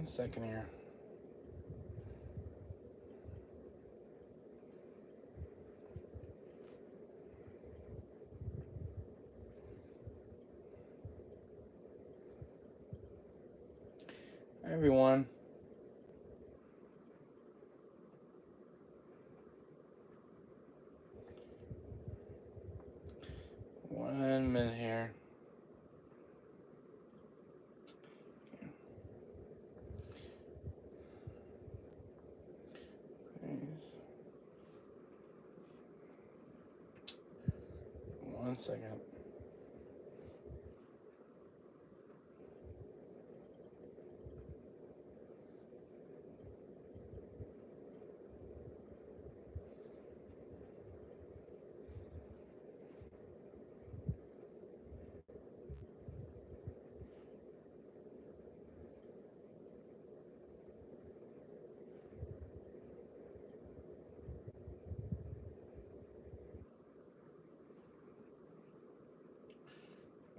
Second here. Hi, everyone. One minute here. One second.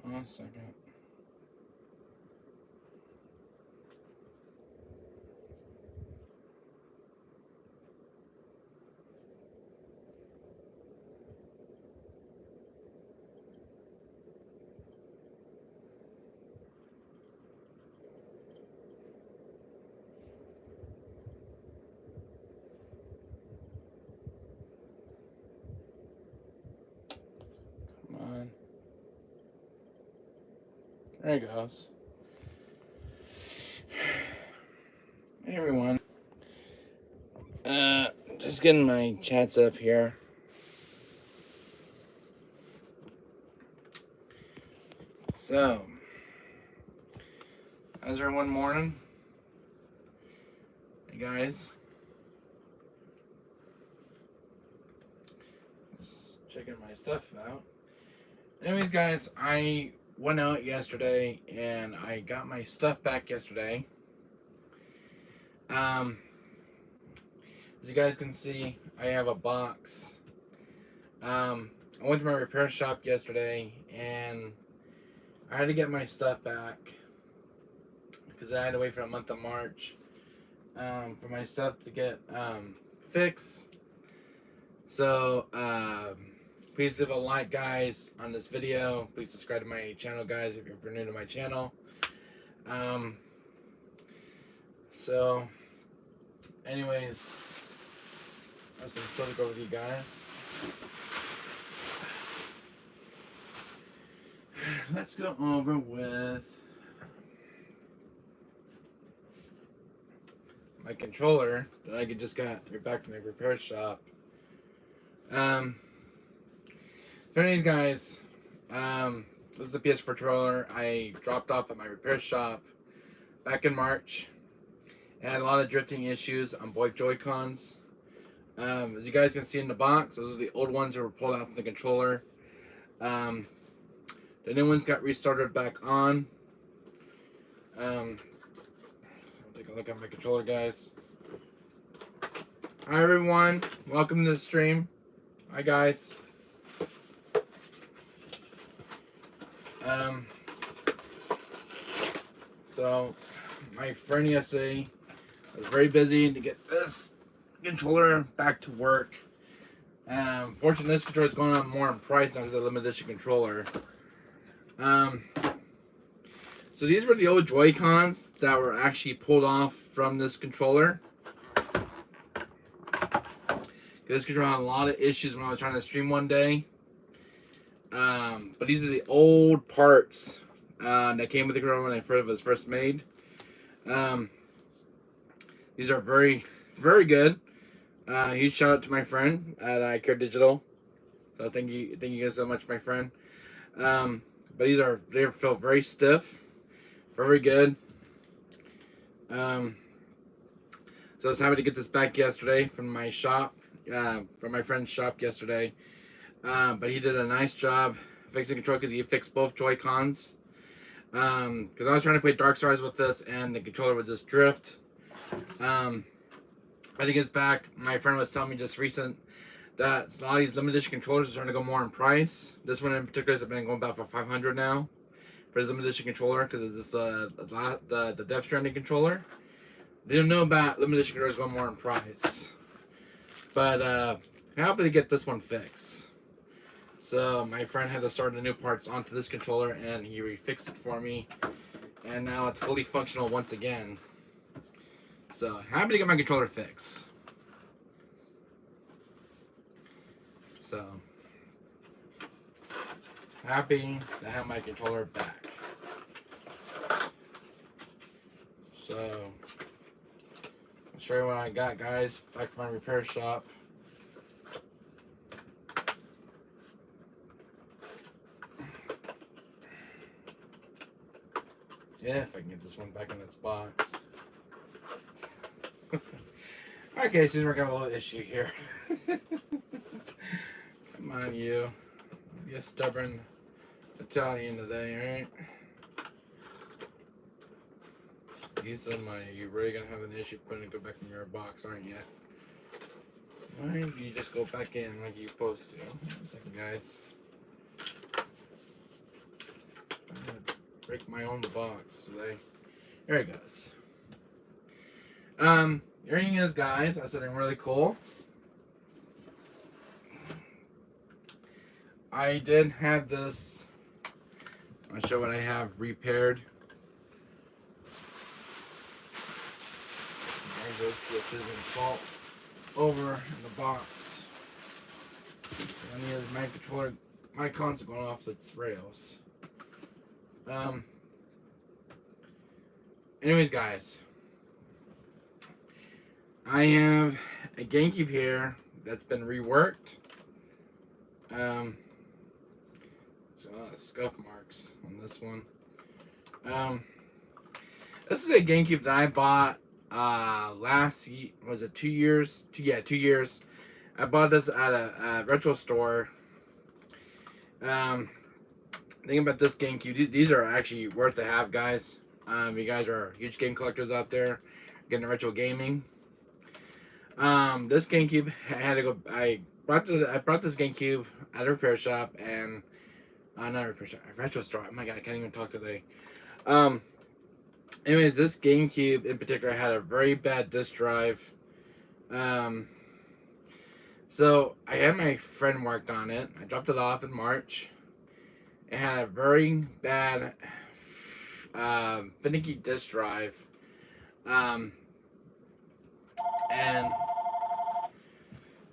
One second. Come on. There it goes. Hey, everyone. Just getting my chats up here. So, how's everyone morning? Hey, guys. Just checking my stuff out. Anyways, guys, I went out yesterday and I got my stuff back yesterday. As you guys can see, I have a box. I went to my repair shop yesterday and I had to get my stuff back because I had to wait for the month of March for my stuff to get fixed. So, please leave a like, guys, on this video. Please subscribe to my channel, guys, if you're new to my channel. So, anyways, that's some stuff to go with you guys. Let's go over with my controller that I just got back from the repair shop. So anyways, guys, this is the PS4 controller I dropped off at my repair shop back in March. It had a lot of drifting issues on both Joy-Cons. As you guys can see in the box, those are the old ones that were pulled out from the controller. The new ones got restarted back on. So I'll take a look at my controller, guys. Hi, everyone. Welcome to the stream. Hi, guys. So my friend yesterday was very busy to get this controller back to work. Fortunately, this controller is going on more in price than it's a limited edition controller. So these were the old Joy-Cons that were actually pulled off from this controller. This controller had a lot of issues when I was trying to stream one day. But these are the old parts that came with the controller when it was first made. These are very, very good. Huge shout out to my friend at iCare Digital. So thank you guys so much, my friend. But they feel very stiff, very good. So I was happy to get this back yesterday from my shop, from my friend's shop yesterday. But he did a nice job fixing the controller because he fixed both Joy-Cons. Because I was trying to play Darkstars with this and the controller would just drift. I think it's back. My friend was telling me just recent that a lot of these limited edition controllers are starting to go more in price. This one in particular has been going about for $500 now for this limited edition controller because it's the Death Stranding controller. Didn't know about limited edition controllers going more in price. But I'm happy to get this one fixed. So my friend had to start the new parts onto this controller and he refixed it for me. And now it's fully functional once again. So happy to get my controller fixed. So happy to have my controller back. So I'll show you what I got, guys. Back to my repair shop. Yeah, if I can get this one back in its box. Okay, so we're got a little issue here. Come on, you. Be a stubborn Italian today, right? You some money. You're really gonna have an issue putting it back in your box, aren't you? Why don't you just go back in like you're supposed to? Wait a second, guys. I'm gonna break my own box today. There it goes. Everything is, guys, that's something really cool. I did have this. I'll show what I have repaired. There's this isn't fault over in the box. And here's my controller. My console going off its rails. Anyways, guys, I have a GameCube here that's been reworked. So a lot of scuff marks on this one. This is a GameCube that I bought last year. Was it 2 years? 2 years. I bought this at a retro store. Thinking about this GameCube, these are actually worth to have, guys. You guys are huge game collectors out there, getting retro gaming. This GameCube had to go. I brought this GameCube at a repair shop and not a repair shop, a retro store. Oh my god, I can't even talk today. Anyways, this GameCube in particular had a very bad disk drive. So I had my friend worked on it. I dropped it off in March. It had a very bad, finicky disk drive. And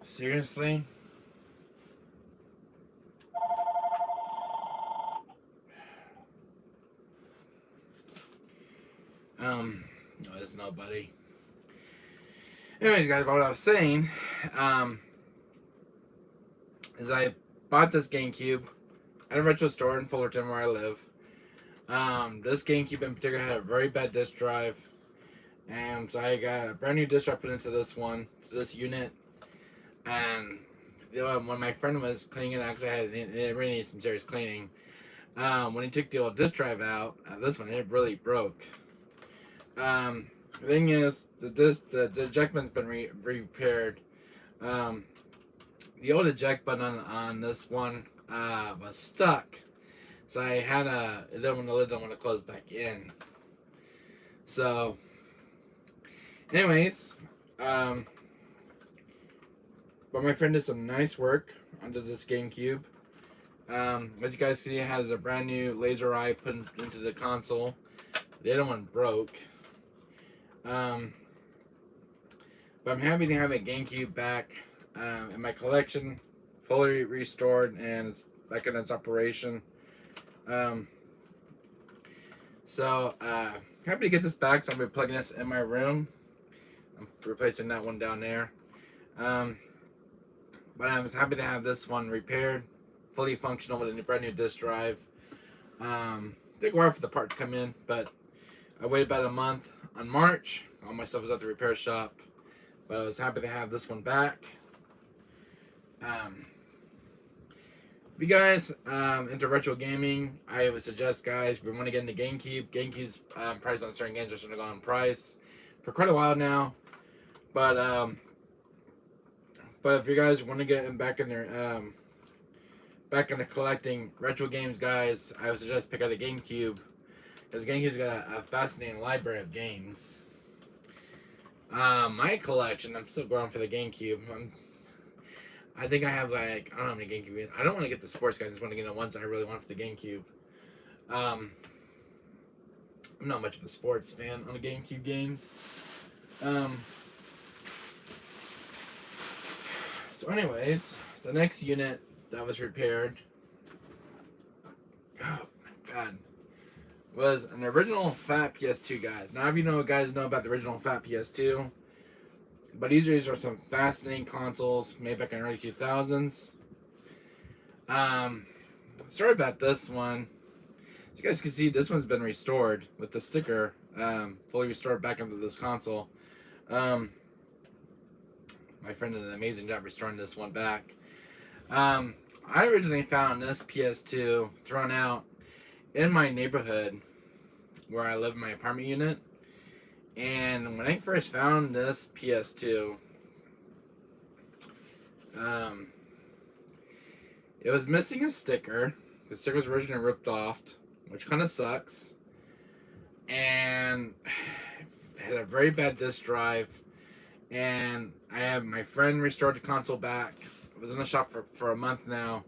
seriously, no, it's nobody. Anyways, guys, what I was saying, is I bought this GameCube at a retro store in Fullerton where I live. This GameCube in particular had a very bad disk drive, and so I got a brand new disk drive put into this one, to this unit, and when my friend was cleaning it out, because it really needed some serious cleaning, when he took the old disk drive out, this one, it really broke. The thing is, the eject button's been repaired. The old eject button on this one was stuck, so I had the lid don't want to close back in. So, anyways, but my friend did some nice work onto this GameCube. As you guys see, it has a brand new laser eye put into the console. The other one broke. But I'm happy to have a GameCube back in my collection, fully restored, and it's back in its operation. So happy to get this back. So I'm gonna be plugging this in my room. I'm replacing that one down there. But I was happy to have this one repaired, fully functional with a brand new disk drive. Took a while for the part to come in, but I waited about a month. On March, all my stuff was at the repair shop, but I was happy to have this one back. If you guys into retro gaming, I would suggest, guys, if you want to get into GameCube, GameCube's price on certain games are starting to go on price for quite a while now. But if you guys want to get back in there, back into collecting retro games, guys, I would suggest pick out a GameCube, because GameCube's got a fascinating library of games. My collection, I'm still going for the GameCube. I think I have like, I don't know how many GameCube. I don't want to get the sports guy. I just want to get the ones I really want for the GameCube. I'm not much of a sports fan on the GameCube games. So anyways, the next unit that was repaired, oh my god, was an original fat PS2, guys. Now, if you guys know about the original fat PS2, but these are some fascinating consoles made back in the early 2000s. Sorry about this one. As you guys can see, this one's been restored with the sticker, fully restored back into this console. My friend did an amazing job restoring this one back. I originally found this PS2 thrown out in my neighborhood where I live in my apartment unit. And when I first found this PS2, it was missing a sticker. The sticker was originally ripped off, which kind of sucks. And it had a very bad disk drive. And I have my friend restored the console back. It was in the shop for a month now.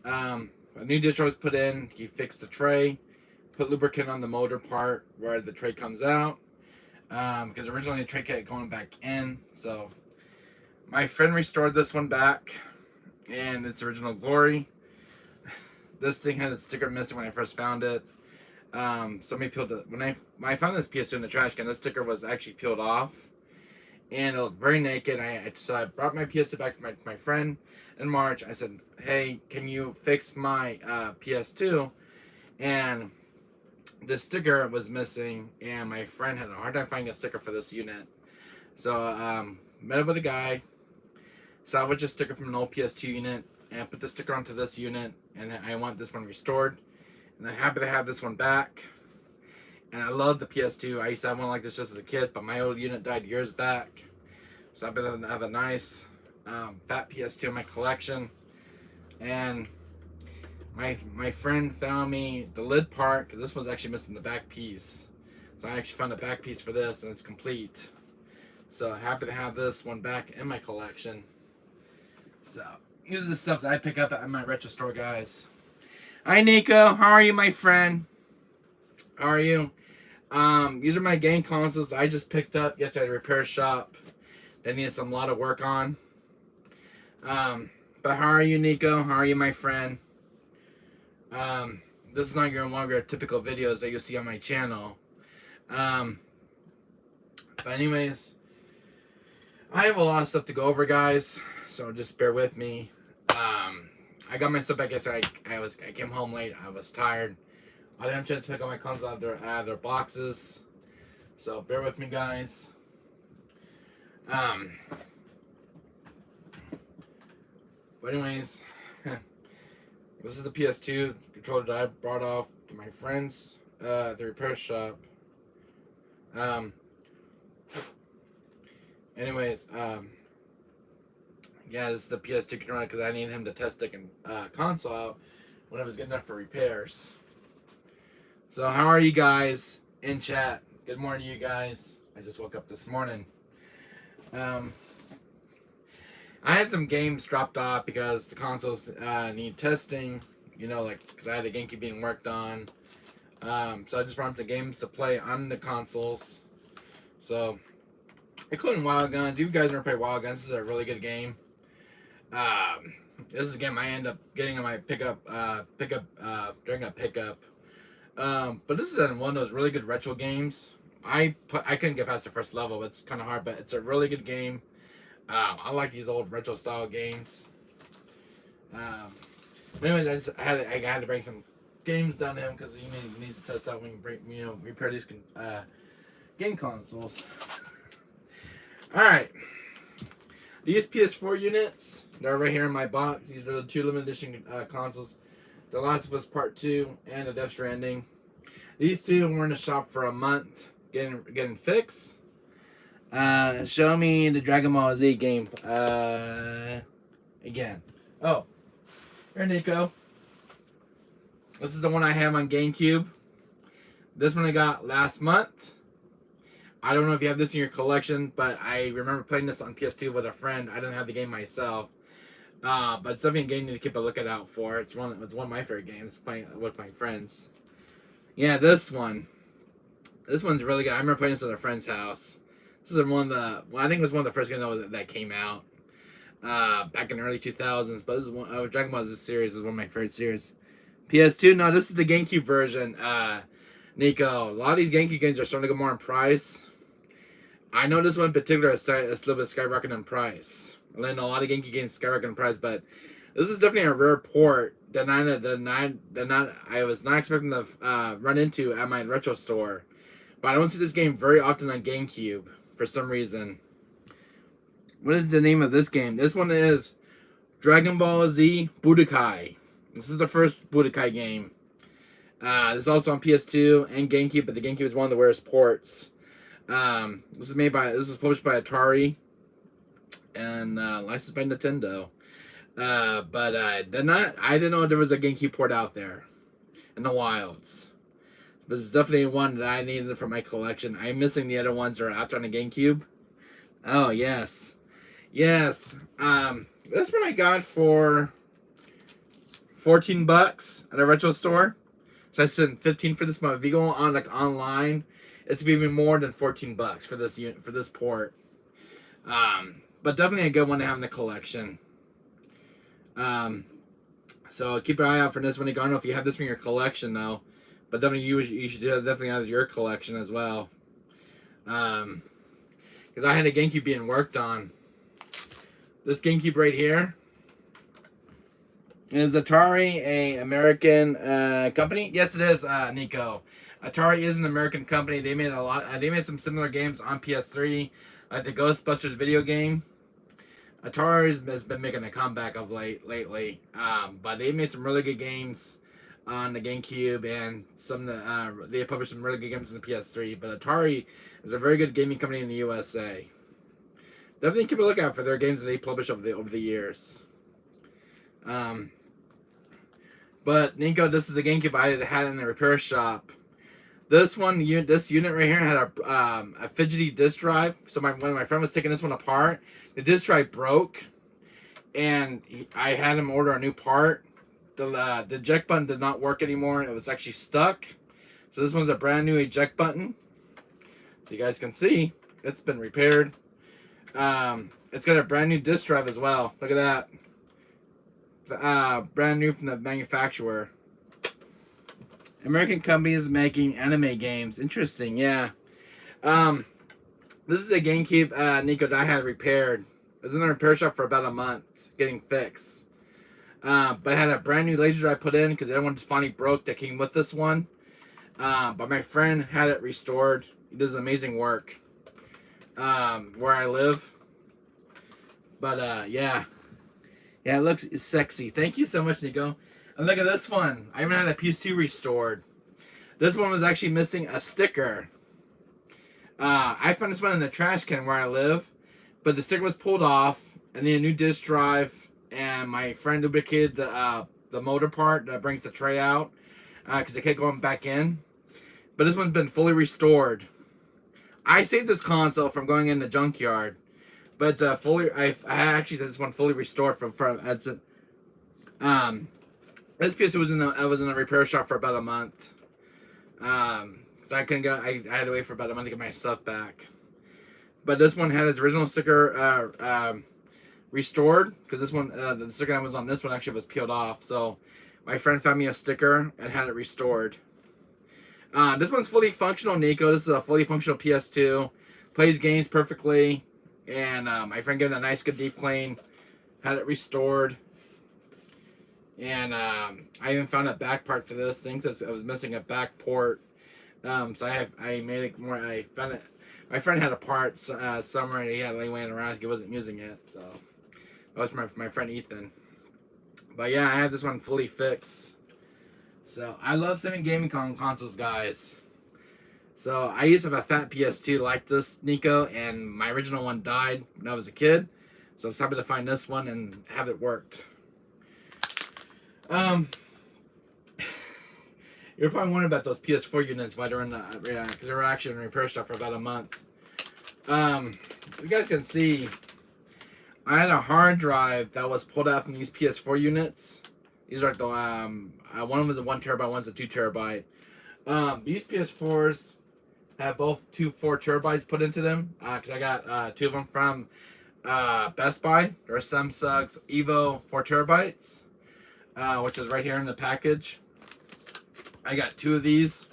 A new disk drive was put in. He fixed the tray, put lubricant on the motor part where the tray comes out. Because originally the tray kept going back in. So my friend restored this one back in its original glory. This thing had its sticker missing when I first found it. Somebody peeled it. When I found this PS2 in the trash can, the sticker was actually peeled off. And it looked very naked. So I brought my PS2 back to my friend in March. I said, hey, can you fix my PS2? And the sticker was missing, and my friend had a hard time finding a sticker for this unit. So met up with a guy, salvaged a sticker from an old PS2 unit, and put the sticker onto this unit, and I want this one restored. And I'm happy to have this one back. And I love the PS2. I used to have one like this just as a kid, but my old unit died years back. So I've been able to have a nice fat PS2 in my collection. And my friend found me the lid part, because this was actually missing the back piece. So I actually found the back piece for this, and it's complete. So happy to have this one back in my collection. So this is the stuff that I pick up at my retro store, guys. Hi, Nico. How are you, my friend? How are you? These are my game consoles that I just picked up yesterday at a repair shop. They needed a lot of work on. But how are you, Nico? How are you, my friend? This is not your longer typical videos that you'll see on my channel. But anyways, I have a lot of stuff to go over, guys. So just bear with me. I got my stuff back yesterday. I came home late. I was tired. I didn't have a chance to pick up my consoles out of their boxes. So bear with me, guys. But anyways, this is the PS2 controller that I brought off to my friends at the repair shop. Anyways, yeah, this is the PS2 controller because I needed him to test the console out when I was getting up for repairs. So how are you guys in chat? Good morning to you guys. I just woke up this morning. I had some games dropped off because the consoles need testing. You know, like, because I had the GameCube being worked on. So I just brought some games to play on the consoles. So, including Wild Guns. You guys never play Wild Guns. This is a really good game. This is a game I end up getting on my pickup during a pickup. But this is one of those really good retro games. I couldn't get past the first level. It's kind of hard, but it's a really good game. I like these old retro style games. Anyways, I had to bring some games down to him because he needs to test out when you repair these game consoles. All right, these PS4 units, they're right here in my box. These are the two limited edition consoles, The Last of Us Part 2 and The Death Stranding. These two were in the shop for a month getting fixed. Show me the Dragon Ball Z game again. Oh, here, Nico. This is the one I have on GameCube. This one I got last month. I don't know if you have this in your collection, but I remember playing this on PS2 with a friend. I didn't have the game myself. But it's definitely a game to keep a lookout out for. It's one of my favorite games, playing with my friends. Yeah, this one. This one's really good. I remember playing this at a friend's house. This is one of the, well, I think it was one of the first games that came out back in the early 2000s. But this is one, Dragon Ball Z series is one of my favorite series. PS2, no, this is the GameCube version. Nico, a lot of these GameCube games are starting to go more in price. I know this one in particular is a little bit skyrocketing in price. I know a lot of GameCube games skyrocket in price, but this is definitely a rare port that I was not expecting to run into at my retro store. But I don't see this game very often on GameCube for some reason. What is the name of this game? This one is Dragon Ball Z Budokai. This is the first Budokai game. This is also on PS2 and GameCube, but the GameCube is one of the rarest ports. This is published by Atari and licensed by Nintendo. I didn't know there was a GameCube port out there in the wilds. This is definitely one that I needed for my collection. I'm missing the other ones that are out there on the GameCube. Oh, yes. Yes. This one I got for $14 at a retro store. So I spent $15 for this, but if you go on online, it's gonna be even more than $14 for this port. But definitely a good one to have in the collection. So keep an eye out for this one. I don't know if you have this in your collection though. But definitely you should definitely have your collection as well. Because I had a GameCube being worked on. This GameCube right here is Atari a American company? Yes, it is, Nico. Atari is an American company. They made they made some similar games on PS3, like the Ghostbusters video game. Atari has been making a comeback of lately, but they made some really good games on the GameCube, and they published some really good games on the PS3. But Atari is a very good gaming company in the USA. Definitely keep a lookout for their games that they publish over the years. But Nico, this is the GameCube I had in the repair shop. This unit right here had a fidgety disk drive. So when my friend was taking this one apart, the disk drive broke, and I had him order a new part. The eject button did not work anymore. It was actually stuck. So this one's a brand new eject button. So you guys can see it's been repaired. It's got a brand new disk drive as well. Look at that. Brand new from the manufacturer. American companies making anime games. Interesting, yeah. This is a GameCube Nico that I had repaired. It was in a repair shop for about a month, getting fixed. But I had a brand new laser drive put in because the other one just finally broke that came with this one. But my friend had it restored. He does amazing work where I live. But yeah. Yeah, it looks sexy. Thank you so much, Nico. And look at this one. I even had a PS2 restored. This one was actually missing a sticker. I found this one in the trash can where I live, but the sticker was pulled off, and then a new disc drive, and my friend duplicated the motor part that brings the tray out because it kept going back in. But this one's been fully restored. I saved this console from going in the junkyard, but I actually did this one fully restored from this piece was in a repair shop for about a month. So I couldn't go. I had to wait for about a month to get my stuff back. But this one had its original sticker restored because this one, the sticker that was on this one actually was peeled off. So my friend found me a sticker and had it restored. This one's fully functional, Nico. This is a fully functional PS2. Plays games perfectly. And my friend gave it a nice, good deep clean. Had it restored. And I even found a back part for this thing because I was missing a back port. So I made it more. I found it. My friend had a part somewhere and he had it laying around. He wasn't using it, so that was my friend Ethan. But yeah, I had this one fully fixed. So I love saving gaming consoles, guys. So I used to have a fat PS2 like this, Nico, and my original one died when I was a kid. So I was happy to find this one and have it worked. You're probably wondering about those PS4 units, why they're in because they were actually in repair shop for about a month. You guys can see I had a hard drive that was pulled out from these PS4 units. These are the one of them is a 1 terabyte, one's a 2 terabyte. These PS4s have both 4 terabytes put into them because I got 2 of them from Best Buy. They're Samsung's Evo 4 terabytes, which is right here in the package. I got 2 of these,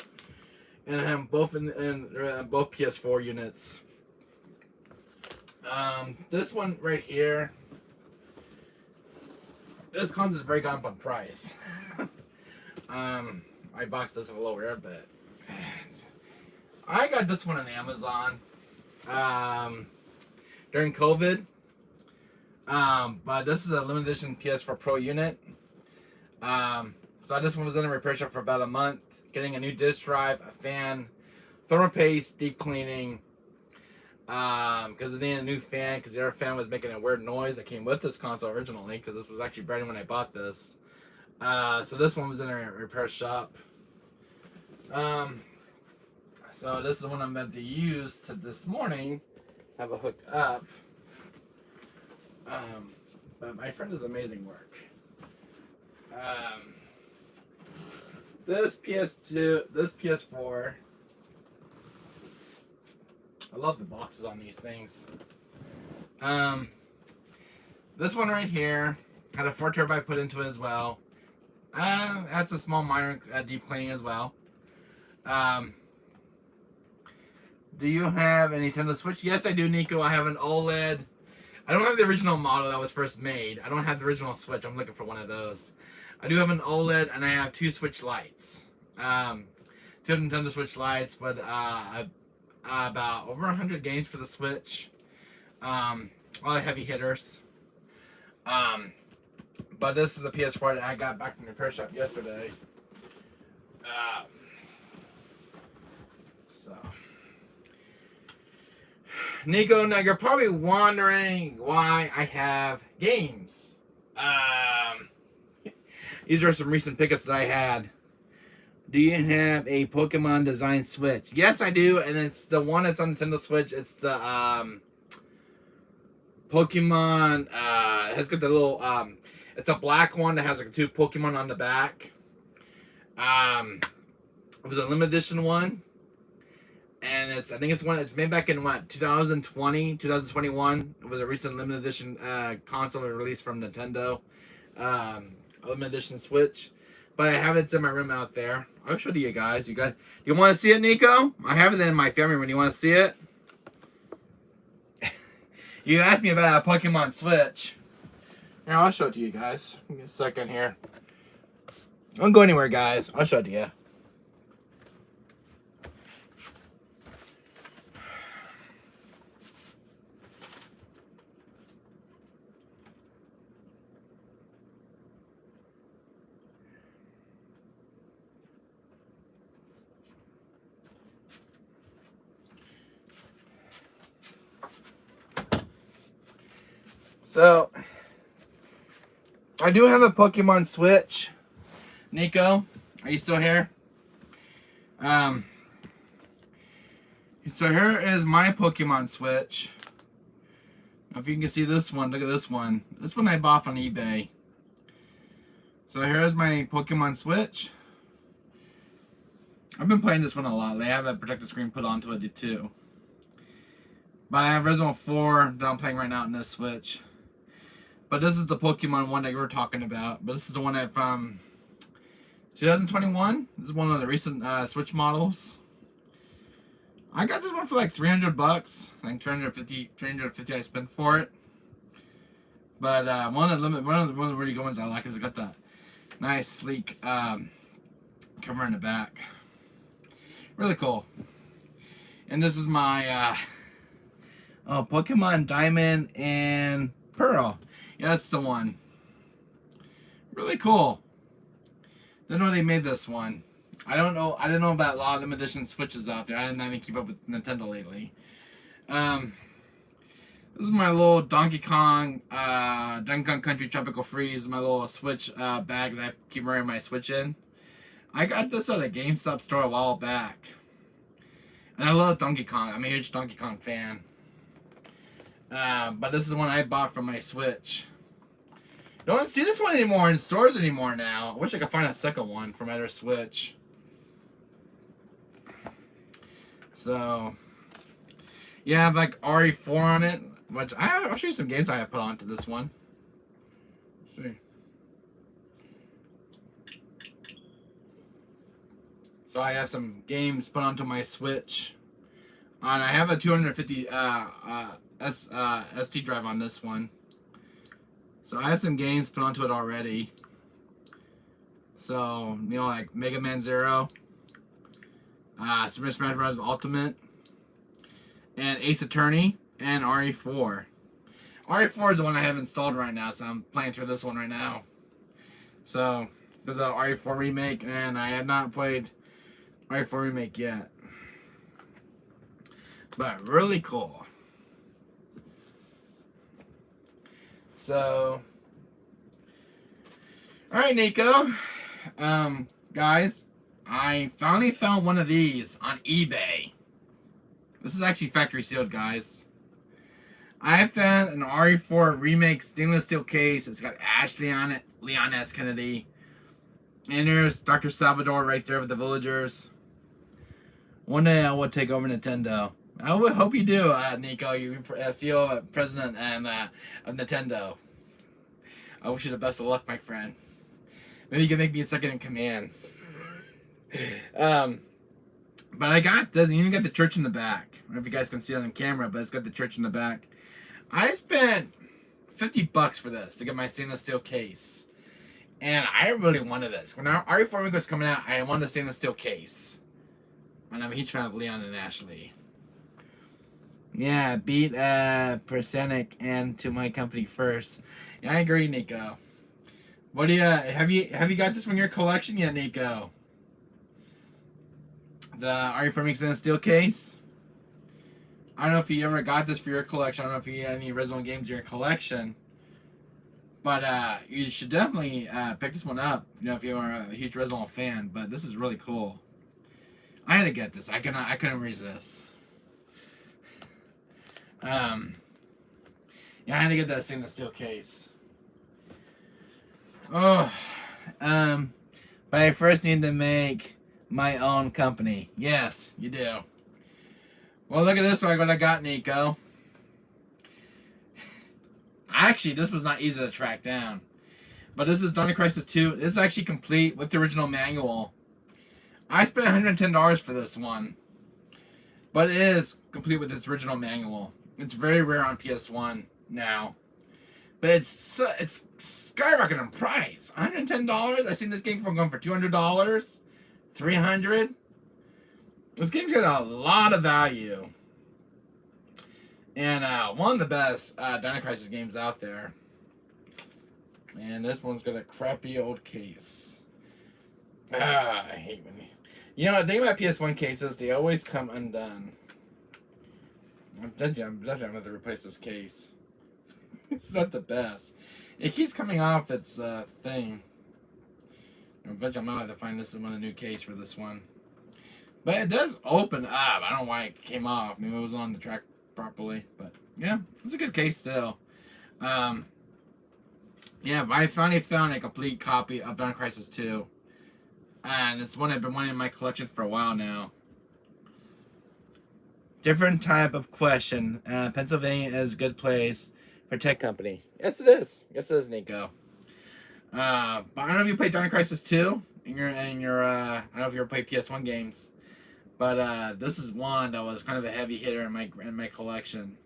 and I have them both in both PS4 units. This one right here, this console is very gone up on price. I boxed this a little rare, but I got this one on Amazon during COVID. But this is a limited edition PS4 Pro unit. So this one was in a repair shop for about a month, getting a new disk drive, a fan, thermal paste, deep cleaning. Because it needed a new fan, because the other fan was making a weird noise that came with this console originally, because this was actually brand new when I bought this. So this one was in a repair shop. So this is the one I'm meant to use to this morning, have a hook up. But my friend does amazing work. This PS4. I love the boxes on these things. This one right here had a 4 terabyte put into it as well. That's a small minor deep cleaning as well. Do you have a Nintendo Switch? Yes, I do, Nico. I have an OLED. I don't have the original model that was first made. I don't have the original Switch. I'm looking for one of those. I do have an OLED, and I have 2 Switch Lites. 2 Nintendo Switch Lites, but about over 100 games for the Switch. All the heavy hitters. But this is a PS4 that I got back from the repair shop yesterday. So, Nico, now you're probably wondering why I have games. These are some recent pickups that I had. Do you have a Pokemon design Switch? Yes, I do, and it's the one that's on Nintendo Switch. It's the Pokemon. It has got the little. It's a black one that has like 2 Pokemon on the back. It was a limited edition one, and I think it's made back in 2020, 2021. It was a recent limited edition console released from Nintendo. A limited edition Switch. But I have it in my room out there. I'll show it to you guys. You want to see it, Nico? I have it in my family room. You want to see it? You asked me about a Pokemon Switch. Here, I'll show it to you guys. Give me a second here. Don't go anywhere, guys. I'll show it to you. So, I do have a Pokemon Switch. Nico, are you still here? So here is my Pokemon Switch. If you can see this one, look at this one. This one I bought on eBay. So here's my Pokemon Switch. I've been playing this one a lot. They have a protective screen put onto it too. But I have Resident Evil 4 that I'm playing right now on this Switch. But this is the Pokemon one that you were talking about. But this is the one from 2021. This is one of the recent Switch models. I got this one for like $300. I think 350 I spent for it. But one of the really good ones I like is it's got that nice sleek cover in the back. Really cool. And this is my Pokemon Diamond and Pearl. Yeah, that's the one. Really cool. Didn't know they made this one. I don't know. I didn't know about a lot of limited edition Switches out there. I didn't even keep up with Nintendo lately. This is my little Donkey Kong Country Tropical Freeze. My little Switch bag that I keep wearing my Switch in. I got this at a GameStop store a while back. And I love Donkey Kong. I'm a huge Donkey Kong fan. But this is the one I bought from my Switch. Don't see this one anymore in stores anymore now. I wish I could find a second one from either Switch. So, yeah, I have like RE4 on it, which I'll show you some games I have put onto this one. Let's see. So I have some games put onto my Switch. And I have a 250 ST drive on this one. So I have some games put onto it already. So, you know, like Mega Man Zero, Super Smash Bros. Ultimate, and Ace Attorney, and RE4. RE4 is the one I have installed right now, so I'm playing through this one right now. So, there's a RE4 remake, and I have not played RE4 remake yet. But really cool. So, alright, Nico. Guys, I finally found one of these on eBay. This is actually factory sealed, guys. I found an RE4 remake stainless steel case. It's got Ashley on it, Leon S. Kennedy. And there's Dr. Salvador right there with the villagers. One day I will take over Nintendo. I would hope you do, Nico. You're CEO, president, and of Nintendo. I wish you the best of luck, my friend. Maybe you can make me a second in command. But I doesn't even got the church in the back. I don't know if you guys can see it on camera, but it's got the church in the back. I spent $50 for this to get my stainless steel case. And I really wanted this. When our RE4 remake was coming out, I wanted a stainless steel case. And I'm a huge fan of Leon and Ashley. Yeah, beat Persenic and to my company first. Yeah, I agree, Nico. What do you have you got this one in your collection yet, Nico? The RE4 remake stainless steel case? I don't know if you ever got this for your collection. I don't know if you have any original games in your collection. But you should definitely pick this one up, you know, if you are a huge Resident Evil fan. But this is really cool. I had to get this. I couldn't resist. Yeah, I had to get that stainless steel case. Oh, but I first need to make my own company. Yes, you do. Well, look at this one. What I got, Nico. Actually, this was not easy to track down. But this is Dino Crisis 2. This is actually complete with the original manual. I spent $110 for this one. But it is complete with its original manual. It's very rare on PS1 now. But it's skyrocketing in price. $110? I've seen this game going for $200, $300. This game's got a lot of value. And one of the best Dino Crisis games out there. And this one's got a crappy old case. I hate when you know, the thing about PS1 cases, they always come undone. I'm definitely going to have to replace this case. It's not the best. It keeps coming off its thing. Eventually I'm going to have to find this one a new case for this one. But it does open up. I don't know why it came off. Maybe it was on the track properly. But yeah, it's a good case still. Yeah, but I finally found a complete copy of Dino Crisis 2. And it's one I've been wanting in my collection for a while now. Different type of question. Pennsylvania is a good place for tech company. Yes, it is. Yes, it is, Nico. But I don't know if you played Dino Crisis 2 in your I don't know if you ever played PS1 games. But this is one that was kind of a heavy hitter in my collection.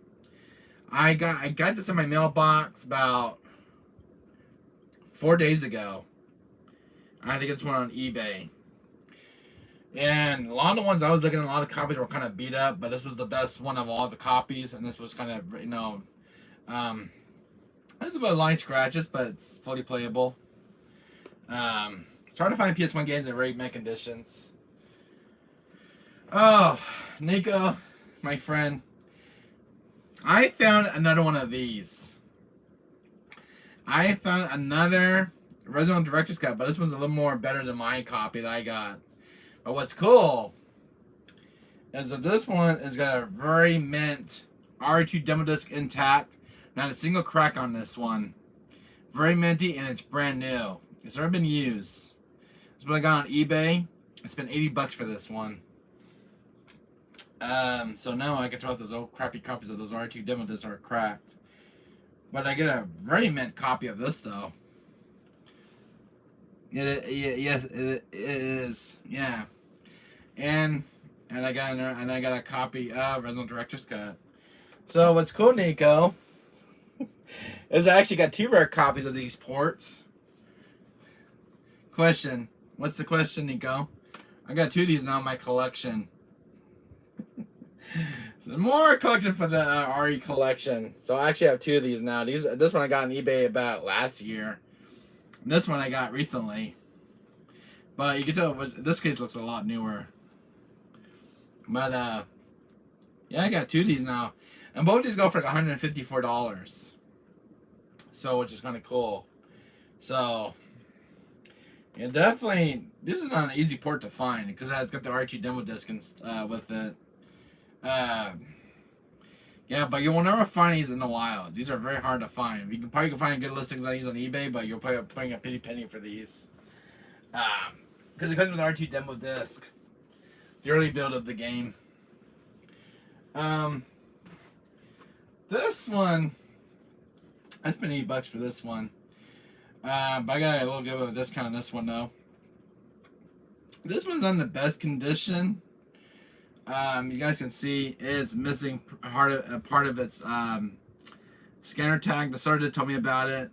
I got this in my mailbox about 4 days ago. I had to get this one on eBay. And a lot of the ones I was looking at, a lot of copies were kind of beat up, but this was the best one of all the copies, and this was kind of, you know, there's about line scratches, but it's fully playable. It's hard to find PS1 games in very mint conditions. Oh, Nico, my friend, I found another one of these. I found another Resident Evil Director's Cut, but this one's a little more better than my copy that I got. But what's cool is that this one has got a very mint RE2 demo disc intact. Not a single crack on this one. Very minty, and it's brand new. It's never been used. It's what I got on eBay. I spent $80 for this one. So now I can throw out those old crappy copies of those RE2 demo discs that are cracked. But I get a very mint copy of this though. Yes, it is. Yeah, and I got a copy of Resident Director's Cut. So what's cool, Nico, is I actually got 2 rare copies of these ports. Question: what's the question, Nico? I got 2 of these now in my collection. So more collection for the RE collection. So I actually have 2 of these now. This one I got on eBay about last year. And this one I got recently. But you can tell this case looks a lot newer. But yeah, I got 2 of these now. And both of these go for like $154. So which is kind of cool. So yeah, definitely this is not an easy port to find because it's got the RE2 demo disc and with it. Yeah, but you will never find these in the wild. These are very hard to find. You can probably find good listings on these on eBay, but you're probably paying a pretty penny for these. Because it comes with an R2 demo disc. The early build of the game. This one, I spent $8 for this one. But I got a little bit of a discount on this one though. This one's on the best condition. You guys can see it's missing part of its scanner tag. The seller did tell me about it.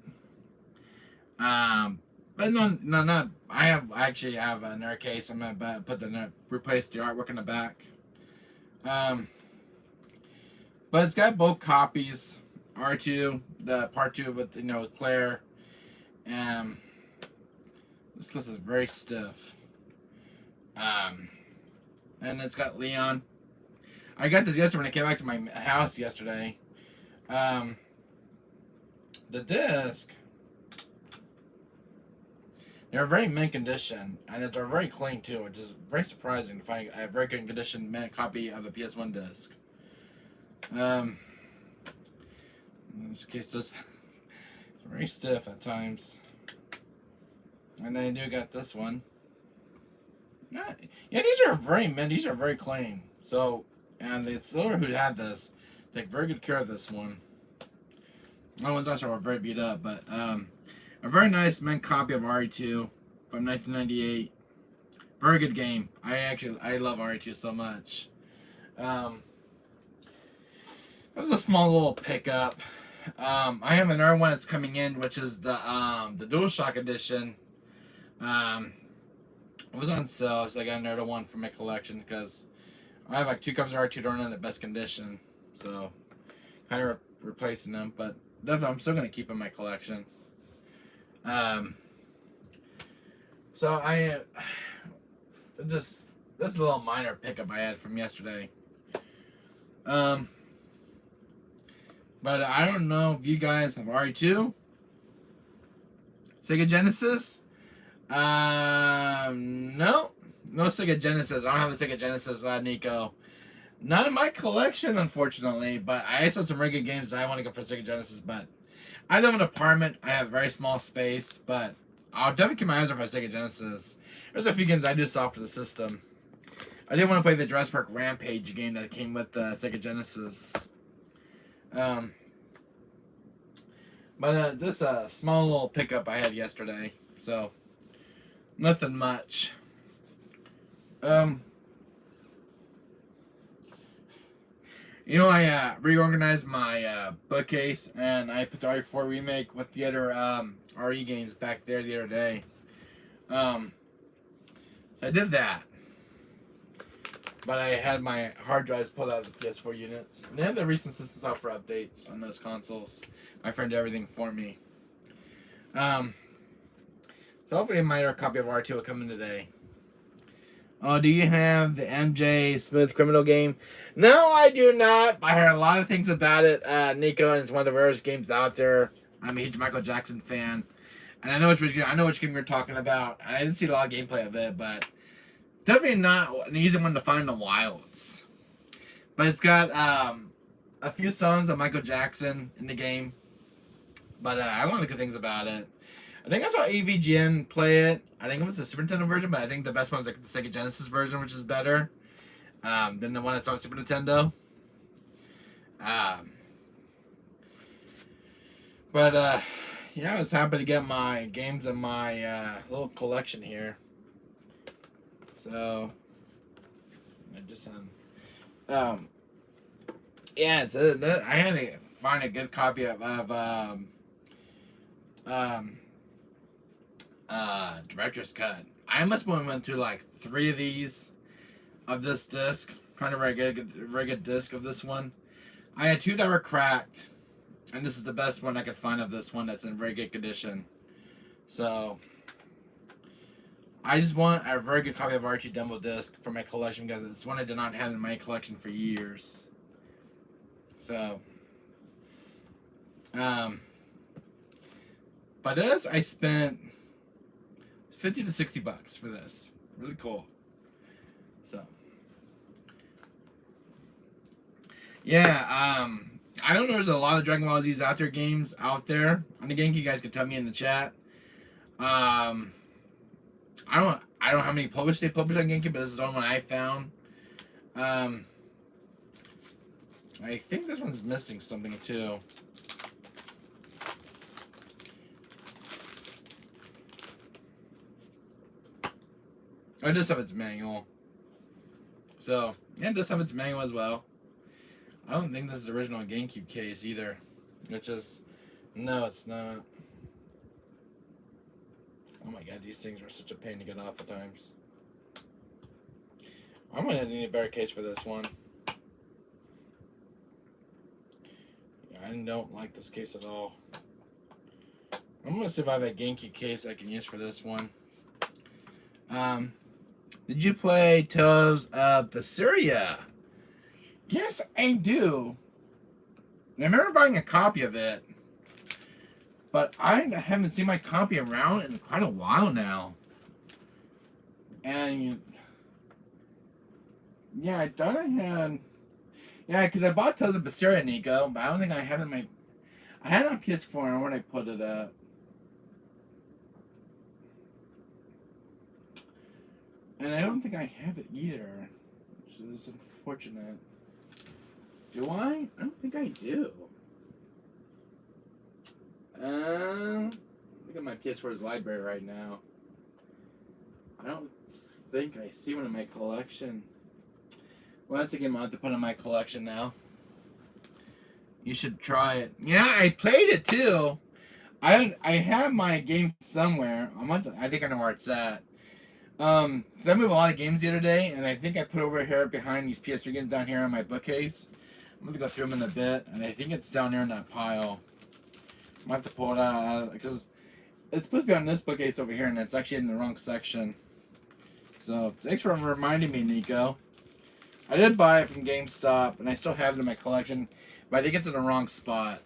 But no. I actually have another case. I'm gonna replace the artwork in the back. But it's got both copies. R2, the part 2 with with Claire. This list is very stiff. And it's got Leon. I got this yesterday when I came back to my house yesterday. The disc, they're very mint condition, and they're very clean too, which is very surprising to find a very good condition mint copy of a PS1 disc. In this case, this very stiff at times. And then I do got this one. Yeah, these are very mint. These are very clean. So, and the seller who had this take very good care of this one. The ones also are very beat up, but a very nice mint copy of RE2 from 1998. Very good game. I love RE2 so much. That was a small little pickup. I have another one that's coming in, which is the DualShock edition. It was on sale, so I got another one for my collection because I have like 2 copies of R2 that aren't in the best condition, so kind of replacing them. But definitely, I'm still gonna keep in my collection. So I this is a little minor pickup I had from yesterday. But I don't know if you guys have RE2, Sega Genesis. No Sega Genesis. I don't have a Sega Genesis, Nico. Not in my collection, unfortunately, but I saw some really good games that I want to go for Sega Genesis, but I live in an apartment. I have very small space, but I'll definitely keep my eyes open for Sega Genesis. There's a few games I just saw for the system. I did want to play the Jurassic Park Rampage game that came with the Sega Genesis. But just a small little pickup I had yesterday, so nothing much. I reorganized my bookcase, and I put the RE4 remake with the other RE games back there the other day. I did that, but I had my hard drives pulled out of the PS4 units, and they had the recent system software updates on those consoles. My friend did everything for me. So hopefully a minor copy of R2 will come in today. Oh, do you have the MJ Smooth Criminal game? No, I do not. I heard a lot of things about it, Nico, and it's one of the rarest games out there. I'm a huge Michael Jackson fan, and I know which game you're talking about. I didn't see a lot of gameplay of it, but definitely not an easy one to find in the wilds. But it's got a few songs of Michael Jackson in the game, but I want good things about it. I think I saw AVGN play it. I think it was the Super Nintendo version, but I think the best one is like the Sega Genesis version, which is better than the one that's on Super Nintendo. Um, but yeah, I was happy to get my games in my little collection here. So I just yeah, so I had to find a good copy of um, director's cut. I must have went through like 3 of these of this disc, trying to get a very good disc of this one. I had 2 that were cracked, and this is the best one I could find of this one that's in very good condition. So I just want a very good copy of Archie Demo disc for my collection because it's one I did not have in my collection for years. So, but this I spent $50 to $60 for this. Really cool. So, yeah, I don't know. There's a lot of Dragon Ball Z's out there games out there on the game. You guys can tell me in the chat. I don't know how many they published on GameCube, but this is the only one I found. I think this one's missing something too. Oh, it does have its manual. So, yeah, it does have its manual as well. I don't think this is the original GameCube case either. Which is, no, it's not. Oh my god, these things are such a pain to get off at times. I'm gonna need a better case for this one. Yeah, I don't like this case at all. I'm gonna see if I have a GameCube case I can use for this one. Did you play Tales of Berseria? Yes, I do. I remember buying a copy of it, but I haven't seen my copy around in quite a while now. And yeah, I thought I had. Yeah, because I bought Tales of Berseria, Nico, but I don't think I have it in my. I had it on PS4, and where'd I put it at? And I don't think I have it either, which is unfortunate. Do I? I don't think I do. Look at my PS4's library right now. I don't think I see one in my collection. Well, that's a game I'll have to put in my collection now. You should try it. Yeah, I played it too. I have my game somewhere. I think I know where it's at. Cause I moved a lot of games the other day, and I think I put over here behind these PS3 games down here on my bookcase. I'm gonna go through them in a bit, and I think it's down there in that pile. I might have to pull it out because it's supposed to be on this bookcase over here, and it's actually in the wrong section. So thanks for reminding me, Nico. I did buy it from GameStop, and I still have it in my collection, but I think it's in the wrong spot.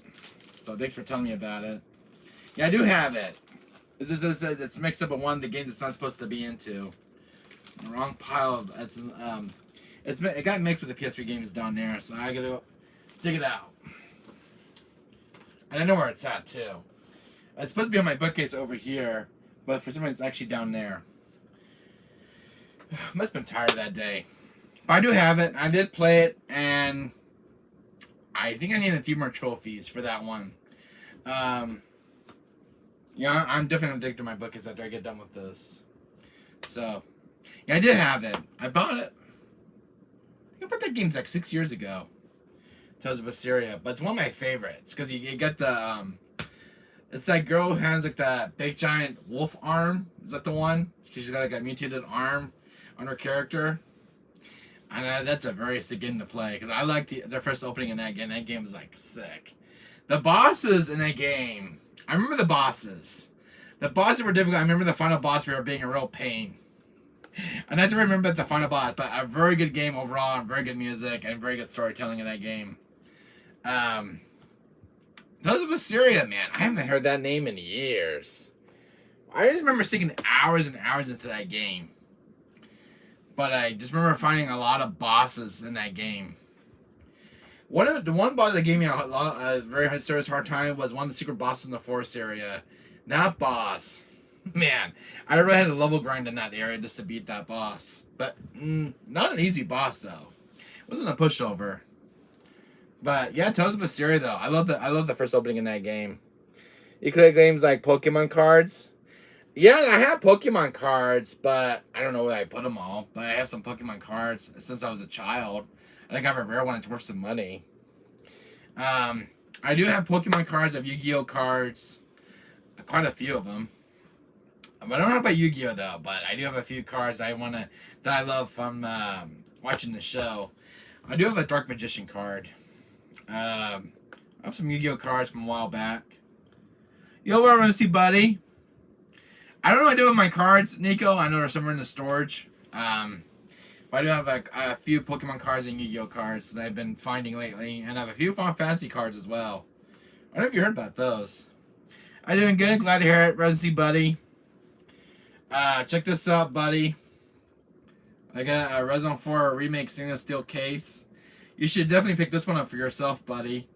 So thanks for telling me about it. Yeah, I do have it. It's mixed up with one of the games it's not supposed to be into. The wrong pile of it got mixed with the PS3 games down there, so I gotta dig it out. And I know where it's at too. It's supposed to be on my bookcase over here, but for some reason it's actually down there. Must have been tired that day. But I do have it. I did play it, and I think I need a few more trophies for that one. Yeah, I'm definitely gonna dig to my bookcase after I get done with this. So, yeah, I did have it. I bought it. I bought that game like 6 years ago. Tales of Berseria, but it's one of my favorites because you get the it's that girl who has like the big giant wolf arm. Is that the one? She's got like a mutated arm on her character, and that's a very sick game to play because I like the first opening in that game. That game was like sick. The bosses in that game. I remember the bosses. The bosses were difficult. I remember the final boss being a real pain. And I have to remember the final boss, but a very good game overall, and very good music, and very good storytelling in that game. Tales of Berseria, man. I haven't heard that name in years. I just remember sticking hours and hours into that game. But I just remember finding a lot of bosses in that game. The one boss that gave me a very serious hard time was one of the secret bosses in the forest area. That boss, man, I really had a level grind in that area just to beat that boss. But not an easy boss though. It wasn't a pushover. But yeah, Tales of Mysteria though. I love the first opening in that game. You collect games like Pokemon cards. Yeah, I have Pokemon cards, but I don't know where I put them all. But I have some Pokemon cards since I was a child. I think I have a rare one that's worth some money. I do have Pokemon cards. I have Yu-Gi-Oh cards. Quite a few of them. But I don't know about Yu-Gi-Oh though. But I do have a few cards that I love from watching the show. I do have a Dark Magician card. I have some Yu-Gi-Oh cards from a while back. Yo, where I want to see, buddy? I don't know what I do with my cards, Nico. I know they're somewhere in the storage. But I do have a few Pokemon cards and Yu-Gi-Oh cards that I've been finding lately, and I have a few Final Fantasy cards as well. I don't know if you heard about those. I'm doing good. Glad to hear it, Residency buddy. Check this out, buddy. I got a Resident 4 remake stainless steel case. You should definitely pick this one up for yourself, buddy.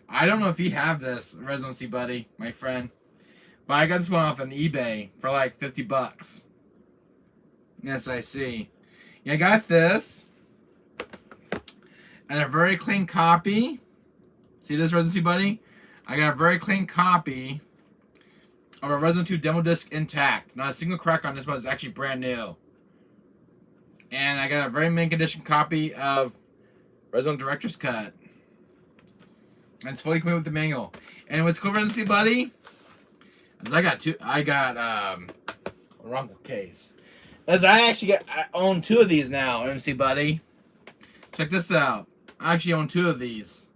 I don't know if you have this, Residency buddy, my friend. But I got this one off on eBay for like 50 bucks. Yes, I see. Yeah, I got this. And a very clean copy. See this, Residency buddy? I got a very clean copy of a Resident 2 demo disc intact. Not a single crack on this one. It's actually brand new. And I got a very mint condition copy of Resident Director's Cut. And it's fully clean with the manual. And what's cool, Residency buddy? Is I got wrong case. As I own two of these now, MC buddy. Check this out. I actually own two of these.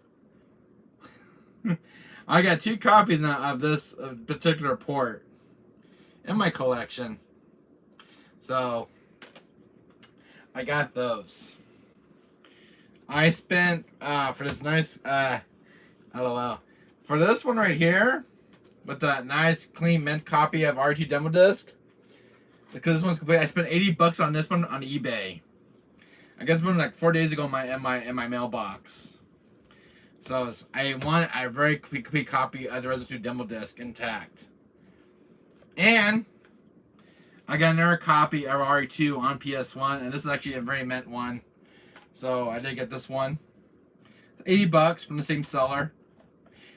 I got two copies now of this particular port in my collection. So I got those. I spent for this nice LOL. For this one right here, with that nice clean mint copy of R2 demo disc, because this one's complete, I spent 80 bucks on this one on eBay. I got this one like 4 days ago in my mailbox. So I want a very complete copy of the Resident 2 demo disc intact. And I got another copy of RE2 on PS1, and this is actually a very mint one. So I did get this one. 80 bucks from the same seller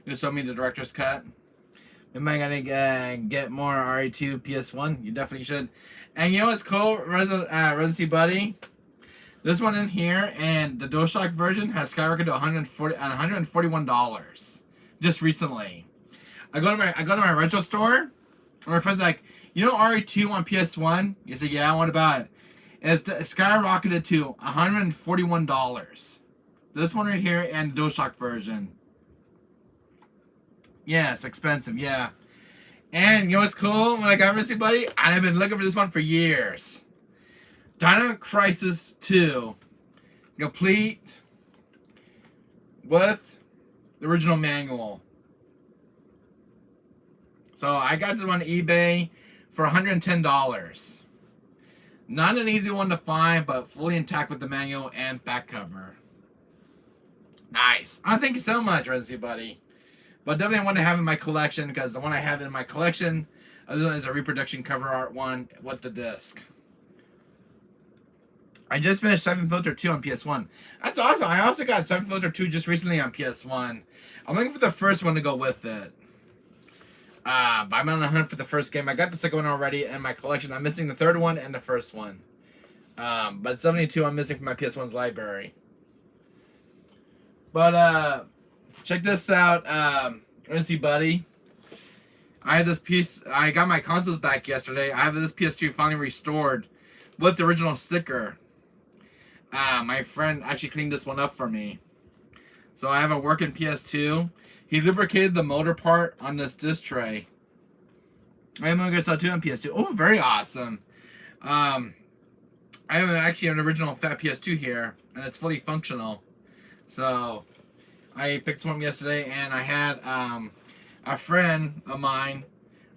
who sold me the director's cut. Am I gonna get more RE2 PS1? You definitely should. And you know what's cool, Residency buddy? This one in here and the DualShock version has skyrocketed to $141 just recently. I go to my rental store, and my friend's like, you know RE2 on PS1? You say, yeah, what about it? It's skyrocketed to $141. This one right here and the DualShock version. Yeah, it's expensive, yeah. And you know what's cool? When I got Residency buddy, I've been looking for this one for years. Dino Crisis 2, complete with the original manual. So I got this one on eBay for $110. Not an easy one to find, but fully intact with the manual and back cover. Nice. Oh, thank you so much, Residency buddy. But definitely want to have in my collection, because the one I have in my collection is a reproduction cover art one with the disc. I just finished Siphon Filter 2 on PS1. That's awesome. I also got Siphon Filter 2 just recently on PS1. I'm looking for the first one to go with it. But I'm on the hunt for the first game. I got the second one already in my collection. I'm missing the third one and the first one. But 72 I'm missing from my PS1's library. But check this out, Residency buddy. I have this piece. I got my consoles back yesterday. I have this PS2 finally restored with the original sticker. My friend actually cleaned this one up for me. So I have a working PS2. He lubricated the motor part on this disc tray. I'm going to sell 2 on PS2. Oh, very awesome. I have actually an original fat PS2 here, and it's fully functional. So I picked one yesterday, and I had a friend of mine,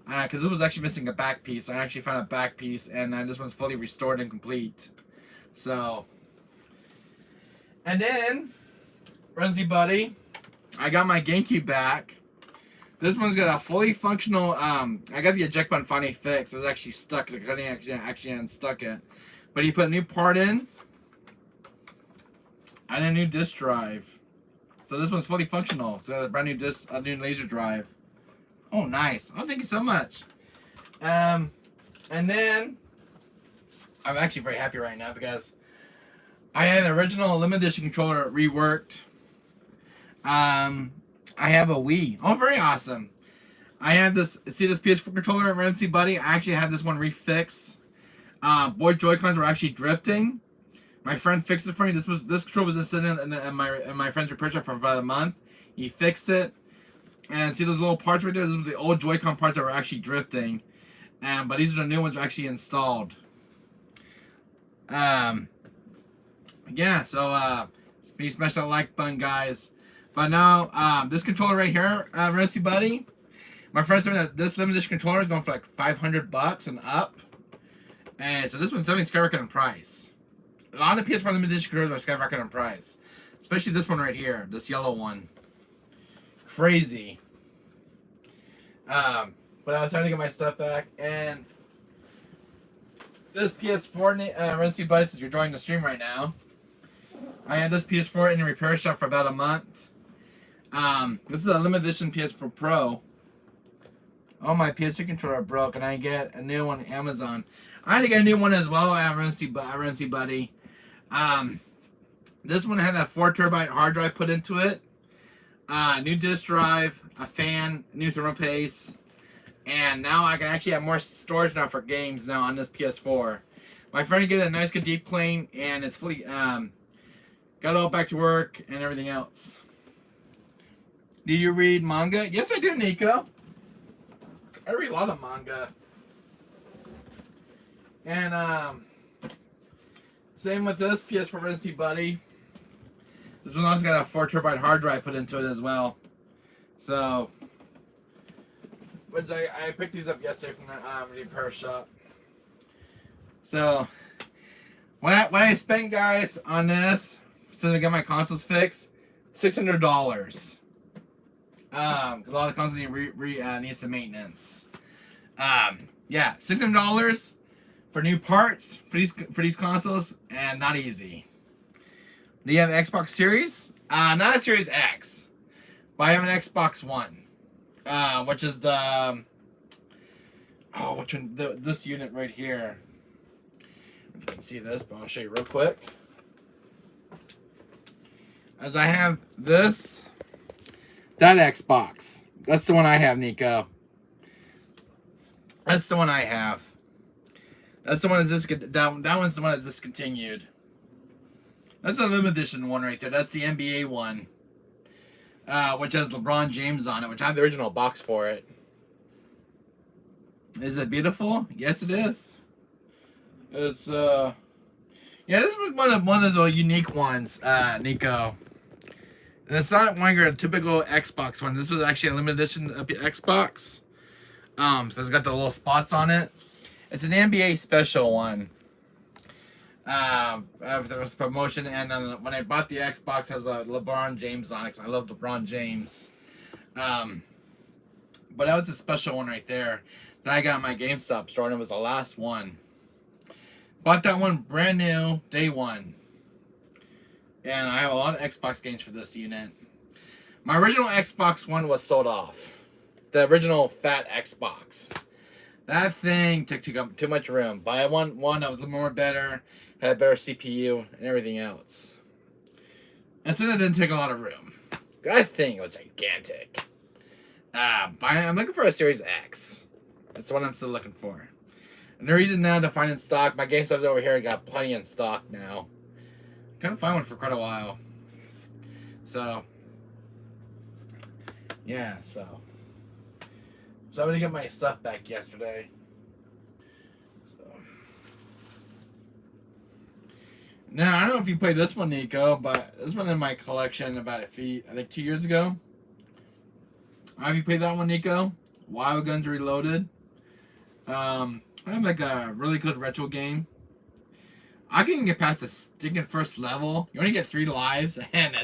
because this was actually missing a back piece. I actually found a back piece, and this one's fully restored and complete. So, and then Renzi Buddy, I got my GameCube back. This one's got a fully functional, I got the eject button finally fixed. It was actually stuck. I couldn't actually unstuck it. But he put a new part in. And a new disk drive. So this one's fully functional. So a brand new disk, a new laser drive. Oh, nice. Oh, thank you so much. And then, I'm actually very happy right now because I had an original limited edition controller reworked. I have a Wii. Oh, very awesome. I have this, see this PS4 controller, Emergency Buddy? I actually had this one refixed. Both Joy-Cons were actually drifting. My friend fixed it for me. This controller was sitting in my friend's repair shop for about a month. He fixed it. And see those little parts right there? Those were the old Joy-Con parts that were actually drifting. But these are the new ones actually installed. Yeah, so please smash that like button, guys. But now, this controller right here, Rusty Buddy, my friend told me that this limited edition controller is going for like $500 and up. And so this one's definitely skyrocketing in price. A lot of the PS4 limited edition controllers are skyrocketing in price. Especially this one right here, this yellow one. Crazy. But I was trying to get my stuff back, and this PS4 Rusty Buddy, since you're joining the stream right now, I had this PS4 in the repair shop for about a month. This is a limited edition PS4 Pro. Oh, my PS2 controller broke, and I get a new one on Amazon. I had to get a new one as well at Renzi Buddy. This one had a 4 terabyte hard drive put into it. New disk drive, a fan, new thermal paste, and now I can actually have more storage now for games now on this PS4. My friend get a nice good deep clean, and it's fully got it all back to work and everything else. Do you read manga? Yes, I do, Nico. I read a lot of manga. And same with this PS4 Renzi Buddy. This one also got a 4 terabyte hard drive put into it as well. So, which I picked these up yesterday from the repair shop. So, what I spent, guys, on this, since I got my consoles fixed, $600. Because a lot of the consoles need some maintenance. Yeah, $600 for new parts for these consoles, and not easy. Do you have an Xbox Series? Not a Series X, but I have an Xbox One, which is the which one? This unit right here. If you can see this, but I'll show you real quick. As I have this, that Xbox. That's the one I have, Nico. That's the one I have. That's the one that's that one's the one that's discontinued. That's a limited edition one right there. That's the NBA one, which has LeBron James on it, which I have the original box for it. Is it beautiful? Yes, it is. It's yeah, this was one of those unique ones, Nico. And it's not one of your typical Xbox one. This was actually a limited edition Xbox. So it's got the little spots on it. It's an NBA special one. There was promotion, and then when I bought the Xbox, it has LeBron James on it, 'cause I love LeBron James. But that was a special one right there that I got at my GameStop store, and it was the last one. Bought that one brand new, day one. And I have a lot of Xbox games for this unit. My original Xbox One was sold off. The original fat Xbox. That thing took too much room. But I want one that was a little more better, had a better CPU, and everything else. And so it didn't take a lot of room. That thing was gigantic. But I'm looking for a Series X. That's what I'm still looking for. And the reason now to find in stock, my GameStop's over here got plenty in stock now. Couldn't find one for quite a while. So, yeah, so I'm gonna get my stuff back yesterday. So, now I don't know if you played this one, Nico, but this one in my collection about I think 2 years ago. Have you played that one, Nico? Wild Guns Reloaded. I have like a really good retro game. I can get past the stinking first level. You only get 3 lives, and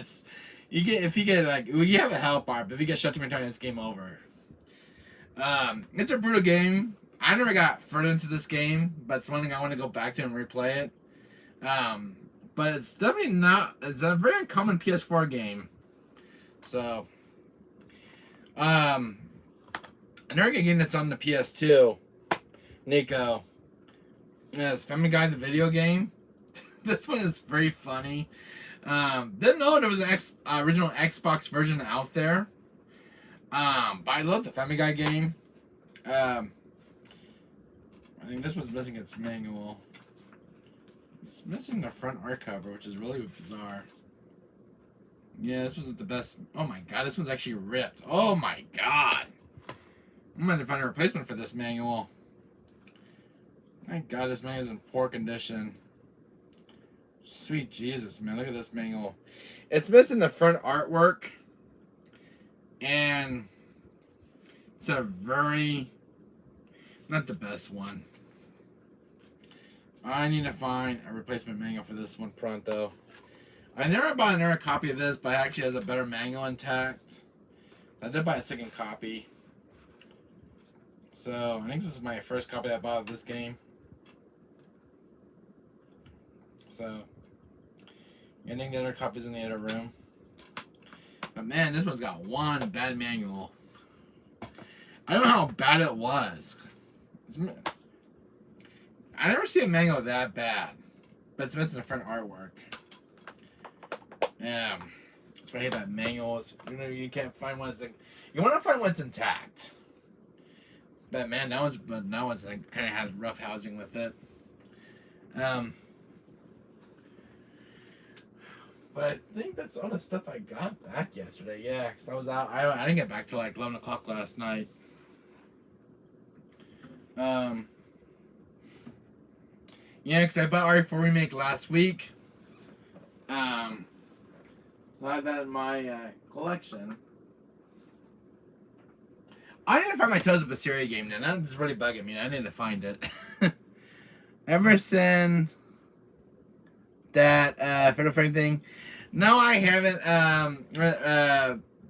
if you get like, well, you have a health bar, but if you get shot too many times, it's game over. It's a brutal game. I never got further into this game, but it's one thing I want to go back to and replay it. But it's definitely not. It's a very uncommon PS4 game. So, another game that's on the PS2, Nico. Yes, Family Guy the video game. This one is very funny. Didn't know there was an original Xbox version out there. But I love the Family Guy game. I think this one's missing its manual. It's missing the front art cover, which is really bizarre. Yeah, this wasn't the best. Oh my god, this one's actually ripped. Oh my god. I'm going to find a replacement for this manual. Thank god this manual's in poor condition. Sweet Jesus, man. Look at this manual. It's missing the front artwork. And it's a very... not the best one. I need to find a replacement manual for this one pronto. I never bought another copy of this, but it actually has a better manual intact. I did buy a second copy. So, I think this is my first copy I bought of this game. So, I think the other copy's in the other room. But man, this one's got one bad manual. I don't know how bad it was. I never see a manual that bad. But it's missing the front artwork. Yeah. That's why I hate that manual. You can't find one that's like, you want to find one that's intact. But man, that one's like kind of has rough housing with it. But I think that's all the stuff I got back yesterday. Yeah, because I was out. I didn't get back till like 11 o'clock last night. Yeah, because I bought RE4 Remake last week. I have that in my collection. I need to find my Tales of Berseria game now. That's really bugging me. I need to find it. Ever since that Fatal Frame thing. No, I haven't.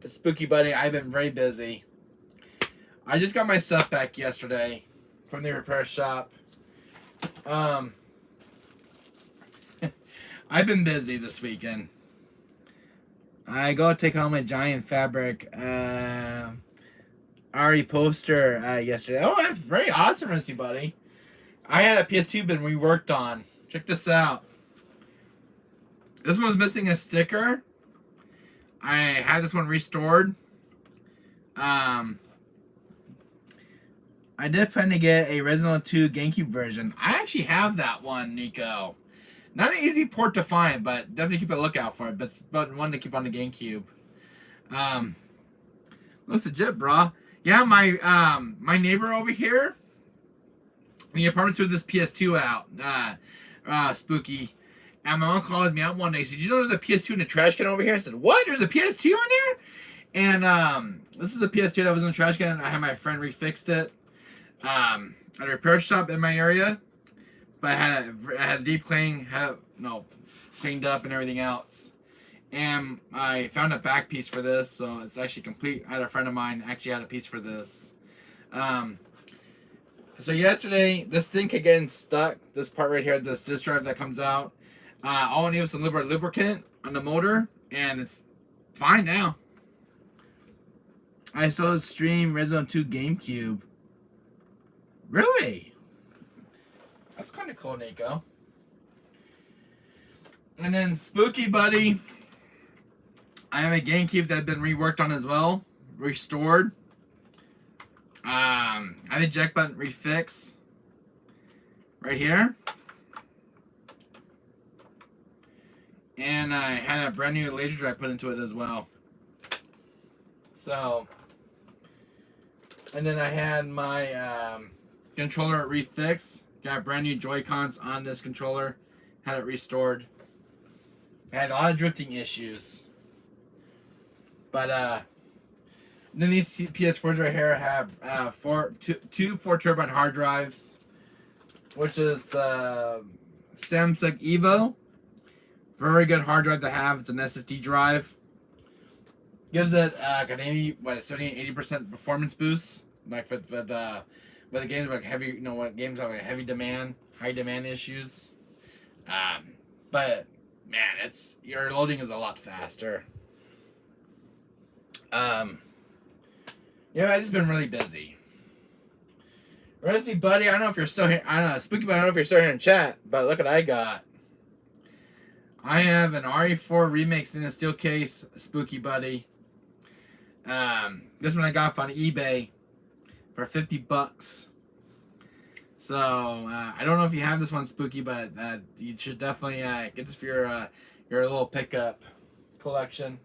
Spooky Buddy, I've been very busy. I just got my stuff back yesterday from the repair shop. I've been busy this weekend. I go take home a giant fabric RE poster yesterday. Oh, that's very awesome, Rusty Buddy. I had a PS2 been reworked on. Check this out. This one was missing a sticker. I had this one restored. I did plan to get a Resident Evil 2 GameCube version. I actually have that one, Nico. Not an easy port to find, but definitely keep a lookout for it. But one to keep on the GameCube. Looks legit, brah. Yeah, my neighbor over here in the apartment threw this PS2 out. Spooky. And my mom called me out one day. She said, "You know there's a PS2 in the trash can over here?" I said, "What? There's a PS2 in there?" And this is the PS2 that was in the trash can. I had my friend refixed it at a repair shop in my area. But I had a deep clean, cleaned up and everything else. And I found a back piece for this, so it's actually complete. I had a friend of mine actually had a piece for this. So yesterday, this thing kept getting stuck. This part right here, this disk drive that comes out. All I need was some lubricant on the motor, and it's fine now. I saw stream Resident Evil 2 GameCube. Really? That's kind of cool, Nico. And then Spooky Buddy. I have a GameCube that's been reworked on as well. Restored. I have a jack button refix. Right here. And I had a brand new laser drive put into it as well. So. And then I had my controller refix. Got brand new Joy-Cons on this controller. Had it restored. I had a lot of drifting issues. But then these PS4s right here have two 4TB hard drives, which is the Samsung Evo. Very good hard drive to have. It's an SSD drive. Gives it like an 80% performance boost. Like with the games like heavy, you know what games have like heavy demand, high demand issues. But man, it's your loading is a lot faster. I've just been really busy. Ready, buddy? I don't know if you're still here. I don't know, Spooky, but I don't know if you're still here in chat. But look what I got. I have an RE4 remake stainless steel case, Spooky buddy. This one I got on eBay for $50. So I don't know if you have this one, Spooky, but you should definitely get this for your little pickup collection.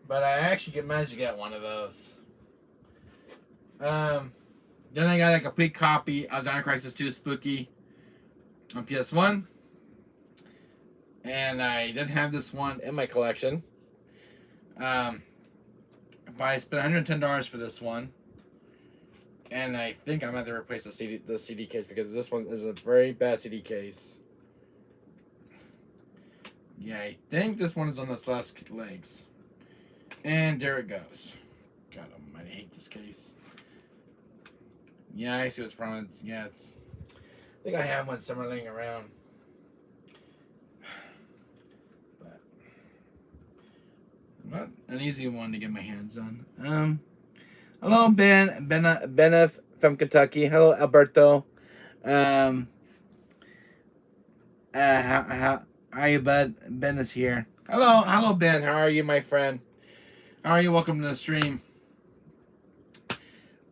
But I actually managed to get one of those. Then I got a complete copy of Dino Crisis 2 Spooky on PS1. And I didn't have this one in my collection. But I spent $110 for this one. And I think I'm going to have to replace the CD case because this one is a very bad CD case. Yeah, I think this one is on its last legs. And there it goes. God almighty, I hate this case. Yeah, I see what's wrong. Yeah, I think I have one somewhere laying around. But not an easy one to get my hands on. Hello, Benef from Kentucky. Hello, Alberto. How are you, bud? Ben is here. Hello, Ben. How are you, my friend? How are you? Welcome to the stream.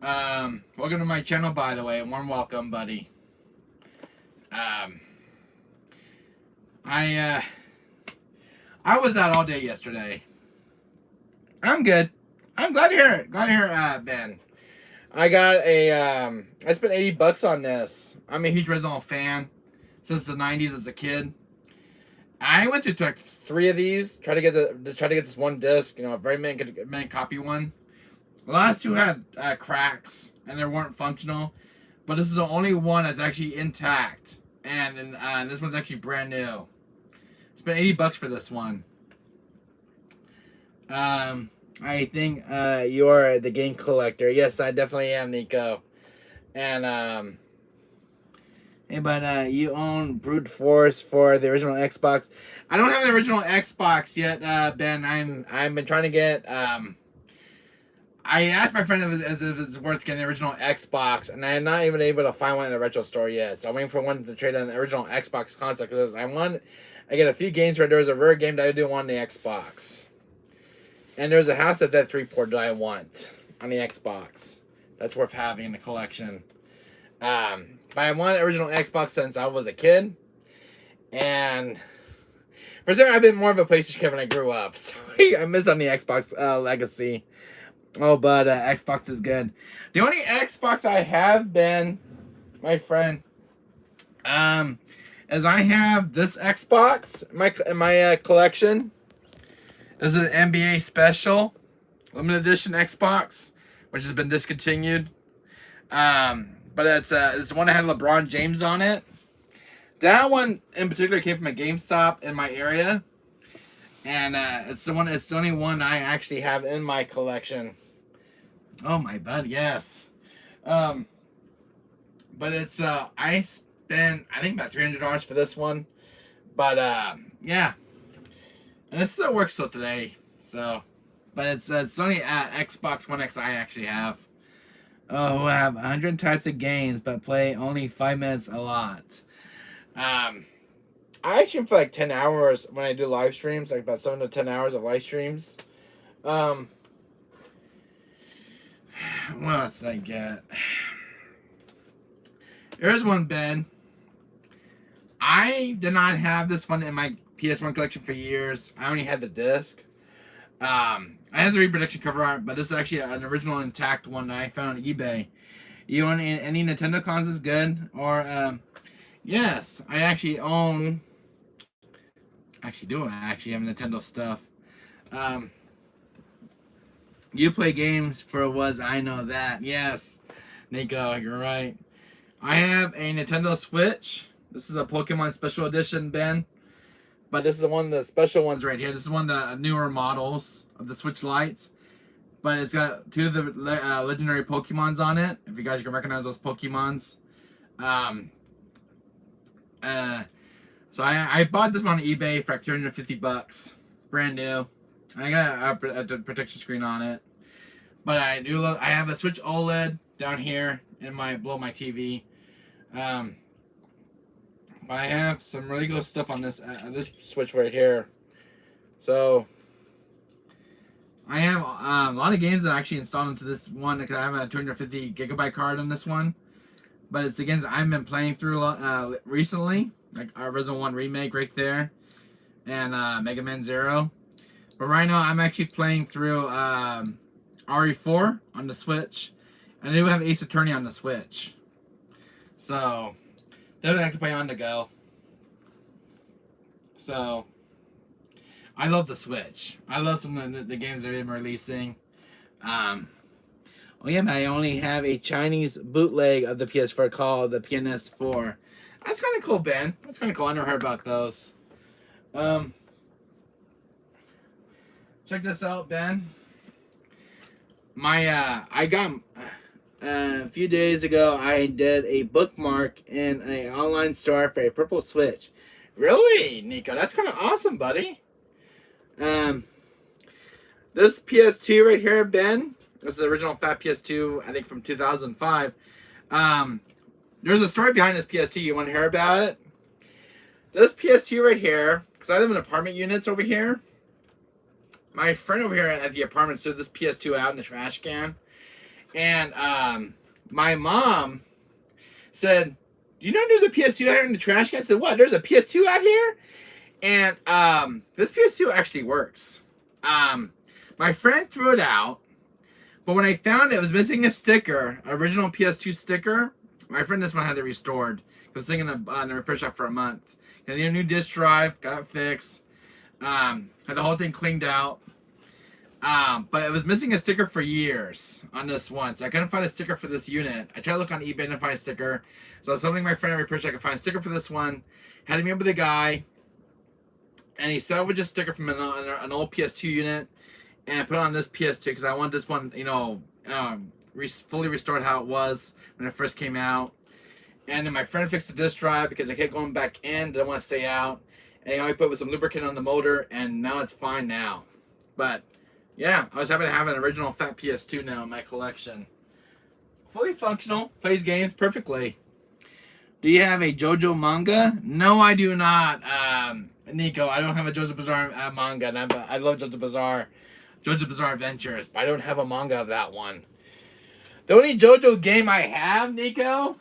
Welcome to my channel, by the way. Warm welcome, buddy. I was out all day yesterday. I'm good. I'm glad to hear it. Glad to hear it, Ben. I got I spent $80 on this. I'm a huge Resident Evil fan since the 90s as a kid. I went through like 3 of these, try to get this one disc, a very main copy one. The last 2 had cracks and they weren't functional, but this is the only one that's actually intact, and this one's actually brand new. Spent $80 for this one. I think you're the game collector. Yes, I definitely am, Nico. And hey, but you own Brute Force for the original Xbox. I don't have the original Xbox yet, Ben. I've been trying to get. I asked my friend if it's worth getting the original Xbox, and I'm not even able to find one in the retro store yet. So I'm waiting for one to trade on the original Xbox console because I get a few games where there was a rare game that I do want on the Xbox. And there's a House of Dead 3 port that I want on the Xbox. That's worth having in the collection. But I want the original Xbox since I was a kid. And for some reason, I've been more of a PlayStation kid when I grew up. So I miss on the Xbox legacy. Oh, but Xbox is good. The only Xbox I have been, my friend, is I have this Xbox in my collection. This is an NBA Special Limited Edition Xbox, which has been discontinued. But it's the one that had LeBron James on it. That one in particular came from a GameStop in my area, and it's the only one I actually have in my collection. Oh my bud, yes. But it's I spent I think about $300 for this one, but yeah. And it still works till today, so. But it's only Xbox One X I actually have. Oh, I have 100 types of games, but play only 5 minutes a lot. I actually for like 10 hours when I do live streams, like about 7 to 10 hours of live streams. What else did I get? Here's one, Ben. I did not have this one in my PS1 collection for years. I only had the disc. I had the reproduction cover art, but this is actually an original intact one that I found on eBay. You own any Nintendo consoles? Good. Or yes, I actually own. I actually have Nintendo stuff. You play games for was I know that. Yes, Nico, you're right. I have a Nintendo Switch. This is a Pokemon Special Edition, Ben. But this is one of the special ones right here. This is one of the newer models of the Switch Lites. But it's got two of the legendary Pokemons on it. If you guys can recognize those Pokemons. So I bought this one on eBay for like $250, brand new. I got a protection screen on it. But I have a Switch OLED down here in below my TV. But I have some really good stuff on this Switch right here. So I have a lot of games that I actually installed into this one because I have a 250 gigabyte card on this one. But it's the games I've been playing through recently, like Resident 1 Remake right there, and Mega Man Zero. But right now I'm actually playing through RE4 on the Switch, and I do have Ace Attorney on the Switch. So that I have to play on the go. So I love the Switch. I love some of the games they've been releasing. Oh yeah, but I only have a Chinese bootleg of the PS4 called the PNS4. That's kind of cool, Ben. That's kind of cool. I never heard about those. Check this out, Ben. I got a few days ago. I did a bookmark in an online store for a purple Switch. Really, Nico? That's kind of awesome, buddy. This PS2 right here, Ben. This is the original fat PS2, I think from 2005. There's a story behind this PS2. You want to hear about it? This PS2 right here, because I live in apartment units over here. My friend over here at the apartment threw this PS2 out in the trash can. And my mom said, "Do you know there's a PS2 out here in the trash can?" I said, "What? There's a PS2 out here?" And this PS2 actually works. My friend threw it out. But when I found it was missing a sticker, original PS2 sticker. My friend this one had it restored. I was sitting in the repair shop for a month. Got a new disk drive, got it fixed. Had the whole thing cleaned out. But it was missing a sticker for years on this one. So I couldn't find a sticker for this unit. I tried to look on eBay and find a sticker. So I was hoping my friend at repair shop could find a sticker for this one. Had to meet up with the guy. And he salvaged a sticker from an old PS2 unit. And put it on this PS2 because I want this one, you know, fully restored how it was when it first came out. And then my friend fixed the disk drive because I kept going back in, didn't want to stay out. And he only put with some lubricant on the motor, and now it's fine now. But yeah, I was happy to have an original fat PS2 now in my collection. Fully functional, plays games perfectly. Do you have a JoJo manga? No, I do not. Nico, I don't have a JoJo Bizarre manga, and I love JoJo Bizarre Adventures, but I don't have a manga of that one. The only JoJo game I have, Nico,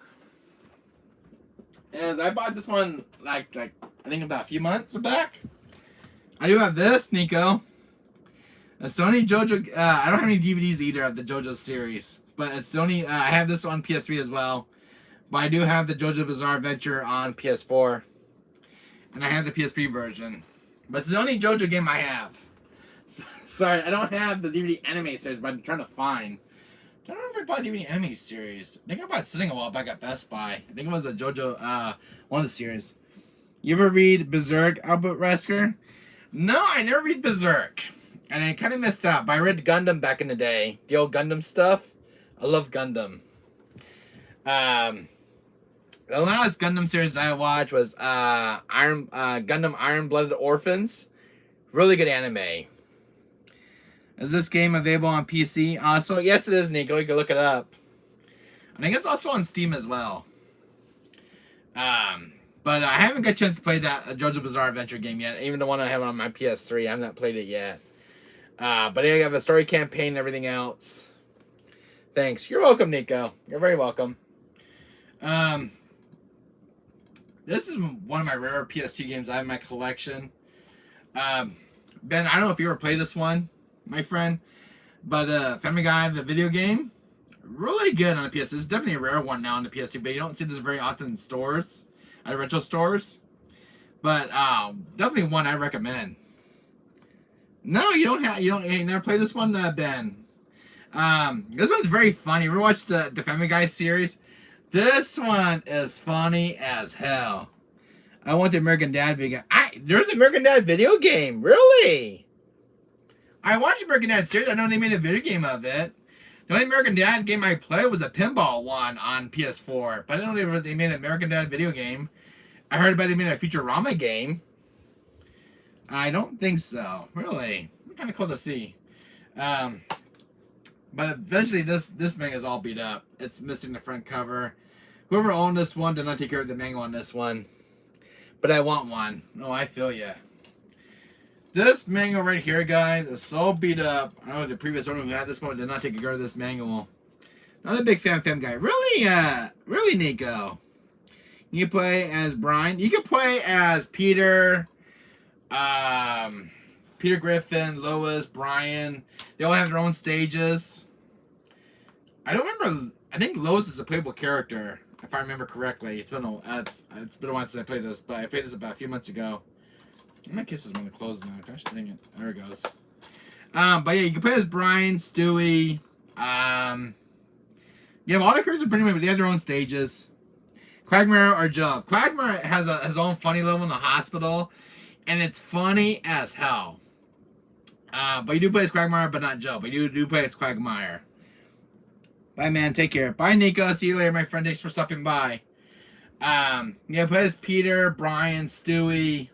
is I bought this one like I think about a few months back. I do have this, Nico. It's the only JoJo. I don't have any DVDs either of the JoJo series, but it's the only. I have this on PS3 as well, but I do have the JoJo Bizarre Adventure on PS4, and I have the PS3 version. But it's the only JoJo game I have. Sorry, I don't have the DVD anime series, but I'm trying to find. I don't know if I bought DVD anime series. I think I bought Sitting a while back at Best Buy. I think it was a JoJo, one of the series. You ever read Berserk, Albert Resker? No, I never read Berserk. And I kind of missed out, but I read Gundam back in the day. The old Gundam stuff. I love Gundam. The last Gundam series I watched was Gundam Iron-Blooded Orphans. Really good anime. Is this game available on PC? So yes, it is, Nico. You can look it up. I think it's also on Steam as well. But I haven't got a chance to play that JoJo Bizarre Adventure game yet. Even the one I have on my PS3, I have not played it yet. But I have a story campaign and everything else. Thanks. You're welcome, Nico. You're very welcome. This is one of my rare PS2 games I have in my collection. Ben, I don't know if you ever played this one, my friend, but Family Guy, the video game, really good on the PS2. It's definitely a rare one now on the PS2, but you don't see this very often in stores, at retro stores. But definitely one I recommend. No, you never played this one, Ben. This one's very funny. We watched the Family Guy series. This one is funny as hell. I want the American Dad video game. There's an American Dad video game. Really? I watched American Dad series. I know they made a video game of it. The only American Dad game I played was a pinball one on PS4. But I don't know if they made an American Dad video game. I heard about they made a Futurama game. I don't think so. Really. Kind of cool to see. But eventually this thing is all beat up. It's missing the front cover. Whoever owned this one did not take care of the manual on this one. But I want one. Oh, I feel ya. This manual right here, guys, is so beat up. I know the previous owner who had this one did not take care of this manual. Not a big fan guy. Really, Nico. You can play as Brian. You can play as Peter, Peter Griffin, Lois, Brian. They all have their own stages. I don't remember. I think Lois is a playable character, if I remember correctly. It's been a while since I played this, but I played this about a few months ago. My kiss is going to close now. Gosh dang it. There it goes. But yeah, you can play as Brian, Stewie. Yeah, all the characters are pretty much, but they have their own stages. Quagmire or Joe. Quagmire has his own funny level in the hospital, and it's funny as hell. But you do play as Quagmire, but not Joe. But you do play as Quagmire. Bye, man. Take care. Bye, Nico. See you later, my friend. Thanks for stopping by. Yeah, play as Peter, Brian, Stewie.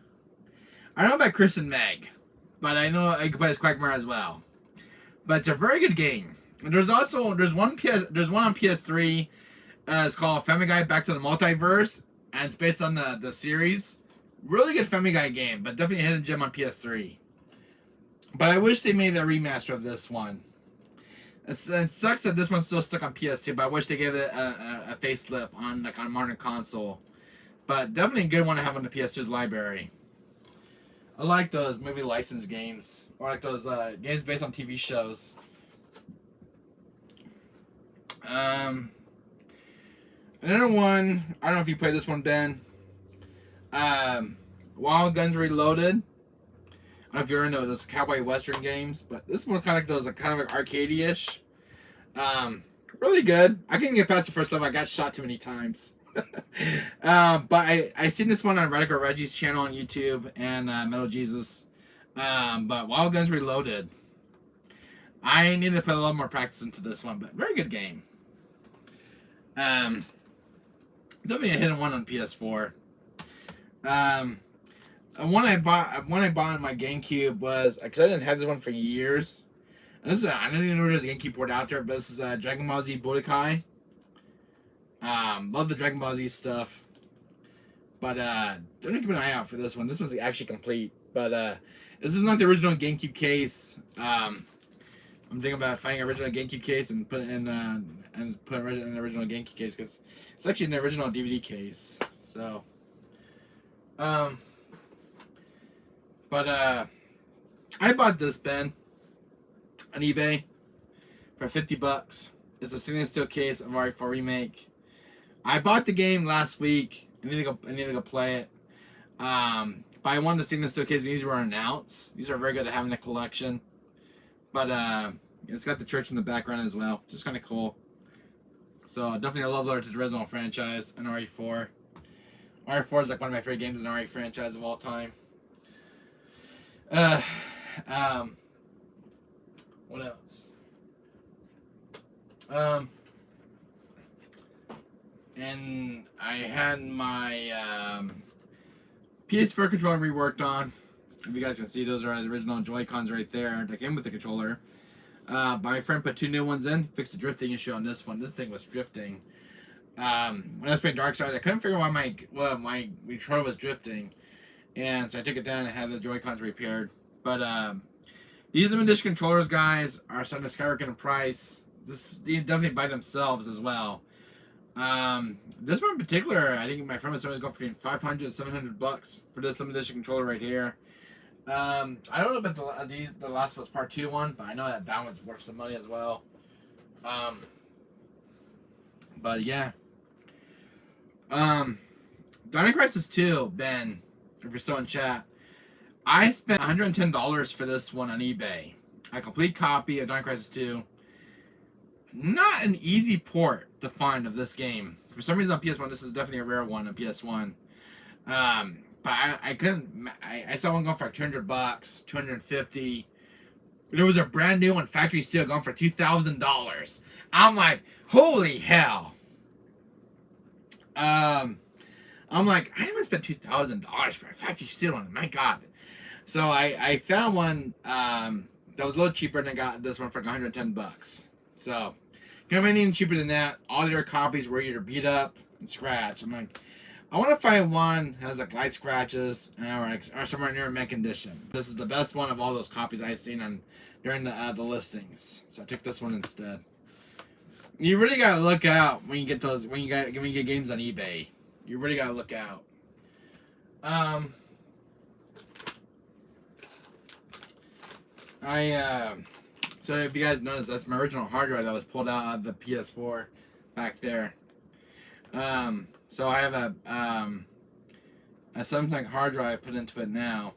I don't know about Chris and Meg, but I know I can play as Quagmire as well. But it's a very good game. And there's one on PS3. It's called Family Guy Back to the Multiverse, and it's based on the series. Really good Family Guy game, but definitely a hidden gem on PS3. But I wish they made a remaster of this one. It sucks that this one's still stuck on PS2, but I wish they gave it a facelift on the kind of modern console. But definitely a good one to have on the PS2's library. I like those movie license games, or like those games based on TV shows. Another one, I don't know if you played this one, Ben. Wild Guns Reloaded. I don't know if you're into those cowboy western games, but this one kind of like those, kind of like arcade-ish. Really good. I couldn't get past the first level. I got shot too many times. But I seen this one on Radical Reggie's channel on YouTube and Metal Jesus. But Wild Guns Reloaded. I need to put a lot more practice into this one, but very good game. Definitely a hidden one on PS4. One I bought on my GameCube was, because I didn't have this one for years. And this is I didn't even know there's a GameCube port out there, but this is Dragon Ball Z Budokai. Love the Dragon Ball Z stuff. But don't keep an eye out for this one. This one's actually complete. But this is not the original GameCube case. I'm thinking about finding an original GameCube case and put it in the original GameCube case, because it's actually in the original DVD case. So, but I bought this, Ben, on eBay for $50. It's a stainless steel case of RE4 Remake. I bought the game last week. I need to go play it. But I wanted the stainless steel case. These were announced. These are very good to have in the collection. But it's got the church in the background as well. Just kind of cool. So definitely a love letter to the original franchise and RE4. RE4 is like one of my favorite games in the RE franchise of all time. What else? And I had my PS4 controller reworked on. If you guys can see, those are the original Joy-Cons right there that came with the controller. My friend put 2 new ones in, fixed the drifting issue on this one. This thing was drifting. When I was playing Dark Side, I couldn't figure out why my controller was drifting. And so I took it down and had the Joy-Cons repaired. But these limited edition controllers, guys, are starting to skyrocket in price. These definitely by themselves as well. This one in particular, I think my friend was going between $500 and $700 for this limited edition controller right here. I don't know about the Last of Us Part 2 one, but I know that one's worth some money as well. But yeah. Dino Crisis 2, Ben, if you're still in chat, I spent $110 for this one on eBay. A complete copy of Dino Crisis 2. Not an easy port to find of this game. For some reason on PS1, this is definitely a rare one on PS1. But but I couldn't. I saw one going for like $200, 250. There was a brand new one, factory seal, going for $2,000. I'm like, holy hell. I'm like, I didn't spend $2,000 for a factory seal one. My God. So I found one that was a little cheaper, and I got this one for like $110. So if you have anything cheaper than that, all your copies were either beat up and scratched. I'm like, I want to find one that has like light scratches or somewhere near mint condition. This is the best one of all those copies I've seen on during the listings. So I took this one instead. You really gotta look out when you get those when you get games on eBay. You really gotta look out. So if you guys noticed, that's my original hard drive that was pulled out of the PS4 back there. So I have a Samsung hard drive put into it now.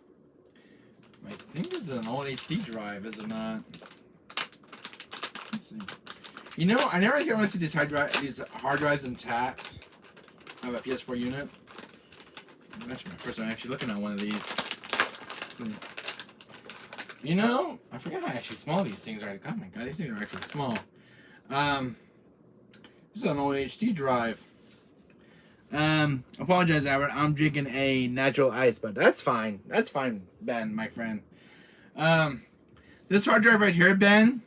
I think this is an old HD drive, is it not? Let's see. You know, I never get to see these hard drives intact. I have a PS4 unit. That's my first time actually looking at one of these. You know, I forgot how actually small these things are. Oh my God, these things are actually small. This is an old HD drive. Apologize, Albert. I'm drinking a natural ice, but that's fine. That's fine, Ben, my friend. This hard drive right here, Ben.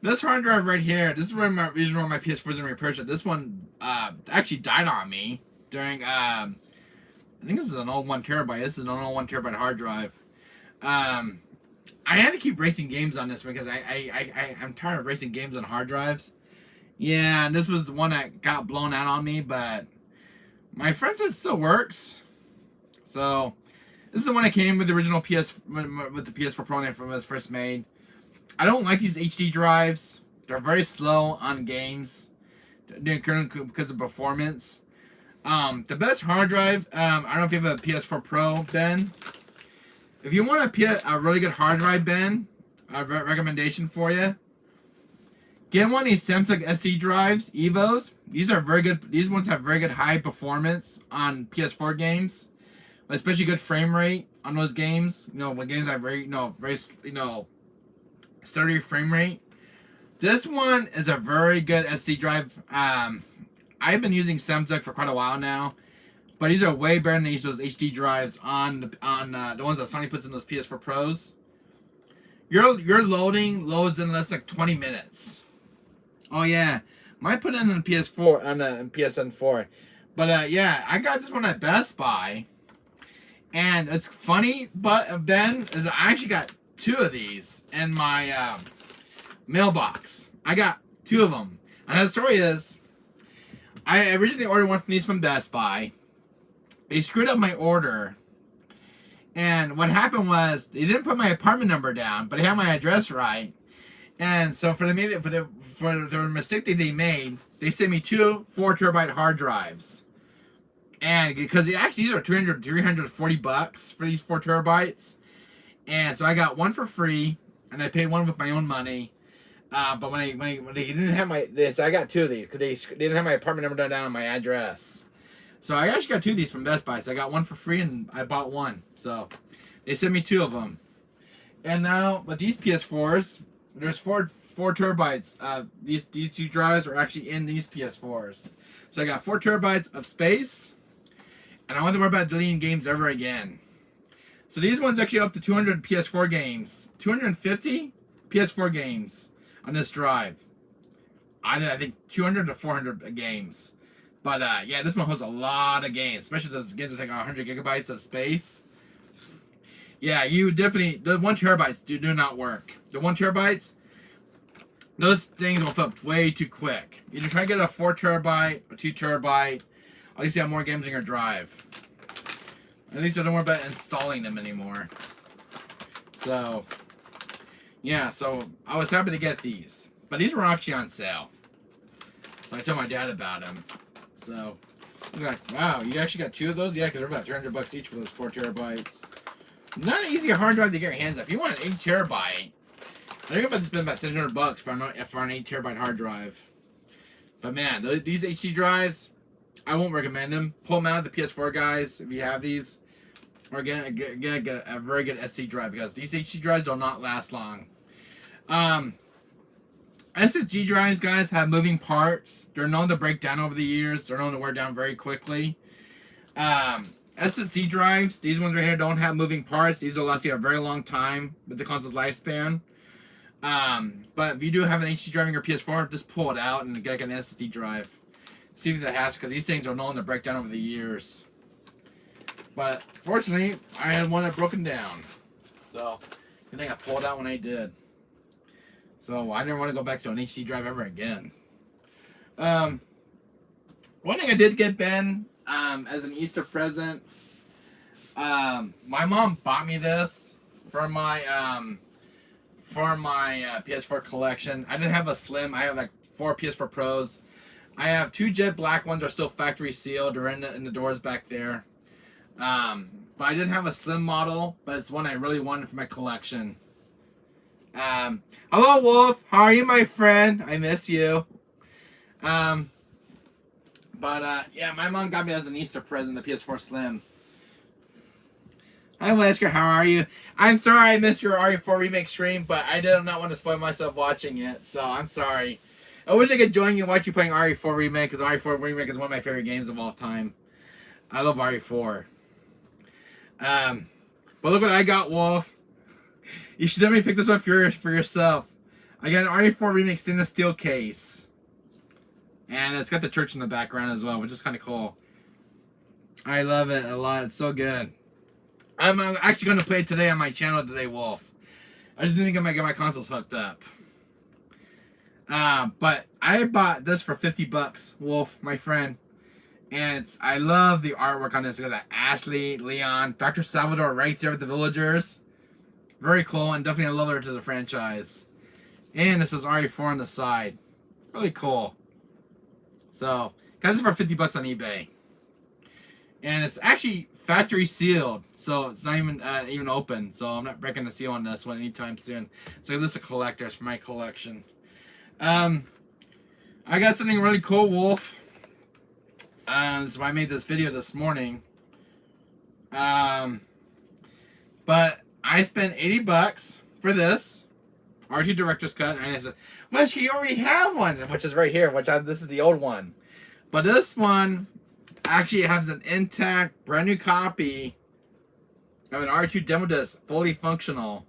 This hard drive right here. This is where my PS4's in repair. This one actually died on me during I think this is an old 1 terabyte. This is an old 1 terabyte hard drive. I had to keep racing games on this because I'm tired of racing games on hard drives. Yeah, and this was the one that got blown out on me, but my friend said it still works. So this is the one that came with the original with the PS4 Pro when it was first made. I don't like these HD drives. They're very slow on games because of performance. The best hard drive, I don't know if you have a PS4 Pro, Ben. If you want a really good hard drive, Ben, a recommendation for you. Get one of these Samsung SD drives, Evos. These are very good. These ones have very good high performance on PS4 games, especially good frame rate on those games. You know, when games have very sturdy frame rate. This one is a very good SD drive. I've been using Samsung for quite a while now, but these are way better than those HD drives on the ones that Sony puts in those PS4 Pros. Your loads in less than 20 minutes. Oh yeah, might put it in the PS4 on the PSN 4, but yeah, I got this one at Best Buy, and it's funny, but Ben is I actually got 2 of these in my mailbox. I got 2 of them, and the story is, I originally ordered one from these from Best Buy. They screwed up my order, and what happened was they didn't put my apartment number down, but they had my address right. And so for the mistake that they made, they sent me 2 4 terabyte hard drives. And because these are $340 for these 4 terabytes. And so I got one for free, and I paid one with my own money. But when they didn't have so I got 2 of these because they didn't have my apartment number down on my address. So I actually got 2 of these from Best Buy. So I got one for free, and I bought one. So they sent me 2 of them. And now, but these PS4s, there's 4 terabytes. These 2 drives are actually in these PS4s. So I got 4 terabytes of space, and I don't have to worry about deleting games ever again. So these ones actually up to 200 PS4 games, 250 PS4 games on this drive. I think 200 to 400 games. But yeah, this one holds a lot of games, especially those games that take 100 gigabytes of space. Yeah, you definitely, the 1 terabytes do not work. The 1 terabytes, those things will fill up way too quick. Either try to get a 4 terabyte or 2 terabyte. At least you have more games in your drive. At least I don't worry about installing them anymore. So, yeah, so I was happy to get these. But these were actually on sale. So I told my dad about them. So, he's like, wow, you actually got 2 of those? Yeah, because they're about $300 each for those 4 terabytes. Not an easy hard drive to get your hands on. If you want an 8 terabyte, I think I'm about to spend about $600 for an 8 terabyte hard drive. But man, these HD drives, I won't recommend them. Pull them out of the PS4, guys, if you have these. Or get a very good SD drive, because these HD drives do not last long. SSD drives, guys, have moving parts. They're known to break down over the years. They're known to wear down very quickly. SSD drives, these ones right here, don't have moving parts. These will last you a very long time with the console's lifespan. But if you do have an HD drive in your PS4, just pull it out and get like an SSD drive. See if it has, because these things are known to break down over the years. But fortunately, I had one that broken down. So, I think I pulled out when I did. So, I never want to go back to an HD drive ever again. One thing I did get, Ben, as an Easter present, my mom bought me this for my PS4 collection. I didn't have a Slim. I have like 4 PS4 Pros. I have 2 jet black ones are still factory sealed. They're in the doors back there. But I didn't have a Slim model, but it's one I really wanted for my collection. Hello, Wolf. How are you, my friend? I miss you. Yeah, my mom got me as an Easter present the PS4 Slim. Hi, Wesker. How are you? I'm sorry I missed your RE4 remake stream, but I did not want to spoil myself watching it, so I'm sorry. I wish I could join you and watch you playing RE4 remake, because RE4 remake is one of my favorite games of all time. I love RE4. But look what I got, Wolf. You should definitely pick this up for yourself. I got an RE4 remake stainless steel case. And it's got the church in the background as well, which is kind of cool. I love it a lot. It's so good. I'm actually going to play it today on my channel today, Wolf. I just need to get my consoles hooked up. But I bought this for 50 bucks, Wolf, my friend. And I love the artwork on this. It's got Ashley, Leon, Dr. Salvador right there with the villagers. Very cool, and definitely a lover to the franchise. And this is RE4 on the side. Really cool. So, got this for 50 bucks on eBay. And it's actually factory sealed, so it's not even open. So I'm not breaking the seal on this one anytime soon. So this is a collector's for my collection. I got something really cool, Wolf. So I made this video this morning. But I spent 80 bucks for this R2 Director's Cut, and I said, "Wesker, you already have one," which is right here. This is the old one, but this one actually has an intact, brand new copy of an R2 demo disc, fully functional.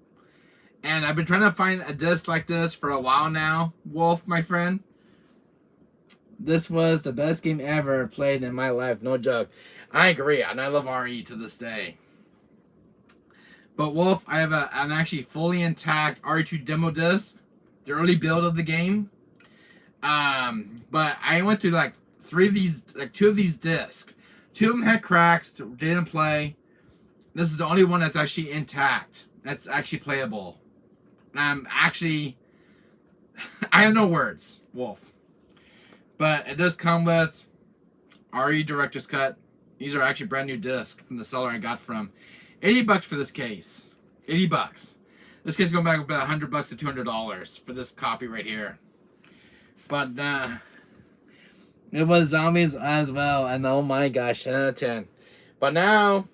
And I've been trying to find a disc like this for a while now, Wolf, my friend. This was the best game ever played in my life, no joke. I agree, and I love RE to this day. But Wolf, I have an actually fully intact RE2 demo disc, the early build of the game. But I went through like 2 of these discs. 2 of them had cracks, didn't play. This is the only one that's actually intact, that's actually playable. I have no words, Wolf. But it does come with RE Director's Cut. These are actually brand new discs from the seller I got from. 80 bucks for this case. 80 bucks. This case is going back about 100 bucks to $200 for this copy right here. But it was zombies as well, and oh my gosh, 10 out of 10. But now,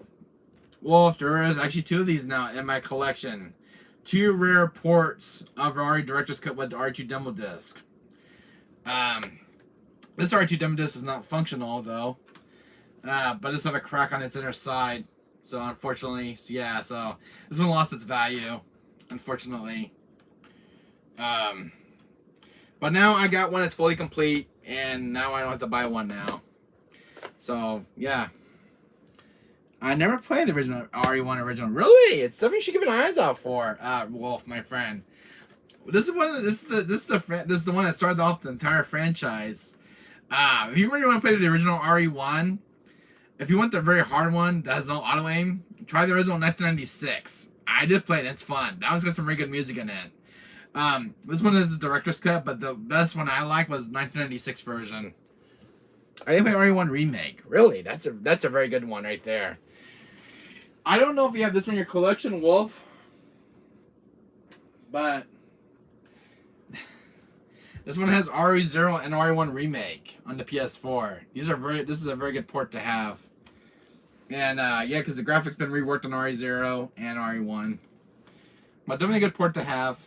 Wolf, there is actually 2 of these now in my collection. 2 rare ports of RE Director's Cut with the R2 demo disc. This R2 demo disc is not functional though, but it does have a crack on its inner side. So unfortunately, yeah, so this one lost its value, unfortunately. But now I got one that's fully complete, and now I don't have to buy one now. So yeah, I never played the original RE1 original. Really, it's something you should give an eyes out for, Wolf, my friend. This is the one that started off the entire franchise. If you really want to play the original RE1, if you want the very hard one that has no auto aim, try the original 1996. I did play it, it's fun. That one's got some really good music in it. This one is the Director's Cut, but the best one I like was 1996 version. I didn't play RE1 Remake. Really, that's a very good one right there. I don't know if you have this one in your collection, Wolf, but This one has RE0 and RE1 remake on the PS4. This is a very good port to have. And yeah, because the graphics been reworked on RE0 and RE1. But definitely a good port to have.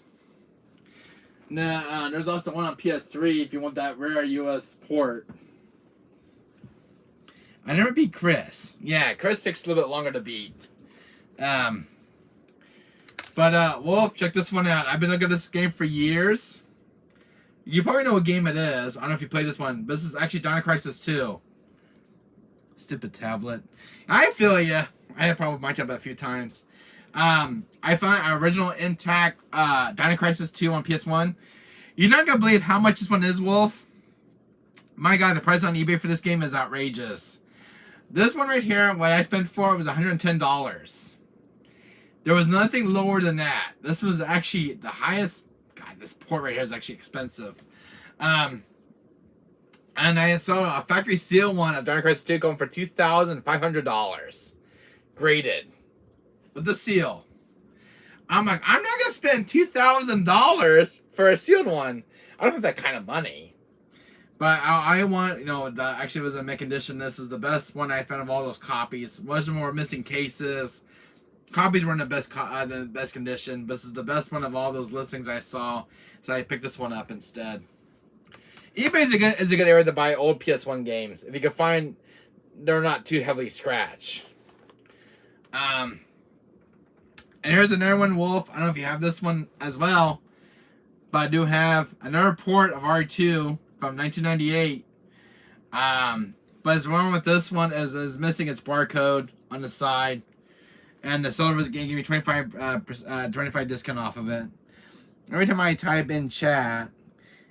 Now, there's also one on PS3 if you want that rare US port. I never beat Chris. Yeah, Chris takes a little bit longer to beat. But Wolf, check this one out. I've been looking at this game for years. You probably know what game it is. I don't know if you played this one. But this is actually Dino Crisis 2. Stupid tablet. I feel ya. I had a problem with my tablet a few times. I found an original intact Dino Crisis 2 on PS1. You're not going to believe how much this one is, Wolf. My God, the price on eBay for this game is outrageous. This one right here, what I spent for it was $110. There was nothing lower than that. This was actually the highest. God, this port right here is actually expensive. And I saw a factory seal one of Dino Crisis 2 going for $2,500. Graded. With the seal. I'm like, I'm not going to spend $2,000 for a sealed one. I don't have that kind of money. But I want, actually it was a mint condition. This is the best one I found of all those copies. Wasn't more missing cases. Copies were in the best condition. This is the best one of all those listings I saw. So I picked this one up instead. eBay is a good area to buy old PS1 games. If you can find they're not too heavily scratched. And here's another one, Wolf. I don't know if you have this one as well. But I do have another port of R2 from 1998. But it's wrong with this one is missing its barcode on the side. And the seller was going to give me 25 discount off of it. Every time I type in chat,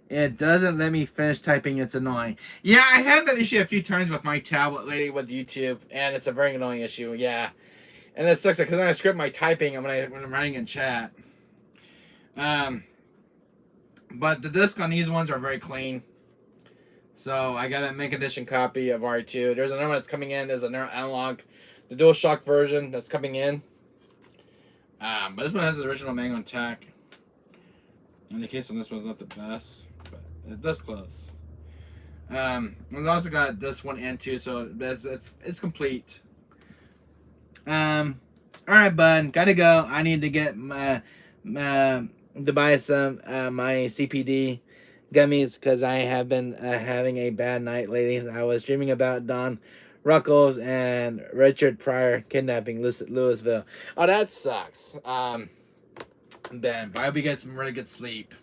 it doesn't let me finish typing. It's annoying. Yeah, I had that issue a few times with my tablet lately with YouTube. And it's a very annoying issue, yeah. And it sucks because then I script my typing when I'm writing in chat. But the disc on these ones are very clean. So I got a mint condition copy of R2. There's another one that's coming in. There's another analog. The DualShock version that's coming in. But this one has the original manual intact. And the case on this one's not the best. But it does close. We've also got this one and two. So it's complete. Alright, bud. Gotta go. I need to get to buy some my CPD gummies because I have been having a bad night lately. I was dreaming about Don Ruckles and Richard Pryor kidnapping Louisville. Oh, that sucks. Ben, but I hope you get some really good sleep.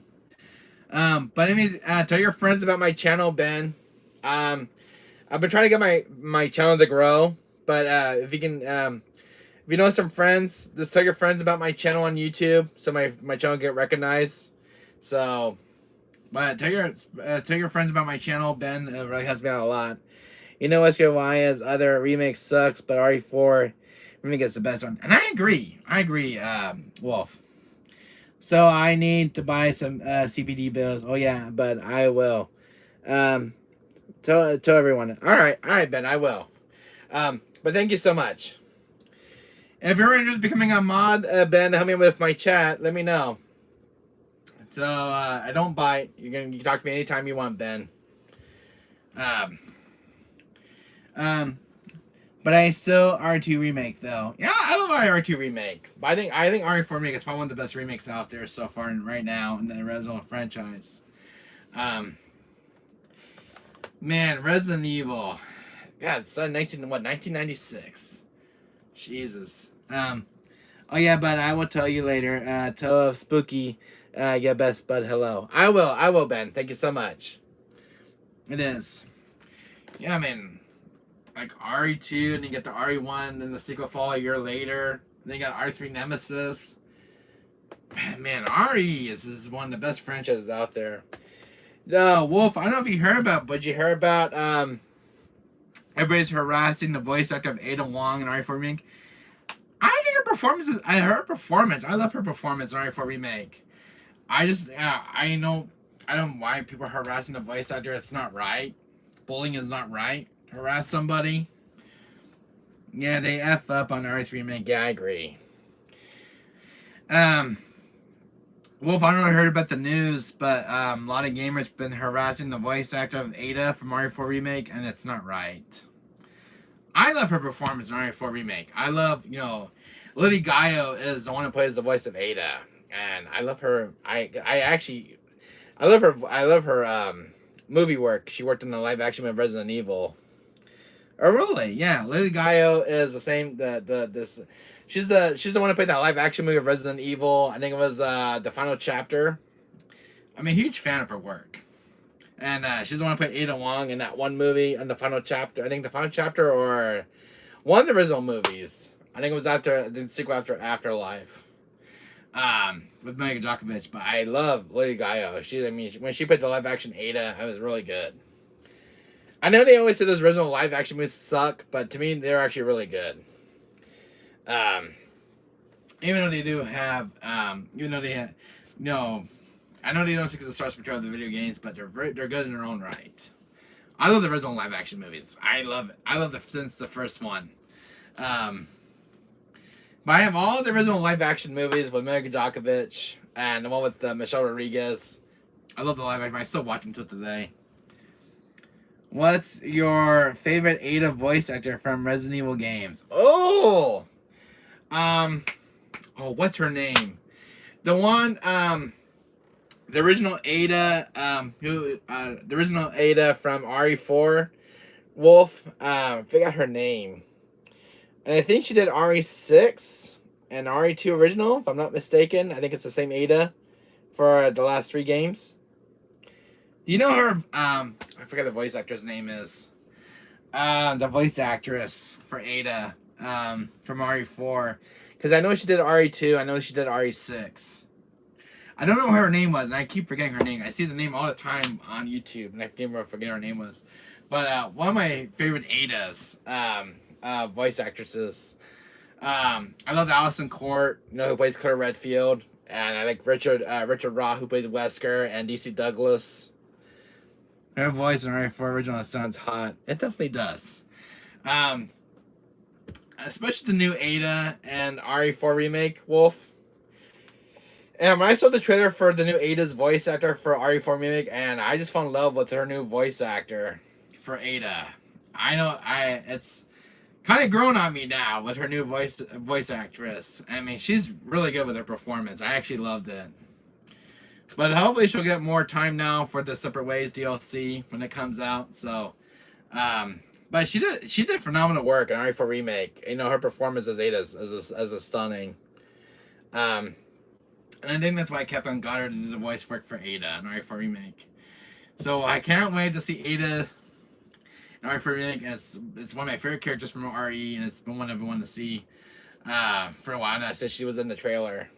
But anyways, tell your friends about my channel, Ben. I've been trying to get my channel to grow, but if you can, if you know some friends, just tell your friends about my channel on YouTube so my channel get recognized. So, but tell your friends about my channel. Ben really helps me out a lot. You know Oscar Wy's other remake sucks, but RE4 remake is the best one. And I agree, Wolf. So I need to buy some CPD bills. Oh yeah, but I will. Tell everyone. All right, Ben, I will. But thank you so much. If you're interested in becoming a mod, Ben, to help me with my chat, let me know. So I don't bite. You can talk to me anytime you want, Ben. But I still R2 remake though. Yeah, I love R2 remake. But I think RE4 remake is probably one of the best remakes out there so far right now in the Resident Evil franchise. Man, Resident Evil. God, it's 1996. Jesus. Oh yeah, but I will tell you later. Tell Spooky, your best bud hello. I will, Ben. Thank you so much. It is. Yeah, I mean, like RE2, and you get the RE1, and the sequel fall a year later. Then you got R3 Nemesis. Man, RE is one of the best franchises out there. Wolf, I don't know if you heard about, but you heard about everybody's harassing the voice actor of Ada Wong in RE4 remake. I think her performance is. Her performance. I love her performance in RE4 remake. I just, I don't know why people are harassing the voice actor. It's not right. Bullying is not right. Harass somebody. Yeah, they F up on RE3 remake. Yeah, I agree. Wolf, I don't know if you heard about the news, but a lot of gamers been harassing the voice actor of Ada from Mario 4 Remake, and it's not right. I love her performance in Mario 4 Remake. I love, Lily Gaio is the one who plays the voice of Ada, and I love her. I love her movie work. She worked in the live action of Resident Evil. Oh really? Yeah, Lily Gaio is the same. She's the one who played that live action movie of Resident Evil. I think it was the final chapter. I'm a huge fan of her work. And she's the one who played Ada Wong in that one movie in the final chapter. I think the final chapter or one of the original movies. I think it was after the sequel after Afterlife. With Mega Djokovic. But I love Lady Gaio. When she played the live action Ada, it was really good. I know they always say those original live action movies suck, but to me they're actually really good. Even though they do have, even though they have, I know they don't stick to the source material of the video games, but they're good in their own right. I love the original live action movies. I love it. I love since the first one. But I have all the original live action movies with Mega Djokovic and the one with Michelle Rodriguez. I love the live action. I still watch them till today. What's your favorite Ada voice actor from Resident Evil games? Oh, what's her name? The one, the original Ada, the original Ada from RE4, Wolf. I forgot her name, and I think she did RE6 and RE2 original, if I'm not mistaken. I think it's the same Ada for the last 3 games. Do you know her? I forget the voice actor's name is. The voice actress for Ada from RE4. Because I know she did RE2. I know she did RE6. I don't know what her name was, and I keep forgetting her name. I see the name all the time on YouTube, and I can't forget her name was. But one of my favorite Adas voice actresses. I love Allison Court, who plays Claire Redfield. And I like Richard Raw, who plays Wesker, and DC Douglas. Her voice in RE4 original sounds hot. It definitely does. Especially the new Ada and RE4 remake, Wolf. And when I saw the trailer for the new Ada's voice actor for RE4 remake, and I just fell in love with her new voice actor for Ada. I know it's kind of grown on me now with her new voice actress. I mean, she's really good with her performance. I actually loved it. But hopefully she'll get more time now for the Separate Ways DLC when it comes out. So, but she did phenomenal work in RE4 remake. Her performance as Ada is stunning. And I think that's why I kept on got her to do the voice work for Ada in RE4 remake. So I can't wait to see Ada in RE4 remake. It's one of my favorite characters from RE, and it's been one I've been wanting to see for a while now since she was in the trailer.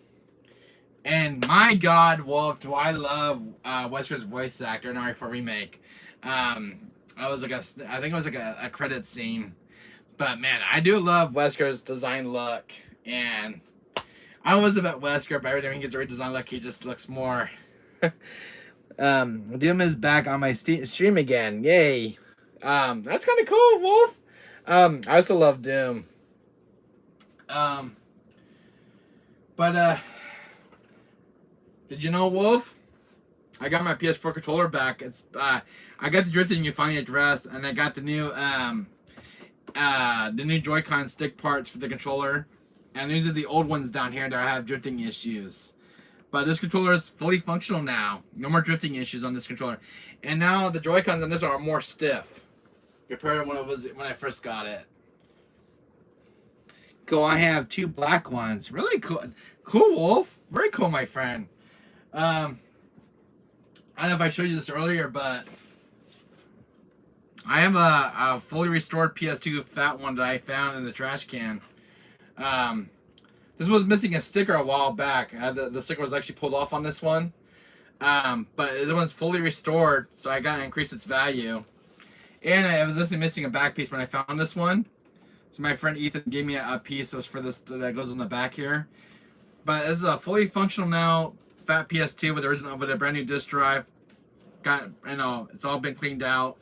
And my God, Wolf, do I love Wesker's voice actor in RE4 remake. I think it was like a credit scene. But man, I do love Wesker's design look. And I don't know what's about Wesker, but every time he gets a redesigned look, he just looks more. Doom is back on my stream again. Yay. That's kind of cool, Wolf. I also love Doom. Did you know, Wolf? I got my PS4 controller back. It's I got the drifting you finally addressed, and I got the new Joy-Con stick parts for the controller. And these are the old ones down here that have drifting issues. But this controller is fully functional now. No more drifting issues on this controller. And now the Joy-Cons on this one are more stiff compared to when I first got it. Cool. I have 2 black ones. Really cool. Cool, Wolf. Very cool, my friend. I don't know if I showed you this earlier, but I have a fully restored PS2 fat one that I found in the trash can. This was missing a sticker a while back. The sticker was actually pulled off on this one. But this one's fully restored, so I got to increase its value. And I was just missing a back piece when I found this one. So my friend Ethan gave me a piece for this that goes on the back here. But it's a fully functional now fat PS2 with a brand new disc drive. It's all been cleaned out.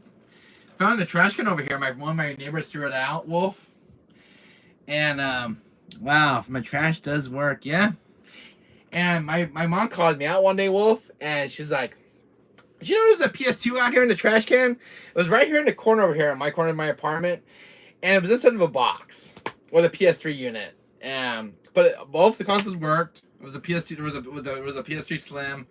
Found the trash can over here. One of my neighbors threw it out, Wolf. And wow, my trash does work, yeah. And my mom called me out one day, Wolf, and she's like, "Did you know there's a PS2 out here in the trash can? It was right here in the corner over here, in my corner of my apartment, and it was inside of a box with a PS3 unit. But both the consoles worked. It was a PS2. There was a PS3 Slim,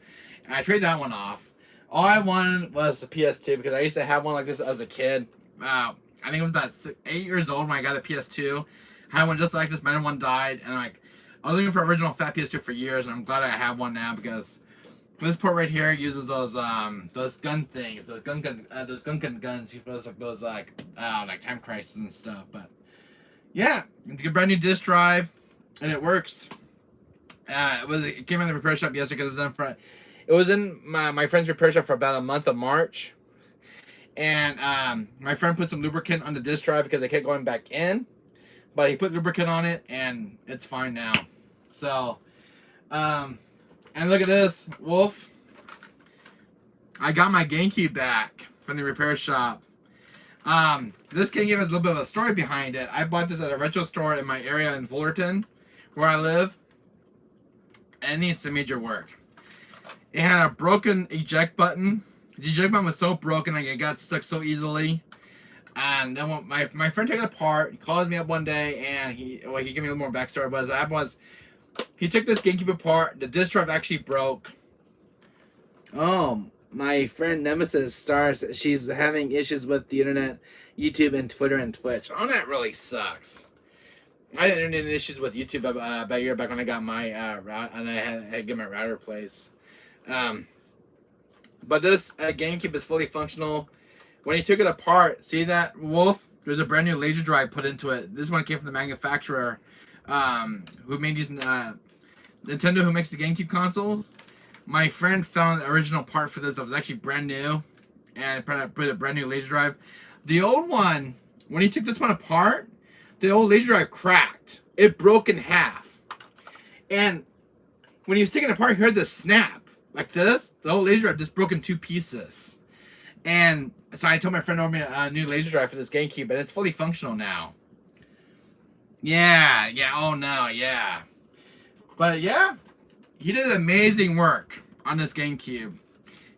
and I traded that one off. All I wanted was the PS2 because I used to have one like this as a kid. I think it was about 8 years old when I got a PS2. I had one just like this. My other one died, and like I was looking for original fat PS2 for years, and I'm glad I have one now because this port right here uses those gun things, those gun guns. You those like Time Crisis and stuff. But yeah, it's a brand new disc drive, and it works. It came in the repair shop yesterday because it was in my friend's repair shop for about a month of March. And my friend put some lubricant on the disc drive because it kept going back in. But he put lubricant on it, and it's fine now. So, and look at this, Wolf. I got my GameCube back from the repair shop. This GameCube has a little bit of a story behind it. I bought this at a retro store in my area in Fullerton, where I live. And it needs some major work. It had a broken eject button. The eject button was so broken, like it got stuck so easily. And then when my friend took it apart. He calls me up one day, and he gave me a little more backstory. But what happened was, he took this GameCube apart. The disc drive actually broke. Oh, my friend Nemesis stars. She's having issues with the internet, YouTube, and Twitter and Twitch. Oh, that really sucks. I had internet issues with YouTube about a year back when I got my route, and I had to get my router replaced. But this GameCube is fully functional. When he took it apart, see that, Wolf? There's a brand new laser drive put into it. This one came from the manufacturer who made these, Nintendo, who makes the GameCube consoles. My friend found the original part for this that was actually brand new, and put a brand new laser drive. The old one, when he took this one apart, the old laser drive cracked. It broke in half. And when he was taking it apart, he heard this snap. Like this. The old laser drive just broke in 2 pieces. And so I told my friend over me a new laser drive for this GameCube, and it's fully functional now. Yeah, oh no, yeah. But yeah, he did amazing work on this GameCube.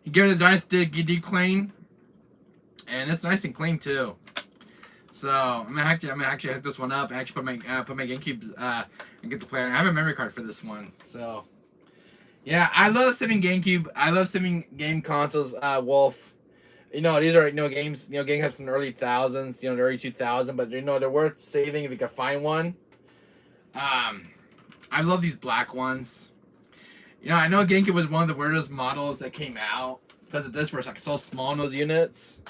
He gave it a nice deep clean, and it's nice and clean too. So I'm gonna actually hook this one up and actually put my GameCube and get the player. I have a memory card for this one. So yeah, I love saving GameCube. I love saving game consoles. Wolf. You know, these are games. Games from the early 2000s. The early 2000s. But they're worth saving if you can find one. I love these black ones. I know GameCube was one of the weirdest models that came out because of this, where it's like so small in those units.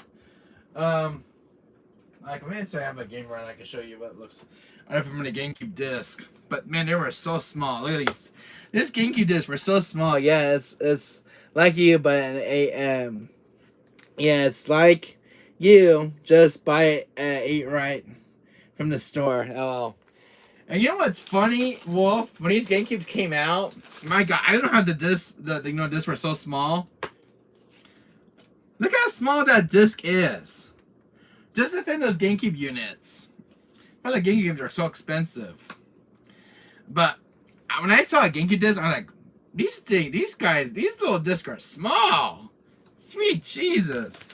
Like, I'm gonna say I have a game run. I can show you what it looks. I don't know if I'm in a GameCube disc, but man, they were so small. Look at these. This GameCube disc were so small. Yeah, it's like you, but yeah, it's like you, just buy it ate right from the store. Oh. And you know what's funny, Wolf? When these GameCubes came out, my God, I don't know how the discs were so small. Look how small that disc is. Just to fit in those GameCube units. Why the GameCube games are so expensive. But when I saw a GameCube disc, I'm like, these little discs are small. Sweet Jesus.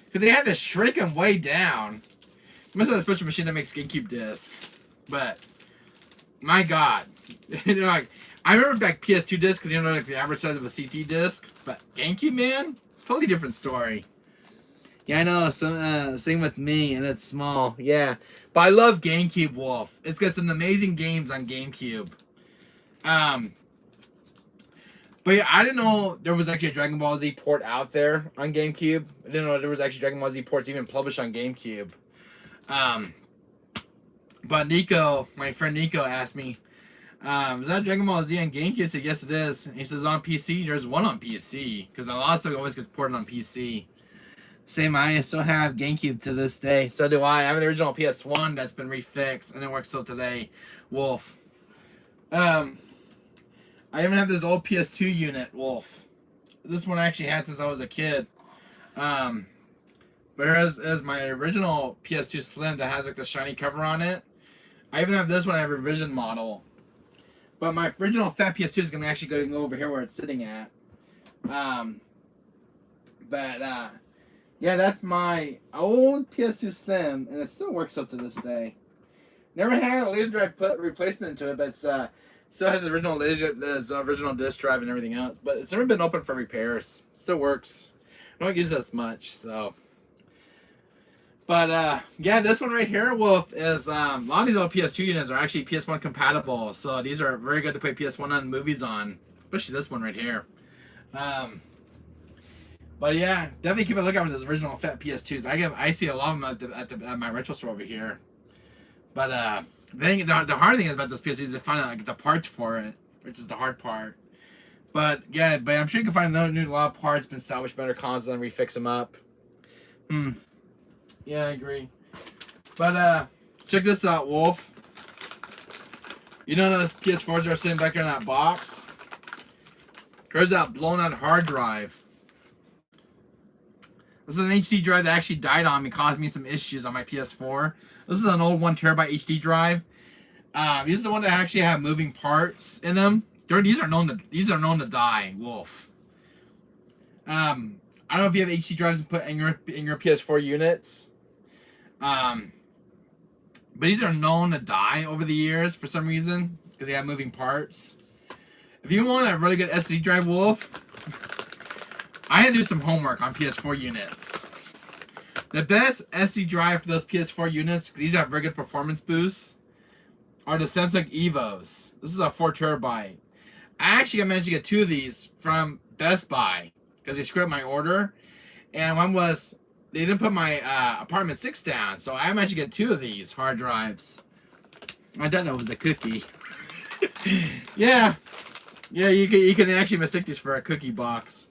Because they had to shrink them way down. Must have a special machine that makes GameCube discs. But, my God. Like, I remember back PS2 discs, because like the average size of a CT disc. But GameCube, man, totally different story. Yeah, I know. Same with me, and it's small. Yeah. But I love GameCube, Wolf. It's got some amazing games on GameCube. But yeah, I didn't know there was actually a Dragon Ball Z port out there on GameCube. I didn't know there was actually Dragon Ball Z ports even published on GameCube. But Nico, my friend Nico, asked me, is that Dragon Ball Z on GameCube? I said, yes, it is. And he says, on PC? There's one on PC. Because a lot of stuff always gets ported on PC. Same, I still have GameCube to this day. So do I. I have the original PS1 that's been refixed, and it works till today. Wolf. I even have this old PS2 unit, Wolf. This one I actually had since I was a kid. But here's my original PS2 Slim that has like the shiny cover on it. I even have this one. I have a revision model. But my original fat PS2 is gonna actually go over here where it's sitting at. Yeah, that's my old PS2 Slim, and it still works up to this day. Never had a laser drive replacement to it, but it's still has the original original disk drive and everything else. But it's never been open for repairs. Still works. I don't use this much, so. But yeah, this one right here, Wolf, is a lot of these old PS2 units are actually PS1 compatible. So these are very good to play PS1 on movies on, especially this one right here. But yeah, definitely keep a lookout for those original fat PS2s. I see a lot of them at my retro store over here. But the hard thing about those PS2s is to find out like the parts for it, which is the hard part. But yeah, I'm sure you can find a lot of parts, been salvaged better consoles, and refix them up. Yeah, I agree. But check this out, Wolf. You know those PS4s are sitting back in that box? There's that blown out hard drive. This is an HD drive that actually died on me, caused me some issues on my PS4. This is an old 1 terabyte HD drive. These are the one that actually have moving parts in them. These are known to die, Wolf. I don't know if you have HD drives to put in your PS4 units. But these are known to die over the years for some reason because they have moving parts. If you want a really good SD drive, Wolf, I had to do some homework on PS4 units. The best SD drive for those PS4 units, these have very good performance boosts, are the Samsung Evos. This is a 4 terabyte. I actually managed to get 2 of these from Best Buy because they screwed up my order. And one was, they didn't put my apartment 6 down, so I managed to get 2 of these hard drives. I thought that was a cookie. Yeah, you can actually mistake these for a cookie box.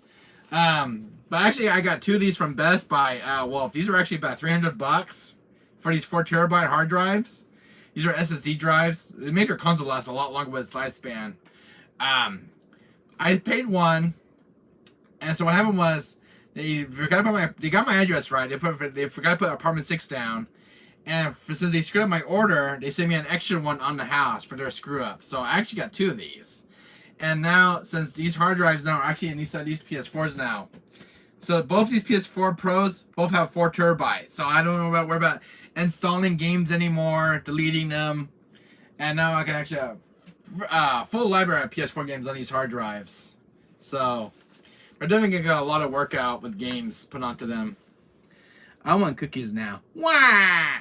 But actually, I got 2 of these from Best Buy. Wolf, these were actually about $300 for these 4 terabyte hard drives. These are SSD drives. They make your console last a lot longer with its lifespan. I paid 1, and so what happened was they got my address right. They forgot to put apartment 6 down, and since they screwed up my order, they sent me an extra one on the house for their screw up. So I actually got 2 of these. And now, since these hard drives now are actually in these PS4s now, so both these PS4 Pros both have 4 terabytes. So I don't know worry about installing games anymore, deleting them, and now I can actually have a full library of PS4 games on these hard drives. So we're definitely gonna get a lot of work out with games put onto them. I want cookies now. Wah!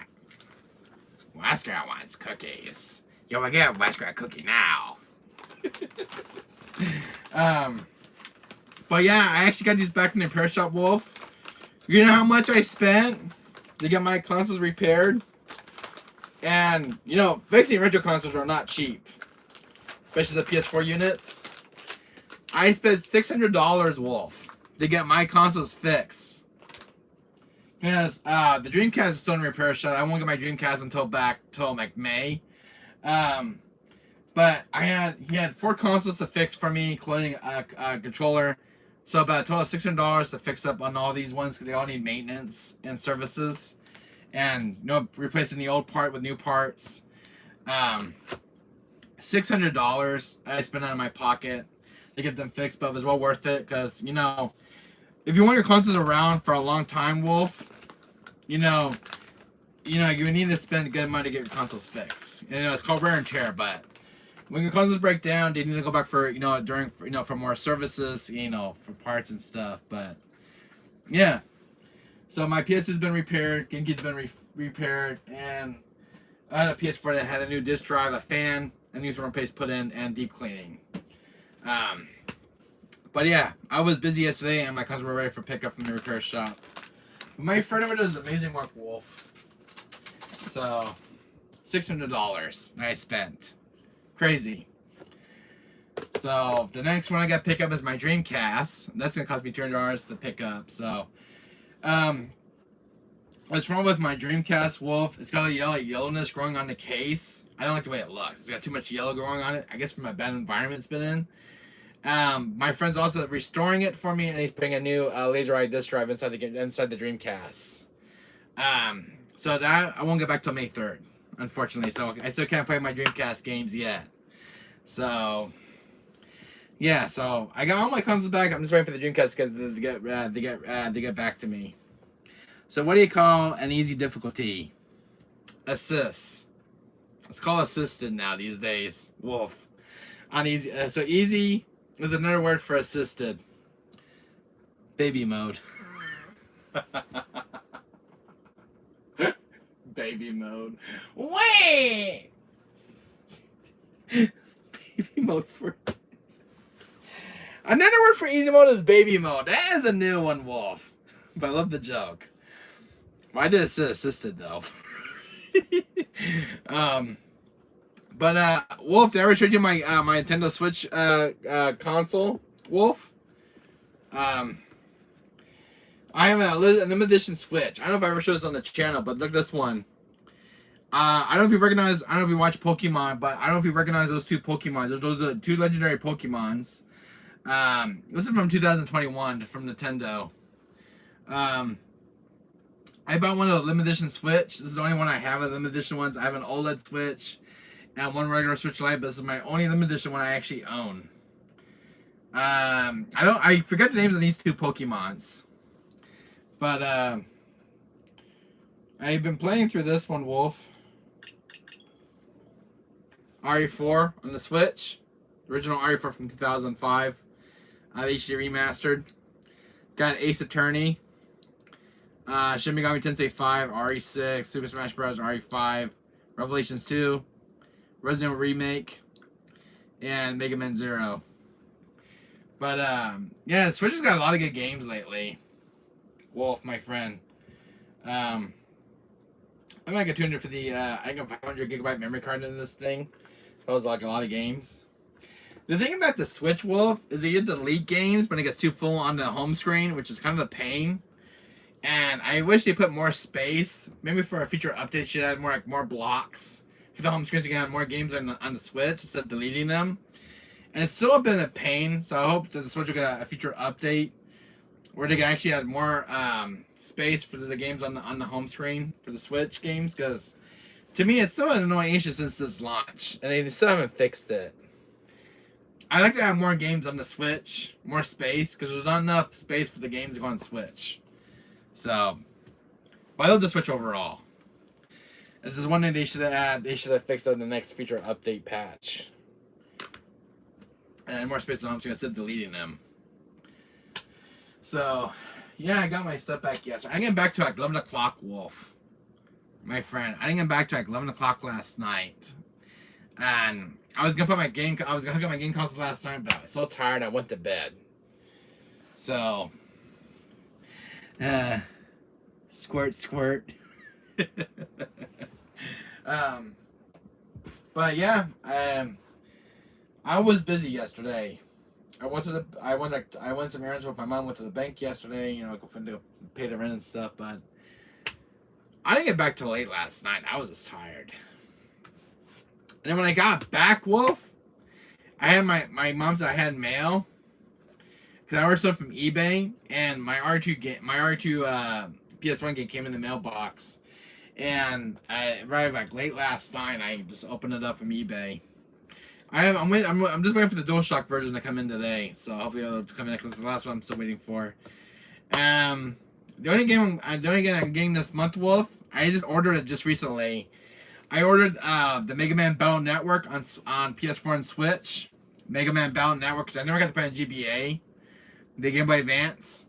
Wesker wants cookies. Yo, I get Wesker a cookie now. But yeah, I actually got these back from the repair shop, Wolf. You know how much I spent to get my consoles repaired? And you know, fixing retro consoles are not cheap, especially the PS4 units. I spent $600, Wolf, to get my consoles fixed. Because the Dreamcast is still in repair shop. I won't get my Dreamcast until like May. But he had 4 consoles to fix for me, including a controller. So about a total of $600 to fix up on all these ones because they all need maintenance and services. And you know, replacing the old part with new parts. $600 I spent out of my pocket to get them fixed, but it was well worth it because, you know, if you want your consoles around for a long time, Wolf, you know, you need to spend good money to get your consoles fixed. You know, it's called wear and tear, but when your consoles break down, they need to go back for, for more services, for parts and stuff. But yeah, so my PS2 has been repaired, GameCube's been repaired, and I had a PS4 that had a new disc drive, a fan, a new thermal paste put in, and deep cleaning. But yeah, I was busy yesterday, and my consoles were ready for pickup from the repair shop. But my friend over does amazing work, Wolf. So $600 I spent. Crazy. So the next one I got to pick up is my Dreamcast. That's gonna cost me $200 to pick up. So, what's wrong with my Dreamcast, Wolf? It's got a yellowness growing on the case. I don't like the way it looks. It's got too much yellow growing on it. I guess from a bad environment it's been in. My friend's also restoring it for me, and he's putting a new laser disc drive inside the Dreamcast. So that I won't get back till May 3rd. Unfortunately, so I still can't play my Dreamcast games yet. So yeah, so I got all my consoles back. I'm just waiting for the Dreamcast to get back to me. So what do you call an easy difficulty? Assist. It's called assisted now these days. Wolf. On easy. So easy is another word for assisted. Baby mode. Baby mode. Wait. Baby mode for. Another word for easy mode is baby mode. That is a new one, Wolf. But I love the joke. Why did it say assisted though? Wolf, did I ever show you my my Nintendo Switch console, Wolf? I have a limited edition Switch. I don't know if I ever showed this on the channel, but look at this one. I don't know if you recognize. I don't know if you watch Pokemon, but I don't know if you recognize those two Pokemon. Those are two legendary Pokemons. This is from 2021 from Nintendo. I bought one of the limited edition Switch. This is the only one I have of the limited edition ones. I have an OLED Switch and one regular Switch Lite, but this is my only limited edition one I actually own. I forget the names of these two Pokemons. But I've been playing through this one, Wolf. RE4 on the Switch. Original RE4 from 2005. HD remastered. Got Ace Attorney. Shin Megami Tensei 5, RE6, Super Smash Bros. RE5, Revelations 2, Resident Evil Remake, and Mega Man Zero. But yeah, Switch has got a lot of good games lately. Wolf, my friend. I might get 200 for the I got 500 gigabyte memory card in this thing. That was like a lot of games. The thing about the Switch, Wolf, is that you delete games when it gets too full on the home screen, which is kind of a pain. And I wish they put more space. Maybe for a future update, should add more blocks for the home screen so you can have more games on the Switch instead of deleting them. And it's still been a pain, so I hope that the Switch will get a future update where they can actually add more space for the games on the home screen for the Switch games. Because to me, it's so an annoying issue since this launch, and they still haven't fixed it. I like to have more games on the Switch, more space, because there's not enough space for the games to go on Switch. So, but I love the Switch overall. This is one thing they should have fixed on the next future update patch. And more space on home screen instead of deleting them. So, yeah, I got my stuff back yesterday. I didn't get back to like 11 o'clock, Wolf. My friend. I didn't get back to like 11 o'clock last night. And I was gonna hook up my game console last night, but I was so tired I went to bed. So squirt squirt. But yeah, I was busy yesterday. I went some errands with my mom. Went to the bank yesterday, to pay the rent and stuff. But I didn't get back till late last night. I was just tired. And then when I got back, Wolf, I had my mom said I had mail because I ordered stuff from eBay, and my R2 PS1 game came in the mailbox, and I arrived like late last night. I just opened it up from eBay. I'm just waiting for the DualShock version to come in today, so hopefully it'll come in because it's the last one I'm still waiting for. The only game I'm getting this month, Wolf, I just ordered it just recently. I ordered the Mega Man Battle Network on PS4 and Switch. Mega Man Battle Network, because I never got to play on GBA, the Game Boy Advance.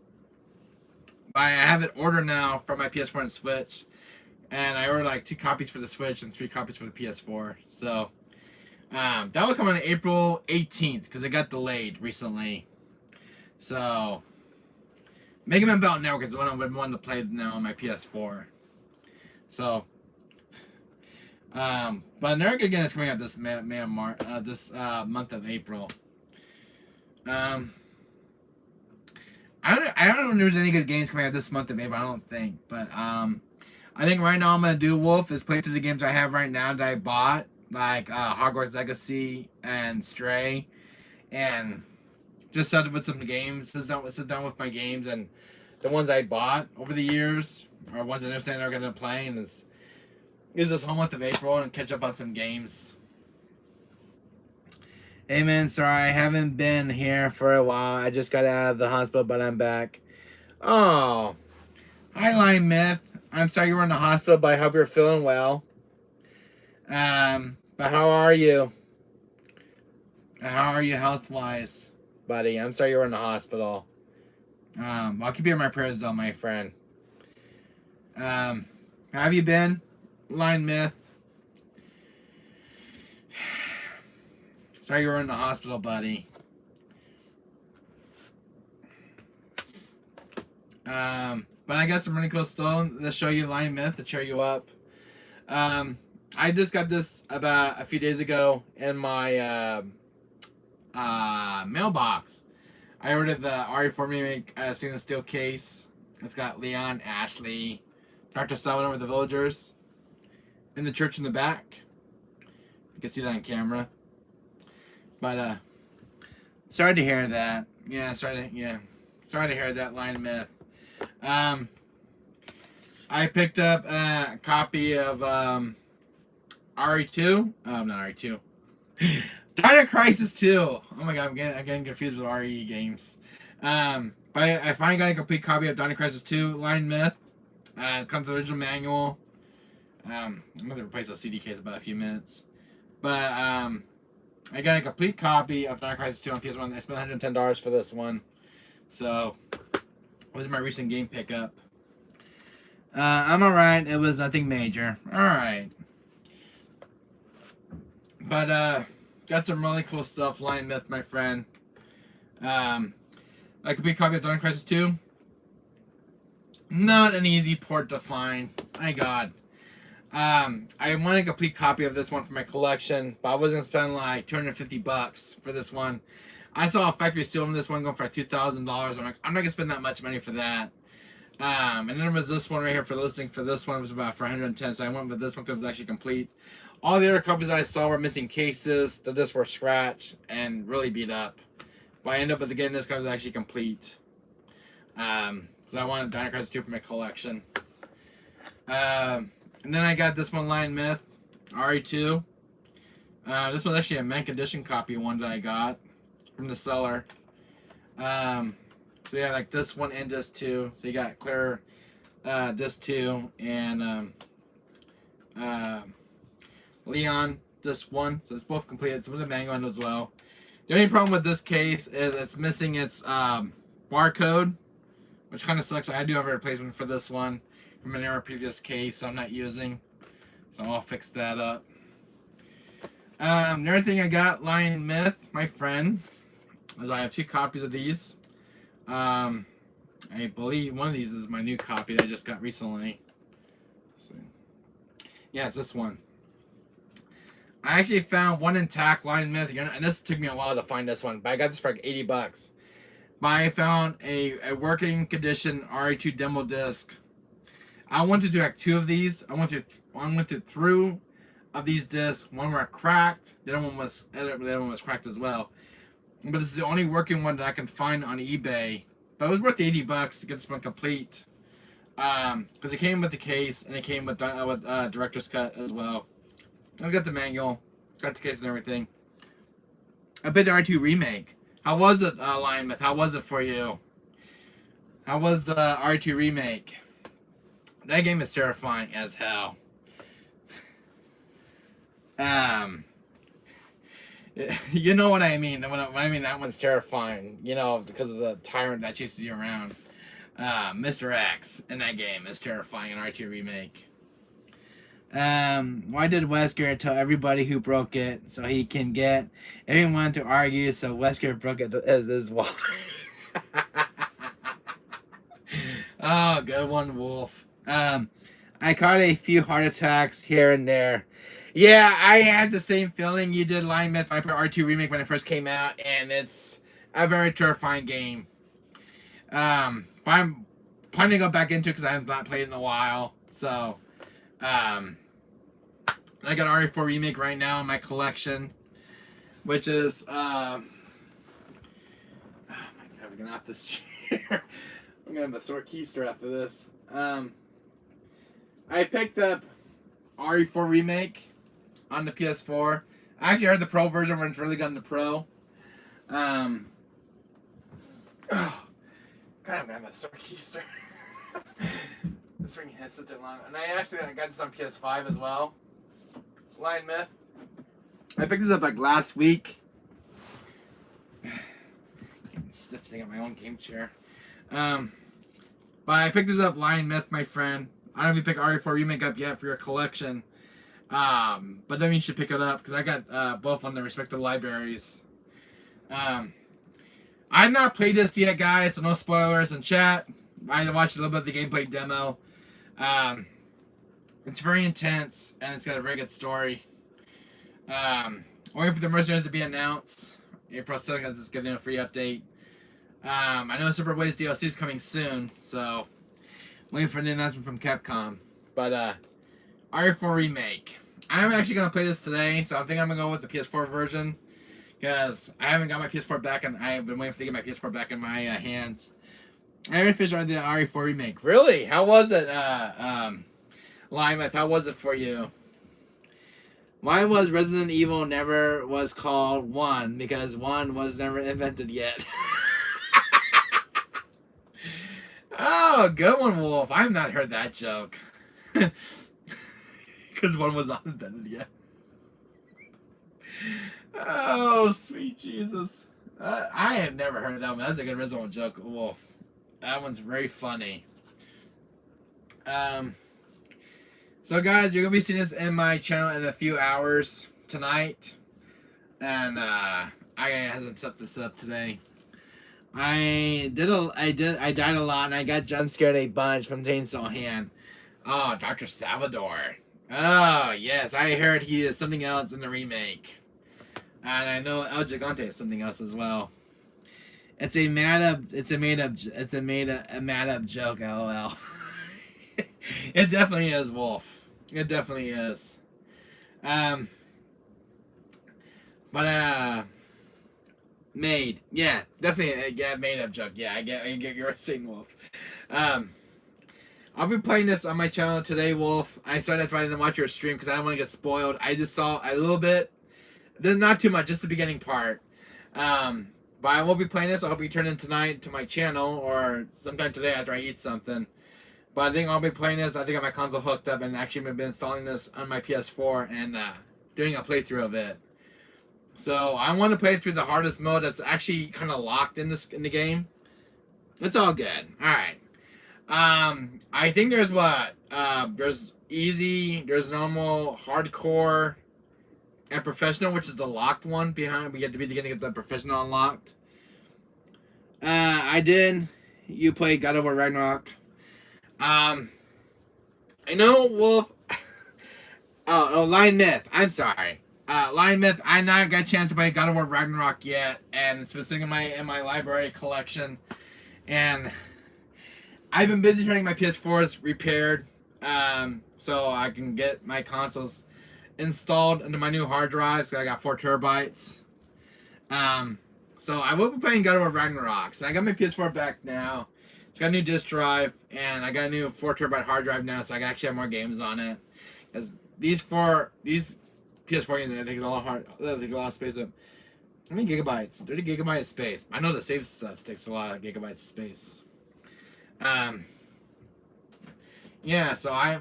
But I have it ordered now for my PS4 and Switch. And I ordered like 2 copies for the Switch and 3 copies for the PS4. So that will come on April 18th because it got delayed recently. So Mega Man Battle Network is the one I would want to play now on my PS4. So but Network again is coming out this month of April. I don't know if there's any good games coming out this month of April. I don't think, but I think right now I'm gonna do, Wolf, is play through the games I have right now that I bought, like Hogwarts Legacy and Stray, and just sit with some games. Sit down with my games and the ones I bought over the years, or ones I never said I'm gonna play, and use this whole month of April and catch up on some games. Hey man, sorry I haven't been here for a while. I just got out of the hospital, but I'm back. Oh, hi Line Myth. I'm sorry you were in the hospital, but I hope you're feeling well. But how are you? How are you health-wise, buddy? I'm sorry you were in the hospital. I'll keep you in my prayers though, my friend. How have you been, Line Myth? Sorry you were in the hospital, buddy. But I got some really cool stuff to show you, Line Myth, to cheer you up. I just got this about a few days ago in my mailbox. I ordered the RE4 remake stainless steel case. It's got Leon, Ashley, Dr. Salvador with the villagers, in the church in the back. You can see that on camera. But sorry to hear that. Sorry to hear that, Line Myth. I picked up a copy of RE2. Not RE2. Dino Crisis 2. Oh my god, I'm getting confused with RE games. But I finally got a complete copy of Dino Crisis 2, Line Myth. It comes with the original manual. I'm gonna replace the CD case in about a few minutes. But I got a complete copy of Dino Crisis 2 on PS1. I spent $110 for this one. So it was my recent game pickup. I'm alright. It was nothing major. Alright. But got some really cool stuff, Line Myth, my friend. A complete copy of Dino Crisis 2. Not an easy port to find. My god. I want a complete copy of this one for my collection, but I was gonna spend like $250 for this one. I saw a factory steal on this one going for $2,000. I'm like, I'm not gonna spend that much money for that. And then there was this one right here for listing. For this one, it was about $410, so I went with this one because it was actually complete. All the other copies I saw were missing cases. The discs were scratched and really beat up. But I ended up with getting this copy was actually complete. Because I wanted Dino Crisis 2 for my collection. And then I got this one, Line Myth, RE2. This was actually a mint condition copy one that I got from the seller. So yeah, like this one and this two. So you got clear this two and Leon this one. So it's both completed. It's with the manual one as well. The only problem with this case is it's missing its barcode, which kind of sucks. I do have a replacement for this one from an era previous case so I'm not using. So I'll fix that up. Another thing I got, Line Myth, my friend, is I have two copies of these. I believe one of these is my new copy that I just got recently. So, yeah, it's this one. I actually found one intact, Line Myth, and this took me a while to find this one, but I got this for like $80. But I found a working condition RE2 demo disc. I wanted to do like two of these. I went to through of these discs. One were cracked. The other one was cracked as well. But this is the only working one that I can find on eBay. But it was worth $80 to get this one complete. Because it came with the case and it came with director's cut as well. I got the manual, got the case and everything. I played the R2 remake. How was it, Line Myth? How was it for you? How was the R2 remake? That game is terrifying as hell. You know what I mean. When I mean that one's terrifying, you know, because of the tyrant that chases you around. Mr. X in that game is terrifying in R2 remake. Why did Wesker tell everybody who broke it so he can get everyone to argue so Wesker broke it as his why? Oh, good one, Wolf. I caught a few heart attacks here and there. Yeah, I had the same feeling you did, Line Myth, my R2 remake when it first came out, and it's a very terrifying game. But I'm planning to go back into it because I have not played it in a while. So, I got RE4 remake right now in my collection, which is oh my god, I'm gonna off this chair. I'm gonna have a sore keister after this. I picked up RE4 remake on the PS4. I actually heard the Pro version when it's really good in the Pro. Oh, God, I'm gonna have a sore keister. This ring has such a long. And I got this on PS5 as well. Lion Myth. I picked this up like last week. Stiff sitting at my own game chair. But I picked this up, Lion Myth, my friend. I don't know if you pick RE4 Remake up yet for your collection. But then you should pick it up because I got both on their respective libraries. I've not played this yet, guys, so no spoilers in chat. I watched a little bit of the gameplay demo. It's very intense and it's got a very good story. Waiting for the Mercenaries to be announced. April 2nd is getting a free update. I know Super Ways DLC is coming soon, so waiting for the announcement from Capcom. But RE4 Remake. I'm actually gonna play this today, so I think I'm gonna go with the PS4 version because I haven't got my PS4 back, and I've been waiting to get my PS4 back in my hands. I already finished the RE4 Remake. Really? How was it, Limeth? How was it for you? Why was Resident Evil never was called 1? Because 1 was never invented yet. Oh, good one, Wolf. I've not heard that joke. Because 1 was not invented yet. Oh, sweet Jesus. I have never heard that one. That's a good original joke, Wolf. That one's very funny. So guys, you're gonna be seeing this in my channel in a few hours tonight, and I had some stuff to set up today. I died a lot, and I got jump scared a bunch from Chainsaw Hand. Oh, Dr. Salvador. Oh yes, I heard he is something else in the remake, and I know El Gigante is something else as well. It's a made up joke. LOL. It definitely is, Wolf. It definitely is. Made. Yeah, definitely. Yeah, made up joke. Yeah, I get you're saying, Wolf. I'll be playing this on my channel today, Wolf. I decided to didn't watch your stream because I don't want to get spoiled. I just saw a little bit. Not too much, just the beginning part. But I will be playing this. I'll be turning tonight to my channel or sometime today after I eat something. But I think I'll be playing this. I think I have my console hooked up and actually been installing this on my PS4 and doing a playthrough of it. So I want to play through the hardest mode that's actually kind of locked in the game. It's all good. All right. I think there's what? There's easy, there's normal, hardcore, and professional, which is the locked one behind. We get to be getting the professional unlocked. You played God of War Ragnarok. I know Wolf. Lion Myth. I'm sorry. Lion Myth. I not got a chance to play God of War Ragnarok yet, and it's been sitting in my library collection, and I've been busy trying to get my PS4s repaired, so I can get my consoles installed into my new hard drives. So I got 4 terabytes. So I will be playing God of War Ragnarok. So I got my PS4 back now. It's got a new disc drive, and I got a new 4 terabyte hard drive now, so I can actually have more games on it. Because these PS4 games, they take a lot of space up. How many gigabytes? 30 gigabytes of space. I know the save stuff takes a lot of gigabytes of space. Yeah, so I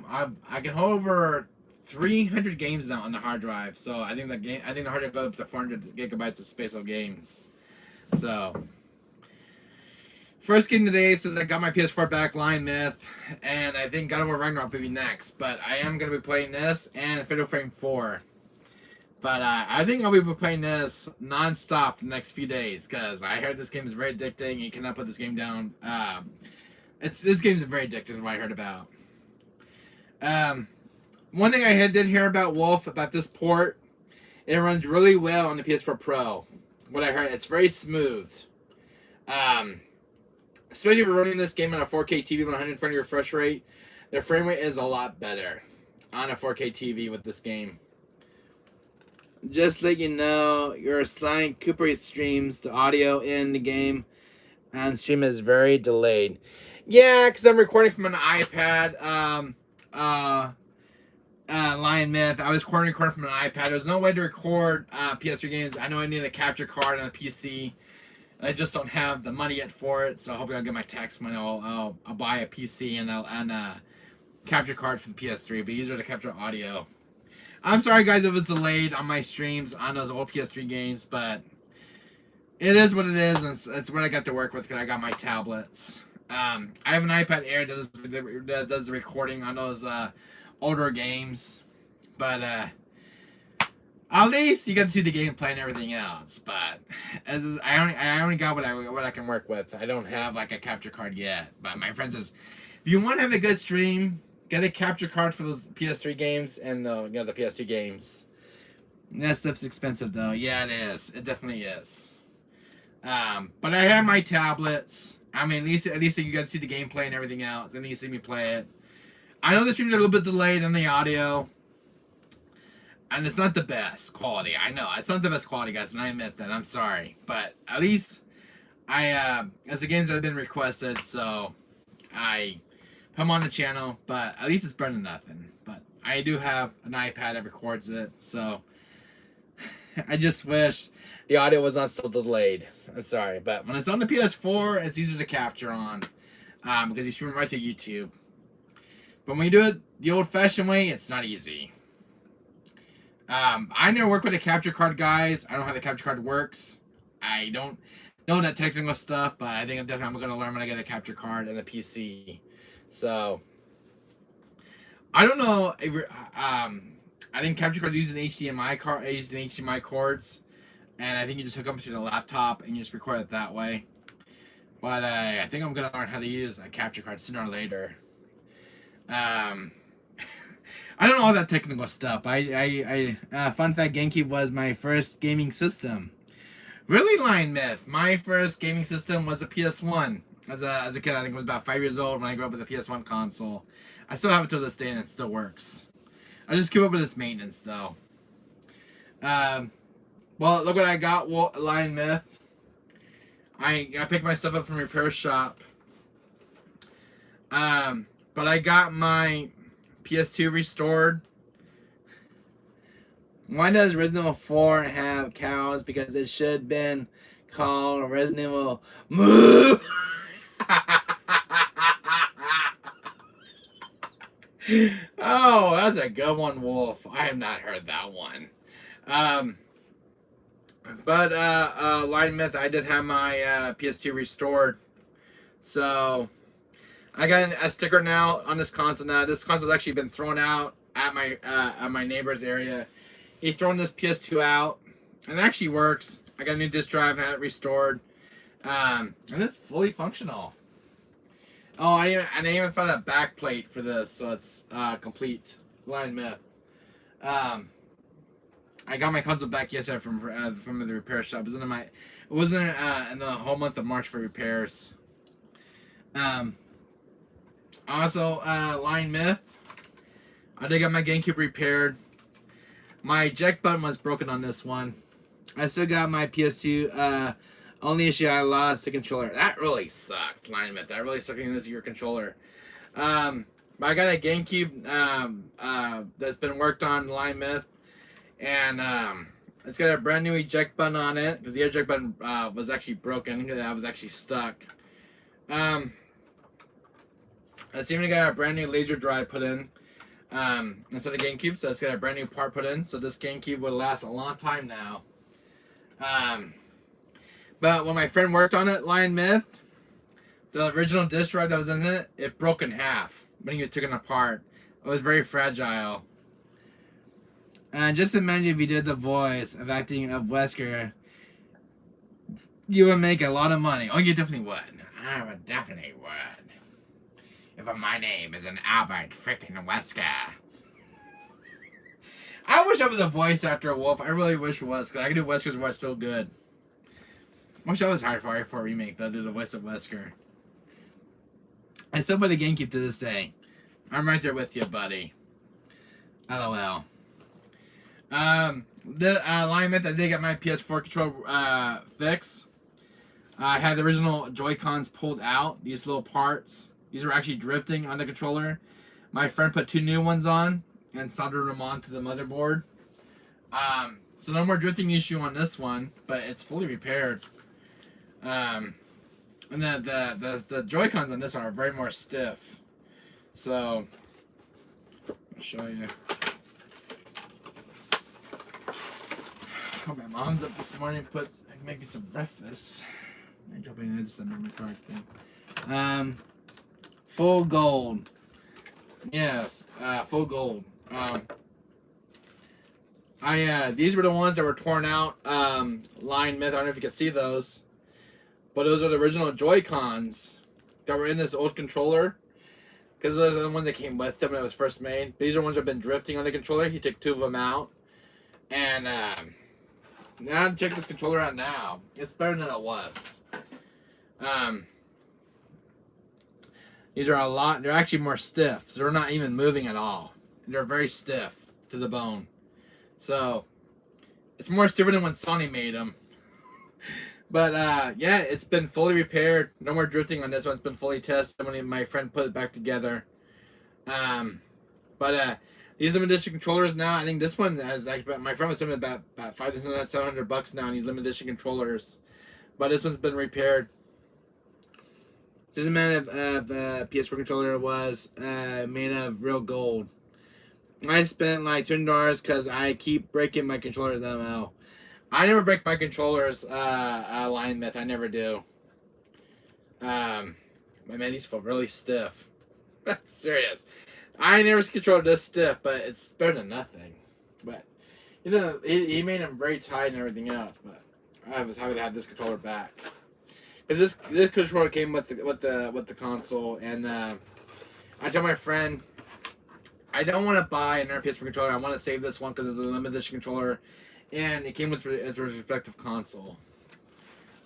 can hold over 300 games now on the hard drive. So I think the hard drive goes up to 400 gigabytes of space of games. So first game today says I got my PS4 back, Lion Myth, and I think God of War Ragnarok will be next. But I am gonna be playing this and Fatal Frame 4. But I think I'll be playing this non-stop the next few days because I heard this game is very addicting. You cannot put this game down. This game is very addictive. What I heard about. One thing I did hear about Wolf about this port, it runs really well on the PS4 Pro. What I heard, it's very smooth. Especially if you're running this game on a 4K TV with 120 refresh rate, the frame rate is a lot better on a 4K TV with this game. Just let you know, your Sly Cooper streams the audio in the game on stream is very delayed. Yeah, because I'm recording from an iPad. Lion Myth. I was recording from an iPad. There's no way to record PS3 games. I know I need a capture card on a PC. I just don't have the money yet for it. So hopefully I'll get my tax money. I'll buy a PC and a capture card for the PS3. Be easier to capture audio. I'm sorry guys, it was delayed on my streams on those old PS3 games, but it is what it is, and it's what I got to work with because I got my tablets. I have an iPad Air that does the recording on those older games, but at least you get to see the gameplay and everything else. But I only got what I can work with. I don't have like a capture card yet. But my friend says, if you want to have a good stream, get a capture card for those PS3 games and the PS2 games. And that stuff's expensive though. Yeah, it is. It definitely is. But I have my tablets. I mean, at least you got to see the gameplay and everything else. And you see me play it. I know the streams are a little bit delayed on the audio. And it's not the best quality. I know. It's not the best quality, guys. And I admit that. I'm sorry. But at least as the games that have been requested, so I put them on the channel. But at least it's better than nothing. But I do have an iPad that records it. So I just wish the audio was not so delayed. I'm sorry, but when it's on the PS4, it's easier to capture on because you stream right to YouTube. But when you do it the old-fashioned way, it's not easy. I never work with a capture card, guys. I don't know how the capture card works. I don't know that technical stuff, but I think I'm going to learn when I get a capture card and a PC. So I don't know. I think capture cards use an HDMI cords. And I think you just hook up to the laptop and you just record it that way. But I think I'm going to learn how to use a capture card sooner or later. I don't know all that technical stuff. Fun fact, GameCube was my first gaming system. Really, Lion Myth? My first gaming system was a PS1. As a kid, I think I was about 5 years old when I grew up with a PS1 console. I still have it to this day and it still works. I just keep up with its maintenance, though. Well, look what I got, Lion Myth. I picked my stuff up from repair shop. But I got my PS2 restored. Why does Resident Evil 4 have cows? Because it should have been called Resident Evil Moo. Oh, that's a good one, Wolf. I have not heard that one. But Lion Myth, I did have my PS2 restored, so I got a sticker now on this console. Now this console's actually been thrown out at my neighbor's area. He thrown this PS2 out, and it actually works. I got a new disc drive and I had it restored, and it's fully functional. Oh, I even found a back plate for this, so it's complete. Lion Myth. I got my console back yesterday from the repair shop. It wasn't in the whole month of March for repairs. Also, Lion Myth. I did get my GameCube repaired. My eject button was broken on this one. I still got my PS2. Only issue I lost the controller. That really sucks, Lion Myth. That really sucked in this your controller. But I got a GameCube that's been worked on, Lion Myth. And it's got a brand new eject button on it because the eject button was actually broken. I was actually stuck. It's even got a brand new laser drive put in instead of GameCube, so it's got a brand new part put in. So this GameCube will last a long time now. But when my friend worked on it, Lion Myth, the original disc drive that was in it, it broke in half when he took it apart. It was very fragile. And just imagine if you did the voice of acting of Wesker, you would make a lot of money. Oh, you definitely would. I would definitely would. If my name is an Albert frickin' Wesker. I wish I was a voice actor, Wolf. I really wish it was, because I could do Wesker's voice so good. I wish that was hard for a remake, though, to do the voice of Wesker. I still play the GameCube to this day. I'm right there with you, buddy. LOL. The Lion Myth, I did get my PS4 controller fixed. I had the original Joy-Cons pulled out. These little parts. These were actually drifting on the controller. My friend put 2 new ones on. and soldered them onto the motherboard. So no more drifting issue on this one, but it's fully repaired. And the Joy-Cons on this one are very more stiff. So I'll show you. Oh, my mom's up this morning, make me some breakfast. I'm hoping I just sent my card thing. Full gold. Yes, full gold. These were the ones that were torn out. Line myth. I don't know if you can see those, but those are the original Joy-Cons that were in this old controller. Because those are the ones that came with them when it was first made. These are ones that have been drifting on the controller. He took 2 of them out, and now check this controller out now. It's better than it was. These are a lot. They're actually more stiff. So they're not even moving at all. They're very stiff to the bone. So it's more stiffer than when Sony made them. But yeah, it's been fully repaired. No more drifting on this one. It's been fully tested when my friend put it back together. These limited edition controllers now. I think this one has actually, my friend was selling about $500-700 now on these limited edition controllers. But this one's been repaired. This amount of PS4 controller was made of real gold. I spent like $200 because I keep breaking my controllers. ML. I never break my controllers. Line myth. I never do. My man, these feel really stiff. I'm serious. I never controlled this stiff, but it's better than nothing. But you know, he made them very tight and everything else. But I was happy to have this controller back. Because this controller came with the console, and I told my friend I don't want to buy another PS4 controller. I want to save this one because it's a limited edition controller, and it came with its respective console.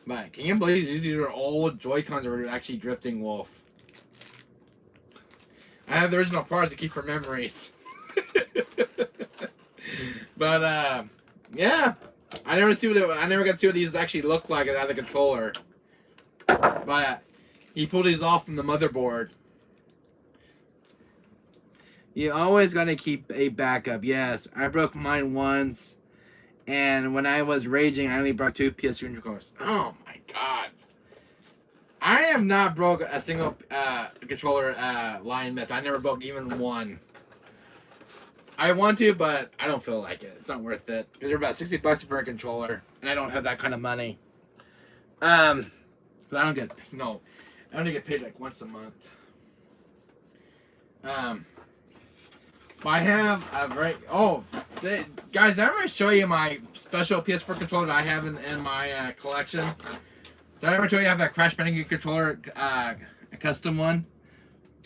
But can you believe these are old Joy-Cons that were actually drifting, Wolf? I have the original parts to keep for memories. But yeah, I never got to see what these actually look like out of the controller. But he pulled these off from the motherboard. You always gotta keep a backup. Yes, I broke mine once, and when I was raging, I only brought 2 PS3 controllers. Oh my god! I have not broke a single controller line myth. I never broke even one. I want to, but I don't feel like it. It's not worth it because they're about $60 for a controller, and I don't have that kind of money. So I only get paid like once a month. I have a guys, I'm gonna show you my special PS4 controller that I have in my collection. Did I ever tell you I have that Crash Bandicoot controller, a custom one?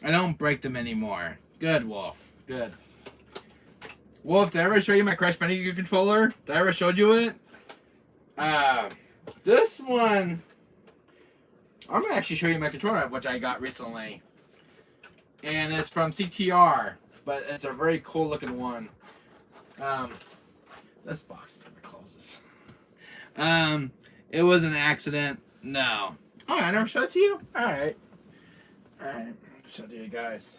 I don't break them anymore. Good, Wolf. Good. Wolf, did I ever show you my Crash Bandicoot controller? Did I ever show you it? This one, I'm going to actually show you my controller, which I got recently. And it's from CTR, but it's a very cool looking one. This box never closes. It was an accident. No. Oh, I never showed it to you? Alright. Alright. Show it to you guys.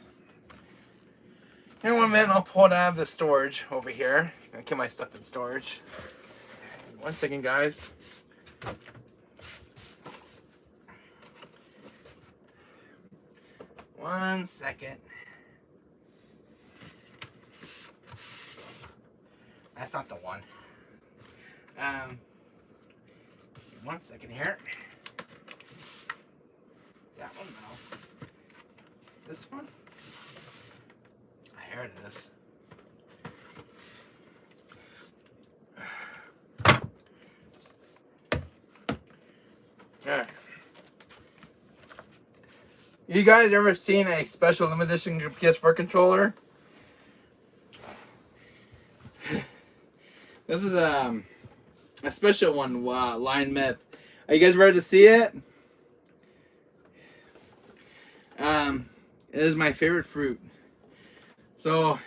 In 1 minute, I'll pull it out of the storage over here. I'm going to keep my stuff in storage. 1 second, guys. One second. That's not the one. 1 second here. That one, no. This one? Here it is. Okay. You guys ever seen a special limited edition PS4 controller? This is a special one, Line Myth. Are you guys ready to see it? It is my favorite fruit. So,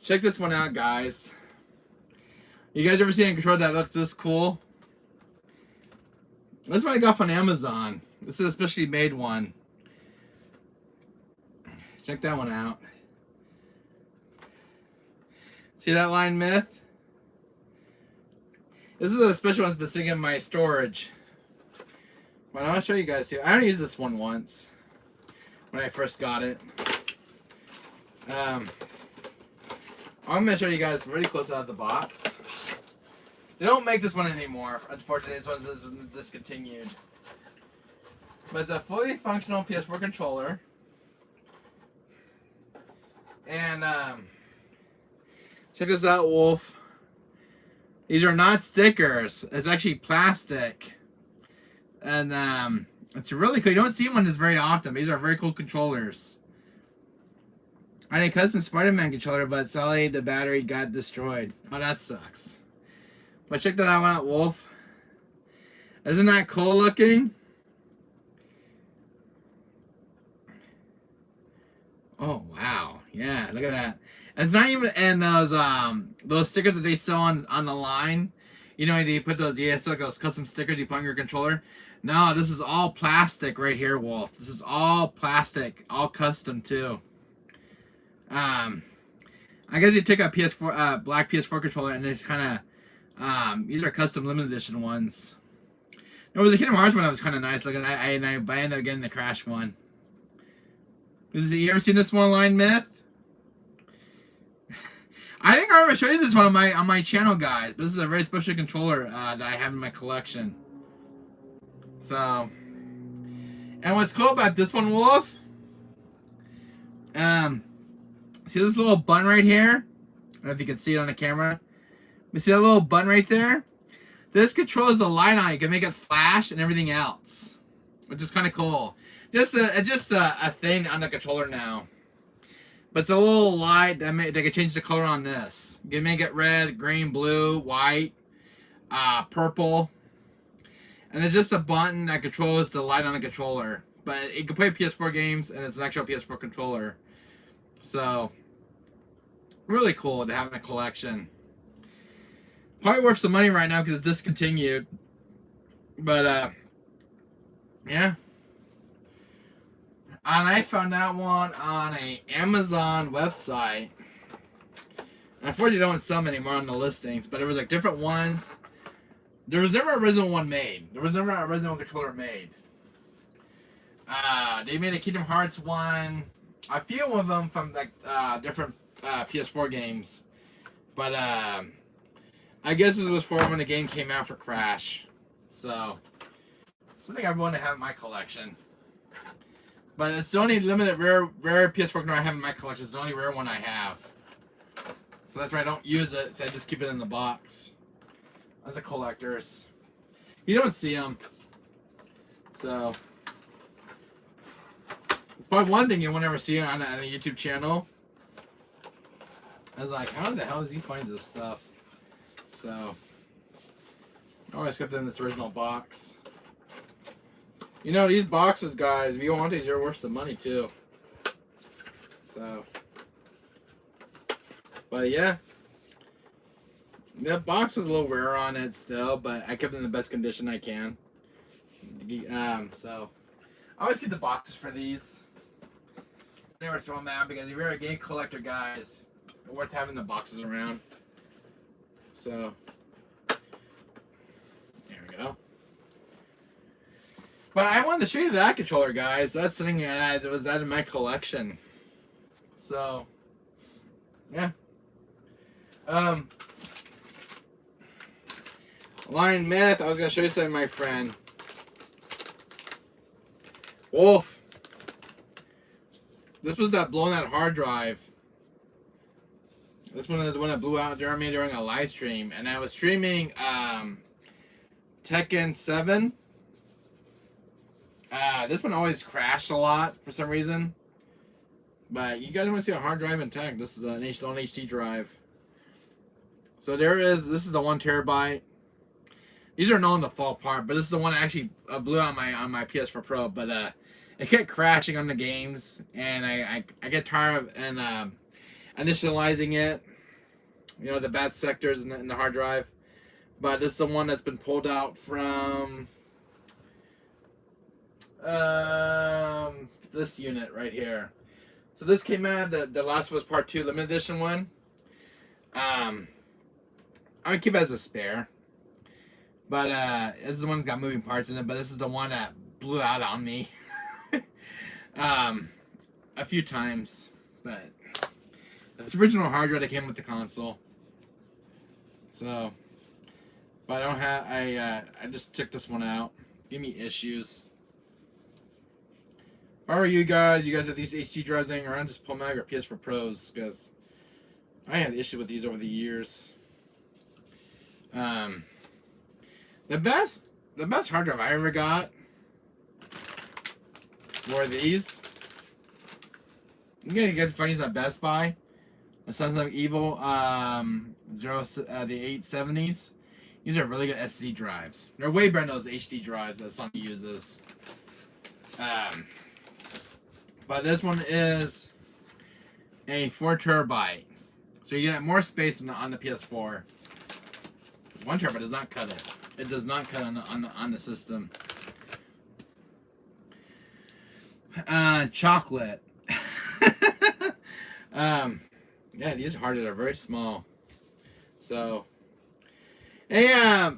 check this one out, guys. You guys ever seen a controller that looks this cool? This one I got on Amazon. This is a specially made one. Check that one out. See that line, Myth? This is a special one that's been sitting in my storage. But I'll show you guys too. I only used this one once when I first got it. I'm gonna show you guys really close out of the box. They don't make this one anymore. Unfortunately, this one's discontinued. But it's a fully functional PS4 controller. And check this out, Wolf. These are not stickers. It's actually plastic. And it's really cool. You don't see one this very often. These are very cool controllers. I had a custom Spider-Man controller, but sadly the battery got destroyed. Oh, that sucks. But check that out, Wolf. Isn't that cool looking? Oh wow, yeah, look at that. And it's not even in those stickers that they sell on the line. You know, you put those those custom stickers you put on your controller. No, this is all plastic right here, Wolf. This is all plastic, all custom too. I guess you take a PS4 black PS4 controller and it's kind of these are custom limited edition ones. There was a Kingdom Hearts one that was kind of nice looking. I ended up getting the Crash one. You ever seen this one line, Myth? I think I already showed you this one on my channel, guys. But this is a very special controller that I have in my collection. So, and what's cool about this one, Wolf? See this little button right here? I don't know if you can see it on the camera. You see that little button right there? This controls the light on it. You can make it flash and everything else, which is kind of cool. Just a thing on the controller now. But it's a little light that they can change the color on this. You can make it red, green, blue, white, purple. And it's just a button that controls the light on the controller. But it can play PS4 games, and it's an actual PS4 controller. So, really cool to have in a collection. Probably worth some money right now because it's discontinued. But, yeah. And I found that one on an Amazon website. Unfortunately, they don't sell them anymore on the listings, but it was like different ones. There was never an original one made. There was never an original controller made. They made a Kingdom Hearts one. A few of them from like different PS4 games. But I guess this was for when the game came out for Crash. So, something I want to have in my collection. But it's the only limited rare PS4 controller I have in my collection. It's the only rare one I have. So that's why I don't use it. So I just keep it in the box. As a collector's. You don't see them. So. It's probably one thing you won't ever see on a YouTube channel. I was like, how the hell does he find this stuff? So. I always kept it in this original box. You know, these boxes, guys, if you want these, you're worth some money, too. So. But, yeah. The box was a little wear on it still, but I kept it in the best condition I can. So. I always keep the boxes for these. Never throw them out because if you're a game collector, guys, it's worth having the boxes around. So. There we go. But I wanted to show you that controller, guys. That's something that was out of my collection. So, yeah. Lion Myth, I was going to show you something, my friend. Wolf. This was that blown out hard drive. This one is the one that blew out during a live stream. And I was streaming Tekken 7. This one always crashed a lot for some reason. But you guys want to see a hard drive in tech. This is an HD drive. So there is, this is the 1 terabyte. These are known to fall apart, but this is the one that actually blew out on my PS4 Pro. But it kept crashing on the games, and I get tired of initializing it. You know, the bad sectors in the hard drive. But this is the one that's been pulled out from this unit right here. So this came out, the Last of Us Part 2 limited edition one. I would keep it as a spare. But this is the one that's got moving parts in it. But this is the one that blew out on me a few times. But it's original hard drive that came with the console. So, but I don't have. I just took this one out. Give me issues. If I were you guys have these HD drives hanging around, just pull them out your PS4 Pros, because I had issues with these over the years. The best hard drive I ever got were these. You can get funnies at Best Buy. The Samsung Evil the 870s. These are really good SD drives. They're way better than those HD drives that Sony uses. But this one is a 4 terabyte, so you get more space on the PS4. This 1 terabyte does not cut it. It does not cut on the system. Chocolate. Yeah, these hard drives are very small. So, hey,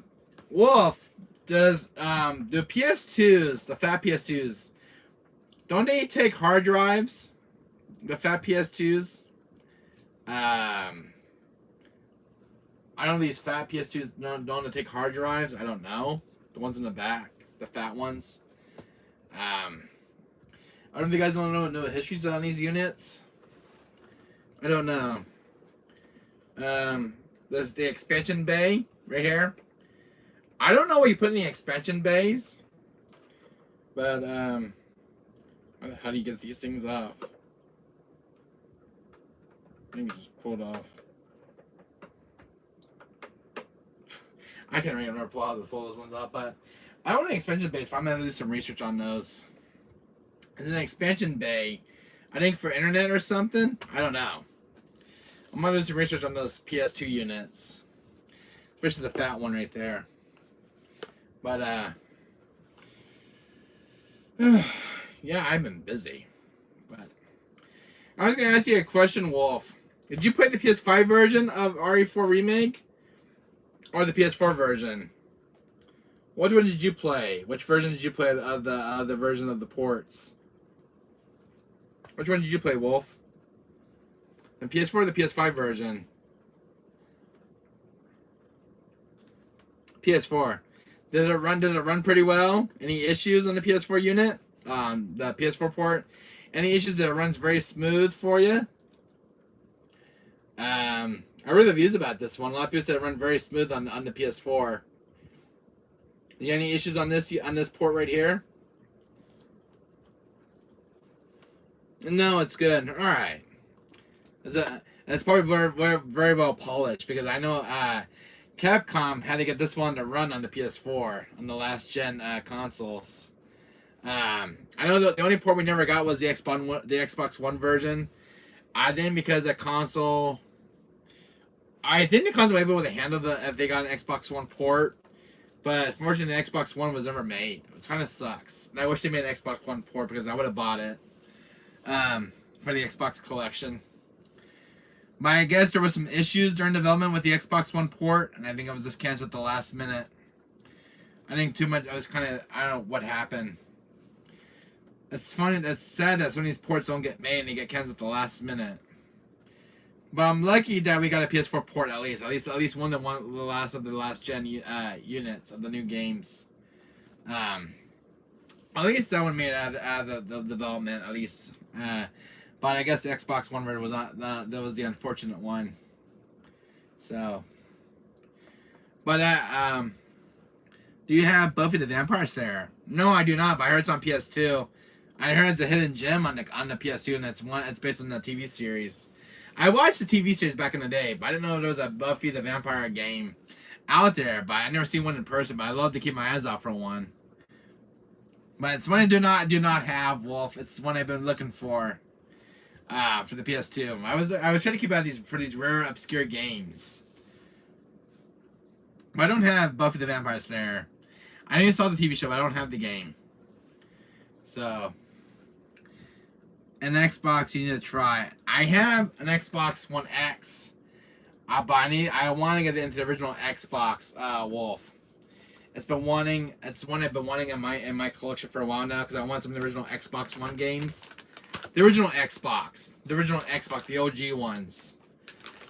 Wolf, does the PS2s, the fat PS2s, don't they take hard drives? The fat PS2s. I don't know, these fat PS2s don't take hard drives. I don't know. The ones in the back, the fat ones. I don't know if you guys don't know the histories on these units. I don't know. There's the expansion bay right here. I don't know what you put in the expansion bays, but how do you get these things off? I think you just pull it off. I can't remember how to pull those ones off, but I don't know expansion bays. So I'm gonna do some research on those. Is it an expansion bay? I think for internet or something. I don't know. I'm gonna do some research on those PS2 units, especially the fat one right there. But yeah, I've been busy. But I was gonna ask you a question, Wolf. Did you play the PS5 version of RE4 Remake, or the PS4 version? Which one did you play? Which version did you play of the version of the ports? Which one did you play, Wolf? The PS4 or the PS5 version? PS4. Did it run pretty well? Any issues on the PS4 unit? The PS4 port? Any issues that it runs very smooth for you? I read reviews about this one. A lot of people said it run very smooth on the PS4. You got any issues on this port right here? No, it's good. All right. It's probably very well polished, because I know Capcom had to get this one to run on the PS4 on the last gen consoles. I know the only port we never got was the Xbox One version. I think because the console, I think the console was able to handle if they got an Xbox One port, but unfortunately the Xbox One was never made. It kind of sucks. And I wish they made an Xbox One port, because I would have bought it for the Xbox collection. But I guess there was some issues during development with the Xbox One port, and I think it was just canceled at the last minute. I think too much. I don't know what happened. It's funny. That's sad that some of these ports don't get made and they get canceled at the last minute. But I'm lucky that we got a PS4 port at least one of the last gen units of the new games. At least that one made out of the development, at least. But I guess the Xbox One version was not. That was the unfortunate one. So. But do you have Buffy the Vampire Slayer? No, I do not. But I heard it's on PS2. I heard it's a hidden gem on the PS2, and it's based on the TV series. I watched the TV series back in the day, but I didn't know there was a Buffy the Vampire game out there. But I never seen one in person. But I love to keep my eyes out for one. But it's one I do not have, Wolf. It's one I've been looking for the PS2. I was trying to keep out for these rare obscure games. But I don't have Buffy the Vampire Slayer. I only saw the TV show, but I don't have the game. So, an Xbox you need to try. I have an Xbox One X. But I want to get into the original Xbox Wolf. It's one I've been wanting in my collection for a while now because I want some of the original Xbox One games. The original Xbox, the OG ones.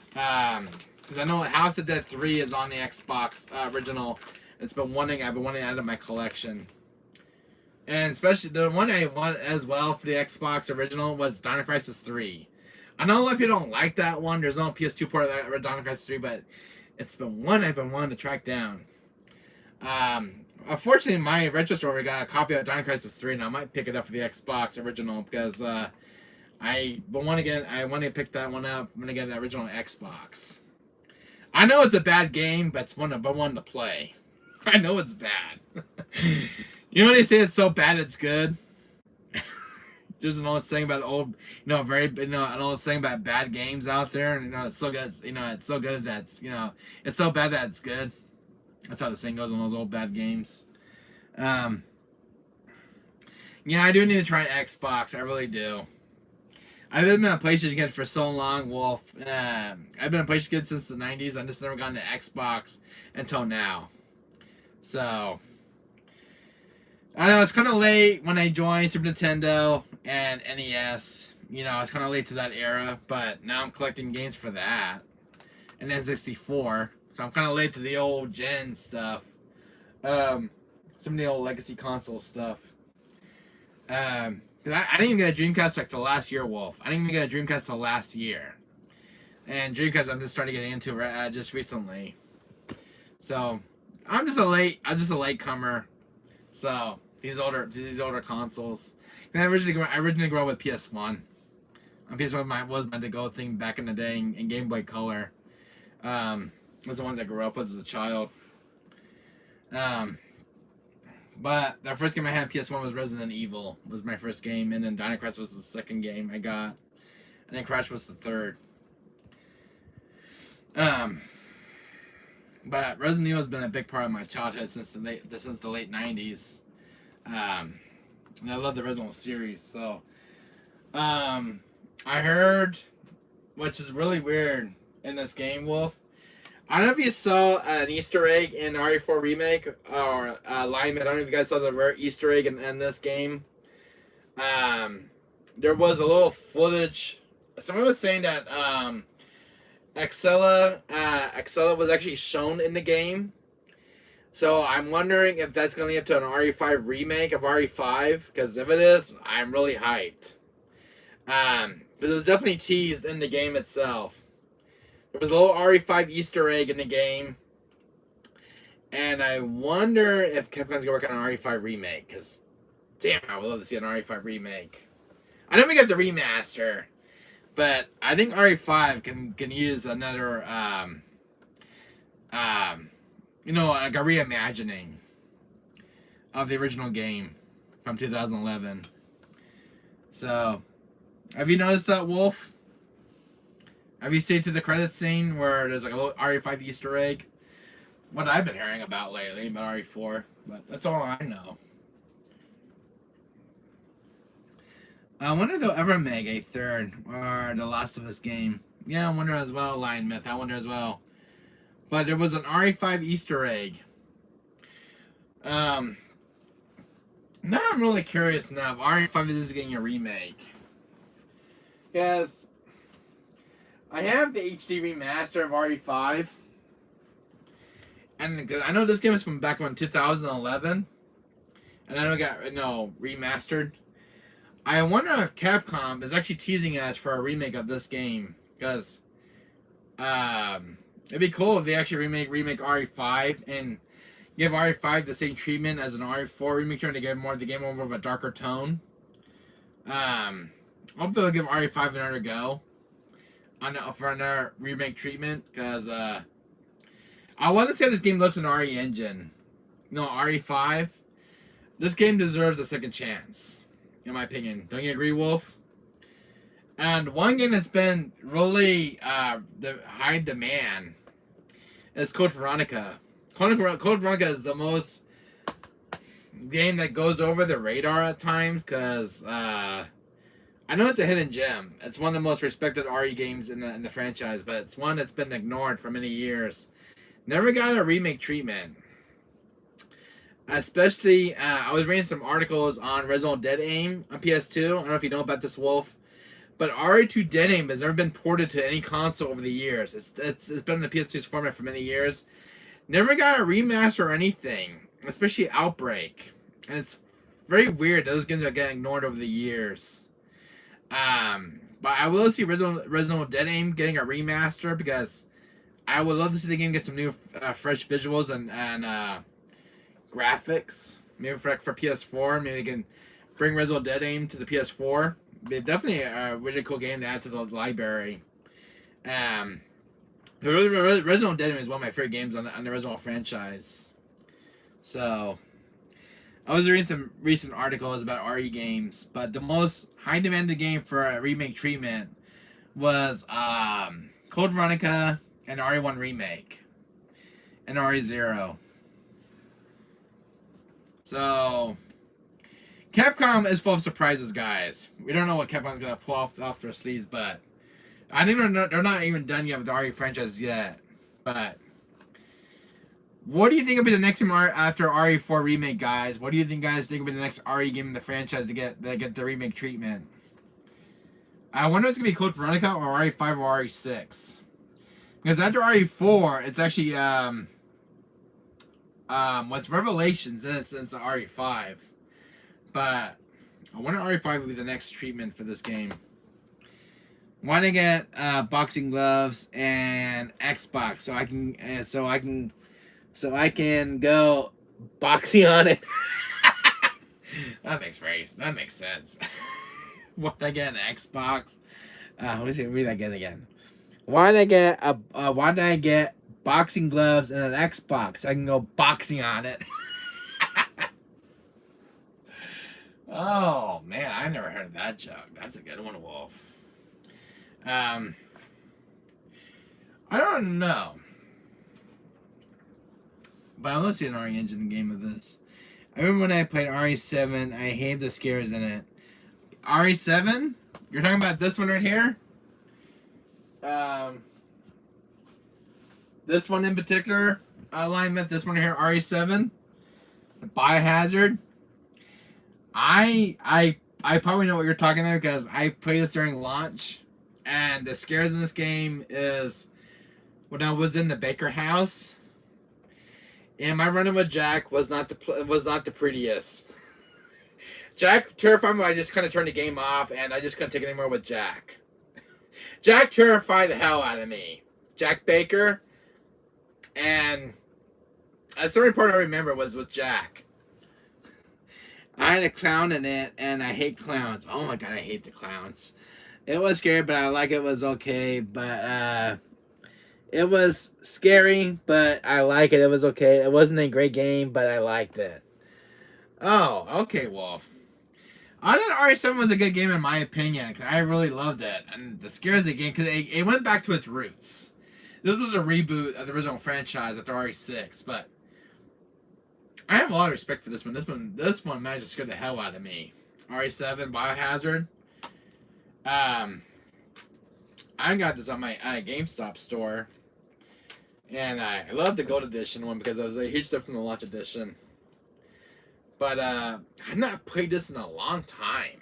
Because I know House of Dead 3 is on the Xbox original. I've been wanting to add to my collection. And especially the one I want as well for the Xbox original was Dino Crisis 3. I know a lot of people don't like that one. There's no PS2 port of that Dino Crisis 3, but it's been one I've been wanting to track down. Unfortunately, my retro store we got a copy of Dino Crisis 3, and I might pick it up for the Xbox original because I want to pick that one up. I'm gonna get the original Xbox. I know it's a bad game, but it's one to play. I know it's bad. You know when they say it's so bad it's good? There's an old saying about old, an old saying about bad games out there, and it's so good. It's so good that it's so bad that it's good. That's how the saying goes on those old bad games. Yeah, I do need to try Xbox. I really do. I've been a PlayStation kid for so long, Wolf. I've been a PlayStation kid since the 90s. I've just never gotten to Xbox until now. So, I know it's kind of late when I joined Super Nintendo and NES. I was kind of late to that era, but now I'm collecting games for that. And N64. So I'm kind of late to the old gen stuff. Some of the old legacy console stuff. I didn't even get a Dreamcast till last year, Wolf. I didn't even get a Dreamcast till last year. And Dreamcast I'm just starting to get into just recently. So I'm just a latecomer. So these older consoles. And I originally grew up with PS1. PS1 was my to-go thing back in the day in Game Boy Color. Was the ones I grew up with as a child. But the first game I had on PS1 was Resident Evil. Was my first game, and then Dino Crisis was the second game I got, and then Crash was the third. But Resident Evil has been a big part of my childhood since the late '90s. And I love the Resident Evil series. So, I heard, which is really weird in this game, Wolf. I don't know if you saw an Easter egg in RE4 Remake or Alignment. I don't know if you guys saw the Easter egg in this game. There was a little footage. Someone was saying that Excella was actually shown in the game. So I'm wondering if that's going to lead up to an RE5 remake of RE5. Because if it is, I'm really hyped. Because it was definitely teased in the game itself. There was a little RE5 Easter egg in the game. And I wonder if Capcom's going to work on an RE5 remake. Because, damn, I would love to see an RE5 remake. I know we got the remaster. But I think RE5 can use another, like a reimagining of the original game from 2011. So, have you noticed that, Wolf? Have you stayed to the credits scene where there's like a little RE5 Easter egg? What I've been hearing about lately about RE4, but that's all I know. I wonder if they'll ever make a third or the Last of Us game. Yeah, I wonder as well, Lion Myth. I wonder as well. But there was an RE5 Easter egg. Now I'm really curious now if RE5 is getting a remake. Yes. I have the HD remaster of RE5. And I know this game is from back in 2011. And I know it got remastered. I wonder if Capcom is actually teasing us for a remake of this game. Because it'd be cool if they actually remake RE5 and give RE5 the same treatment as an RE4 remake, trying to give more of the game over of a darker tone. Hopefully they'll give RE5 another go for another remake treatment, because I want to see how this game looks in RE Engine. No, RE5. This game deserves a second chance, in my opinion. Don't you agree, Wolf? And one game that's been really the high demand is Code Veronica. Code Veronica is the most game that goes over the radar at times, because I I know it's a hidden gem. It's one of the most respected RE games in the franchise, but it's one that's been ignored for many years. Never got a remake treatment. Especially, I was reading some articles on Resident Evil Dead Aim on PS2. I don't know if you know about this, Wolf. But RE2 Dead Aim has never been ported to any console over the years. It's been in the PS2's format for many years. Never got a remaster or anything, especially Outbreak. And it's very weird. Those games are getting ignored over the years. But I will see Resident Evil Dead Aim getting a remaster because I would love to see the game get some new, fresh visuals and graphics. Maybe for PS4, maybe they can bring Resident Evil Dead Aim to the PS4. It's definitely a really cool game to add to the library. Resident Evil Dead Aim is one of my favorite games on the Resident Evil franchise. So, I was reading some recent articles about RE games, but the most high demanded game for a remake treatment was Code Veronica and RE1 Remake and RE0. So, Capcom is full of surprises, guys. We don't know what Capcom's gonna pull off their sleeves, but I think they're not even done yet with the RE franchise yet. But what do you think will be the next game after RE4 remake, guys? What do you think, guys, think will be the next RE game in the franchise to get the remake treatment? I wonder if it's gonna be Code Veronica or RE5 or RE6. Because after RE4, it's actually what's Revelations, and it's RE5. But I wonder if RE5 will be the next treatment for this game. Why not get boxing gloves and Xbox so I can go boxing on it? That makes sense. Why not get an Xbox? Let me see. Read that again. Why not I get boxing gloves and an Xbox so I can go boxing on it? Oh man, I never heard of that joke. That's a good one, Wolf. I don't know, but I want to see an RE Engine game of this. I remember when I played RE7, I hated the scares in it. RE7? You're talking about this one right here? This one in particular alignment. This one here, RE7, Biohazard. I probably know what you're talking about because I played this during launch, and the scares in this game is when I was in the Baker house, and my run-in with Jack was not the prettiest. Jack terrified me. I just kind of turned the game off, and I just couldn't take it anymore with Jack. Jack terrified the hell out of me. Jack Baker, and that's the only part I remember was with Jack. I had a clown in it, and I hate clowns. Oh my god, I hate the clowns. It was scary, but I like it was okay. But it was scary, but I like it. It was okay. It wasn't a great game, but I liked it. Oh, okay, Wolf. I thought RE7 was a good game in my opinion. Cause I really loved it, and the scares of the game because it went back to its roots. This was a reboot of the original franchise after RE6, but I have a lot of respect for this one. This one managed to scare the hell out of me. RE7 Biohazard. I got this on my GameStop store, and I love the Gold Edition one because it was a huge step from the launch edition. But I've not played this in a long time.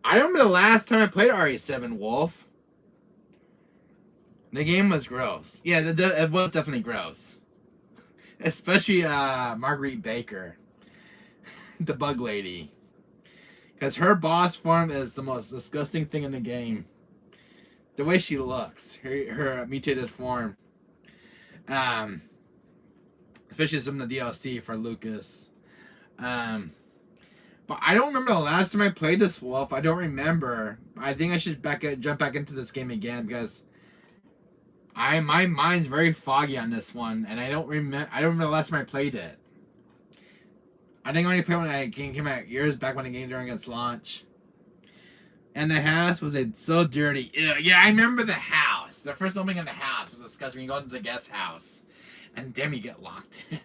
I don't remember the last time I played RE7, Wolf. The game was gross. Yeah, it was definitely gross. Especially Marguerite Baker, the bug lady. Because her boss form is the most disgusting thing in the game. The way she looks, her mutated form. Especially some of the DLC for Lucas. But I don't remember the last time I played this, Wolf. I don't remember. I think I should jump back into this game again because my mind's very foggy on this one, and I don't remember the last time I played it. I think I only played when the game came out years back when the game during its launch. And the house was so dirty. Yeah, I remember the house. The first opening of the house was disgusting. When you go into the guest house, and damn, you get locked in.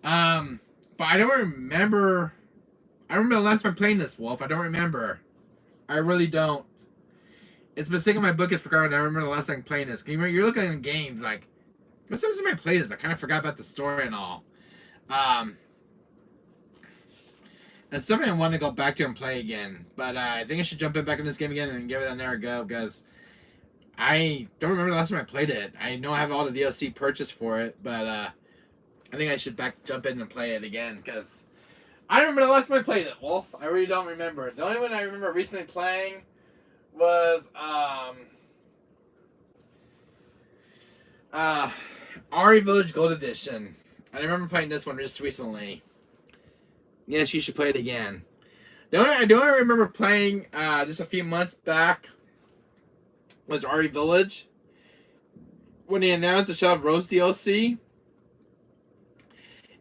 But I don't remember I remember the last time playing this, Wolf. I don't remember. I really don't. It's been sticking in my book. It's forgotten. I remember the last time playing this. You're looking at games like, what's the last time I played this? I kind of forgot about the story and all. It's something I want to go back to and play again. But I think I should jump in back in this game again and give it another go because I don't remember the last time I played it. I know I have all the DLC purchased for it, but I think I should jump in and play it again because I don't remember the last time I played it, Wolf. I really don't remember. The only one I remember recently playing was Ari Village Gold Edition. I remember playing this one just recently. Yes, you should play it again. The only I remember playing just a few months back was Ari Village. When they announced the Shadow of Rose DLC.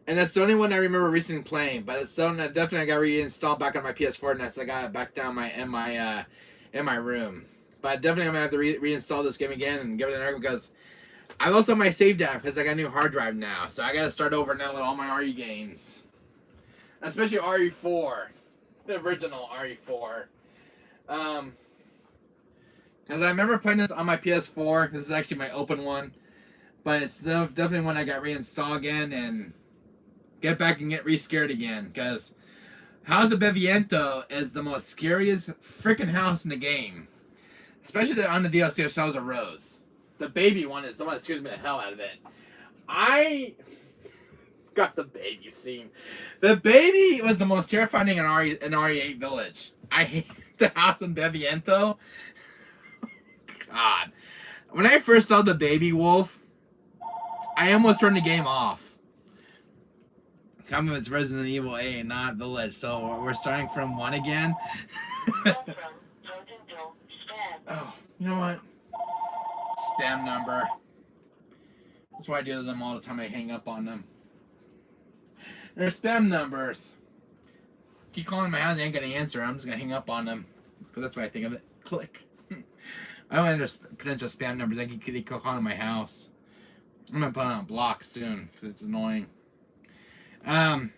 And that's the only one I remember recently playing. But it's the one that definitely I got reinstalled back on my PS4 and so I got it back down in my room. But definitely I'm going to have to reinstall this game again and give it another because I lost all my save data because I got a new hard drive now. So I got to start over now with all my RE games. Especially RE4. The original RE4. Because I remember playing this on my PS4. This is actually my open one. But it's definitely one I got reinstalled again and get back and get re-scared again. Because House of Beviento is the most scariest freaking house in the game. Especially on the DLC of Shadows of Rose. The baby one is the one that scares me the hell out of it. I got the baby scene. The baby was the most terrifying in RE8 Village. I hate the house in Beviento. God. When I first saw the baby wolf, I almost turned the game off. Tell me it's Resident Evil 8, not Village. So we're starting from 1 again. Oh, you know what? Spam number. That's why I do to them all the time. I hang up on them. They're spam numbers. Keep calling my house, I ain't gonna answer. I'm just gonna hang up on them. Because that's what I think of it. Click. I don't want to potential spam numbers. I keep calling my house. I'm gonna put on a block soon because it's annoying. The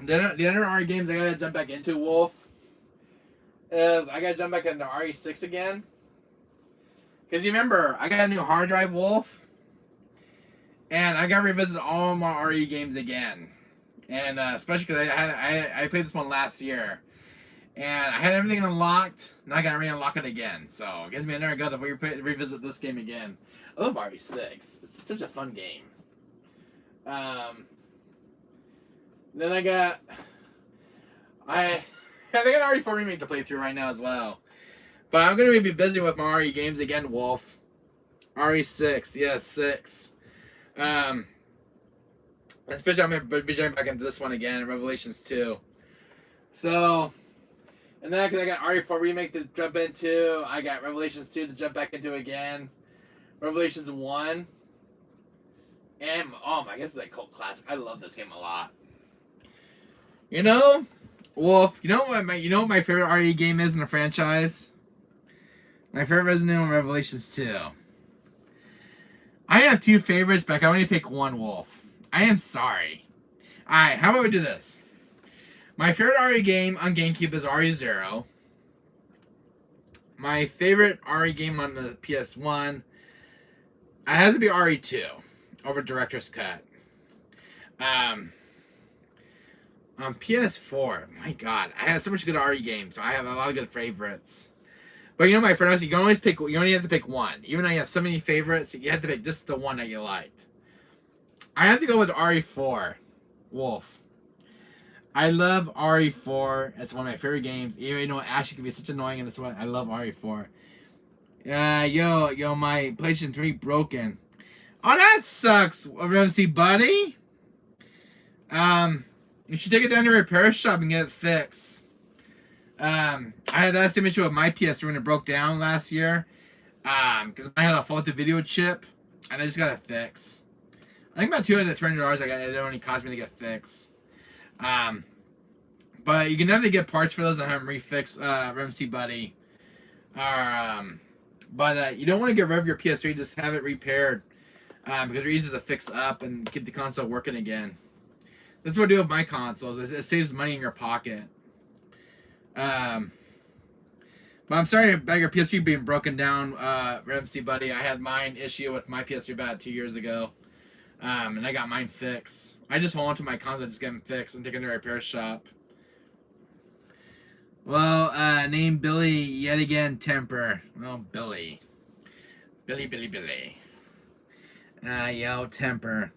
other RE games I gotta jump back into, Wolf, is I gotta jump back into RE6 again. Because you remember, I got a new hard drive, Wolf. And I gotta revisit all my RE games again. And especially because I played this one last year. And I had everything unlocked. Now I gotta re-unlock it again. So it gives me another go to revisit this game again. I love RE6. It's such a fun game. Then I got I think I got RE4 Remake to play through right now as well. But I'm gonna be busy with my RE games again, Wolf. RE6, yeah, 6. Especially I'm gonna be jumping back into this one again, Revelations 2. So, and then because I got RE4 Remake to jump into, I got Revelations 2 to jump back into again, Revelations 1, and oh my, this is a cult classic. I love this game a lot. You know, Wolf, you know what my favorite RE game is in the franchise? My favorite Resident Evil Revelations 2. I have 2 favorites, but I can only pick one, Wolf. I am sorry. Alright, how about we do this? My favorite RE game on GameCube is RE0. My favorite RE game on the PS1, it has to be RE2 over Director's Cut. On PS4, my God, I have so much good RE games. So I have a lot of good favorites. But you know, my friend, you only have to pick one. Even though you have so many favorites, you have to pick just the one that you liked. I have to go with RE4, Wolf. I love RE4. It's one of my favorite games. Even though Ashley can be such annoying, and it's what I love RE4. Yo, my PlayStation 3 broken. Oh, that sucks, MC buddy. You should take it down to a repair shop and get it fixed. I had that same issue with my PS3 when it broke down last year. Because I had a faulty video chip, and I just got it fixed. I think about $200 it only cost me to get fixed. But you can definitely get parts for those and have them refixed, MC buddy. But you don't want to get rid of your PS3, just have it repaired. Because they're easy to fix up and keep the console working again. That's what I do with my consoles. It saves money in your pocket. But I'm sorry about your PS3 being broken down, Ramsey buddy. I had mine issue with my PS3 about 2 years ago. And I got mine fixed. I just hold on to my console, just get them fixed and take them to a repair shop. Well, name Billy yet again, temper. Well, Billy. Billy. Yell temper.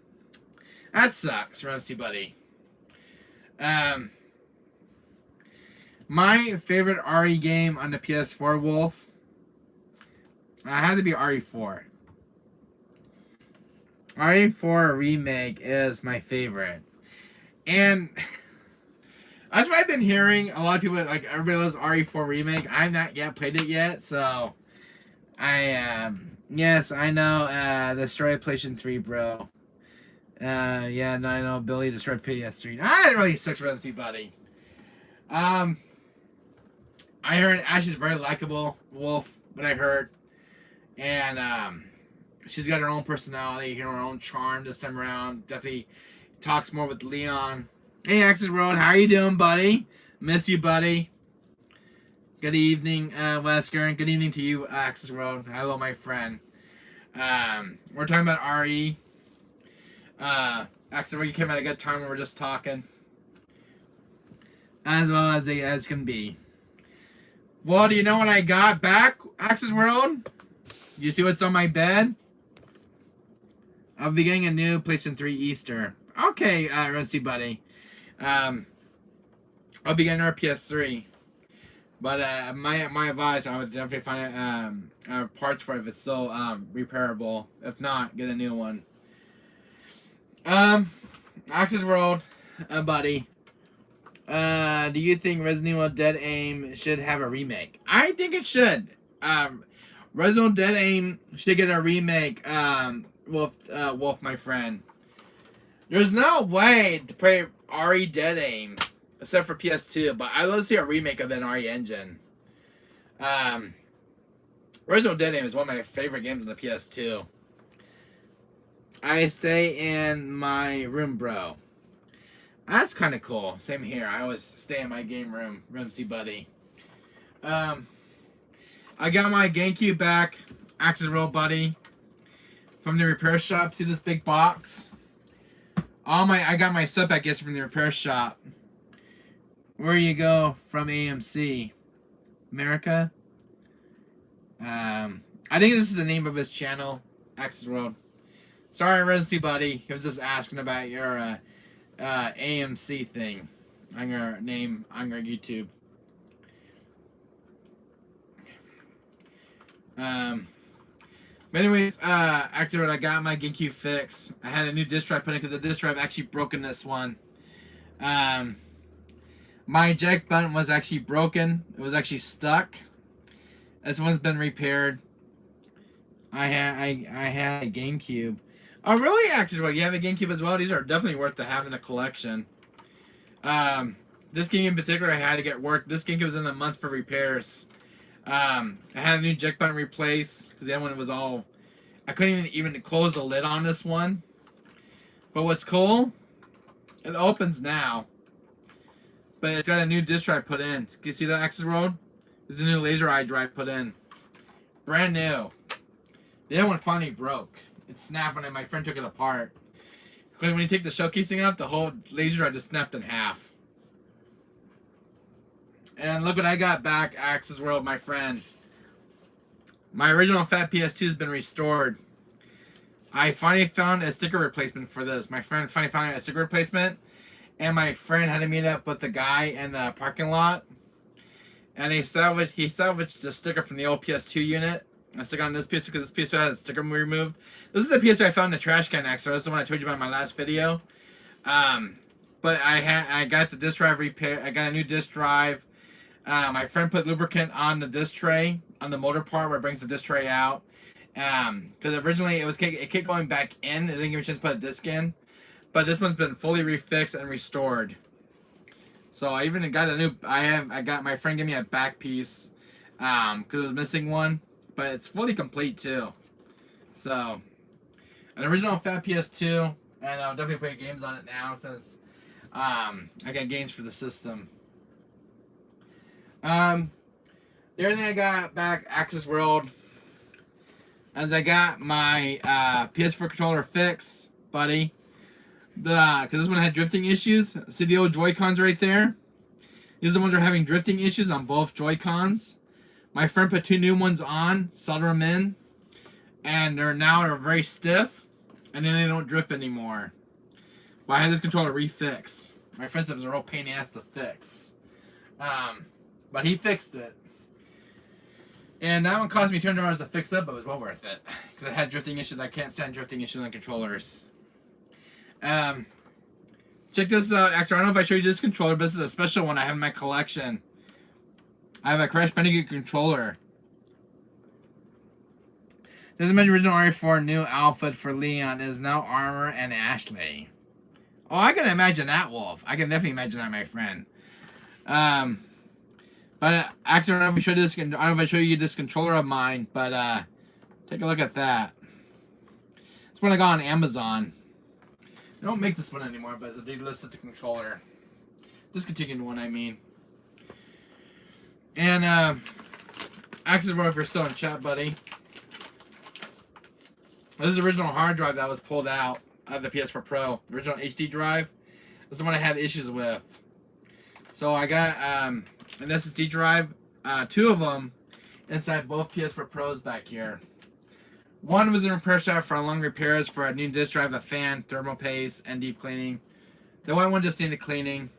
That sucks, Ramsey buddy. My favorite RE game on the PS4, Wolf, had to be RE4. RE4 Remake is my favorite. And that's what I've been hearing. A lot of people, like, everybody loves RE4 Remake. I've not yet played it yet, so yes, I know, destroy PlayStation 3, bro. Yeah, no, I know, Billy destroyed PS3. That really sucks, Ramsey buddy. I heard Ashley's very likable, Wolf, what I heard. And, she's got her own personality, her own charm this time around. Definitely talks more with Leon. Hey, Access World, how you doing, buddy? Miss you, buddy. Good evening, Wesker. Good evening to you, Access World. Hello, my friend. We're talking about RE. Access World, you came at a good time when we're just talking. As well as can be. Well, do you know what I got back, Access World? You see what's on my bed? I'll be getting a new PlayStation 3 Easter. Okay, Rusty buddy. I'll be getting our PS3. But my advice, I would definitely find parts for it if it's still repairable. If not, get a new one. Access World, buddy. Do you think Resident Evil Dead Aim should have a remake? I think it should. Resident Evil Dead Aim should get a remake. Wolf, my friend. There's no way to play RE Dead Aim except for PS2, but I'd love to see a remake of an RE engine. Resident Evil Dead Aim is one of my favorite games on the PS2. I stay in my room, bro. That's kind of cool. Same here. I always stay in my game room, Ramsey buddy. I got my GameCube back, Access Roll buddy, from the repair shop. See this big box? I got my stuff back yesterday from the repair shop. Where you go from AMC, America? I think this is the name of his channel, Access World. Sorry, Ramsey buddy. He was just asking about your AMC thing on your name on your YouTube. But anyways, actually, I got my GameCube fixed. I had a new disc drive put in because the disc drive actually broken this one. My eject button was actually broken. It was actually stuck. This one's been repaired. I had a GameCube. Oh, really, Axel? You have a GameCube as well? These are definitely worth to have in a collection. This game in particular, I had to get work. This GameCube was in a month for repairs. I had a new eject button replaced because the other one was all. I couldn't even close the lid on this one. But what's cool? It opens now. But it's got a new disc drive put in. Can you see that, Access Road? There's a new laser eye drive put in. Brand new. The other one finally broke. It snapped when my friend took it apart. Because when you take the shell casing off, the whole laser drive just snapped in half. And look what I got back, Access World, my friend. My original Fat PS2 has been restored. I finally found a sticker replacement for this. My friend finally found a sticker replacement. And my friend had to meet up with the guy in the parking lot. And he salvaged the sticker from the old PS2 unit. I stuck on this PS2 because this PS2 had a sticker removed. This is the PS2 I found in the trash can, actually. This is the one I told you about in my last video. But I got the disc drive repaired. I got a new disc drive. My friend put lubricant on the disc tray, on the motor part where it brings the disc tray out. Because originally it kept going back in. It didn't give me a chance to put a disc in. But this one's been fully refixed and restored. So I even got a new. I got my friend give me a back piece. Because it was missing one. But it's fully complete too. So, an original Fat PS2, and I'll definitely play games on it now since I got games for the system. The other thing I got back, Access World, as I got my PS4 controller fixed, buddy. Because this one had drifting issues. See the old Joy-Cons right there? These are the ones that are having drifting issues on both Joy-Cons. My friend put 2 new ones on, soldered them in, and they're very stiff, and then they don't drift anymore. But I had this controller refix. My friend said it was a real pain in the ass to fix. But he fixed it. And that one cost me $200 to fix it, but it was well worth it. Because I had drifting issues. I can't stand drifting issues on controllers. Check this out. Actually, I don't know if I showed you this controller, but this is a special one I have in my collection. I have a Crash Bandicoot controller. This is my original RE4 new outfit for Leon. It is now Armor and Ashley. Oh, I can imagine that, Wolf. I can definitely imagine that, my friend. But actually, I don't know if I show you this controller of mine, but take a look at that. This one I got on Amazon. They don't make this one anymore, but they listed the controller. Discontinued one, I mean. And Access World, if you're still in chat, buddy. This is the original hard drive that was pulled out of the PS4 Pro. The original HD drive. This is the one I had issues with. So I got an SSD drive, 2 of them, inside both PS4 Pros back here. One was in repair shop for long repairs for a new disk drive, a fan, thermal paste, and deep cleaning. The white one just needed cleaning.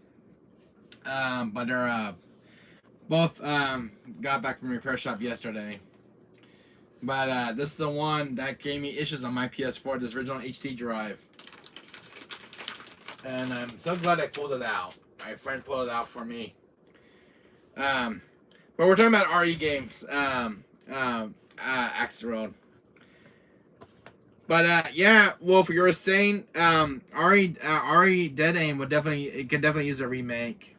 But they're both got back from repair shop yesterday. But this is the one that gave me issues on my PS4, this original HD drive. And I'm so glad I pulled it out. My friend pulled it out for me. But we're talking about RE games, Access World. But yeah, Wolf, you were saying RE Dead Aim could definitely use a remake.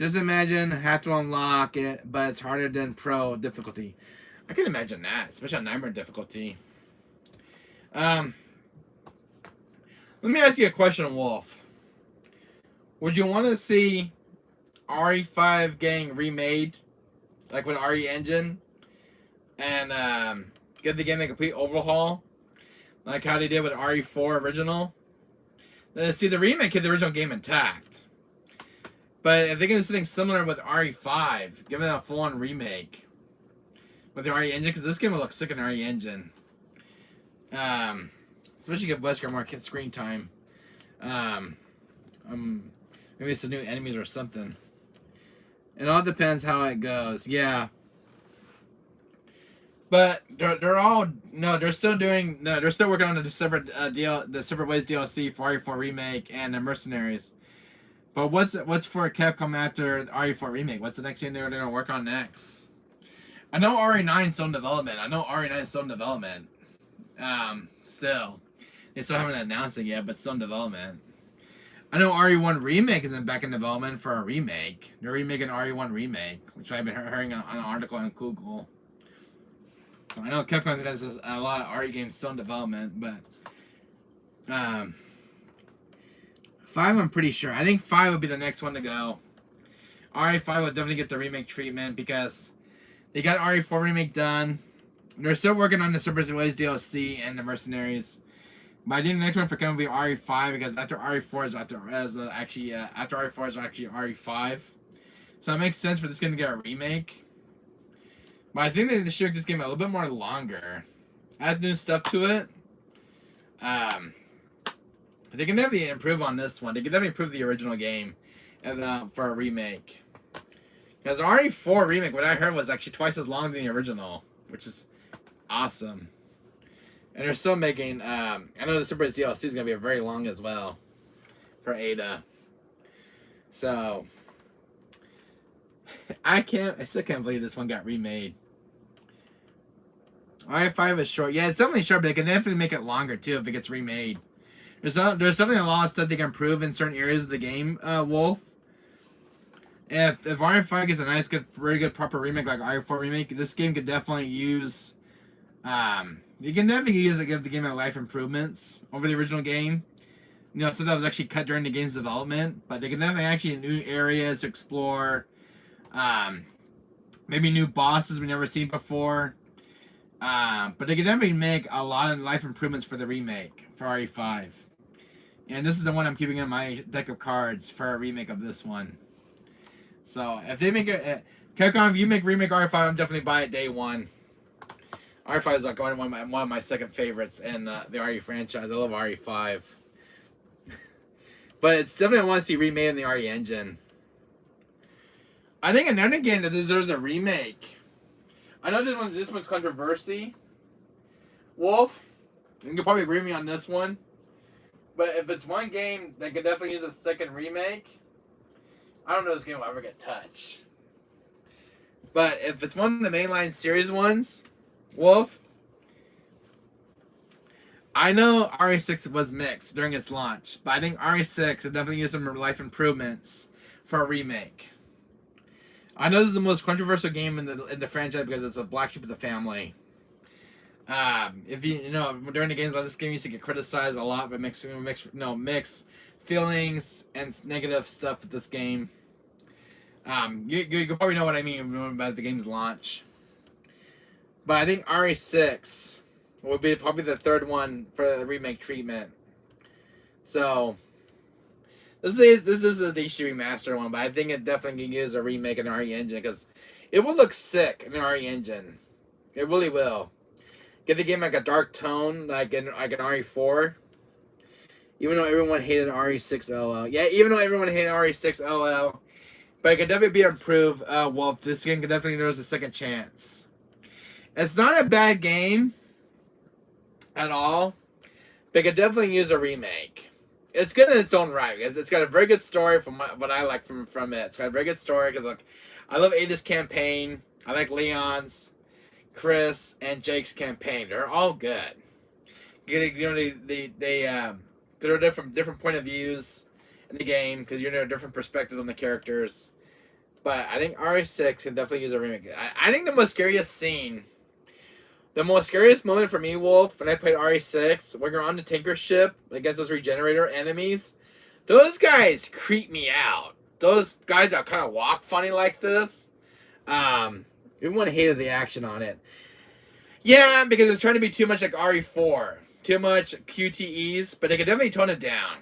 Just imagine have to unlock it, but it's harder than Pro difficulty. I can imagine that, especially on Nightmare difficulty. Let me ask you a question, Wolf. Would you want to see RE5 getting remade, like with RE Engine, and get the game a complete overhaul, like how they did with RE4 original? See, the remake had the original game intact. But if they can do something similar with RE5, give it a full-on remake with the RE Engine, because this game will look sick in RE Engine. Especially give Wesker more screen time. Maybe some new enemies or something. It all depends how it goes. Yeah. But they're still working on the separate the Separate Ways DLC for RE4 remake and the Mercenaries. But what's for Capcom after the RE4 remake? What's the next thing they're gonna work on next? I know RE9 is still in development. Still. They still haven't announced it yet, but still in development. I know RE1 remake isn't back in development for a remake. They're remaking RE1 remake, which I've been hearing on an article on Google. So I know Capcom's got a lot of RE games still in development, but 5 I'm pretty sure. I think 5 would be the next one to go. RE5 would definitely get the remake treatment because they got RE4 remake done. They're still working on the Separate Ways DLC and the Mercenaries. But I think the next one for Capcom will be RE5 because after RE4 is after RE4 is actually RE5. So it makes sense for this game to get a remake. But I think they should make this game a little bit more longer. Add new stuff to it. They can definitely improve on this one. They can definitely improve the original game for a remake. Because RE4 remake, what I heard, was actually twice as long than the original, which is awesome. And they're still making, I know the Surprise DLC is going to be very long as well for Ada. So, I still can't believe this one got remade. RE5 is short. Yeah, it's definitely short, but they can definitely make it longer too if it gets remade. There's definitely a lot of stuff they can improve in certain areas of the game, Wolf. If RE5 gets a nice, very good, proper remake like RE4 remake, this game could definitely use, you can definitely use it to give the game a life improvements over the original game. stuff that was actually cut during the game's development. But they can definitely actually new areas to explore. Maybe new bosses we never seen before. But they can definitely make a lot of life improvements for the remake for RE5. And this is the one I'm keeping in my deck of cards for a remake of this one. So if they make it, Capcom, if you make remake RE5, I'm definitely buy it day one. RE5 is like one of my second favorites in the RE franchise. I love RE5. But it's definitely I want to see remade in the RE engine. I think another game that deserves a remake. I know this one's controversy. Wolf, you can probably agree with me on this one. But if it's one game that could definitely use a second remake, I don't know if this game will ever get touched. But if it's one of the mainline series ones, Wolf, I know RE6 was mixed during its launch, but I think RE6 would definitely use some life improvements for a remake. I know this is the most controversial game in the franchise because it's a black sheep of the family. If during the games like this game used to get criticized a lot by mixed feelings and negative stuff with this game. You probably know what I mean about the game's launch. But I think RE6 will be probably the third one for the remake treatment. So this is a HD remaster one, but I think it definitely can use a remake in the RE engine because it will look sick in the RE engine. It really will. Get the game like a dark tone, like an RE4. Even though everyone hated RE6 LL. Yeah, even though everyone hated RE6 LL. But it could definitely be improved. Well, this game could definitely deserve a second chance. It's not a bad game at all, but it could definitely use a remake. It's good in its own right. It's got a very good story from what I like from it. It's got a very good story because like I love Ada's campaign. I like Leon's, Chris, and Jake's campaign. They're all good. They're different point of views in the game because you're in a different perspective on the characters. But I think RE6 can definitely use a remake. I think the most scariest moment for me, Wolf, when I played RE6, when you're on the tanker ship against those regenerator enemies, those guys creep me out. Those guys that kind of walk funny like this. Everyone hated the action on it. Yeah, because it's trying to be too much like RE4. Too much QTEs, but they can definitely tone it down.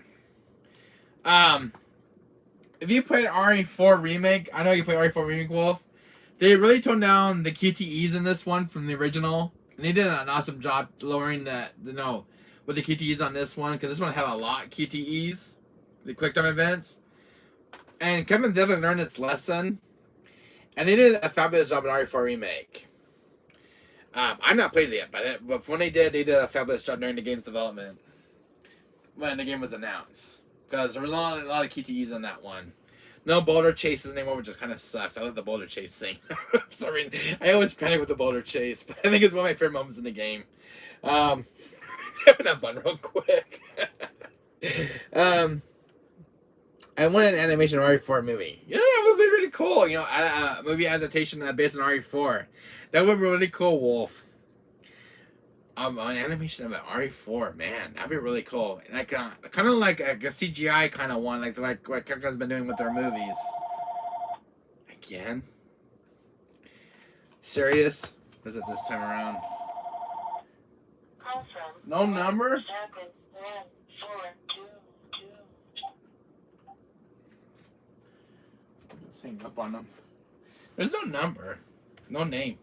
If you played RE4 Remake, I know you played RE4 Remake, Wolf. They really toned down the QTEs in this one from the original. And they did an awesome job lowering with the QTEs on this one, because this one had a lot of QTEs, the quick time events. And Kevin definitely learned its lesson. And they did a fabulous job in RE4 Remake. I've not played it yet, but when they did a fabulous job during the game's development. When the game was announced. Because there was a lot of QTEs on that one. No boulder chases anymore, which just kind of sucks. I like the boulder chase thing. Sorry, I always panic with the boulder chase, but I think it's one of my favorite moments in the game. Having that button real quick. I want an animation RE4 movie. Yeah, that would be really cool. A movie adaptation based on RE4. That would be really cool, Wolf. An animation of an RE4, man, that'd be really cool. Like kind of like a CGI kind of one, like what Capcom's been doing with their movies. Again, serious? Is it this time around? No number? Let's hang up on them. There's no number, no name.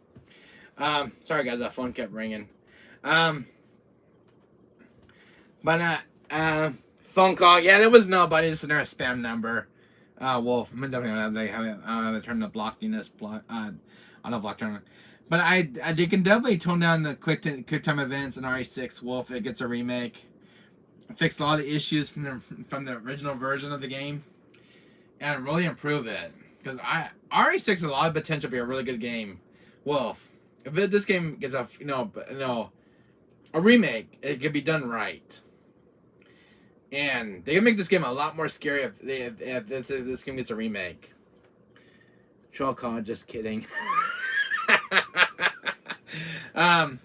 Sorry guys, that phone kept ringing. Phone call. Yeah, there was nobody. Just another spam number. Wolf. I'm definitely gonna turn the blockiness on a block tournament. But they can definitely tone down the quick time events in RE6. Wolf. It gets a remake. Fix a lot of the issues from the original version of the game, and really improve it. Because RE6 has a lot of potential to be a really good game. Wolf. If this game gets a a remake, it could be done right. And they can make this game a lot more scary if this game gets a remake. Troll call, just kidding. But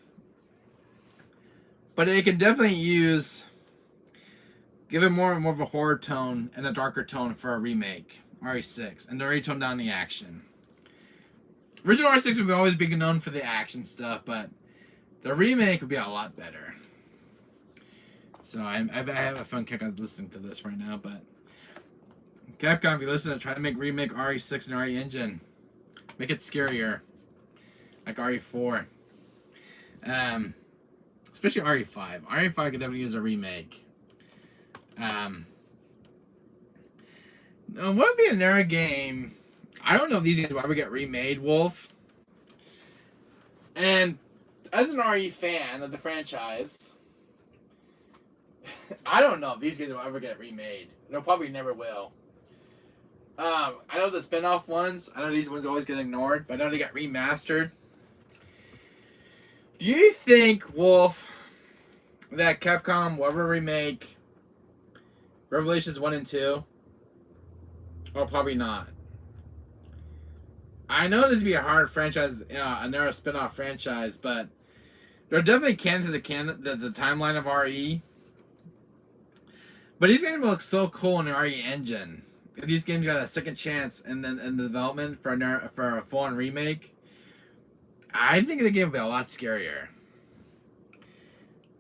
it can definitely use Give it more of a horror tone and a darker tone for a remake, RE6, and already tone down the action. Original RE6 would always be known for the action stuff, but the remake would be a lot better. So I have a fun kick on listening to this right now, but Capcom, if you listen to try to make remake RE6 and RE Engine, make it scarier, like RE4, especially RE5. RE5 could definitely use a remake. What would be another game? I don't know if these games will ever get remade, Wolf. And as an RE fan of the franchise, I don't know if these games will ever get remade. They'll probably never will. I know the spin-off ones, I know these ones always get ignored, but I know they got remastered. Do you think, Wolf, that Capcom will ever remake Revelations 1 and 2? Or probably not. I know this would be a hard franchise, a narrow spin-off franchise, but they're definitely canon to the timeline of RE. But these games look so cool in the RE engine. If these games got a second chance in the development for a full-on remake, I think the game would be a lot scarier.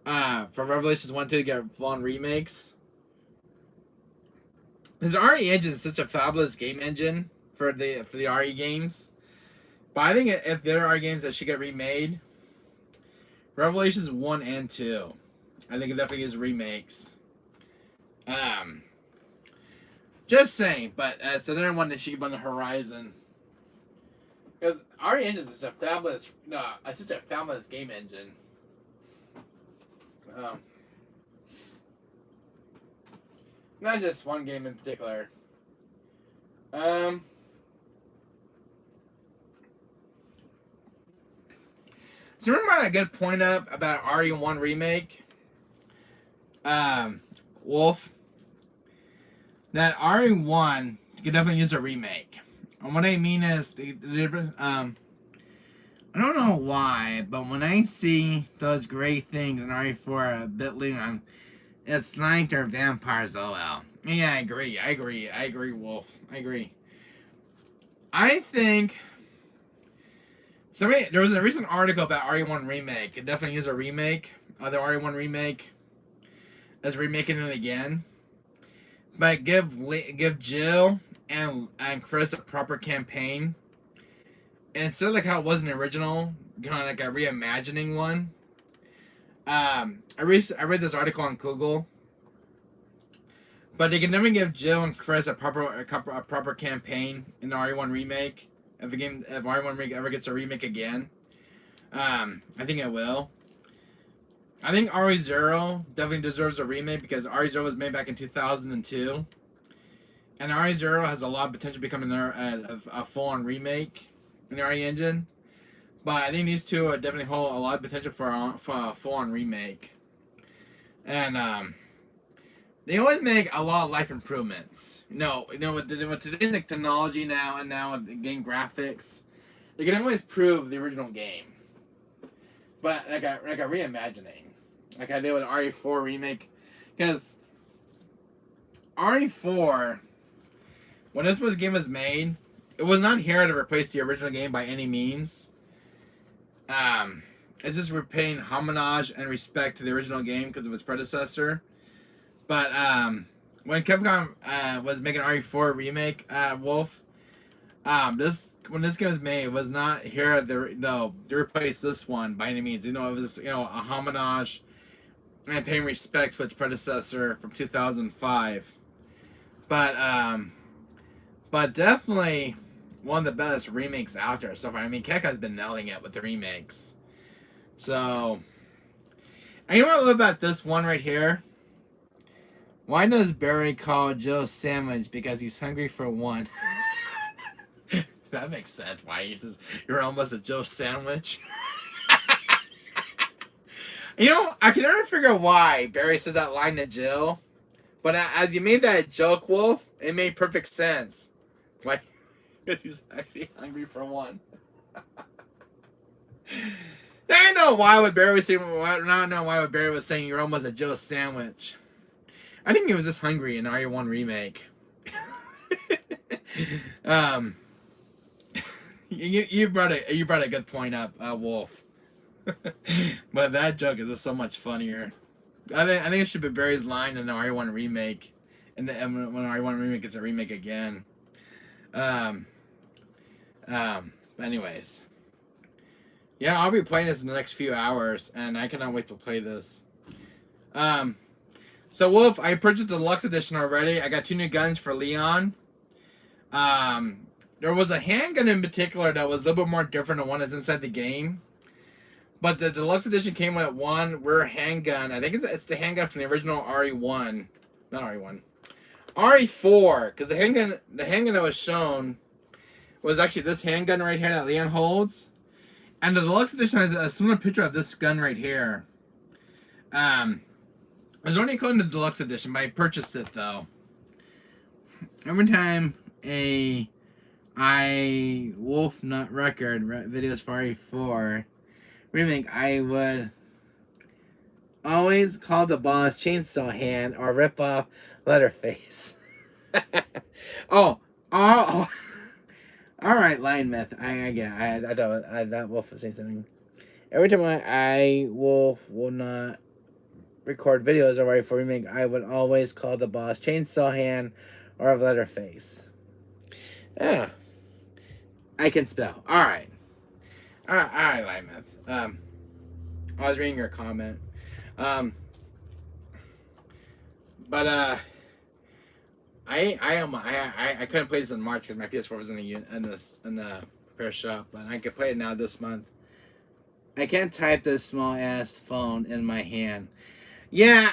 For Revelations 1 2 to get full-on remakes. Because the RE engine is such a fabulous game engine for the RE games. But I think if there are games that should get remade, Revelations 1 and 2, I think it definitely is remakes. Just saying, but it's another one that should be on the horizon. Because RE engine is such a fabulous, game engine. Not just one game in particular. So remember that good point up about RE1 remake? Wolf? That RE1 could definitely use a remake. And what I mean is, I don't know why, but when I see those gray things in RE4 a bit lean, it's like they're vampires, lol. Yeah, I agree, Wolf. I agree. I think... there was a recent article about RE1 remake. It definitely is a remake. The RE1 remake is remaking it again. But give Jill and Chris a proper campaign. And instead of like how it was in the original, kind of like a reimagining one. I read this article on Google. But they can never give Jill and Chris a proper campaign in the RE1 remake. If RE1 remake ever gets a remake again, I think it will. I think RE0 definitely deserves a remake because RE0 was made back in 2002, and RE0 has a lot of potential becoming a full-on remake in the RE engine. But I think these two definitely hold a lot of potential for a full-on remake, and they always make a lot of life improvements. With today's technology now and with game graphics, they can always prove the original game. But like a reimagining, like I did with RE4 remake, because RE4, when this game was made, it was not here to replace the original game by any means. It's just paying homage and respect to the original game because of its predecessor. But when Capcom was making RE4 remake, Wolf, when this game was made, it was not here to replace this one by any means. It was a homage and paying respect for its predecessor from 2005. But definitely one of the best remakes out there so far. I mean, Capcom's been nailing it with the remakes. So, and you know what I love about this one right here? Why does Barry call Joe sandwich? Because he's hungry for one. That makes sense. Why he says you're almost a Joe sandwich. I can never figure out why Barry said that line to Jill, but as you made that joke, Wolf, it made perfect sense. Why? Because he's actually hungry for one. I know why would Barry was saying. I don't know why would Barry was saying you're almost a Joe sandwich. I think he was just hungry in RE1 remake. um, you brought a good point up, Wolf. But that joke is just so much funnier. I think it should be Barry's line in the RE1 remake, and when RE1 remake gets a remake again. But anyways, yeah, I'll be playing this in the next few hours, and I cannot wait to play this. So Wolf, I purchased the deluxe edition already. I got 2 new guns for Leon. There was a handgun in particular that was a little bit more different than one that's inside the game. But the deluxe edition came with one rear handgun. I think it's the handgun from the original RE1. Not RE1. RE4. Because the handgun that was shown was actually this handgun right here that Leon holds. And the deluxe edition has a similar picture of this gun right here. It was only called the deluxe edition, but I purchased it though. Every time I Wolf Nut Record videos for RE4 remake, I would always call the boss Chainsaw Hand or rip off Leatherface. oh. All right, Lion Myth. I get. I thought Wolf was saying something. Every time I will not record videos or RE4 remake, I would always call the boss Chainsaw Hand or Leatherface. Yeah, I can spell. All right, Lion Myth. I was reading your comment. I couldn't play this in March because my PS4 was in the repair shop, but I could play it now this month. I can't type this small ass phone in my hand. Yeah,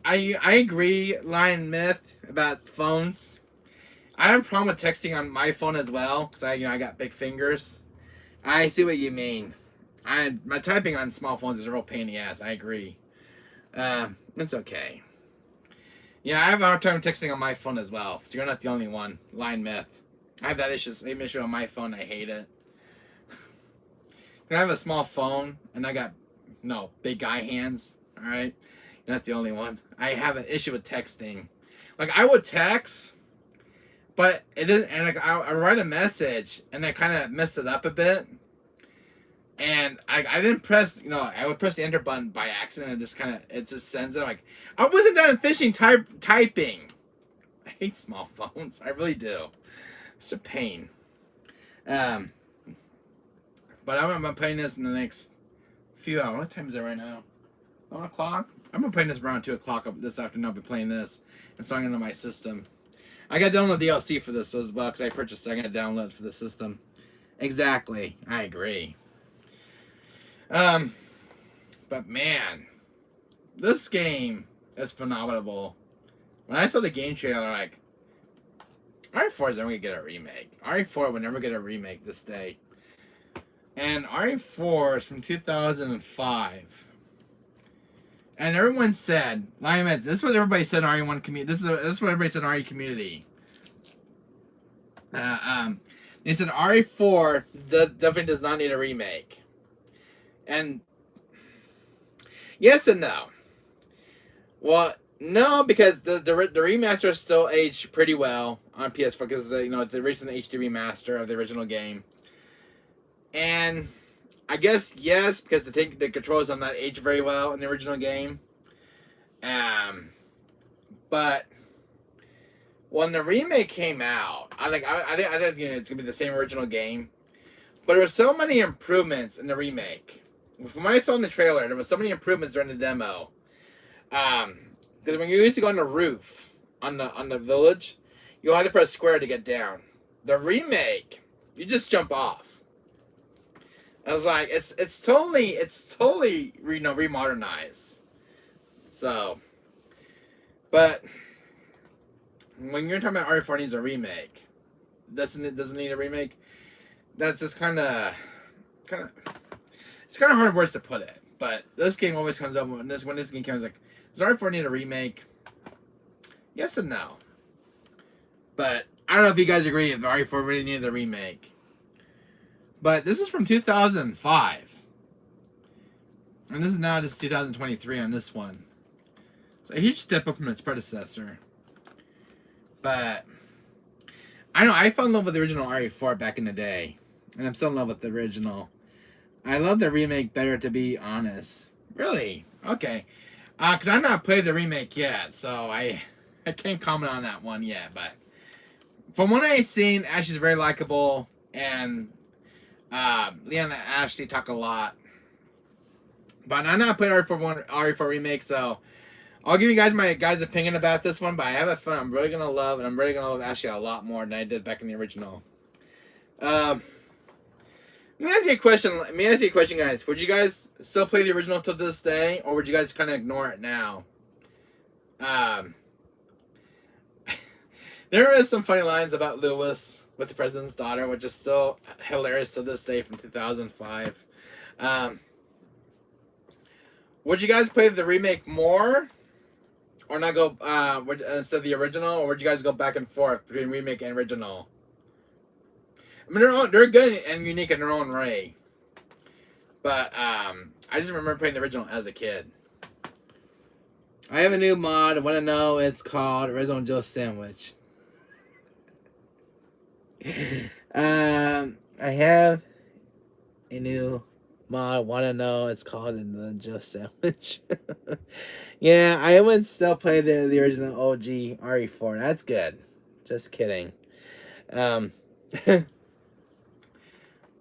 I agree, Lion Myth, about phones. I have a problem with texting on my phone as well because I got big fingers. I see what you mean. My typing on small phones is a real pain in the ass. I agree. It's okay. Yeah, I have a hard time texting on my phone as well. So you're not the only one. Lion Myth. I have that same issue on my phone. I hate it. I have a small phone and I got big guy hands. All right, you're not the only one. I have an issue with texting. Like I would text, but it isn't. And like I write a message and I kind of messed it up a bit. And I didn't press, I would press the enter button by accident and it just sends it. Like, I wasn't done finishing typing. I hate small phones. I really do. It's a pain. But I'm playing this in the next few hours. What time is it right now? 1 o'clock? I'm going to play this around 2 o'clock this afternoon. I'll be playing this and song into my system. I got to download the DLC for this as well because I purchased it. I got to download it for the system. Exactly. I agree. But man, this game is phenomenal. When I saw the game trailer, like, RE4 is never gonna get a remake. RE4 will never get a remake this day. And RE4 is from 2005. And everyone said, this is what everybody said in RE1 community. This is what everybody said in RE community. They said RE4 definitely does not need a remake. And yes and no. Well, no, because the remaster is still aged pretty well on PS4 because the recent HD remaster of the original game. And I guess yes, because the controls have not aged very well in the original game. But when the remake came out, I think it's gonna be the same original game. But there were so many improvements in the remake. From what I saw in the trailer, there was so many improvements during the demo. Because when you used to go on the roof on the village, you had to press square to get down. The remake, you just jump off. I was like, it's totally remodernized. So, but when you're talking about RE4 needs a remake, doesn't need a remake. That's just kind of. It's kind of hard words to put it, but this game always comes up when this game comes like, does RE4 need a remake? Yes and no. But I don't know if you guys agree if RE4 really needed a remake. But this is from 2005. And this is now just 2023 on this one. a huge step up from its predecessor. But I know I fell in love with the original RE4 back in the day, and I'm still in love with the original. I love the remake better, to be honest. Really? Okay. Cause I've not played the remake yet, so I can't comment on that one yet. But from what I've seen, Ashley's very likable, and Leon and Ashley talk a lot. But I've not played RE4 remake, so I'll give you guys my opinion about this one. But I have a fun. I'm really gonna love, and I'm really gonna love Ashley a lot more than I did back in the original. Let me ask you a question. Guys. Would you guys still play the original to this day, or would you guys kind of ignore it now? There is some funny lines about Lewis with the president's daughter, which is still hilarious to this day from 2005. Would you guys play the remake more, or not go instead of the original, or would you guys go back and forth between remake and original? I mean, they're good and unique in their own way. But I just remember playing the original as a kid. I have a new mod. I want to know. It's called Arizona Joe Sandwich. I have a new mod. Want to know? It's called the Joe Sandwich. Yeah, I would still play the original OG RE4. That's good. Just kidding.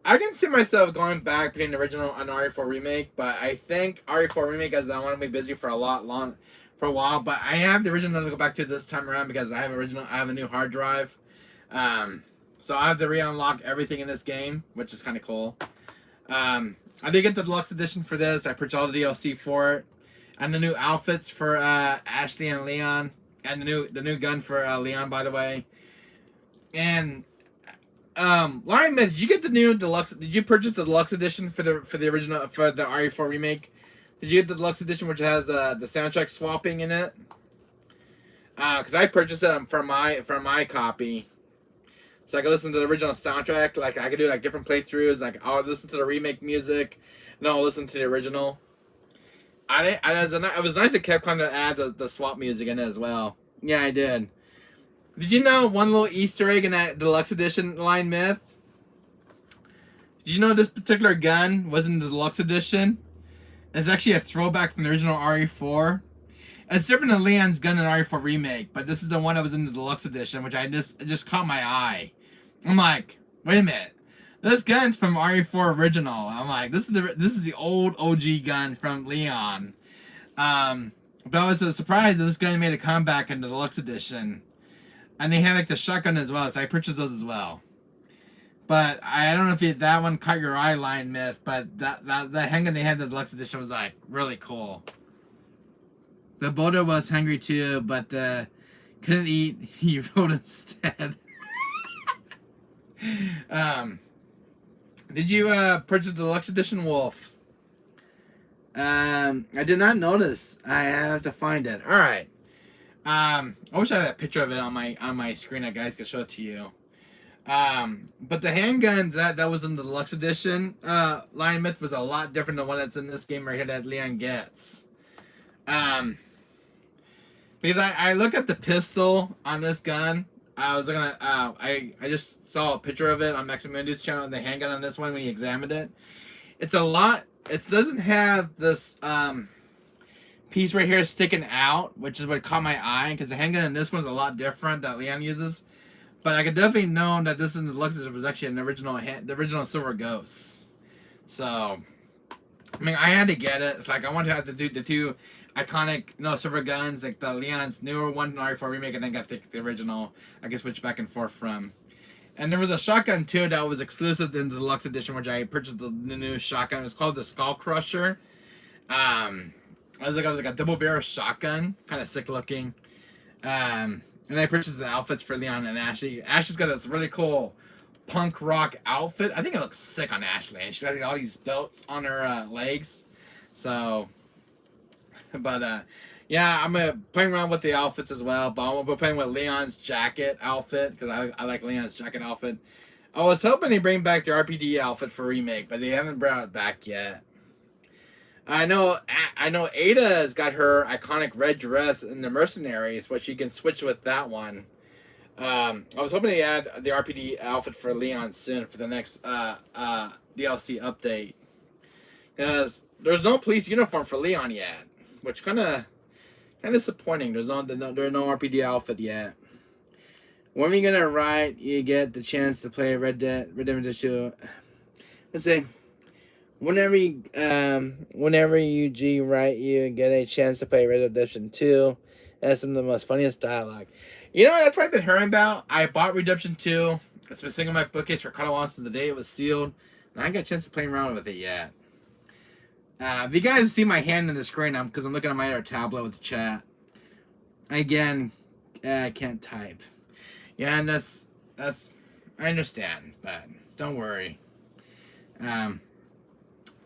I can see myself going back between the original and RE4 remake, but I think RE4 remake, as I want to be busy for a while. But I have the original to go back to this time around because I have a new hard drive, so I have to re-unlock everything in this game, which is kind of cool. I did get the deluxe edition for this. I purchased all the DLC for it, and the new outfits for Ashley and Leon, and the new gun for Leon, by the way, and. Lion Man, did you get the new deluxe? Did you purchase the deluxe edition for the original for the RE4 remake? Did you get the deluxe edition, which has the soundtrack swapping in it? Because I purchased it for my copy, so I could listen to the original soundtrack. Like I could do like different playthroughs. Like I'll listen to the remake music, and I'll listen to the original. It was nice that Capcom to add the swap music in it as well. Yeah, I did. Did you know one little Easter egg in that deluxe edition Line Myth? Did you know this particular gun was in the deluxe edition? It's actually a throwback from the original RE4. It's different than Leon's gun in RE4 remake, but this is the one that was in the deluxe edition, which it just caught my eye. I'm like, wait a minute, this gun's from RE4 original. I'm like, this is the old OG gun from Leon. But I was so surprised that this gun made a comeback in the deluxe edition. And they had like the shotgun as well, so I purchased those as well. But I don't know if that one caught your eye, Lion Myth, but the handgun they had in the deluxe edition was like really cool. The Boda was hungry too, but couldn't eat. He wrote instead. Did you purchase the deluxe edition, Wolf? I did not notice. I have to find it. All right. I wish I had a picture of it on my screen. I guys could show it to you. But the handgun that was in the deluxe edition, Lion Myth, was a lot different than the one that's in this game right here that Leon gets. Because I look at the pistol on this gun. I was looking at I just saw a picture of it on Maximundi's channel, and the handgun on this one when he examined it. It's a lot. It doesn't have this piece right here sticking out, which is what caught my eye, because the handgun in this one is a lot different that Leon uses. But I could definitely know that this in the deluxe was actually the original Silver Ghost. So, I mean, I had to get it. It's like I wanted to have to do the two iconic, silver guns, like the Leon's newer one, RE4 remake, and then got the original. I could switch back and forth from. And there was a shotgun too that was exclusive in the deluxe edition, which I purchased the new shotgun. It was called the Skull Crusher. I was like a double barrel shotgun, kind of sick looking. And I purchased the outfits for Leon and Ashley. Ashley's got this really cool punk rock outfit. I think it looks sick on Ashley. And she's got all these belts on her legs. So, but yeah, I'm playing around with the outfits as well. But I'm gonna be playing with Leon's jacket outfit because I like Leon's jacket outfit. I was hoping they bring back the RPD outfit for remake, but they haven't brought it back yet. I know Ada's got her iconic red dress in the Mercenaries, which you can switch with that one. I was hoping to add the RPD outfit for Leon soon for the next DLC update, because there's no police uniform for Leon yet, which kind of disappointing. There's no RPD outfit yet. When are you gonna write? You get the chance to play Red Dead Redemption 2. Let's say, whenever you write, you get a chance to play Red Dead Redemption 2. That's some of the most funniest dialogue. You know, that's what I've been hearing about. I bought Redemption 2. It's been sitting in my bookcase for quite a while since the day it was sealed. And I didn't get a chance to play around with it yet. If you guys see my hand in the screen, because I'm looking at my other tablet with the chat. Again, I can't type. Yeah, and that's I understand, but don't worry. But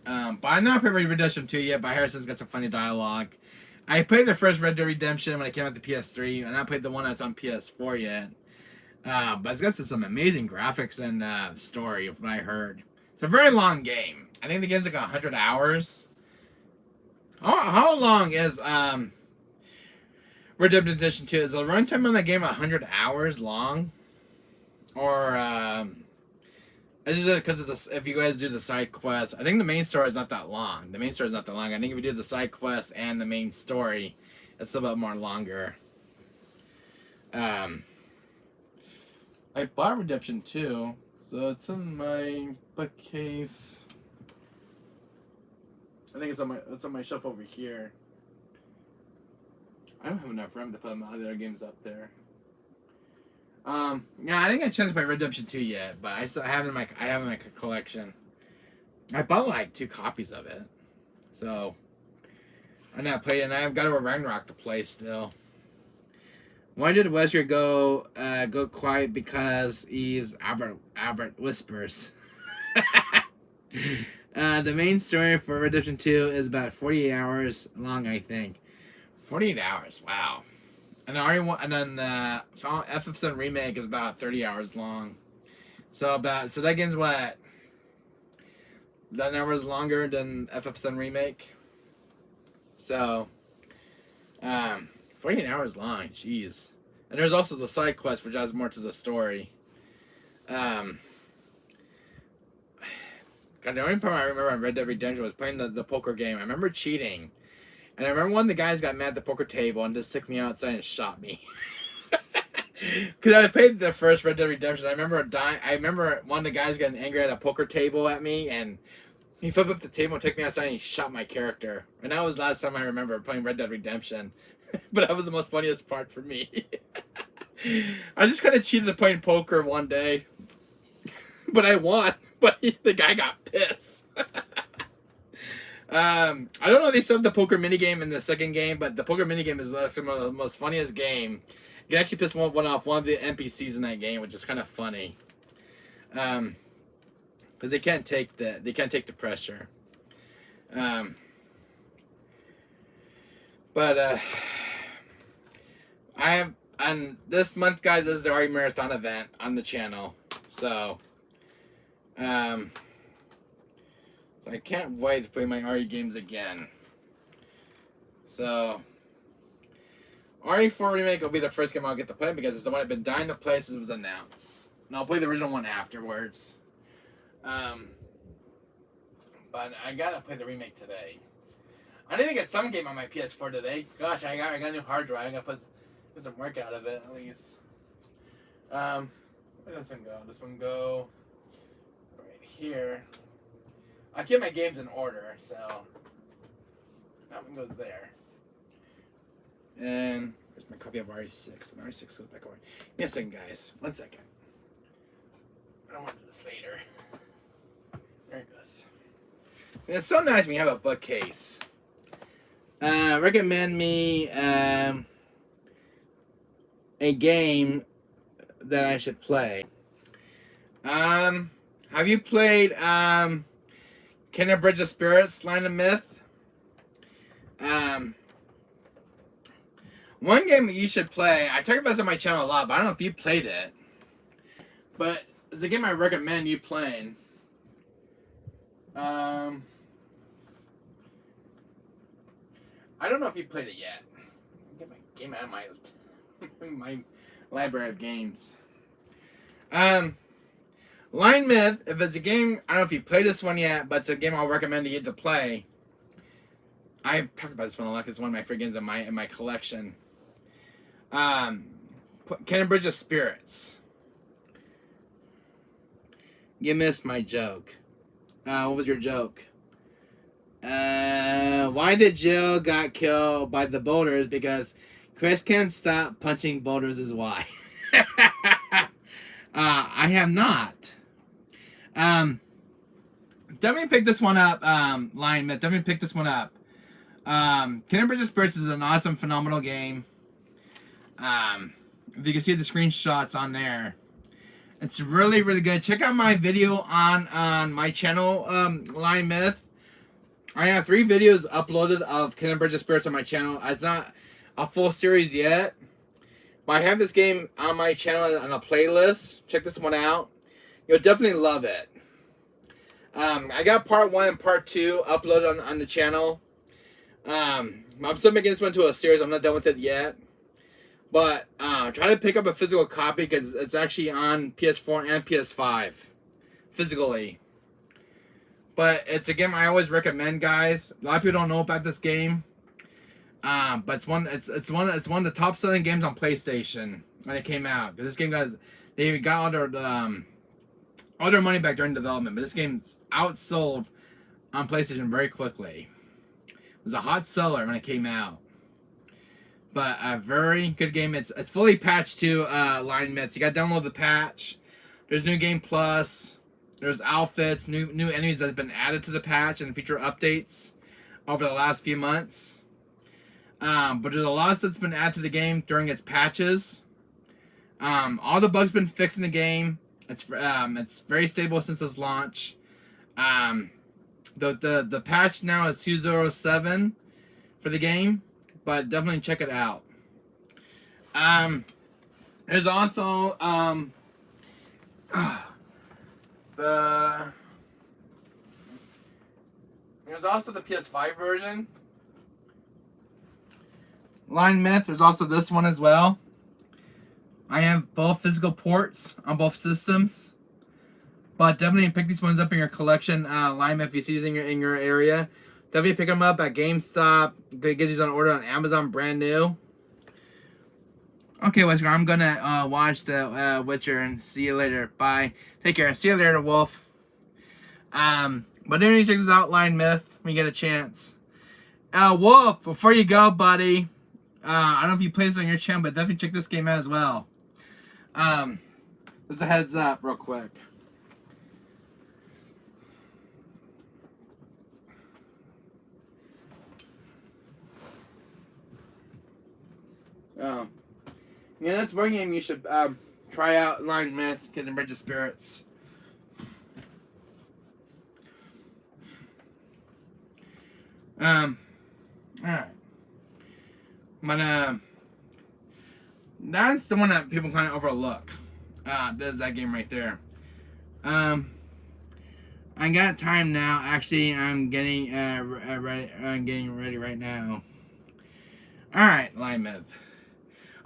I'm not playing Redemption 2 yet, but Harrison's got some funny dialogue. I played the first Red Dead Redemption when it came out to PS3, and I played the one that's on PS4 yet. But it's got some amazing graphics and story, from what I heard. It's a very long game. I think the game's like 100 hours. How long is Red Dead Redemption 2? Is the runtime on the game 100 hours long? Or it's just because of this. If you guys do the side quest, I think the main story is not that long. I think if you do the side quest and the main story, it's a bit more longer. I bought Redemption 2, so it's in my bookcase. I think it's on my shelf over here. I don't have enough room to put my other games up there. Yeah, I didn't get a chance to play Redemption 2 yet, but I have it in my collection. I bought like 2 copies of it, so I'm not playing. And I've got a Ragnarok to play still. Why did Wesker go quiet? Because he's Albert whispers. The main story for Redemption 2 is about 48 hours long, I think. 48 hours, wow. And then FF7 remake is about 30 hours long. So that game's what? 10 hours longer than FF7 remake. So 48 hours long, jeez. And there's also the side quest, which adds more to the story. God, the only part I remember on Red Dead Redemption was playing the poker game. I remember cheating. And I remember one of the guys got mad at the poker table and just took me outside and shot me. Because I played the first Red Dead Redemption. I remember one of the guys getting angry at a poker table at me, and he flipped up the table and took me outside and he shot my character. And that was the last time I remember playing Red Dead Redemption. But that was the most funniest part for me. I just kind of cheated at playing poker one day. But I won. But the guy got pissed. I don't know if they still have the poker minigame in the second game, but the poker minigame is the most funniest game. You can actually piss one off one of the NPCs in that game, which is kind of funny. Because they can't take the pressure. And this month, guys, is the RE Marathon event on the channel. So I can't wait to play my RE games again. So RE4 Remake will be the first game I'll get to play because it's the one I've been dying to play since it was announced. And I'll play the original one afterwards. But I gotta play the remake today. I need to get some game on my PS4 today. Gosh, I got a new hard drive. I gotta put some work out of it at least. Where does this one go? This one go right here. I keep my games in order, so that one goes there. And where's my copy of RE6? And RE6 goes back over. Give me a second, guys. 1 second. I don't want to do this later. There it goes. It's so nice when you have a bookcase. Recommend me a game that I should play. Have you played Kinder Bridge of Spirits, Line of Myth? One game that you should play, I talk about this on my channel a lot, but I don't know if you played it. But it's a game I recommend you playing. I don't know if you played it yet. Get my game out of my my library of games. Line Myth, if it's a game, I don't know if you played this one yet, but it's a game I'll recommend to you to play. I've talked about this one a lot. It's one of my favorite games in my collection. Bridge of Spirits. You missed my joke. What was your joke? Why did Jill got killed by the boulders? Because Chris can't stop punching boulders is why. I have not. Definitely pick this one up, Line Myth. Definitely pick this one up. Bridge of Spirits is an awesome, phenomenal game. If you can see the screenshots on there, it's really, really good. Check out my video on my channel, Line Myth. I have 3 videos uploaded of Bridge of Spirits on my channel. It's not a full series yet, but I have this game on my channel on a playlist. Check this one out. You'll definitely love it. I got part 1 and part 2 uploaded on the channel. I'm still making this one into a series. I'm not done with it yet. But try to pick up a physical copy because it's actually on PS4 and PS5 physically. But it's a game I always recommend, guys. A lot of people don't know about this game. But it's one of the top selling games on PlayStation when it came out. This game they got all their money back during development, but this game's outsold on PlayStation very quickly. It was a hot seller when it came out. But a very good game. It's fully patched to Line Myth. You got to download the patch. There's new game plus. There's outfits, new enemies that have been added to the patch and feature updates over the last few months. But there's a lot that's been added to the game during its patches. All the bugs been fixed in the game. It's very stable since its launch. The patch now is 2.07 for the game, but definitely check it out. There's also there's also the PS5 version. Line Myth, there's also this one as well. I have both physical ports on both systems. But definitely pick these ones up in your collection. Line Myth, if you see these in your area. Definitely pick them up at GameStop. Get these on order on Amazon, brand new. Okay, Wesker, I'm gonna watch the Witcher and see you later. Bye. Take care. See you later, Wolf. But anyway, check this out, Line Myth, when you get a chance. Wolf, before you go, buddy, I don't know if you played this on your channel, but definitely check this game out as well. Just a heads up, real quick. Yeah, that's one game you should try out. Line Myth, Bridge of Spirits. Alright. But that's the one that people kind of overlook. There's that game right there. I got time now. Actually, I'm getting ready. I'm getting ready right now. All right, Line Myth.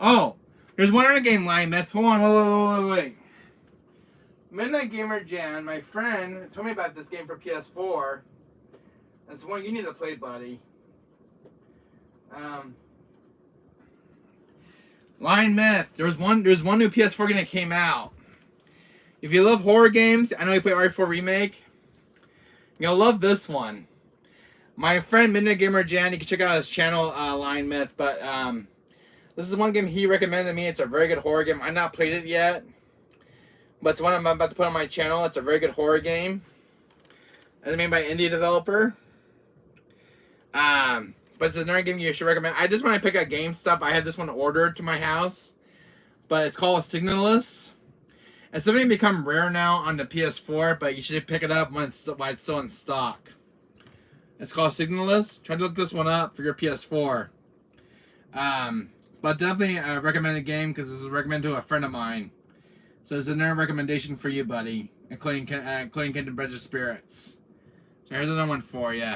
Oh, there's one other game, Line Myth. Hold on, wait. Midnight Gamer Jan, my friend, told me about this game for PS4. That's one you need to play, buddy. Line Myth. There's one new PS4 game that came out. If you love horror games, I know you play RE4 Remake. You'll love this one. My friend Midnight Gamer Jan, you can check out his channel, Line Myth, but this is one game he recommended to me. It's a very good horror game. I've not played it yet, but it's one I'm about to put on my channel. It's a very good horror game. It's made by an indie developer. But it's another game you should recommend. I just want to pick up GameStop. I had this one ordered to my house, but it's called Signalus. It's something become rare now on the PS4, but you should pick it up when it's still in stock. It's called Signalus. Try to look this one up for your PS4. But definitely a recommended game because this is recommended to a friend of mine. So it's another recommendation for you, buddy, including Bridge of Spirits. So here's another one for you.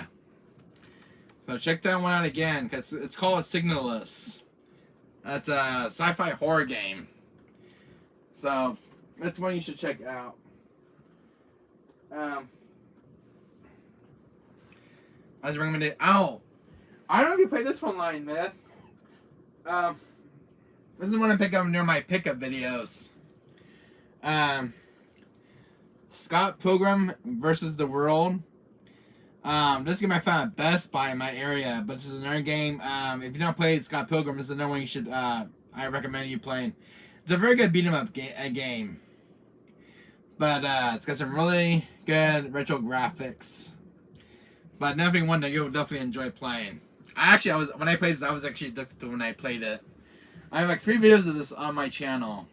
So check that one out again, because it's called Signalus. That's a sci-fi horror game. So that's one you should check out. I was recommended. Oh, I don't know if you played this one, Lion Myth. This is one I pick up near my pickup videos. Scott Pilgrim versus the World. This game I found at Best Buy in my area, but this is another game. If you don't play Scott Pilgrim, this is another one you should. I recommend you playing. It's a very good beat 'em up game, but it's got some really good retro graphics. But definitely one that you'll definitely enjoy playing. When I played this, I was actually addicted to when I played it. I have like 3 videos of this on my channel.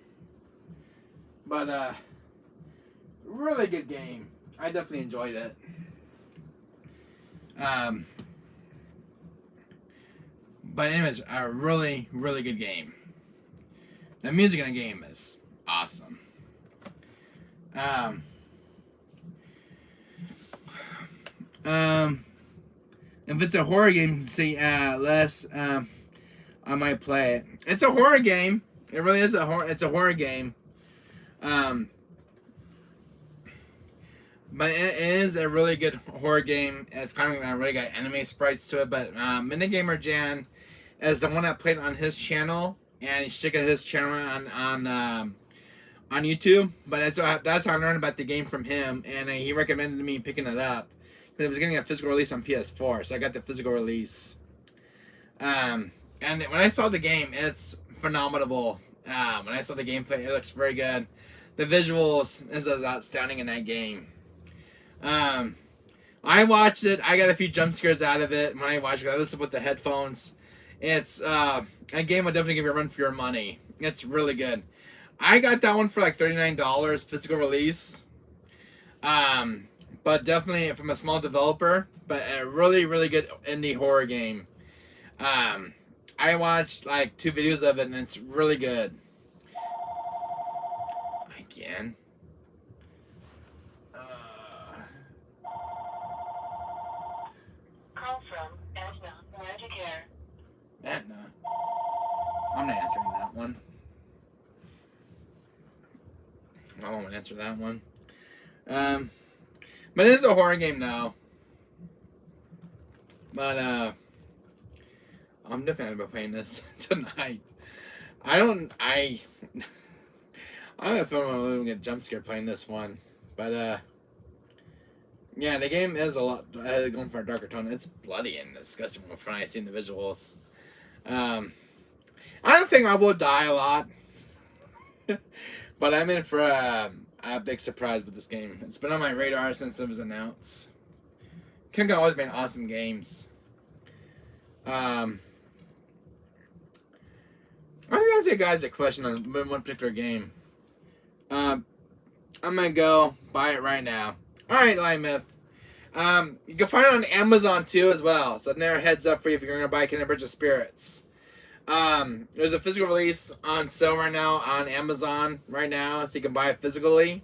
But really good game. I definitely enjoyed it. But anyways, a really, really good game. The music in the game is awesome. If it's a horror game, say less, I might play it. It's a horror game. It really is it's a horror game. But it is a really good horror game. It's kind of really got anime sprites to it. But Minigamer Jan is the one that played on his channel, and you should check out his channel on YouTube. But that's how I learned about the game from him, and he recommended me picking it up. It was getting a physical release on PS4, so I got the physical release. And when I saw the game, it's phenomenal. When I saw the gameplay, it looks very good. The visuals is outstanding in that game. I watched it. I got a few jump scares out of it when I watched it. I listened with the headphones. It's a game will definitely give you a run for your money. It's really good. I got that one for like $39 physical release. But definitely from a small developer, but a really, really good indie horror game. I watched like 2 videos of it, and it's really good. Again. Call from Edna. Where to care? Edna. I'm not answering that one. I won't answer that one. But it is a horror game now. But I'm definitely gonna be playing this tonight. I don't have a feeling I'm gonna get jump scared playing this one. But yeah, the game is a lot going for a darker tone. It's bloody and disgusting when I see the visuals. I don't think I will die a lot. But I'm in for a big surprise with this game. It's been on my radar since it was announced. King has always been awesome games. I think I say guys a question on one particular game. I'm gonna go buy it right now. Alright, Lion Myth. You can find it on Amazon too as well. So there, heads up for you if you're gonna buy Kingdom Bridge of Spirits. There's a physical release on sale right now on Amazon right now, so you can buy it physically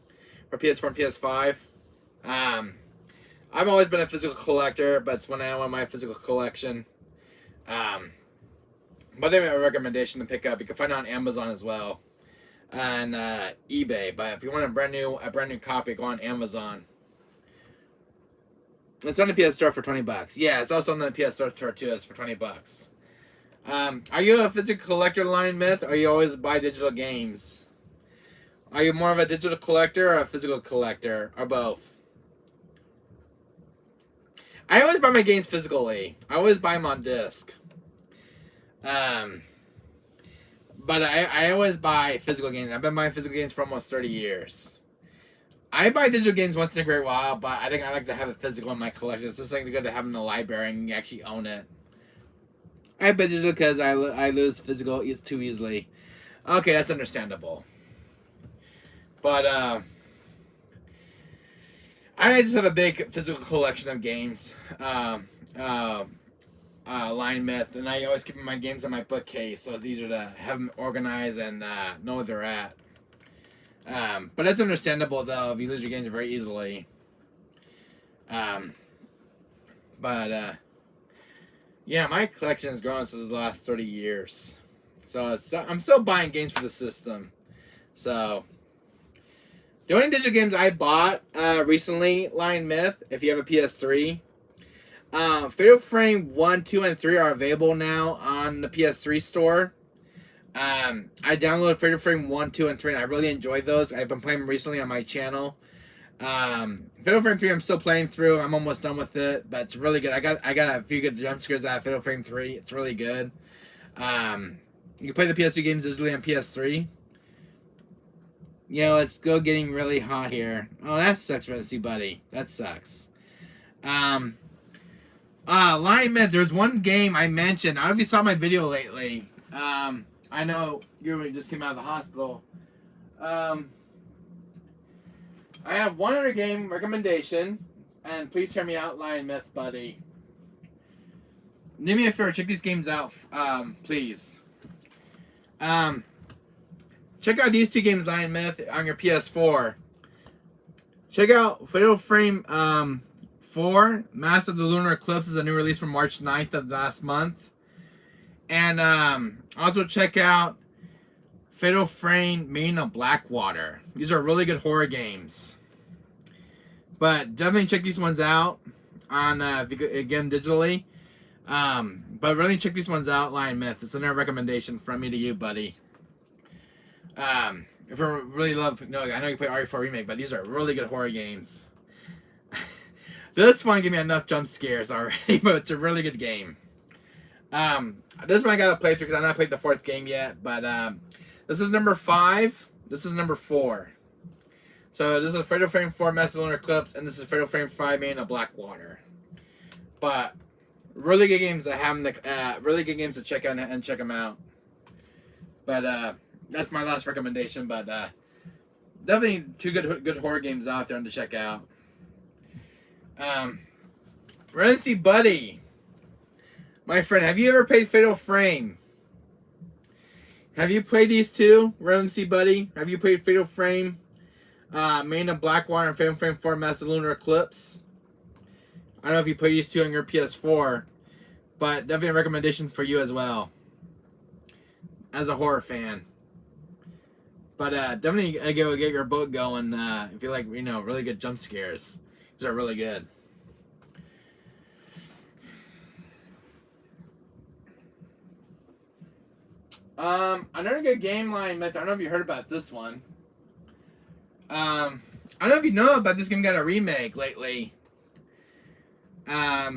for PS4 and PS5. I've always been a physical collector, but it's when I want my physical collection. But they have a recommendation to pick up. You can find it on Amazon as well, and eBay. But if you want a brand new copy, go on Amazon. It's on the PS Store for $20. Yeah, it's also on the PS Store too. It's for $20. Are you a physical collector, Lion Myth, or you always buy digital games? Are you more of a digital collector or a physical collector, or both? I always buy my games physically. I always buy them on disc. But I always buy physical games. I've been buying physical games for almost 30 years. I buy digital games once in a great while, but I think I like to have it physical in my collection. It's just like good to have in the library and you actually own it. I buy digital because I lose physical too easily. Okay, that's understandable. But I just have a big physical collection of games. Lion Myth, and I always keep my games on my bookcase, so it's easier to have them organized and know where they're at. But it's understandable though if you lose your games very easily. Yeah, my collection has grown since the last 30 years. So I'm still buying games for the system. So the only digital games I bought recently, Lion Myth, if you have a PS3, Fatal Frame 1, 2, and 3 are available now on the PS3 store. I downloaded Fatal Frame 1, 2, and 3, and I really enjoyed those. I've been playing them recently on my channel. Fatal Frame 3 I'm still playing through. I'm almost done with it, but it's really good. I got a few good jump scares out of Fatal Frame 3. It's really good. You can play the PS2 games digitally on PS3. Let's go getting really hot here. Oh, that sucks, Rusty Buddy. That sucks. Lion Myth, there's one game I mentioned. I don't know if you saw my video lately. I know you just came out of the hospital. I have one other game recommendation, and please hear me out, Lion Myth, buddy. Do me a favor, check these games out, please. Check out these two games, Lion Myth, on your PS4. Check out Fatal Frame 4, Mass of the Lunar Eclipse is a new release from March 9th of last month. And also check out Fatal Frame Main of Blackwater. These are really good horror games. But definitely check these ones out on again digitally. But really check these ones out, Lion Myth. It's another recommendation from me to you, buddy. If you really love, no, I know you play RE4 Remake, but these are really good horror games. This one gave me enough jump scares already, but it's a really good game. This one I gotta play through because I've not played the fourth game yet, but this is number 5. This is number 4. So this is Fatal Frame 4 Master Lunar Eclipse, and this is Fatal Frame 5 Main of Blackwater. But really good games that have really good games to check out and check them out. But that's my last recommendation. But definitely two good horror games out there to check out. Renzi Buddy, my friend, have you ever played Fatal Frame? Have you played these two, Renzi Buddy? Have you played Fatal Frame, Main of Blackwater, and Fatal Frame 4 Master Lunar Eclipse? I don't know if you play these two on your PS4, but definitely a recommendation for you as well, as a horror fan. But definitely go get your book going if you like, really good jump scares. These are really good. Another good game, Lion Myth. I don't know if you heard about this one. I don't know if you know about this game. Got a remake lately. But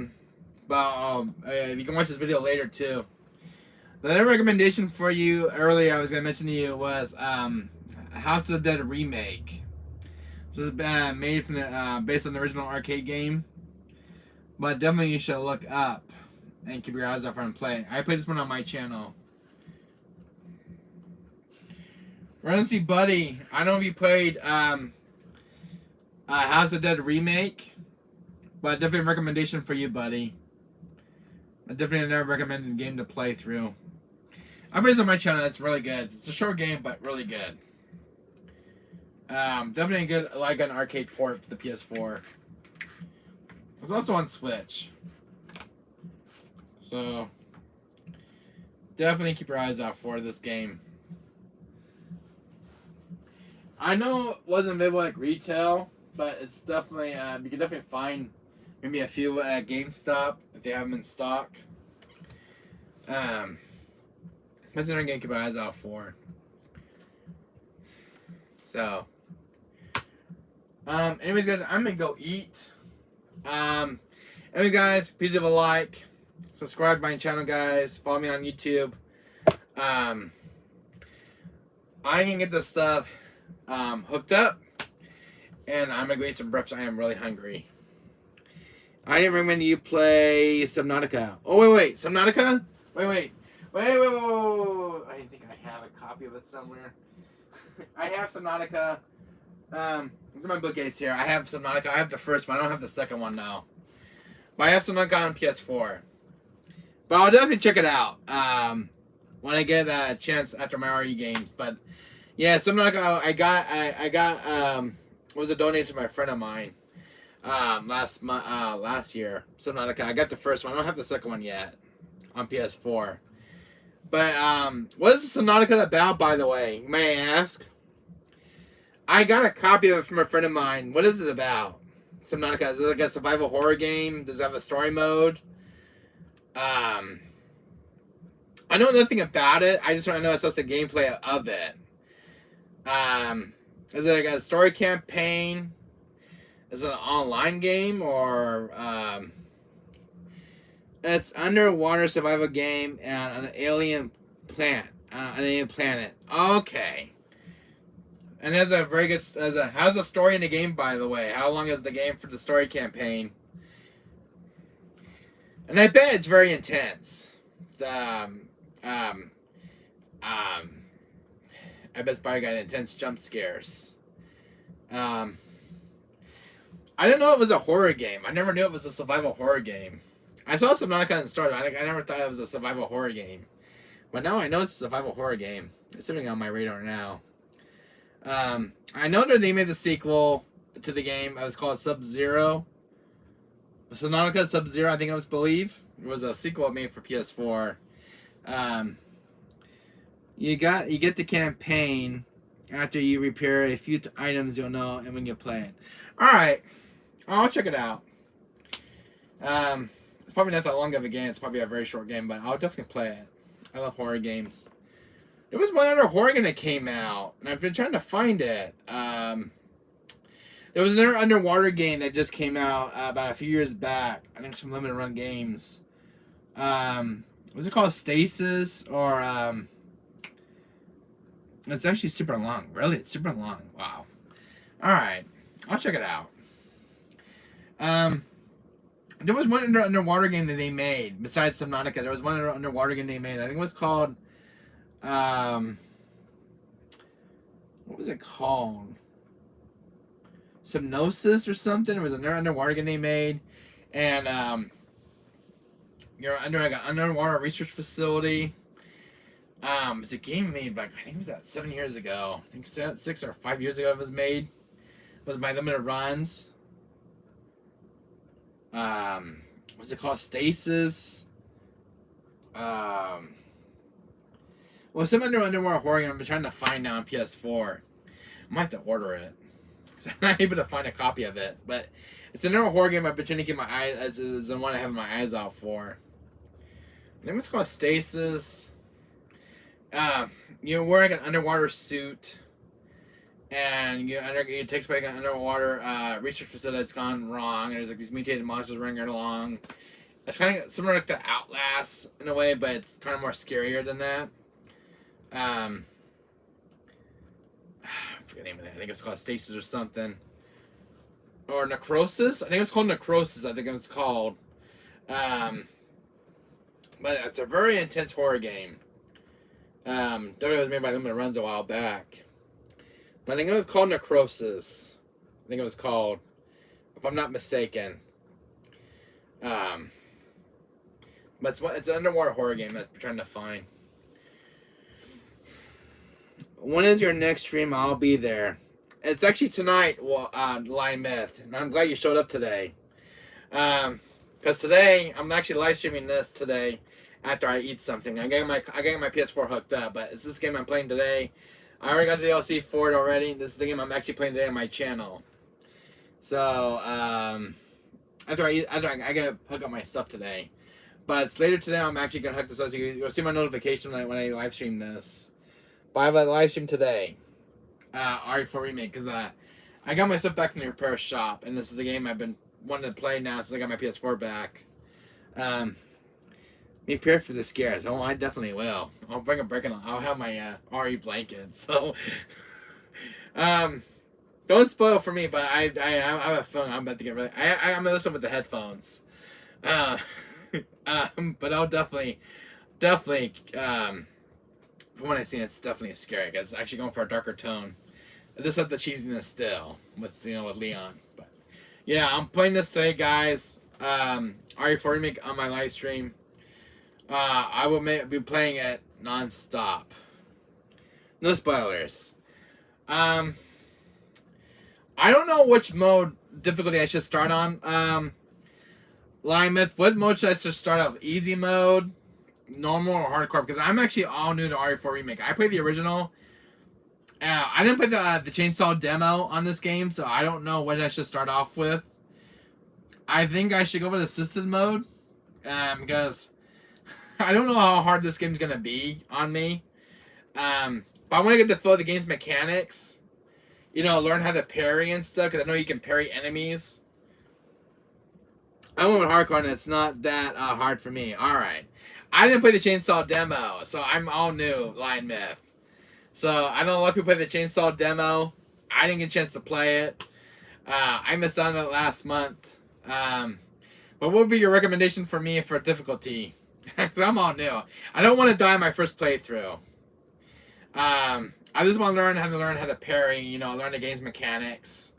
you can watch this video later too. The other recommendation for you earlier I was gonna mention to you was House of the Dead remake. This is made from based on the original arcade game, but definitely you should look up and keep your eyes out for and play. I played this one on my channel. Renzi Buddy, I don't know if you played House of the Dead remake, but definitely a recommendation for you, buddy. I definitely never recommended a game to play through. I played this on my channel. It's really good. It's a short game, but really good. Definitely a good, like an arcade port for the PS4. It's also on Switch. So definitely keep your eyes out for this game. I know it wasn't available like retail, but it's definitely you can definitely find maybe a few at GameStop if they have them in stock. That's another game to keep your eyes out for. So, anyways, guys, I'm gonna go eat. Anyway, guys, please leave a like, subscribe to my channel, guys. Follow me on YouTube. I can get this stuff hooked up, and I'm gonna go eat some breakfast. I am really hungry. I didn't recommend you play Subnautica. Oh wait, Subnautica? Wait. I didn't think I have a copy of it somewhere. I have Subnautica. It's in my bookcase here. I have Subnautica. I have the first one. I don't have the second one now. But I have Subnautica on PS4. But I'll definitely check it out when I get a chance after my RE games. But yeah, Subnautica I got was a donation to my friend of mine last year. Subnautica. I got the first one. I don't have the second one yet. on PS4. But what is Subnautica about, by the way? May I ask? I got a copy of it from a friend of mine. What is it about? Subnautica, is it like a survival horror game? Does it have a story mode? I know nothing about it. I just want to know it's just the gameplay of it. Is it like a story campaign? Is it an online game or it's underwater survival game and an alien planet. Okay. And there's a very good. How's the story in the game, by the way? How long is the game for the story campaign? And I bet it's very intense. I bet it's probably got intense jump scares. I didn't know it was a horror game. I never knew it was a survival horror game. I saw Subnautica in the start. I never thought it was a survival horror game. But now I know it's a survival horror game. It's sitting on my radar now. I know that they made the sequel to the game. It was called Sub-Zero. Subnautica Sub-Zero, I think I believe. It was a sequel made for PS4. You get the campaign after you repair a few items you'll know and when you play it. Alright. I'll check it out. It's probably not that long of a game. It's probably a very short game, but I'll definitely play it. I love horror games. There was one other horror game that came out, and I've been trying to find it. There was another underwater game that just came out about a few years back. I think some limited run games. Was it called Stasis or it's actually super long. Really, it's super long. Wow. All right, I'll check it out. There was one underwater game that they made besides Subnautica. There was one other underwater game they made. I think it was called. What was it called? Subnosis or something. It was another underwater game they made, and you're under like an underwater research facility. It's a game made back, I think it was about 7 years ago. I think 6 or 5 years ago it was made. It was by Limited Runs. What's it called? Stasis. Well, some underwater horror game I've been trying to find now on PS4. I might have to order it because I'm not able to find a copy of it. But it's another horror game I've been trying to get my eyes. It's the one I have my eyes out for. I think it's called Stasis. You're wearing an underwater suit, and it takes place an underwater research facility that's gone wrong, and there's like these mutated monsters running along. It's kind of similar to Outlast in a way, but it's kind of more scarier than that. I forget the name of it. I think it's called Stasis or something. Or Necrosis? I think it's called Necrosis, I think it's called. But it's a very intense horror game. It was made by Limited Runs a while back. But I think it was called Necrosis. I think it was called, if I'm not mistaken. But it's an underwater horror game that I'm trying to find. When is your next stream? I'll be there. It's actually tonight, Line Myth. And I'm glad you showed up today. Because today, I'm actually live streaming this today after I eat something. I got my PS4 hooked up, but it's this game I'm playing today. I already got the DLC for it already. This is the game I'm actually playing today on my channel. So, after I gotta hook up my stuff today. But it's later today, I'm actually gonna hook this up so you'll see my notification when I live stream this. But I have a live stream today. RE4 Remake, because I got my stuff back from the repair shop, and this is the game I've been wanting to play now since I got my PS4 back. Be prepared for the scares. Oh, I definitely will. I'll bring a break and I'll have my RE blanket. So, don't spoil for me, but I have a phone. I'm about to get ready. I'm gonna listen with the headphones. But I'll definitely, from what I've seen, it's definitely scary. Cause it's actually going for a darker tone. I just have the cheesiness still with Leon. But yeah, I'm playing this today, guys. RE4 Remake on my live stream. I will be playing it non-stop. No spoilers. I don't know which mode difficulty I should start on. Line Myth, what mode should I start out? Easy mode, normal or hardcore, because I'm actually all new to RE4 Remake. I played the original. I didn't play the chainsaw demo on this game, so I don't know what I should start off with. I think I should go with assisted mode, because I don't know how hard this game's gonna be on me. But I want to get the feel of the game's mechanics. You know, learn how to parry and stuff, because I know you can parry enemies. I went with hardcore, and it's not that hard for me. Alright. I didn't play the chainsaw demo, so I'm all new, Lion Myth. So, I know a lot of people play the chainsaw demo. I didn't get a chance to play it. I missed out on it last month. But what would be your recommendation for me for difficulty? Because I'm all new. I don't want to die my first playthrough. I just want to learn how to parry, you know, learn the game's mechanics.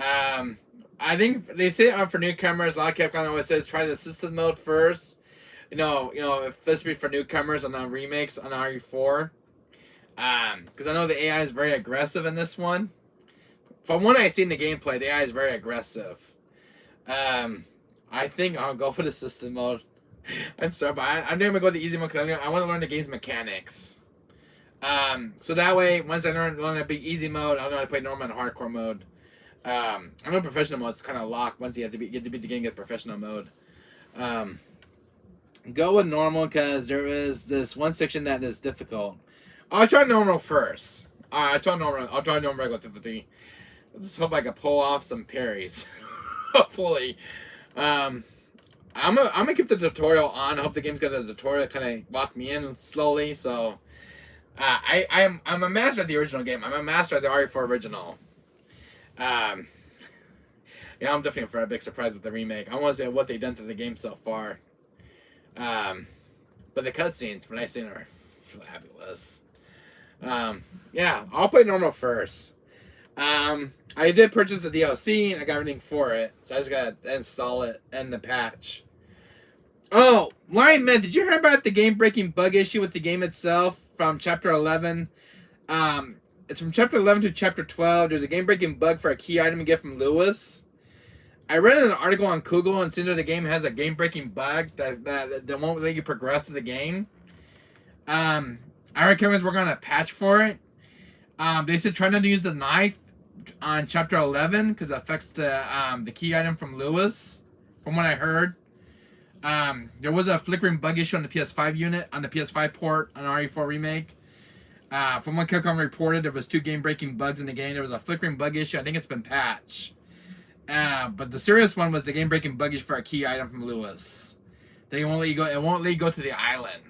I think they say for newcomers, a lot of Capcom always says try the assisted mode first. You know, especially for newcomers on the remakes on RE4. Because I know the AI is very aggressive in this one. From what I've seen in the gameplay, the AI is very aggressive. I think I'll go for the assisted mode. I'm sorry, but I'm gonna go with the easy mode because I want to learn the game's mechanics. So that way, once I learn the big easy mode, I'll know how to play normal and hardcore mode. I know professional mode is kind of locked once you get to beat the game, get professional mode. Go with normal because there is this one section that is difficult. I'll try normal first. I'll try normal regular difficulty. I just hope I can pull off some parries. Hopefully. I'm gonna keep the tutorial on. I hope the game's got a tutorial to kind of lock me in slowly. So, I'm a master at the original game. I'm a master at the RE4 original. Yeah, I'm definitely for a big surprise with the remake. I want to say what they've done to the game so far. But the cutscenes, when I seen, are fabulous. Yeah, I'll play normal first. I did purchase the DLC and I got everything for it, so I just gotta install it and the patch. Oh, Lion Man, did you hear about the game-breaking bug issue with the game itself from Chapter 11? It's from Chapter 11 to Chapter 12. There's a game-breaking bug for a key item you get from Lewis. I read an article on Google and said that the game has a game-breaking bug that won't let you progress to the game. I heard Kevin's working on a patch for it. They said try not to use the knife on Chapter 11 because it affects the key item from Lewis, from what I heard. There was a flickering bug issue on the PS5 unit, on the PS5 port on RE4 Remake. From what Capcom reported, there was 2 game-breaking bugs in the game. There was a flickering bug issue. I think it's been patched. But the serious one was the game-breaking bug issue for a key item from Lewis. They won't let you go. It won't let you go to the island.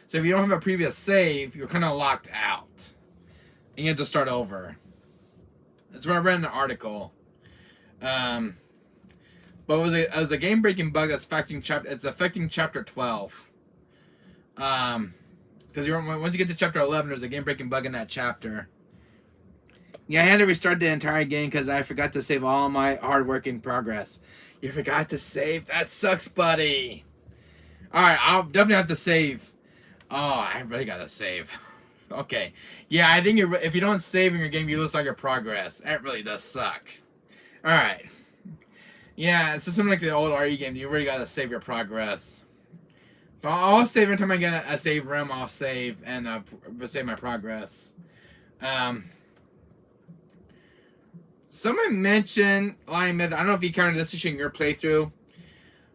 So if you don't have a previous save, you're kind of locked out, and you have to start over. That's what I read in the article. But it was a game-breaking bug that's affecting Chapter 12. Because once you get to Chapter 11, there's a game-breaking bug in that chapter. Yeah, I had to restart the entire game because I forgot to save all my hard work in progress. You forgot to save? That sucks, buddy. Alright, I'll definitely have to save. Oh, I really gotta save. Okay. Yeah, I think if you don't save in your game, you lose all your progress. That really does suck. Alright. Yeah, it's just something like the old RE games. You really gotta save your progress. So I'll save every time I get a save room. I'll save and save my progress. Someone mentioned Lion Myth. I don't know if you counted this issue in your playthrough.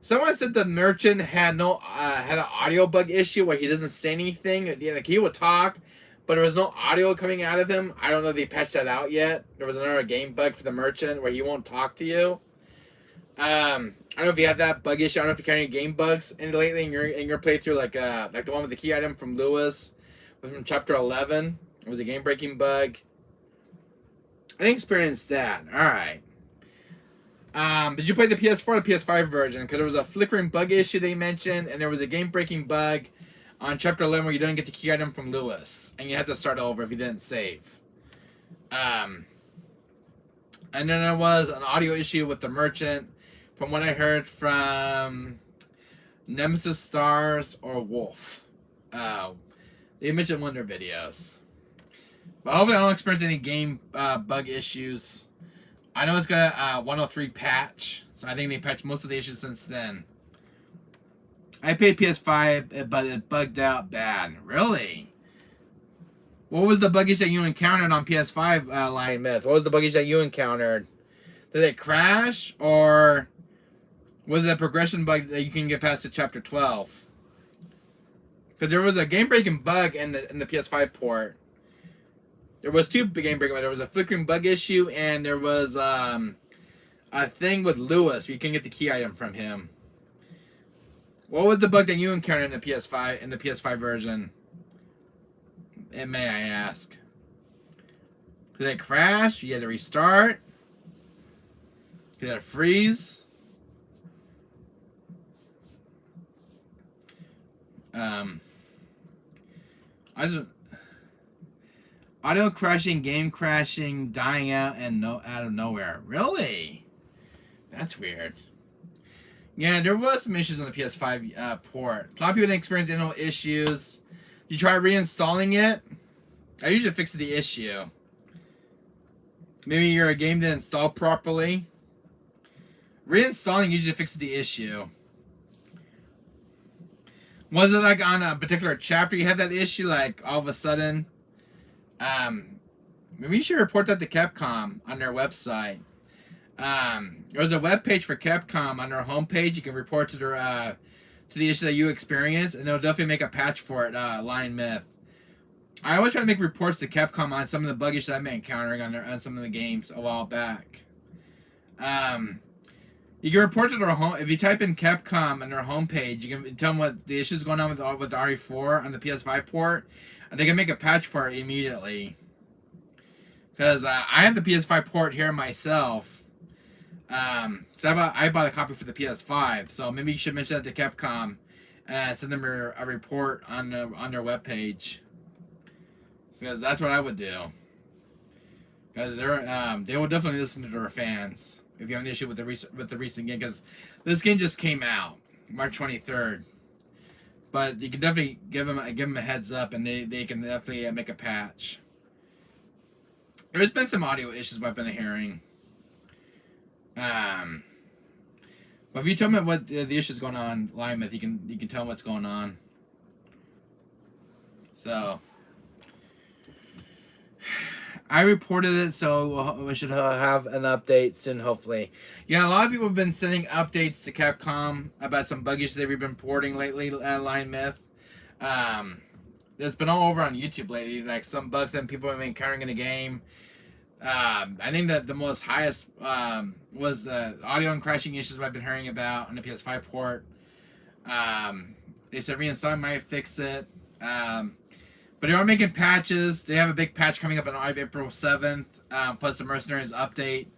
Someone said the merchant had an audio bug issue where he doesn't say anything. Like he would talk, but there was no audio coming out of him. I don't know if they patched that out yet. There was another game bug for the merchant where he won't talk to you. I don't know if you had that bug issue. I don't know if you had any game bugs lately in your playthrough, like the one with the key item from Lewis, was from Chapter 11. It was a game breaking bug. I didn't experience that. All right. Did you play the PS4 or the PS5 version? Because there was a flickering bug issue they mentioned, and there was a game-breaking bug on Chapter 11 where you didn't get the key item from Lewis, and you had to start over if you didn't save. And then there was an audio issue with the merchant, from what I heard from Nemesis Stars or Wolf. They mentioned one of their videos. But hopefully I don't experience any game bug issues. I know it's got a 103 patch, so I think they patched most of the issues since then. I paid PS5, but it bugged out bad. Really? What was the buggies that you encountered on PS5, Lion Myth? What was the buggies that you encountered? Did it crash, or was it a progression bug that you can get past to chapter 12? Because there was a game-breaking bug in the PS5 port. There was two game-breaking bugs. There was a flickering bug issue, and there was a thing with Lewis where you can get the key item from him. What was the bug that you encountered in the PS5 version? And may I ask? Did it crash? You had to restart? Did it freeze? I just audio crashing, game crashing, dying out, and out of nowhere. Really? That's weird. Yeah, there was some issues on the PS5 port. A lot of people didn't experience any issues. You try reinstalling it. I usually fix the issue. Maybe your game didn't install properly. Reinstalling usually fixes the issue. Was it like on a particular chapter you had that issue? Like all of a sudden, maybe you should report that to Capcom on their website. There's a web page for Capcom on their homepage. You can report to their to the issue that you experience, and they'll definitely make a patch for it. Lion Myth. I always try to make reports to Capcom on some of the bug issues I've been encountering on some of the games a while back. You can report to their home if you type in Capcom on their homepage. You can tell them what the issues going on with the RE4 on the PS5 port, and they can make a patch for it immediately. Because I have the PS5 port here myself. So I bought a copy for the PS5. So maybe you should mention that to Capcom and send them a report on their webpage. Because that's what I would do. Because they will definitely listen to their fans if you have an issue with the recent game. Because this game just came out March 23rd. But you can definitely give them a heads up, and they can definitely make a patch. There's been some audio issues I've been hearing. But if you tell me what the issues going on, Limeth, you can tell them what's going on. So I reported it, so we should have an update soon, hopefully. Yeah, a lot of people have been sending updates to Capcom about some bug issues they've been reporting lately, Lion Myth. It's been all over on YouTube lately, like some bugs that people have been encountering in the game. I think that the most highest was the audio and crashing issues I've been hearing about on the PS5 port. They said reinstalling might fix it. But they are making patches. They have a big patch coming up on April 7th, plus the Mercenaries update.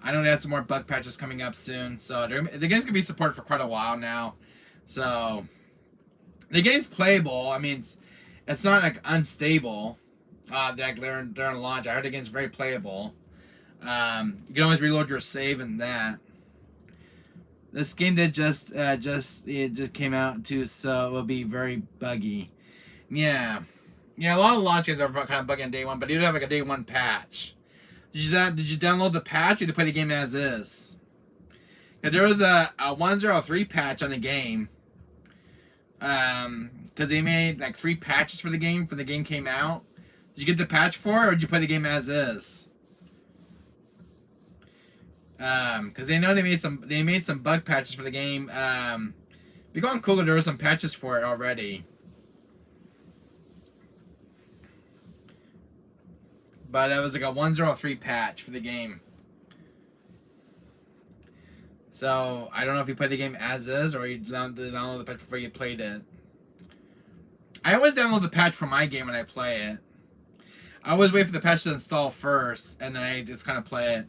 I know they have some more bug patches coming up soon. So the game's going to be supported for quite a while now. So the game's playable. I mean, it's not like unstable. During launch, I heard the game's very playable. You can always reload your save and that. This game that just came out too, so it will be very buggy. Yeah, a lot of launch games are kind of buggy on day one, but you do have like a day one patch. Did you download the patch, or did you play the game as is? Yeah, there was a 103 patch on the game. Because they made like 3 patches for the game came out. Did you get the patch for it, or did you play the game as is? Because they know they made some bug patches for the game. If you go on Google, there were some patches for it already. But it was like a 103 patch for the game. So I don't know if you played the game as is, or you download the patch before you played it. I always download the patch for my game when I play it. I always wait for the patch to install first, and then I just kind of play it.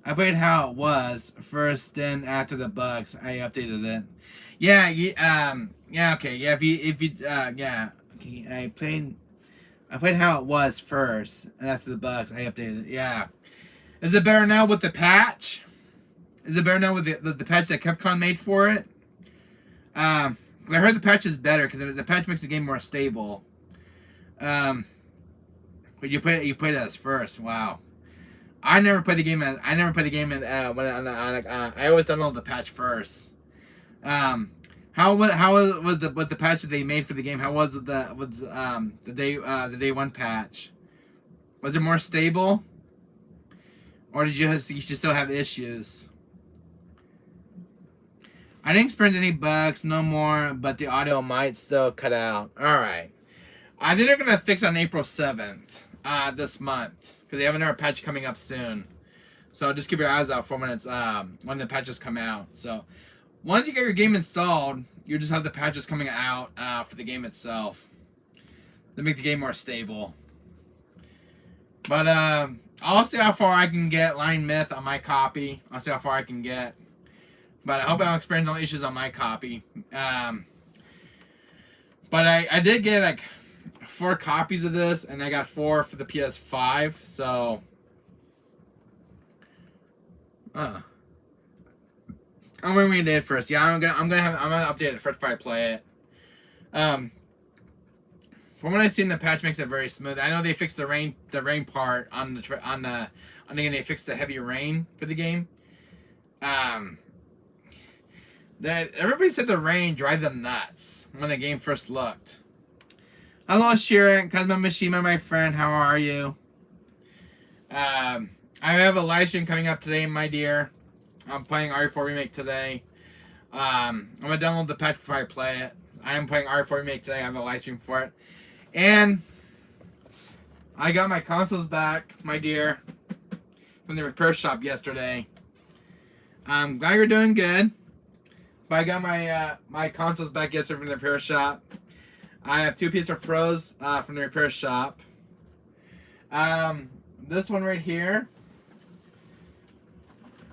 I played how it was first, then after the bugs, I updated it. Yeah, okay, yeah, yeah, okay, I played how it was first, and after the bugs, I updated it. Yeah, is it better now with the patch? Is it better now with the patch that Capcom made for it? I heard the patch is better because the patch makes the game more stable. But you played it as first. Wow. I never played the game as I always download the patch first. How was the patch that they made for the game? How was the day one patch? Was it more stable, or did you just still have issues? I didn't experience any bugs, no more, but the audio might still cut out. All right. I think they're gonna fix on April 7th, this month, because they have another patch coming up soon. So just keep your eyes out for when the patches come out. So once you get your game installed, you just have the patches coming out for the game itself to make the game more stable. But I'll see how far I can get Line Myth on my copy. I'll see how far I can get. But I hope I don't experience no issues on my copy. But I did get like 4 copies of this, and I got 4 for the PS5. So, I'm gonna read it first. Yeah, I'm gonna update it first before I play it. From what I've seen, the patch makes it very smooth. I know they fixed the rain part on the game. They fixed the heavy rain for the game. That everybody said the rain drive them nuts when the game first looked. Hello, Sharon, Kazma Mishima, my friend. How are you? I have a live stream coming up today, my dear. I'm playing RE4 Remake today. I'm gonna download the patch before I play it. I am playing RE4 Remake today. I have a live stream for it. And I got my consoles back, my dear, from the repair shop yesterday. I'm glad you're doing good. But I got my consoles back yesterday from the repair shop. I have 2 PS4 Pros from the repair shop. This one right here,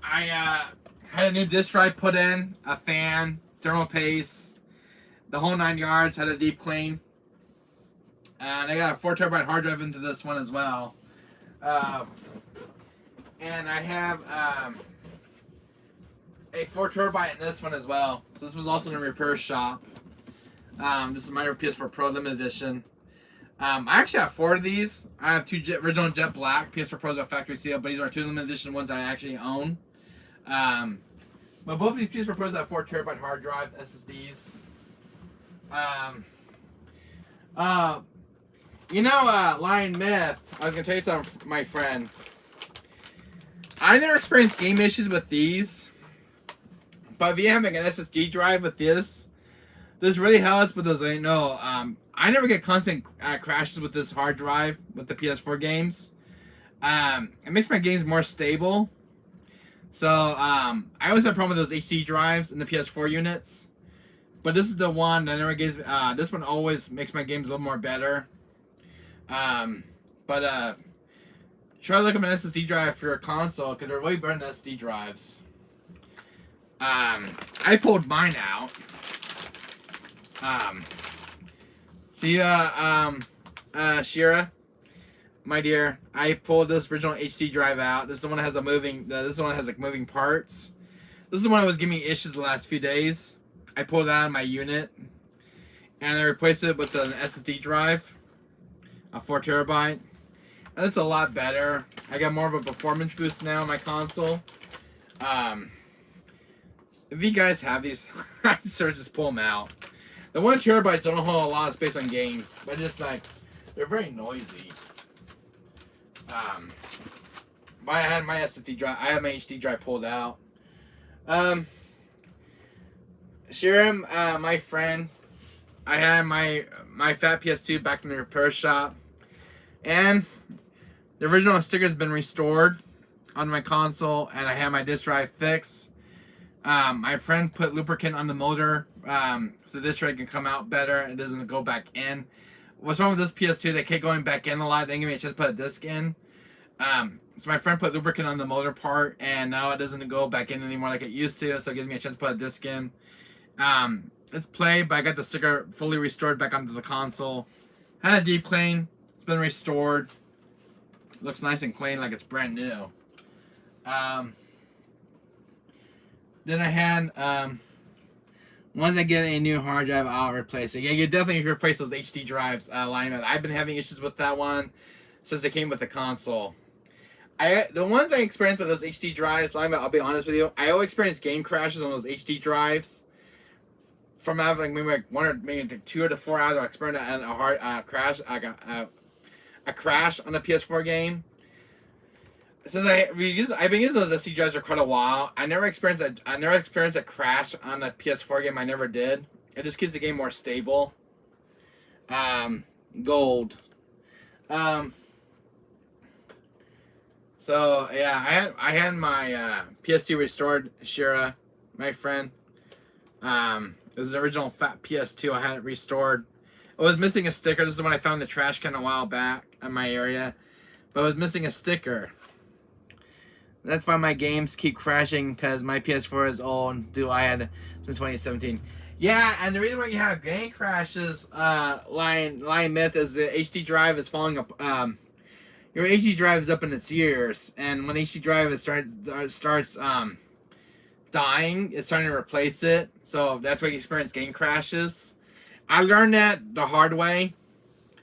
I had a new disk drive put in, a fan, thermal paste, the whole 9 yards. Had a deep clean, and I got a 4 terabyte hard drive into this one as well. And I have a 4 terabyte in this one as well. So this was also in a repair shop. This is my PS4 Pro Limited Edition. I actually have 4 of these. I have 2 original Jet Black PS4 Pros with factory seal, but these are 2 limited edition ones I actually own. But both of these PS4 Pros have 4 terabyte hard drive SSDs. Lion Myth, I was gonna tell you something, my friend. I never experienced game issues with these, but if you have like an SSD drive with this really helps with those. I never get constant crashes with this hard drive with the PS4 games. It makes my games more stable. So I always have a problem with those HD drives in the PS4 units, but this is the one that never gives. This one always makes my games a little more better. But try to look up an SSD drive for your console because they're way better than SD drives. I pulled mine out. Shira, my dear, I pulled this original HD drive out. This is the one that has this is the one that has like moving parts. This is the one that was giving me issues the last few days. I pulled it out of my unit, and I replaced it with an SSD drive, a 4 terabyte, and it's a lot better. I got more of a performance boost now on my console. If you guys have these, I just pull them out. The 1 terabytes don't hold a lot of space on games, but just like they're very noisy. But I had my SSD drive. I had my HD drive pulled out. Shiram, my friend, I had my fat PS2 back from the repair shop, and the original sticker's been restored on my console, and I had my disk drive fixed. My friend put lubricant on the motor, so the disk drive can come out better and it doesn't go back in. What's wrong with this PS2? They kept going back in a lot. They didn't give me a chance to put a disc in. So my friend put lubricant on the motor part, and now it doesn't go back in anymore like it used to, so it gives me a chance to put a disc in. It's played, but I got the sticker fully restored back onto the console. Had a deep clean. It's been restored. Looks nice and clean like it's brand new. Then I had, once I get a new hard drive, I'll replace it. Yeah, you definitely need to replace those HD drives, Lionel. I've been having issues with that one since they came with the console. The ones I experienced with those HD drives, Lionel, I'll be honest with you, I always experience game crashes on those HD drives from having maybe like 2 to 4 hours of experience and a hard crash, a crash on a PS4 game. Since I've been using those SD drives for quite a while. I never experienced a crash on a PS4 game. I never did. It just keeps the game more stable. Gold. So yeah, I had my PS2 restored, Shira, my friend. It was an original fat PS2. I had it restored. It was missing a sticker. This is when I found the trash can a while back in my area, but it was missing a sticker. That's why my games keep crashing, because my PS4 is old. I had since 2017. Yeah, and the reason why you have game crashes, lying myth, is the HD drive is falling up. Your HD drive is up in its ears, and when HD drive starts dying, it's starting to replace it. So that's why you experience game crashes. I learned that the hard way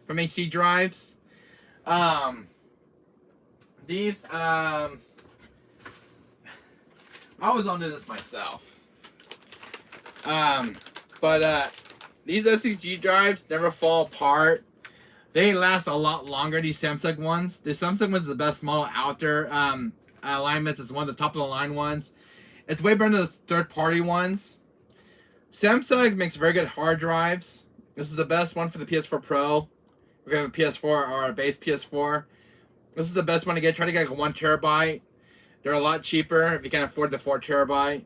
from HD drives. These I was onto this myself. But these SSD drives never fall apart. They last a lot longer, these Samsung ones. The Samsung one's the best model out there. Alignment is one of the top of the line ones. It's way better than the third-party ones. Samsung makes very good hard drives. This is the best one for the PS4 Pro. If you have a PS4 or a base PS4, this is the best one to get. Try to get like a 1 terabyte. They're a lot cheaper if you can't afford the 4 terabyte.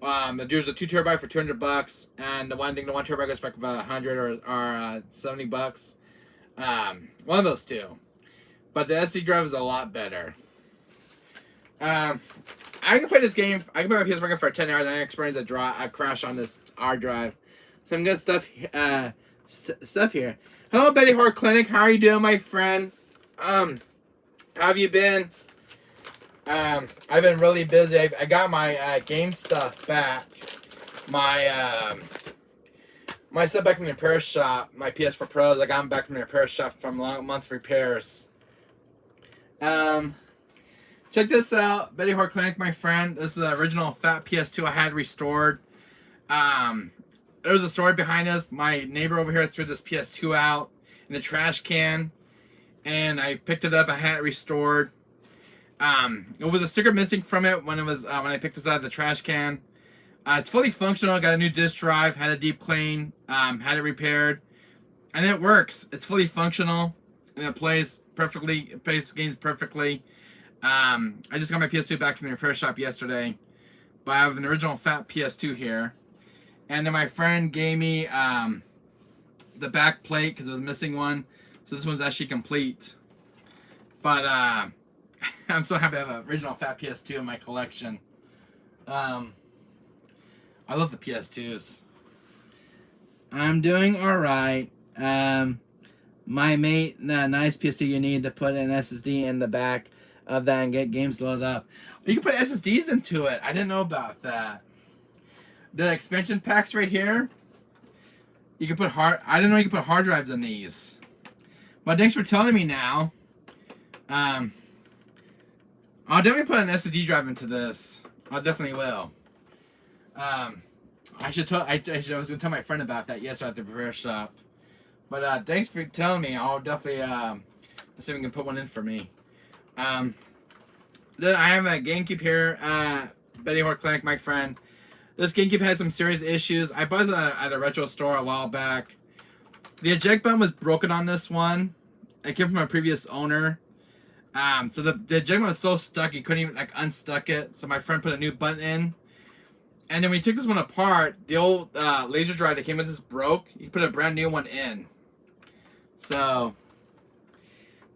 There's a 2 terabyte for $200, and the 1 terabyte goes for like about 100 or 70 bucks. One of those two. But the SD drive is a lot better. I can play this game. I can play my PS4 game for 10 hours. And I experienced a crash on this hard drive. Some good stuff. Stuff here. Hello, Betty Hort Clinic. How are you doing, my friend? How have you been? I've been really busy. I got my game stuff back. My stuff back from the repair shop. My PS4 Pros. I got them back from the repair shop from month repairs. Check this out, Betty Hort Clinic, my friend. This is the original fat PS2 I had restored. There's a story behind this. My neighbor over here threw this PS2 out in a trash can, and I picked it up. I had it restored. It was a sticker missing from it when I picked this out of the trash can. It's fully functional. Got a new disk drive. Had a deep clean. Had it repaired, and it works. It's fully functional, and it plays perfectly. It plays games perfectly. I just got my PS2 back from the repair shop yesterday, but I have an original fat PS2 here, and then my friend gave me the back plate because it was missing one, so this one's actually complete. But I'm so happy to have an original fat PS2 in my collection. I love the PS2s. I'm doing alright. My mate, nice PS2, you need to put an SSD in the back of that and get games loaded up. You can put SSDs into it. I didn't know about that. The expansion packs right here. You can put I didn't know you could put hard drives in these. But thanks for telling me now. I'll definitely put an SSD drive into this. I definitely will. I was gonna tell my friend about that yesterday at the repair shop. But thanks for telling me. I'll definitely see if we can put one in for me. Then I have a GameCube here. Betty Hort Clinic, my friend. This GameCube had some serious issues. I bought it at a retro store a while back. The eject button was broken on this one. It came from a previous owner. So the eject button was so stuck you couldn't even like unstuck it. So my friend put a new button in. And then when we took this one apart, the old laser drive that came with this broke. You put a brand new one in. So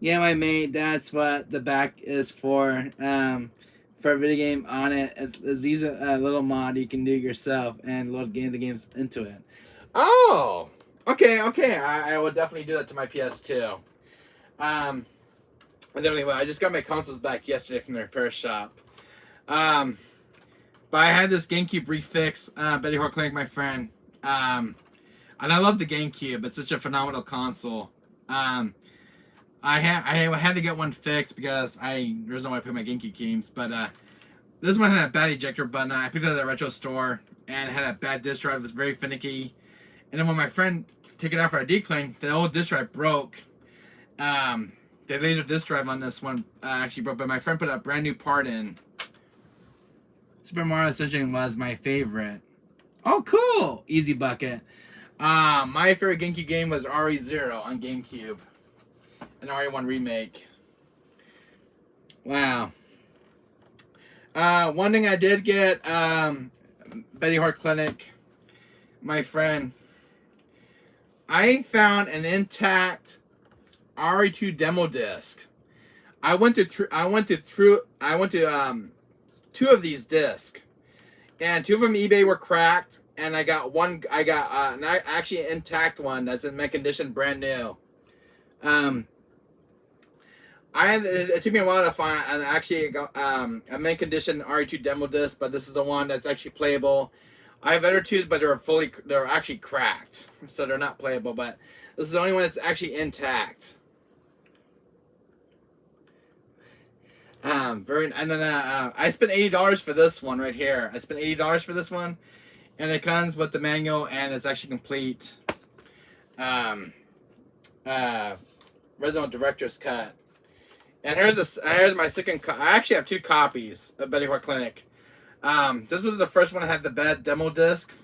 yeah, my mate, that's what the back is for. For a video game on it. It's these a little mod you can do yourself and load the games into it. Oh, okay. I will definitely do that to my PS2. I definitely will. I just got my consoles back yesterday from the repair shop. But I had this GameCube refix. Betty Hort Clinic, my friend. And I love the GameCube. It's such a phenomenal console. I had to get one fixed because there's no way to put my GameCube games. But this one had a bad ejector button. I picked it at a retro store, and it had a bad disk drive. It was very finicky. And then when my friend took it out for a decline, the old disk drive broke. The laser disk drive on this one actually broke, but my friend put a brand new part in. Super Mario Sunshine was my favorite. Oh, cool! Easy bucket. My favorite GameCube game was RE0 on GameCube. An RE1 remake. Wow. One thing I did get, Betty Hart Clinic, my friend, I found an intact RE2 demo disc. I went to two of these discs, and two of them eBay were cracked, and I got actually an intact one that's in mint condition, brand new. It took me a while to find, and actually got a mint condition RE2 demo disc, but this is the one that's actually playable. I have other two, but they're actually cracked, so they're not playable. But this is the only one that's actually intact. And then I spent $80 for this one right here. I spent $80 for this one, and it comes with the manual, and it's actually complete. Resident Director's Cut. And here's my second. I actually have two copies of Betty Hart Clinic. This was the first one that had the bad demo disc,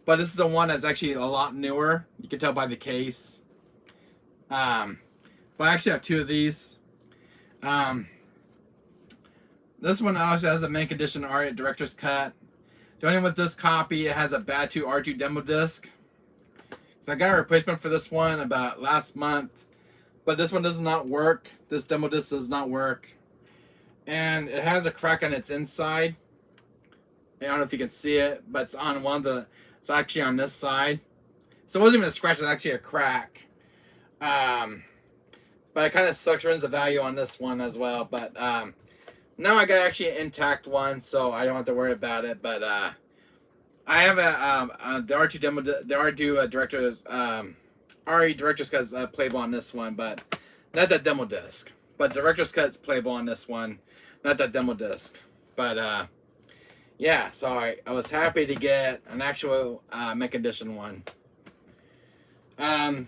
but this is the one that's actually a lot newer. You can tell by the case. But I actually have two of these. This one also has a mint condition Director's Cut. The only with this copy, it has a bad R2 demo disc. So I got a replacement for this one about last month, but this one does not work. This demo disc does not work, and it has a crack on its inside. I don't know if you can see it, but it's on one of the. It's actually on this side, so it wasn't even a scratch. It's actually a crack. But it kind of sucks, ruins the value on this one as well. But now I got actually an intact one, so I don't have to worry about it. But I have the R2 demo, the R2 director's RE Director's Cut's playable on this one, but not that demo disc. But Director's Cut's playable on this one, not that demo disc. But yeah, so I was happy to get an actual mint condition one. I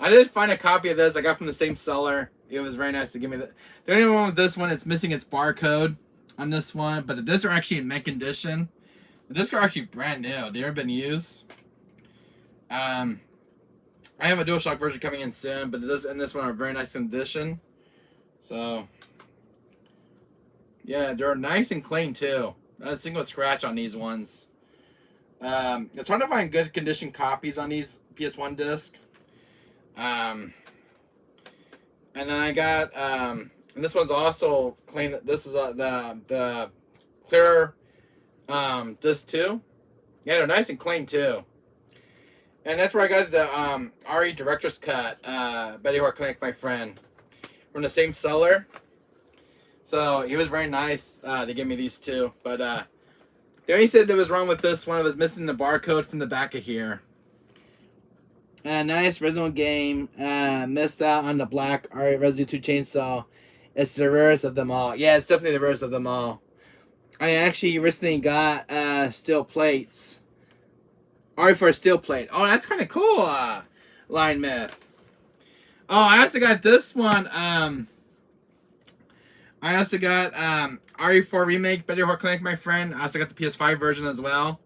did find a copy of this I got from the same seller. It was very nice to give me the only one with this one, it's missing its barcode on this one, but the discs are actually in mint condition. The discs are actually brand new. They've never been used. I have a DualShock version coming in soon, but this and this one are very nice condition. So yeah, they're nice and clean too. Not a single scratch on these ones. It's hard to find good condition copies on these ps1 discs. And then I got and this one's also clean. This is the clear disc too. Yeah, they're nice and clean too. And that's where I got the RE Director's Cut, Betty Hart Clinic, my friend, from the same seller. So he was very nice to give me these two. But the only said that was wrong with this one, it was missing the barcode from the back of here. Nice Resident game. Missed out on the black Resident 2 chainsaw. It's the rarest of them all. Yeah, it's definitely the rarest of them all. I actually recently got steel plates. For a steel plate. Oh, that's kind of cool. Line myth. Oh, I also got this one. I also got RE4 remake Betty Hart Clinic, my friend. I also got the PS5 version as well.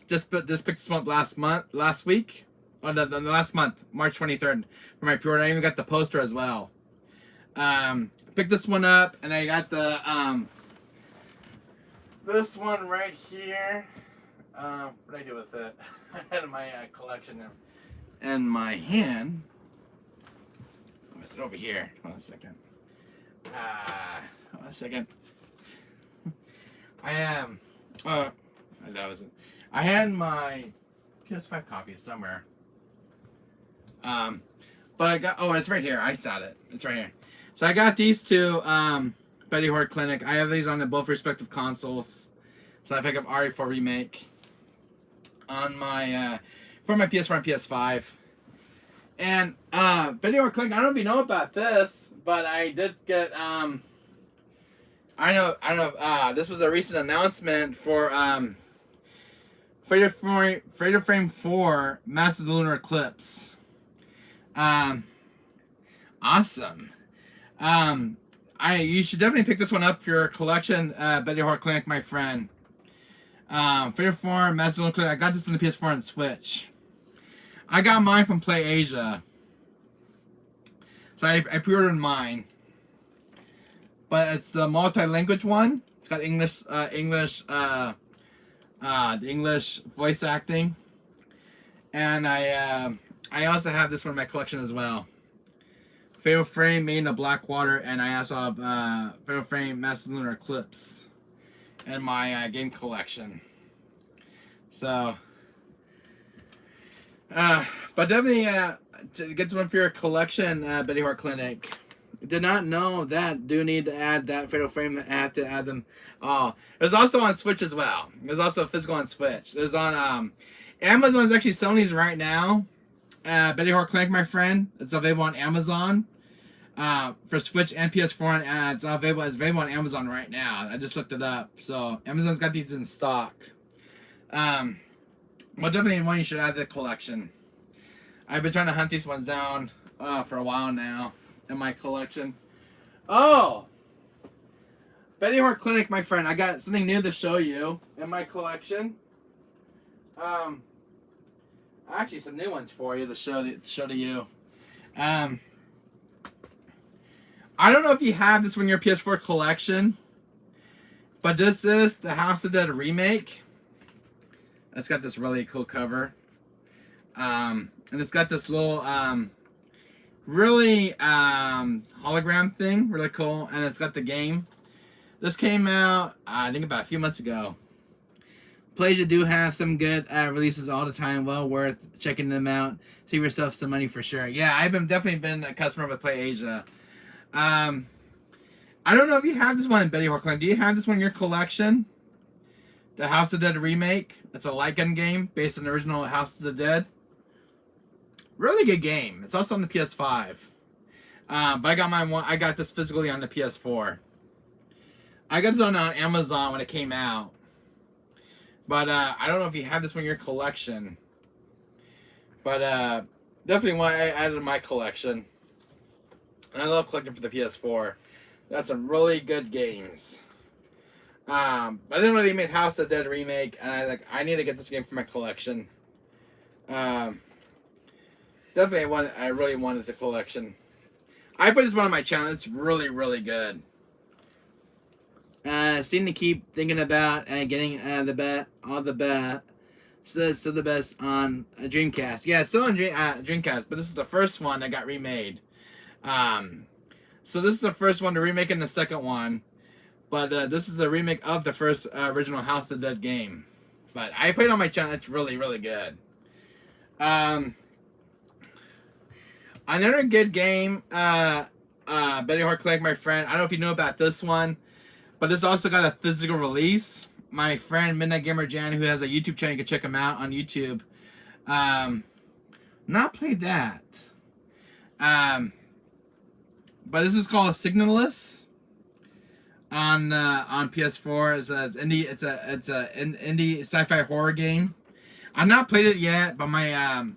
Just picked this one last week. Oh, the last month, March 23rd, for my pre-order. I even got the poster as well. Picked this one up, and I got the this one right here. What did I do with it? I had my collection in my hand. Is it over here? Hold on a second. Hold on a second. I am. That wasn't. I had my PS5 copy somewhere. But I got. Oh, it's right here. I saw it. It's right here. So I got these two. Betty Hart Clinic. I have these on the both respective consoles. So I pick up RE4 remake on my for my PS4 and PS5. And Betty Hart Clinic, I don't know if you know about this, but I did get I I know. This was a recent announcement for Fatal Frame 4 Master of the Lunar Eclipse. Awesome. You should definitely pick this one up for your collection, Betty Horror Clinic, my friend. Fatal 4 Master of the Lunar Eclipse. I got this on the PS4 and Switch. I got mine from Play Asia. So I pre-ordered mine. But it's the multi-language one. It's got English, the English voice acting. And I also have this one in my collection as well. Fatal Frame Made in the Black Water, and I also have Fatal Frame Master of the Lunar Eclipse in my game collection. So, but definitely get this one for your collection, Betty Horror Clinic. Did not know that. Do need to add that Fatal Frame. I have to add them all. There's also on Switch as well. There's also physical on Switch. There's on Amazon's actually selling these right now. Betty Horror Clinic, my friend. It's available on Amazon for Switch and PS4, and it's available on Amazon right now. I just looked it up. So Amazon's got these in stock. Well, definitely one you should add to the collection. I've been trying to hunt these ones down for a while now in my collection. Oh, Betty Horror Clinic, my friend. I got something new to show you in my collection. Actually, some new ones for you to show to you. I don't know if you have this one in your PS4 collection, but this is the House of the Dead remake. It's got this really cool cover, and it's got this little really hologram thing, really cool, and it's got the game. This came out, I think, about a few months ago. PlayAsia do have some good releases all the time. Well worth checking them out. Save yourself some money for sure. Yeah, I've definitely been a customer with PlayAsia. I don't know if you have this one in Betty Horror Clinic. Do you have this one in your collection? The House of the Dead remake. It's a light gun game based on the original House of the Dead. Really good game. It's also on the PS5. But I got this physically on the PS4. I got this on Amazon when it came out. But I don't know if you have this one in your collection. But definitely one I added to my collection. And I love collecting for the PS4. That's some really good games. I didn't know they made House of the Dead remake, and I need to get this game for my collection. Definitely one I really wanted the collection. I put this one on my channel. It's really, really good. Seem to keep thinking about getting the best on a Dreamcast. Yeah, it's still on Dreamcast, but this is the first one that got remade. So this is the first one. They're remaking the second one, but this is the remake of the first original House of the Dead game. But I played it on my channel. It's really, really good. Another good game, Betty Horror Clinic, my friend. I don't know if you know about this one, but this also got a physical release. My friend Midnight Gamer Jan, who has a YouTube channel, you can check him out on YouTube. Not played that. But this is called Signalist on PS4. It's a indie sci-fi horror game. I've not played it yet, but my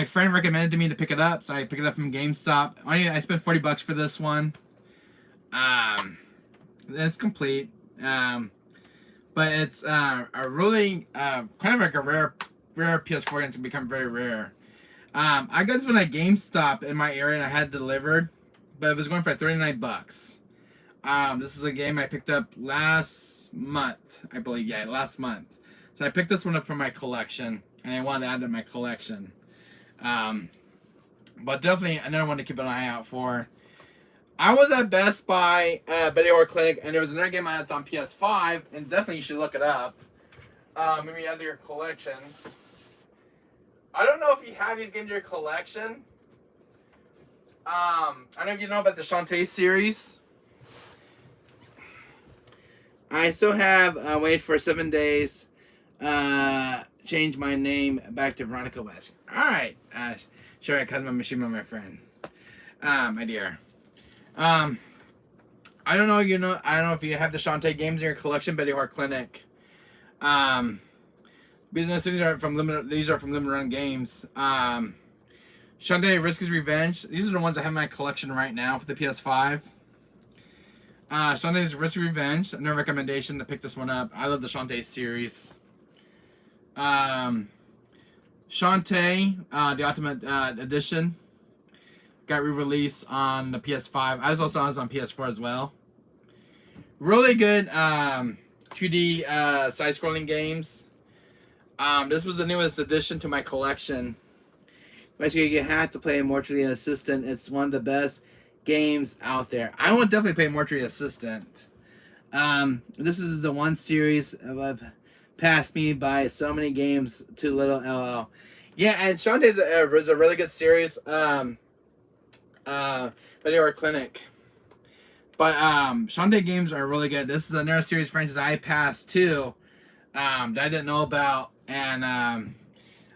friend recommended to me to pick it up, so I picked it up from GameStop. I spent $40 for this one. It's complete. But it's a really kind of like a rare PS4 game to become very rare. I got this one at GameStop in my area and I had it delivered, but it was going for $39. This is a game I picked up last month, I believe. Yeah, last month. So I picked this one up from my collection, and I wanted to add it to my collection. But definitely another one to keep an eye out for. I was at Best Buy, Betty Horror Clinic, and there was another game that's on PS5, and definitely you should look it up. Maybe add to your collection. I don't know if you have these games in your collection. I don't know if you know about the Shantae series. I still have wait for 7 days. Change my name back to Veronica West. Alright. Sure, Kazuma Mishima, my friend. My dear. I I don't know. I don't know if you have the Shantae games in your collection, Betty Hart Clinic. Business. These are from limited. These are from limited run games. Shantae Risk is Revenge. These are the ones I have in my collection right now for the PS5. Shantae's Risk Revenge. No recommendation to pick this one up. I love the Shantae series. Shantae, the Ultimate Edition, got re-released on the PS5. I was also on PS4 as well. Really good 2D side-scrolling games. This was the newest addition to my collection. Basically, you have to play Mortuary Assistant. It's one of the best games out there. I would definitely play Mortuary Assistant. This is the one series of passed me by so many games too little. LL. Yeah, and Shantae's is a really good series. Video or Clinic. But Shantae games are really good. This is another series franchise I passed too. That I didn't know about, and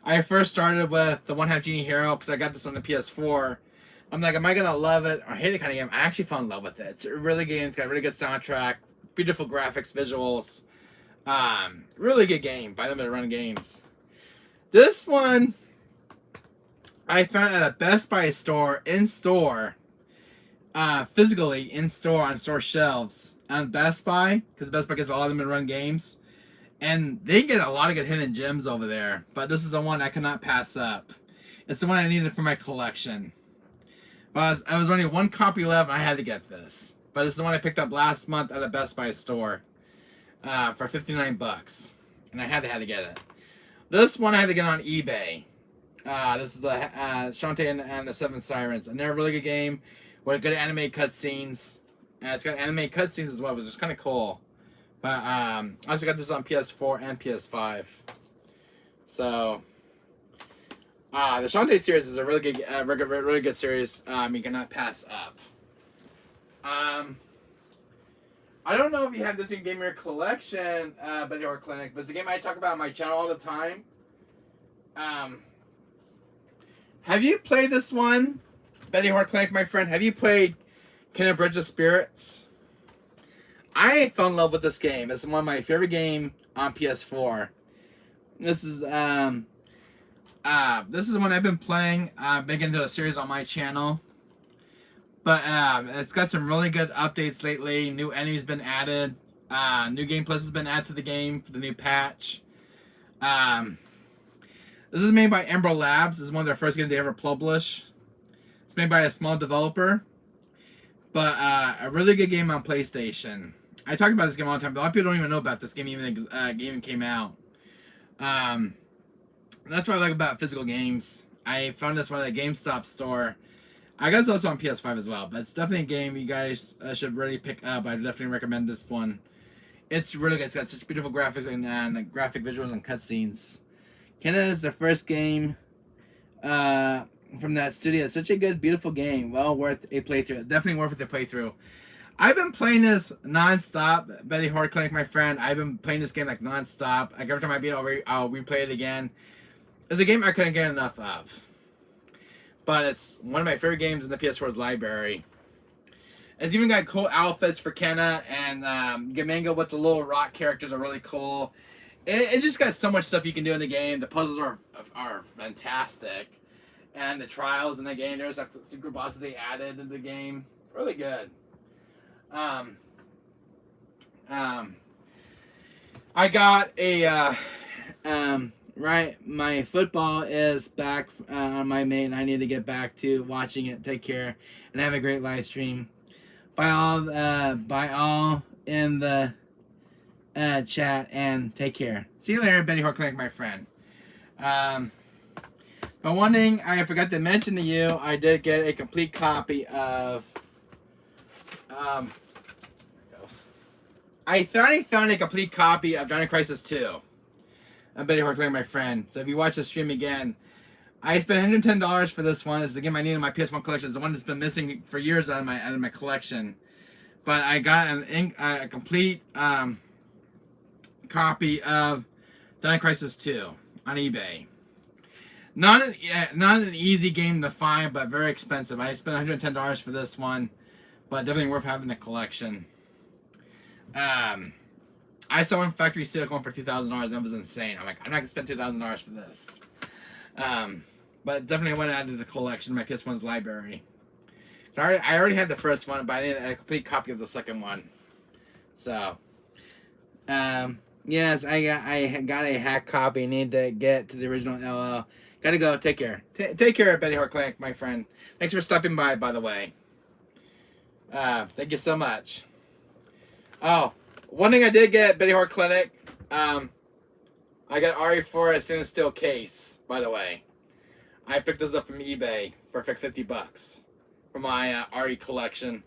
I first started with the One Half Genie Hero because I got this on the PS4. I'm like, am I gonna love it or hate it kind of game? I actually fell in love with it. It's a really good game. It's got a really good soundtrack, beautiful graphics, visuals. Really good game by Limited Run Games. This one I found at a Best Buy store in store, physically in store on store shelves on Best Buy, because Best Buy gets a lot of Limited Run Games. And they get a lot of good hidden gems over there. But this is the one I cannot pass up. It's the one I needed for my collection. But I was only one copy left and I had to get this. But it's the one I picked up last month at a Best Buy store. For $59. And I had to get it. This one I had to get on eBay. This is the Shantae and the Seven Sirens. And they're a really good game with good anime cutscenes. It's got anime cutscenes as well, which is kind of cool. But I also got this on PS4 and PS5. So the Shantae series is a really good, really good series. You cannot pass up. I don't know if you have this in Gamer Collection, Betty Hart Clinic, but it's a game I talk about on my channel all the time. Have you played this one, Betty Hart Clinic, my friend? Have you played Kena Bridge of Spirits? I fell in love with this game. It's one of my favorite games on PS4. This is one I've been playing. I've been into a series on my channel. But it's got some really good updates lately. New enemies been added. New game plus has been added to the game for the new patch. This is made by Ember Labs. This is one of their first games they ever publish. It's made by a small developer. But a really good game on PlayStation. I talk about this game all the time, but a lot of people don't even know about this game even came out. That's what I like about physical games. I found this one at a GameStop store. I got this also on PS5 as well, but it's definitely a game you guys should really pick up. I definitely recommend this one. It's really good. It's got such beautiful graphics and graphic visuals and cutscenes. Kena is the first game from that studio. It's such a good, beautiful game. Well worth a playthrough. Definitely worth it to play through. I've been playing this non-stop. Betty Hart Clinic, my friend. I've been playing this game like non-stop. Like every time I beat it, I'll replay it again. It's a game I couldn't get enough of. But it's one of my favorite games in the PS4's library. It's even got cool outfits for Kena, and Gamango with the little rock characters are really cool. It just got so much stuff you can do in the game. The puzzles are fantastic. And the trials in the game, there's like secret bosses they added in the game. Really good. I got a right, my football is back on my mate, and I need to get back to watching it. Take care and have a great live stream. By all in the chat, and take care. See you later, Betty Hart Clinic, my friend. But one thing I forgot to mention to you, I did get a complete copy of I finally found a complete copy of Dino Crisis 2. I'm Betty Hart Clinic, my friend. So if you watch the stream again, I spent $110 for this one. It's the game I need in my PS1 collection. It's the one that's been missing for years out of my collection. But I got a complete copy of Dino Crisis 2 on eBay. Not an easy game to find, but very expensive. I spent $110 for this one. but definitely worth having the collection. I saw one factory seal going for $2,000, and that was insane. I'm like, I'm not gonna spend $2,000 for this. But definitely went out of the collection, my PS1's library. So I already had the first one, but I needed a complete copy of the second one. So, yes, I got a hack copy. Need to get to the original LL. Gotta go. Take care. Take care, Betty Hort Clinic, my friend. Thanks for stopping by the way. Thank you so much. Oh, one thing I did get at Betty Hort Clinic, I got RE4 a stainless steel case, by the way. I picked this up from eBay for $50 for my RE collection.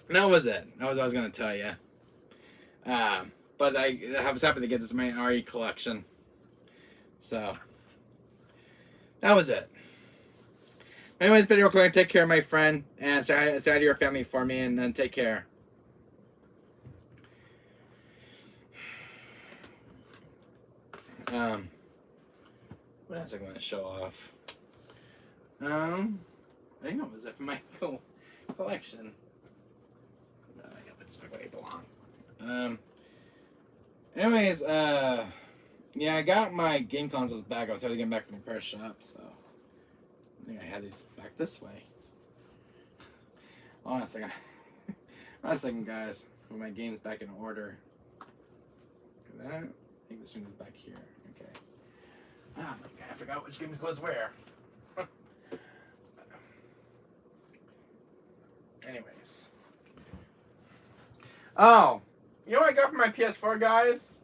And that was it. That was what I was going to tell you. But I was happy to get this in my RE collection. So, that was it. Anyways, Betty Hort Clinic, take care, my friend. And say hi to your family for me, and then take care. What else am I going to show off? I think that was it for my collection. I got this where it belong. Anyways, yeah, I got my game consoles back. I was trying to get them back from the repair shop, so I think I had these back this way. Hold on a second. Hold on a second, guys. Put my games back in order. Look at that. I think this one is back here. Okay. Oh my god, I forgot which games goes where. Anyways. Oh, you know what I got for my PS4, guys?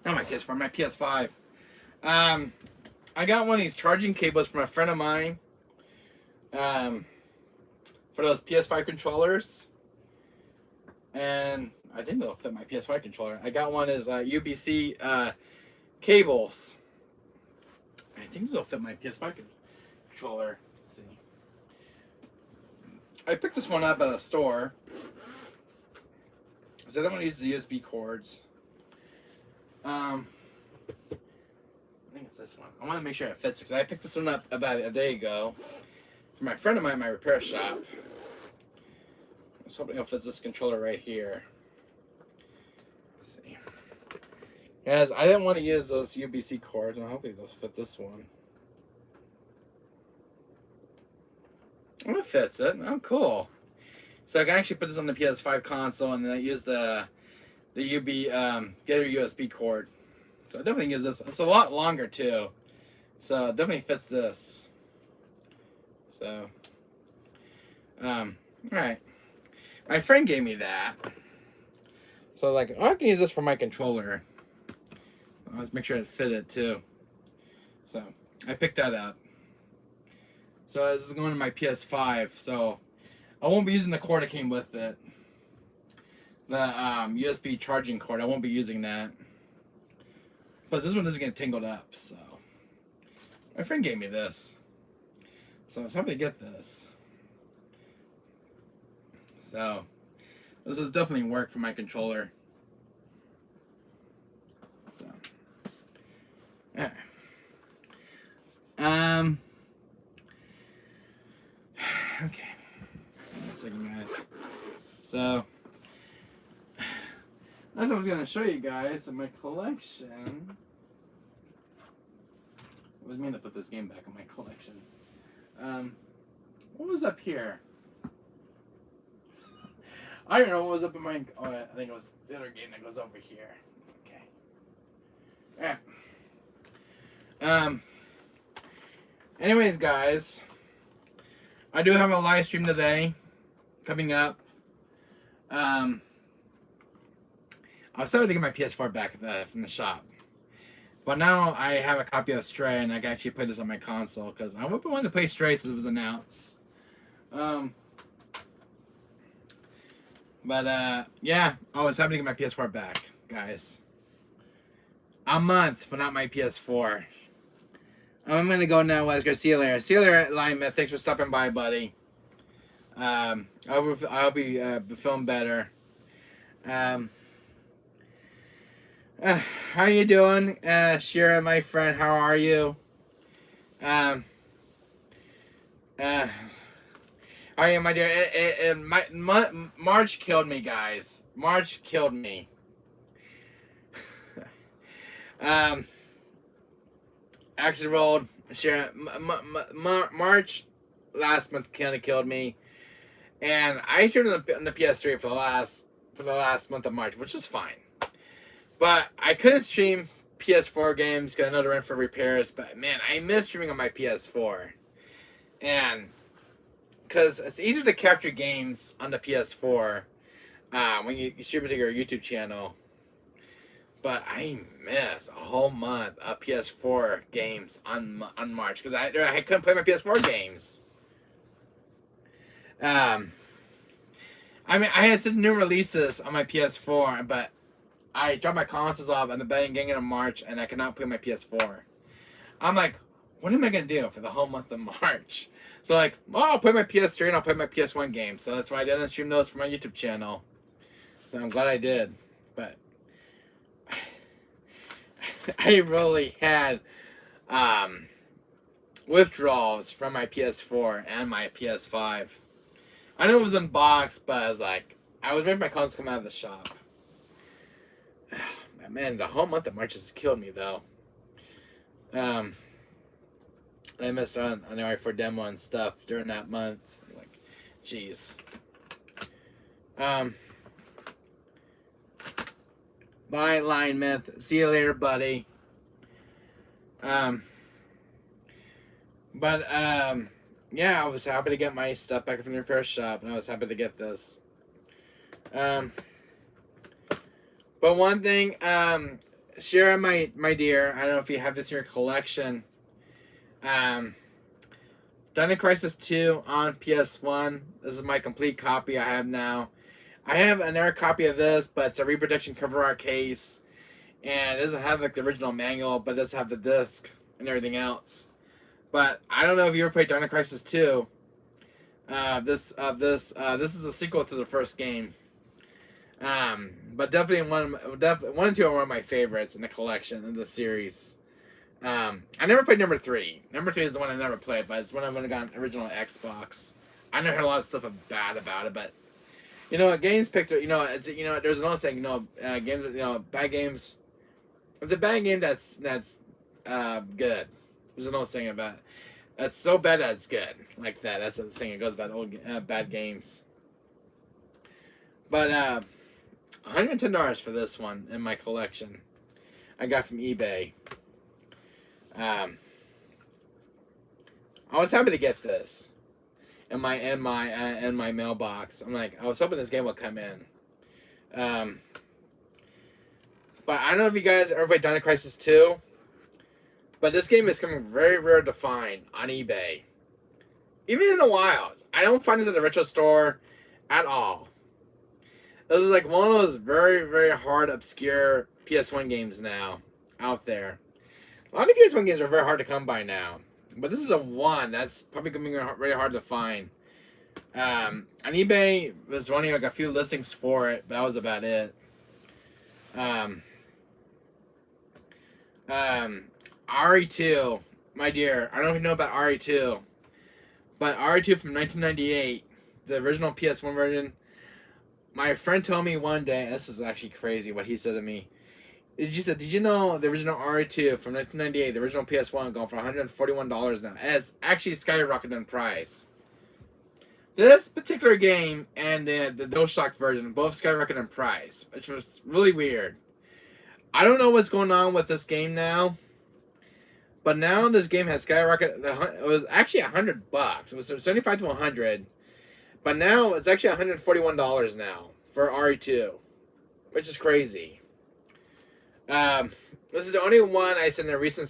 Not my PS4, my PS5. I got one of these charging cables from a friend of mine. For those PS5 controllers. And I think they'll fit my PS5 controller. I got one as UBC cables. I think they'll fit my PS5 controller. Let's see. I picked this one up at a store. Because I don't want to use the USB cords. I think it's this one. I want to make sure it fits. Because I picked this one up about a day ago. For my friend of mine at my repair shop. I was hoping it fits this controller right here. Let's see. Guys, I didn't want to use those UBC cords, and I hope they'll fit this one. Oh, it fits it. Oh, cool. So I can actually put this on the PS5 console, and then I use the get a USB cord. So I definitely use this. It's a lot longer too. So it definitely fits this. So, alright. My friend gave me that. So like, oh, I can use this for my controller. Let's make sure it fit it too. So I picked that up. So this is going to my PS5. So I won't be using the cord that came with it. The USB charging cord. I won't be using that. Plus this one doesn't get tangled up. So my friend gave me this. So I was happy to get this. So this has definitely worked for my controller. So yeah. Okay. Give me a second, guys. So that's what I was gonna show you guys in my collection. I was meaning to put this game back in my collection. What was up here? I don't know what was up in my. Oh, I think it was the other game that goes over here. Okay. Yeah. Anyways, guys, I do have a live stream today coming up. I was starting to get my PS4 back from the shop. But now I have a copy of Stray, and I can actually play this on my console, because I would want to play Stray since it was announced. Yeah, I was happy to get my PS4 back, guys. A month, but not my PS4. I'm going to go now, Wesker. See you later. See you later, Linemith. Thanks for stopping by, buddy. I'll be feeling better. How you doing, Shira, my friend? How are you? Oh yeah, my dear. March killed me, guys. March killed me. um, Action rolled. Share March last month kind of killed me, and I streamed on the PS3 for the last month of March, which is fine. But I couldn't stream PS4 games because I know they're in for repairs. But man, I miss streaming on my PS4, and because it's easier to capture games on the PS4 when you stream it to your YouTube channel. But I miss a whole month of PS4 games on March because I couldn't play my PS4 games. I mean, I had some new releases on my PS4, but I dropped my consoles off at the beginning of March, and I could not play my PS4. I'm like, what am I gonna do for the whole month of March? So like, oh, I'll play my PS3 and I'll play my PS1 games. So that's why I didn't stream those for my YouTube channel. So I'm glad I did, but I really had withdrawals from my PS4 and my PS5. I know it was in box, but I was like, I was waiting for my consoles to come out of the shop. Man, the whole month of March has killed me though. I missed on the R4 demo and stuff during that month. Like, jeez. Bye, Line Myth. See you later, buddy. Yeah, I was happy to get my stuff back from the repair shop, and I was happy to get this. But one thing, Shara, my dear, I don't know if you have this in your collection. Dino Crisis 2 on PS1. This is my complete copy I have now. I have another copy of this, but it's a reproduction cover art case, and it doesn't have like the original manual, but it does have the disc and everything else. But I don't know if you ever played Dino Crisis 2. This is the sequel to the first game. But definitely one and two are one of my favorites in the collection in the series. I never played number 3. Number 3 is the one I never played, but it's one I would have gotten original Xbox. I never heard a lot of stuff bad about it, but you know, games picked. You know, it's, you know, there's an old saying, you know, games. You know, bad games. It's a bad game that's good. There's an old saying about it. That's so bad that it's good, like that. That's the saying. It goes about old bad games. But $110 for this one in my collection. I got from eBay. I was happy to get this in my mailbox. I'm like, I was hoping this game would come in. But I don't know if you guys ever played Dino Crisis 2, but this game is coming very rare to find on eBay. Even in the wild. I don't find it at the retro store at all. This is like one of those very, very hard, obscure PS1 games now out there. A lot of PS1 games are very hard to come by now. But this is a one that's probably going to be really hard to find. On eBay, was running like a few listings for it, but that was about it. RE2, my dear, I don't know if you know about RE2, but RE2 from 1998, the original PS1 version. My friend told me one day, and this is actually crazy what he said to me. He said, did you know the original RE2 from 1998, the original PS1, going for $141 now? And it's actually skyrocketed in price. This particular game and the DualShock version both skyrocketed in price, which was really weird. I don't know what's going on with this game now, but now this game has skyrocketed. It was actually $100. It was 75 to 100, but now it's actually $141 now for RE2, which is crazy. This is the only one I seen a recent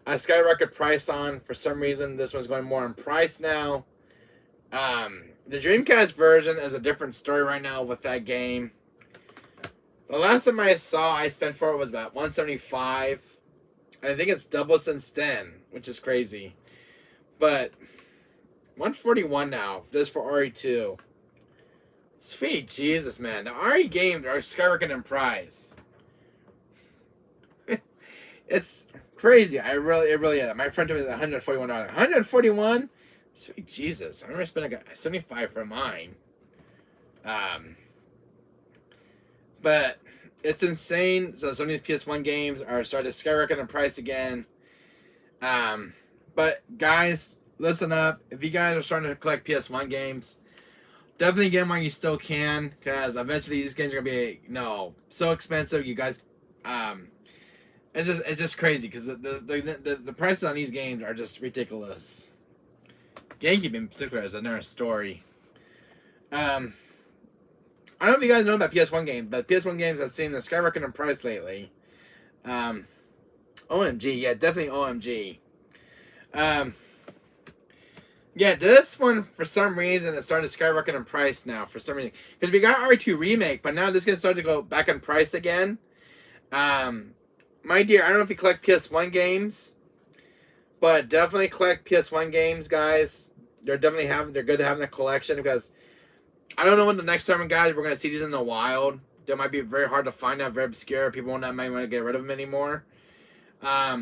a skyrocket price on. For some reason, this one's going more in price now. The Dreamcast version is a different story right now with that game. The last time I saw I spent for it was about $175, and I think it's doubled since then, which is crazy. But $141 now, just for RE2. Sweet Jesus, man. The RE games are skyrocketing in price. It's crazy. It really is. My friend told me $141. $141? Sweet Jesus. I remember spending like $75 for mine. But it's insane. So some of these PS1 games are starting to skyrocket in price again. But guys, listen up. If you guys are starting to collect PS1 games, definitely get them while you still can, because eventually these games are gonna be so expensive. You guys, it's just crazy because the prices on these games are just ridiculous. GameCube in particular is another story. I don't know if you guys know about PS1 games, but PS1 games have seen the skyrocket in price lately. OMG, yeah, definitely OMG. Yeah, this one, for some reason, it's starting to skyrocket in price now, for some reason. Because we got RE2 Remake, but now this is going to start to go back in price again. My dear, I don't know if you collect PS1 games, but definitely collect PS1 games, guys. They're good to have in the collection, because I don't know when the next time, guys, we're going to see these in the wild. They might be very hard to find out, very obscure. People might want to get rid of them anymore. But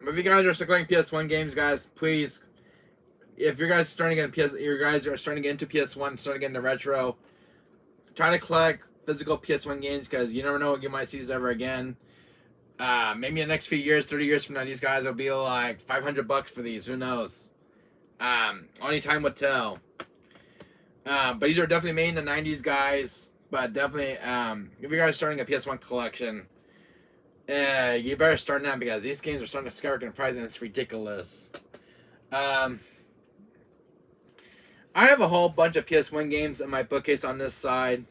if you guys are still collecting PS1 games, guys, please, if you guys are starting to get into PS1, starting to get into retro, try to collect physical PS1 games, because you never know what you might see these ever again. Maybe in the next few years, 30 years from now, these guys will be like $500 for these. Who knows? Only time would tell. But these are definitely made in the 90s, guys. But definitely, if you guys are starting a PS1 collection, you better start now, because these games are starting to skyrocket in price, and it's ridiculous. I have a whole bunch of PS1 games in my bookcase on this side.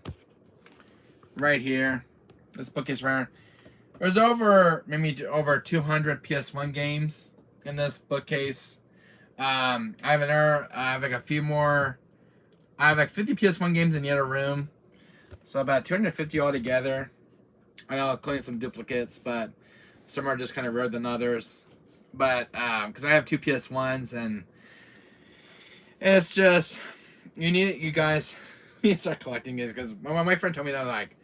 Right here. This bookcase right here. There's maybe over 200 PS1 games in this bookcase. I have like a few more. I have like 50 PS1 games in the other room. So about 250 altogether. I know, including some duplicates, but some are just kind of rarer than others. But, because I have 2 PS1s, and it's just, you guys need to start collecting these, because my friend told me that, like,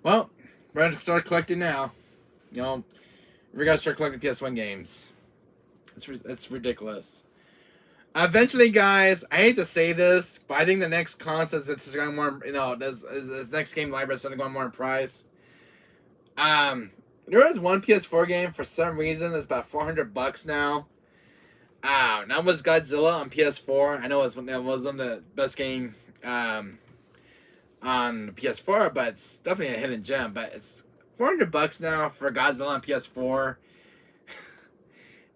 well, we're going to start collecting now. You know, we got to start collecting PS1 games. It's ridiculous. Eventually, guys, I hate to say this, but I think the next console is going more, this next game library is going to go more in price. There was one PS4 game, for some reason, that's about $400 now. That was Godzilla on PS4. I know it wasn't the best game on PS4, but it's definitely a hidden gem. But it's $400 now for Godzilla on PS4.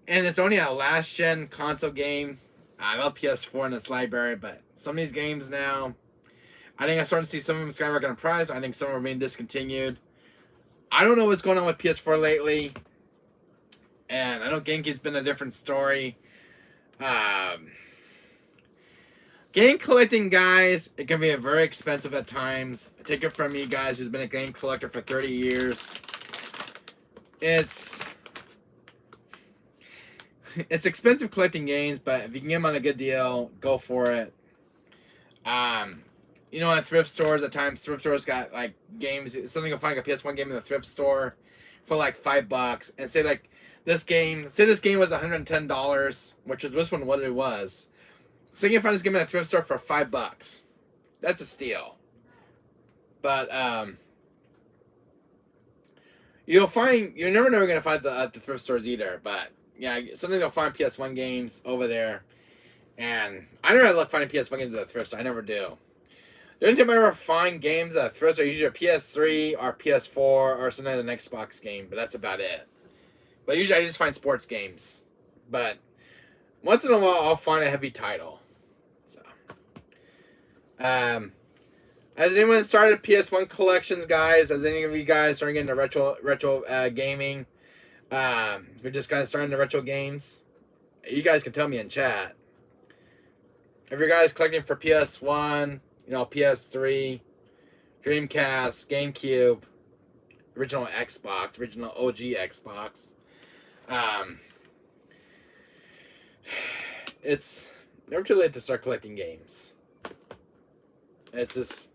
And it's only a last-gen console game. I love PS4 in its library, but some of these games now, I think I'm starting to see some of them skyrocket in price. I think some are being discontinued. I don't know what's going on with PS4 lately. And I know GameCube's been a different story. Game collecting, guys, it can be very expensive at times. Take it from me, guys, who's been a game collector for 30 years. It's expensive collecting games, but if you can get them on a good deal, go for it. At thrift stores, at times, thrift stores got, like, games. Something you'll find, like, a PS1 game in the thrift store for, like, $5. And say, like, this game was $110, which is this one what it was. So you can find this game in a thrift store for $5. That's a steal. But, you're never know you're going to find at the thrift stores either, but, yeah, something you'll find PS1 games over there. And I never had luck finding PS1 games at the thrift store. I never do. The only time I ever find games at thrift store are usually a PS3 or PS4 or something like an Xbox game, but that's about it. But usually I just find sports games. But once in a while I'll find a heavy title. So, has anyone started PS1 collections, guys? Has any of you guys started getting into retro gaming? We're just kind of starting the retro games. You guys can tell me in chat. If you guys collecting for PS1, PS3, Dreamcast, GameCube, original Xbox, original OG Xbox. It's never too late to start collecting games. It's just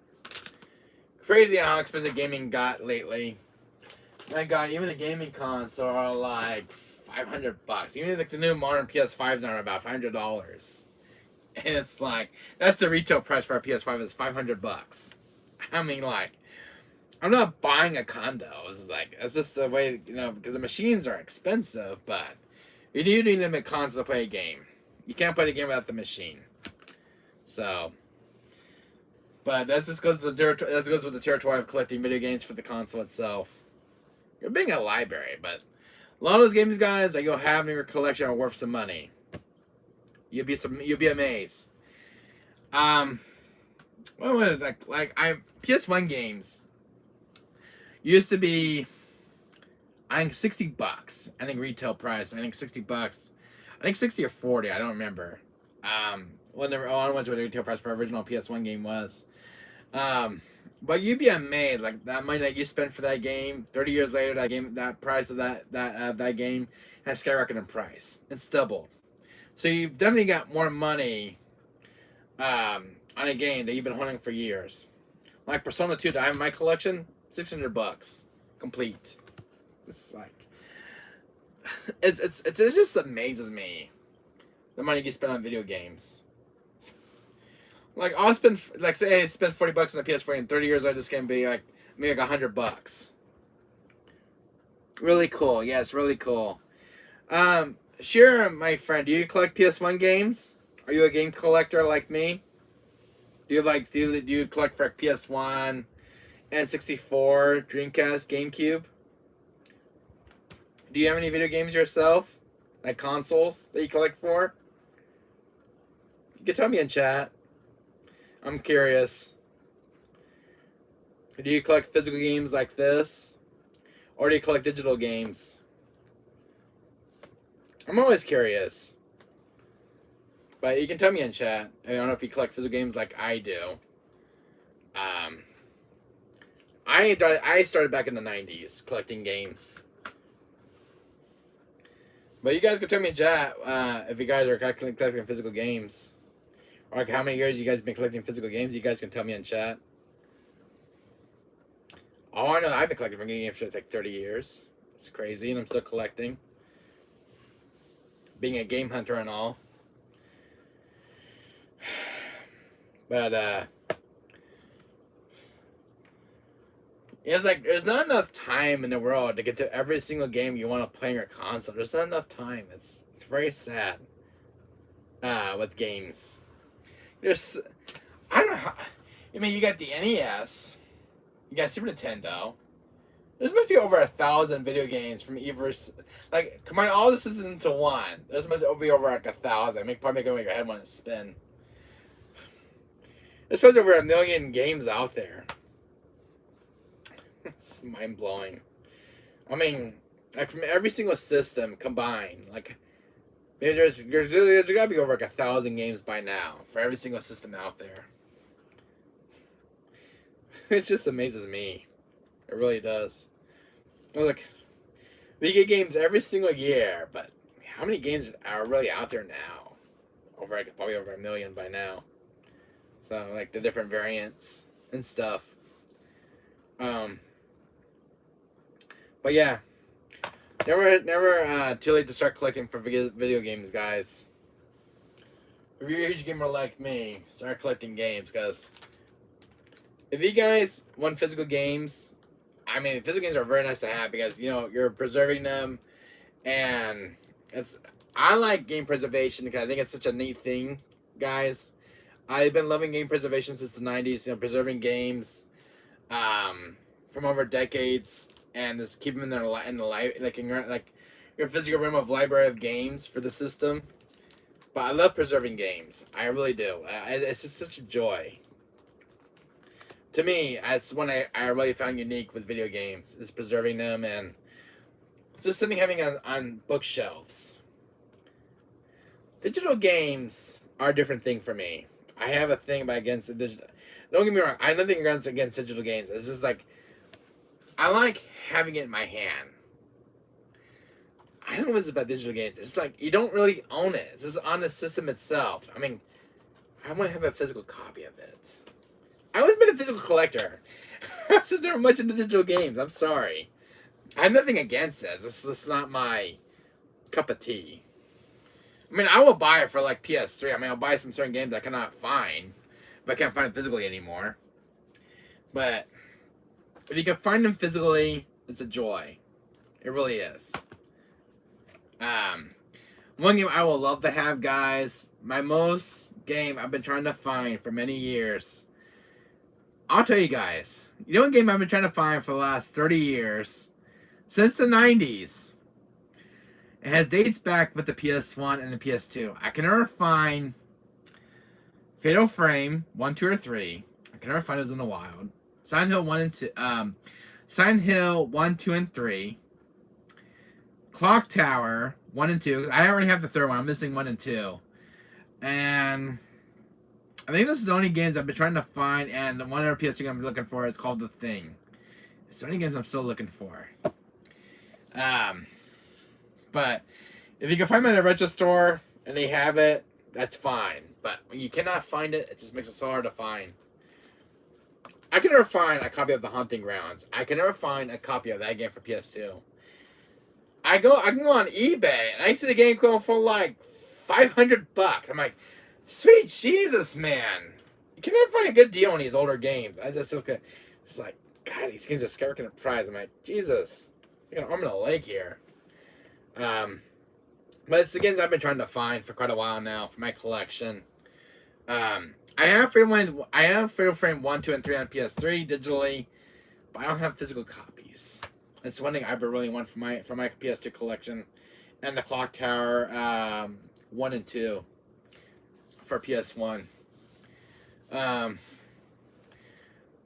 crazy how expensive gaming got lately. My God, even the gaming console are like $500. Even like the new modern PS5s are about $500. And it's like, that's the retail price for a PS5 is $500. I mean, like, I'm not buying a condo. It's like, it's just the way, because the machines are expensive, but you do need them at console to play a game. You can't play a game without the machine. So, but that just goes with the territory of collecting video games for the console itself. You're being a library, but a lot of those games, guys, that you'll have in your collection are worth some money. You'll be amazed. What was it like? PS1 games used to be, I think $60. I think retail price. I think $60. I think 60 or 40. I don't remember. I went to what the retail price for original PS1 game was. But you'd be amazed, like that money that you spent for that game. 30 years later, that price of that game has skyrocketed in price. It's doubled. So you've definitely got more money on a game that you've been hunting for years. Like Persona 2 that I have in my collection, $600 complete. It's like it just amazes me the money you spend on video games. Like I'll spend say I spent $40 on a PS4 in 30 years, I just can be like maybe like $100. Really cool, yes, really cool. Sure, my friend, do you collect PS1 games? Are you a game collector like me? Do you collect for PS1, N64, Dreamcast, GameCube? Do you have any video games yourself? Like consoles that you collect for? You can tell me in chat. I'm curious. Do you collect physical games like this? Or do you collect digital games? I'm always curious. But you can tell me in chat. I don't know if you collect physical games like I do. I started back in the 90s collecting games. But you guys can tell me in chat if you guys are collecting physical games. Or like how many years you guys been collecting physical games. You guys can tell me in chat. Oh, I know I've been collecting video games for like 30 years. It's crazy, and I'm still collecting. Being a game hunter and all. But it's like there's not enough time in the world to get to every single game you want to play on your console. There's not enough time. It's very sad. With games. I don't know how, I mean, you got the NES, you got Super Nintendo. There's must be over 1,000 video games from either, like, combine all the systems into one. There's must be over like 1,000. Probably gonna make your head want to spin. There's supposed to be over 1 million games out there. It's mind blowing. I mean, like from every single system combined, like maybe there's gotta be over like 1,000 games by now for every single system out there. It just amazes me. It really does. Look, we get games every single year, but how many games are really out there now? Probably over 1 million by now. So like the different variants and stuff. But yeah, never too late to start collecting for video games, guys. If you're a huge gamer like me, start collecting games, because if you guys want physical games, I mean, physical games are very nice to have because you're preserving them, and I like game preservation because I think it's such a neat thing, guys. I've been loving game preservation since the 90s. Preserving games, from over decades. And just keep them in the life, like in your physical room of library of games for the system. But I love preserving games. I really do. It's just such a joy. To me, that's one I really found unique with video games is preserving them and just having on bookshelves. Digital games are a different thing for me. I have a thing against the digital. Don't get me wrong. I have nothing against digital games. This is like, I like having it in my hand. I don't know what's about digital games. It's like you don't really own it. It's just on the system itself. I mean, I want to have a physical copy of it. I've always been a physical collector. I was just never much into digital games. I'm sorry. I have nothing against this. This is not my cup of tea. I mean, I will buy it for like PS3. I mean, I'll buy some certain games I cannot find, but I can't find them physically anymore. But if you can find them physically, it's a joy. It really is. One game I will love to have, guys. My most game I've been trying to find for many years. I'll tell you guys. You know what game I've been trying to find for the last 30 years? Since the 90s. It has dates back with the PS1 and the PS2. I can never find Fatal Frame 1, 2, or 3. I can never find those in the wild. Silent Hill 1 and 2. Silent Hill 1, 2, and 3. Clock Tower 1 and 2. I already have the third one. I'm missing 1 and 2. And I think this is the only games I've been trying to find. And the one other PS2 game I'm looking for is called The Thing. It's the only games I'm still looking for. But if you can find them at a retro store and they have it, that's fine. But when you cannot find it, it just makes it so hard to find. I can never find a copy of The Hunting Grounds. I can never find a copy of that game for PS2. I can go on eBay and I see the game going for like $500. I'm like, sweet Jesus, man! You can never find a good deal on these older games. It's like, God, these games are skyrocketing in price. I'm like, Jesus, I got an arm and a leg here. But it's the games I've been trying to find for quite a while now for my collection. I have Fatal Frame 1, 2, and 3 on PS3 digitally, but I don't have physical copies. It's one thing I really want for my PS2 collection, and the Clock Tower 1 and 2 for PS1.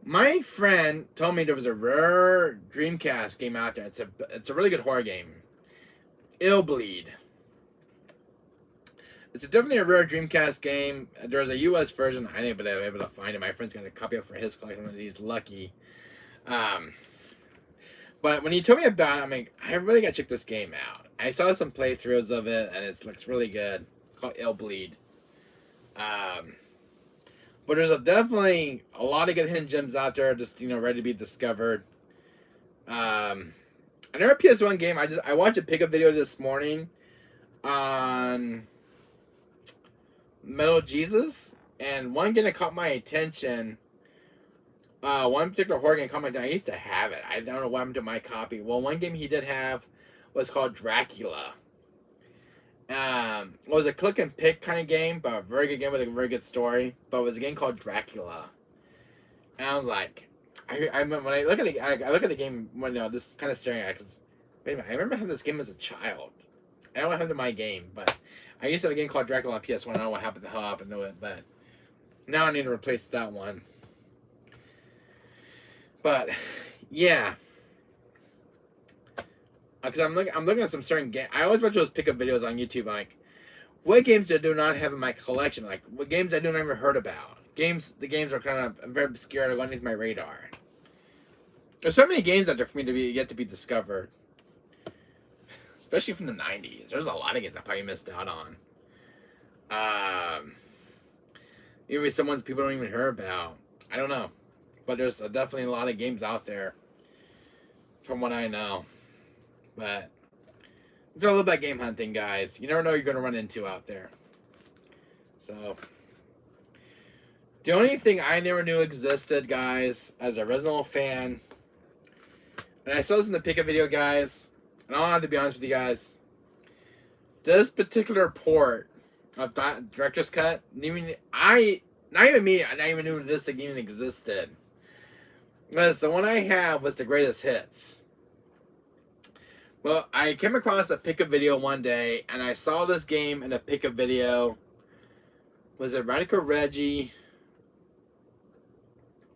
My friend told me there was a rare Dreamcast game out there. It's a really good horror game. Bleed. It's definitely a rare Dreamcast game. There's a US version. I ain't been able to find it. My friend's got a copy of it for his collection, and he's lucky. But when he told me about it, I'm like, I really gotta check this game out. I saw some playthroughs of it, and it looks really good. It's called Bleed. But there's definitely a lot of good hidden gems out there, just ready to be discovered. Another PS1 game, I watched a pickup video this morning on Metal Jesus, and one game that caught my attention. One particular horror game caught my attention. I used to have it. I don't know what happened to my copy. Well, one game he did have was called Dracula. It was a click and pick kind of game, but a very good game with a very good story. But it was a game called Dracula, and I was like, I remember when I look at the game when just kind of staring at it. Cause, wait a minute, I remember having this game as a child. I don't know what happened to my game, but I used to have a game called Dracula on PS1. I don't know what happened. The hell happened to it, but now I need to replace that one. But yeah, because I'm looking at some certain game. I always watch those pickup videos on YouTube. Like, what games I do not have in my collection? Like, what games I don't ever heard about? The games are kind of very obscure. They're going into my radar. There's so many games out there for me to yet to be discovered, especially from the '90s. There's a lot of games I probably missed out on. Maybe some ones people don't even hear about. I don't know, but there's definitely a lot of games out there, from what I know. But it's all about game hunting, guys. You never know what you're going to run into out there. So, the only thing I never knew existed, guys, as a Resident Evil fan, and I saw this in the pickup video, guys, and I'll have to be honest with you guys, this particular port of Director's Cut, not even me, I even knew this thing even existed. Because the one I have was the greatest hits. Well, I came across a pickup video one day, and I saw this game in a pickup video. Was it Radical Reggie?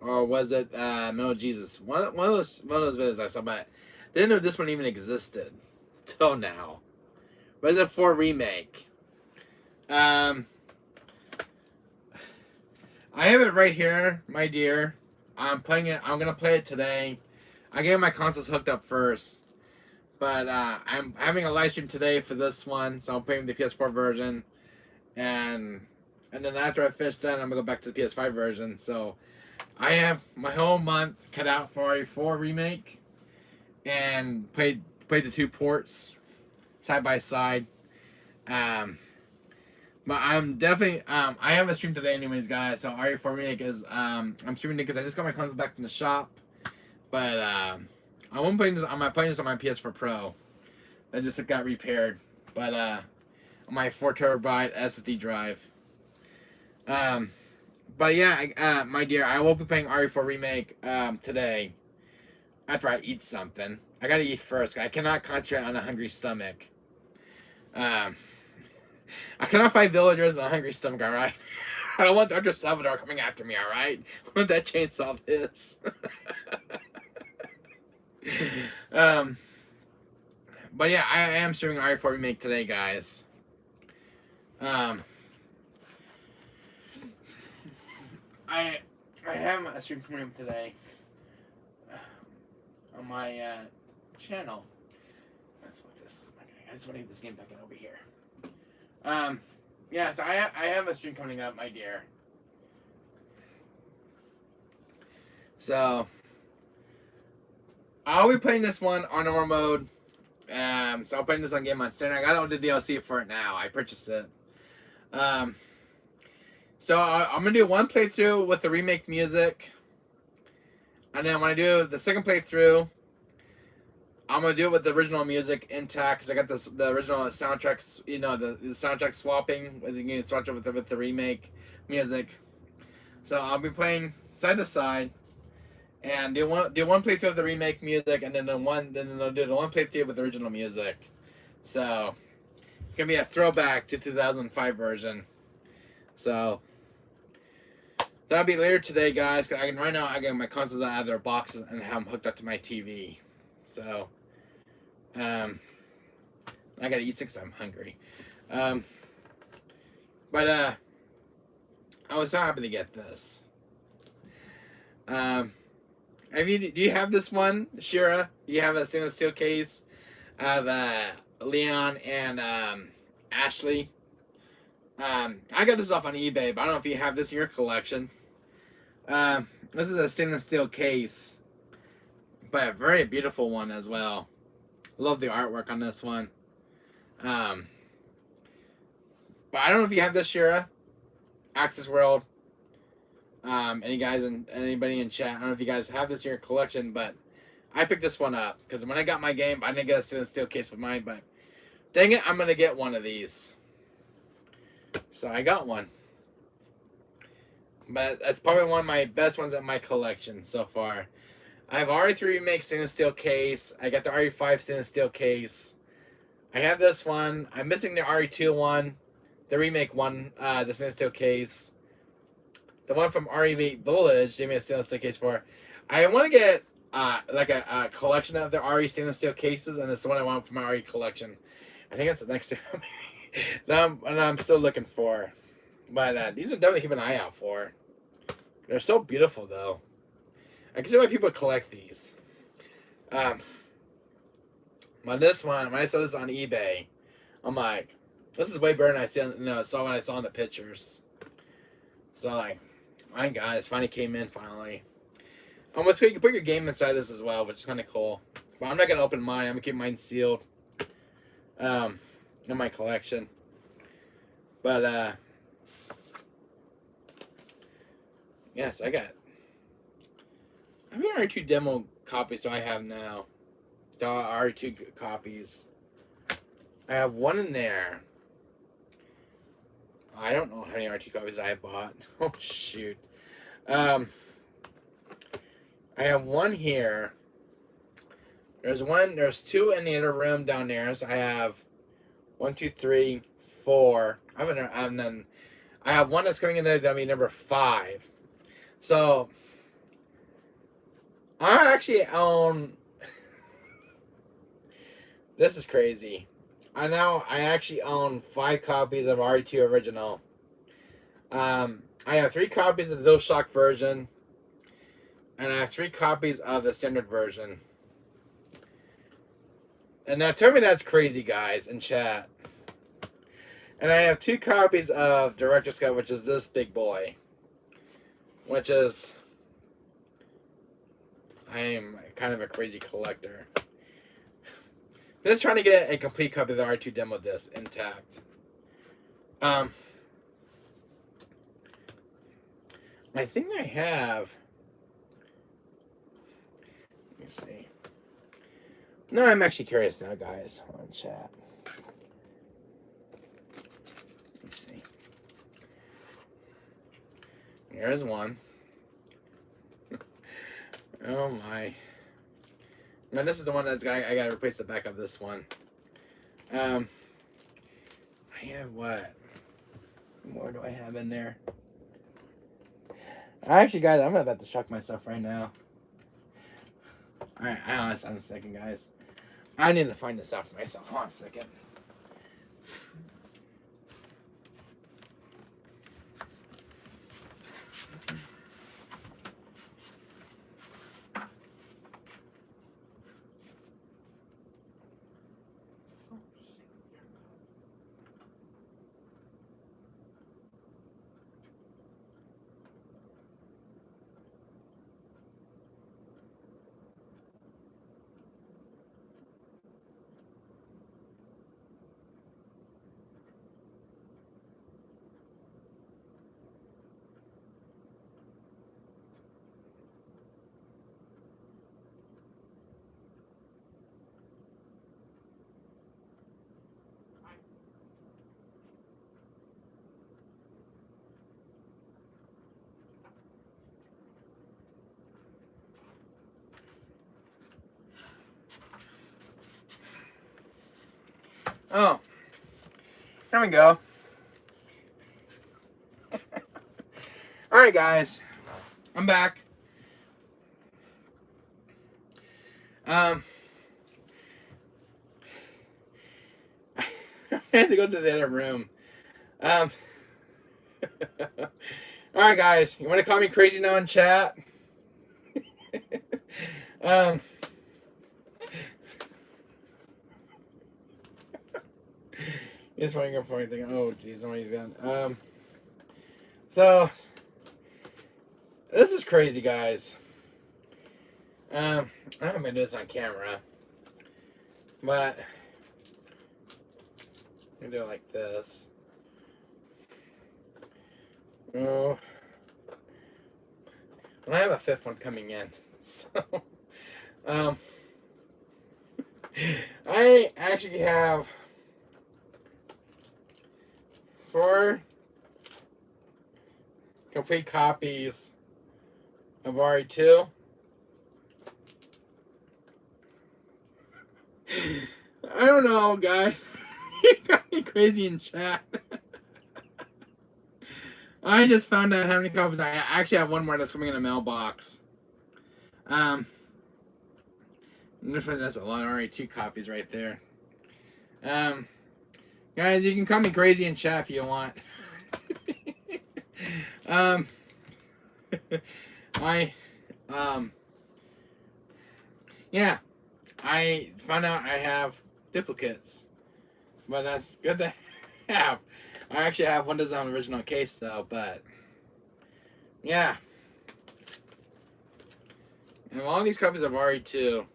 Or was it Metal Jesus? One of those videos I saw, but I didn't know this one even existed till now. Resident 4 Remake. I have it right here, my dear. I'm playing it. I'm gonna play it today. I get my consoles hooked up first, but I'm having a live stream today for this one, so I'm playing the PS4 version, and then after I finish that, I'm gonna go back to the PS5 version. So I have my whole month cut out for a 4 remake, and played the two ports. side by side. But I'm definitely I have a stream today anyways, guys. So RE4 remake is I'm streaming it because I just got my consoles back from the shop. But I won't play this. I'm playing this on my PS4 Pro. I just got repaired. But on my 4 terabyte SSD drive. But yeah, my dear, I will be playing RE4 remake today. After I eat something, I gotta eat first. I cannot concentrate on a hungry stomach. I cannot fight villagers on a hungry stomach, alright? I don't want Dr. Salvador coming after me, alright? I want that chainsaw of his. But yeah, I am streaming RE4 Remake today, guys. I have a stream coming up today on my channel. That's what this. Okay, I just want to get this game back over here. Yeah, so I have a stream coming up, my dear. So I'll be playing this one on normal mode. So I'll play this on Game on Standard. I got all the DLC for it now. I purchased it. So I'm gonna do one playthrough with the remake music, and then when I do the second playthrough, I'm gonna do it with the original music intact because I got the original soundtrack. You know, the soundtrack swapping with the swatch with the remake music. So I'll be playing side to side, and do one playthrough of the remake music, and then I'll do the one playthrough with the original music. So it's gonna be a throwback to 2005 version. So that'll be later today, guys. Cause right now I got my consoles out of their boxes and have them hooked up to my TV. So I gotta eat because I'm hungry. But I was so happy to get this. Do you have this one, Shira? You have a stainless steel case of Leon and Ashley. I got this off on eBay, but I don't know if you have this in your collection. This is a stainless steel case, but a very beautiful one as well. Love the artwork on this one. But I don't know if you have this, Shira. Access World. Anybody in chat, I don't know if you guys have this in your collection, but I picked this one up because when I got my game, I didn't get a stainless steel case with mine, but dang it, I'm gonna get one of these. So I got one. But that's probably one of my best ones in my collection so far. I have RE3 Remake stainless steel case. I got the RE5 stainless steel case. I have this one. I'm missing the RE2 one. The remake one, the stainless steel case. The one from RE8 Village, they made a stainless steel case for. I want to get like a collection of the RE stainless steel cases, and it's the one I want from my RE collection. I think that's the next thing I'm still looking for. But these are definitely keep an eye out for. They're so beautiful, though. I can see why people collect these. But this one, when I saw this on eBay, I'm like, this is way better than I saw when I saw in the pictures. So like, my God, it finally came in finally. What's good, you can put your game inside this as well, which is kind of cool. But I'm not gonna open mine. I'm gonna keep mine sealed. In my collection. But yes, I got. How many RE2 demo copies do I have now? There are RE2 copies. I have one in there. I don't know how many RE2 copies I bought. Oh shoot. I have one here. There's two in the other room down there. So I have 1, 2, 3, 4. And then I have one that's coming in there. That'll be number 5. So I actually own. This is crazy. I actually own 5 copies of RE2 original. I have 3 copies of the DualShock version, and I have 3 copies of the standard version. And now tell me that's crazy, guys, in chat. And I have 2 copies of Director's Cut, which is this big boy. Which is... I am kind of a crazy collector. Just trying to get a complete copy of the R2 demo disc intact. I think I have. Let me see. No, I'm actually curious now, guys. On chat. Let me see. Here's one. Oh my. Now this is the one that's I gotta replace the back of this one. I have what? What more do I have in there? Actually, guys, I'm about to shock myself right now. Alright, hang on a second, guys. I need to find this out for myself. Hold on a second. Oh, there we go. Alright, guys. I'm back. I had to go to the other room. Alright, guys. You want to call me crazy now in chat? He's running up for anything. Oh, jeez, no, he's gone. So this is crazy, guys. I haven't been doing this on camera, but I'm gonna do it like this. Oh, and I have a fifth one coming in, so I actually have 4 complete copies of RE2. I don't know, guys. You got me crazy in chat. I just found out how many copies I actually have. One more that's coming in the mailbox. That's a lot of RE2 copies right there. Guys, you can call me crazy in chat if you want. Yeah, I found out I have duplicates, but that's good to have. I actually have one that's on the original case though, but yeah. And all these copies of RE2,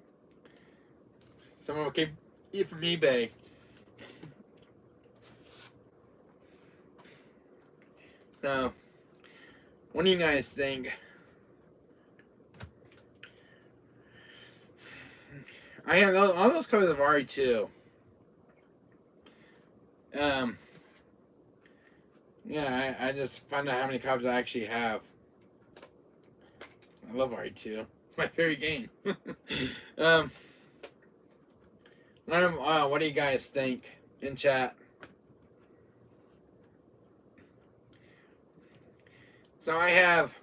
someone will keep it from eBay. So, what do you guys think? I have all those copies of RE2. Yeah, I just found out how many copies I actually have. I love RE2. It's my favorite game. What do you guys think in chat? So I have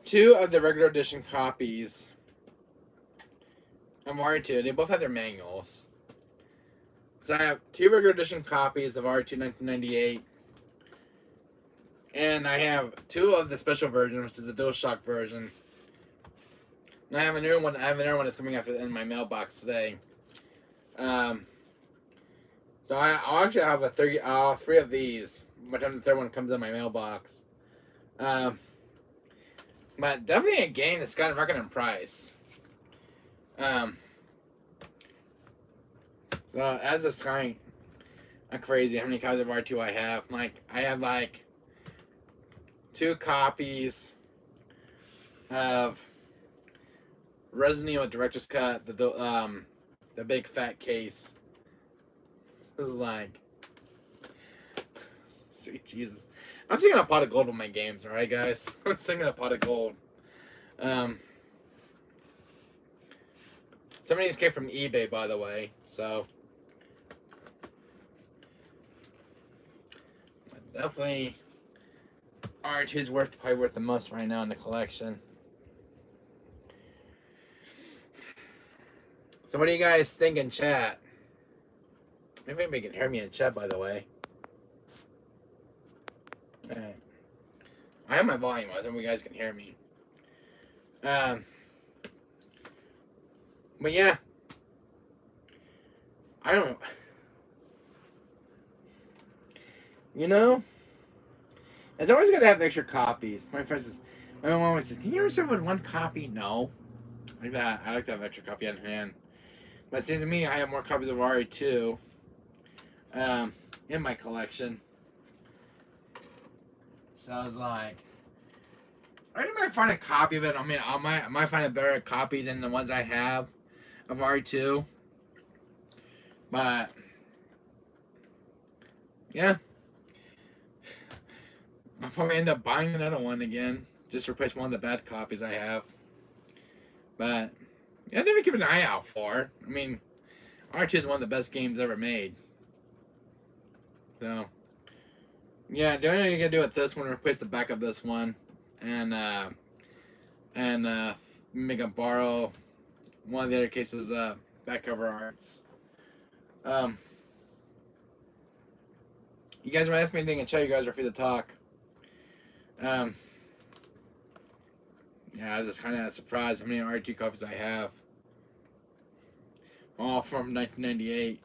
2 of the regular edition copies of RE2. They both have their manuals. So I have 2 regular edition copies of RE2 1998. And I have 2 of the special version, which is the DualShock version. And I have another one that's coming after in my mailbox today. So I'll actually have 3 of these by the time the third one comes in my mailbox. But definitely a game that's got a record in price. So as a sky, I'm crazy. How many copies of R2 I have? I have 2 copies of Resident Evil Director's Cut, the big fat case. This is sweet Jesus. I'm singing a pot of gold with my games, alright guys? I'm singing a pot of gold. Some of these came from eBay, by the way, so definitely R2 is probably worth the most right now in the collection. So what do you guys think in chat? Maybe anybody can hear me in chat, by the way. Alright. I have my volume on, so you guys can hear me. But yeah. I don't know. You know? It's always good to have extra copies. My mom always says, can you ever serve with 1 copy? No. Like that. I like to have extra copy on hand. But it seems to me I have more copies of RE2 in my collection. So I was like, I might find a copy of it. I mean, I might find a better copy than the ones I have of RE2. But yeah, I'll probably end up buying another one again, just to replace one of the bad copies I have. But yeah, I never keep an eye out for. I mean, R2 is one of the best games ever made. So yeah, the only thing you can do with this one, replace the back of this one, and make a borrow one of the other cases back cover arts. You guys want to ask me anything in chat? You guys are free to talk. Yeah, I was just kind of surprised how many R2 copies I have. All from 1998.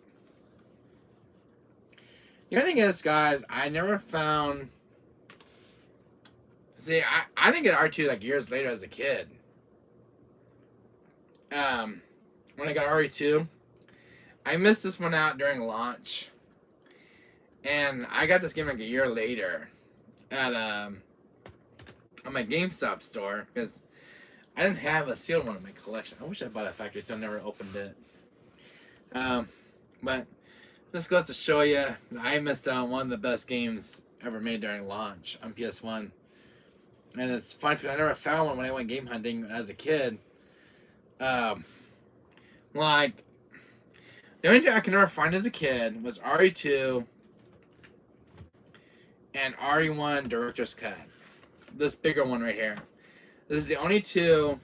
The other thing is, guys, I never found. See, I didn't get R2 years later as a kid. When I got RE2, I missed this one out during launch, and I got this game a year later at my GameStop store because I didn't have a sealed one in my collection. I wish I bought a factory so I never opened it. But this goes to show you I missed out on one of the best games ever made during launch on PS1. And it's fun because I never found one when I went game hunting as a kid. The only thing I could never find as a kid was RE2 and RE1 Director's Cut. This bigger one right here. This is the only 2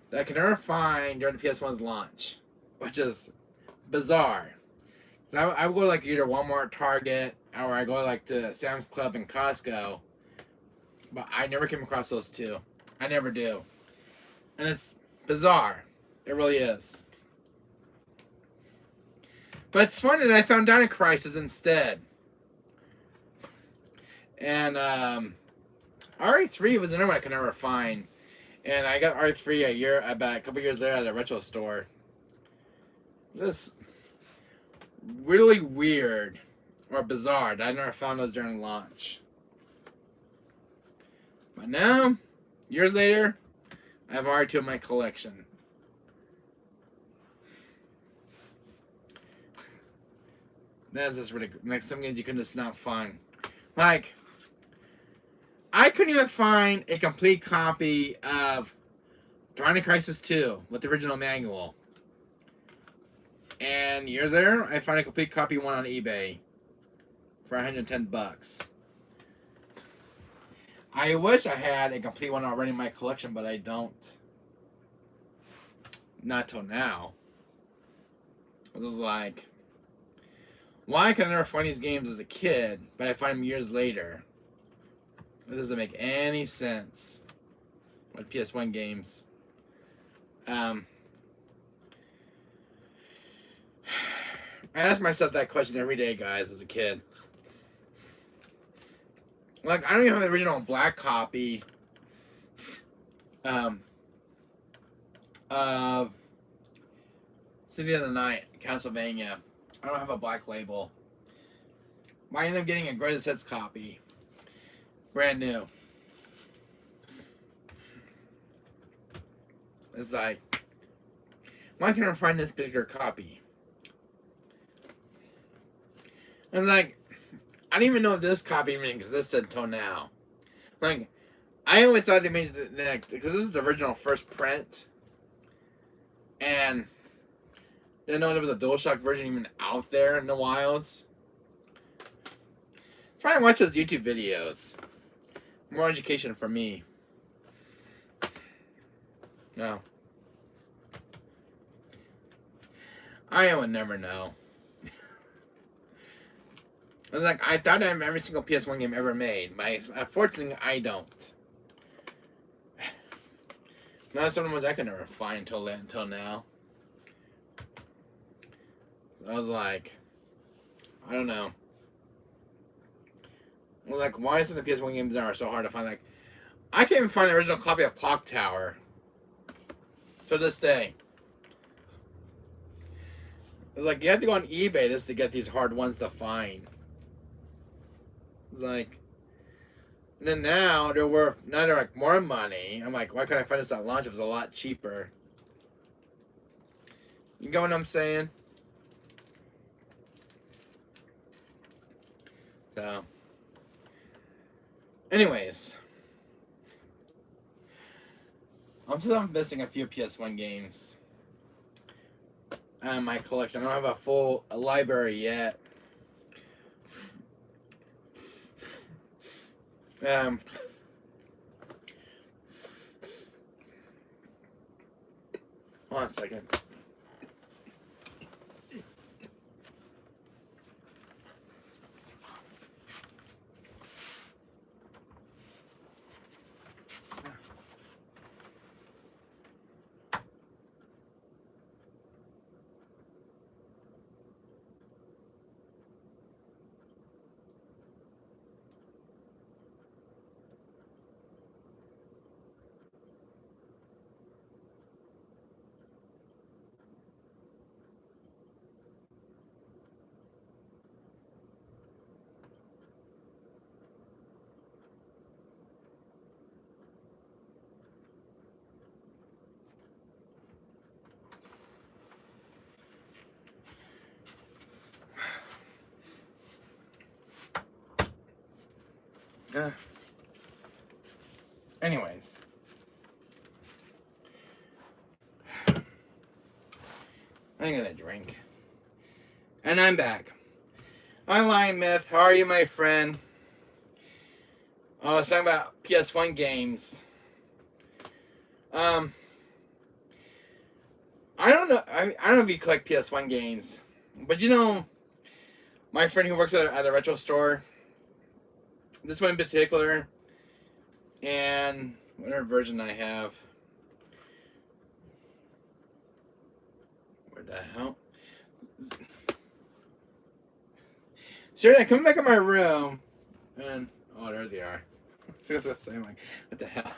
that I could never find during the PS1's launch, which is bizarre. I would go to either Walmart, Target, or I go to Sam's Club and Costco, but I never came across those 2. I never do, and it's bizarre. It really is. But it's funny that I found Dino Crisis instead. And RE3 was another one I could never find. And I got RE3 about a couple years later at a retro store. Just really weird or bizarre that I never found those during launch. But now, years later, I have RE2 in my collection. That's just ridiculous. Some games you can just not find. I couldn't even find a complete copy of Dino Crisis 2 with the original manual. And years later, I found a complete copy of one on eBay for $110. I wish I had a complete one already in my collection, but I don't. Not till now. It was why could I never find these games as a kid, but I find them years later? It doesn't make any sense. With PS1 games. I ask myself that question every day, guys, as a kid. I don't even have the original black copy of City of the Night, Castlevania. I don't have a black label. I ended up getting a greatest hits copy. Brand new. It's like, why can't I find this particular copy? It's like, I didn't even know if this copy even existed until now. Like, I always thought they made it, because this is the original first print. And didn't know there was a DualShock version even out there in the wilds. Try and watch those YouTube videos. More education for me. No. I would never know. I was like, I thought I have every single PS1 game ever made, but unfortunately, I don't. Now some of the ones I could never find until now. So I was like, I don't know. I was like, why some of the PS1 games are so hard to find? Like, I can't even find the original copy of Clock Tower to this day. It's like you have to go on eBay just to get these hard ones to find. It's like, and then now they're worth like more money. I'm like, why couldn't I find this at launch? It was a lot cheaper. You get what I'm saying? So, anyways, I'm still missing a few PS1 games in my collection. I don't have a full library yet. Hold on a second. Anyways. I'm gonna drink. And I'm back. Online Myth, how are you, my friend? I was talking about PS1 games. I don't know. I don't know if you collect PS1 games, but you know, my friend who works at a retro store, this one in particular, and whatever version I have. Where the hell? Seriously, I come back in my room, and oh, there they are. So I was gonna say, I'm like, what the hell?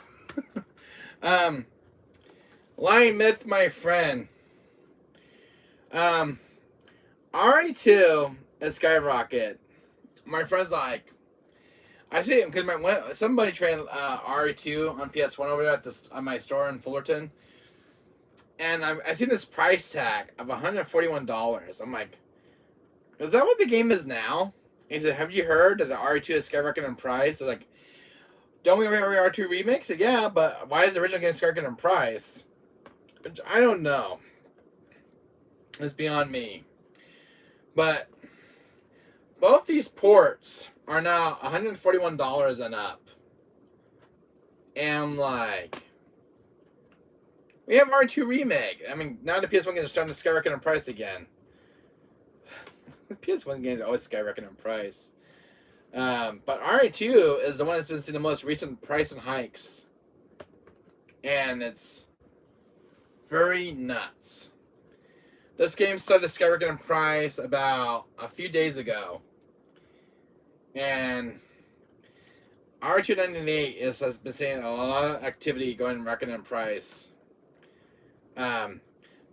Lying Myth, my friend. RE2 at Skyrocket. My friend's like, I see it because somebody traded RE2 on PS1 over there at my store in Fullerton, and I seen this price tag of $141. I'm like, is that what the game is now? He said, have you heard that the RE2 is skyrocketing in price? I was like, don't we have RE2 remake? I said, yeah, but why is the original game skyrocketing in price? Which I don't know. It's beyond me. But both these ports are now $141 and up. And I'm like, we have R2 remake. I mean, now the PS1 games are starting to skyrocket in price again. PS1 games always skyrocket in price. But RE2 is the one that's been seeing the most recent price and hikes. And it's very nuts. This game started skyrocketing in price about a few days ago. And R298 has been seeing a lot of activity going rocketing in price. But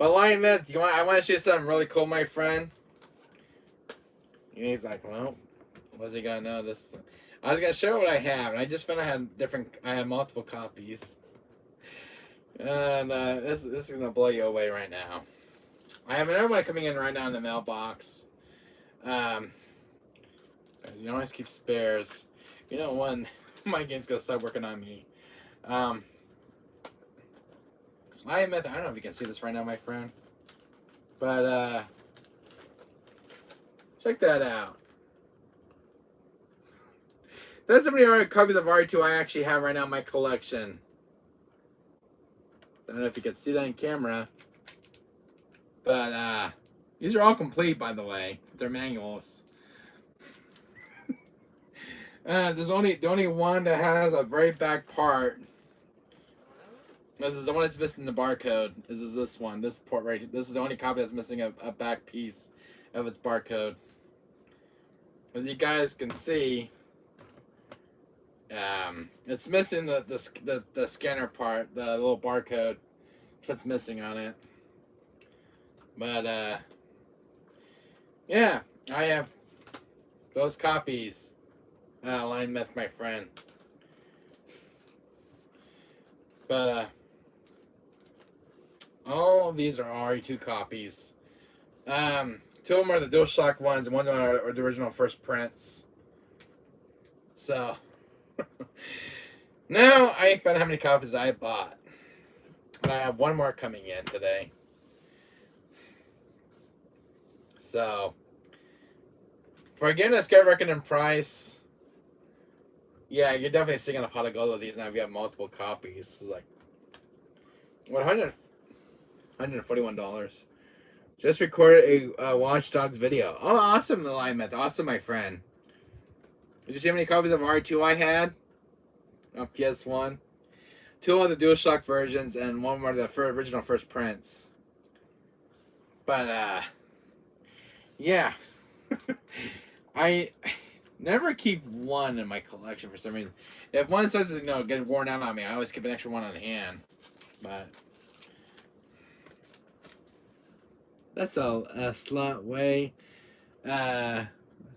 But Lion Myth, I want to show you something really cool, my friend. And he's like, well, what's he gonna know this? I was gonna show what I have, and I just found I had multiple copies. And this is gonna blow you away right now. I have another one coming in right now in the mailbox. You always keep spares. You know when my game's gonna start working on me. I admit, I don't know if you can see this right now, my friend. But check that out. That's how many copies of RE2 I actually have right now in my collection. I don't know if you can see that in camera. But these are all complete, by the way. They're manuals. There's the only one that has a very back part. This is the one that's missing the barcode. This is this one. This port right here. This is the only copy that's missing a back piece of its barcode. As you guys can see, it's missing the scanner part, the little barcode. That's missing on it. But yeah, I have those copies. Lion Myth, my friend. But all of these are RE2 copies. Two of them are the DualShock ones, and one are the original first prints. So now I found out how many copies I bought. And I have one more coming in today. So for getting a skyrocketing in price, yeah, you're definitely seeing a pot of gold of these now. I've got multiple copies. It's like what, $141. Just recorded a Watch Dogs video. Oh, awesome, Lion Myth. Awesome, my friend. Did you see how many copies of RE2 I had on PS1? Two of the DualShock versions, and one were the original first prints. But yeah, I never keep one in my collection for some reason. If one starts to get worn out on me, I always keep an extra one on hand. But that's a slot way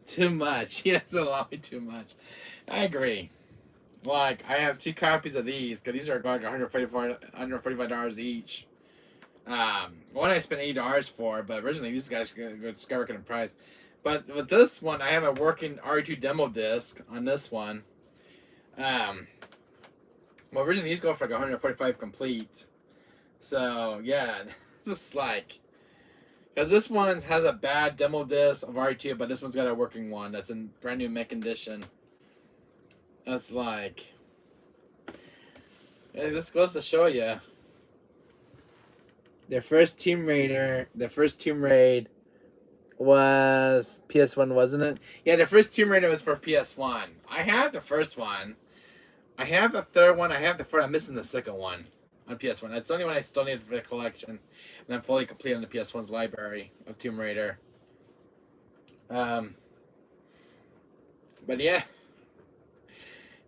too much. Yeah, that's a lot way too much. I agree. Like, I have two copies of these, because these are like $145 each. One I spent $80 for, but originally these guys skyrocketed in price. But with this one, I have a working RE2 demo disc on this one. Well, originally these go for like $145 complete. So, yeah, it's just like, because this one has a bad demo disc of RE2, but this one's got a working one that's in brand new mint condition. That's like, this goes to show you. The first Tomb Raid was PS1, wasn't it? Yeah, the first Tomb Raider was for PS1. I have the first one. I have the third one. I have the first. I'm missing the second one on PS1. That's the only one I still need for the collection. And I'm fully complete on the PS1's library of Tomb Raider. But yeah.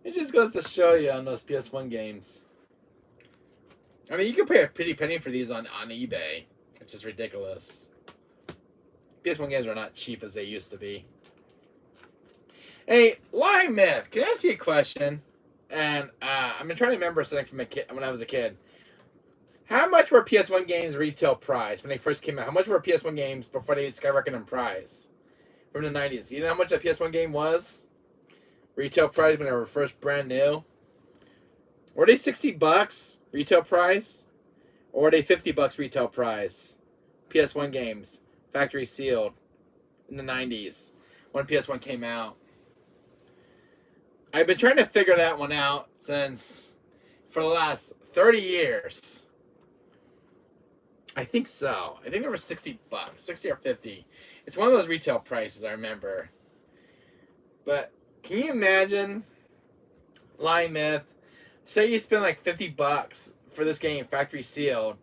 It just goes to show you on those PS1 games. I mean, you can pay a pretty penny for these on eBay, which is ridiculous. PS1 games are not cheap as they used to be. Hey, Lion Myth, can I ask you a question? And I've been trying to remember something from when I was a kid. How much were PS1 games retail price when they first came out? How much were PS1 games before they skyrocketed in price? From the 90s. You know how much a PS1 game was? Retail price when they were first brand new? Were they $60 retail price? Or were they $50 retail price? PS1 games, factory sealed, in the 90s, when PS1 came out. I've been trying to figure that one out since, for the last 30 years. I think so. I think they were $60, 60 or 50. It's one of those retail prices, I remember. But can you imagine, Lion Myth, say you spend like $50 for this game, factory sealed,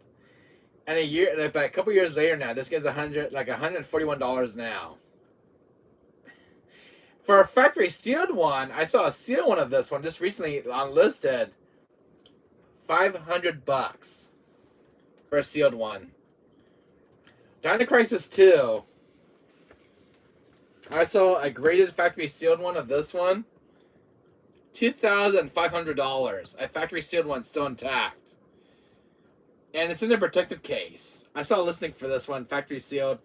and a couple years later now, this gets $141 now. For a factory sealed one, I saw a sealed one of this one just recently unlisted. $500 for a sealed one. Dino Crisis 2. I saw a graded factory sealed one of this one. $2,500. A factory sealed one still intact. And it's in a protective case. I saw a listing for this one, factory sealed.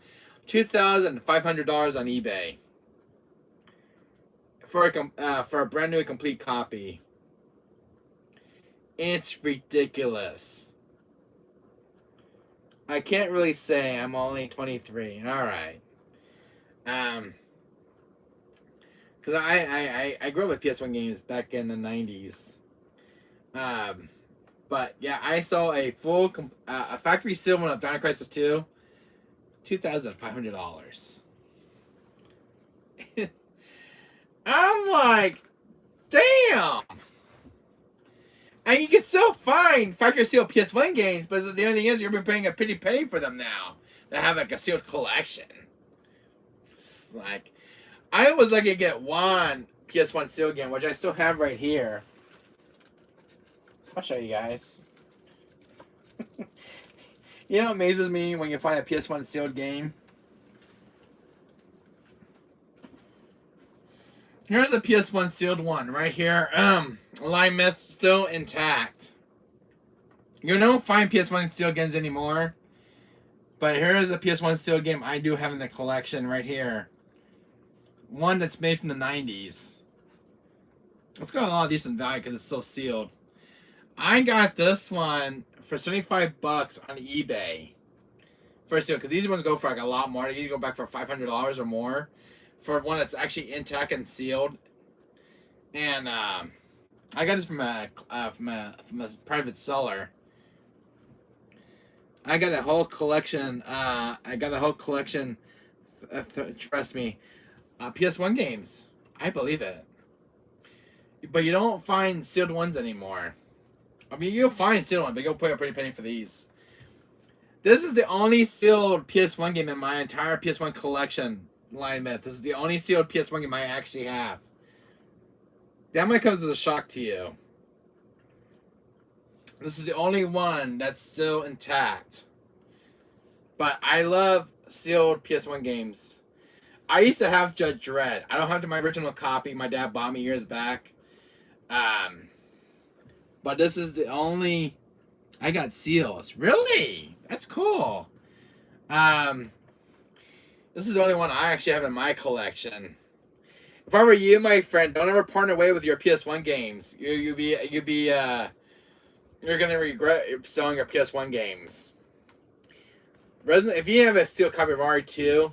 $2,500 on eBay. For a brand new complete copy. It's ridiculous. I can't really say. I'm only 23. Alright. Because I grew up with PS1 games back in the 90s. But yeah, I saw a full a factory seal one of Dino Crisis 2. $2,500. I'm like, damn. And you can still find factory sealed PS1 games, but the only thing is you're paying a pretty penny for them now. They have like a sealed collection. It's like, I was lucky to get one PS1 sealed game, which I still have right here. I'll show you guys. You know what amazes me when you find a PS1 sealed game? Here's a PS1 sealed one right here. Alignment still intact. You don't find PS1 sealed games anymore. But here is a PS1 sealed game I do have in the collection right here. One that's made from the 90s. It's got a lot of decent value because it's still sealed. I got this one for $75 on eBay. For seal, because these ones go for like a lot more. You go back for $500 or more for one that's actually intact and sealed. And I got this from a private seller. I got a whole collection. Trust me. PS1 games. I believe it. But you don't find sealed ones anymore. I mean, you'll find sealed ones, but you'll pay a pretty penny for these. This is the only sealed PS1 game in my entire PS1 collection alignment. This is the only sealed PS1 game I actually have. That might come as a shock to you. This is the only one that's still intact. But I love sealed PS1 games. I used to have Judge Dredd. I don't have my original copy. My dad bought me years back. But this is the only... I got seals. Really? That's cool. This is the only one I actually have in my collection. If I were you, my friend, don't ever partner away with your PS1 games. You're gonna regret selling your PS1 games. If you have a sealed copy of RE2,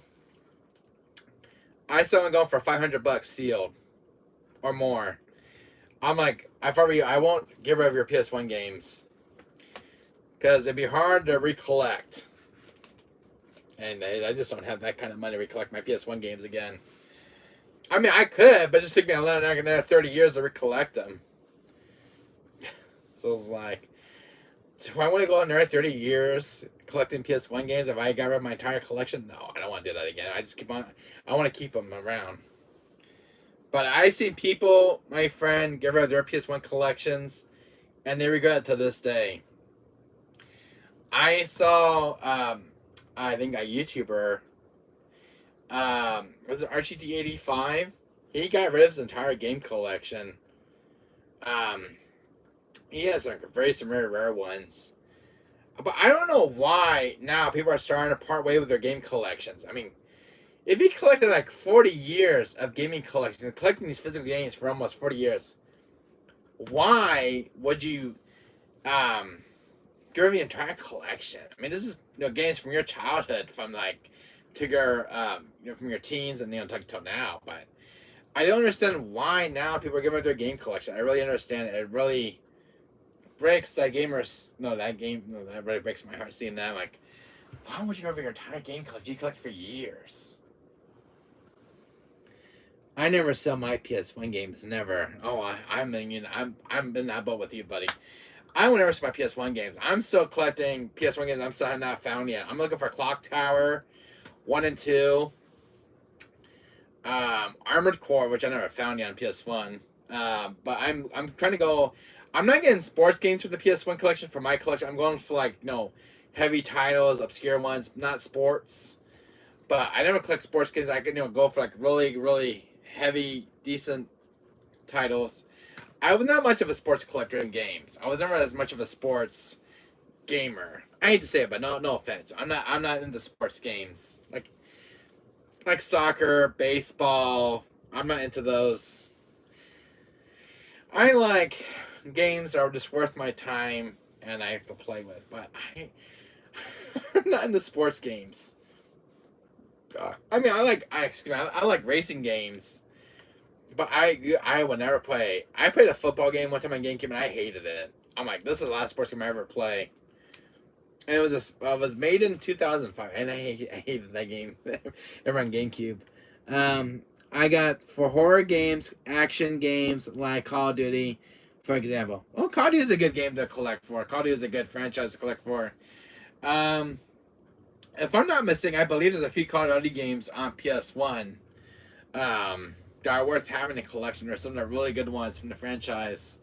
I saw them going for $500 sealed or more. I'm like, if I were you, I won't get rid of your PS1 games because it'd be hard to recollect. And I just don't have that kind of money to recollect my PS1 games again. I mean, I could, but it just took me another 30 years to recollect them. So it's like, do I want to go another 30 years collecting PS1 games if I got rid of my entire collection? No, I don't want to do that again. I want to keep them around. But I've seen people, my friend, get rid of their PS1 collections, and they regret it to this day. I saw, I think a YouTuber, was it RGT85? He got rid of his entire game collection. He has some very rare ones. But I don't know why now people are starting to part way with their game collections. I mean, if he collected like 40 years of gaming collection, collecting these physical games for almost 40 years, why would you give him the entire collection? I mean, this is games from your childhood, from like to your from your teens and till now. But I don't understand why now people are giving up their game collection. I really understand it. It really breaks that gamers. That really breaks my heart seeing that. Like, why would you go over your entire game collection? You collect for years. I never sell my PS1 games. Never. Oh, I'm in that boat with you, buddy. I will never sell my PS1 games. I'm still collecting PS1 games I'm still not found yet. I'm looking for Clock Tower 1 and 2. Armored Core, which I never found yet on PS1. But I'm trying to go. I'm not getting sports games for the PS1 collection for my collection. I'm going for heavy titles, obscure ones, not sports. But I never collect sports games. I could go for like really, really heavy, decent titles. I was not much of a sports collector in games. I was never as much of a sports gamer. I hate to say it, but no offense. I'm not into sports games. Like soccer, baseball. I'm not into those. I like games that are just worth my time and I have to play with, but I'm not into sports games. I mean, I like racing games, but I would never play. I played a football game one time on GameCube and I hated it. I'm like, this is the last sports game I ever play. And it was made in 2005, and I hated that game. Ever on GameCube. I got for horror games, action games like Call of Duty, for example. Well, Call of Duty is a good game to collect for. Call of Duty is a good franchise to collect for. If I'm not mistaken, I believe there's a few Call of Duty games on ps1 that are worth having in collection. There's some of the really good ones from the franchise.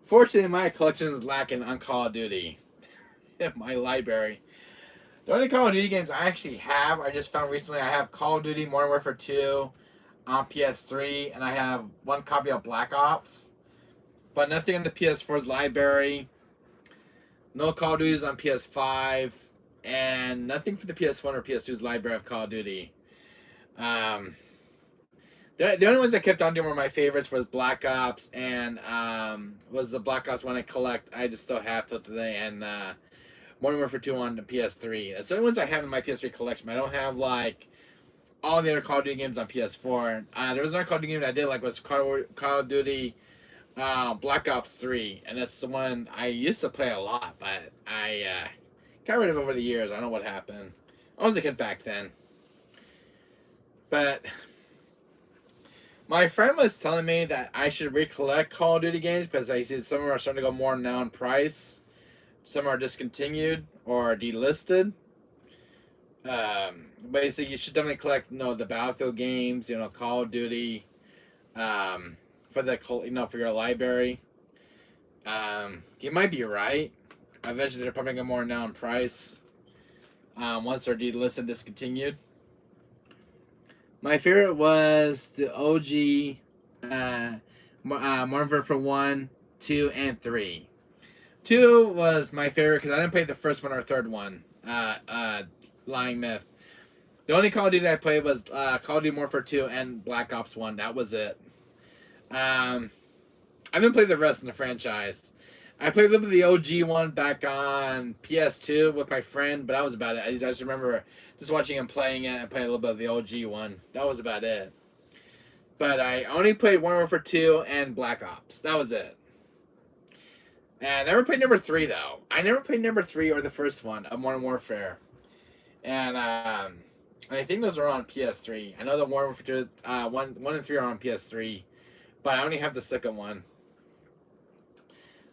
Fortunately, my collection is lacking on Call of Duty in my library. The only Call of Duty games I actually have, I just found recently, I have Call of Duty Modern Warfare 2 on PS3, and I have one copy of Black Ops, but nothing in the PS4's library. No Call of Duty's on PS5, and nothing for the PS1 or PS2's library of Call of Duty. The only ones I kept on doing were my favorites was Black Ops and was the Black Ops one I collect. I just still have till today, and Modern Warfare 2 on the PS3. That's the only ones I have in my PS3 collection. I don't have like all the other Call of Duty games on PS4. There was another Call of Duty game that I did like was Call of Duty Black Ops 3, and that's the one I used to play a lot, but I got rid of it over the years. I don't know what happened. I was a kid back then. But my friend was telling me that I should recollect Call of Duty games because I see some of them are starting to go more now in price. Some are discontinued or delisted. Basically, you should definitely collect, the Battlefield games, Call of Duty, for for your library. You might be right. Eventually, they're probably going to go more now in price. Once they're delisted, discontinued. My favorite was the OG Modern Warfare 1, 2, and 3. 2 was my favorite because I didn't play the first one or third one, Lying Myth. The only Call of Duty I played was Call of Duty Modern Warfare 2 and Black Ops 1. That was it. I didn't play the rest in the franchise. I played a little bit of the OG one back on PS2 with my friend, but that was about it. I just remember just watching him playing it and playing a little bit of the OG one. That was about it. But I only played Modern Warfare 2 and Black Ops. That was it. And I never played number 3, though. I never played number 3 or the first one of Modern Warfare. And I think those are on PS3. I know the Modern Warfare 2, 1 and 3 are on PS3. But I only have the second one.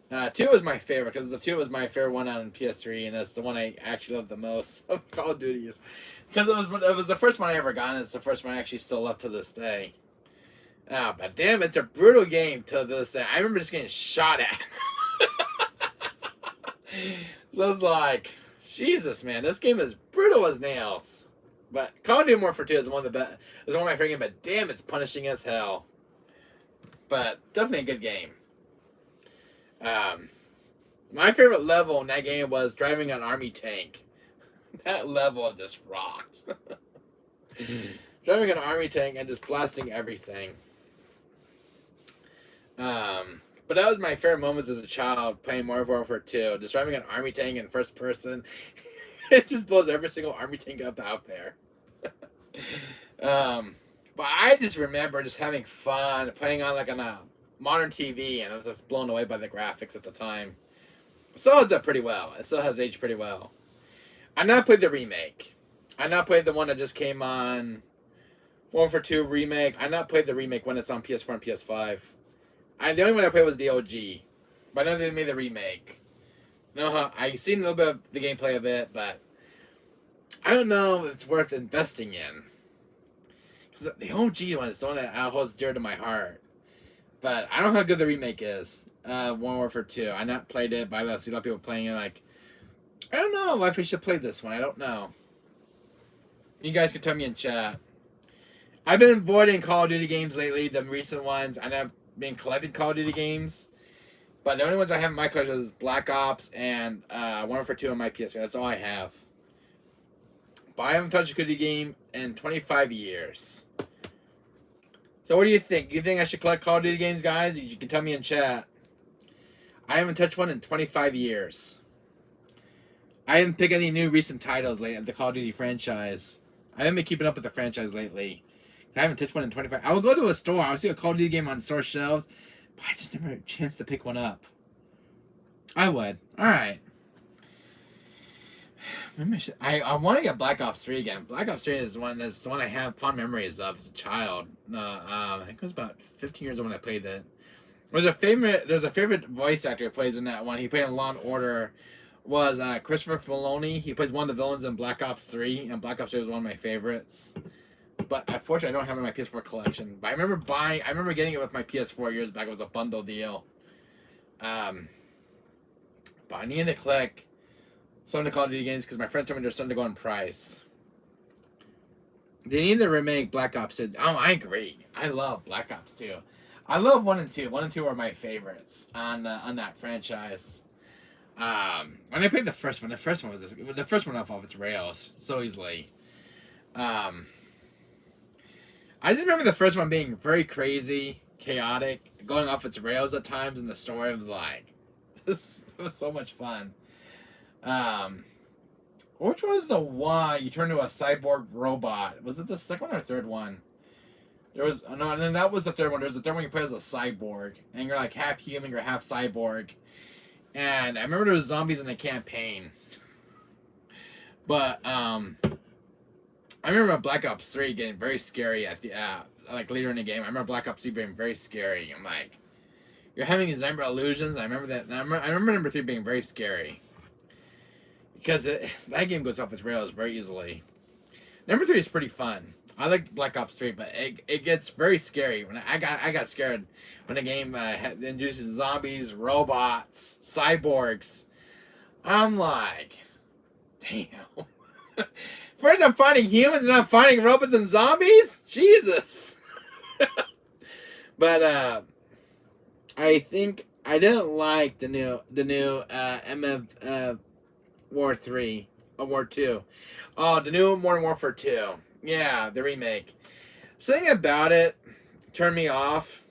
2 was my favorite because the 2 was my favorite one on PS3, and that's the one I actually love the most of Call of Duty's. Because it was the first one I ever got, and it's the first one I actually still love to this day. But damn, it's a brutal game to this day. I remember just getting shot at. So it's like, Jesus, man, this game is brutal as nails. But Call of Duty Modern Warfare 2 is one of my favorite games, but damn, it's punishing as hell. But definitely a good game. My favorite level in that game was driving an army tank. That level just rocked. Driving an army tank and just blasting everything. But that was my favorite moments as a child playing Modern Warfare 2. Just driving an army tank in first person. It just blows every single army tank up out there. But I just remember just having fun playing on a modern TV, and I was just blown away by the graphics at the time. It still holds up pretty well. It still has aged pretty well. I not played the remake. I not played the one that just came on Modern Warfare 2 remake. I not played the remake when it's on PS4 and PS5. The only one I played was the OG. But I know they made the remake. No, I seen a little bit of the gameplay of it, but I don't know if it's worth investing in. Because the OG one is the one that holds dear to my heart. But I don't know how good the remake is. Modern Warfare 2. I not played it, but I see a lot of people playing it. Like, I don't know if I should play this one. I don't know. You guys can tell me in chat. I've been avoiding Call of Duty games lately, the recent ones. I have been collecting Call of Duty games. But the only ones I have in my collection is Black Ops and One for Two on my PS3. That's all I have. But I haven't touched a Call of Duty game in 25 years. So what do you think? You think I should collect Call of Duty games, guys? You can tell me in chat. I haven't touched one in 25 years. I haven't picked any new recent titles lately of the Call of Duty franchise. I haven't been keeping up with the franchise lately. I haven't touched one in 25. I would go to a store. I would see a Call of Duty game on store shelves, but I just never had a chance to pick one up. I would. All right. Maybe I want to get Black Ops 3 again. Black Ops 3 is the one I have fond memories of as a child. I think it was about 15 years old when I played it. There's a favorite voice actor who plays in that one. He played in Law and Order. Was Christopher Maloney. He plays one of the villains in Black Ops 3, and Black Ops 3 was one of my favorites. But unfortunately, I don't have it in my PS4 collection. But I remember getting it with my PS4 years back. It was a bundle deal. But I needed to click some of the Call of Duty games because my friend told me they're starting to go on price. They need to remake Black Ops 2. Oh, I agree. I love Black Ops 2. I love 1 and 2. 1 and 2 are my favorites on that franchise. When I played the first one went off its rails so easily. I just remember the first one being very crazy, chaotic, going off its rails at times, and the story was like, this was so much fun. Which one is the one you turn into a cyborg robot? Was it the second one or third one? There was no, and then that was the third one. There's the third one you play as a cyborg, and you're like half human or half cyborg. And I remember there was zombies in the campaign. But I remember Black Ops 3 getting very scary at the like later in the game. I remember Black Ops 3 being very scary. I'm like, you're having these number illusions. I remember that. I remember number 3 being very scary because that game goes off its rails very easily. Number 3 is pretty fun. I like Black Ops 3, but it gets very scary. When I got scared when the game introduces zombies, robots, cyborgs. I'm like, damn. First I'm fighting humans and I'm fighting robots and zombies? Jesus. But I think I didn't like the new MF War 3 or War 2. Oh, the new Modern Warfare 2. Yeah, the remake. Something about it turned me off.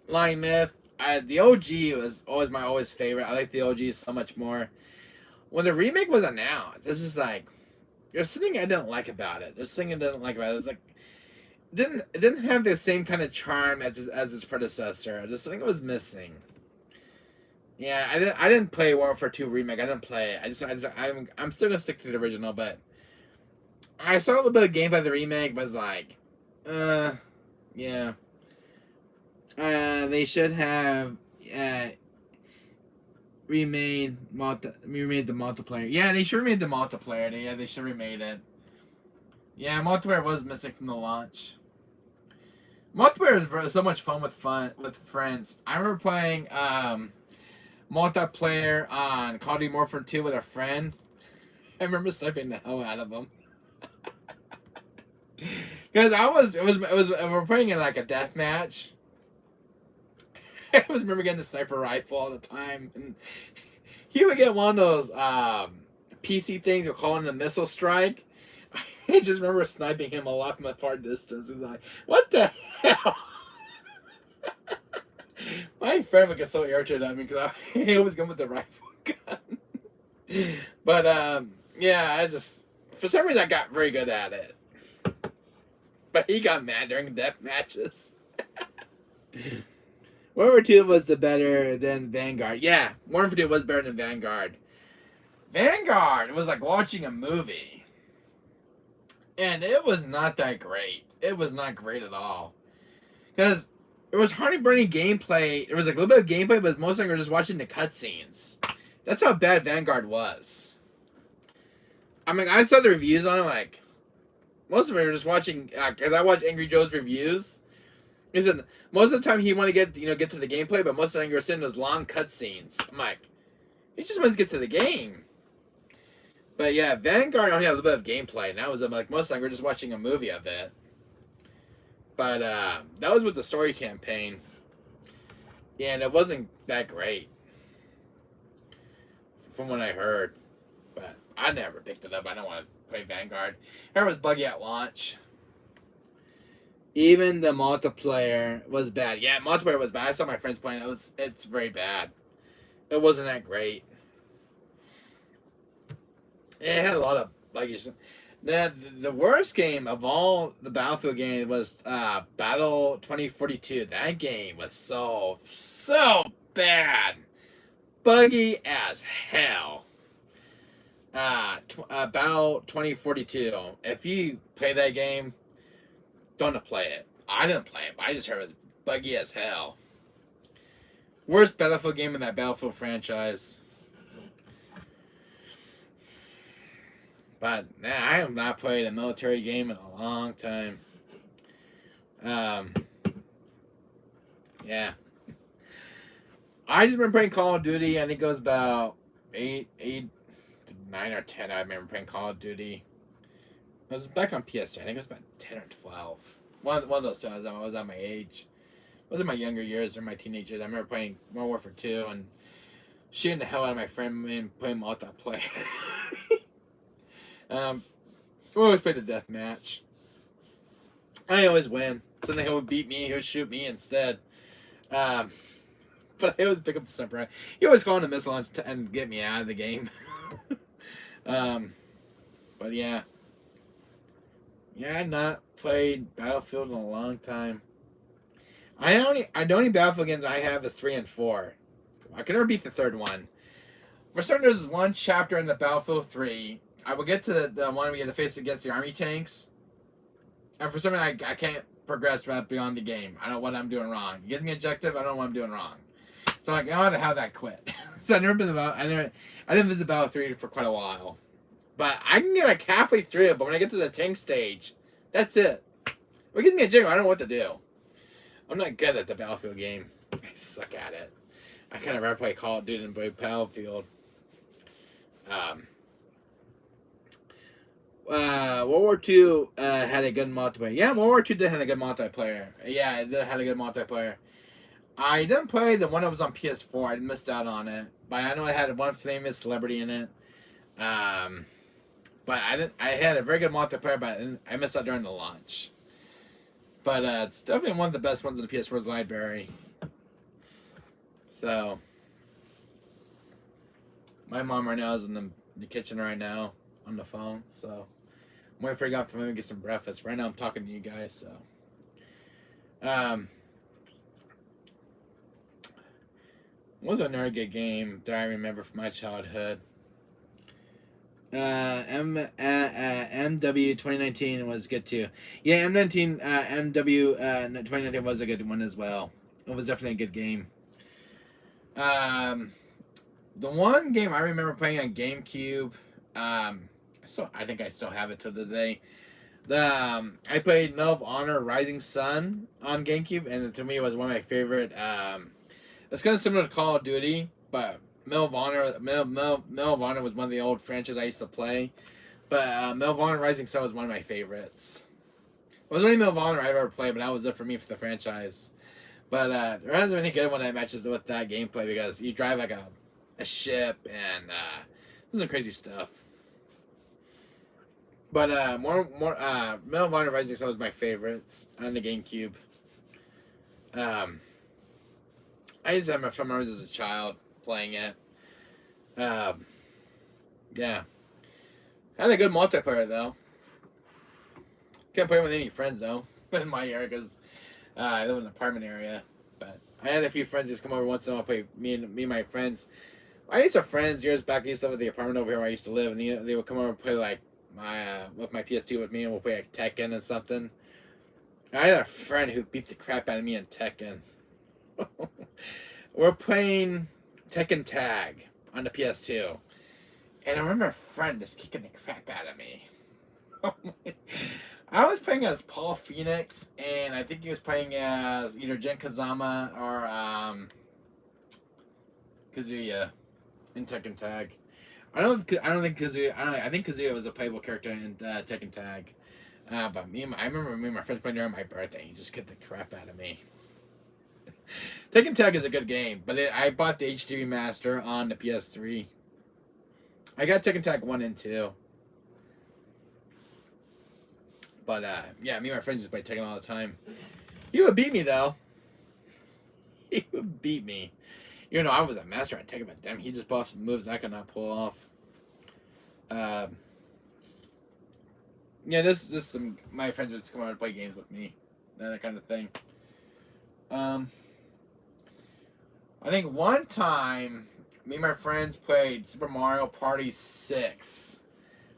Lying Myth. The OG was always my favorite. I like the OG so much more. When the remake was announced, this is like, there's something I didn't like about it. There's something I didn't like about it. It was like, it didn't have the same kind of charm as its predecessor. There's something that was missing. Yeah, I didn't play Warfare 2 remake. I didn't play it. I'm still gonna stick to the original, but I saw a little bit of gameplay of the remake, was like, yeah. They should have remade the multiplayer. Yeah, they should have remade the multiplayer. They should have remade it. Yeah, multiplayer was missing from the launch. Multiplayer is so much fun with friends. I remember playing multiplayer on Call of Duty Warfare 2 with a friend. I remember sniping the hell out of him. Because we're playing in like a death match. I remember getting the sniper rifle all the time, and he would get one of those PC things we're calling the missile strike. I just remember sniping him a lot from a far distance. He's like, "What the hell?" My friend would get so irritated at me because I always go with the rifle gun. But yeah, I just for some reason I got very good at it. But he got mad during death matches. Warfare 2 was better than Vanguard. Yeah, Warfare 2 was better than Vanguard. Vanguard was like watching a movie. And it was not that great. It was not great at all. Because there was hardly any gameplay. There was like a little bit of gameplay, but most of them were just watching the cutscenes. That's how bad Vanguard was. I mean, I saw the reviews on it, like, most of them were just watching, because I watch Angry Joe's reviews. He said most of the time he wanted to get to the gameplay, but most of the time you were seeing those long cutscenes. I'm like, he just wants to get to the game. But yeah, Vanguard only had a little bit of gameplay, and that was like most of the time we were just watching a movie of it. But that was with the story campaign, and it wasn't that great, from what I heard. But I never picked it up. I don't want to play Vanguard. It was buggy at launch. Even the multiplayer was bad. Yeah, multiplayer was bad. I saw my friends playing. It's very bad. It wasn't that great. It had a lot of buggies. The worst game of all the Battlefield games was Battle 2042. That game was so bad, buggy as hell. Battle 2042. If you play that game, don't play it. I didn't play it, but I just heard it was buggy as hell. Worst Battlefield game in that Battlefield franchise. But nah, I have not played a military game in a long time. Yeah. I just been playing Call of Duty. I think it was about 9 or 10. I remember playing Call of Duty. It was back on PS3. I think it was about 10 or 12. One of those times I was at my age. It was in my younger years or my teenage years. I remember playing Modern Warfare 2 and shooting the hell out of my friend and playing multiplayer. We always play the death match. I always win. So then he would beat me. He would shoot me instead. But I always pick up the sniper. He always call in a missile launch and get me out of the game. But yeah. Yeah, I've not played Battlefield in a long time. The only Battlefield games I have is 3 and 4. I can never beat the third one. For certain, there's one chapter in the Battlefield 3. I will get to the one we get to face against the army tanks. And for some reason, I can't progress right beyond the game. I don't know what I'm doing wrong. It gives me an objective. I don't know what I'm doing wrong. So I'm like, oh, how that quit. So I didn't visit Battle 3 for quite a while. But I can get like halfway through it, but when I get to the tank stage, that's it. It gives me a jiggle. I don't know what to do. I'm not good at the Battlefield game. I suck at it. I kind of rather play Call of Duty than play Battlefield. World War II had a good multiplayer. Yeah, World War II did have a good multiplayer. Yeah, it did have a good multiplayer. I didn't play the one that was on PS4. I missed out on it. But I know it had one famous celebrity in it. But I had a very good multiplayer, but I missed out during the launch. But it's definitely one of the best ones in the PS4's library. So my mom right now is in the kitchen right now on the phone. So I'm waiting for her to get off the phone and get some breakfast. Right now I'm talking to you guys. So what was another good game that I remember from my childhood? MW 2019 was good too. Yeah, MW 2019 was a good one as well. It was definitely a good game. The one game I remember playing on GameCube, I think I still have it to the day. I played Medal of Honor: Rising Sun on GameCube, and to me it was one of my favorite. It's kind of similar to Call of Duty, but Medal of Honor was one of the old franchises I used to play. But Medal of Honor: Rising Sun was one of my favorites. It was only Medal of Honor I've ever played, but that was it for me for the franchise. But there hasn't been any good one that matches with that gameplay because you drive like a ship and some crazy stuff. But Medal of Honor: Rising Sun was my favorites on the GameCube. I used to have my fun memories as a child playing it. Yeah. Had a good multiplayer though. Can't play with any friends though in my area because I live in an apartment area. But I had a few friends just come over once in a while, play me and my friends. I used to have friends years back. I used to live at the apartment over here where I used to live, and they would come over and play like with my PS2 with me, and we'll play like Tekken and something. I had a friend who beat the crap out of me in Tekken. We're playing Tekken Tag on the PS2, and I remember a friend just kicking the crap out of me. I was playing as Paul Phoenix, and I think he was playing as either Jin Kazama or Kazuya in Tekken Tag. I don't think Kazuya. I think Kazuya was a playable character in Tekken Tag. But I remember me and my friends playing during my birthday. He just kicked the crap out of me. Tekken Tag is a good game, but I bought the HD remaster on the PS3. I got Tekken Tag 1 and 2. But yeah, me and my friends just play Tekken all the time. He would beat me though. He would beat me. You know, I was a master at Tekken, but damn, he just bought some moves I could not pull off. Yeah, this some my friends would just come out and play games with me, that kind of thing. I think one time, me and my friends played Super Mario Party 6.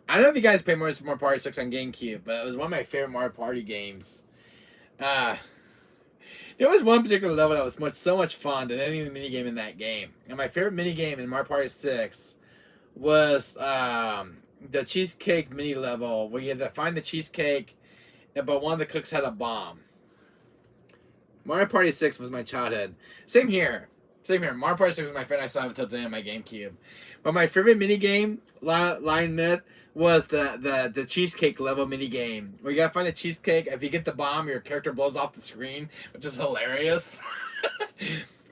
I don't know if you guys played Super Mario Party 6 on GameCube, but it was one of my favorite Mario Party games. There was one particular level that was so much fun than any minigame in that game. And my favorite minigame in Mario Party 6 was the cheesecake mini level where you had to find the cheesecake, but one of the cooks had a bomb. Mario Party 6 was my childhood. Same here. Mario Party 6 was my favorite I saw until today on my GameCube. But my favorite minigame, line myth, was the cheesecake level minigame. Where you gotta find a cheesecake. If you get the bomb, your character blows off the screen, which is hilarious.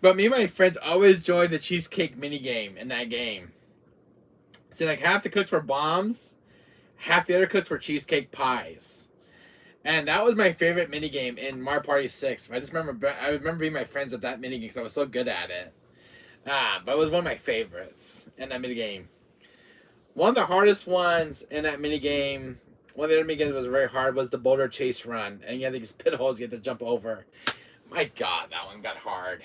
But me and my friends always joined the cheesecake minigame in that game. So like half the cooks were bombs, half the other cooks were cheesecake pies. And that was my favorite minigame in Mario Party 6. I remember being my friends at that minigame because I was so good at it. But it was one of my favorites in that minigame. One of the hardest ones in that minigame, one of the other minigames that was very hard, was the boulder chase run. And you had these pit holes you had to jump over. My God, that one got hard.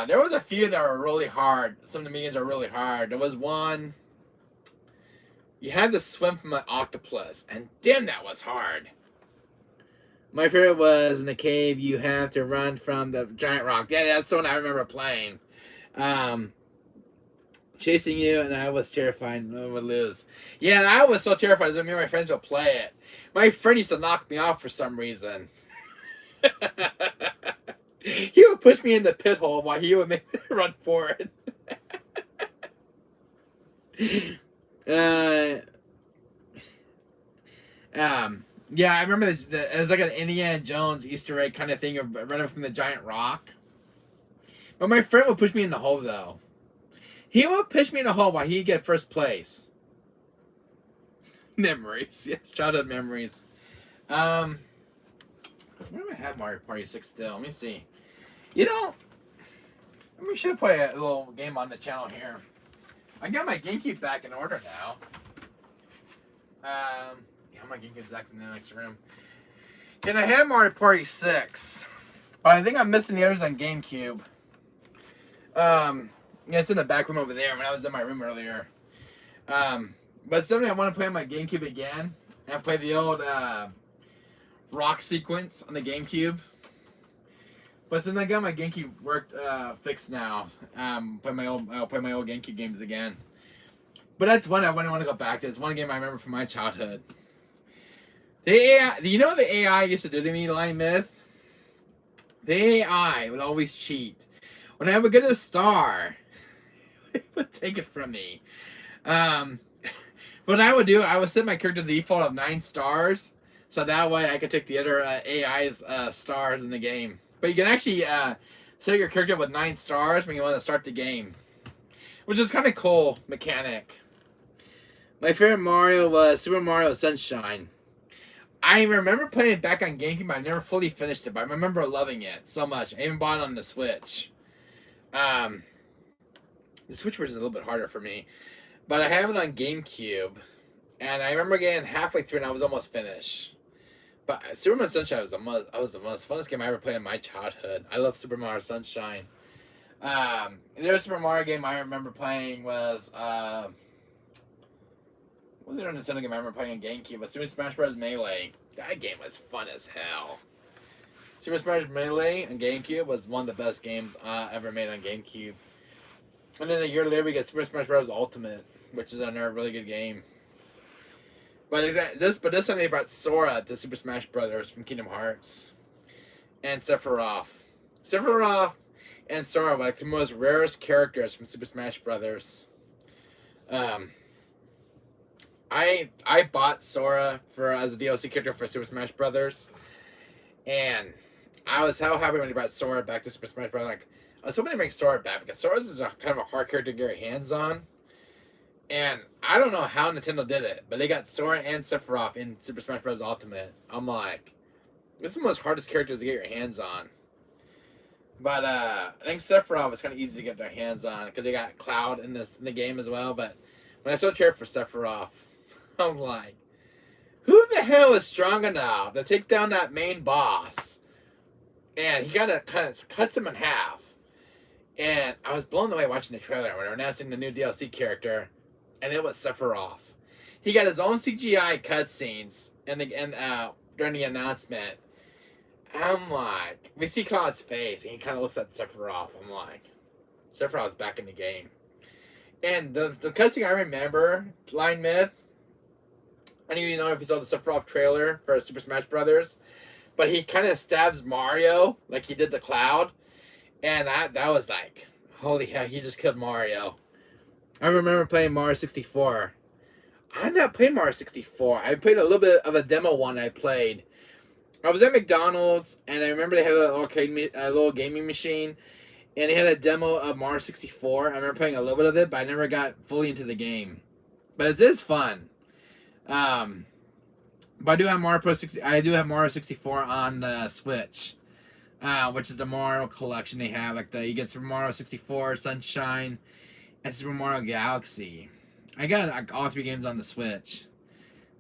There was a few that were really hard. Some of the minigames are really hard. There was one... You had to swim from an octopus, and damn, that was hard. My favorite was in the cave, you have to run from the giant rock. Yeah, that's the one I remember playing. Chasing you, and I was terrified I would lose. Yeah, and I was so terrified that me and my friends would play it. My friend used to knock me off for some reason. He would push me in the pit hole while he would make me run for it. Yeah, I remember it was like an Indiana Jones Easter egg kind of thing of running from the giant rock. But my friend would push me in the hole, though. He would push me in the hole while he'd get first place. Memories. Yes, childhood memories. Where do I have Mario Party 6 still? Let me see. You know, we should play a little game on the channel here. I got my GameCube back in order now. Yeah, my GameCube's back in the next room. And I have Mario Party 6. But I think I'm missing the others on GameCube. Yeah, it's in the back room over there when I was in my room earlier. But something I want to play on my GameCube again. And play the old rock sequence on the GameCube. But since I got my GameCube fixed now, I'll play my old GameCube games again. But that's one I want to go back to. It's one game I remember from my childhood. The AI, you know what the AI used to do to me, Line Myth? The AI would always cheat. When I would get a star, it would take it from me. What I would do, I would set my character to the default of 9 stars, so that way I could take the other AI's stars in the game. But you can actually set your character with 9 stars when you want to start the game, which is kind of cool mechanic. My favorite Mario was Super Mario Sunshine. I remember playing it back on GameCube, but I never fully finished it. But I remember loving it so much. I even bought it on the Switch. The Switch version is a little bit harder for me, but I have it on GameCube, and I remember getting halfway through and I was almost finished. But Super Mario Sunshine was the most funnest game I ever played in my childhood. I love Super Mario Sunshine. The other Super Mario game I remember playing was what was the other Nintendo game I remember playing on GameCube? But Super Smash Bros. Melee. That game was fun as hell. Super Smash Melee on GameCube was one of the best games ever made on GameCube. And then a year later we get Super Smash Bros. Ultimate, which is another really good game. But this time they brought Sora to Super Smash Bros. From Kingdom Hearts. And Sephiroth. Sephiroth and Sora were like the most rarest characters from Super Smash Bros. Um, I bought Sora for as a DLC character for Super Smash Brothers, and I was so happy when they brought Sora back to Super Smash Bros. Like, I was hoping to make Sora back because Sora is a kind of a hard character to get your hands on. And I don't know how Nintendo did it, but they got Sora and Sephiroth in Super Smash Bros. Ultimate. I'm like, this is the most hardest characters to get your hands on. But I think Sephiroth was kind of easy to get their hands on because they got Cloud in the game as well. But when I saw a trailer for Sephiroth, I'm like, who the hell is strong enough to take down that main boss? And he kind of cuts him in half. And I was blown away watching the trailer when they were announcing the new DLC character, and it was Sephiroth. He got his own CGI cutscenes during the announcement. I'm like, we see Cloud's face, and he kind of looks at Sephiroth. I'm like, Sephiroth's back in the game. And the cutscene I remember, Line Myth, I don't even know if you saw the Sephiroth trailer for Super Smash Brothers, but he kind of stabs Mario like he did the Cloud, and that was like, holy hell, he just killed Mario. I remember playing Mario 64. I've not played Mario 64. I played a little bit of a demo one I played. I was at McDonald's, and I remember they had a little gaming machine, and they had a demo of Mario 64. I remember playing a little bit of it, but I never got fully into the game. But it is fun. But I do have Mario 64 on the Switch, which is the Mario collection they have. Like you get Super Mario 64, Sunshine, and Super Mario Galaxy. I got like, all 3 games on the Switch,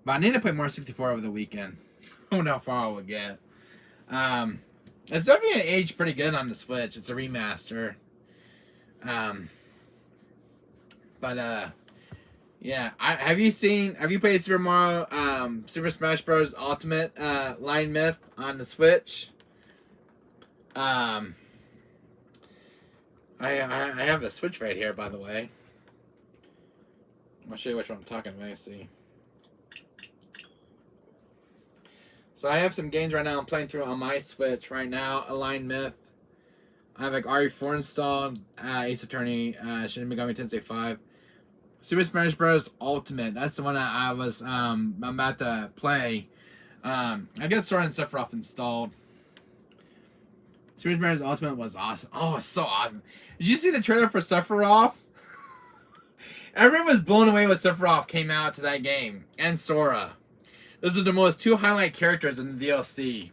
but I need to play Mario 64 over the weekend. I don't know how far I will get. It's definitely aged pretty good on the Switch. It's a remaster. Yeah. Have you played Super Mario, Super Smash Bros. Ultimate Line Myth on the Switch? I have the Switch right here, by the way. I'll show you which one I'm talking about. See. So I have some games right now I'm playing through on my Switch right now. Line Myth. I have like RE4 installed, Ace Attorney, Shin Megami Tensei 5. Super Smash Bros. Ultimate. That's the one that I'm about to play. I got Sora and Sephiroth installed. Super Smash Bros. Ultimate was awesome. Oh, it's so awesome. Did you see the trailer for Sephiroth? Everyone was blown away when Sephiroth came out to that game. And Sora. Those are the most 2 highlight characters in the DLC.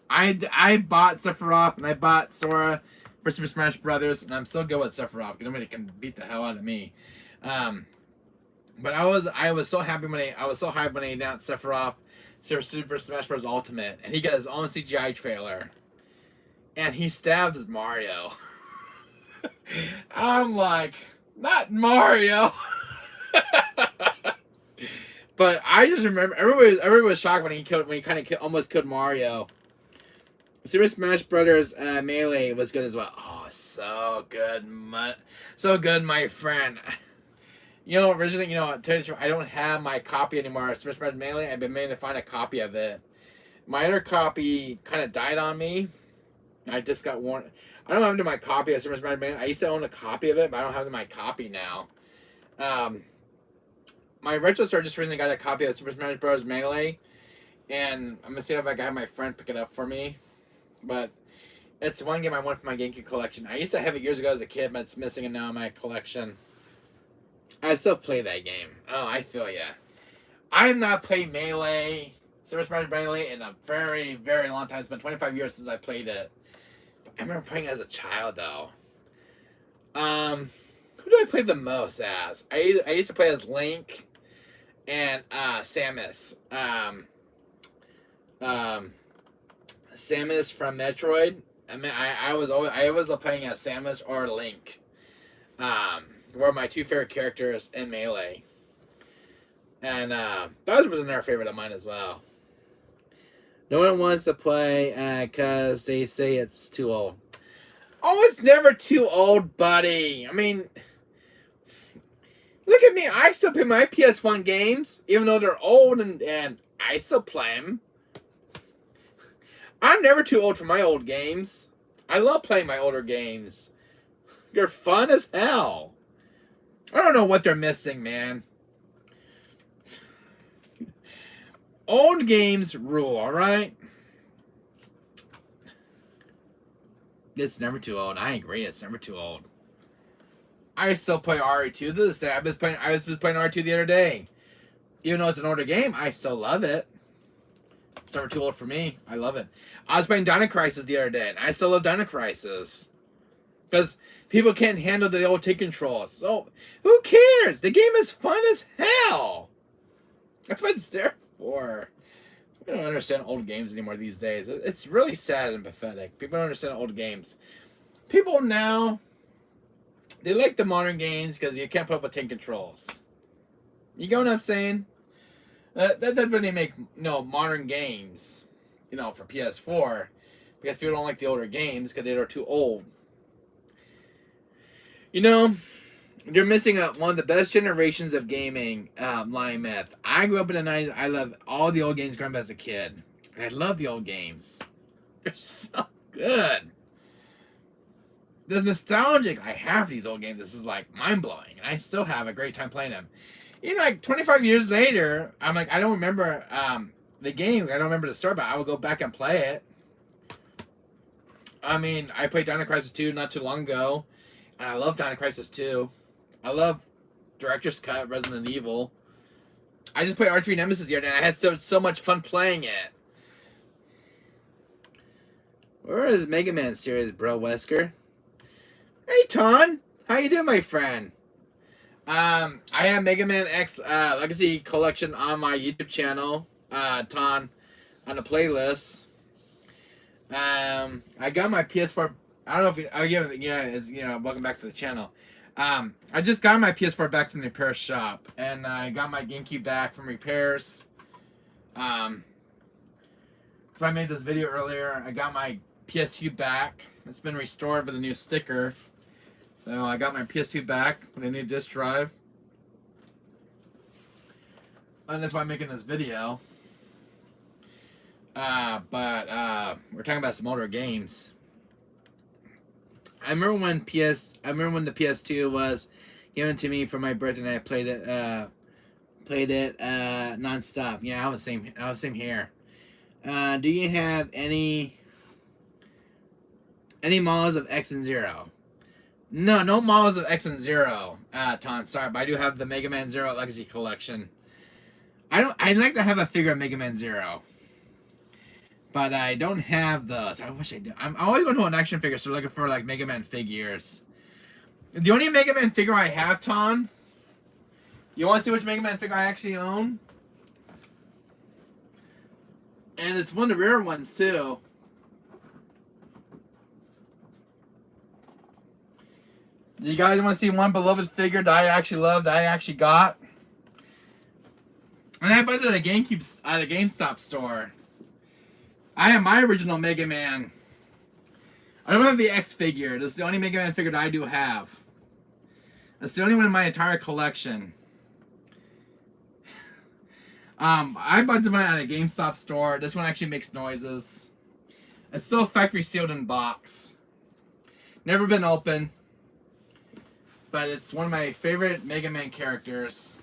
I bought Sephiroth and I bought Sora for Super Smash Brothers, and I'm still good with Sephiroth because nobody can beat the hell out of me. But I was so happy when they announced Sephiroth for Super Smash Bros. Ultimate, and he got his own CGI trailer, and he stabs Mario. I'm like, not Mario. But I just remember everybody was shocked when he almost killed Mario. Super Smash Brothers Melee was good as well. Oh, so good, my friend. Originally, I don't have my copy anymore of Super Smash Melee. I've been meaning to find a copy of it. My other copy kind of died on me. I just got one. I don't have my copy of Super Smash Melee. I used to own a copy of it, but I don't have my copy now. My retro store just recently got a copy of Super Smash Bros. Melee, and I'm gonna see if I can have my friend pick it up for me. But it's one game I want for my GameCube collection. I used to have it years ago as a kid, but it's missing it now in my collection. I still play that game. Oh, I feel ya. I have not played Melee, Super Smash Melee, in a very, very long time. It's been 25 years since I played it. I remember playing it as a child, though. Who do I play the most as? I used to play as Link and Samus. Samus from Metroid. I mean, I was always playing as Samus or Link. Were my 2 favorite characters in Melee. And Bowser was another favorite of mine as well. No one wants to play because they say it's too old. Oh, it's never too old, buddy. I mean, look at me. I still play my ps1 games, even though they're old, and I still play them. I'm never too old for my old games. I love playing my older games. They're fun as hell. I don't know what they're missing, man. Old games rule, alright? It's never too old. I agree, it's never too old. I still play RE2 to this day. I was playing RE2 the other day. Even though it's an older game, I still love it. It's never too old for me. I love it. I was playing Dino Crisis the other day, and I still love Dino Crisis. Because people can't handle the old take controls. So, who cares? The game is fun as hell. That's what it's there for. I don't understand old games anymore these days. It's really sad and pathetic. People don't understand old games. People now, they like the modern games because you can't put up with 10 controls. You get what I'm saying? That doesn't really make modern games, for PS4, because people don't like the older games because they're too old. You're missing one of the best generations of gaming, Lion Myth. I grew up in the 90s. I love all the old games growing up as a kid. And I love the old games. They're so good. The nostalgic I have these old games, this is like mind-blowing. And I still have a great time playing them. Like 25 years later, I'm like, I don't remember the game. I don't remember the story, but I will go back and play it. I mean, I played Dino Crisis 2 not too long ago. And I love Dino Crisis 2. I love Director's Cut, Resident Evil. I just played R3 Nemesis the other day, and I had so much fun playing it. Where is Mega Man series, bro, Wesker? Hey, Ton. How you doing, my friend? I have Mega Man X Legacy Collection on my YouTube channel, Ton, on the playlist. I got my PS4. I don't know if welcome back to the channel. I just got my PS4 back from the repair shop, and I got my GameCube back from repairs. So I made this video earlier. I got my PS2 back. It's been restored with a new sticker. So I got my PS2 back with a new disc drive. And that's why I'm making this video. But we're talking about some older games. I remember when the PS2 was given to me for my birthday, and I played it nonstop. Yeah, I was same here. Do you have any models of X and Zero? No models of X and Zero, Ton. Sorry, but I do have the Mega Man Zero Legacy Collection. I'd like to have a figure of Mega Man Zero. But I don't have those. I wish I did. I'm always going to an action figure store looking for like Mega Man figures. The only Mega Man figure I have, Ton. You want to see which Mega Man figure I actually own? And it's one of the rare ones too. You guys want to see one beloved figure that I actually love, that I actually got? And I bought it at a GameStop store. I have my original Mega Man. I don't have the X figure. This is the only Mega Man figure that I do have. That's the only one in my entire collection. I bought the one at a GameStop store. This one actually makes noises. It's still factory sealed in box. Never been open. But it's one of my favorite Mega Man characters.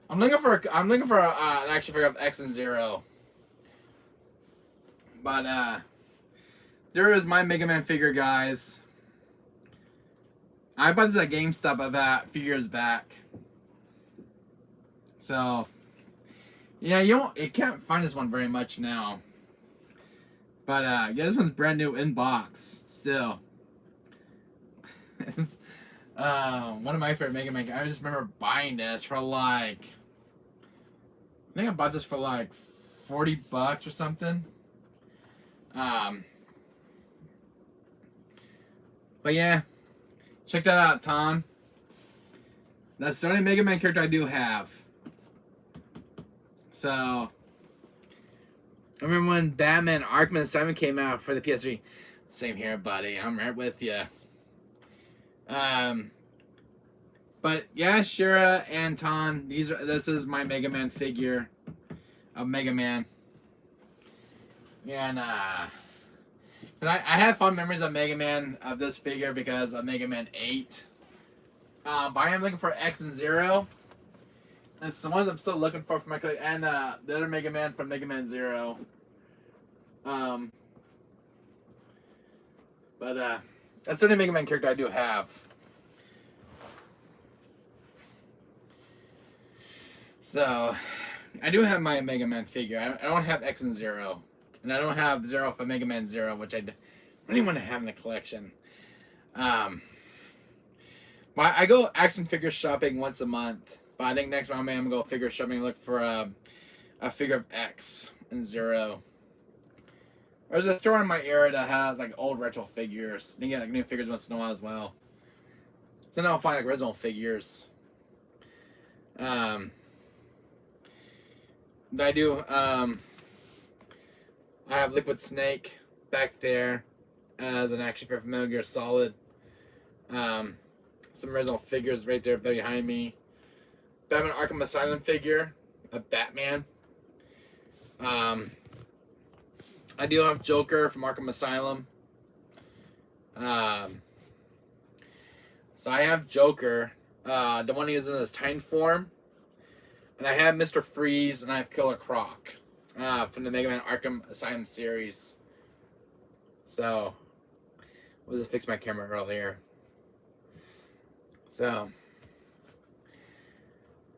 I'm looking for an action figure of X and Zero. But there is my Mega Man figure, guys. I bought this at GameStop about a few years back. So yeah, you can't find this one very much now. But yeah, this one's brand new in box still. It's, one of my favorite Mega Man. I just remember buying this for like, I think I bought this for like $40 or something. But yeah, check that out, Tom. That's the only Mega Man character I do have. So, I remember when Batman Arkham Asylum came out for the PS3. Same here, buddy. I'm right with you. But yeah, Shira and Ton, this is my Mega Man figure of Mega Man. And I have fond memories of Mega Man, of this figure, because of Mega Man 8. But I am looking for X and Zero. And it's the ones I'm still looking for my collection. And the other Mega Man from Mega Man Zero. But that's the only Mega Man character I do have. So, I do have my Mega Man figure. I don't have X and Zero. And I don't have Zero for Mega Man Zero, which I don't even want to have in the collection. But I go action figure shopping once a month. But I think next month I'm going to go figure shopping and look for a figure of X and Zero. There's a store in my area that has like old retro figures. They get like new figures once in a while as well. So then I'll find like original figures. I do. I have Liquid Snake back there as an action figure from Metal Gear Solid. Some original figures right there behind me. Batman Arkham Asylum figure of Batman. I do have Joker from Arkham Asylum. So I have Joker, the one he is in his Titan form. And I have Mr. Freeze, and I have Killer Croc from the Mega Man Arkham Asylum series. So, I was just fix my camera earlier. So,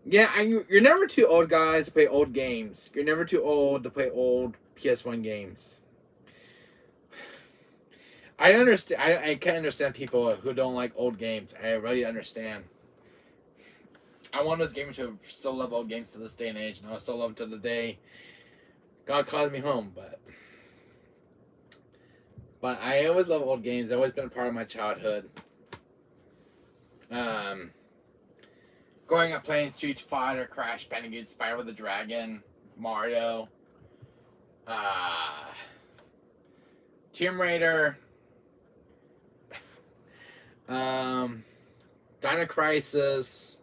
yeah, you're never too old, guys, to play old games. You're never too old to play old PS1 games. I understand. I can't understand people who don't like old games. I really understand. I'm one of those gamers who still love old games to this day and age, and I still love them to the day God calls me home. But I always love old games. They've always been a part of my childhood. Growing up playing Street Fighter, Crash Bandicoot, Spyro the Dragon, Mario, Tomb Raider, Dino Crisis,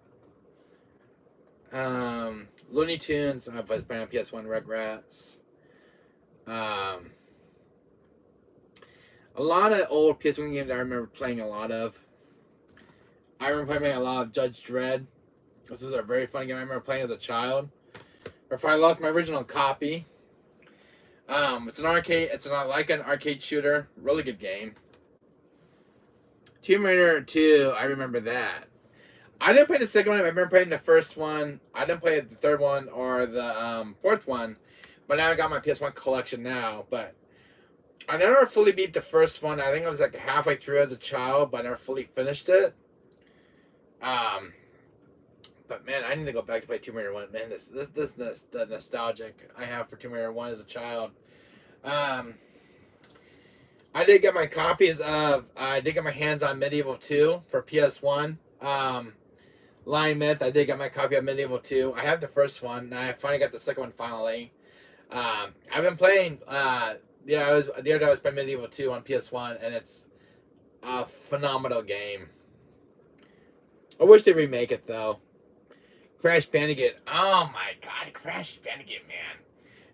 Looney Tunes. I was playing on PS1, Rugrats. A lot of old PS1 games I remember playing a lot of. I remember playing a lot of Judge Dredd. This is a very fun game I remember playing as a child. Before I lost my original copy. It's an arcade. It's not like an arcade shooter. Really good game. Tomb Raider 2. I remember that. I didn't play the second one. I remember playing the first one. I didn't play the third one or the fourth one. But now I got my PS1 collection now. But I never fully beat the first one. I think I was like halfway through as a child, but I never fully finished it. But man, I need to go back to play Tomb Raider 1. Man, this the nostalgic I have for Tomb Raider 1 as a child. I did get my copies of. I did get my hands on Medieval 2 for PS1. Lion Myth. I did get my copy of Medieval 2. I have the first one. And I finally got the second one finally. I've been playing. The other day I was playing Medieval 2 on PS1, and it's a phenomenal game. I wish they remake it though. Crash Bandicoot. Oh my god, Crash Bandicoot, man.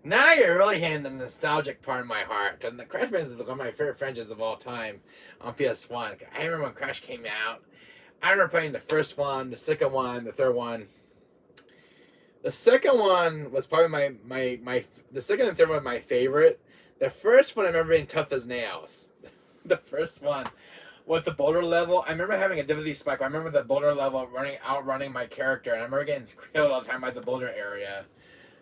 Now you're really hitting the nostalgic part of my heart. Because the Crash Bandicoot is one of my favorite franchises of all time on PS1. I remember when Crash came out. I remember playing the first one, the second one, the third one. The second one was probably the second and third one were my favorite. The first one I remember being tough as nails. The first one. With the boulder level, I remember having a difficulty spike. I remember the boulder level outrunning my character, and I remember getting killed all the time by the boulder area.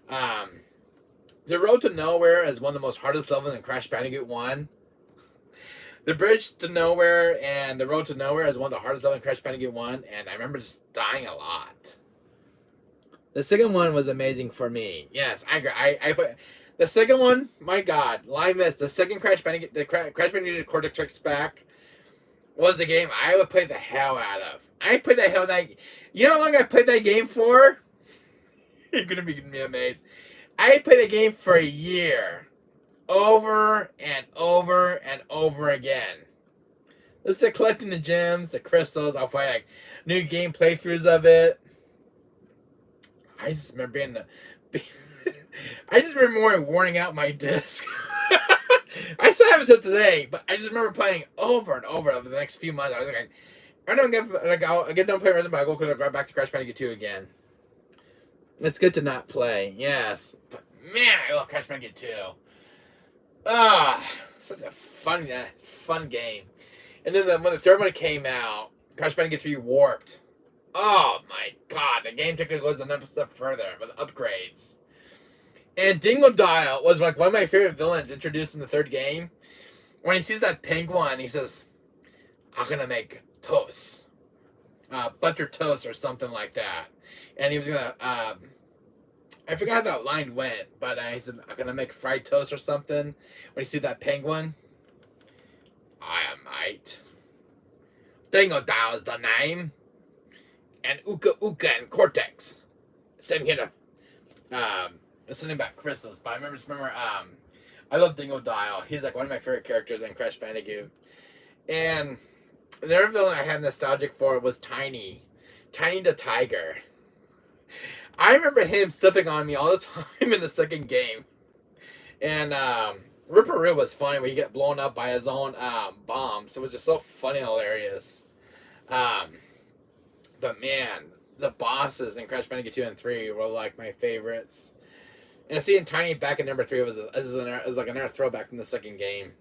The Road to Nowhere is one of the most hardest levels in Crash Bandicoot 1. The Bridge to Nowhere and the Road to Nowhere is one of the hardest levels in Crash Bandicoot 1, and I remember just dying a lot. The second one was amazing for me. Yes, I agree. I put the second one. My God, Lion Myth. The second Crash Bandicoot, the Crash Bandicoot Cortex Strikes Back, was the game I would play the hell out of. I played the hell that. You know how long I played that game for? You're gonna be amazed. I played the game for a year, over and over and over again. This is collecting the gems, the crystals. I'll play like new game playthroughs of it. I just remember I just remember wearing out my disc. I still have it till today, but I just remember playing over and over the next few months. I was like, I don't get like I get done playing Resident Evil, because I'll go back to Crash Bandicoot 2 again. It's good to not play, yes, but man, I love Crash Bandicoot 2. Ah, such a fun game. And then when the third one came out, Crash Bandicoot 3 Warped. Oh my god, the game took it goes another step further with upgrades. And Dingo Dial was like one of my favorite villains introduced in the third game. When he sees that penguin, he says, "I'm gonna make toast, butter toast or something like that." And he was gonna, I forgot how that line went, but he said, "I'm gonna make fried toast or something." When you see that penguin, I am mate. Dingo Dial is the name, and Uka Uka and Cortex. Sitting here to, something about crystals, but I remember, I love Dingo Dial. He's like one of my favorite characters in Crash Bandicoot. And another villain I had nostalgic for was Tiny. Tiny the Tiger. I remember him stepping on me all the time in the second game. And Ripperoo was funny when he get blown up by his own bombs. It was just so funny and hilarious. But man, the bosses in Crash Bandicoot 2 and 3 were like my favorites. And seeing Tiny back in number 3 was like another throwback from the second game.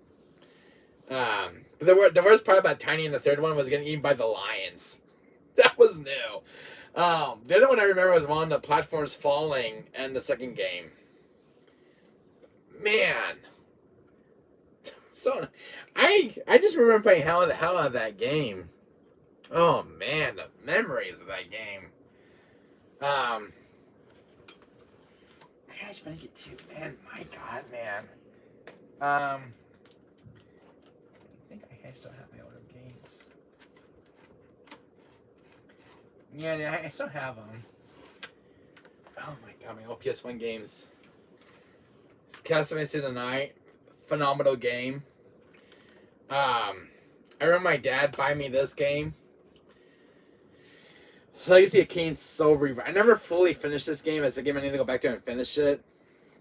But the worst part about Tiny in the third one was getting eaten by the lions. That was new. The other one I remember was one of the platforms falling in the second game. Man. So I just remember playing the hell out of that game. Oh man, the memories of that game. Crash Bandicoot 2, man, my god, man. I think I still have my older games. Yeah, I still have them. Oh my god, my old PS1 games. Castlevania the Night, phenomenal game. I remember my dad buying me this game. Legacy of Kain Soul Reaver. I never fully finished this game. It's a game I need to go back to and finish it.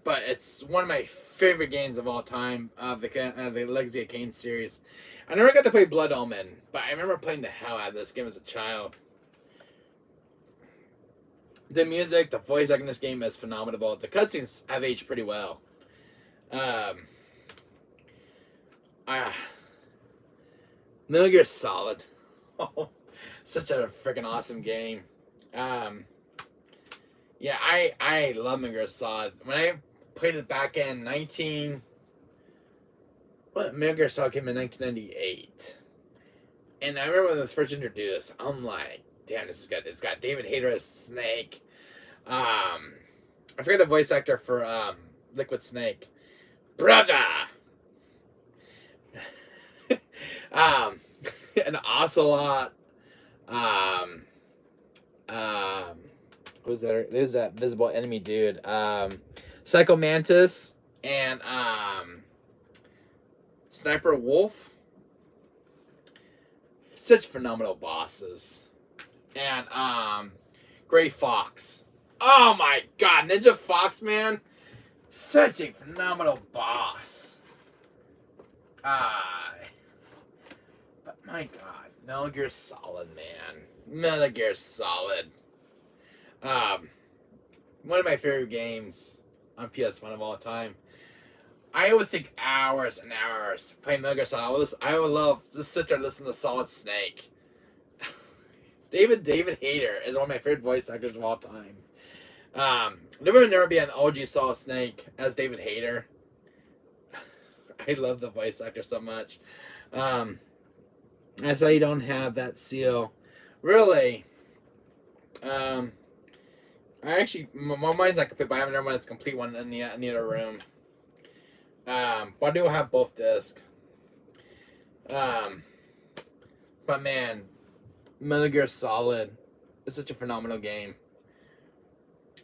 But it's one of my favorite games of all time, the Legacy of Kain series. I never got to play Blood Omen, but I remember playing the hell out of this game as a child. The music, the voice acting in this game is phenomenal. The cutscenes have aged pretty well. Metal Gear Solid. Oh, such a freaking awesome game. Yeah, I love Metal Gear Solid. When I played it back in Metal Gear Solid came in 1998. And I remember when it was first introduced, I'm like, damn, this is good. It's got David Hayter as Snake. I forget the voice actor for Liquid Snake. Brother! An Ocelot. Who's there? There's that visible enemy dude. Psycho Mantis and Sniper Wolf. Such phenomenal bosses. And Gray Fox. Oh my god, Ninja Fox, man. Such a phenomenal boss. But my god, Metal Gear Solid, man. Metal Gear Solid. One of my favorite games on PS1 of all time. I always take hours and hours playing Metal Gear Solid. I would love to sit there and listen to Solid Snake. David Hayter is one of my favorite voice actors of all time. There will never be an OG Solid Snake as David Hayter. I love the voice actor so much. That's why you don't have that seal. Really, I actually, my mind's not complete, but I have another one that's complete one in the other room. But I do have both discs. But man, Metal Gear Solid is such a phenomenal game.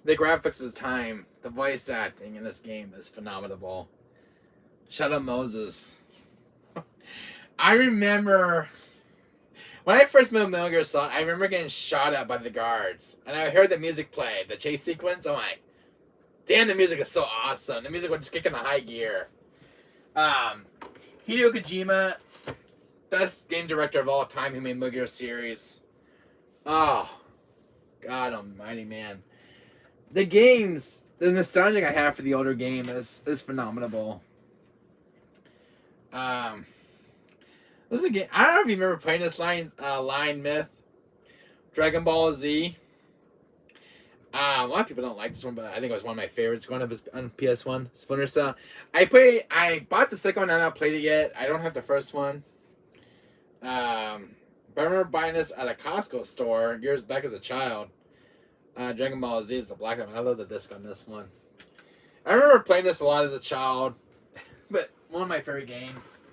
The graphics of the time, the voice acting in this game is phenomenal. Shadow Moses. I remember when I first met Metal Gear Solid, I remember getting shot at by the guards. And I heard the music play, the chase sequence. I'm like, damn, the music is so awesome. The music would just kick in the high gear. Hideo Kojima best game director of all time who made Metal Gear series. Oh, God almighty, man. The nostalgia I have for the older game is phenomenal. This is a game. I don't know if you remember playing this line myth, Dragon Ball Z. A lot of people don't like this one, but I think it was one of my favorites growing up on PS1. Splinter Cell. I bought the second one. I've not played it yet. I don't have the first one. But I remember buying this at a Costco store years back as a child. Dragon Ball Z is the black one. I love the disc on this one. I remember playing this a lot as a child, but one of my favorite games.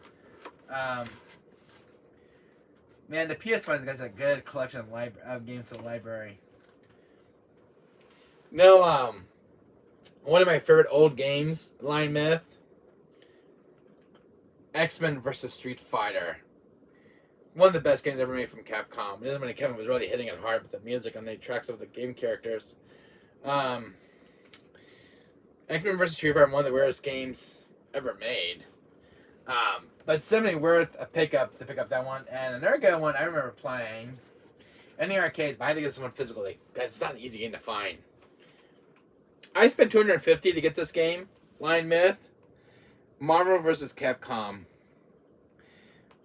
Man, the PS1 has a good collection of games for the library. No, one of my favorite old games, Line Myth, X-Men vs. Street Fighter. One of the best games ever made from Capcom. It isn't when Kevin was really hitting it hard with the music on the tracks of the game characters. X-Men vs. Street Fighter, one of the rarest games ever made. But it's definitely worth a pickup to pick up that one. And another good one I remember playing in the arcades, but I had to get this one physically. Because it's not an easy game to find. I spent $250 to get this game, Line Myth, Marvel vs. Capcom.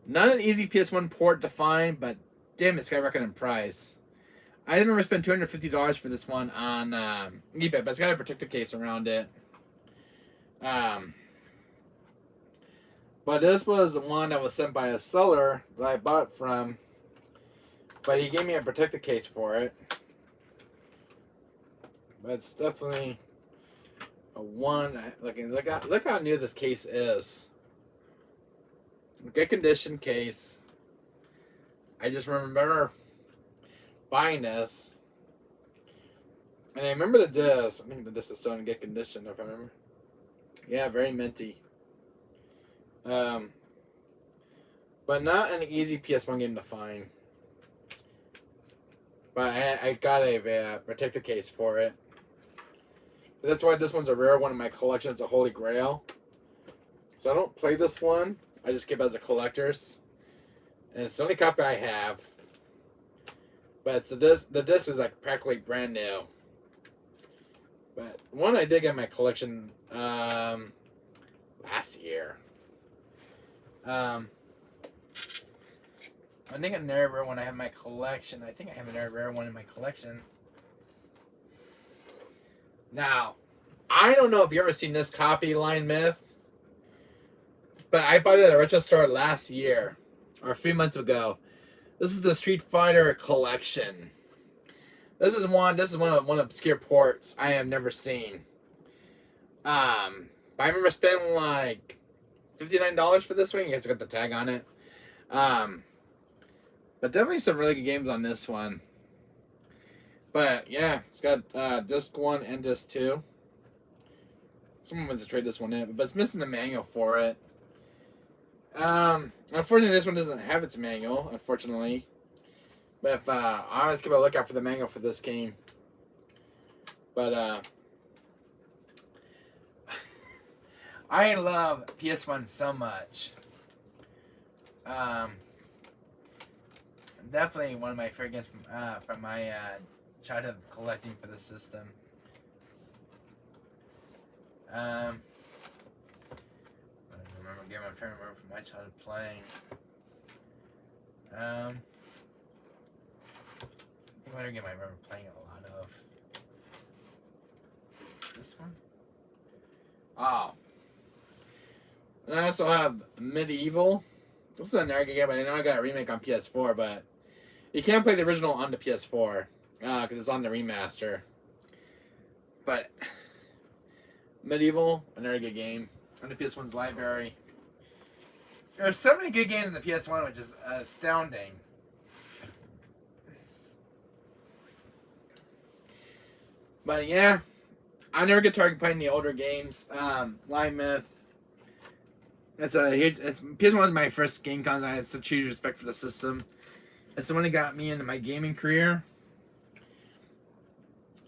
Not an easy PS1 port to find, but damn, it's skyrocketing in price. I didn't remember spend $250 for this one on eBay, but it's got a protective case around it. But this was the one that was sent by a seller that I bought from, but he gave me a protective case for it. But it's definitely a one. Look how new this case is. Good condition case. I just remember buying this, and I remember the disc. I think the disc is still in good condition, if I remember. Yeah, very minty. But not an easy PS1 game to find. But I got a protective case for it. But that's why this one's a rare one in my collection. It's a holy grail. So I don't play this one. I just keep it as a collector's. And it's the only copy I have. But it's the disc is like practically brand new. But one I did get in my collection last year. I think another rare one I have in my collection. I think I have another rare one in my collection. Now, I don't know if you ever seen this copy, Line Myth, but I bought it at a retro store last year, or a few months ago. This is the Street Fighter collection. This is one of obscure ports I have never seen. But I remember spending like $59 for this one. I guess I got the tag on it. But definitely some really good games on this one. But yeah, it's got disc 1 and disc 2. Someone wants to trade this one in, but it's missing the manual for it. Unfortunately, this one doesn't have its manual, unfortunately. But if I always keep a lookout for the manual for this game. But I love PS1 so much. Definitely one of my favorite games from my childhood collecting for the system. I don't remember a game I'm trying to remember from my childhood playing. I think another game I remember playing a lot of. This one? Oh. And I also have Medieval. This is another good game. I know I got a remake on PS4, but you can't play the original on the PS4 because it's on the remaster. But Medieval, another good game on the PS1's library. There's so many good games on the PS1, which is astounding. But yeah, I never get tired of playing the older games. Line Myth. It's PS1 was my first game console. I had such huge respect for the system. It's the one that got me into my gaming career.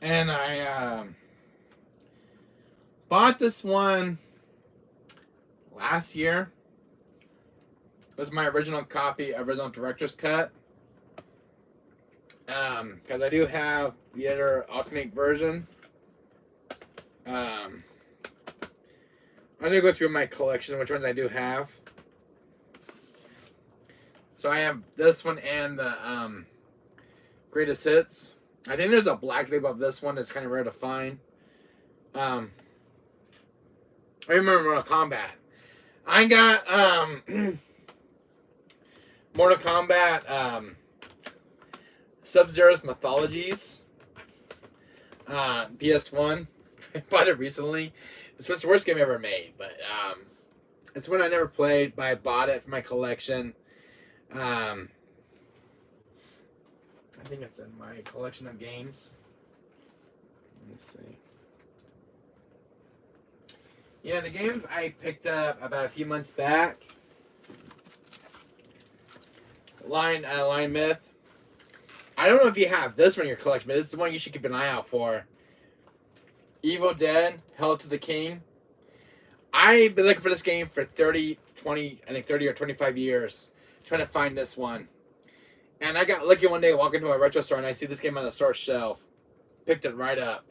And I bought this one last year. This is my original copy, original director's cut. Because I do have the other alternate version. I'm gonna go through my collection, which ones I do have. So I have this one and the greatest hits. I think there's a black label of this one that's kind of rare to find. I remember Mortal Kombat. I got Mortal Kombat Sub-Zero's Mythologies ps1. I bought it recently. It's just the worst game ever made, but it's one I never played, but I bought it for my collection. I think it's in my collection of games. Let me see. Yeah, the games I picked up about a few months back. Line Myth. I don't know if you have this one in your collection, but it's the one you should keep an eye out for. Evil Dead, Hell to the King. I've been looking for this game for 30 or 25 years, trying to find this one. And I got lucky one day walking to a retro store and I see this game on the store shelf. Picked it right up.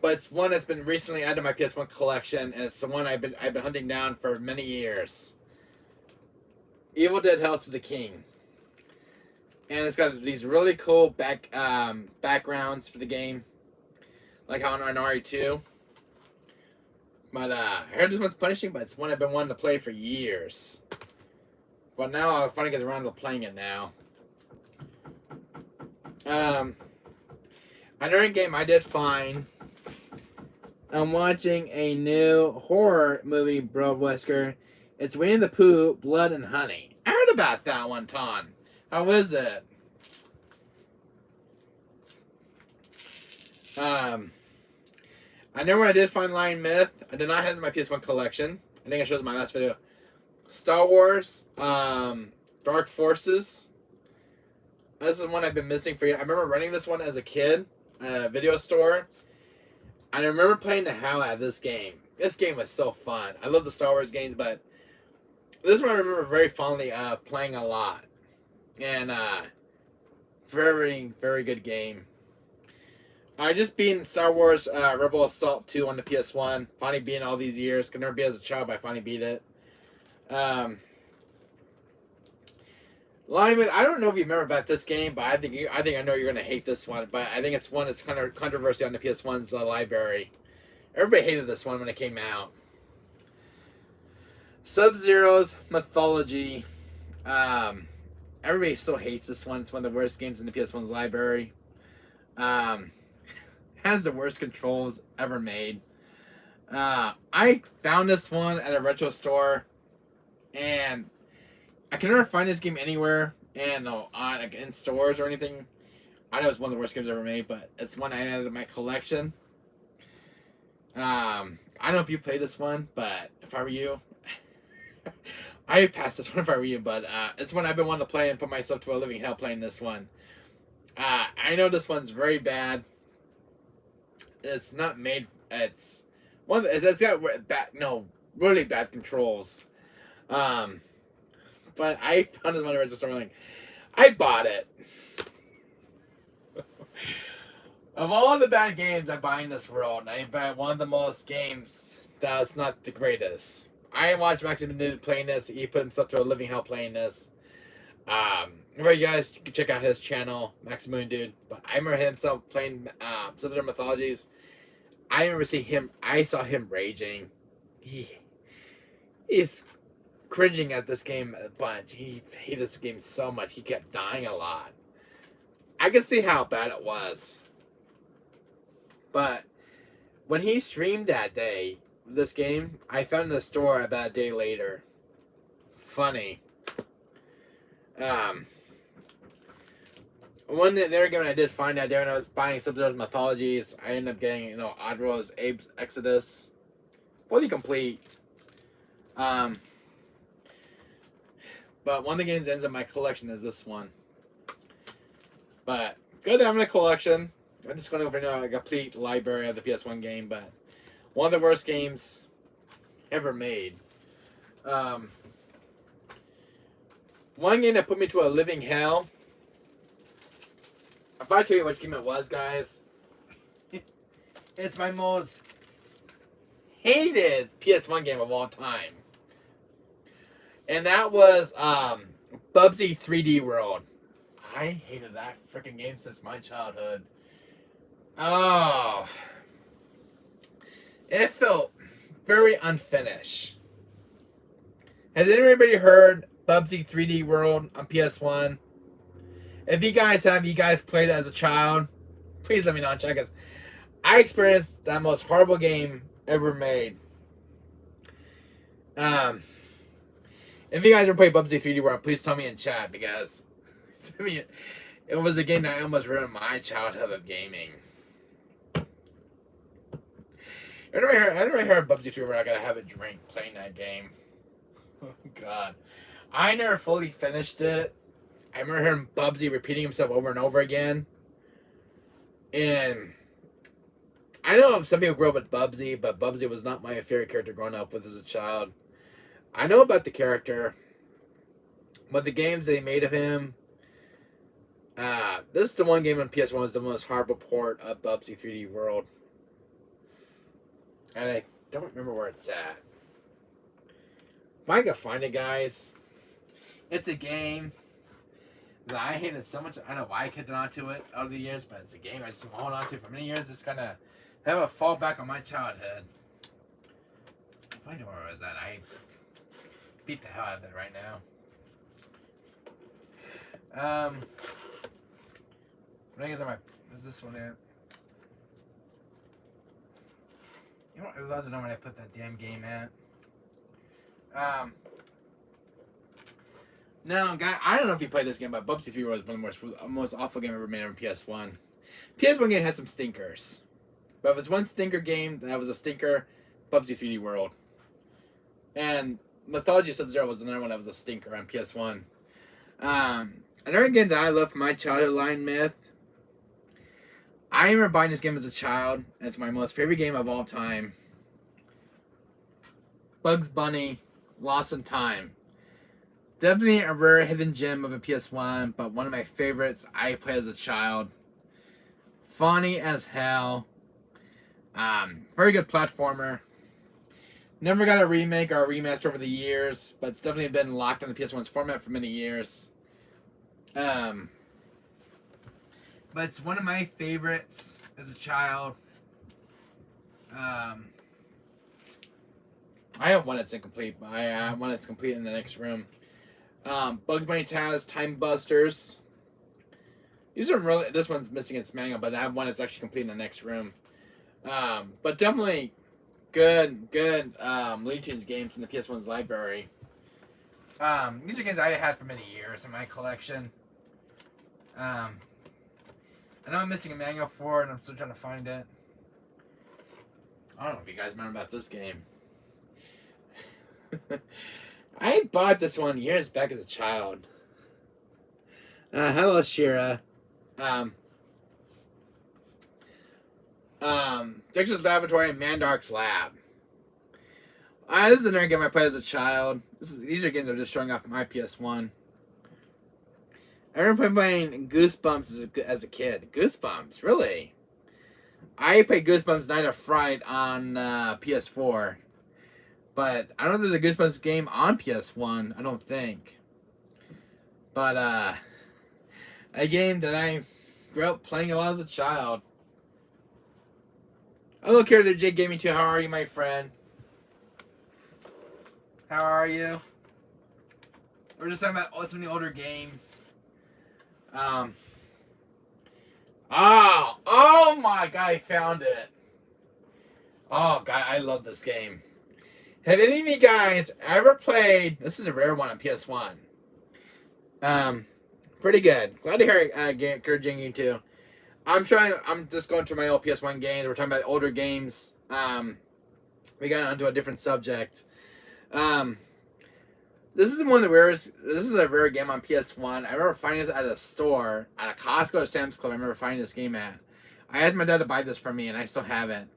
But it's one that's been recently added to my PS1 collection, and it's the one I've been hunting down for many years. Evil Dead Hell to the King. And it's got these really cool backgrounds for the game, like how on RE2. But I heard this one's punishing, but it's one I've been wanting to play for years. But now I'll finally get around to playing it now. Another game I did find. I'm watching a new horror movie, Bro Whisker. It's Winnie the Pooh, Blood and Honey. I heard about that one, Ton. How is it? I know where I did find Lion Myth. I did not have it in my PS1 collection. I think I showed it in my last video. Star Wars, Dark Forces. This is one I've been missing for years. I remember renting this one as a kid at a video store. I remember playing the hell out of this game. This game was so fun. I love the Star Wars games, but this one I remember very fondly playing a lot. And very, very good game. I just beat Star Wars Rebel Assault 2 on the PS1. Finally beating all these years. Could never beat it as a child, but I finally beat it. Lion Myth, I don't know if you remember about this game, but I think I know you're gonna hate this one. But I think it's one that's kind of controversy on the PS1's library. Everybody hated this one when it came out. Sub-Zero's Mythology. Everybody still hates this one. It's one of the worst games in the PS1's library. Has the worst controls ever made. I found this one at a retro store, and I can never find this game anywhere, and like in stores or anything. I know it's one of the worst games ever made, but it's one I added to my collection. I don't know if you played this one, but if I were you, I would pass this one if I were you. But it's one I've been wanting to play and put myself to a living hell playing this one. I know this one's very bad. It's not made. It's one. It's got really bad controls. But I found this one at the register. Like, I bought it. Of all the bad games I buy in this world, I buy one of the most games that's not the greatest. I watched Maximum Dude playing this. He put himself to a living hell playing this. Remember, you guys can check out his channel, Maximum Dude. But I remember himself playing Sub-Zero Mythologies. I remember seeing him. I saw him raging. He's cringing at this game a bunch. He hated this game so much. He kept dying a lot. I can see how bad it was. But when he streamed that day, this game, I found it in the store about a day later. Funny. One there again, I did find out there when I was buying Sub-Zero's Mythologies, I ended up getting, Oddworld's Abe's Exodus. Fully complete. But one of the games that ends up in my collection is this one. But good having a collection. I'm just going to go a complete library of the PS1 game, but one of the worst games ever made. Um, One game that put me to a living hell. If I tell you which game it was, guys, it's my most hated PS1 game of all time. And that was Bubsy 3D World. I hated that freaking game since my childhood. Oh. It felt very unfinished. Has anybody heard Bubsy 3D World on PS1? If you guys have, you guys played it as a child, please let me know and check it. I experienced that most horrible game ever made. If you guys ever played Bubsy 3D World, please tell me in chat, because to me, it was a game that almost ruined my childhood of gaming. I never heard Bubsy 3D World. I gotta have a drink playing that game. Oh God, I never fully finished it. I remember hearing Bubsy repeating himself over and over again. And I know some people grew up with Bubsy, but Bubsy was not my favorite character growing up with as a child. I know about the character, but the games they made of him. This is the one game on PS1 was the most horrible port of Bubsy 3D World. And I don't remember where it's at. If I can find it, guys, it's a game that I hated so much. I don't know why I kept on to it over the years, but it's a game I just been holding on to for many years. It's gonna have a fallback on my childhood. If I know where it was at, I beat the hell out of it right now. What is my? Is this one there? You know what? I'd love to know when I put that damn game at. No, guy, I don't know if you played this game, but Bubsy 3 was one of the most awful game ever made on PS1. PS1 game had some stinkers, but if it's one stinker game that was a stinker, Bubsy 3D World. And Mythology Sub-Zero was another one that was a stinker on PS1. Another game that I love from my childhood, Line Myth. I remember buying this game as a child, and it's my most favorite game of all time. Bugs Bunny, Lost in Time. Definitely a rare hidden gem of a PS1, but one of my favorites I played as a child. Funny as hell. Very good platformer. Never got a remake or a remaster over the years, but it's definitely been locked on the PS1's format for many years. But it's one of my favorites as a child. I have one that's incomplete, but I have one that's complete in the next room. Bugs Bunny Taz, Time Busters. These are really. This one's missing its manual, but I have one that's actually complete in the next room. But definitely good Looney Tunes games in the PS1's library. These are games I had for many years in my collection. I know I'm missing a manual for it, and I'm still trying to find it. I don't know if you guys remember about this game. I bought this one years back as a child. Hello, Shira. Dexter's Laboratory and Mandark's Lab. This is another game I played as a child. These are games that are just showing off my PS1. I remember playing Goosebumps as a kid. Goosebumps, really? I played Goosebumps Night of Fright on PS4. But I don't know if there's a Goosebumps game on PS1. I don't think. But, a game that I grew up playing a lot as a child. Hello, Character J Gaming 2. How are you, my friend? How are you? We're just talking about some of the older games. Oh my God, I found it. Oh God, I love this game. Have any of you guys ever played? This is a rare one on PS1. Pretty good. Glad to hear it, encouraging you too. I'm just going through my old PS1 games. We're talking about older games. We got onto a different subject. This is one of the rarest. This is a rare game on PS1. I remember finding this at a store, at a Costco or Sam's Club. I remember finding this game at. I asked my dad to buy this for me, and I still have it.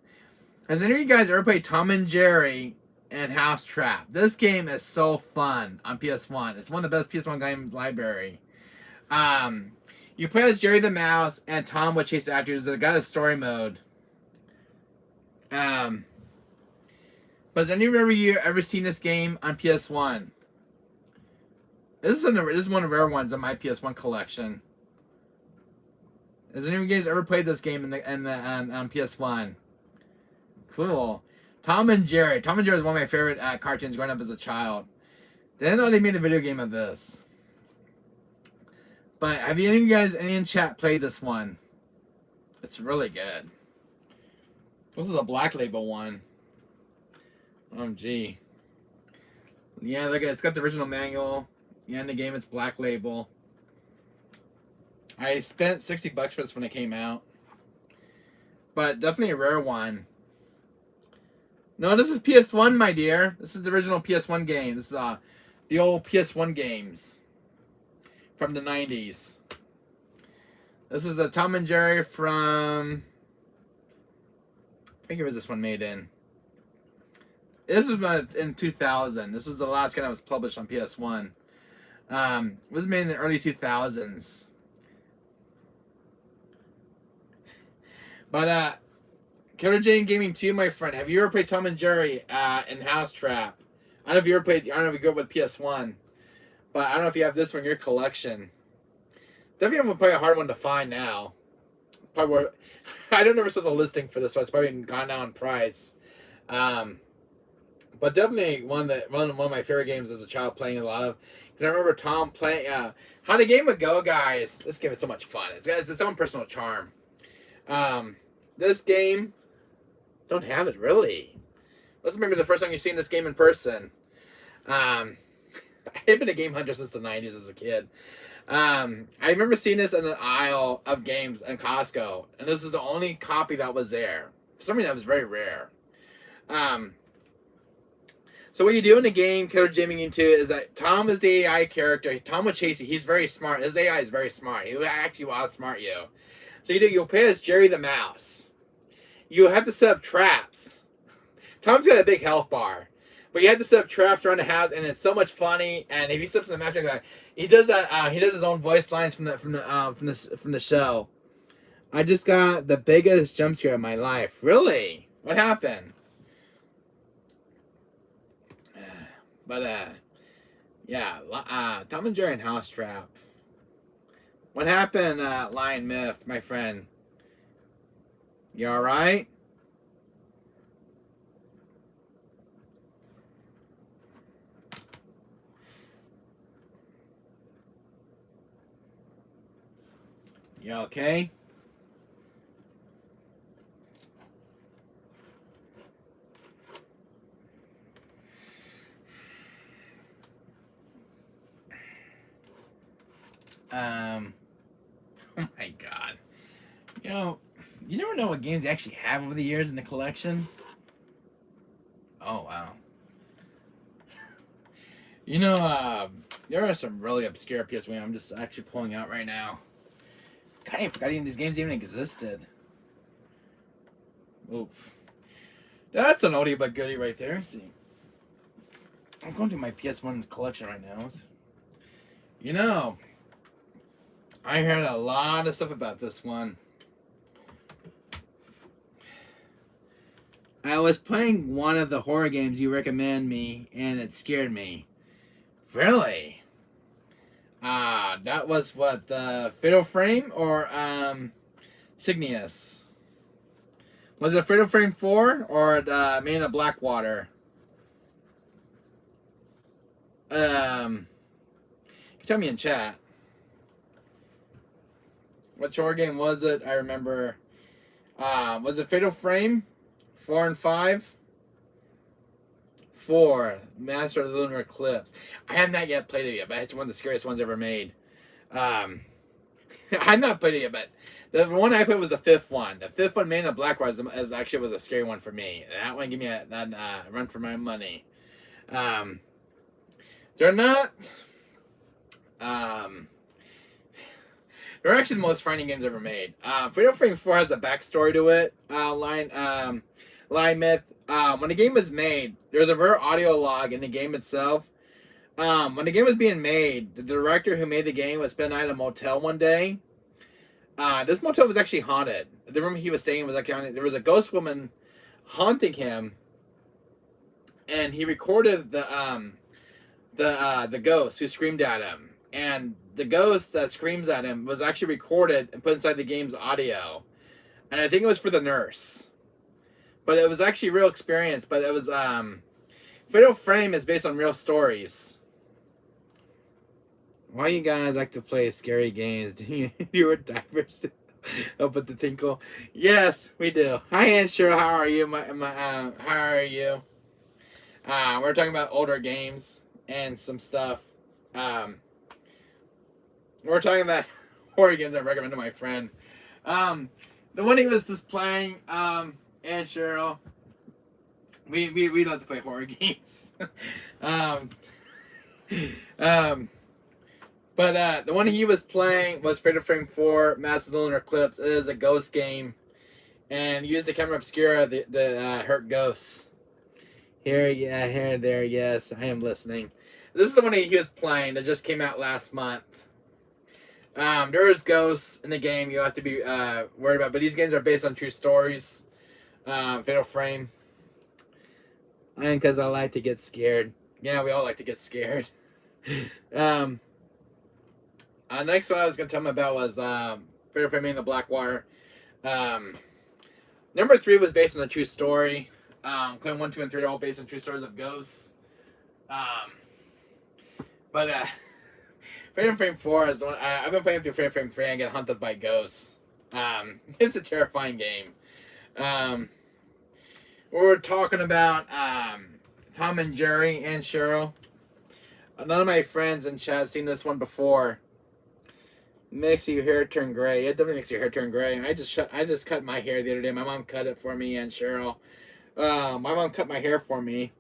Has any of you guys ever played Tom and Jerry and House Trap. This game is so fun on PS1. It's one of the best PS1 game library. You play as Jerry the Mouse, and Tom would chase after you. There's got a story mode. But has anyone ever seen this game on PS1? This is one of the rare ones in my PS1 collection. Has any of you guys ever played this game on PS1? Cool. Tom and Jerry. Tom and Jerry is one of my favorite cartoons growing up as a child. Didn't know they made a video game of this. But have any of you guys, any in chat, played this one? It's really good. This is a Black Label one. OMG. Yeah, look at it. It's got the original manual. Yeah, in the game, it's Black Label. I spent $60 for this when it came out. But definitely a rare one. No, this is PS1, my dear. This is the original PS1 game. This is the old PS1 games from the 90s. This is the Tom and Jerry from... I think it was this one made in. This was in 2000. This was the last game that was published on PS1. It was made in the early 2000s. But, Killer Jane Gaming 2, my friend. Have you ever played Tom and Jerry and House Trap? I don't know if you ever played, I don't know if you go with PS1. But I don't know if you have this one in your collection. Definitely probably a hard one to find now. Probably worth, I don't ever saw the listing for this one. It's probably gone down in price. But definitely one of my favorite games as a child, playing a lot of. Because I remember Tom playing. How the game would go, guys. This game is so much fun. It's got its own personal charm. This game, don't have it really. Let's remember the first time you've seen this game in person. I've been a game hunter since the 90s as a kid. I remember seeing this in the aisle of games in Costco, and this is the only copy that was there. For some reason, that was very rare. So what you do in the game, Killer Gaming 2, is that Tom is the AI character. Tom would chase you. He's very smart. His AI is very smart. He will actually outsmart you. So you'll play as Jerry the Mouse. You have to set up traps. Tom's got a big health bar. But you have to set up traps around the house, and it's so much funny. And if he steps in the match, he does that. He does his own voice lines from the show. I just got the biggest jump scare of my life. Really? What happened? But yeah, Tom and Jerry and House Trap. What happened, Lion Myth, my friend? You all right? You okay? Oh my god. You never know what games you actually have over the years in the collection. Oh wow. There are some really obscure PS1 I'm just actually pulling out right now. Kind of forgetting these games even existed. Oof. That's an oldie but goodie right there. Let's see. I'm going to my PS1 collection right now. I heard a lot of stuff about this one. I was playing one of the horror games you recommend me, and it scared me. Really? That was what, the Fatal Frame or Cygnus? Was it Fatal Frame 4 or the Man of Blackwater? You can tell me in chat. What horror game was it? I remember. Was it Fatal Frame 4 and 5? 4, Master of the Lunar Eclipse. I have not yet played it yet, but it's one of the scariest ones ever made. I've not played it yet, but the one I played was the 5th one. The 5th one, Man of Blackwater, is actually was a scary one for me. That one gave me a run for my money. They're not. They're actually the most frightening games ever made. Fatal Frame 4 has a backstory to it. Lion lie myth. When the game was made, there's a rare audio log in the game itself. When the game was being made, the director who made the game was spending the night at a motel one day. This motel was actually haunted. The room he was staying in was actually haunted. There was a ghost woman haunting him, and he recorded the ghost who screamed at him. And the ghost that screams at him was actually recorded and put inside the game's audio. And I think it was for the nurse. But it was actually a real experience. But it was Fatal Frame is based on real stories. Why you guys like to play scary games? Do you wear diapers up at the tinkle? Yes, we do. Hi, Aunt Cheryl. How are you? How are you? We're talking about older games and some stuff. We're talking about horror games I recommend to my friend. The one he was just playing, Aunt Cheryl. We love to play horror games. But the one he was playing was Fatal Frame 4 Massive Lunar Eclipse. It is a ghost game, and used the camera obscura the hurt ghosts. Here, there, yes, I am listening. This is the one he was playing that just came out last month. There is ghosts in the game you have to be worried about, but these games are based on true stories. Fatal Frame. And because I like to get scared. Yeah, we all like to get scared. Next one I was going to tell him about was Fatal Frame in the Blackwater. Number 3 was based on a true story. Claim 1, 2, and 3 are all based on true stories of ghosts. Fatal Frame 4 is one. I've been playing through Fatal Frame 3 and get hunted by ghosts. It's a terrifying game. We're talking about Tom and Jerry and Cheryl. None of my friends in chat have seen this one before. Makes your hair turn gray. It definitely makes your hair turn gray. I just cut my hair the other day. My mom cut it for me and Cheryl. My mom cut my hair for me.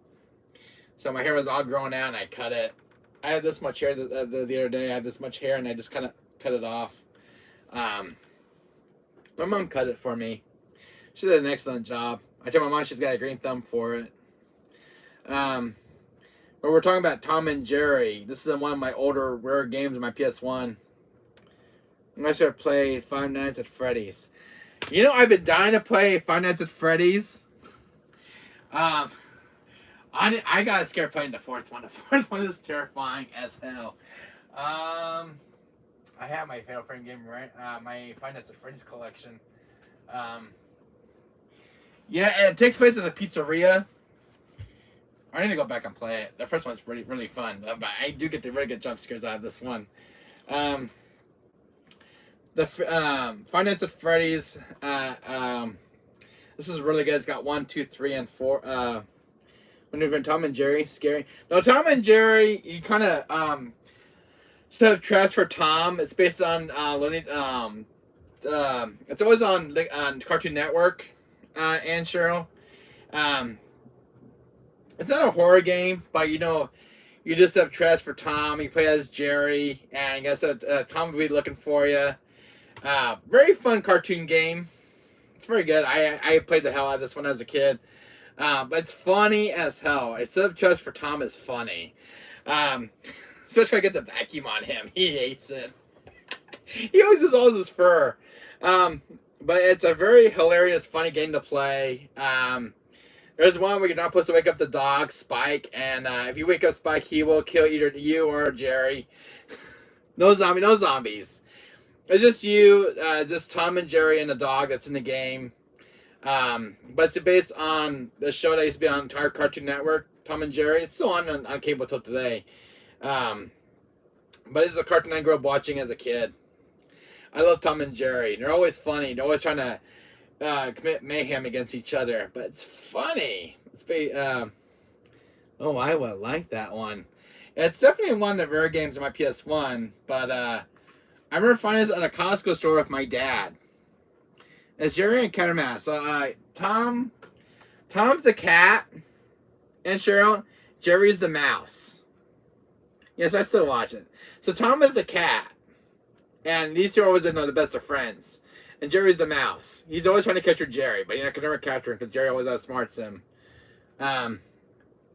So my hair was all grown out and I cut it. I had this much hair the other day. I had this much hair and I just kind of cut it off. My mom cut it for me. She did an excellent job. I told my mom she's got a green thumb for it. But we're talking about Tom and Jerry. This is one of my older rare games on my ps1. I should have played Five Nights at Freddy's. You know, I've been dying to play Five Nights at Freddy's. I got scared playing the fourth one. The fourth one is terrifying as hell. I have my Fatal Frame game, right? My Five Nights at Freddy's collection. Yeah, it takes place in a pizzeria. I need to go back and play it. The first one's really, really fun. But I do get the really good jump scares out of this one. Five Nights at Freddy's. This is really good. It's got 1, 2, 3, and 4. When you've been Tom and Jerry, scary. No, Tom and Jerry, you kind of set up traps for Tom. It's based on it's always on Cartoon Network. And Cheryl, it's not a horror game, but you know, you just have traps for Tom. You play as Jerry, and I guess Tom will be looking for you. Very fun cartoon game. It's very good. I played the hell out of this one as a kid. But it's funny as hell. It's up traps for Tom is funny. Especially if I get the vacuum on him. He hates it. He always uses all his fur. But it's a very hilarious, funny game to play. There's one where you're not supposed to wake up the dog, Spike, and if you wake up Spike, he will kill either you or Jerry. No zombies. It's just you, just Tom and Jerry and the dog that's in the game. But it's based on the show that used to be on Cartoon Network, Tom and Jerry. It's still on cable till today. But it's a cartoon I grew up watching as a kid. I love Tom and Jerry. They're always funny. They're always trying to commit mayhem against each other. But it's funny. Oh, I would like that one. It's definitely one of the rare games on my PS1. But I remember finding this at a Costco store with my dad. It's Jerry and Cattermass. So Tom's the cat. And Cheryl, Jerry's the mouse. Yes, I still watch it. So Tom is the cat. And these two always are the best of friends. and Jerry's the mouse. He's always trying to capture Jerry, but he can never capture him because Jerry always outsmarts him.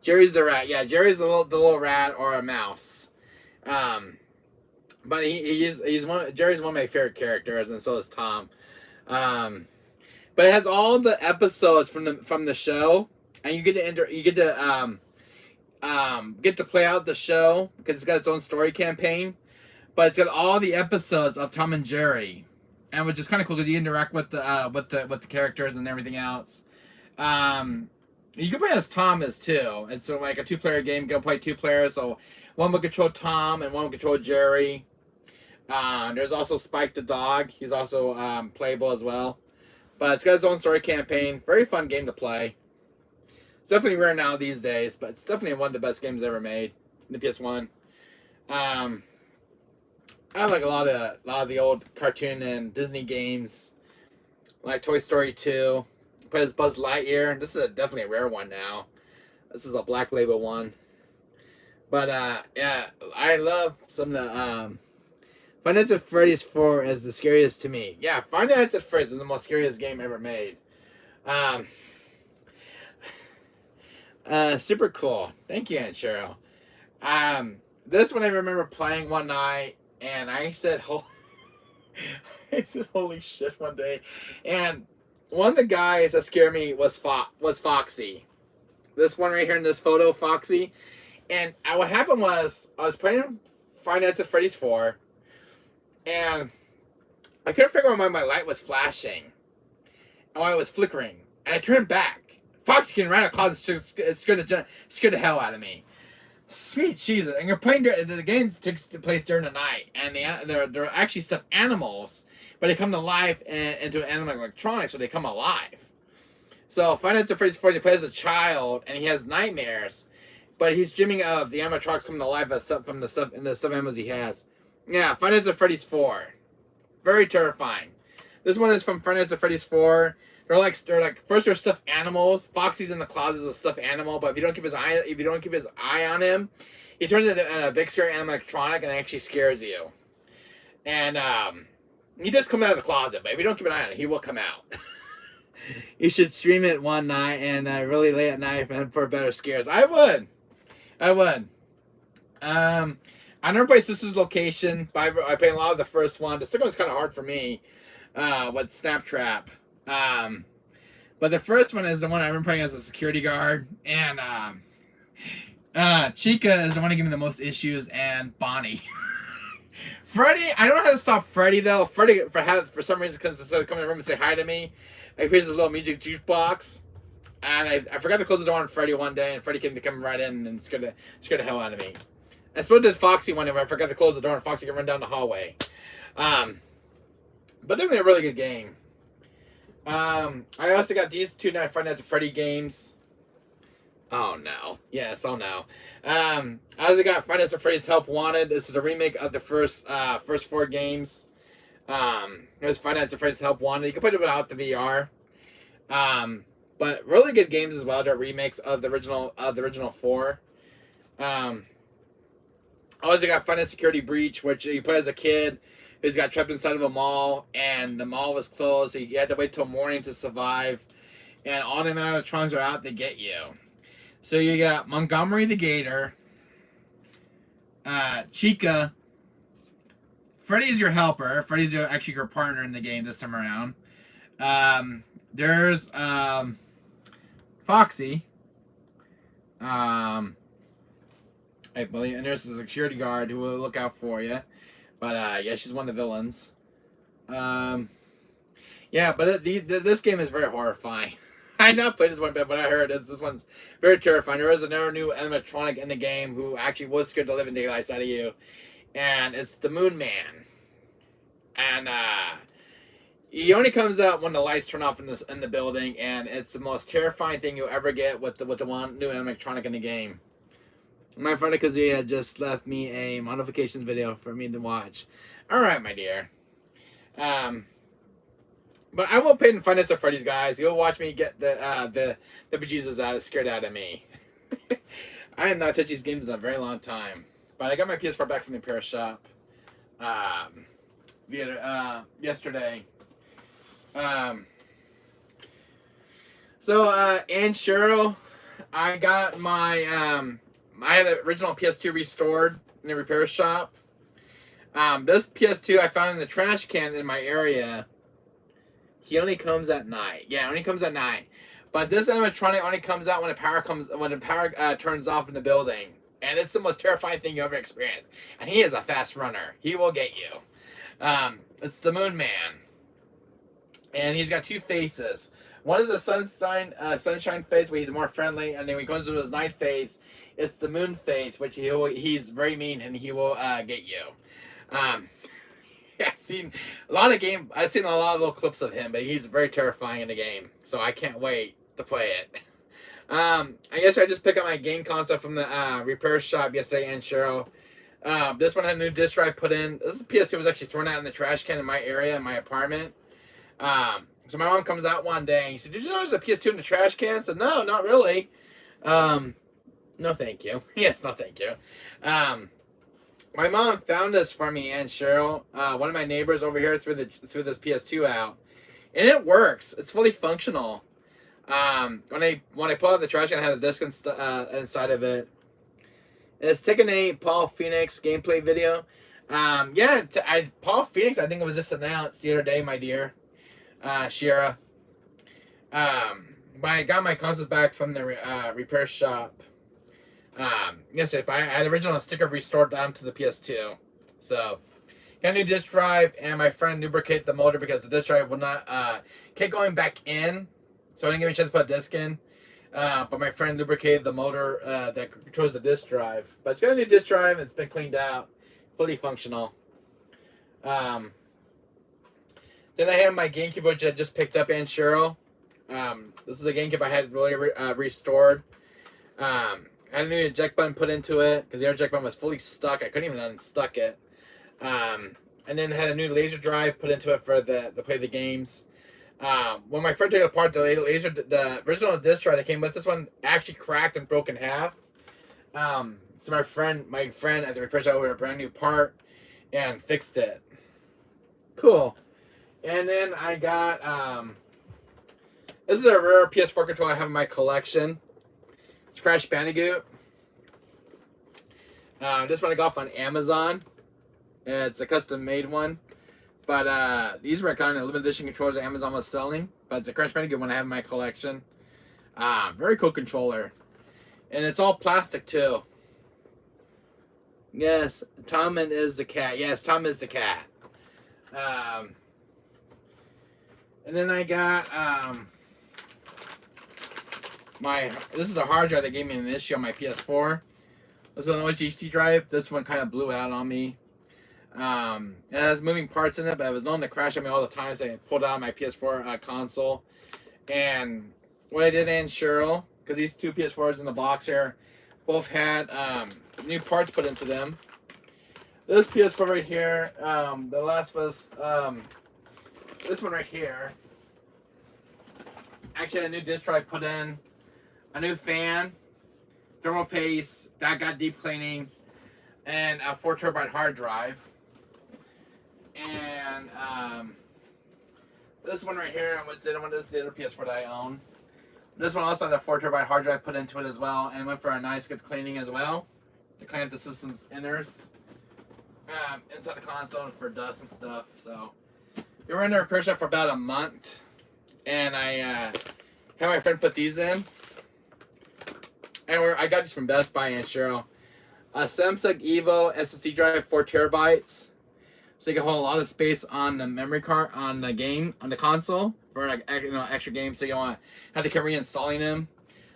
Jerry's the rat. Yeah, Jerry's the little rat or a mouse. But Jerry's one of my favorite characters, and so is Tom. But it has all the episodes from the show, and you get to play out the show because it's got its own story campaign. But it's got all the episodes of Tom and Jerry, and which is kind of cool because you interact with the characters and everything else. You can play as Thomas too. It's like a 2-player game. You can play 2 players, so one will control Tom and one will control Jerry. There's also Spike the dog. He's also playable as well. But it's got its own story campaign. Very fun game to play. It's definitely rare now these days, but it's definitely one of the best games ever made in the PS1. I like a lot of the old cartoon and Disney games, like Toy Story 2. Play as Buzz Lightyear. This is definitely a rare one now. This is a black label one. But yeah, I love some of the Five Nights at Freddy's 4 is the scariest to me. Yeah, Five Nights at Freddy's is the most scariest game ever made. Super cool. Thank you, Aunt Cheryl. This one I remember playing one night, and I said, holy shit one day. And one of the guys that scared me was Foxy. This one right here in this photo, Foxy. And what happened was, I was playing Five Nights at Freddy's 4, and I couldn't figure out why my light was flashing, and why it was flickering. And I turned back. Foxy came around the closet and scared the hell out of me. Sweet Jesus. And you're playing, the game takes place during the night, and they're actually stuffed animals, but they come to life into animal electronics, so they come alive. So Five Nights at Freddy's 4, he plays as a child, and he has nightmares, but he's dreaming of the animatronics coming to life from the stuff animals he has. Yeah, Five Nights at Freddy's 4, very terrifying. This one is from Five Nights at Freddy's 4. They're like first they're stuffed animals. Foxy's in the closet as a stuffed animal, but if you don't keep his eye on him, he turns into a big scary animatronic and actually scares you. And he does come out of the closet, but if you don't keep an eye on it, he will come out. You should stream it one night and really late at night for better scares. I would. I never played Sister's Location, but I played a lot of the first one. The second one's kind of hard for me with Snap Trap. But the first one is the one I've been playing as a security guard, and Chica is the one who gave me the most issues, and Bonnie. Freddy, I don't know how to stop Freddy though. Freddy, for some reason, because instead of coming in the room and say hi to me, I plays a little music jukebox, and I forgot to close the door on Freddy one day, and Freddy came to come right in and scared the hell out of me. And so did Foxy one day when I forgot to close the door, and Foxy could run down the hallway. But definitely a really good game. I also got these two Five Nights at Freddy games. Oh no. Yes, oh no. I also got Five Nights at Freddy's Help Wanted. This is a remake of the first 4 games. There's Five Nights at Freddy's Help Wanted. You can play it without the VR. But really good games as well. They're remakes of the original 4. I also got Five Nights Security Breach, which you play as a kid who's got trapped inside of a mall, and the mall was closed, so you had to wait till morning to survive, and all the animatronics are out to get you. So you got Montgomery the Gator, Chica, Freddy's your helper. Freddy's actually your partner in the game this time around. There's Foxy. I believe, and there's a security guard who will look out for you. But yeah, she's one of the villains. Yeah, but this game is very horrifying. I not played this one bit, but I heard this one's very terrifying. There is another new animatronic in the game who actually was scared the living daylights out of you, and it's the Moon Man. And he only comes out when the lights turn off in the building, and it's the most terrifying thing you'll ever get with the one new animatronic in the game. My friend Kazuya just left me a modifications video for me to watch. Alright, my dear. But I won't pay in Five Nights at Freddy's, guys. You'll watch me get the bejesus scared out of me. I have not touched these games in a very long time. But I got my PS4 back from the repair shop yesterday. And Cheryl, I got my I had an original PS2 restored in the repair shop. This PS2 I found in the trash can in my area. He only comes at night. Yeah, only comes at night. But this animatronic only comes out when the power turns off in the building, and it's the most terrifying thing you ever experienced. And he is a fast runner. He will get you. It's the Moon Man, and he's got two faces. One is a sunshine face, where he's more friendly, and then when he goes to his night face, it's the moon face, which he's very mean and he will get you. I've seen a lot of little clips of him, but he's very terrifying in the game. So I can't wait to play it. I guess I just picked up my game console from the repair shop yesterday, and Cheryl. This one had a new disc drive put in. This PS2 was actually thrown out in the trash can in my area, in my apartment. So my mom comes out one day and he said, "Did you know there's a PS2 in the trash can?" I said, "No, not really." No, thank you. Yes, no, thank you. My mom found this for me and Cheryl. One of my neighbors over here threw this PS2 out, and it works. It's fully functional. When I pulled out the trash can, I had a disc inside of it. It's taking a Paul Phoenix gameplay video. Paul Phoenix, I think it was just announced the other day, my dear Shira. But I got my consoles back from the repair shop. Yesterday, I had the original sticker restored down to the PS2. So, got a new disc drive, and my friend lubricated the motor because the disc drive would not keep going back in. So I didn't give me a chance to put a disc in. But my friend lubricated the motor that controls the disc drive. But it's got a new disc drive. It's been cleaned out, fully functional. Then I have my GameCube, which I just picked up, and Cheryl. This is a GameCube I had really restored. I had a new eject button put into it because the eject button was fully stuck. I couldn't even unstuck it. And then had a new laser drive put into it for to play the games. When my friend took it apart, the original disc drive that came with this one actually cracked and broke in half. So my friend at the repair shop ordered a brand new part and fixed it. Cool. And then I got this is a rare PS4 controller I have in my collection. It's Crash Bandicoot. This one I got off on Amazon. It's a custom made one. But these were kind of limited edition controllers that Amazon was selling. But it's a Crash Bandicoot one I have in my collection. Very cool controller. And it's all plastic too. Yes, Tommen is the cat. Yes, Tom is the cat. And then I got this is a hard drive that gave me an issue on my PS4. This is an OHD drive. This one kind of blew out on me. It has moving parts in it, but it was known to crash on me all the time, so I pulled out my PS4 console. And what I did in Cheryl, because these two PS4s in the box here both had new parts put into them. This PS4 right here, the last was this one right here. Actually had a new disc drive put in, a new fan, thermal paste, that got deep cleaning, and a 4 terabyte hard drive. And this one right here, this is the other PS4 that I own. This one also had a 4 terabyte hard drive put into it as well, and went for a nice good cleaning as well. To clean up the system's inners inside the console for dust and stuff. So we were in the repair shop for about a month, and I had my friend put these in. And I got these from Best Buy and Cheryl. A Samsung Evo SSD drive, 4 terabytes. So you can hold a lot of space on the memory card, on the console, for like extra games. So you don't have to keep reinstalling them.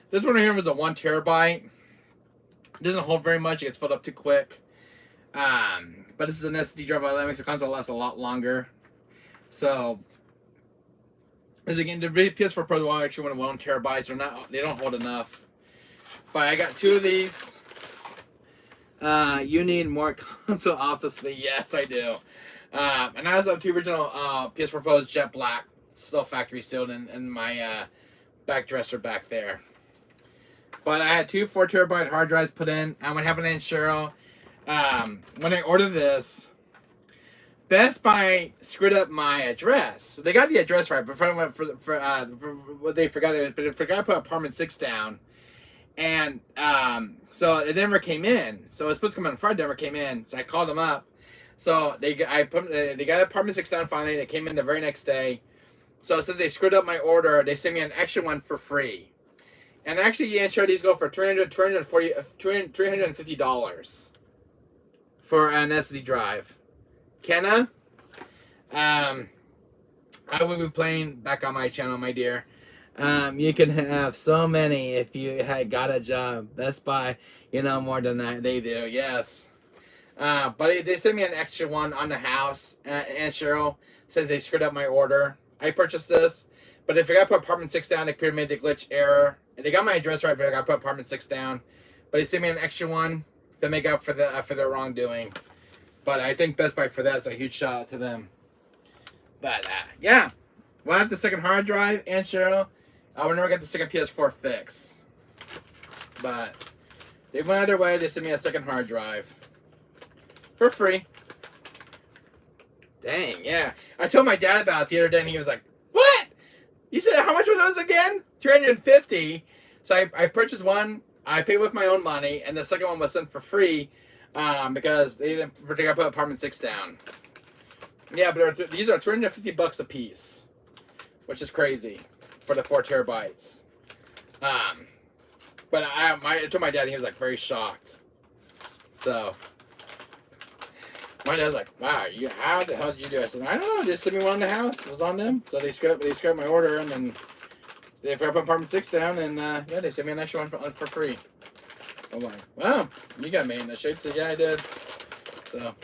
This one right here was a 1 terabyte. It doesn't hold very much. It gets filled up too quick. But this is an SSD drive that makes the console last a lot longer. So, as again, the PS4 Pro actually went 1 terabytes. They don't hold enough. But I got 2 of these. You need more console, obviously. Yes, I do. And I also have 2 original PS4 Pros, jet black, still factory sealed in my back dresser back there. But I had 2 4 terabyte hard drives put in. And what happened in Cheryl, when I ordered this, Best Buy screwed up my address. So they got the address right, but for what they forgot, but they forgot to put apartment 6 down, and so it never came in. So it was supposed to come in on Friday, never came in. So I called them up. So they got apartment 6 down finally. They came in the very next day. So since they screwed up my order, they sent me an extra one for free. And actually, yeah, sure, these go for $350 for an SD drive. Kenna, I will be playing back on my channel, my dear. You can have so many if you had got a job. Best Buy, you know more than that. They do, yes. But they sent me an extra one on the house. And Cheryl says they screwed up my order. I purchased this, but if I got to put apartment 6 down, the computer made the glitch error. And they got my address right, but I got to put apartment 6 down. But they sent me an extra one to make up for their wrongdoing. But I think Best Buy for that is a huge shout out to them. But yeah, we'll have the second hard drive, and Cheryl, I will never get the second PS4 fix. But they went out of their way. They sent me a second hard drive for free. Dang, yeah. I told my dad about it the other day, and he was like, "What? You said how much was it again? $350." So I purchased one. I paid with my own money, and the second one was sent for free because they didn't forget to put apartment 6 down. Yeah, but these are $250 a piece, which is crazy for the 4 terabytes. But I told my dad, and he was like very shocked. So. My dad's like, "Wow, how the hell did you do it?" I said, "I don't know, just sent me one in the house. It was on them." So they scrapped my order, and then they put apartment 6 down, and yeah, they sent me an extra one for free. I'm like, "Wow, you got me in the shape." So yeah, I did. So,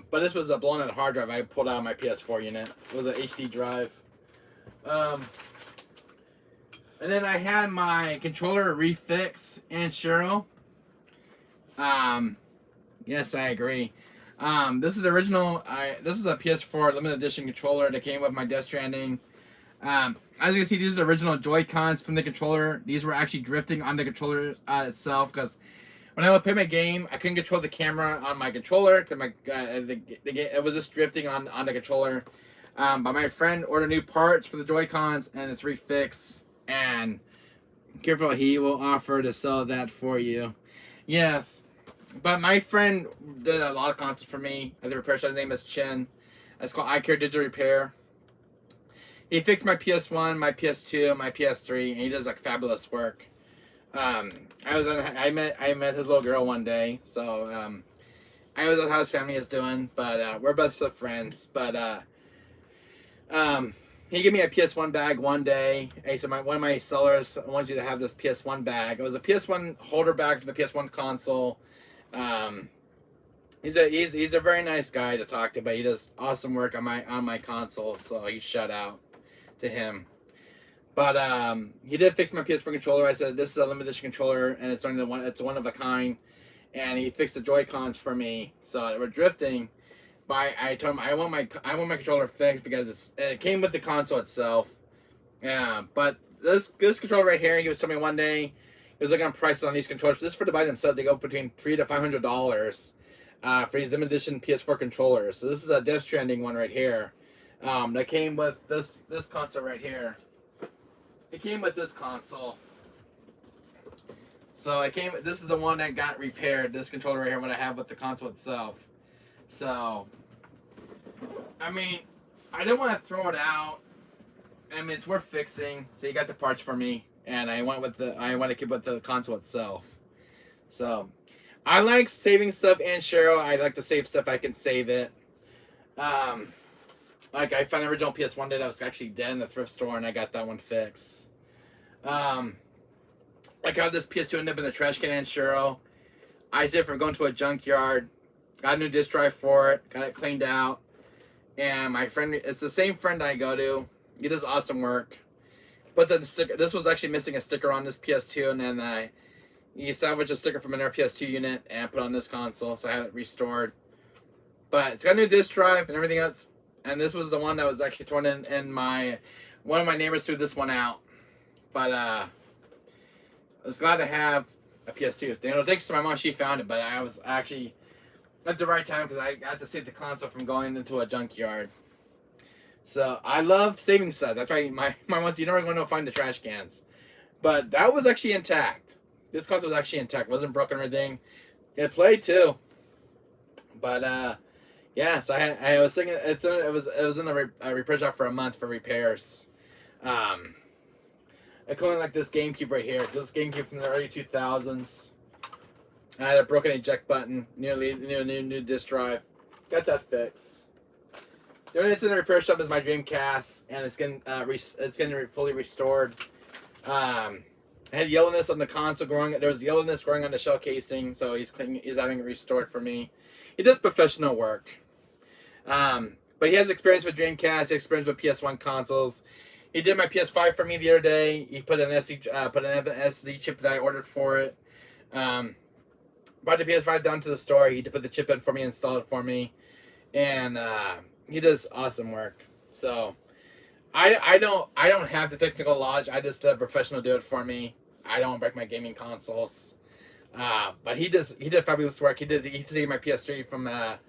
but this was a blown out hard drive I pulled out of my PS4 unit. It was an HD drive. And then I had my controller refix and Cheryl. Yes, I agree. This is the original. This is a PS4 limited edition controller that came with my Death Stranding. As you can see, these are original Joy-Cons from the controller. These were actually drifting on the controller itself because when I would play my game, I couldn't control the camera on my controller because it was just drifting on the controller. But my friend ordered new parts for the Joy-Cons, and it's refixed. And careful, he will offer to sell that for you. Yes. But my friend did a lot of concerts for me at the repair shop. His name is Chen. It's called I Care Digital Repair. He fixed my PS1, my PS2, my PS3, and he does like fabulous work. I met his little girl one day, so I was at how his family is doing, but we're both still friends. But he gave me a PS1 bag one day. He said one of my sellers wants you to have this PS1 bag. It was a PS1 holder bag for the PS1 console. He's a very nice guy to talk to, but he does awesome work on my console, so he shout out to him. But he did fix my PS4 controller. I said this is a limited edition controller, and it's one of a kind. And he fixed the Joy-Cons for me, so they were drifting. But I told him I want my controller fixed because it came with the console itself. Yeah, but this controller right here, he was telling me one day. He was looking at prices on these controllers. Just for to buy themselves, they go between $300 to $500 for these limited edition PS4 controllers. So this is a Death Stranding one right here. That came with this console right here. It came with this console. So this is the one that got repaired. This controller right here, what I have with the console itself. So, I mean, I didn't want to throw it out. I mean, it's worth fixing. So you got the parts for me. And I want to keep with the console itself. So, I like saving stuff, and Cheryl, I like to save stuff. I can save it. Like I found the original PS1 that was actually dead in the thrift store, and I got that one fixed. I got this PS2 ended up in the trash can, and Cheryl, I saved from going to a junkyard. Got a new disc drive for it. Got it cleaned out. And my friend, it's the same friend I go to. He does awesome work. But the sticker, this was actually missing a sticker on this PS2, and then he salvaged a sticker from another PS2 unit and put on this console, so I had it restored. But it's got a new disc drive and everything else. And this was the one that was actually torn in one of my neighbors threw this one out. But I was glad to have a PS2. You know, thanks to my mom, she found it. But I was actually at the right time because I got to save the console from going into a junkyard. So I love saving stuff. That's why my wants you never going to find the trash cans. But that was actually intact. This console was actually intact. It wasn't broken or anything. It played too. But yeah. So I was thinking it was in the repair shop for a month for repairs. Including like this GameCube right here. This GameCube from the early 2000s. I had a broken eject button. New disk drive. Got that fixed. The only thing that's in the repair shop is my Dreamcast, and it's getting fully restored. I had yellowness on the console growing. There was yellowness growing on the shell casing, so he's having it restored for me. He does professional work. But he has experience with Dreamcast, experience with PS1 consoles. He did my PS5 for me the other day. He put an SD chip that I ordered for it. Brought the PS5 down to the store. He put the chip in for me, installed it for me, and he does awesome work. So I don't have the technical knowledge. I just let a professional do it for me. I don't break my gaming consoles. But he did fabulous work. He saved my PS3 from a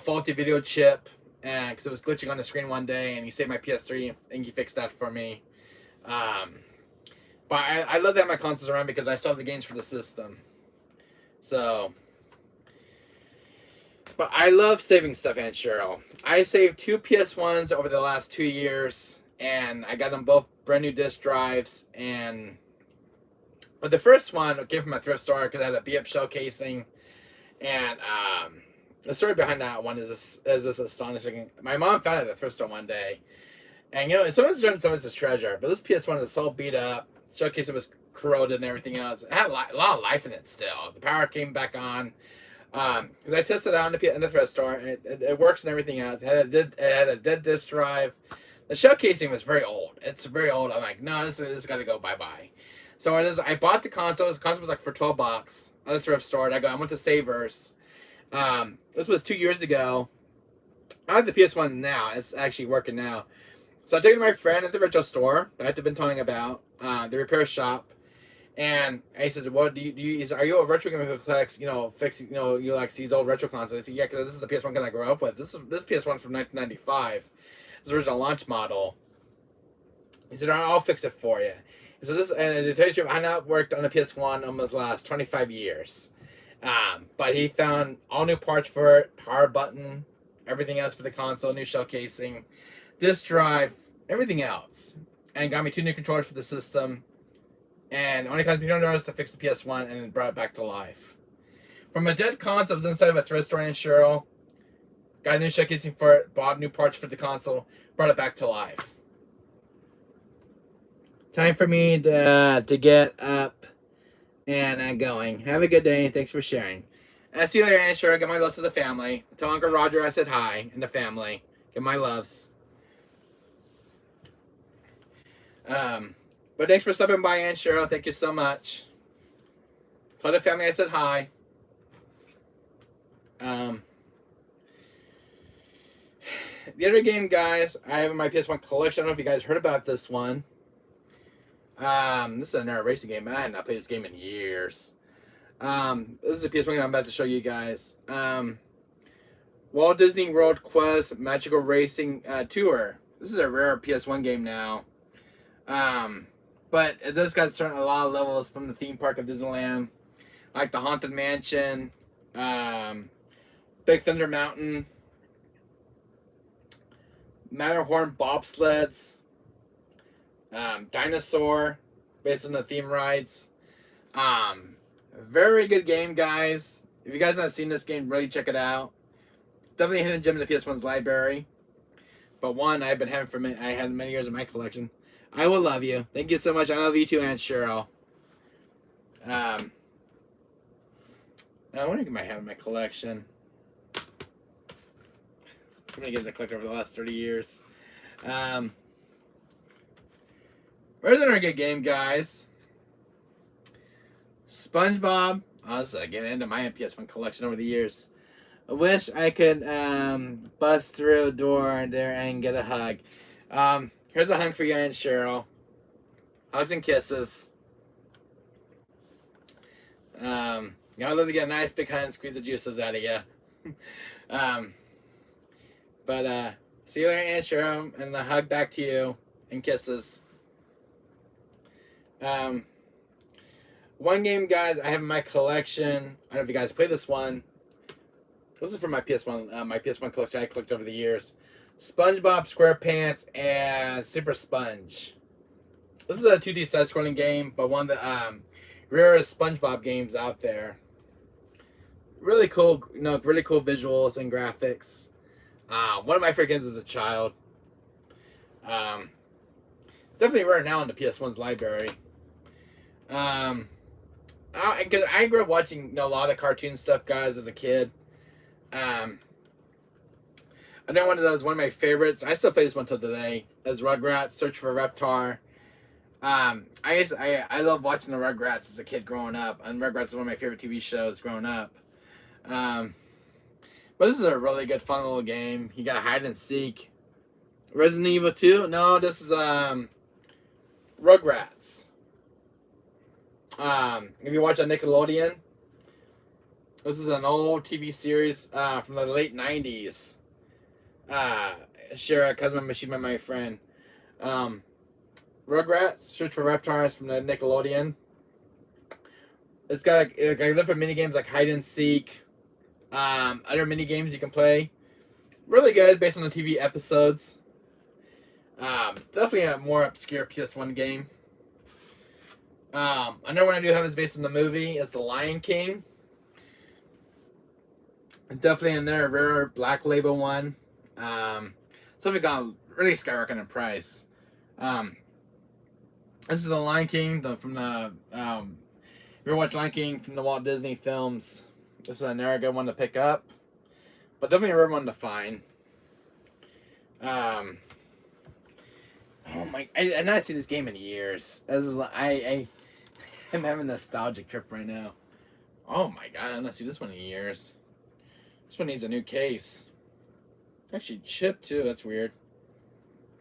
faulty video chip, and because it was glitching on the screen one day, and he saved my PS3 and he fixed that for me. But I love to have my consoles around because I still have the games for the system. So, but I love saving stuff, Aunt Cheryl. I saved 2 PS1s over the last 2 years, and I got them both brand new disc drives. But the first one came from a thrift store because I had a beat-up shell casing, and the story behind that one is just astonishing. My mom found it at the thrift store one day, and someone's a treasure. But this PS1 is so beat up, shell casing was corroded and everything else. It had a lot of life in it still. The power came back on. Because I tested it out in the thrift store, and it works and everything else. It had a dead disk drive. The shell casing was very old. It's very old. I'm like, no, this got to go bye-bye. So I bought the console. The console was like for $12 at the thrift store. I went to Savers. This was 2 years ago. I have the PS1 now. It's actually working now. So I took it to my friend at the retro store that I've been telling about, the repair shop. And he says, "What do you? Are you a retro gamer who collects, fixing, you like these old retro consoles?" I said, "Yeah, because this is the PS1 I grew up with. This PS1 from 1995. It's the original launch model." He said, "I'll fix it for you." So and to tell you the truth, I now worked on the PS1 almost last 25 years. But he found all new parts for it, power button, everything else for the console, new shell casing, disk drive, everything else, and got me 2 new controllers for the system. And only cost me $200 to fix the PS1 and brought it back to life. From a dead console, I was inside of a thrift store in Cheryl. Got a new shell casing for it, bought new parts for the console, brought it back to life. Time for me to get up and going. Have a good day, and thanks for sharing. See you later, Aunt Cheryl. Get my loves to the family. Tell Uncle Roger I said hi, and the family. Get my loves. But thanks for stopping by, Aunt Cheryl. Thank you so much. Tell the family I said hi. The other game, guys, I have in my PS1 collection. I don't know if you guys heard about this one. This is another racing game. I had not played this game in years. This is a PS1 game I'm about to show you guys. Walt Disney World Quest Magical Racing Tour. This is a rare PS1 game now. But it does got a lot of levels from the theme park of Disneyland, like the Haunted Mansion, Big Thunder Mountain, Matterhorn bobsleds, Dinosaur, based on the theme rides. Very good game, guys. If you guys haven't seen this game, really check it out. Definitely a hidden gem in the PS1's library. But one I had many years in my collection. I will love you. Thank you so much. I love you too, Aunt Cheryl. I wonder if I might have in my collection. So many games I collected over the last 30 years. Where's another good game, guys? SpongeBob. I was getting into my PS1 collection over the years. I wish I could bust through a door there and get a hug. Here's a hug for you, Aunt Cheryl. Hugs and kisses. I'd love to get a nice big hug and squeeze the juices out of you. um, but see you later, Aunt Cheryl, and a hug back to you and kisses. Um, one game, guys, I have in my collection. I don't know if you guys play this one. This is from my PS1 collection I collected over the years. SpongeBob SquarePants and Super Sponge. This is a 2D side-scrolling game, but one of the rarest SpongeBob games out there. Really cool, really cool visuals and graphics. One of my favorite games as a child. Definitely rare now in the PS1's library. Because I grew up watching a lot of cartoon stuff, guys, as a kid. I know one of my favorites. I still play this one till today. Is Rugrats Search for Reptar. I love watching the Rugrats as a kid growing up, and Rugrats is one of my favorite TV shows growing up. But this is a really good, fun little game. You gotta hide and seek. Resident Evil 2? No, this is Rugrats. If you watch on Nickelodeon, this is an old TV series from the late 90s. Shara, cousin, she met my friend. Rugrats, Search for Reptiles from the Nickelodeon. It's got like different mini games like hide and seek. Other mini games you can play. Really good based on the TV episodes. Definitely a more obscure PS1 game. Another one I do have is based on the movie is The Lion King. Definitely in there, a rare black label one. Something got really skyrocketed in price. This is The Lion King from the if you ever watch Lion King from the Walt Disney films, this is another good one to pick up, but definitely a rare one to find. Oh my! I've not seen this game in years. This is I'm having a nostalgic trip right now. Oh my god! I've not seen this one in years. This one needs a new case. Actually, chipped too. That's weird.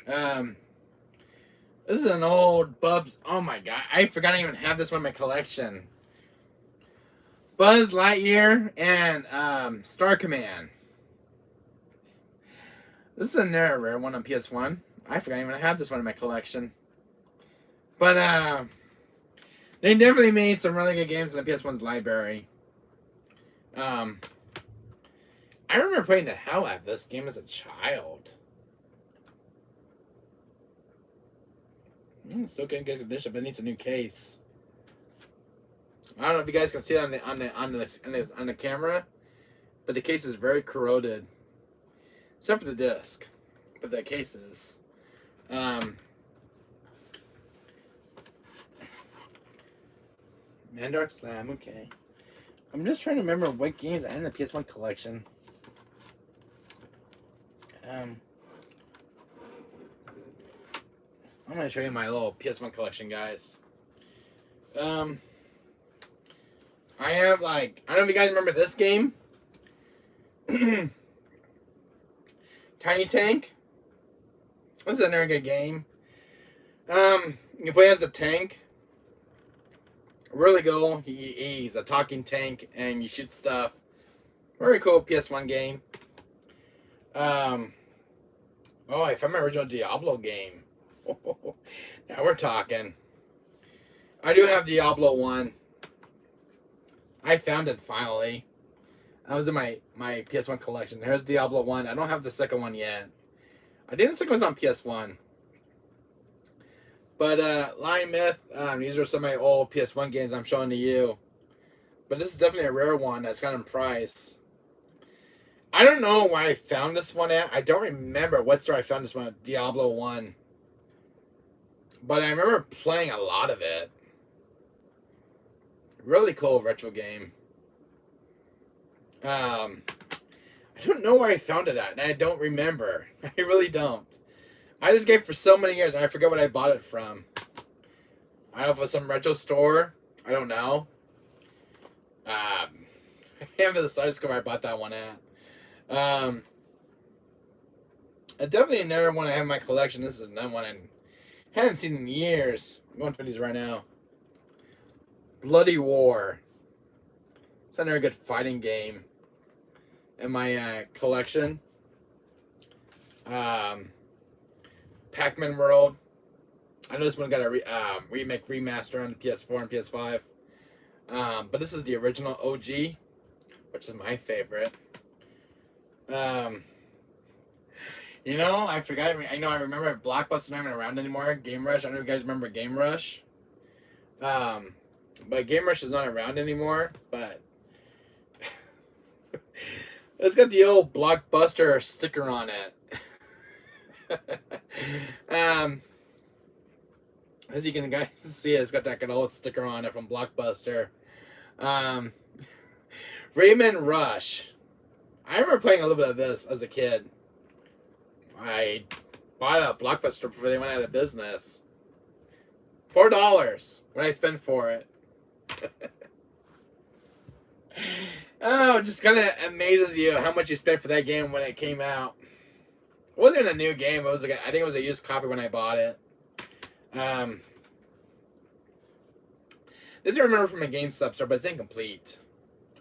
This is an old Bubs. Oh my god! I forgot I even have this one in my collection. Buzz Lightyear and Star Command. This is a rare one on PS1. I forgot even I have this one in my collection. But they definitely made some really good games in the PS1's library. I remember playing the hell out of this game as a child. Still getting good condition, but it needs a new case. I don't know if you guys can see it on the camera, but the case is very corroded, except for the disc. But the case is. Mandark Slam, okay. I'm just trying to remember what games I had in the PS1 collection. I'm gonna show you my little PS1 collection, guys. I have I don't know if you guys remember this game. Tiny Tank. This is another good game. You can play as a tank. Really cool. He's a talking tank and you shoot stuff. Very cool PS1 game. Oh, I found my original Diablo game. Now we're talking. I do have Diablo 1. I found it finally. That was in my PS1 collection. There's Diablo 1. I don't have the second one yet. I did the second one's on PS1. But Lion Myth, these are some of my old PS1 games I'm showing to you. But this is definitely a rare one that's got in price. I don't know where I found this one at. I don't remember what store I found this one at. Diablo 1. But I remember playing a lot of it. Really cool retro game. I don't know where I found it at, and I don't remember. I really don't. I just gave it for so many years, and I forget what I bought it from. I don't know if it was some retro store. I don't know. I have the side score I bought that one at. Definitely another one I have in my collection. This is another one I haven't seen in years. I'm going through these right now. Bloody War. It's another good fighting game. in my collection. Pac-Man World. I know this one got a remake remaster on PS4 and PS5. But this is the original OG, which is my favorite. You know, I forgot. I remember Blockbuster not even around anymore. Game Rush. I don't know if you guys remember Game Rush. But Game Rush is not around anymore. But it's got the old Blockbuster sticker on it. As you can guys see, it's got that good old sticker on it from Blockbuster. Rayman Rush. I remember playing a little bit of this as a kid. I bought a Blockbuster before they went out of business. $4 when I spent for it. Oh, it just kind of amazes you how much you spent for that game when it came out. It wasn't a new game. It was I think it was a used copy when I bought it. This I remember from a GameStop store, but it's incomplete.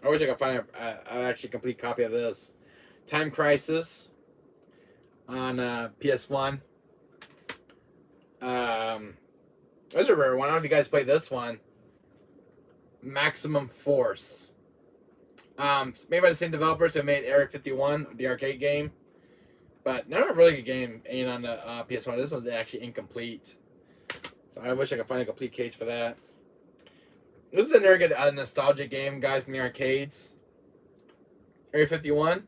I wish I could find a actually complete copy of this. Time Crisis on PS1. There's a rare one. I don't know if you guys played this one. Maximum Force. It's made by the same developers who made Area 51, the arcade game. But not a really good game ain't on the PS1. This one's actually incomplete. So I wish I could find a complete case for that. This is a very good nostalgic game, guys, from the arcades. Area 51.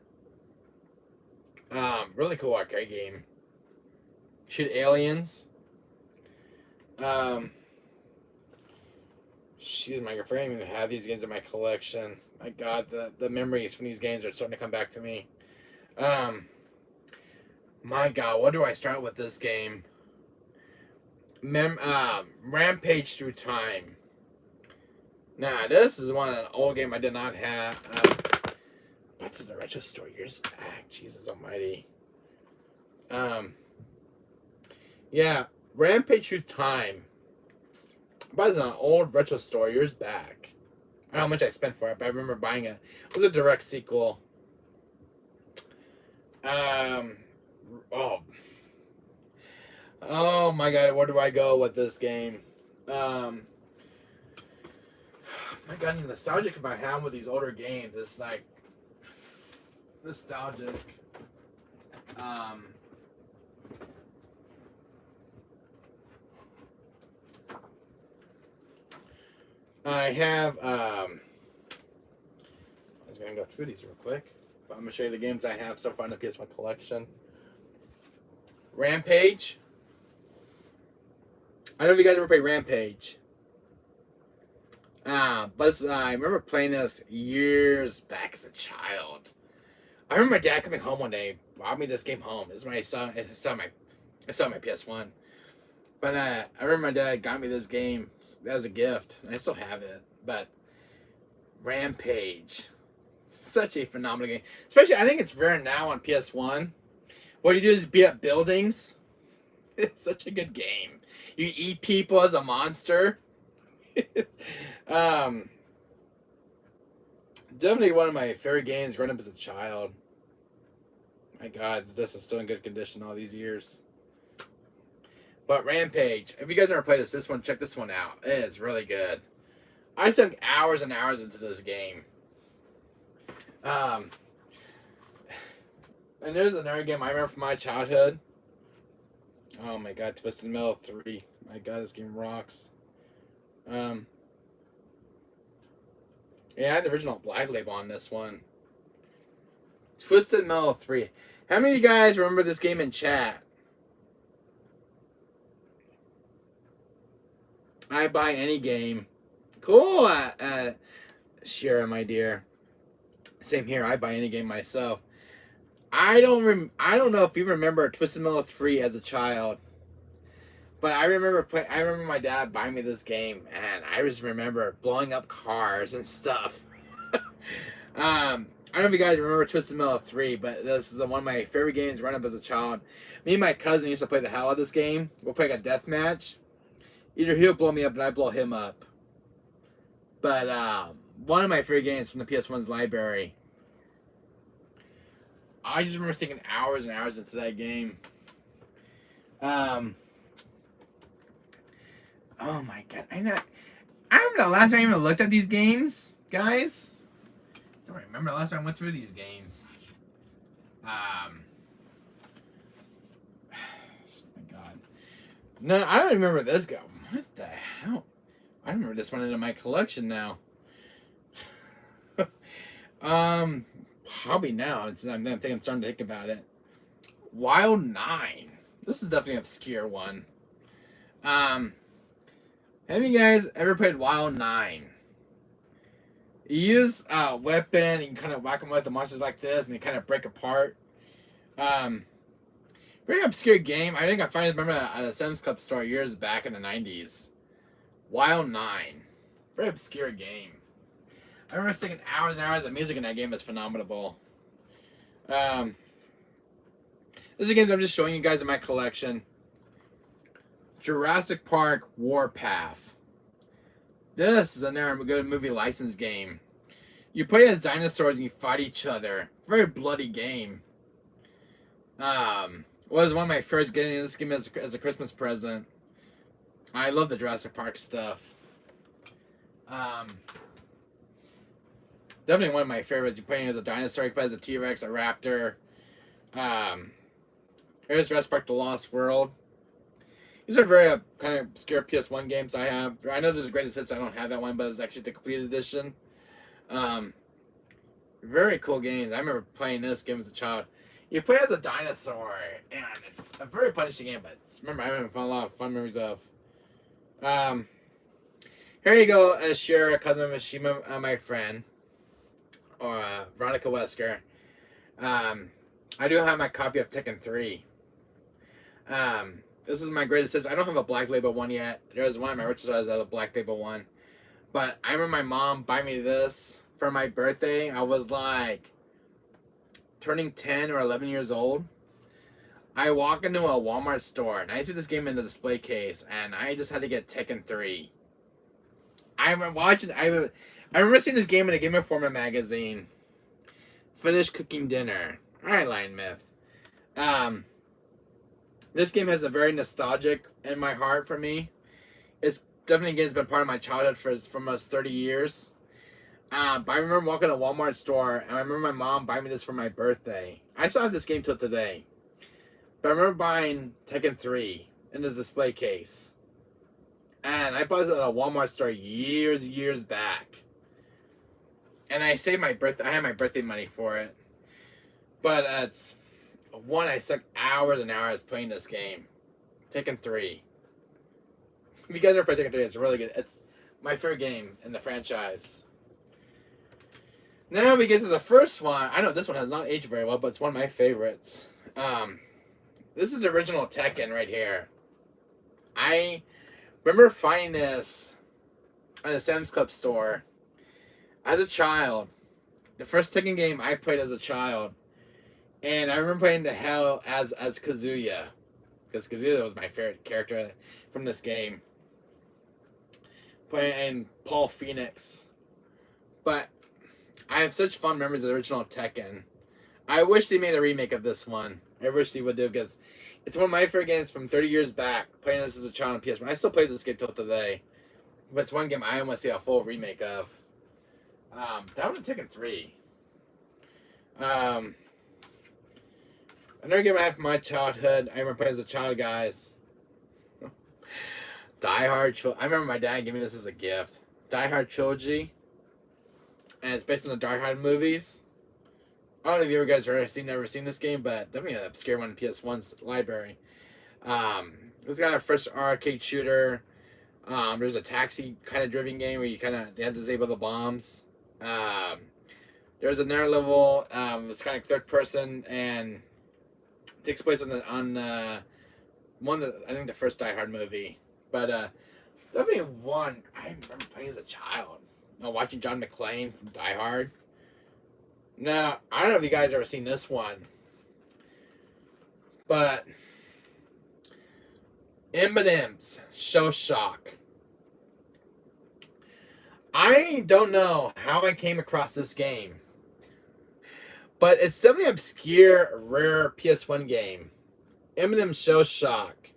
Really cool arcade game. Shoot aliens. Jeez, my girlfriend, I don't even have these games in my collection. My God, the memories from these games are starting to come back to me. My God, what do I start with this game? Rampage Through Time. Nah, this is one an old game I did not have. What's the retro store years back? Jesus Almighty. Yeah, Rampage Through Time. But it's an old retro store years back. I don't know how much I spent for it, but I remember buying it. It was a direct sequel. Oh my God, where do I go with this game? My God, I'm nostalgic about having with these older games. It's like nostalgic. I have I was gonna go through these real quick, but I'm gonna show you the games I have so far in the PS1 collection. Rampage. I don't know if you guys ever played Rampage. But I remember playing this years back as a child. I remember my dad coming home one day, brought me this game home. This is when I saw my PS1. But I remember my dad got me this game as a gift, and I still have it. But Rampage, such a phenomenal game. Especially, I think it's rare now on PS1. What you do is beat up buildings. It's such a good game. You eat people as a monster. Definitely one of my favorite games growing up as a child. My God, this is still in good condition all these years. But Rampage, if you guys never played this one, check this one out. It is really good. I sunk hours and hours into this game. And there's another game I remember from my childhood. Oh my God, Twisted Metal 3. My God, this game rocks. Yeah, I had the original Black Label on this one. Twisted Metal 3. How many of you guys remember this game in chat? I buy any game. Cool, Shira, my dear. Same here. I buy any game myself. I don't know if you remember Twisted Metal 3 as a child, but I remember my dad buying me this game, and I just remember blowing up cars and stuff. I don't know if you guys remember Twisted Metal 3, but this is one of my favorite games growing up as a child. Me and my cousin used to play the hell out of this game. We'll play a death match. Either he'll blow me up and I blow him up. But one of my favorite games from the PS1's library. I just remember sticking hours and hours into that game. Oh my god, I remember the last time I even looked at these games, guys. I don't remember the last time I went through these games. Oh my god. No, I don't remember this guy. What the hell? I remember this one in my collection now. Probably now. I think I'm starting to think about it. Wild 9. This is definitely an obscure one. Have you guys ever played Wild 9? You use a weapon, you can kind of whack them with the monsters like this, and they kind of break apart. Very obscure game. I think I finally remember at a Sam's Club store years back in the 90s. Wild 9. Very obscure game. I remember sticking hours and hours of music in that game. Is phenomenal. These are games I'm just showing you guys in my collection. Jurassic Park Warpath. This is another good movie license game. You play as dinosaurs and you fight each other. Very bloody game. Was one of my first getting this game as a Christmas present. I love the Jurassic Park stuff. Definitely one of my favorites. You're playing as a dinosaur, you play as a T-Rex, a raptor. Here's Jurassic Park: The Lost World. These are very kind of obscure PS1 games I have. I know there's a greatest hits. I don't have that one, but it's actually the complete edition. Very cool games. I remember playing this game as a child. You play as a dinosaur, and it's a very punishing game, but remember, I remember a lot of fun memories of. Here you go, Shira, cousin of Mishima, my friend, or Veronica Wesker. I do have my copy of Tekken 3. This is my greatest hits. I don't have a black label one yet. There's one of my riches has a black label one. But I remember my mom buying me this for my birthday. I was like turning 10 or 11 years old. I walk into a Walmart store and I see this game in the display case and I just had to get Tekken 3. I remember seeing this game in a Game Informer magazine. Finish cooking dinner. Alright, Lion Myth. This game has a very nostalgic in my heart for me. It's definitely a game that's been part of my childhood for almost 30 years. But I remember walking to a Walmart store and I remember my mom buying me this for my birthday. I still have this game till today. But I remember buying Tekken 3 in the display case. And I bought it at a Walmart store years back. And I saved my birthday. I had my birthday money for it. But it's one, I stuck hours and hours playing this game. Tekken 3. If you guys ever play Tekken 3, it's really good. It's my favorite game in the franchise. Now we get to the first one. I know this one has not aged very well, but it's one of my favorites. This is the original Tekken right here. I remember finding this at a Sam's Club store as a child. The first Tekken game I played as a child. And I remember playing the hell as Kazuya. Because Kazuya was my favorite character from this game. Playing Paul Phoenix. But I have such fond memories of the original Tekken. I wish they made a remake of this one. I wish they would do, because it's one of my favorite games from 30 years back. Playing this as a child on PS1. I still play this game till today. But it's one game I want to see a full remake of. That one Tekken 3. Another game I have from my childhood. I remember playing as a child, guys. Die Hard Trilogy. I remember my dad giving me this as a gift. Die Hard Trilogy. And it's based on the Die Hard movies. I don't know if you guys have never seen this game, but definitely an obscure one in PS1's library. It's got a first arcade shooter. There's a taxi kind of driven game where you have to disable the bombs. There's another level. It's kind of third person and takes place on one of I think the first Die Hard movie. But definitely one I remember playing as a child. Watching John McClane from Die Hard. Now, I don't know if you guys ever seen this one. But M&M's Shell Shock. I don't know how I came across this game. But it's definitely an obscure, rare PS1 game. Eminem Show Shock.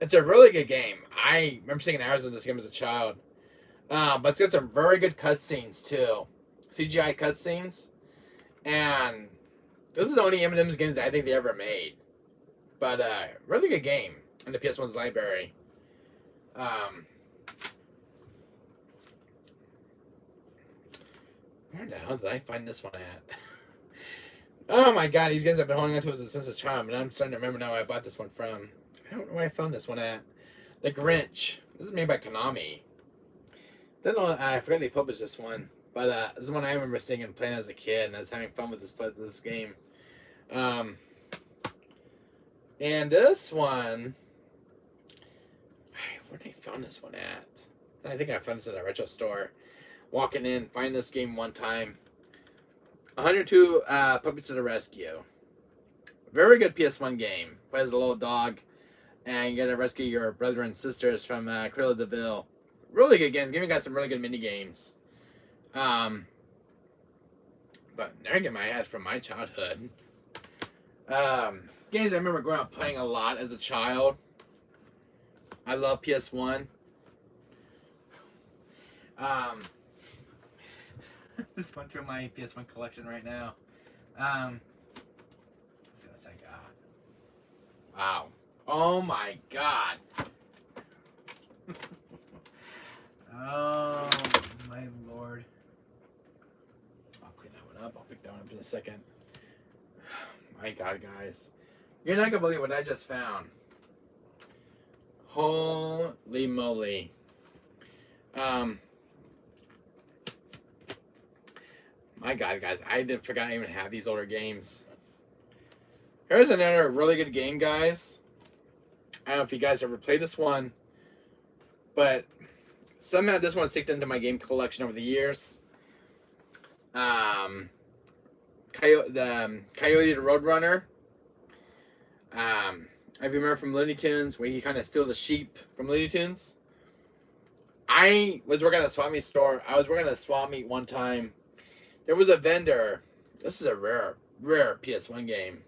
It's a really good game. I remember seeing hours of this game as a child. But it's got some very good cutscenes too. CGI cutscenes. And this is the only Eminem's games that I think they ever made. But really good game in the PS1's library. Where the hell did I find this one at? Oh my god, these guys have been holding on to us since a child, but I'm starting to remember now where I bought this one from. I don't know where I found this one at. The Grinch. This is made by Konami. I forgot they published this one, but this is one I remember seeing and playing as a kid, and I was having fun with this game. And this one, where did I found this one at? I think I found this at a retro store. Walking in, find this game one time. 102 Puppies to the Rescue. Very good PS1 game. Play as a little dog, and you gotta rescue your brother and sisters from Cruella de Vil. Really good games. Game got some really good mini games. But there again, I had from my childhood. Games I remember growing up playing a lot as a child. I love PS1. Just going through my PS1 collection right now. Let's see what I got. Wow. Oh my god. Oh my lord. I'll clean that one up. I'll pick that one up in a second. My god, guys. You're not gonna believe what I just found. Holy moly. My god, guys, I forgot I even had these older games. Here's another really good game, guys. I don't know if you guys ever played this one, but somehow this one slipped into my game collection over the years. Coyote the Roadrunner. If you remember from Looney Tunes, where he kind of steals the sheep from Looney Tunes. I was working at a swap meet store. I was working at a swap meet one time. There was a vendor. This is a rare PS1 game.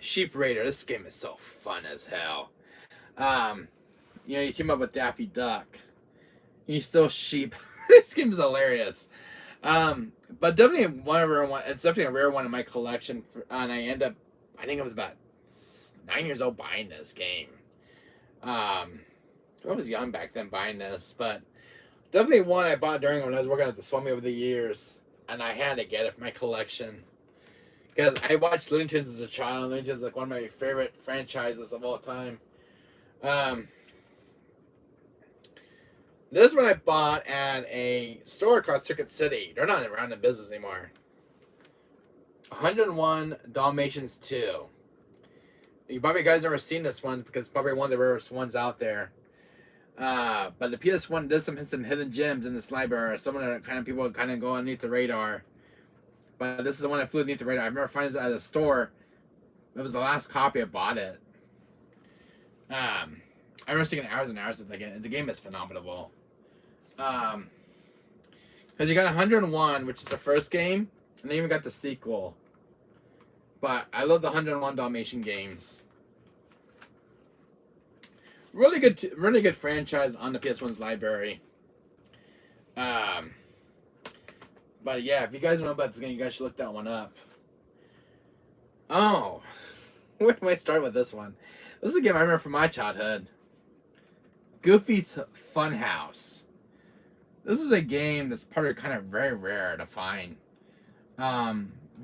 Sheep Raider. This game is so fun as hell. You team up with Daffy Duck. You steal sheep. This game is hilarious. But definitely one rare one. It's definitely a rare one in my collection. And I think I was about 9 years old buying this game. I was young back then buying this, but definitely one I bought during when I was working at the swap meet over the years, and I had to get it for my collection. Because I watched Looney Tunes as a child. Looney Tunes is like one of my favorite franchises of all time. This one I bought at a store called Circuit City. They're not around in business anymore. 101 Dalmatians 2. You probably guys never seen this one because it's probably one of the rarest ones out there. But the PS1 does some hidden gems in this library. Some of the kind of people kind of go underneath the radar. But this is the one that flew underneath the radar. I remember finding it at a store. It was the last copy I bought it. I remember seeing hours and hours of the game. The game is phenomenal. Because you got 101, which is the first game, and then you even got the sequel. But I love the 101 Dalmatian games. Really good franchise on the PS1's library. But yeah, if you guys don't know about this game, you guys should look that one up. Oh, where do I start with this one? This is a game I remember from my childhood. Goofy's Funhouse. This is a game that's probably kind of very rare to find.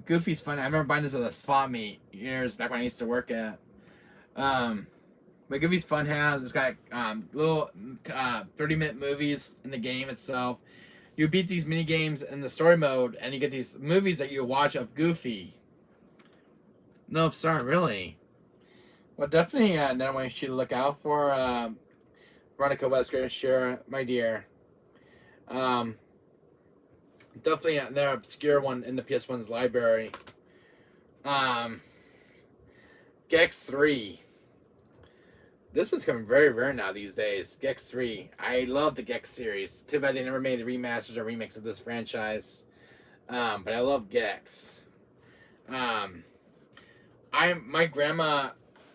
Goofy's Fun. I remember buying this at a swap meet years back when I used to work at. But Goofy's Funhouse. It's got little 30-minute movies in the game itself. You beat these mini games in the story mode, and you get these movies that you watch of Goofy. Nope, sorry, really. Well, definitely another one you should look out for. Veronica Wesker, sure, my dear. Definitely another obscure one in the PS1's library. Gex 3. This one's coming very rare now these days. Gex 3. I love the Gex series. Too bad they never made the remasters or remakes of this franchise. But I love Gex. Um, my grandma.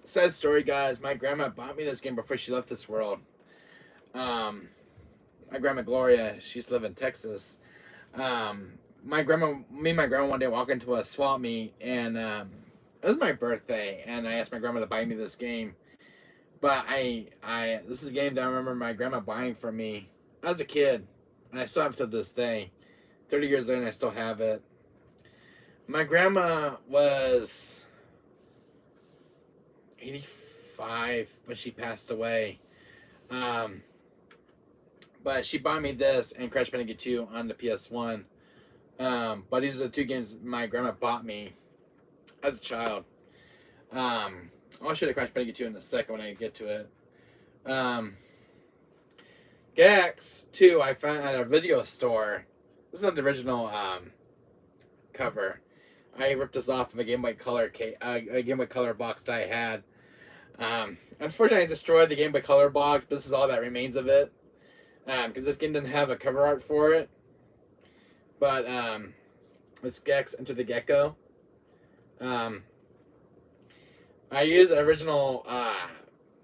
Sad story, guys. My grandma bought me this game before she left this world. My grandma Gloria, she used to live in Texas. Me and my grandma one day walked into a swap meet, and it was my birthday, and I asked my grandma to buy me this game. But this is a game that I remember my grandma buying for me as a kid, and I still have it to this day. 30 years later, and I still have it. My grandma was 85 when she passed away. But she bought me this and Crash Bandicoot 2 on the PS1. But these are the two games my grandma bought me as a child. I'll show you Crash Bandicoot 2 in a second when I get to it. Gex 2 I found at a video store. This is not the original cover. I ripped this off of a Game Boy Color a Game Boy Color box that I had. Unfortunately, I destroyed the Game Boy Color box, but this is all that remains of it. Because this game didn't have a cover art for it. But it's Gex Enter the Gecko. I used an original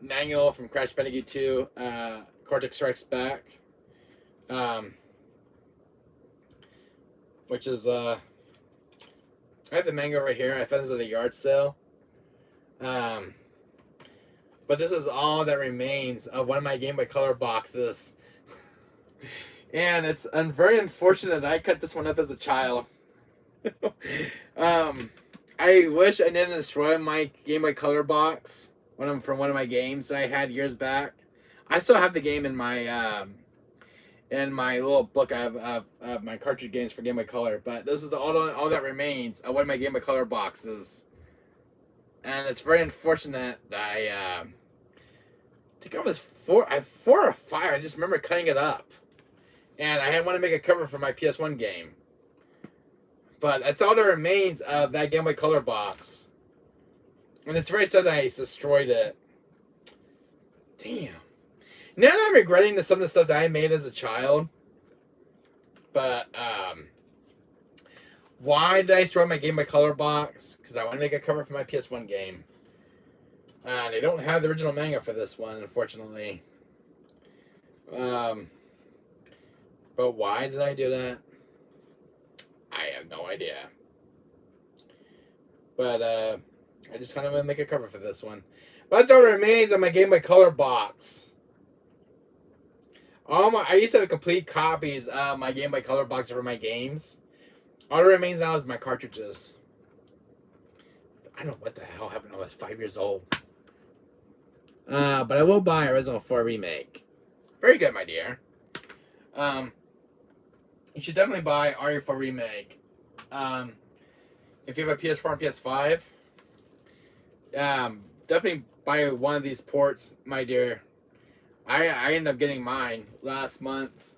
manual from Crash Bandicoot 2, Cortex Strikes Back. Which is I have the manual right here. I found this at a yard sale. But this is all that remains of one of my Game Boy Color boxes. And it's very unfortunate that I cut this one up as a child. I wish I didn't destroy my Game Boy Color box from one of my games that I had years back. I still have the game in my little book I have of my cartridge games for Game Boy Color. But this is all that remains of one of my Game Boy Color boxes. And it's very unfortunate that I think I was 4 or 5. I just remember cutting it up. And I want to make a cover for my PS1 game. But that's all that remains of that Game Boy Color box. And it's very sad that I destroyed it. Damn. Now I'm regretting some of the stuff that I made as a child. But, why did I destroy my Game Boy Color box? Because I want to make a cover for my PS1 game. And I don't have the original manga for this one, unfortunately. But why did I do that? I have no idea. But I just kind of want to make a cover for this one. But that's all that remains of my Game Boy Color box. I used to have complete copies of my Game Boy Color box for my games. All that remains now is my cartridges. I don't know what the hell happened when I was 5 years old. But I will buy Resident Evil 4 Remake. Very good, my dear. You should definitely buy RE4 Remake. If you have a PS4 and PS5, definitely buy one of these ports, my dear. I ended up getting mine last month.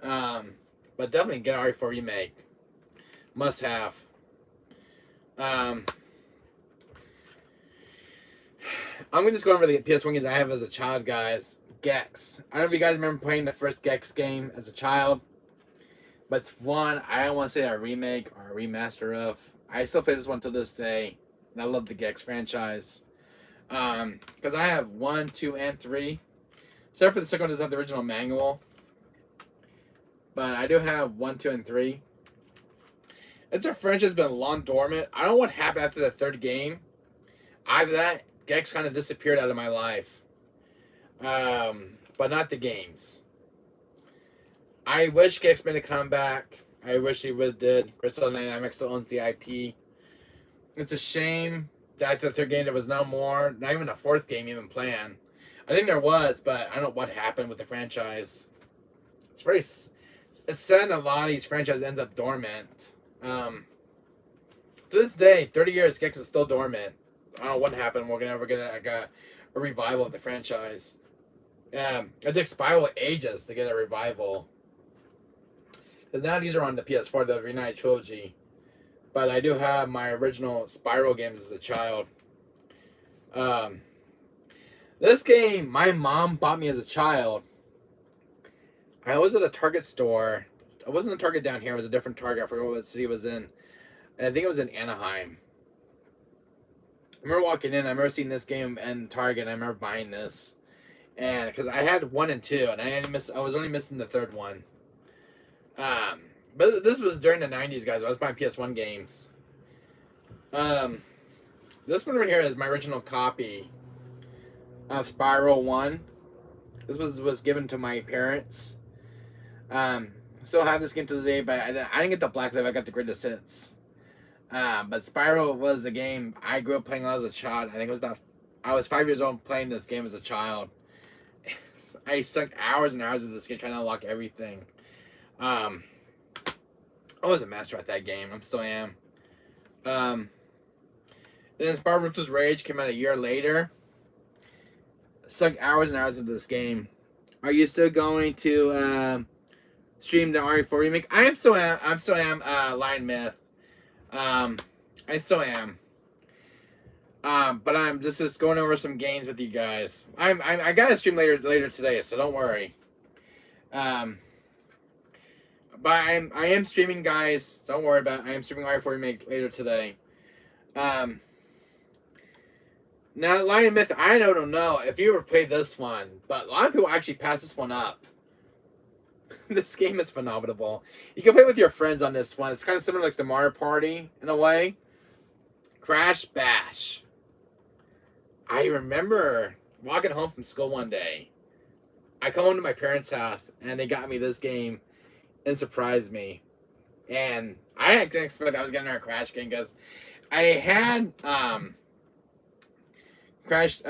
But definitely get RE4 Remake. Must have. I'm gonna just go over the PS1 games I have as a child, guys. Gex. I don't know if you guys remember playing the first Gex game as a child. But it's one I don't want to say a remake or a remaster of. I still play this one to this day. And I love the Gex franchise. Because I have 1, 2, and 3. Except for the second one doesn't have the original manual. But I do have 1, 2, and 3. It's a franchise that's been long dormant. I don't know what happened after the third game. After that, Gex kind of disappeared out of my life. But not the games. I wish Gex made a comeback. I wish he would did. Crystal Dynamics still owns the IP. It's a shame that after the third game there was no more. Not even a fourth game even planned. I think there was, but I don't know what happened with the franchise. It's sad that a lot of these franchises end up dormant. To this day, 30 years, Gex is still dormant. I don't know what happened. We're gonna ever get a revival of the franchise. It took Spiral ages to get a revival. Because now these are on the PS4, the Reunite Trilogy. But I do have my original Spiral games as a child. This game, my mom bought me as a child. I was at a Target store it wasn't a Target down here. It was a different Target. I forgot what city it was in. I think it was in Anaheim. I remember walking in. I remember seeing this game in Target. And I remember buying this, and because I had 1 and 2, and I was only missing the third one. But this was during the '90s, guys. I was buying PS1 games. This one right here is my original copy of Spiral 1. This was given to my parents. Still have this game to the day, but I didn't get the black label. I got the greatest hits. But Spiral was the game I grew up playing when I was a child. I think it was I was 5 years old playing this game as a child. I sunk hours and hours of this game trying to unlock everything. I was a master at that game. I still am. And then Spiral Riptors Rage came out a year later. Sunk hours and hours into this game. Are you still going to stream the RE4 remake? I'm still am Lion Myth. I still am. But I'm just going over some games with you guys. I got to stream later today, so don't worry. But I am streaming, guys. Don't worry about it. I am streaming RE4 remake later today. Now, Lion Myth, I don't know if you ever played this one, but a lot of people actually pass this one up. This game is phenomenal. You can play with your friends on this one. It's kind of similar like the Mario Party in a way. Crash Bash. I remember walking home from school one day. I come home to my parents' house, and they got me this game and surprised me. And I didn't expect I was getting a Crash game because I had Crash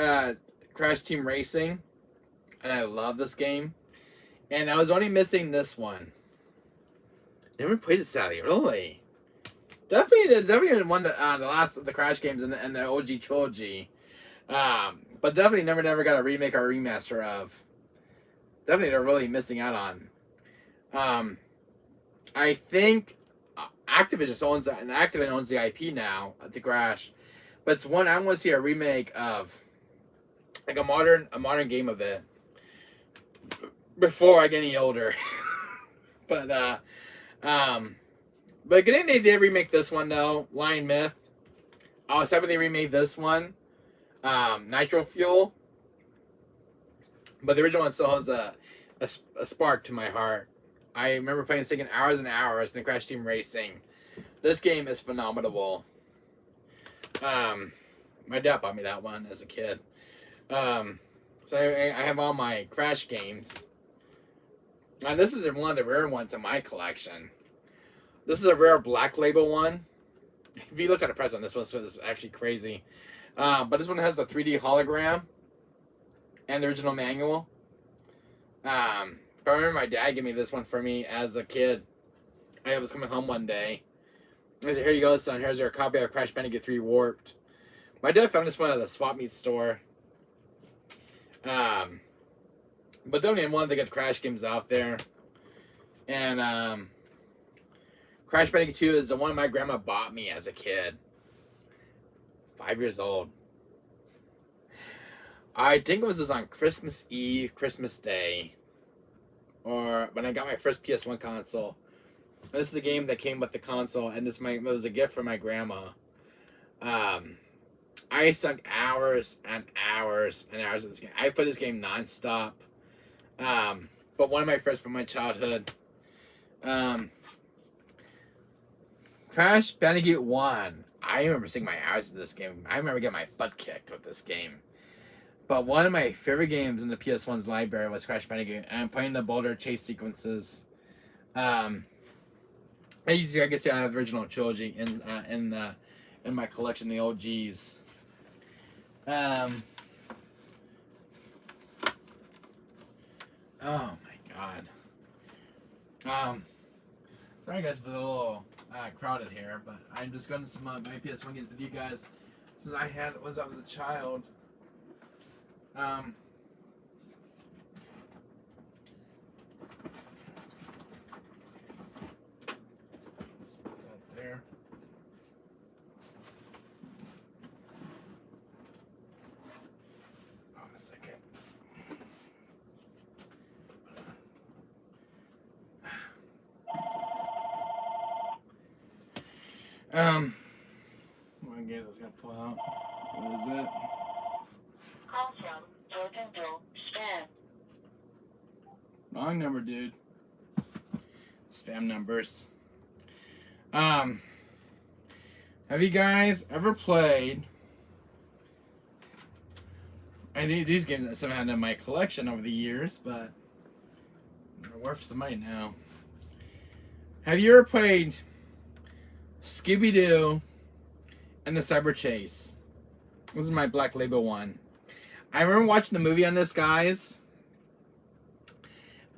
Team Racing, and I love this game. And I was only missing this one. Never played it, sadly. Really, definitely one of the last of the Crash games in the OG trilogy. But definitely never got a remake or a remaster of. Definitely they're really missing out on. I think Activision owns that, and Activision owns the IP now to Crash. But it's one I want to see a remake of, like a modern game of it. Before I get any older. But good thing they did remake this one though, Lion Myth. I was happy they remade this one, Nitro Fuel. But the original one still has a spark to my heart. I remember playing this thing hours and hours in Crash Team Racing. This game is phenomenal. My dad bought me that one as a kid. So I have all my Crash games. And this is one of the rare ones in my collection. This is a rare black label one. If you look at the price on this one, so this is actually crazy. But this one has a 3D hologram and the original manual. But I remember my dad gave me this one for me as a kid. I was coming home one day. He said, "Here you go, son. Here's your copy of Crash Bandicoot 3 Warped." My dad found this one at a swap meet store. But definitely one of the good Crash games out there. And Crash Bandicoot 2 is the one my grandma bought me as a kid. 5 years old. I think it was on Christmas Eve, Christmas Day. Or when I got my first PS1 console. This is the game that came with the console, and it was a gift from my grandma. I sunk hours and hours and hours in this game. I played this game nonstop. But one of my friends from my childhood. Crash Bandicoot 1. I remember sinking my hours in this game. I remember getting my butt kicked with this game. But one of my favorite games in the PS1's library was Crash Bandicoot. And I'm playing the boulder chase sequences. I guess I have the original trilogy in my collection, the OGs. Oh my god. Sorry guys for the little crowded here, but I'm just going to some my PS1 games with you guys since I was a child. Let's put that there. Oh, a second. What game that's gonna pull out? What is it? Call from broken bill spam. Wrong number, dude. Spam numbers. Have you guys ever played? I need these games that somehow in my collection over the years, but they're worth some money now. Have you ever played Scooby-Doo and the Cyber Chase? This is my Black Label one. I remember watching the movie on this, guys.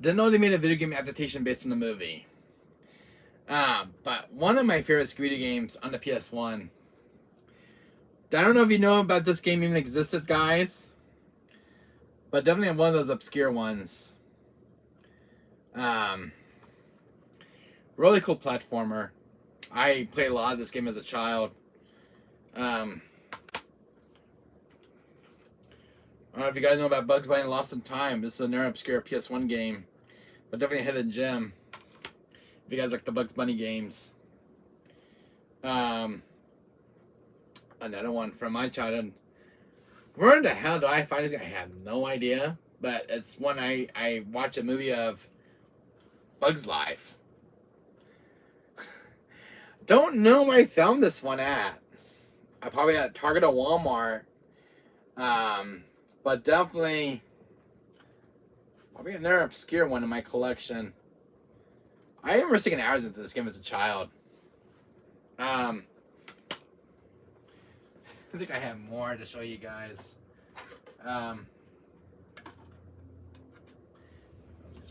Didn't know they made a video game adaptation based on the movie. But one of my favorite Scooby-Doo games on the ps1. I don't know if you know about this game even existed, guys. But definitely one of those obscure ones. Really cool platformer. I played a lot of this game as a child. I don't know if you guys know about Bugs Bunny and Lost in Time. This is another obscure PS1 game. But definitely a hidden gem. If you guys like the Bugs Bunny games. Another one from my childhood. Where in the hell did I find this guy? I have no idea. But it's one I watched a movie of Bug's Life. Don't know where I found this one at. I probably at Target or Walmart. But definitely probably another obscure one in my collection. I remember sticking hours into this game as a child. I think I have more to show you guys. What's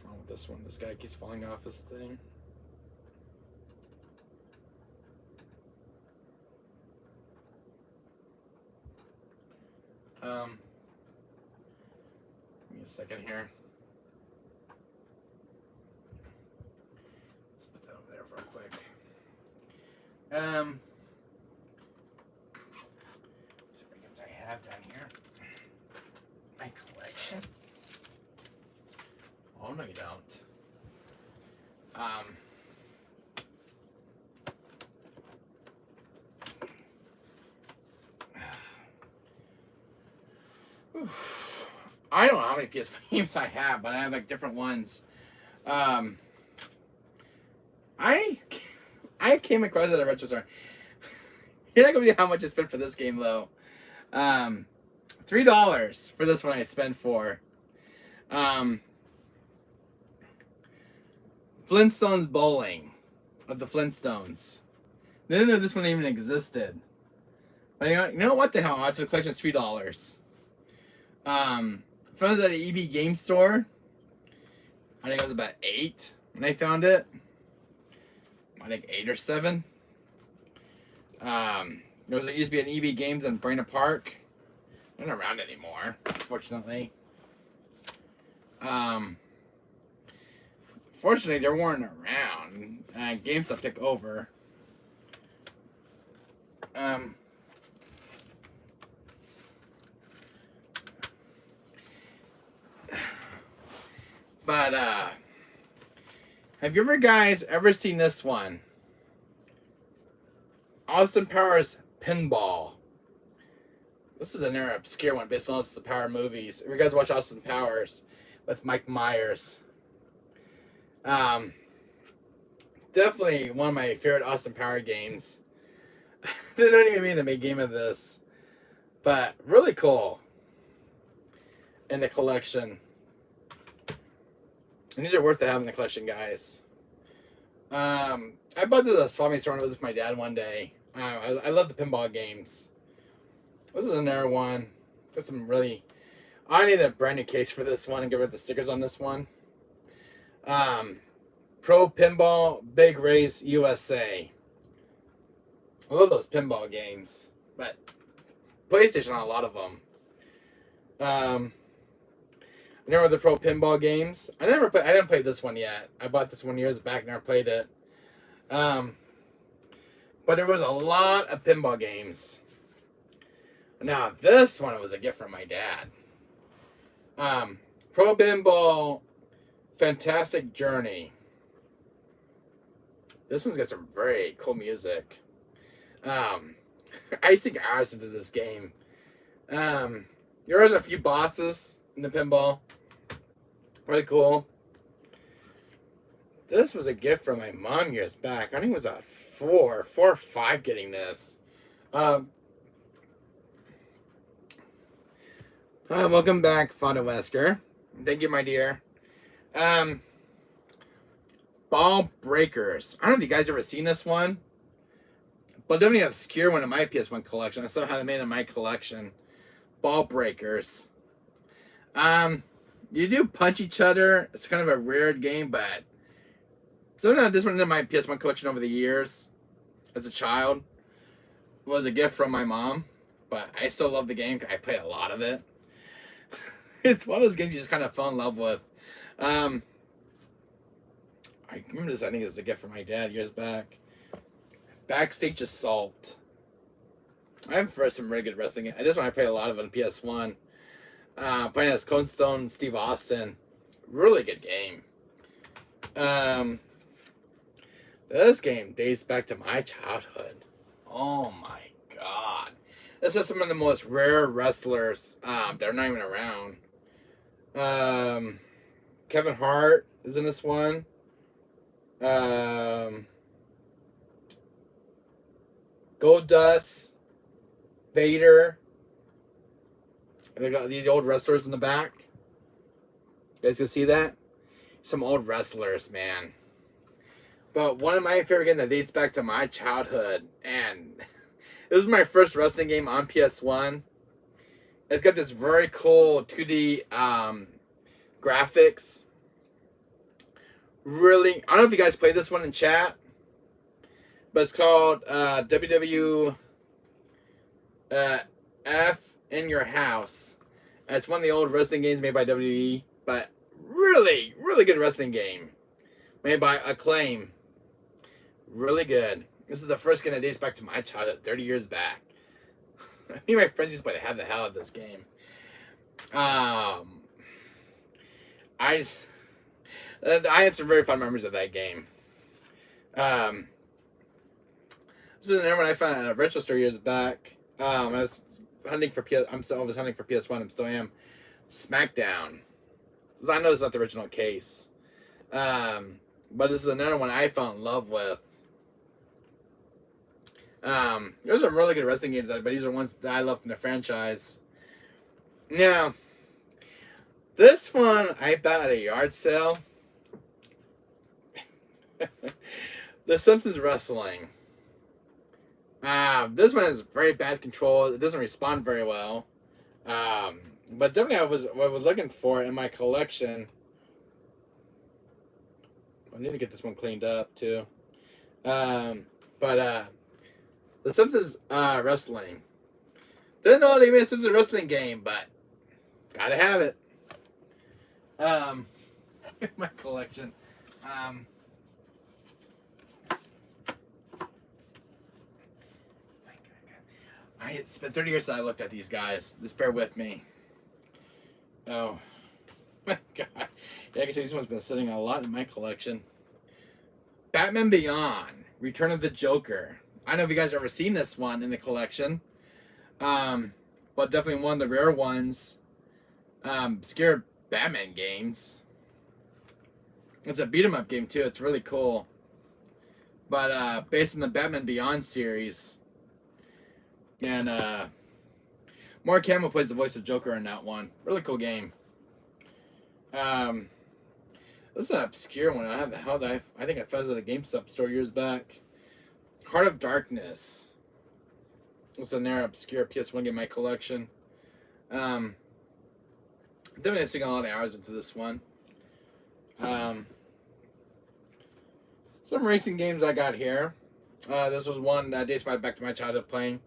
wrong with this one? This guy keeps falling off this thing. Give me a second here. Let's put that over there real quick. See what games I have down here. My collection. Oh no, you don't. I don't know how many PS games I have, but I have like different ones. I came across it at a retro store. You're not gonna believe how much I spent for this game though. $3 for this one I spent for. Flintstones Bowling of the Flintstones. Didn't know this one even existed. But you know what the hell? After the collection, $3. Found it at an EB game store. I think it was about 8 when I found it. I think 8 or 7. There used to be an EB Games in Brainerd Park. They're not around anymore, unfortunately. Fortunately, they weren't around. GameStop took over. But have you ever guys ever seen this one? Austin Powers Pinball. This is another obscure one based on most of the Power movies. If you guys watch Austin Powers with Mike Myers. Definitely one of my favorite Austin Power games. They don't even mean to make a game of this. But really cool. In the collection. And these are worth to have in the collection, guys. I bought this at the Swami store when I was with my dad one day. I love the pinball games. This is another one. Got some really... I need a brand new case for this one and get rid of the stickers on this one. Pro Pinball Big Race USA. I love those pinball games. But PlayStation on a lot of them. I remember the Pro Pinball games. I didn't play this one yet. I bought this one years back, never played it. But there was a lot of pinball games. Now this one was a gift from my dad. Pro Pinball Fantastic Journey. This one's got some very cool music. Um, I think hours into this game. There was a few bosses in the pinball. Really cool. This was a gift from my mom years back. I think it was at four or five getting this. Welcome back, Fonda Wesker. Thank you, my dear. Ball Breakers. I don't know if you guys ever seen this one, but definitely an obscure one in my PS1 collection. I saw how they made it in my collection. Ball Breakers. You do punch each other. It's kind of a weird game, but somehow this one in my PS1 collection over the years, as a child, was a gift from my mom. But I still love the game. I play a lot of it. It's one of those games you just kind of fell in love with. I remember this. I think it was a gift from my dad years back. Backstage Assault. I have heard some really good wrestling. This one I played a lot of on PS1. Playing as Cone Stone, Steve Austin. Really good game. This game dates back to my childhood. Oh my god. This is some of the most rare wrestlers that are not even around. Kevin Hart is in this one. Goldust, Vader. And they got the old wrestlers in the back. You guys can see that? Some old wrestlers, man. But one of my favorite games that dates back to my childhood, and this was my first wrestling game on PS1. It's got this very cool 2D graphics. Really, I don't know if you guys played this one in chat, but it's called WWF in Your House. It's one of the old wrestling games made by WWE, but really, really good wrestling game made by Acclaim. Really good. This is the first game that dates back to my childhood, 30 years back. Me and my friends used to play the hell out of this game. I had some very fun memories of that game. This is another one I found at a retro store years back. I was hunting for I was hunting for PS1. I still am. SmackDown. I know it's not the original case, but this is another one I fell in love with. There's some really good wrestling games, but these are ones that I love from the franchise. Now, this one I bought at a yard sale. The Simpsons Wrestling. This one has very bad control. It doesn't respond very well. But definitely I was looking for it in my collection. I need to get this one cleaned up too. The Simpsons Wrestling. Didn't know they made a Simpsons Wrestling game, but gotta have it. My collection. It's been 30 years since I looked at these guys. Just bear with me. Oh my god. Yeah, I can tell you this one's been sitting a lot in my collection. Batman Beyond, Return of the Joker. I don't know if you guys have ever seen this one in the collection. But definitely one of the rare ones. Obscure Batman games. It's a beat 'em up game too. It's really cool. But based on the Batman Beyond series. And Mark Hamill plays the voice of Joker in that one. Really cool game. This is an obscure one. I think I found it at a GameStop store years back. Heart of Darkness. This is another obscure PS1 game in my collection. Definitely sink a lot of hours into this one. Some racing games I got here. This was one that dates back to my childhood playing.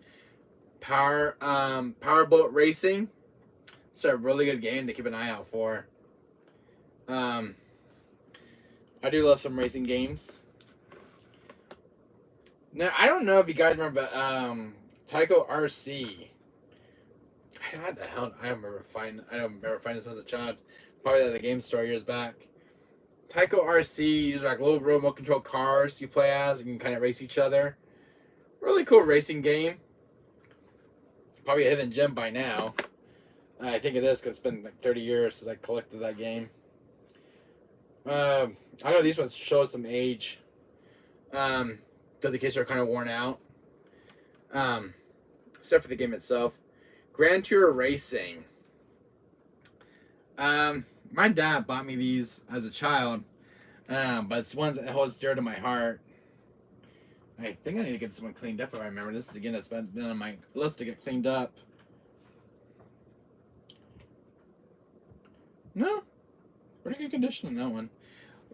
Powerboat Racing. It's a really good game to keep an eye out for. I do love some racing games. Now I don't know if you guys remember Tycho RC. What the hell? I don't remember finding this as a child. Probably at a game store years back. Tycho RC. These are like little remote control cars you play as. You can kind of race each other. Really cool racing game. Probably a hidden gem by now. I think it is because it's been like 30 years since I collected that game. I know these ones show some age. Because the cases are kind of worn out. Except for the game itself. Grand Tour Racing. My dad bought me these as a child. But it's ones that holds dear to my heart. I think I need to get this one cleaned up if I remember. This is again that's been on my list to get cleaned up. No. Pretty good condition on that one.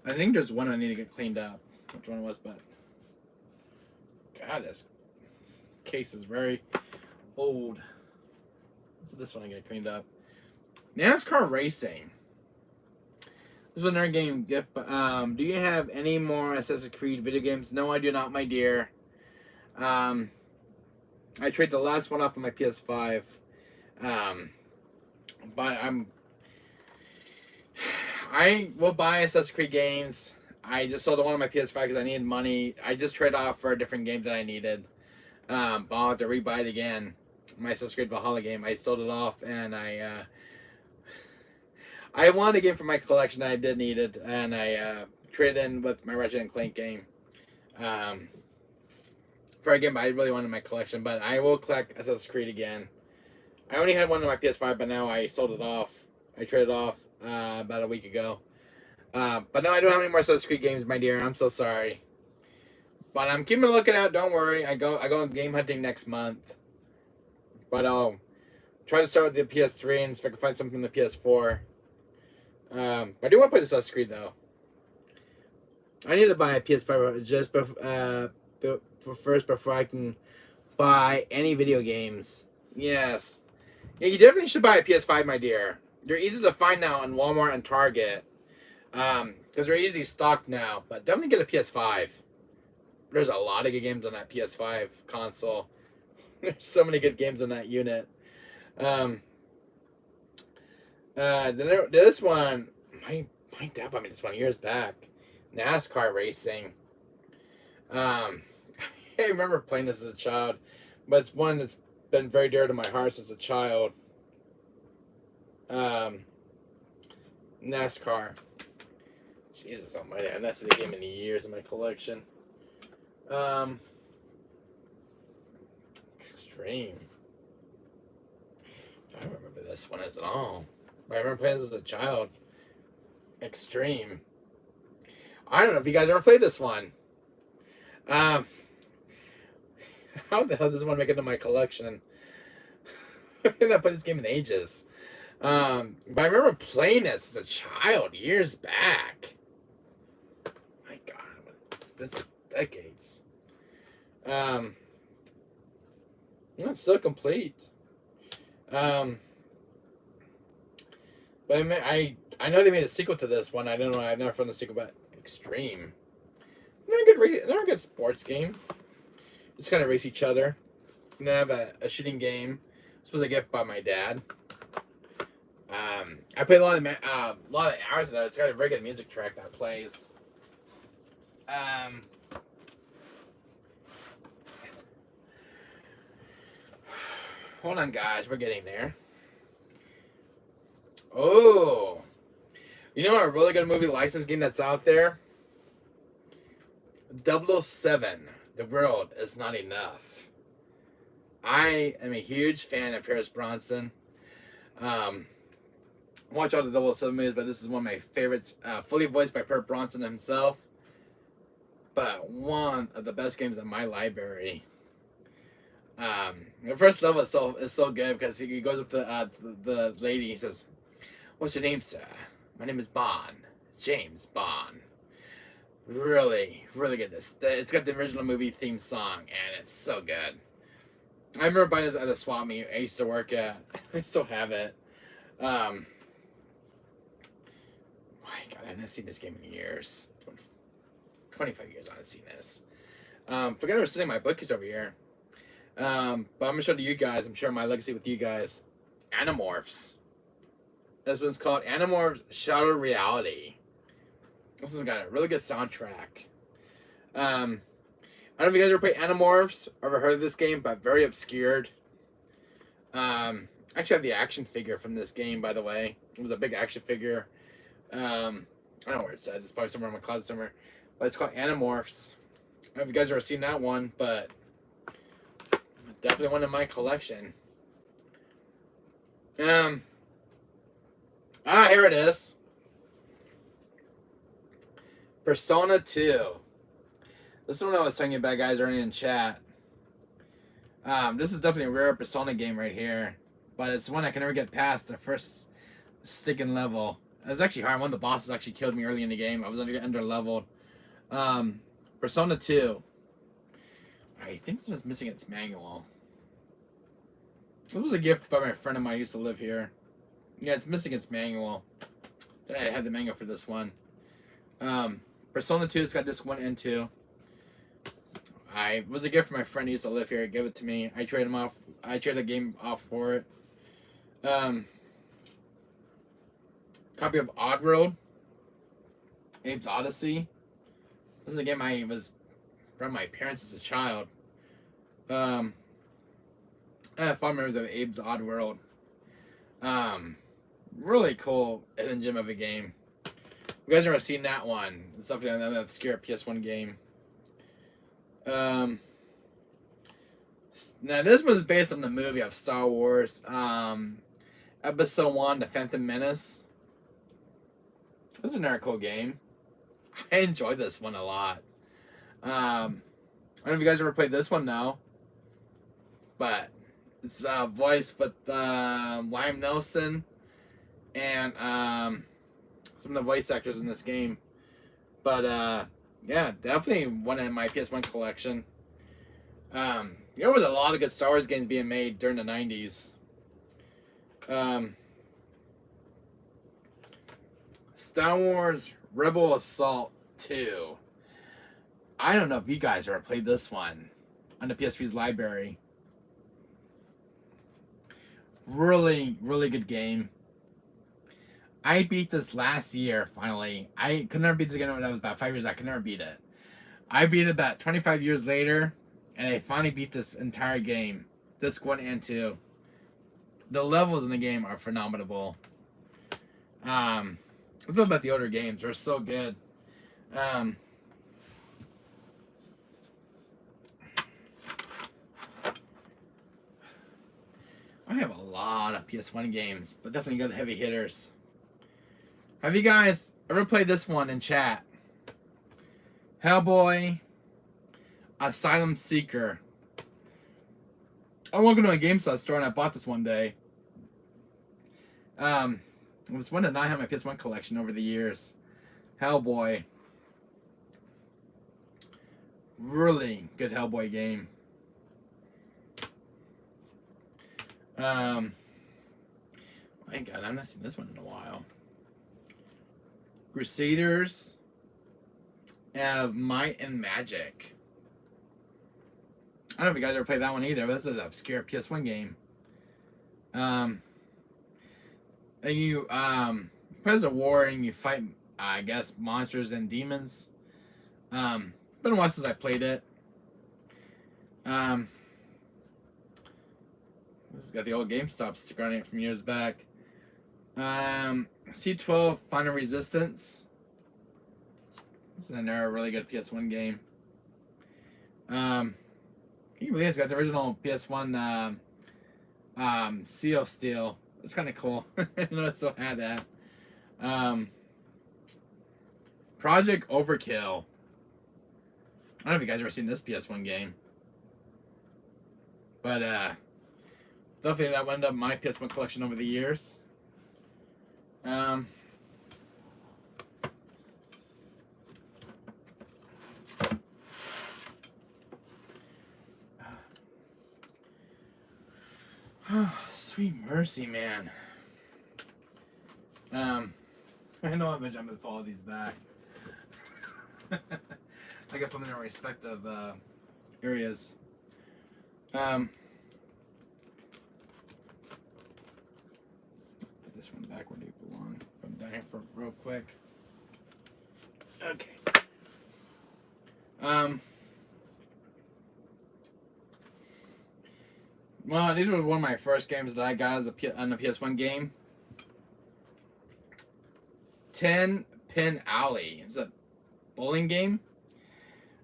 I think there's one I need to get cleaned up. Which one it was, but God, this case is very old. So this one I get cleaned up. NASCAR Racing. This is another game gift. But do you have any more Assassin's Creed video games? No, I do not, my dear. I traded the last one off of my PS5. But I will buy Assassin's Creed games. I just sold one on my PS5 because I needed money. I just traded off for a different game that I needed. But I'll have to rebuy it again. My Assassin's Creed Valhalla game. I sold it off and I wanted a game for my collection that I did need it, and I traded in with my Ratchet and Clank game for a game I really wanted in my collection. But I will collect Assassin's Creed again. I only had one on my PS5, but now I sold it off. I traded it off about a week ago. But no, I don't have any more Assassin's Creed games, my dear. I'm so sorry. But I'm keeping a looking out. Don't worry. I go game hunting next month. But I'll try to start with the PS3 and see if I can find something on the PS4. I do want to play the Assassin's Creed though. I need to buy a PS5 just first before I can buy any video games. Yes. Yeah, you definitely should buy a PS5, my dear. They're easy to find now on Walmart and Target. Because they're easily stocked now. But definitely get a PS5. There's a lot of good games on that PS5 console. There's so many good games on that unit. This one, my dad bought me this one years back. NASCAR Racing. I remember playing this as a child, but it's one that's been very dear to my heart since a child. NASCAR. Jesus almighty, I've not seen a game in years in my collection. Extreme. I don't remember this one at all. I remember playing this as a child. Extreme. I don't know if you guys ever played this one. How the hell does this one make it into my collection? I have not played this game in ages. But I remember playing this as a child years back. My God, it's been some decades. It's still complete. But I know they made a sequel to this one. I don't know. I've never found the sequel, but Extreme. They're a good sports game. Just kind of race each other. And they have a shooting game. This was a gift by my dad. I played a lot of hours of that. It's got a very good music track that plays. Hold on, guys. We're getting there. Oh. You know what a really good movie license game that's out there? 007. The World Is Not Enough. I am a huge fan of Pierce Bronson. Watch all the 007 movies, but this is one of my favorites. Fully voiced by Pierce Bronson himself. But one of the best games in my library. The first level is so good because he goes up to the lady. He says, "What's your name, sir?" "My name is Bond. James Bond." Really, really good. It's got the original movie theme song, and it's so good. I remember buying this at a swap meet I used to work at. I still have it. My God, I haven't seen this game in years. 25 years I haven't seen this. Forget I was sitting in my bookcase over here. But I'm gonna show it to you guys. I'm sharing my legacy with you guys. Animorphs. This one's called Animorphs Shadow Reality. This has got a really good soundtrack. I don't know if you guys ever played Animorphs or ever heard of this game, but very obscured. I actually have the action figure from this game, by the way. It was a big action figure. I don't know where it's at. It's probably somewhere in my closet somewhere. But it's called Animorphs. I don't know if you guys have ever seen that one, but definitely one in my collection. Here it is. Persona 2. This is one I was telling you about, guys, already in chat. This is definitely a rare Persona game right here. But it's one I can never get past the first sticking level. It was actually hard. One of the bosses actually killed me early in the game. I was under leveled. Persona 2. I think it's just missing its manual. This was a gift by my friend of mine who used to live here. Yeah, it's missing its manual. I had the manual for this one. Persona 2, it's got disc 1 and 2. It was a gift from my friend who used to live here. He gave it to me. I traded him off. I traded a game off for it. Copy of Oddworld. Abe's Odyssey. This is a game I was from my parents as a child. I have fond memories of Abe's Oddworld. Really cool hidden gem of a game. You guys have ever seen that one? It's something like that obscure PS1 game. Now this was based on the movie of Star Wars, Episode 1, The Phantom Menace. This is another cool game. I enjoyed this one a lot. I don't know if you guys ever played this one now, but it's voiced with Liam Nelson and some of the voice actors in this game. But yeah, definitely one in my PS1 collection. There was a lot of good Star Wars games being made during the 90s. Star Wars Rebel Assault 2. I don't know if you guys ever played this one on the PS3's library. Really, really good game. I beat this last year, finally. I could never beat this game when I was about 5 years. I could never beat it. I beat it about 25 years later, and I finally beat this entire game. Disc 1 and 2. The levels in the game are phenomenal. It's all about the older games. They're so good. I have a lot of PS1 games, but definitely got the heavy hitters. Have you guys ever played this one in chat? Hellboy, Asylum Seeker. I walked into a GameStop store and I bought this one day. It was one that I have my PS1 collection over the years. Hellboy. Really good Hellboy game. My God, I've not seen this one in a while. Crusaders of Might and Magic. I don't know if you guys ever played that one either, but this is an obscure PS1 game. And you play as a war and you fight, I guess, monsters and demons. Been a while since I played it. This has got the old GameStop sticker on it from years back. C12 Final Resistance. This is another really good PS1 game. Can you believe it's got the original PS1 Seal Steel? It's kind of cool. I didn't know it still had that. Project Overkill. I don't know if you guys ever seen this PS1 game. But definitely that wound up my PS1 collection over the years. Sweet mercy, man. I know I've been jumping all these back. I got them in their respective areas. Put this one back where they belong. Put them down here for real quick. Okay. Well, these were one of my first games that I got as on the PS1 game. 10 Pin Alley. It's a bowling game.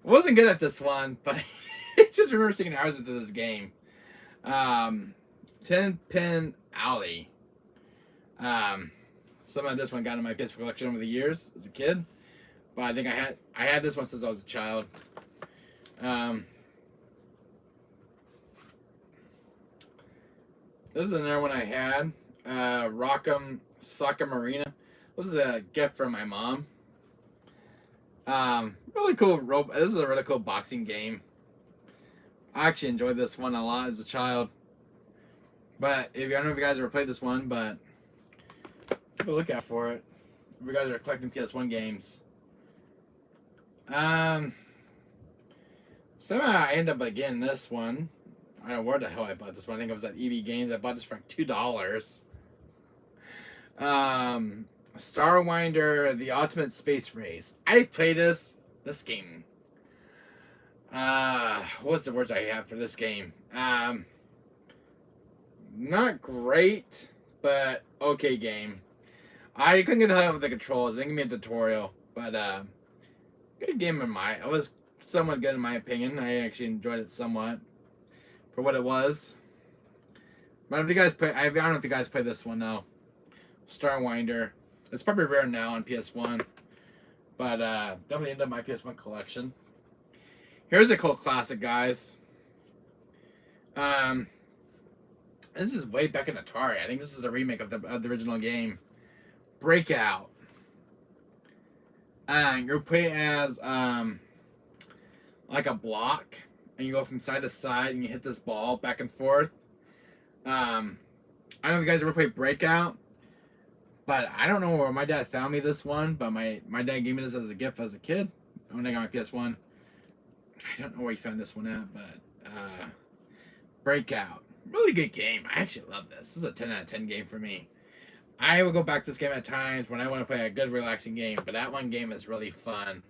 I wasn't good at this one, but I just remember sticking hours into this game. 10 Pin Alley. Some of this one got in my PS4 collection over the years as a kid, but I think I had this one since I was a child. This is another one I had. Rock'em Sock'em Arena. This is a gift from my mom. Really cool. This is a really cool boxing game. I actually enjoyed this one a lot as a child. But I don't know if you guys ever played this one, but keep a lookout for it. If you guys are collecting PS1 games. Somehow I ended up getting this one. I don't know where the hell I bought this one. I think it was at EB Games. I bought this for like $2. Starwinder: The Ultimate Space Race. I played this game. What's the words I have for this game? Not great, but okay game. I couldn't get the hell with the controls. They didn't give me a tutorial, but good game it was somewhat good in my opinion. I actually enjoyed it somewhat for what it was. But if you guys play, I don't know if you guys play this one now. Starwinder. It's probably rare now on PS1, but definitely ended up my PS1 collection. Here's a cool classic, guys. This is way back in Atari. I think this is a remake of the original game. Breakout. You play as like a block, and you go from side to side, and you hit this ball back and forth. I don't know if you guys ever played Breakout, but I don't know where my dad found me this one, but my dad gave me this as a gift as a kid when I got my PS1. I don't know where he found this one at, but Breakout. Really good game. I actually love this. This is a 10 out of 10 game for me. I will go back to this game at times when I want to play a good, relaxing game, but that one game is really fun.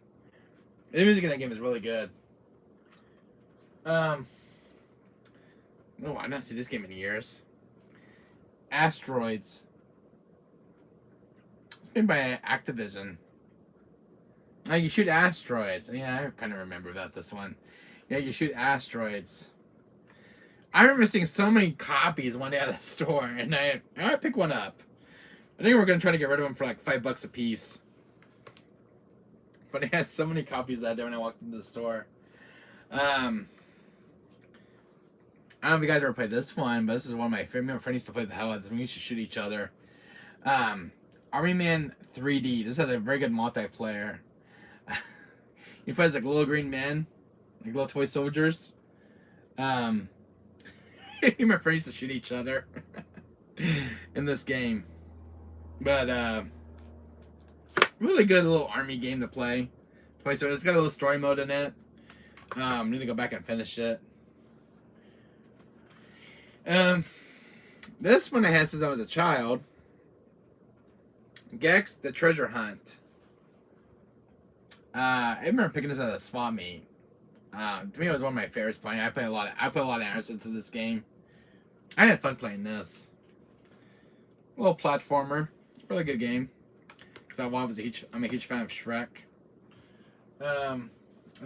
The music in that game is really good. Oh, I've not seen this game in years. Asteroids. It's made by Activision. Oh, you shoot asteroids. Yeah, I kind of remember about this one. Yeah, you shoot asteroids. I remember seeing so many copies one day at a store, and I picked one up. I think we're going to try to get rid of them for like $5 a piece. But I had so many copies that day when I walked into the store. I don't know if you guys ever played this one, but this is one of my favorite. My friend used to play the hell out of this. We used to shoot each other. Army Man 3D. This has a very good multiplayer. He plays like little green men, like little toy soldiers. Me and my friends used to shoot each other in this game. But really good little army game to play. So it's got a little story mode in it. Need to go back and finish it. This one I had since I was a child. Gex: The Treasure Hunt. I remember picking this at a swap meet. To me, it was one of my favorites playing. I put a lot of hours into this game. I had fun playing this. A little platformer, really good game. Cause I'm a huge fan of Shrek. I've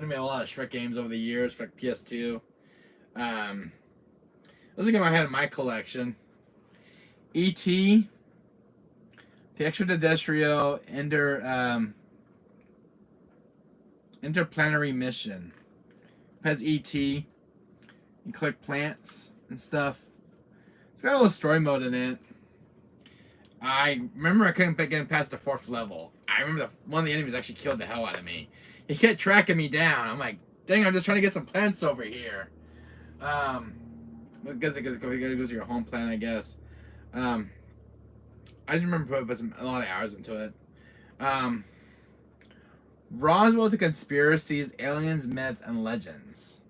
made a lot of Shrek games over the years for PS2. This is a game I had in my collection. E.T. The Extraterrestrial Interplanetary Mission. It has E.T. You collect plants and stuff. It's got a little story mode in it. I remember I couldn't get past the 4th level. I remember one of the enemies actually killed the hell out of me. He kept tracking me down. I'm like, dang, I'm just trying to get some plants over here. I guess it goes to your home planet, I guess. I just remember putting a lot of hours into it. Roswell: The Conspiracies, Aliens, Myth, and Legends.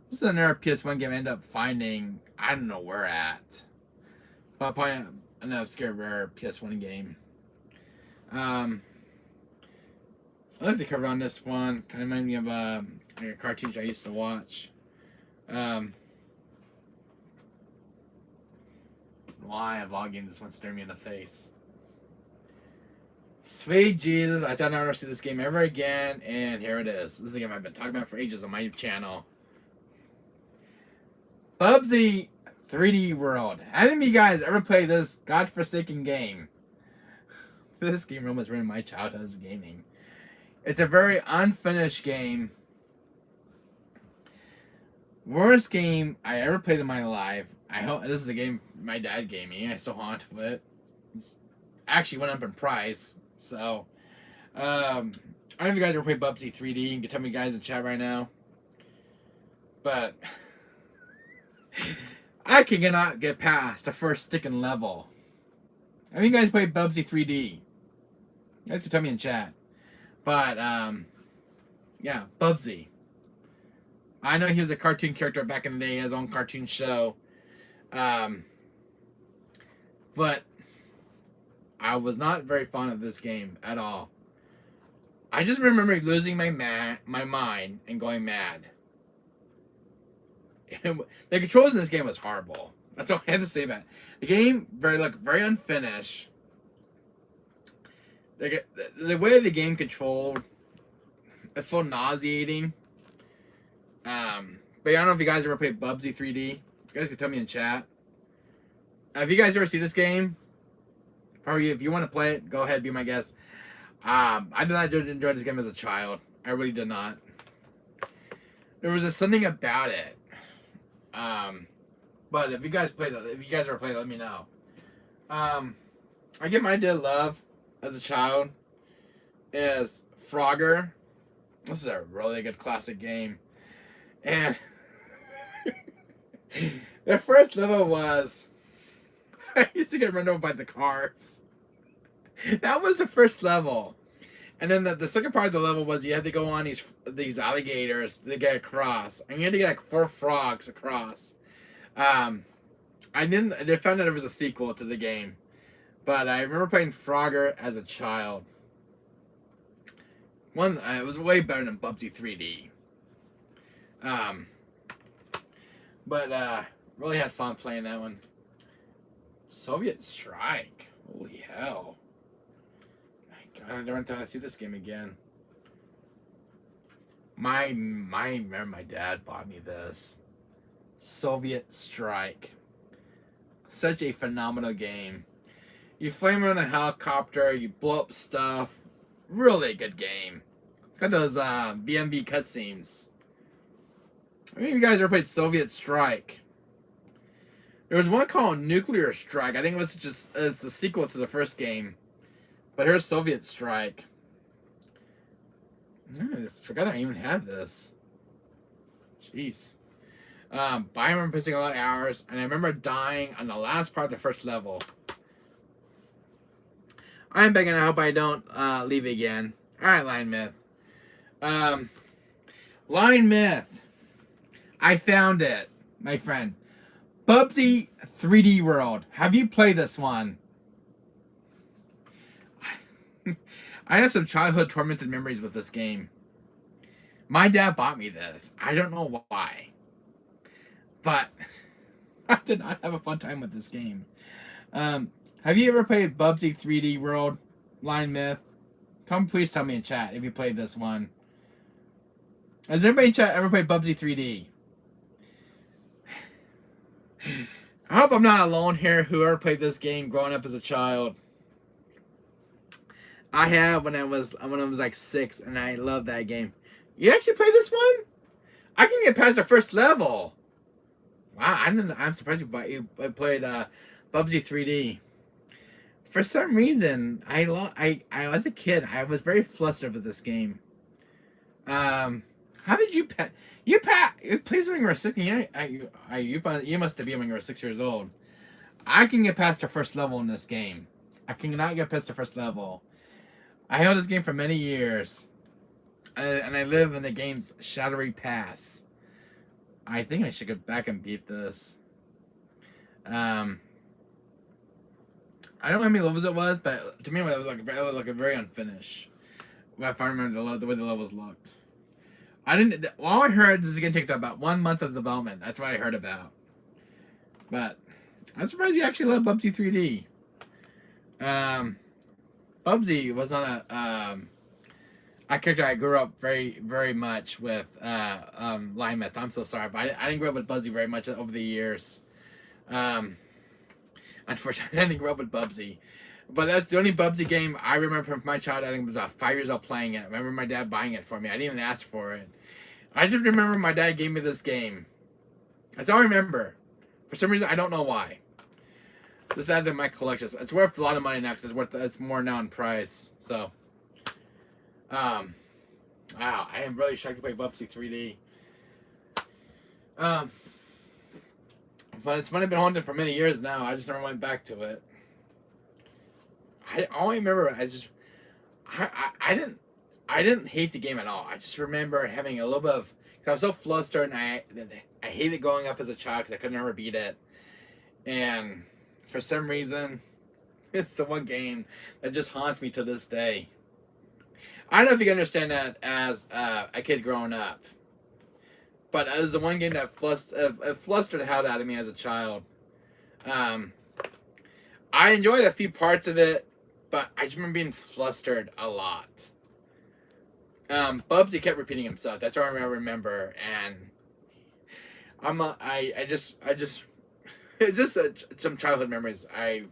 This is another PS1 game I ended up finding. I don't know where at. But probably an obscure rare PS1 game. I like the cover on this one. Kind of reminds me of like a cartoon I used to watch. why a vlog game just went staring me in the face. Sweet Jesus, I thought I'd never see this game ever again, and here it is. This is the game I've been talking about for ages on my channel. Bubsy 3D World. Have any of you guys ever played this godforsaken game? This game almost ruined my childhood as gaming. It's a very unfinished game. Worst game I ever played in my life. I hope this is the game my dad gave me. I still haunt with it. It's actually went up in price. So, I don't know if you guys ever played Bubsy 3D. You can tell me guys in chat right now. But I cannot get past the first sticking level. Have you guys played Bubsy 3D? You guys can tell me in chat. But, yeah, Bubsy. I know he was a cartoon character back in the day, his own cartoon show. But I was not very fond of this game at all. I just remember losing my mind and going mad. The controls in this game was horrible. That's all I have to say about it. The game very unfinished. The way the game controlled, it felt nauseating. But I don't know if you guys ever played Bubsy 3D. You guys can tell me in chat. If you guys ever see this game, probably if you want to play it, go ahead, be my guest. I did not enjoy this game as a child. I really did not. There was just something about it. But if you guys ever played it, let me know. I get my did love as a child is Frogger. This is a really good classic game. And the first level was I used to get run over by the cars. That was the first level. And then the second part of the level was you had to go on these alligators to get across. And you had to get like 4 frogs across. I found out there was a sequel to the game. But I remember playing Frogger as a child. It was way better than Bubsy 3D. But really had fun playing that one. Soviet Strike. Holy hell. My God, I never thought I'd see this game again. I remember my dad bought me this. Soviet Strike. Such a phenomenal game. You flame around a helicopter, you blow up stuff. Really good game. It's got those BMB cutscenes. I mean, you guys ever played Soviet Strike? There was one called Nuclear Strike. I think it was it's the sequel to the first game. But here's Soviet Strike. I forgot I even had this. Jeez. But I remember pissing a lot of hours, and I remember dying on the last part of the first level. I'm begging, I hope I don't leave again. Alright, Line Myth. Line Myth. I found it, my friend. Bubsy 3D World. Have you played this one? I have some childhood tormented memories with this game. My dad bought me this. I don't know why. But I did not have a fun time with this game. Have you ever played Bubsy 3D World? Line Myth? Please tell me in chat if you played this one. Has everybody in chat ever played Bubsy 3D? I hope I'm not alone here who ever played this game growing up as a child. I have when I was like 6, and I loved that game. You actually played this one? I can get past the first level. Wow, I'm surprised you played Bubsy 3D. For some reason, I as a kid, I was very flustered with this game. How did you you played when you were 6? You must have been when you were 6 years old. I can get past the first level in this game. I cannot get past the first level. I held this game for many years, and I live in the game's shadowy past. I think I should go back and beat this. I don't know how many levels it was, but to me it was like a very unfinished. If I remember the way the levels looked. All I heard is it's gonna take about 1 month of development. That's what I heard about. But I'm surprised you actually love Bubsy 3D. Bubsy was on a character I grew up very, very much with, Line Myth. I'm so sorry, but I didn't grow up with Bubsy very much over the years. Unfortunately, I didn't grow up with Bubsy. But that's the only Bubsy game I remember from my childhood. I think it was about 5 years old playing it. I remember my dad buying it for me. I didn't even ask for it. I just remember my dad gave me this game. That's all I remember. For some reason, I don't know why. Just added to my collection. It's worth a lot of money now because it's more now in price. So, wow, I am really shocked to play Bubsy 3D. But it's funny, been haunted for many years now. I just never went back to it. I only remember I didn't hate the game at all. I just remember having a little bit of, cause I was so flustered and I hated growing up as a child because I could never beat it, and for some reason, it's the one game that just haunts me to this day. I don't know if you can understand that as a kid growing up, but it was the one game that flustered the hell out of me as a child. I enjoyed a few parts of it, but I just remember being flustered a lot. Bubsy kept repeating himself. That's all I remember, and it's just some childhood memories I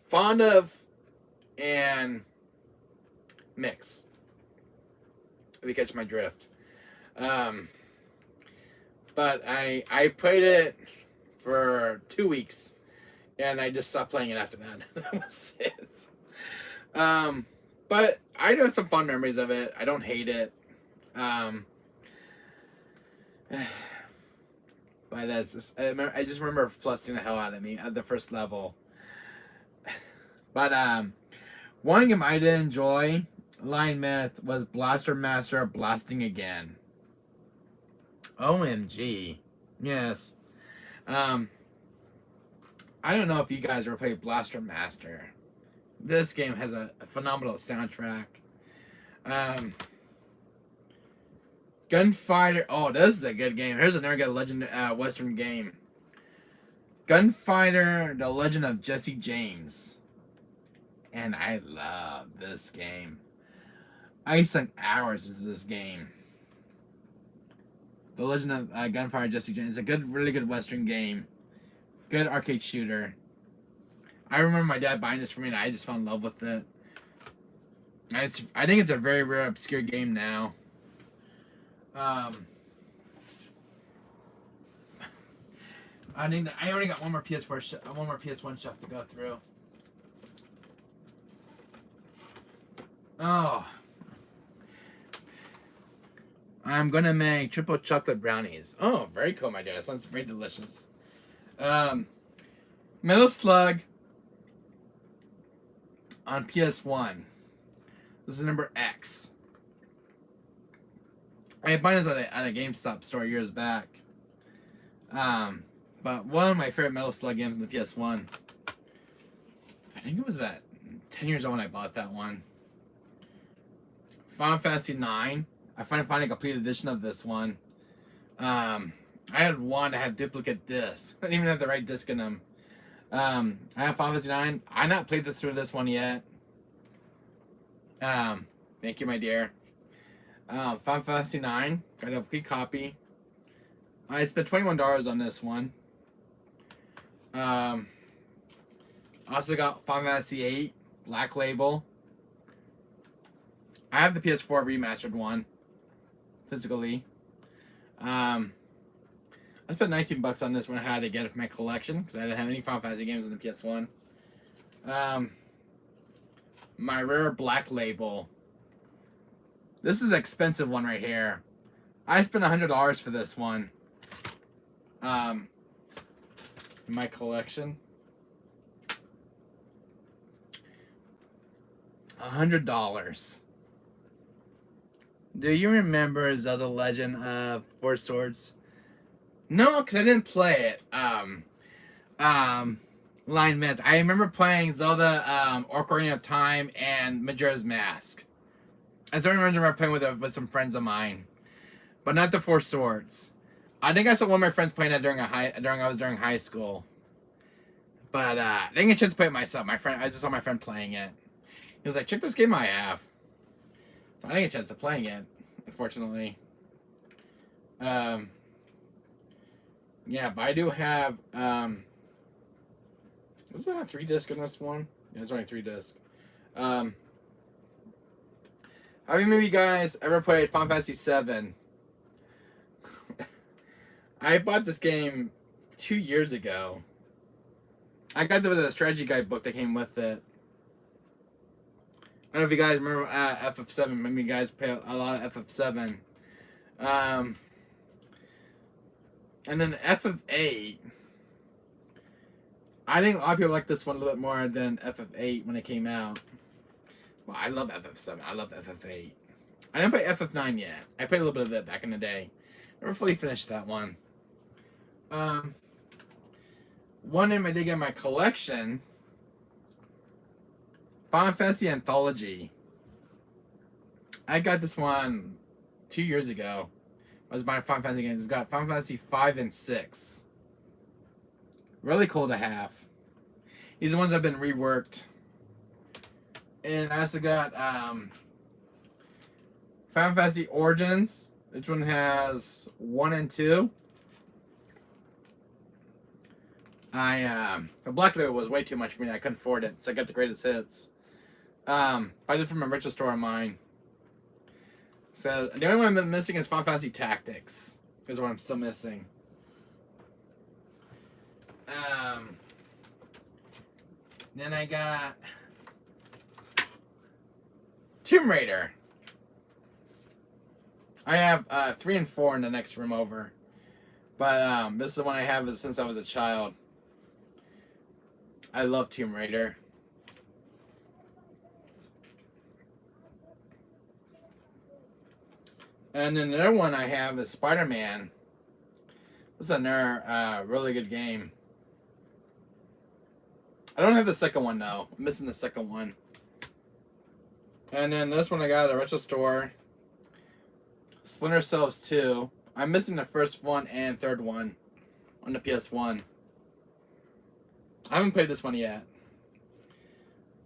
fond of and mix. If you catch my drift. But I played it for 2 weeks, and I just stopped playing it after that. That was it. But I do have some fun memories of it. I don't hate it. But that's just, I just remember flustering the hell out of me at the first level. But one game I did enjoy, Line Myth, was Blaster Master Blasting Again. OMG. Yes. I don't know if you guys ever played Blaster Master. This game has a phenomenal soundtrack. Gunfighter. Oh, this is a good game. Here's another good legend Western game. Gunfighter: The Legend of Jesse James. And I love this game. I sunk hours into this game. The Legend of Gunfighter Jesse James. It's a good, really good Western game. Good arcade shooter. I remember my dad buying this for me, and I just fell in love with it. I think it's a very rare, obscure game now. I think I only got one more PS1 stuff to go through. Oh, I'm gonna make triple chocolate brownies. Oh, very cool, my dear. That sounds very delicious. Metal Slug on PS1. This is number X. I had bought this at a GameStop store years back. But one of my favorite Metal Slug games on the PS1. I think it was about 10 years old when I bought that one. Final Fantasy 9. I finally found a complete edition of this one. I had one that had duplicate discs. I didn't even have the right disc in them. I have Final Fantasy 9. I not played through this one yet. Thank you, my dear. Final Fantasy 9. Got a complete copy. I spent $21 on this one. Also got Final Fantasy 8 Black Label. I have the PS4 remastered one, physically. I spent $19 on this when I had to get it for my collection because I didn't have any Final Fantasy games on the PS1. My rare Black Label. This is an expensive one right here. I spent $100 for this one. In my collection. $100. Do you remember Zelda Legend of Four Swords? No, because I didn't play it. Line Myth. I remember playing Zelda Ocarina of Time and Majora's Mask. I still remember playing with some friends of mine, but not the Four Swords. I think I saw one of my friends playing that during high school. But I didn't get a chance to play it myself. I just saw my friend playing it. He was like, check this game I have. But I didn't get a chance to playing it, unfortunately. Yeah, but I do have does it have 3 discs in this one? Yeah, it's only 3 discs. Have any of you guys ever played Final Fantasy VII? I bought this game 2 years ago. I got it with a strategy guide book that came with it. I don't know if you guys remember FF7. Maybe you guys play a lot of FF7. And then FF8. I think a lot of people like this one a little bit more than FF8 when it came out. Well, I love FF7. I love FF8. I didn't play FF9 yet. I played a little bit of it back in the day. Never fully finished that one. One name I did get in my collection, Final Fantasy Anthology. I got this one 2 years ago. I was buying Final Fantasy games. It's got Final Fantasy 5 and 6. Really cool to have. These are the ones that have been reworked. And I also got Final Fantasy Origins. Which one has 1 and 2? The Black Label was way too much for me. I couldn't afford it, so I got the greatest hits. I did from a retro store of mine. So the only one I'm missing is Final Fantasy Tactics. Is what I'm still missing. Then I got Tomb Raider. I have 3 and 4 in the next room over. But this is the one I have since I was a child. I love Tomb Raider. And then another one I have is Spider-Man. This is another really good game. I don't have the second one though. I'm missing the second one. And then this one I got at a retro store. Splinter Cells 2. I'm missing the first one and third one on the PS1. I haven't played this one yet.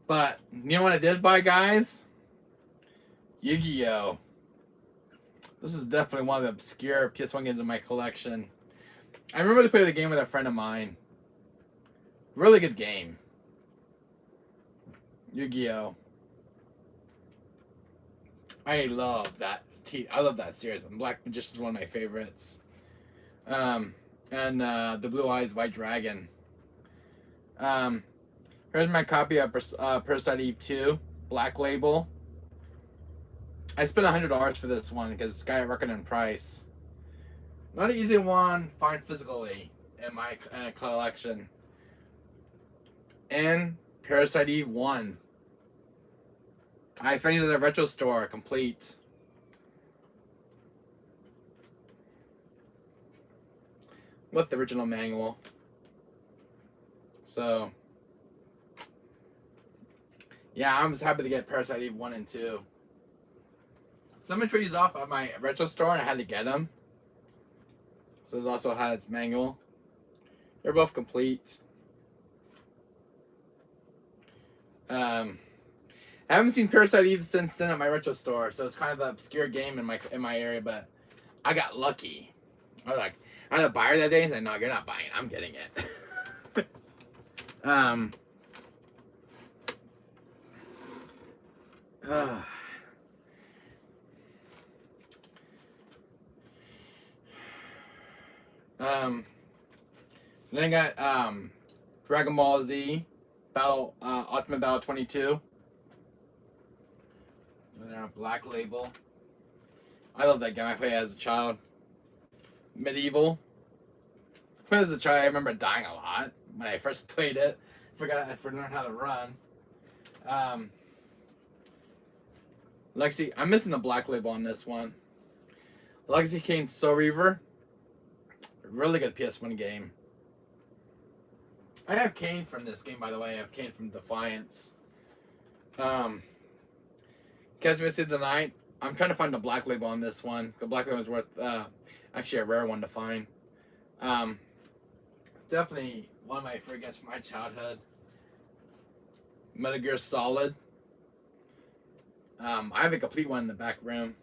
But, you know what I did buy, guys? Yu-Gi-Oh! This is definitely one of the obscure PS1 games in my collection. I remember to play the game with a friend of mine. Really good game. Yu-Gi-Oh! I love that. I love that series. And Black Magician is one of my favorites. And the Blue Eyes White Dragon. Here's my copy of Parasite Eve 2, Black Label. I spent $100 for this one because it's got a record in price. Not an easy one to find physically in my collection. And Parasite Eve 1. I found it at a retro store, complete. With the original manual. So, yeah, I'm just happy to get Parasite Eve 1 and 2. Someone traded these off at my retro store and I had to get them. So this also had its manual. They're both complete. I haven't seen Parasite Eve since then at my retro store, so it's kind of an obscure game in my area, but I got lucky. I had a buyer that day and said, no, you're not buying it, I'm getting it. Then I got Dragon Ball Z Battle Ultimate Battle 22. And then Black Label. I love that game. I played it as a child. Medieval. I played it as a child. I remember dying a lot when I first played it. Forgot I learned how to run. Lexi, I'm missing the Black Label on this one. Legacy Kane Soul Reaver. Really good PS1 game. I have Kane from this game, by the way. I have Kane from Defiance. Catch Me Through the Night. I'm trying to find the Black Label on this one. The Black Label is worth actually a rare one to find. The definitely one of my favorite games from my childhood. Metal Gear Solid. I have a complete one in the back room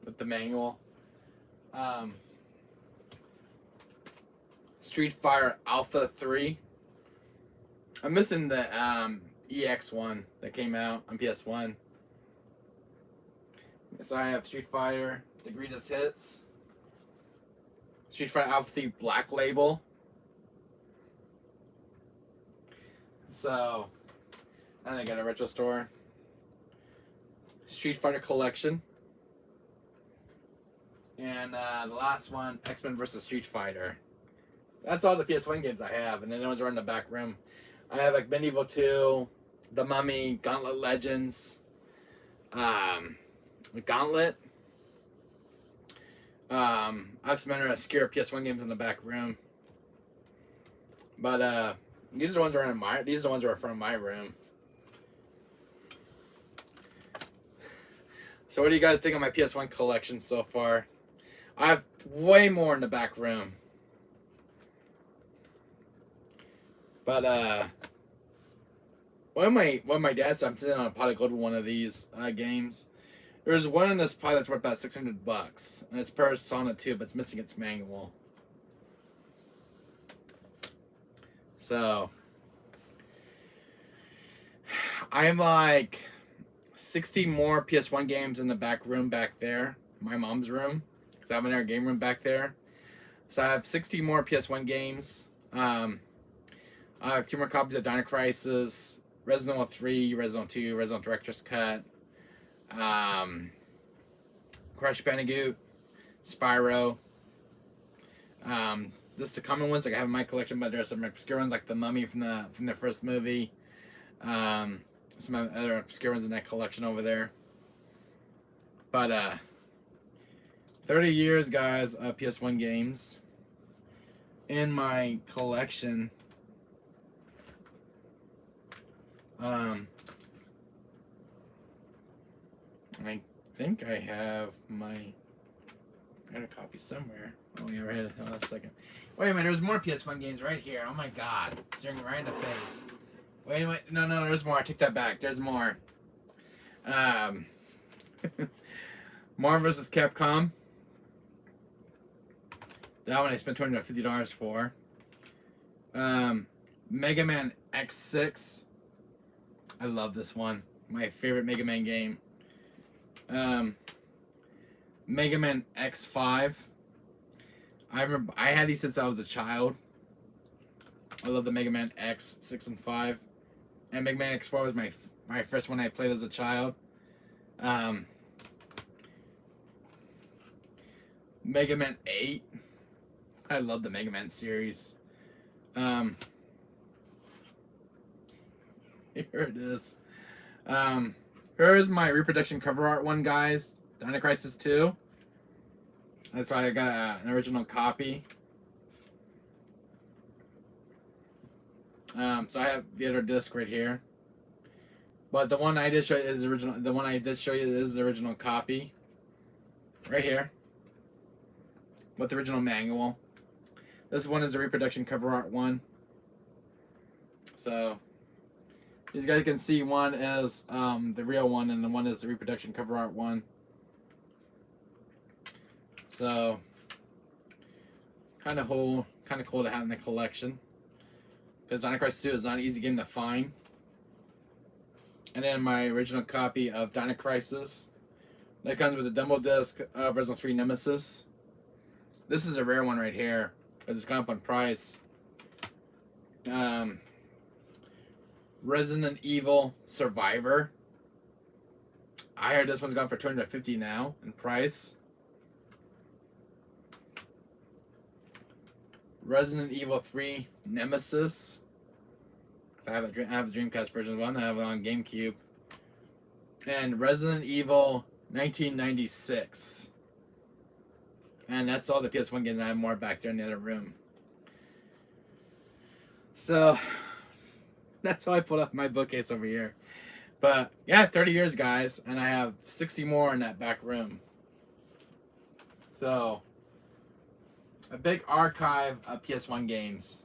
with the manual. Street Fighter Alpha 3. I'm missing the EX one that came out on PS1. So I have Street Fighter, The Greatest Hits, Street Fighter Alpha 3 Black Label. So, and I got a retro store. Street Fighter Collection. And the last one, X-Men vs. Street Fighter. That's all the PS1 games I have, and then the ones are in the back room. I have like Medieval 2, The Mummy, Gauntlet Legends, Gauntlet. I have some other obscure PS1 games in the back room. But these are the ones that are in my. These are the ones that are from my room. So what do you guys think of my PS1 collection so far? I have way more in the back room. But one of my dad's, I'm sitting on a pot of gold with one of these games. There's one in this pile that's worth about $600, and it's Persona 2, but it's missing its manual. So I have like 60 more PS1 games in the back room back there, my mom's room, because I have another game room back there. So I have 60 more PS1 games. I have 2 more copies of Dino Crisis, Resident Evil 3, Resident Evil 2, Resident Evil Director's Cut, Crash Bandicoot, Spyro. This is the common ones like I have in my collection, but there are some obscure ones like the Mummy from the first movie. Some other obscure ones in that collection over there. But 30 years, guys, of PS1 games in my collection. I think I have I got a copy somewhere. Oh yeah, right. Hold on a second. Wait a minute, there's more PS1 games right here. Oh my god. Staring right in the face. Wait a minute. No, there's more. I take that back. There's more. Marvel vs. Capcom. That one I spent $250 for. Mega Man X6. I love this one. My favorite Mega Man game. Mega Man X5. I remember I had these since I was a child. I love the Mega Man X 6 and 5, and Mega Man X4 was my first one I played as a child. Mega Man 8. I love the Mega Man series. Here it is. Here's my reproduction cover art one, guys. Dino Crisis 2. That's why I got an original copy. So I have the other disc right here. But the one I did show you is original. The one I did show you is the original copy. Right here. With the original manual. This one is the reproduction cover art one. So you guys can see one is the real one and the one is the reproduction cover art one. So kind of cool to have in the collection. Because Dino Crisis 2 is not an easy game to find. And then my original copy of Dino Crisis. That comes with a demo disc of Resident Evil 3 Nemesis. This is a rare one right here. Because it's gone up on price. Resident Evil Survivor. I heard this one's gone for $250 now in price. Resident Evil 3 Nemesis. I have the Dreamcast version as well, and I have it on GameCube. And Resident Evil 1996. And that's all the PS1 games. I have more back there in the other room. So that's how I pulled up my bookcase over here. But yeah, 30 years, guys, and I have 60 more in that back room. So a big archive of PS1 games.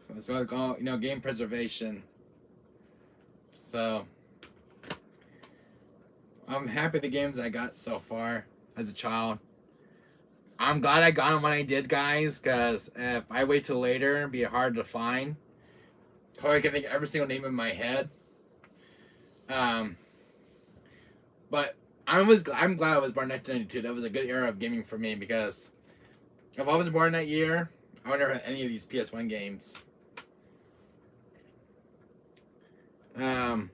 So it's all game preservation. So I'm happy with the games I got so far as a child. I'm glad I got them when I did, guys, because if I wait till later, it'd be hard to find. Probably can think of every single name in my head. But I'm glad I was born in 1992. That was a good era of gaming for me because if I was born that year, I would never have any of these PS1 games. And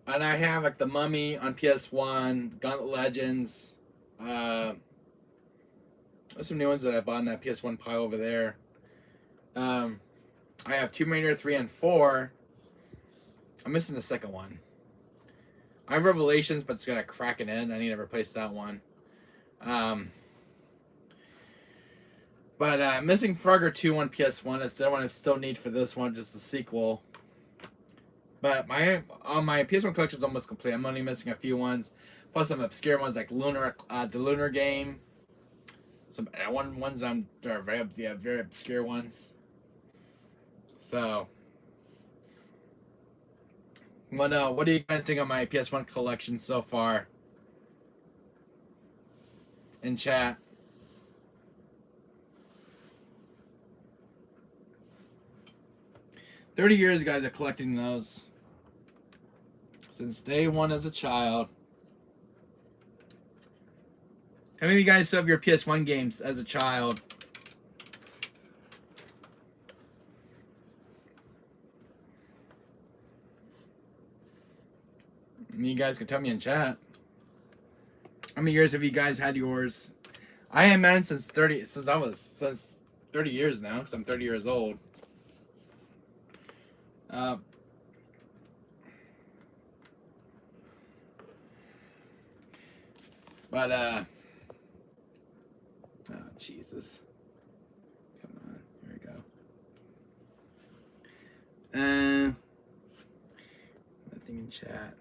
I have like the Mummy on PS1, Gauntlet Legends. There's some new ones that I bought in that PS1 pile over there. I have Tomb Raider 3 and 4. I'm missing the second one. I have Revelations, but it's got a crack in it. I need to replace that one. But I'm missing Frogger 2 on PS1. That's the one I still need for this one, just the sequel. But my PS1 collection is almost complete. I'm only missing a few ones, plus some obscure ones like the Lunar Game. Some ones that are very obscure ones. So, what do you guys think of my PS1 collection so far? In chat. "30 years, guys, of collecting those. Since day one as a child." How many of you guys still have your PS1 games as a child? You guys can tell me in chat. How many years have you guys had yours? I am man since 30 years now, because I'm 30 years old. Oh, Jesus. Come on. Here we go. Nothing in chat.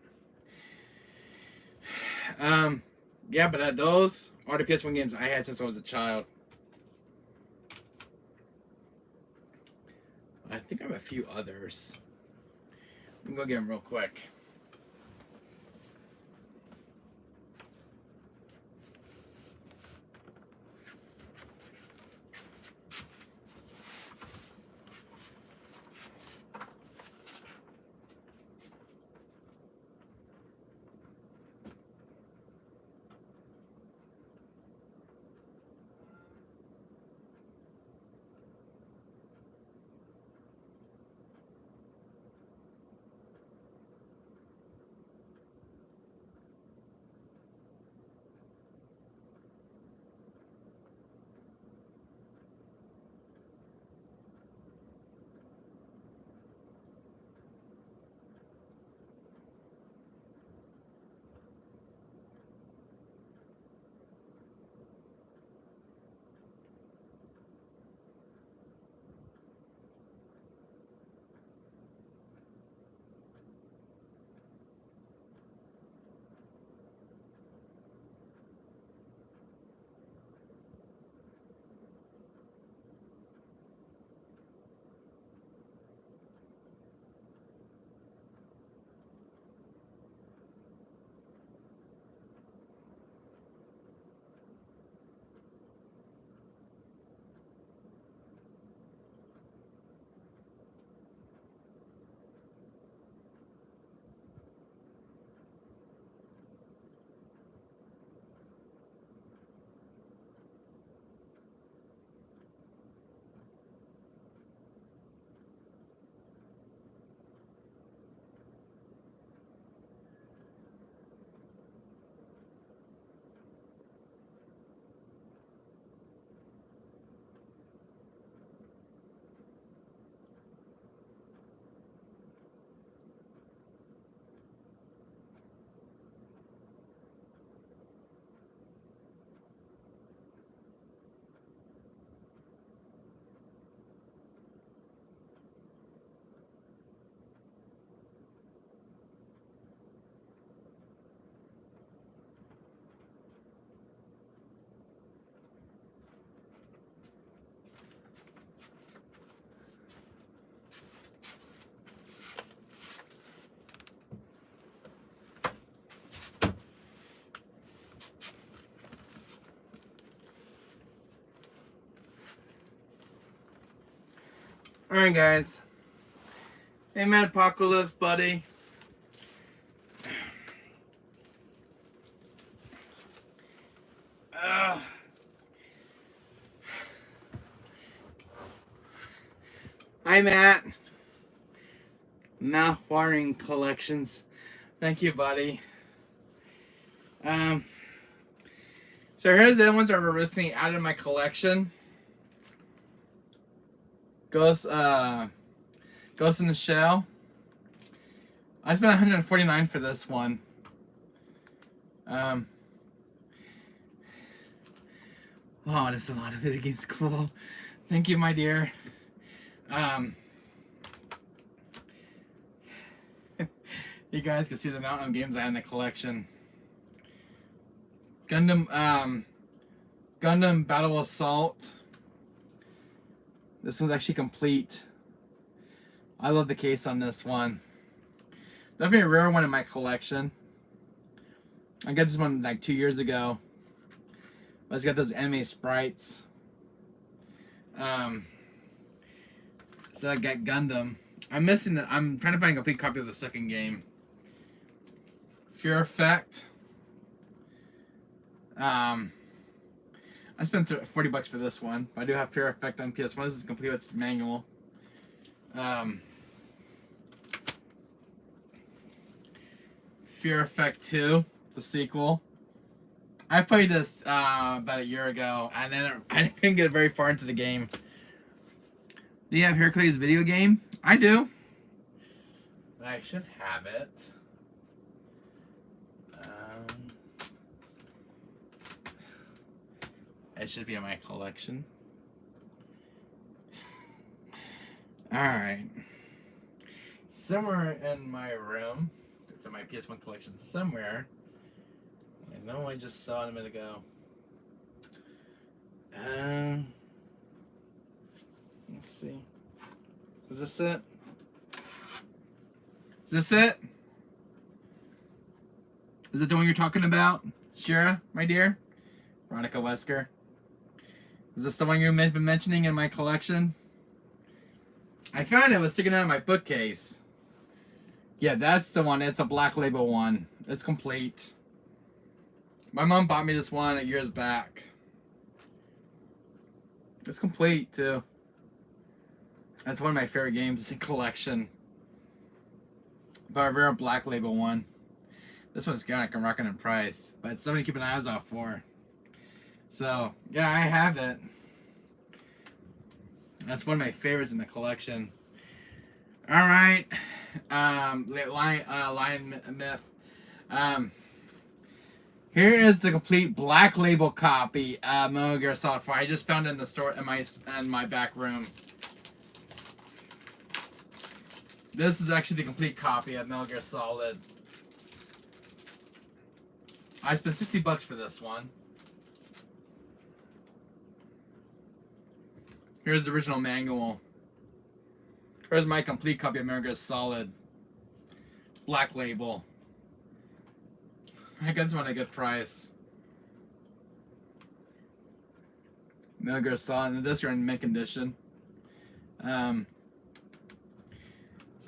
Yeah, but those are the PS1 games I had since I was a child. I think I have a few others. I'm gonna go get them real quick. Alright, guys. Hey, man, Apocalypse, buddy. Hi, Matt. Mouth watering collections. Thank you, buddy. So here's the ones that are recently out of my collection. Ghost in the Shell. I spent $149 for this one. Oh, there's a lot of video games. Cool. Thank you, my dear. You guys can see the amount of games I have in the collection. Gundam Battle Assault. This one's actually complete. I love the case on this one. Definitely a rare one in my collection. I got this one like 2 years ago. But it's got those anime sprites. So I got Gundam. I'm trying to find a complete copy of the second game. Fear Effect. I spent $40 for this one. But I do have Fear Effect on PS1. This is complete with its manual. Fear Effect 2, the sequel. I played this about a year ago, and then I didn't get very far into the game. Do you have Hercules video game? I do. I should have it. It should be in my collection. Alright. Somewhere in my room, it's in my PS1 collection somewhere. I know I just saw it a minute ago. Let's see. Is this it? Is this it? Is it the one you're talking about? Shira, my dear? Veronica Wesker. Is this the one you've been mentioning in my collection? I found it was sticking out of my bookcase. Yeah, that's the one. It's a Black Label one. It's complete. My mom bought me this one years back. It's complete, too. That's one of my favorite games in the collection. But a rare Black Label one. This one's rocking in price. But it's something to keep an eye out for. So, yeah, I have it. That's one of my favorites in the collection. Alright. Lion Myth. Here is the complete Black Label copy of Metal Gear Solid 4. I just found it in the store in my back room. This is actually the complete copy of Metal Gear Solid. I spent $60 for this one. Here's the original manual. Here's my complete copy of Metal Gear Solid. Black Label. I got this one at a good price. Metal Gear Solid, and this are in mint condition. So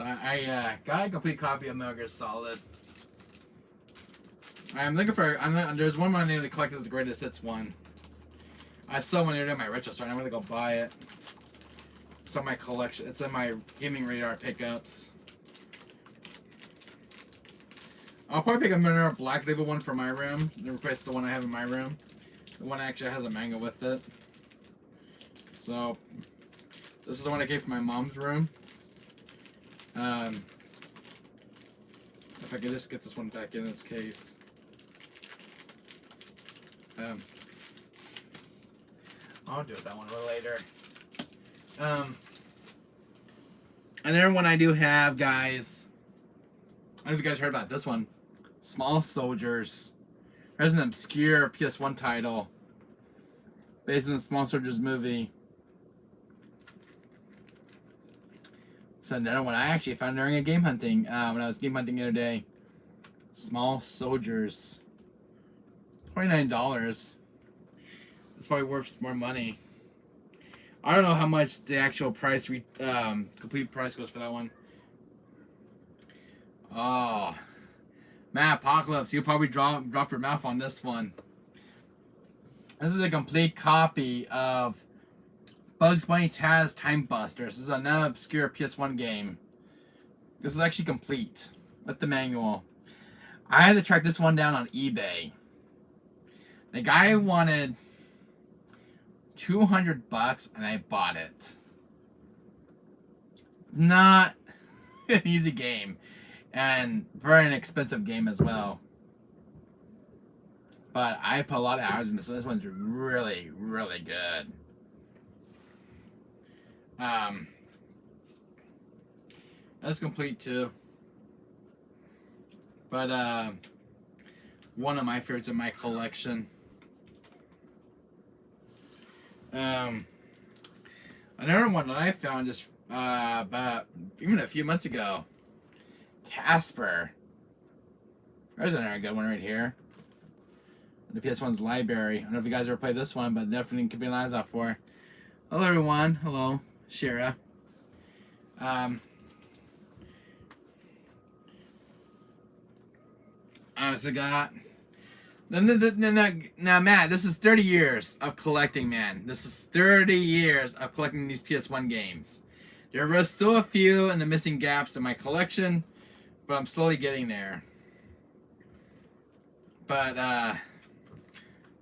I got a complete copy of Metal Gear Solid. I'm looking for. There's one more I need to collect. Is the greatest hits one. I saw one in my retro store. And I'm gonna go buy it. It's on my collection. It's in my gaming radar pickups. I'll probably pick another Black Label one for my room and replace the one I have in my room. The one actually has a manga with it. So this is the one I gave for my mom's room. If I could just get this one back in its case. I'll do that one a little later. Another one I do have, guys. I don't know if you guys heard about this one. Small Soldiers. There's an obscure PS1 title based on the Small Soldiers movie. So another one I actually found during a game hunting, when I was game hunting the other day. Small Soldiers. $29. It's probably worth more money. I don't know how much the actual price, complete price goes for that one. Oh, man, Apocalypse, you'll probably drop your mouth on this one. This is a complete copy of Bugs Bunny Taz Time Busters. This is another obscure PS1 game. This is actually complete with the manual. I had to track this one down on eBay. The guy wanted $200 and I bought it. Not an easy game. And very inexpensive game as well. But I put a lot of hours into this. So this one's really, really good. That's complete too. But one of my favorites in my collection. Another one that I found just about even a few months ago. Casper. There's another good one right here. The PS1's library. I don't know if you guys ever played this one, but definitely keep your eyes out for. Hello everyone. Hello, Shira. I also got. Now, Matt, this is 30 years of collecting, man. This is 30 years of collecting these PS1 games. There were still a few in the missing gaps in my collection, but I'm slowly getting there. But,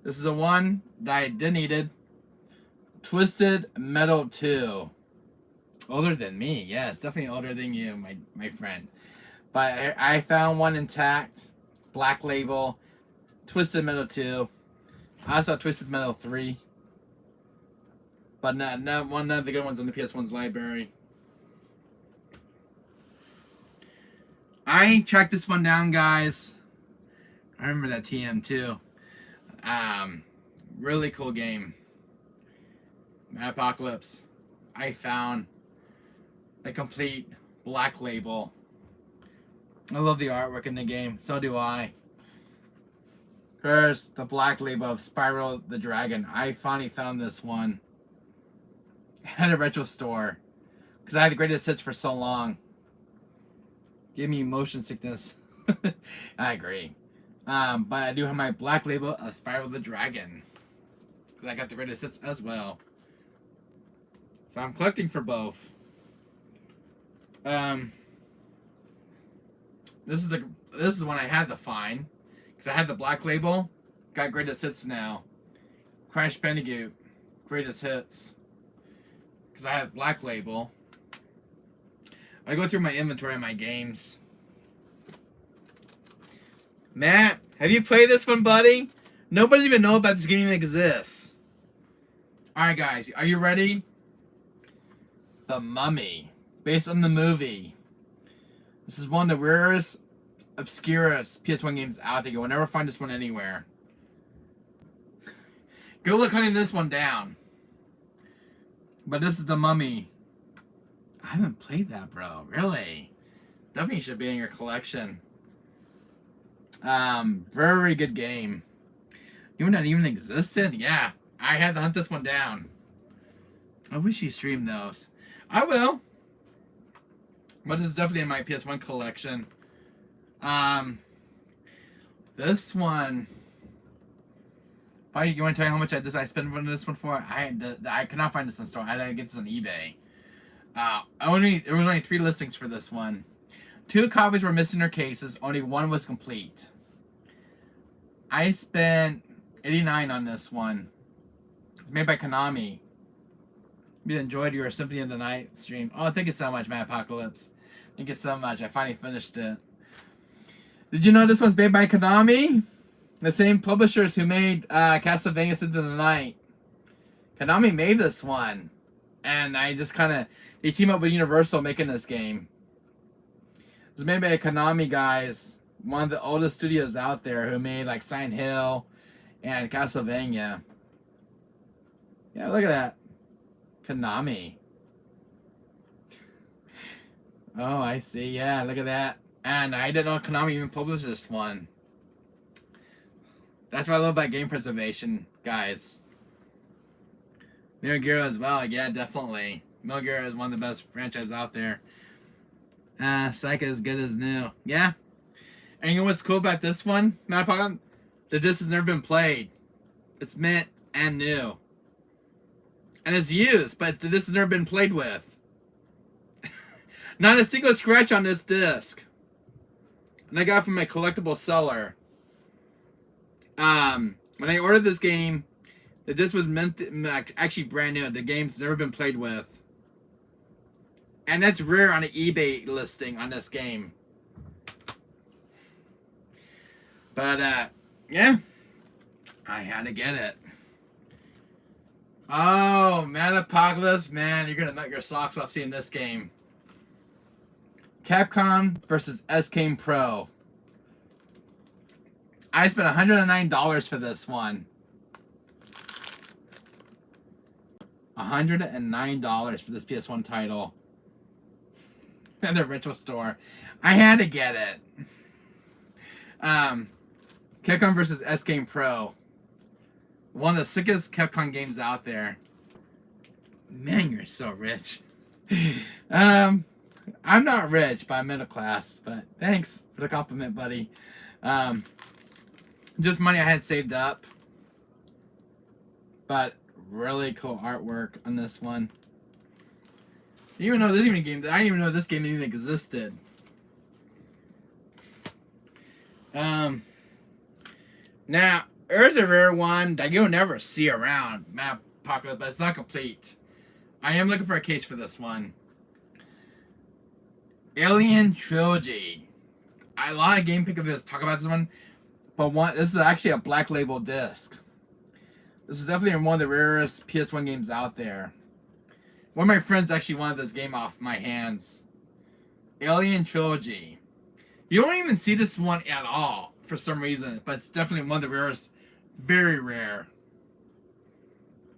this is the one that I did needed. Twisted Metal 2. Older than me. Yeah, it's definitely older than you, my friend. But I found one intact. Black Label. Twisted Metal 2. I also have Twisted Metal 3. But none of the good ones in the PS1's library. I tracked this one down, guys. I remember that TM too. Really cool game. Apocalypse. I found a complete Black Label. I love the artwork in the game. So do I. First, the Black Label of Spyro the Dragon. I finally found this one at a retro store because I had the greatest hits for so long. Give me motion sickness. I agree. But I do have my Black Label of Spyro the Dragon because I got the greatest hits as well. So I'm collecting for both. This is one I had to find because I had the Black Label. Got greatest hits now. Crash Bandicoot, greatest hits. Because I have Black Label. I go through my inventory of my games. Matt, have you played this one, buddy? Nobody's even know about this game even exists. Alright, guys, are you ready? The Mummy, based on the movie. This is one of the rarest, obscurest PS1 games out there. You'll never find this one anywhere. Go look hunting this one down. But this is The Mummy. I haven't played that, bro. Really? Definitely should be in your collection. Very good game. You know that even existed? Yeah. I had to hunt this one down. I wish you streamed those. I will. But this is definitely in my PS1 collection. This one. You want to tell me how much I spent on this one for? I cannot find this in store. I had to get this on eBay. There was only 3 listings for this one. 2 copies were missing their cases. Only 1 was complete. I spent $89 on this one. It's made by Konami. If you enjoyed your Symphony of the Night stream. Oh, thank you so much, Matt Apocalypse. Thank you so much. I finally finished it. Did you know this one's made by Konami? The same publishers who made Castlevania Symphony of the Night. Konami made this one. And I just they team up with Universal making this game. It's made by Konami guys. One of the oldest studios out there who made like Silent Hill and Castlevania. Yeah, look at that. Konami. Oh, I see. Yeah, look at that. And I didn't know Konami even published this one. That's what I love about game preservation, guys. Metal Gear as well. Yeah, definitely. Metal Gear is one of the best franchises out there. Psycho as good as new. Yeah. And you know what's cool about this one, Matt Pocket? That this has never been played. It's mint and new. And it's used, but this has never been played with. Not a single scratch on this disc. And I got it from a collectible seller. When I ordered this game, the disc was actually brand new. The game's never been played with. And that's rare on an eBay listing on this game. But, yeah. I had to get it. Oh, man, Apocalypse, man, you're gonna nut your socks off seeing this game. Capcom versus S-Game Pro. I spent $109 for this one. $109 for this PS1 title. At a retro store. I had to get it. Capcom versus S-Game Pro. One of the sickest Capcom games out there. Man, you're so rich. I'm not rich, but I'm middle class. But thanks for the compliment, buddy. Just money I had saved up. But really cool artwork on this one. I didn't even know this game even existed. Now, there's a rare one that you'll never see around Map Apocalypse, but it's not complete. I am looking for a case for this one. Alien Trilogy. A lot of game pick videos talk about this one, but this is actually a black label disc. This is definitely one of the rarest PS1 games out there. One of my friends actually wanted this game off my hands. Alien Trilogy. You don't even see this one at all for some reason, but it's definitely one of the rarest. Very rare.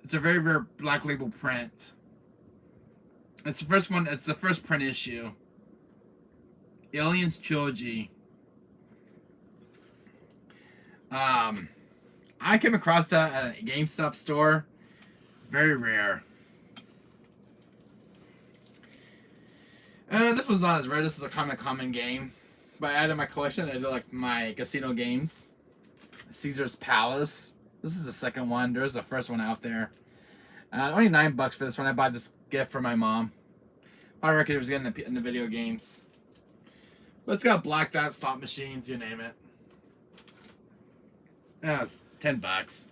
It's a very rare black label print. It's the first one. It's the first print issue. Aliens Trilogy. I came across that at a GameStop store. Very rare. And this was not as rare. This is a common game. But I added my collection. I did like my casino games. Caesar's Palace. This is the second one. There's the first one out there. Only $9 for this one. I bought this gift for my mom. I reckon it was getting in the video games. But it's got blacked out slot machines, you name it. Yeah, it's $10.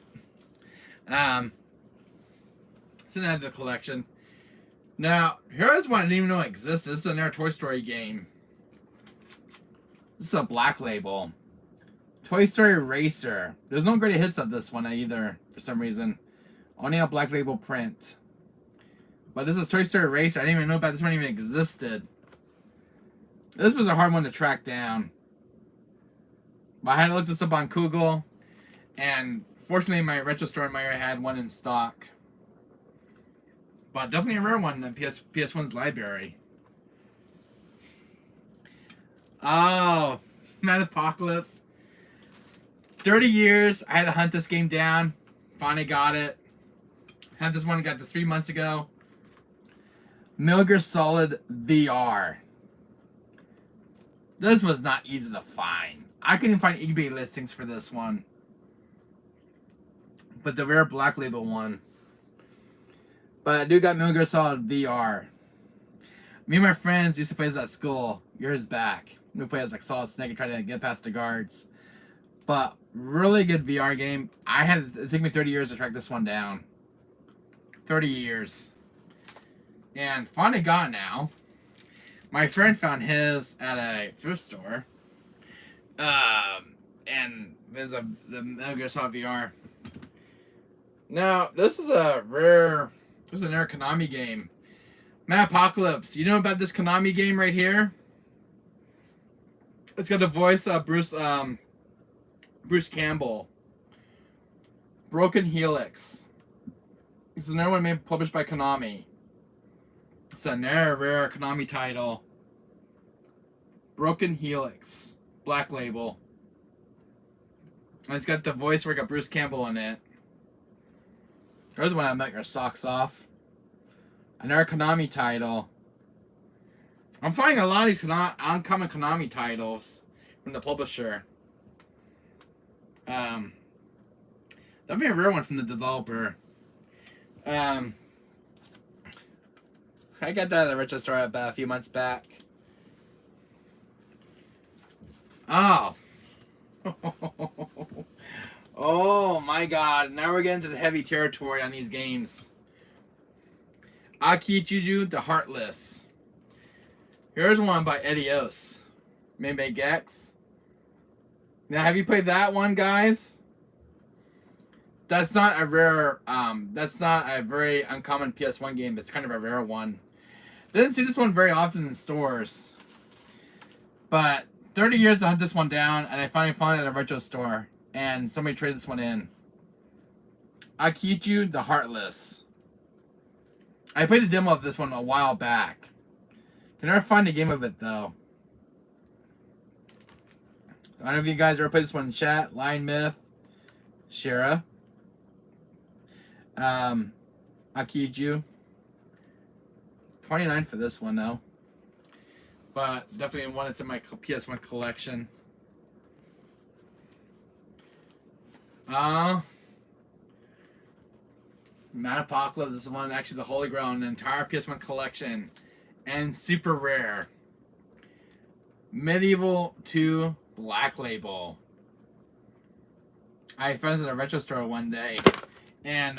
It's an end of the collection. Now, here's one I didn't even know existed. This is another Toy Story game. This is a black label. Toy Story Racer. There's no great hits of this one either, for some reason. Only a black label print. But this is Toy Story Racer. I didn't even know about this one even existed. This was a hard one to track down. But I had to look this up on Google. And fortunately, my retro store in my area had one in stock. But definitely a rare one in PS1's library. Oh, Mad Apocalypse. 30 years, I had to hunt this game down. Finally got it. Had this one, got this 3 months ago. Metal Gear Solid VR. This was not easy to find. I couldn't find eBay listings for this one. But the rare black label one. But I do got Metal Gear Solid VR. Me and my friends used to play this at school years back. We play as like Solid Snake and try to get past the guards. But really good VR game. It took me 30 years to track this one down. 30 years. And finally got it now. My friend found his at a thrift store. And there's the Metal Gear Solid VR. Now, this is a rare Konami game. Mad Apocalypse. You know about this Konami game right here? It's got the voice of Bruce Campbell. Broken Helix. This is another one published by Konami. It's another rare Konami title. Broken Helix. Black label. And it's got the voice where it got Bruce Campbell in it. Here's one I met your socks off. Another Konami title. I'm finding a lot of these uncommon Konami titles from the publisher. Definitely a rare one from the developer. I got that at the retro store about a few months back. Oh. Oh my god. Now we're getting to the heavy territory on these games. Akijuju the Heartless. Here's one by Edios. Made by Gex. Now, have you played that one, guys? That's not a rare, that's not a very uncommon PS1 game. It's kind of a rare one. Didn't see this one very often in stores. But 30 years to hunt this one down, and I finally found it at a retro store. And somebody traded this one in. Akichu the Heartless. I played a demo of this one a while back. Can never find a game of it, though. I don't know if you guys ever played this one in chat. Lion Myth. Shira. Akiju. 29 for this one, though. But definitely one that's in my PS1 collection. Mad Apocalypse. This is one, actually, the Holy Grail in the entire PS1 collection. And super rare. Medieval 2 Black Label. I found it at a retro store one day. And,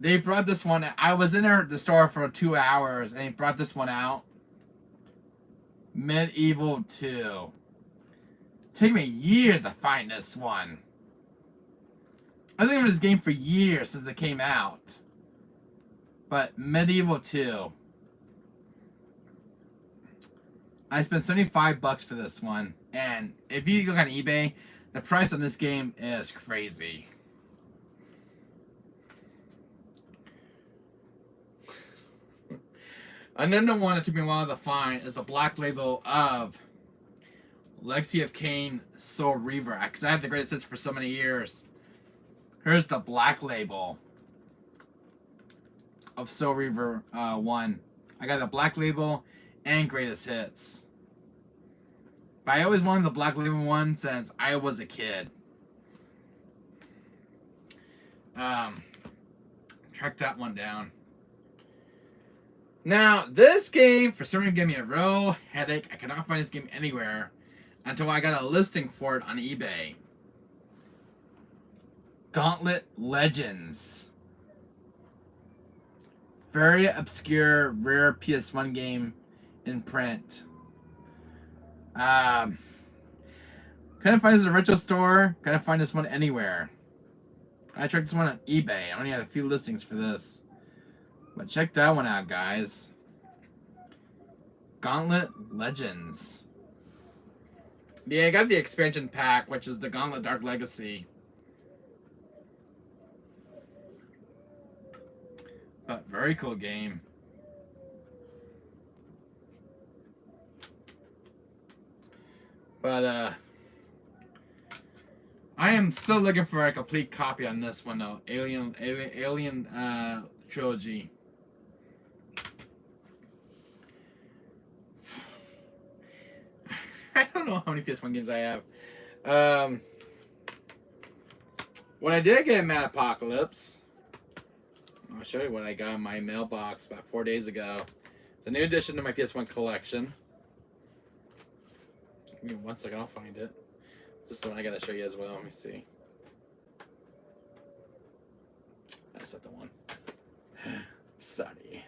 they brought this one. I was in the store for 2 hours, and they brought this one out. Medieval 2. Took me years to find this one. I've been thinking of this game for years since it came out. But Medieval 2. I spent $75 for this one. And if you look on eBay, the price on this game is crazy. Another one that took me a while to find is the Black Label of Legacy of Kain Soul Reaver. Because I had the greatest hits for so many years. Here's the Black Label of Soul Reaver 1. I got the Black Label and greatest hits. But I always wanted the Black Label one since I was a kid. Track that one down. Now, this game, for some reason, gave me a real headache. I could not find this game anywhere until I got a listing for it on eBay. Gauntlet Legends. Very obscure, rare PS1 game in print. Couldn't find this at a retro store. Couldn't find this one anywhere. I checked this one on eBay. I only had a few listings for this. But check that one out, guys. Gauntlet Legends. Yeah, I got the expansion pack, which is the Gauntlet Dark Legacy. But very cool game. But I am still looking for a complete copy on this one though. Alien Trilogy. I don't know how many PS1 games I have. When I did get Mad Apocalypse, I'll show you what I got in my mailbox about 4 days ago. It's a new addition to my PS1 collection. Give me 1 second, I'll find it. This is the one I gotta show you as well. Let me see. That's not the one. Sorry.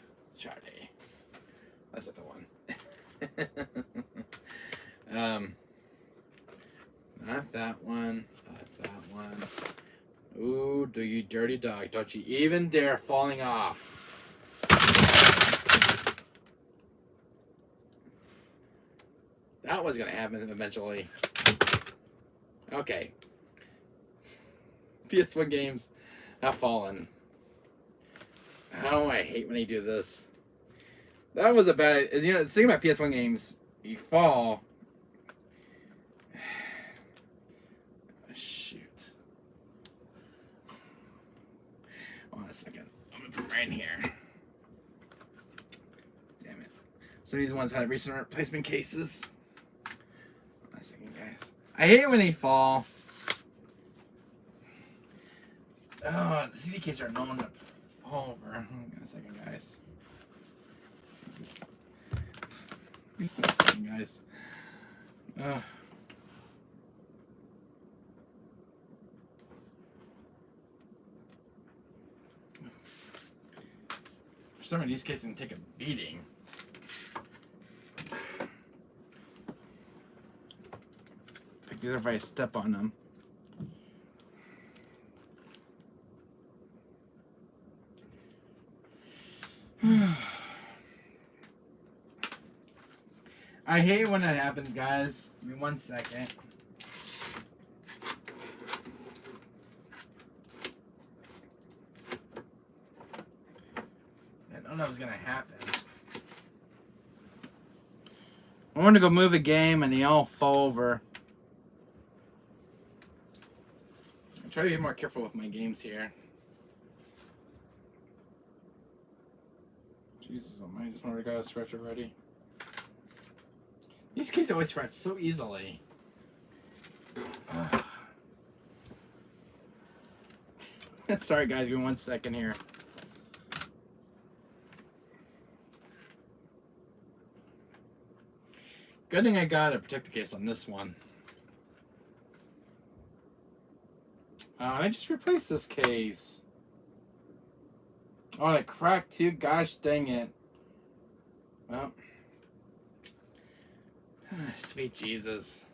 That's not the one. Not that one. Not that one. Ooh, do you dirty dog. Don't you even dare falling off. That was gonna happen eventually. Okay. PS1 games have fallen. Oh, I hate when they do this. That was a bad... You know, the thing about PS1 games, you fall... Shoot. Hold on a second. I'm gonna put it right in here. Damn it. Some of these ones had recent replacement cases. Hold on a second, guys. I hate when they fall. Oh, the CD cases are known to fall over. Hold on a second, guys. Jesus. Hold on a second, guys. For some of these cases, can take a beating. Like these are if I step on them. I hate when that happens, guys. Give me 1 second. I don't know that was gonna happen. I wanted to go move a game and they all fall over. I try to be more careful with my games here. Jesus, I just already got a scratch already. These kids always scratch so easily. Sorry guys, give me 1 second here. Good thing I got a protector case on this one. I just replaced this case. Oh, it cracked too? Gosh dang it. Well. Sweet Jesus.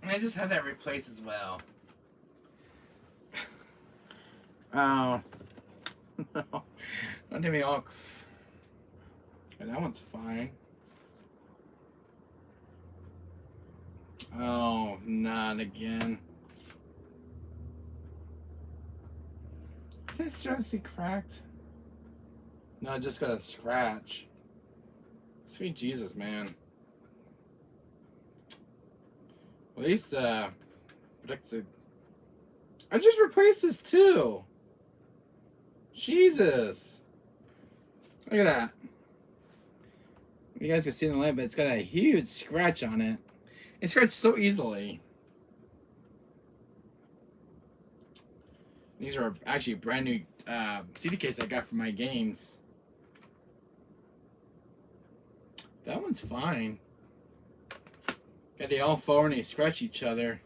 And I just had that replaced as well. Oh. No. Don't get me all... Okay, that one's fine. Oh, not again. Did it start to see cracked? No, I just got a scratch. Sweet Jesus, man. At least, protects it. I just replaced this too. Jesus. Look at that. You guys can see in the light, but it's got a huge scratch on it. It scratched so easily. These are actually brand new CD case I got for my games. That one's fine. Got they all fall and they scratch each other.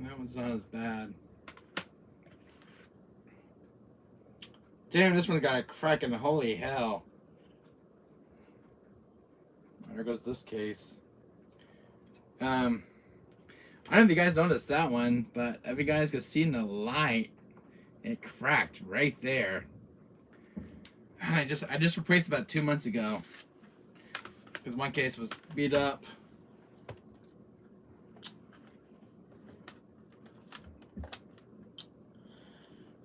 That one's not as bad. Damn, this one got a crack in the holy hell. There goes this case. I don't know if you guys noticed that one, but if you guys could see in the light, it cracked right there. I just replaced it about 2 months ago. Because one case was beat up.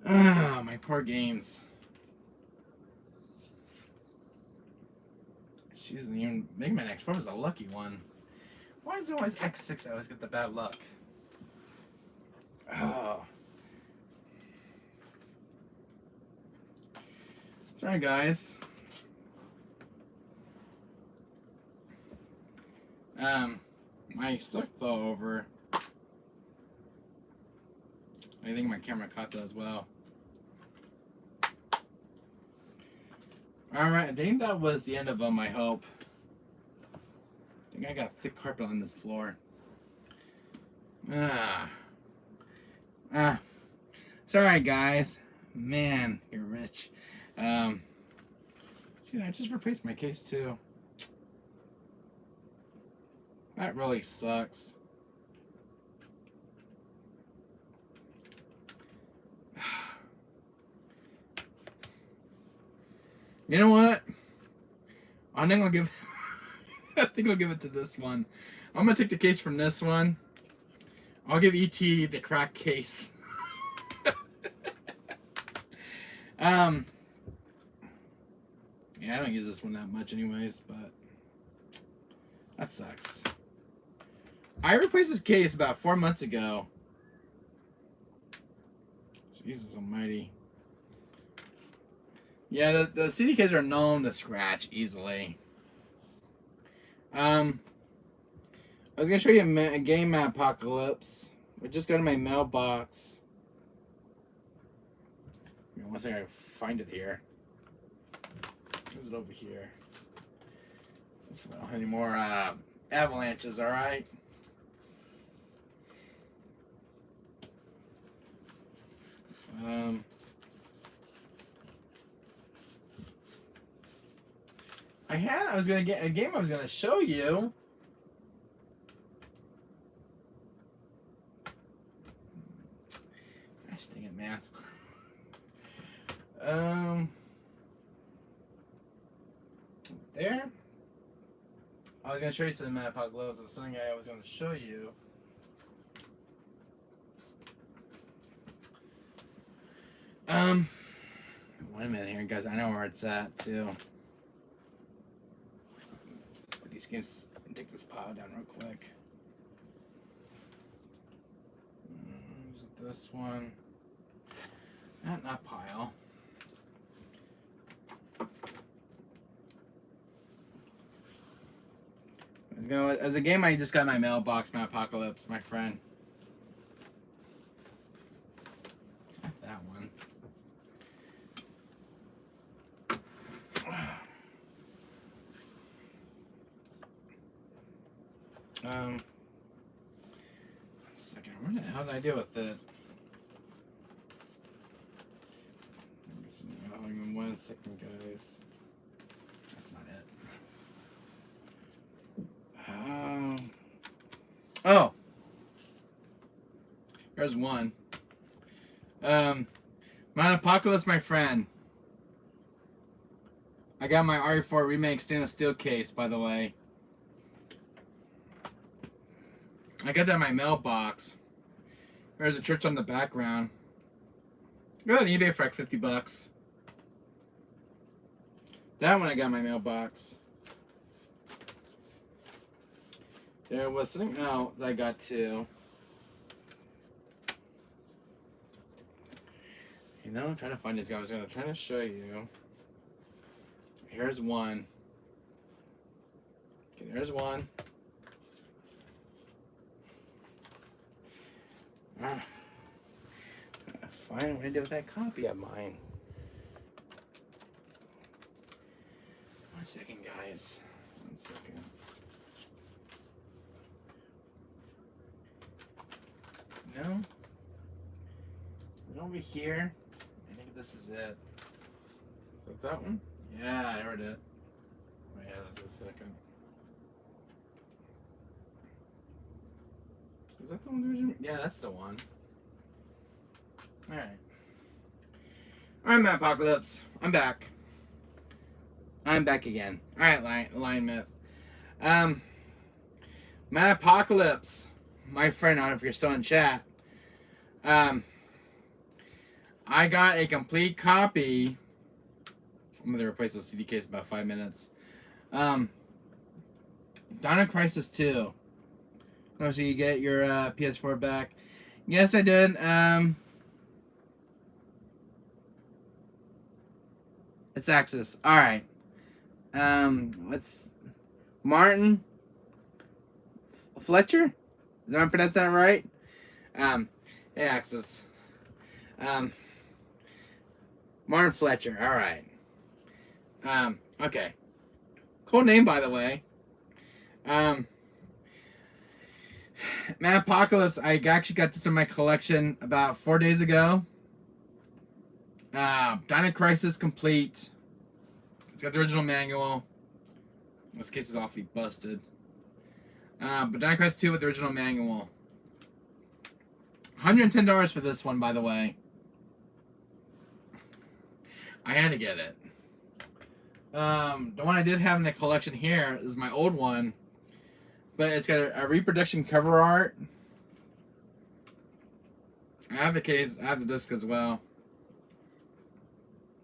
Ah, my poor games. She's even Mega Man X4 was a lucky one. Why is it always X6 that always get the bad luck? Oh. Sorry, guys. My stuff fell over. I think my camera caught that as well. Alright, I think that was the end of them, I hope. I think I got thick carpet on this floor. Sorry, guys. Man, you're rich. I just replaced my case, too. That really sucks. You know what? I think I'll give I think I'll give it to this one. I'm gonna take the case from this one. I'll give ET the crack case. Yeah, I don't use this one that much anyways, but that sucks. I replaced this case about 4 months ago. Jesus almighty. Yeah, the CDKs are known to scratch easily. I was gonna show you a game apocalypse. We just go to my mailbox. One second, I can find it here. Is it over here? So we don't have any more avalanches, all right? I was gonna get a game I was gonna show you. Gosh dang it, man. There. I was gonna show you some apocalypse. It was something I was gonna show you. Wait a minute here, guys. I know where it's at too. Put these games. Take this pile down real quick. Is it this one? Not pile. As a game I just got in my mailbox, my apocalypse, my friend. Not that one. One second. How did I deal with it? Hang on 1 second, guys. That's not it. Oh. There's one. My apocalypse, my friend. I got my RE4 remake stainless steel case, by the way. I got that in my mailbox. There's a church on the background. Got on eBay for like $50. That one I got in my mailbox. There was something else I got too. You know, I'm trying to find this guy. I was going to try to show you. Here's one. Okay, there's one. Fine, what do I do with that copy of mine? 1 second, guys. 1 second. No? Is it over here? I think this is it. Is it that one? Yeah, I heard it. Oh yeah, that's a second. Is that the one? Yeah, that's the one. Alright. Alright, my apocalypse. I'm back. I'm back again. Alright, Lion Myth. My apocalypse. My friend, I don't know if you're still in chat. I got a complete copy. I'm gonna replace the CD case in about 5 minutes. Dino Crisis 2. Oh, so you get your PS4 back. Yes, I did. It's Axis. Alright. What's Martin Fletcher? Did I pronounce that right? Hey, Axis. Martin Fletcher. Alright. Okay. Cool name, by the way. Man, Apocalypse, I actually got this in my collection about 4 days ago. Dino Crisis Complete. It's got the original manual. This case is awfully busted. But Dino Crisis 2 with the original manual. $110 for this one, by the way. I had to get it. The one I did have in the collection here is my old one. But it's got a reproduction cover art. I have the case, I have the disc as well.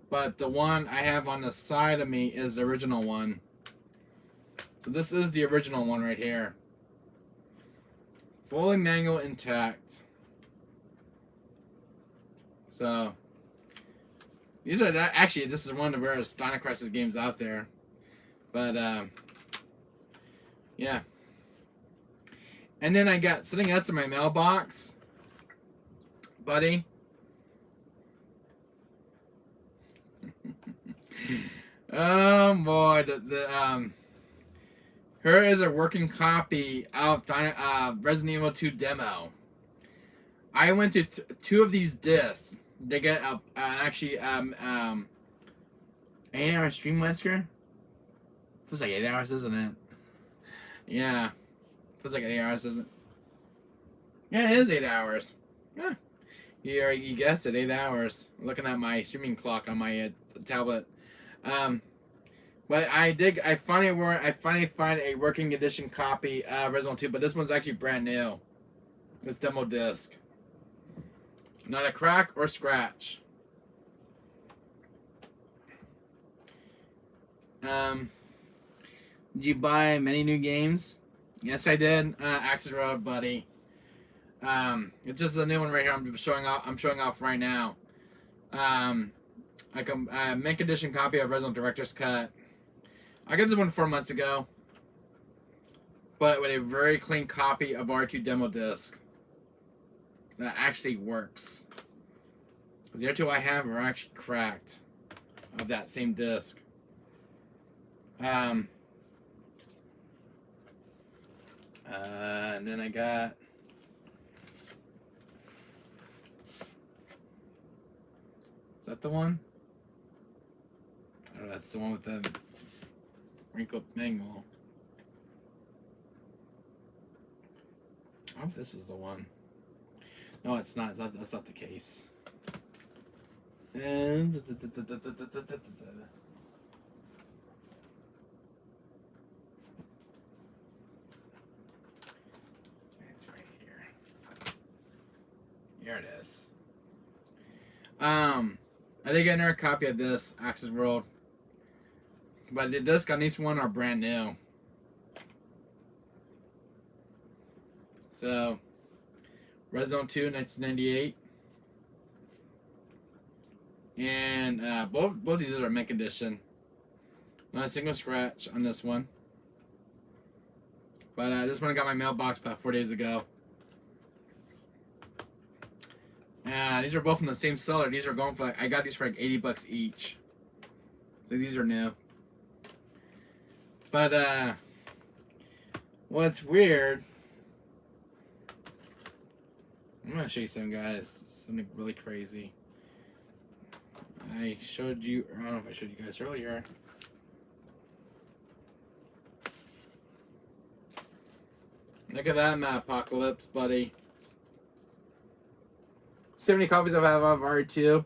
But the one I have on the side of me is the original one. So this is the original one right here. Fully manual intact. So these are actually, this is one of the rarest Dino Crisis games out there. But yeah. And then I got sitting out in my mailbox, buddy. Oh boy, here is a working copy of Resident Evil 2 demo. I went to two of these discs. They get actually 8-hour stream, Wesker. Feels like 8 hours, isn't it? Yeah, feels like 8 hours, isn't it? Yeah, it is 8 hours. Yeah, you guessed it, 8 hours. I'm looking at my streaming clock on my tablet. But I finally find a working edition copy of Resident Evil 2, but this one's actually brand new. This demo disc. Not a crack or scratch. Did you buy many new games? Yes, I did. Access Road, buddy. It's just a new one right here. I'm showing off right now. Like a mint edition copy of Resident Director's Cut. I got this one 4 months ago, but with a very clean copy of R2 demo disc that actually works. The other two I have are actually cracked of that same disc. And then I got is that the one? Oh, that's the one with the wrinkled manual. I hope this was the one. No, it's not. That's not the case. And it's right here. Here it is. I did get another copy of this Access World, but the disc on each one are brand new. So, Resident 2, 1998. And both these are mint condition. Not a single scratch on this one. But this one I got my mailbox about 4 days ago. These are both from the same seller. These are going for I got these for like $80 each. So these are new. But what's weird, I'm gonna show you something, guys. Something really crazy. I don't know if I showed you guys earlier. Look at that map, Apocalypse, buddy. 70 copies I have of R2.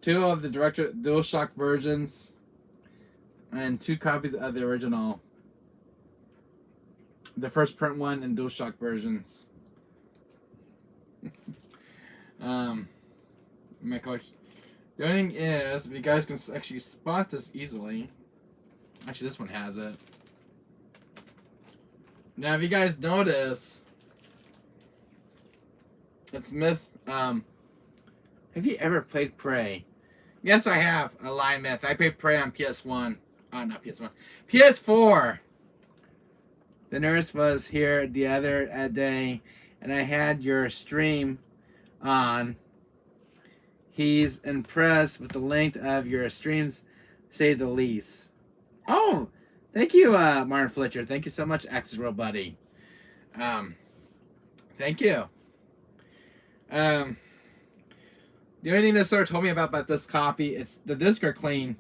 2 of the Director DualShock versions. And 2 copies of the original. The first print one and DualShock versions. My collection. The only thing is, you guys can actually spot this easily. Actually, this one has it. Now, if you guys notice, it's have you ever played Prey? Yes, I have. A lie myth. I played Prey on PS1. Oh, not PS1. PS4. The nurse was here the other day, and I had your stream on. He's impressed with the length of your streams, say the least. Oh, thank you, Martin Fletcher. Thank you so much, Access World Buddy. Thank you. The only thing this sort of told me about this copy, it's the discs are clean.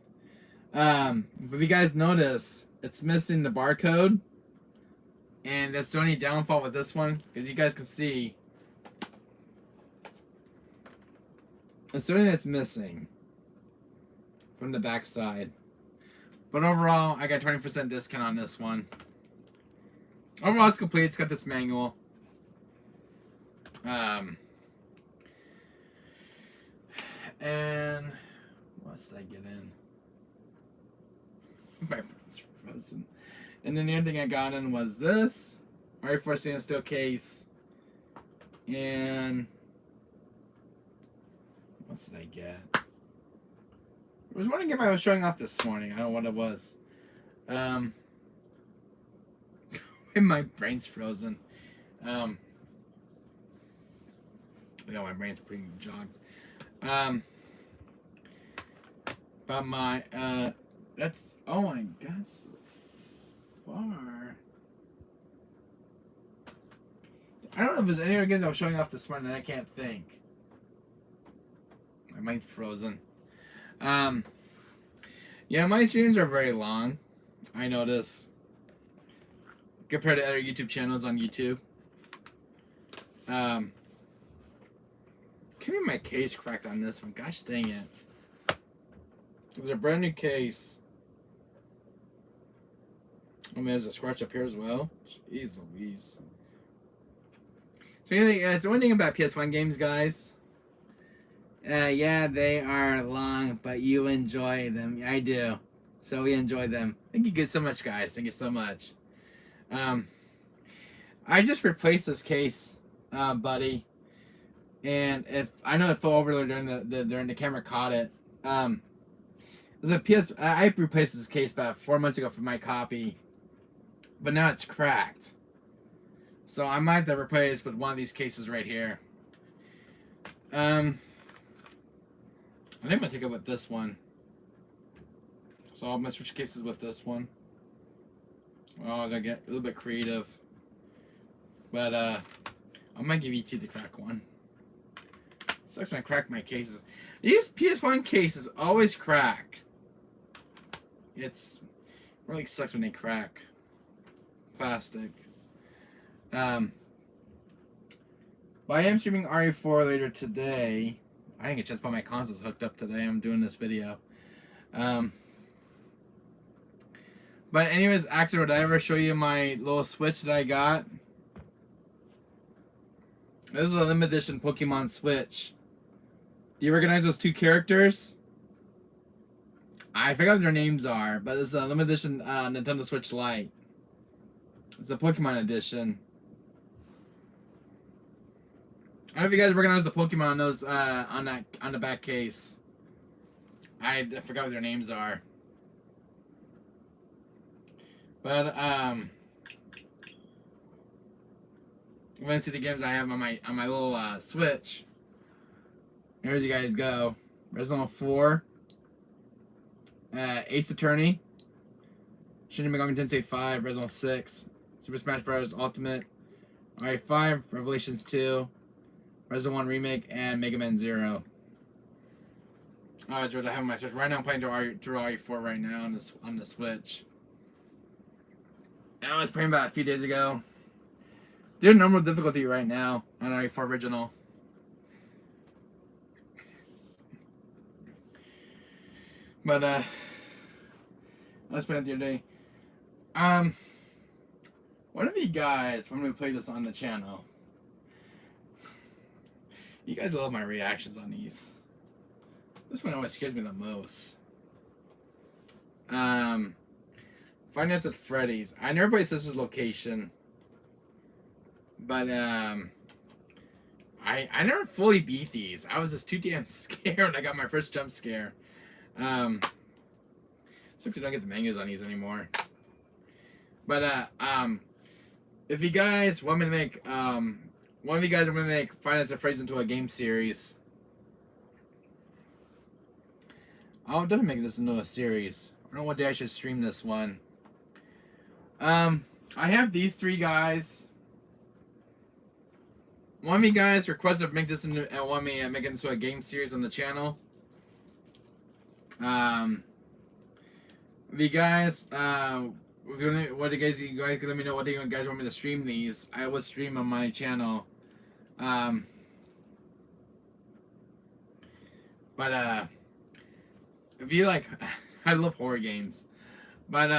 But if you guys notice, it's missing the barcode. And that's the only downfall with this one, because you guys can see it's the only thing that's missing from the back side. But overall, I got 20% discount on this one. Overall, it's complete. It's got this manual. And what else did I get in? My brain's frozen. And then the other thing I got in was this RE4 stainless steel case. And what else did I get? There was one game I was showing off this morning. I don't know what it was. My brain's frozen. Yeah, my brain's pretty jogged. But my that's oh my god, so far. I don't know if there's any other games I was showing off this morning and I can't think. My mind's frozen. Yeah, my streams are very long. I notice. Compared to other YouTube channels on YouTube. Can be my case cracked on this one. Gosh dang it. There's a brand new case. Oh man, there's a scratch up here as well. Jeez Louise. So it's the one thing about PS1 games, guys. Yeah, they are long, but you enjoy them. I do. So we enjoy them. Thank you guys so much, guys. Thank you so much. I just replaced this case, buddy. And if I know it fell over during the camera caught it. I replaced this case about 4 months ago for my copy, but now it's cracked. So I might have to replace with one of these cases right here. I think I'm gonna take it with this one. So I'm gonna switch cases with this one. Oh, I get a little bit creative, but I might give ET the crack one. Sucks when I crack my cases. These PS1 cases always crack. It really sucks when they crack. Plastic. But I am streaming RE4 later today. I think it's just by my console's hooked up today. I'm doing this video. But anyways, Axel, did I ever show you my little Switch that I got? This is a limited edition Pokemon Switch. Do you recognize those two characters? I forgot what their names are, but it's a limited edition Nintendo Switch Lite. It's a Pokemon edition. I don't know if you guys recognize the Pokemon on those on the back case. I forgot what their names are. But you want to see the games I have on my little Switch? Here you guys go. Resident Evil 4, Ace Attorney, Shin Megami Tensei 5, Resident Evil 6, Super Smash Bros. Ultimate, RE5, Revelations 2, Resident 1 Remake, and Mega Man 0. George, I have my Switch. Right now I'm playing through RE4 right now on the Switch. I was playing about a few days ago. They're normal difficulty right now on RE4 Original. But I was playing the other day. One of you guys, when we play this on the channel, you guys love my reactions on these. This one always scares me the most. Five Nights at Freddy's. I never played Sister's Location, but I never fully beat these. I was just too damn scared when I got my first jump scare. Looks like I don't get the mangas on these anymore. But if you guys want me to make one of you guys want me to make Five Nights at Freddy's into a game series, I'll definitely make this into a series. I don't know what day I should stream this one. I have these three guys. One of you guys requested to make this into and want me to make it into a game series on the channel. If you guys what you guys can let me know what day you guys want me to stream these. I will stream on my channel. But if you like, I love horror games. But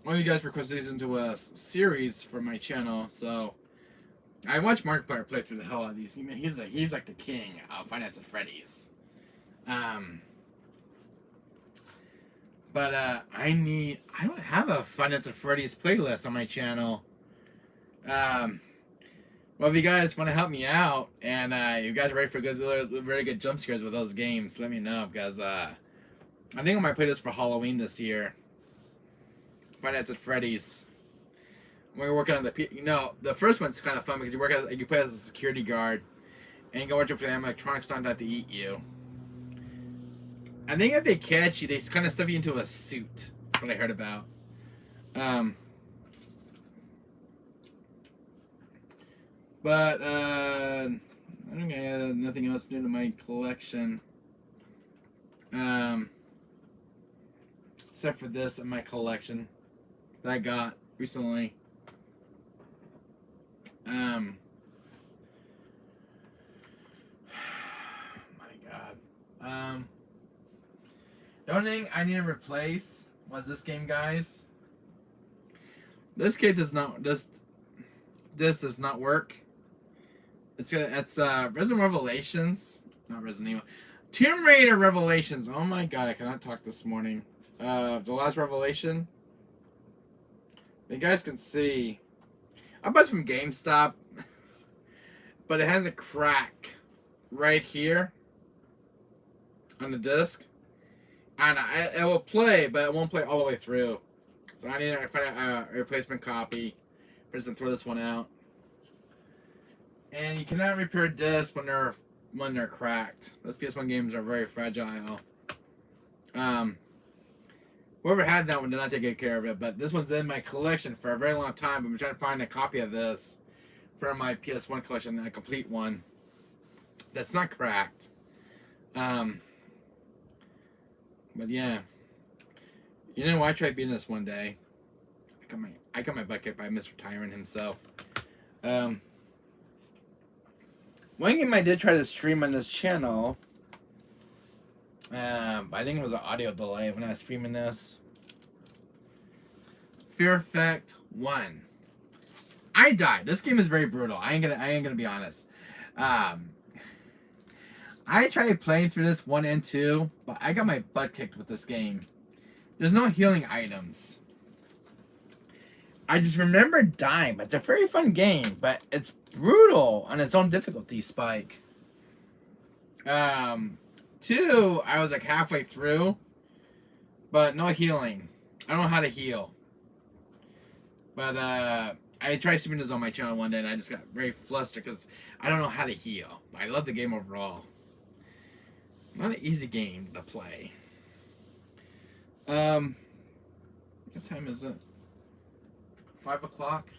one of you guys requested these into a series for my channel, so I watched Markiplier play through the hell out of these. He's like the king of Five Nights at Freddy's. But I don't have a Five Nights at Freddy's playlist on my channel. Well, if you guys want to help me out and you guys are ready for really good jump scares with those games, let me know because I think I might play this for Halloween this year. Five Nights at Freddy's. We're working on the first one's kind of fun because you play as a security guard and you go watch for the animatronics not to eat you. I think if they catch you, they kind of stuff you into a suit. That's what I heard about. But I think I have nothing else new to my collection. Except for this in my collection that I got recently. My God. The only thing I need to replace was this game, guys. This game does not. This does not work. It's Resident Revelations, not Resident Evil. Tomb Raider Revelations. Oh my God, I cannot talk this morning. The last Revelation. You guys can see. I bought it from GameStop, but it has a crack right here on the disc, and it will play, but it won't play all the way through. So I need to find a replacement copy. I'm just gonna throw this one out. And you cannot repair discs when they're cracked. Those PS1 games are very fragile. Whoever had that one did not take good care of it, but this one's in my collection for a very long time. I've been trying to find a copy of this for my PS1 collection, a complete one that's not cracked. But yeah, you know, I tried beating this one day. I got my butt kicked by Mr. Tyrant himself. One game I did try to stream on this channel, but I think it was an audio delay when I was streaming this. Fear Effect 1. I died. This game is very brutal. I ain't gonna be honest. I tried playing through this 1 and 2, but I got my butt kicked with this game. There's no healing items. I just remember dying, but it's a very fun game, but it's brutal on its own difficulty spike. 2, I was like halfway through, but no healing. I don't know how to heal. But I tried streaming this on my channel one day, and I just got very flustered because I don't know how to heal. But I love the game overall. Not an easy game to play. What time is it? 5 o'clock.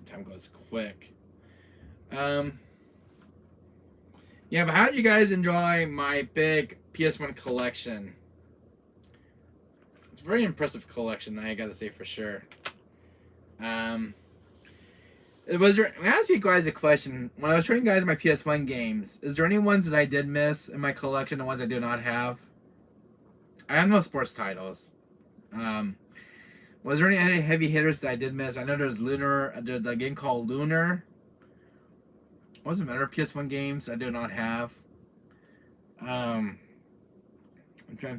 Time goes quick. Yeah, but how did you guys enjoy my big PS1 collection? It's a very impressive collection, I gotta say for sure. Let me ask you guys a question. When I was showing you guys my PS1 games, is there any ones that I did miss in my collection, the ones I do not have? I have no sports titles. Was there any heavy hitters that I did miss? I know there's the game called Lunar. What's the matter? PS1 games I do not have. I'm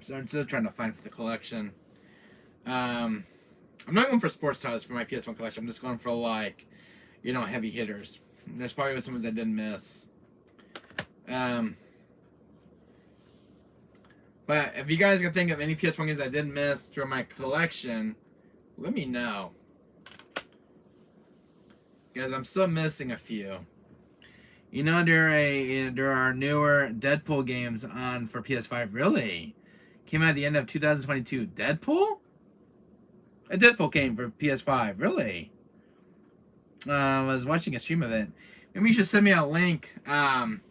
still trying to find for the collection. I'm not going for sports titles for my PS1 collection. I'm just going for like, you know, heavy hitters. There's probably some ones I didn't miss. But if you guys can think of any PS1 games I didn't miss through my collection, let me know. Because I'm still missing a few. You know, there are newer Deadpool games on for PS5. Really? Came out at the end of 2022. Deadpool? A Deadpool game for PS5. Really? I was watching a stream of it. Maybe you should send me a link. Access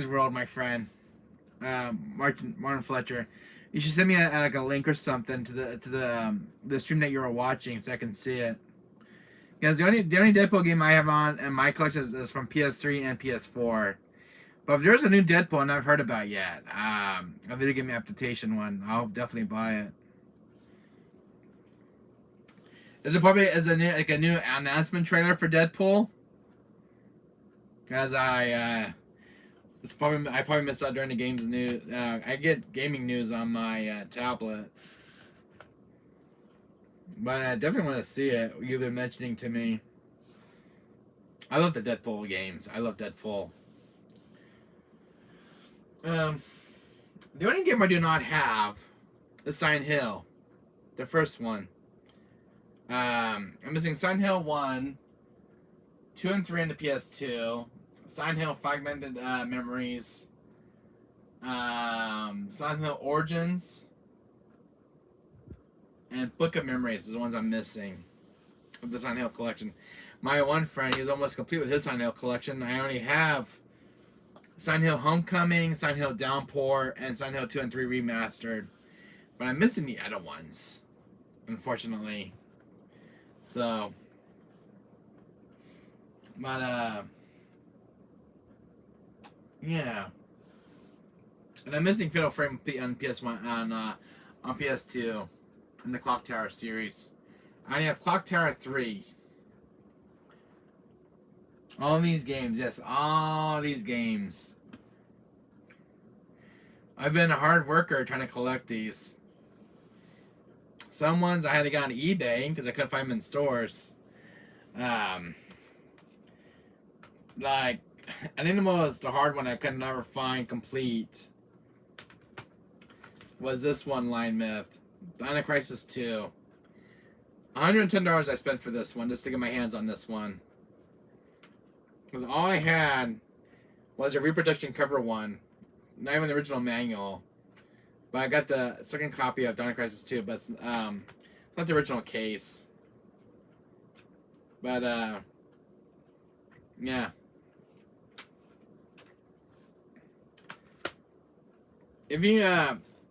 World, my friend. Martin Fletcher. You should send me a link or something to the stream that you were watching so I can see it. Because the only Deadpool game I have on in my collection is from PS3 and PS4. But if there's a new Deadpool and I've heard about yet, a video game adaptation one, I'll definitely buy it. Is it probably a new announcement trailer for Deadpool? Because I probably missed out during the game's news. I get gaming news on my tablet. But I definitely want to see it. You've been mentioning to me. I love the Deadpool games. I love Deadpool. The only game I do not have is Silent Hill, the first one. I'm missing Silent Hill 1, 2 and 3 on the PS2, Silent Hill Fragmented Memories, Silent Hill Origins, and Book of Memories is the ones I'm missing of the Silent Hill collection. My one friend, he's almost complete with his Silent Hill collection. I only have Silent Hill Homecoming, Silent Hill Downpour, and Silent Hill 2 and 3 Remastered. But I'm missing the other ones, unfortunately. So, but, yeah. And I'm missing Fatal Frame on PS1, on PS2, in the Clock Tower series. I only have Clock Tower 3. All these games, yes, all these games. I've been a hard worker trying to collect these. Some ones I had to go on eBay because I couldn't find them in stores. Like, I think the most the hard one I could never find complete was this one, Line Myth, Dino Crisis 2. $110 I spent for this one just to get my hands on this one. Because all I had was a reproduction cover one, not even the original manual. But I got the second copy of Dino Crisis 2, but it's not the original case. But yeah. If you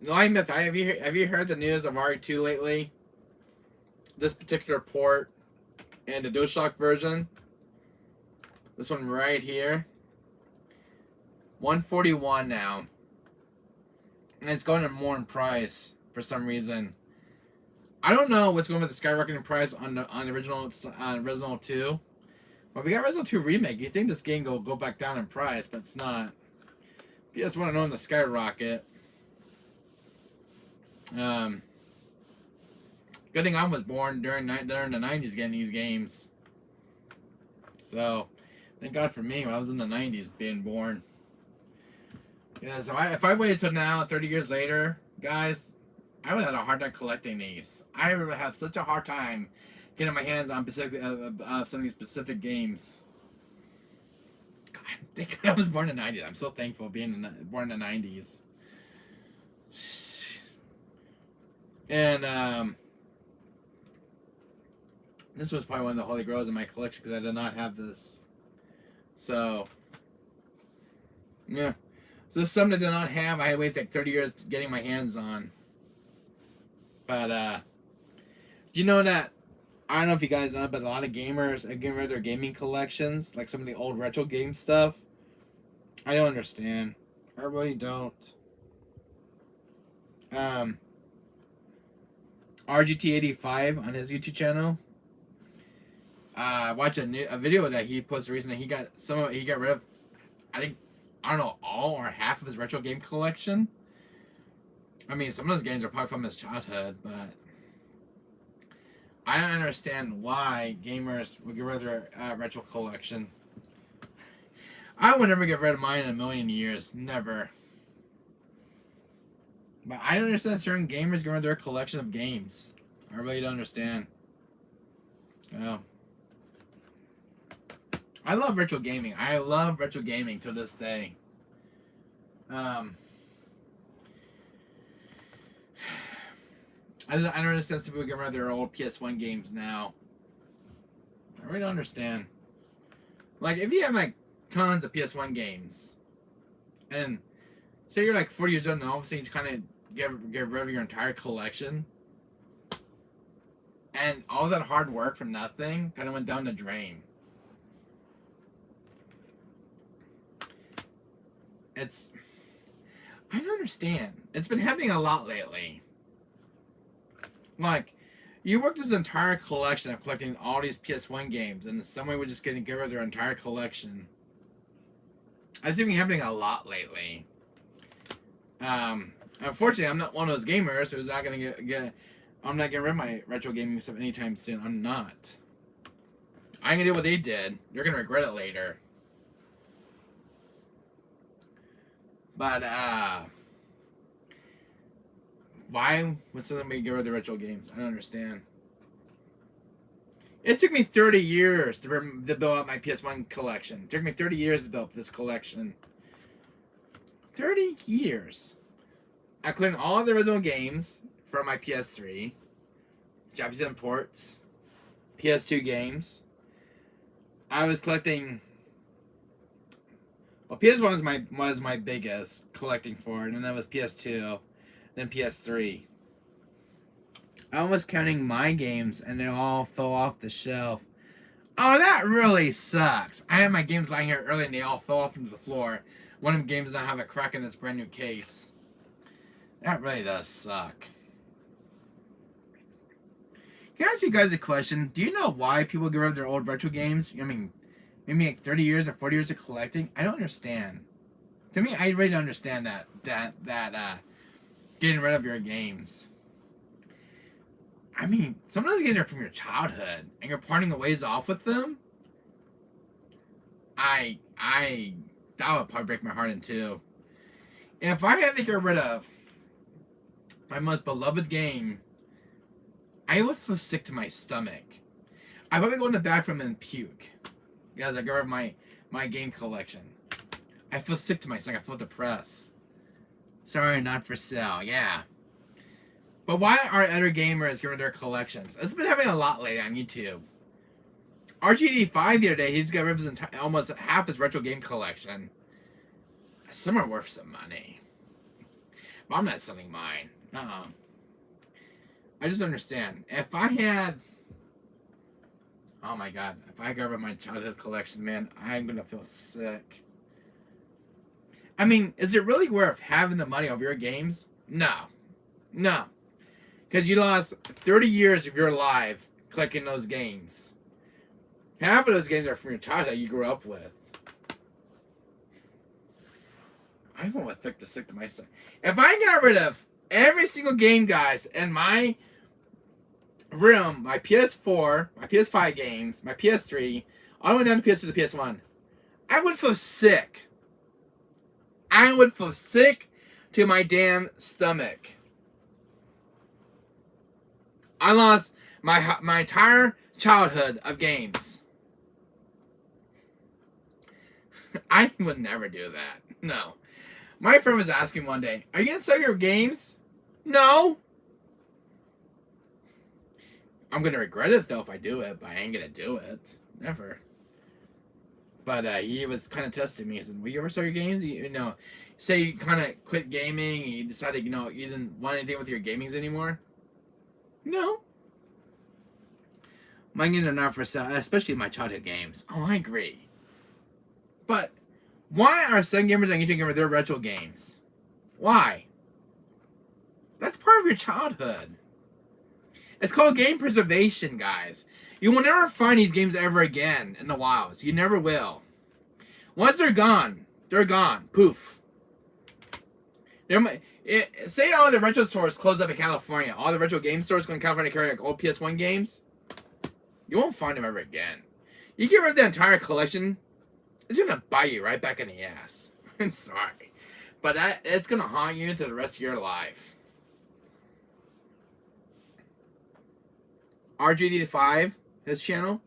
Line Myth, have you heard the news of RE2 lately? This particular port and the DualShock version. This one right here. $141 now. And it's going up more in price for some reason. I don't know what's going with the skyrocketing price on the original Resident 2. Well, we got Resident 2 remake. You think this game will go back down in price, but it's not. If you just want to know the skyrocket. Good thing I was born during the 90s getting these games. So, thank God for me when I was in the 90s being born. Yeah, so if I waited till now, 30 years later, guys, I would have had a hard time collecting these. I would have such a hard time getting my hands on some of these specific games. God, thank God I was born in the 90s. I'm so thankful being born in the 90s. And this was probably one of the holy grails in my collection because I did not have this. So, yeah. So this is something I did not have. I had waited like 30 years getting my hands on. But, do you know that, I don't know if you guys know, but a lot of gamers are getting rid of their gaming collections, like some of the old retro game stuff. I don't understand. I really don't. RGT85 on his YouTube channel. I watched a video that he posted recently. He got rid of, I don't know, all or half of his retro game collection. I mean, some of those games are probably from his childhood, but I don't understand why gamers would get rid of their retro collection. I would never get rid of mine in a million years. Never. But I don't understand certain gamers get rid of their collection of games. I really don't understand. Oh. I love retro gaming. I love retro gaming to this day. I don't understand some people get rid of their old PS1 games now. I really don't understand. Like, if you have, like, tons of PS1 games, and say you're, like, 40 years old, and all of a sudden you kind of get rid of your entire collection, and all that hard work for nothing kind of went down the drain. I don't understand. It's been happening a lot lately. Like, you worked this entire collection of collecting all these PS1 games, and somebody was just getting get rid of their entire collection. That's been happening a lot lately. Unfortunately, I'm not one of those gamers who's not going to get I'm not getting rid of my retro gaming stuff anytime soon. I'm not. I'm gonna do what they did. You're gonna regret it later. But why would somebody get rid of the retro games? I don't understand. It took me 30 years to build up my PS1 collection. It took me 30 years to build up this collection. 30 years. I collected all of the original games from my PS3, Japanese imports, PS2 games. I was collecting. Well, PS1 was my biggest collecting for it, and then it was PS2, then PS3. I was counting my games, and they all fell off the shelf. Oh, that really sucks. I had my games lying here early, and they all fell off into the floor. One of the games doesn't have a crack in its brand new case. That really does suck. Can I ask you guys a question? Do you know why people get rid of their old retro games? I mean, maybe like 30 years or 40 years of collecting? I don't understand. To me, I really don't understand that getting rid of your games. I mean, some of those games are from your childhood, and you're parting the ways off with them. That would probably break my heart in two. If I had to get rid of my most beloved game, I always feel sick to my stomach. I probably go in the bathroom and puke because I get rid of my game collection. I feel sick to my stomach. I feel depressed. Sorry, not for sale. Yeah. But why are other gamers getting rid of their collections? It's been happening a lot lately on YouTube. RGD5 the other day, he's got rid of his almost half his retro game collection. Some are worth some money. But I'm not selling mine. I just understand. If I had... Oh my god. If I got rid of my childhood collection, man, I'm gonna feel sick. I mean, is it really worth having the money of your games? No. No. Because you lost 30 years of your life collecting those games. Half of those games are from your childhood you grew up with. I want to thick to sick to my stomach. If I got rid of every single game, guys, in my room, my PS4, my PS5 games, my PS3, all the way down to PS2 to the PS1, I would feel sick. I would feel sick to my damn stomach. I lost my entire childhood of games. I would never do that. No. My friend was asking one day, are you going to sell your games? No. I'm going to regret it, though, if I do it, but I ain't going to do it. Never. But he was kind of testing me. He said, will you ever sell your games? You know, say you kind of quit gaming and you decided, you know, you didn't want anything with your gamings anymore? No. My games are not for sale, especially my childhood games. Oh, I agree. But why are some gamers on YouTube with their retro games? Why? That's part of your childhood. It's called game preservation, guys. You will never find these games ever again in the wilds. You never will. Once they're gone, they're gone. Poof. Say all the retro stores close up in California. All the retro game stores in California carry like old PS1 games. You won't find them ever again. You get rid of the entire collection, it's going to bite you right back in the ass. I'm sorry. But it's going to haunt you to the rest of your life. RGD5, his channel,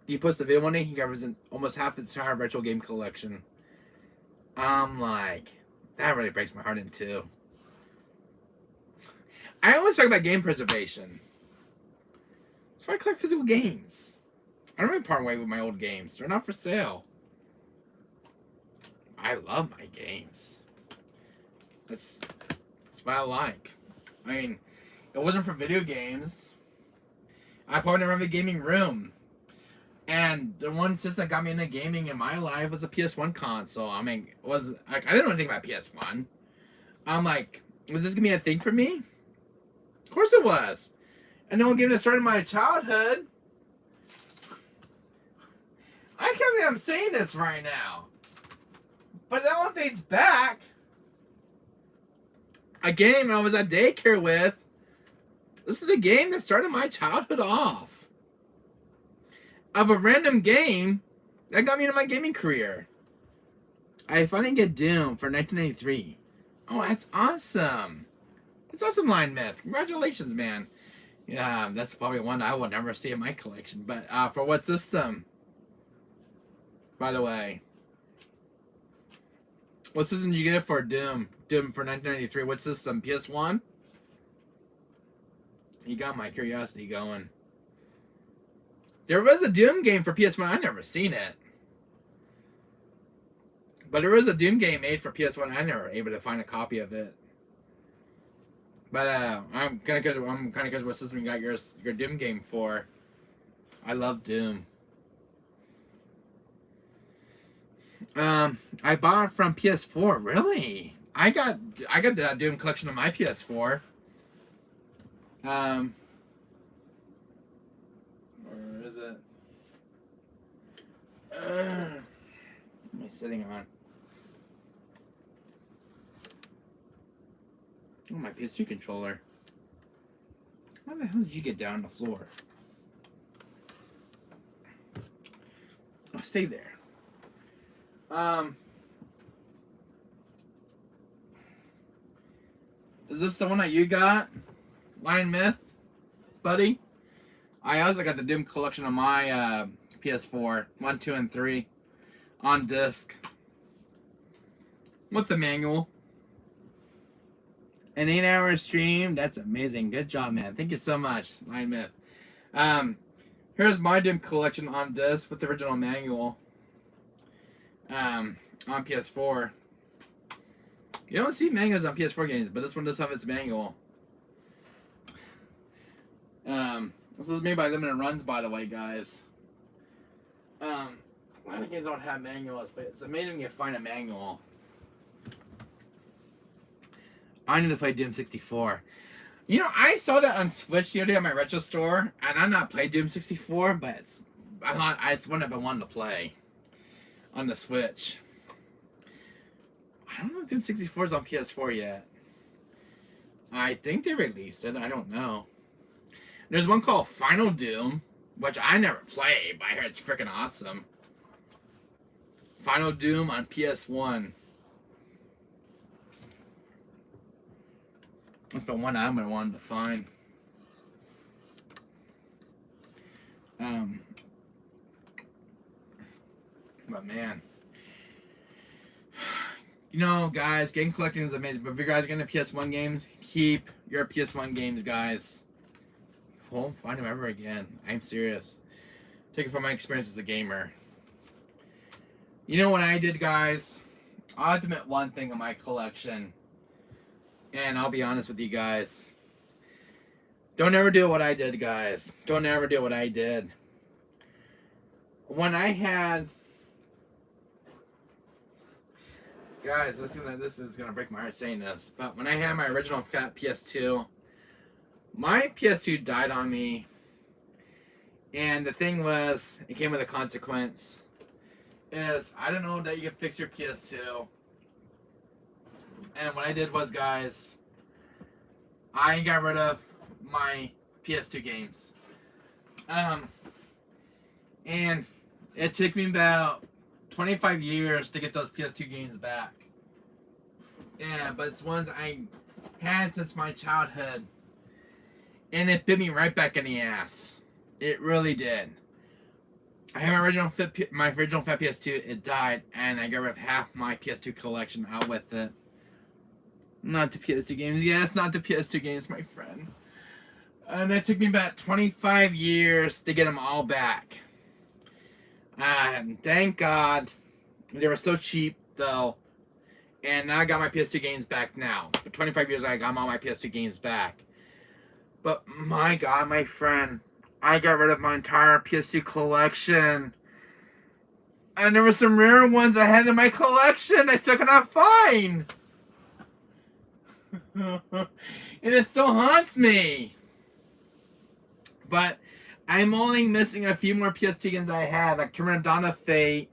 he puts the video one day, he covers almost half his entire retro game collection. I'm like, that really breaks my heart in two. I always talk about game preservation. So I collect physical games. I don't really part away with my old games. They're not for sale. I love my games. That's what I like. I mean, it wasn't for video games. I probably never have a gaming room. And the one system that got me into gaming in my life was a PS1 console. I mean, I didn't know anything about PS1. I'm like, was this gonna be a thing for me? Of course it was. And the only game that started my childhood. I can't believe I'm saying this right now. But that one dates back. A game I was at daycare with. This is the game that started my childhood off. Of a random game that got me into my gaming career. I finally get Doom for 1993. Oh, that's awesome. That's awesome, Line Myth. Congratulations, man. Yeah, that's probably one I will never see in my collection. But for what system? By the way. What system did you get it for, Doom? Doom for 1993. What system? PS1? You got my curiosity going. There was a Doom game for PS1. I've never seen it. But there was a Doom game made for PS1. I never able to find a copy of it. But I'm kind of curious what system you got your Doom game for. I love Doom. I bought it from PS4. Really? I got the Doom collection on my PS4. Where is it? What am I sitting on? Oh, my PS2 controller. How the hell did you get down on the floor? I'll stay there. Is this the one that you got? Lion Myth? Buddy? I also got the Doom collection on my PS4. 1, 2, and 3. On disc. With the manual. An 8-hour stream. That's amazing. Good job, man. Thank you so much, Lion Myth. Here's my Doom collection on disc with the original manual. On PS4. You don't see manuals on PS4 games, but this one does have its manual. This is made by Limited Runs, by the way, guys. A lot of games don't have manuals, but it's amazing when you find a manual. I need to play Doom 64. You know, I saw that on Switch the other day at my retro store, and I've not played Doom 64, but it's one I've been wanting to play on the Switch. I don't know if Doom 64 is on PS4 yet. I think they released it. I don't know. There's one called Final Doom, which I never played, but I heard it's freaking awesome. Final Doom on PS1. That's the one I'm gonna want to find. But man, you know, guys, game collecting is amazing. But if you guys are getting PS1 games, keep your PS1 games, guys. Won't find them ever again. I'm serious. Take it from my experience as a gamer. You know what I did, guys? I'll admit one thing in my collection. And I'll be honest with you guys. Don't ever do what I did, guys. Don't ever do what I did. When I had... Guys, listen, this is going to break my heart saying this. But when I had my original fat PS2, my PS2 died on me. And the thing was, it came with a consequence. Is, I don't know that you can fix your PS2. And what I did was, guys, I got rid of my PS2 games. And it took me about 25 years to get those PS2 games back. Yeah, but it's ones I had since my childhood. And it bit me right back in the ass. It really did. I had my original fat PS2. It died, and I got rid of half my PS2 collection out with it. Not the PS2 games. Yes, not the PS2 games, my friend. And it took me about 25 years to get them all back. Thank God. They were so cheap, though. And now I got my PS2 games back now. For 25 years, I got all my PS2 games back. But my God, my friend, I got rid of my entire PS2 collection. And there were some rare ones I had in my collection I still cannot find. And it still haunts me. But I'm only missing a few more PS2 games I had, like Tournament of Dawn of Fate,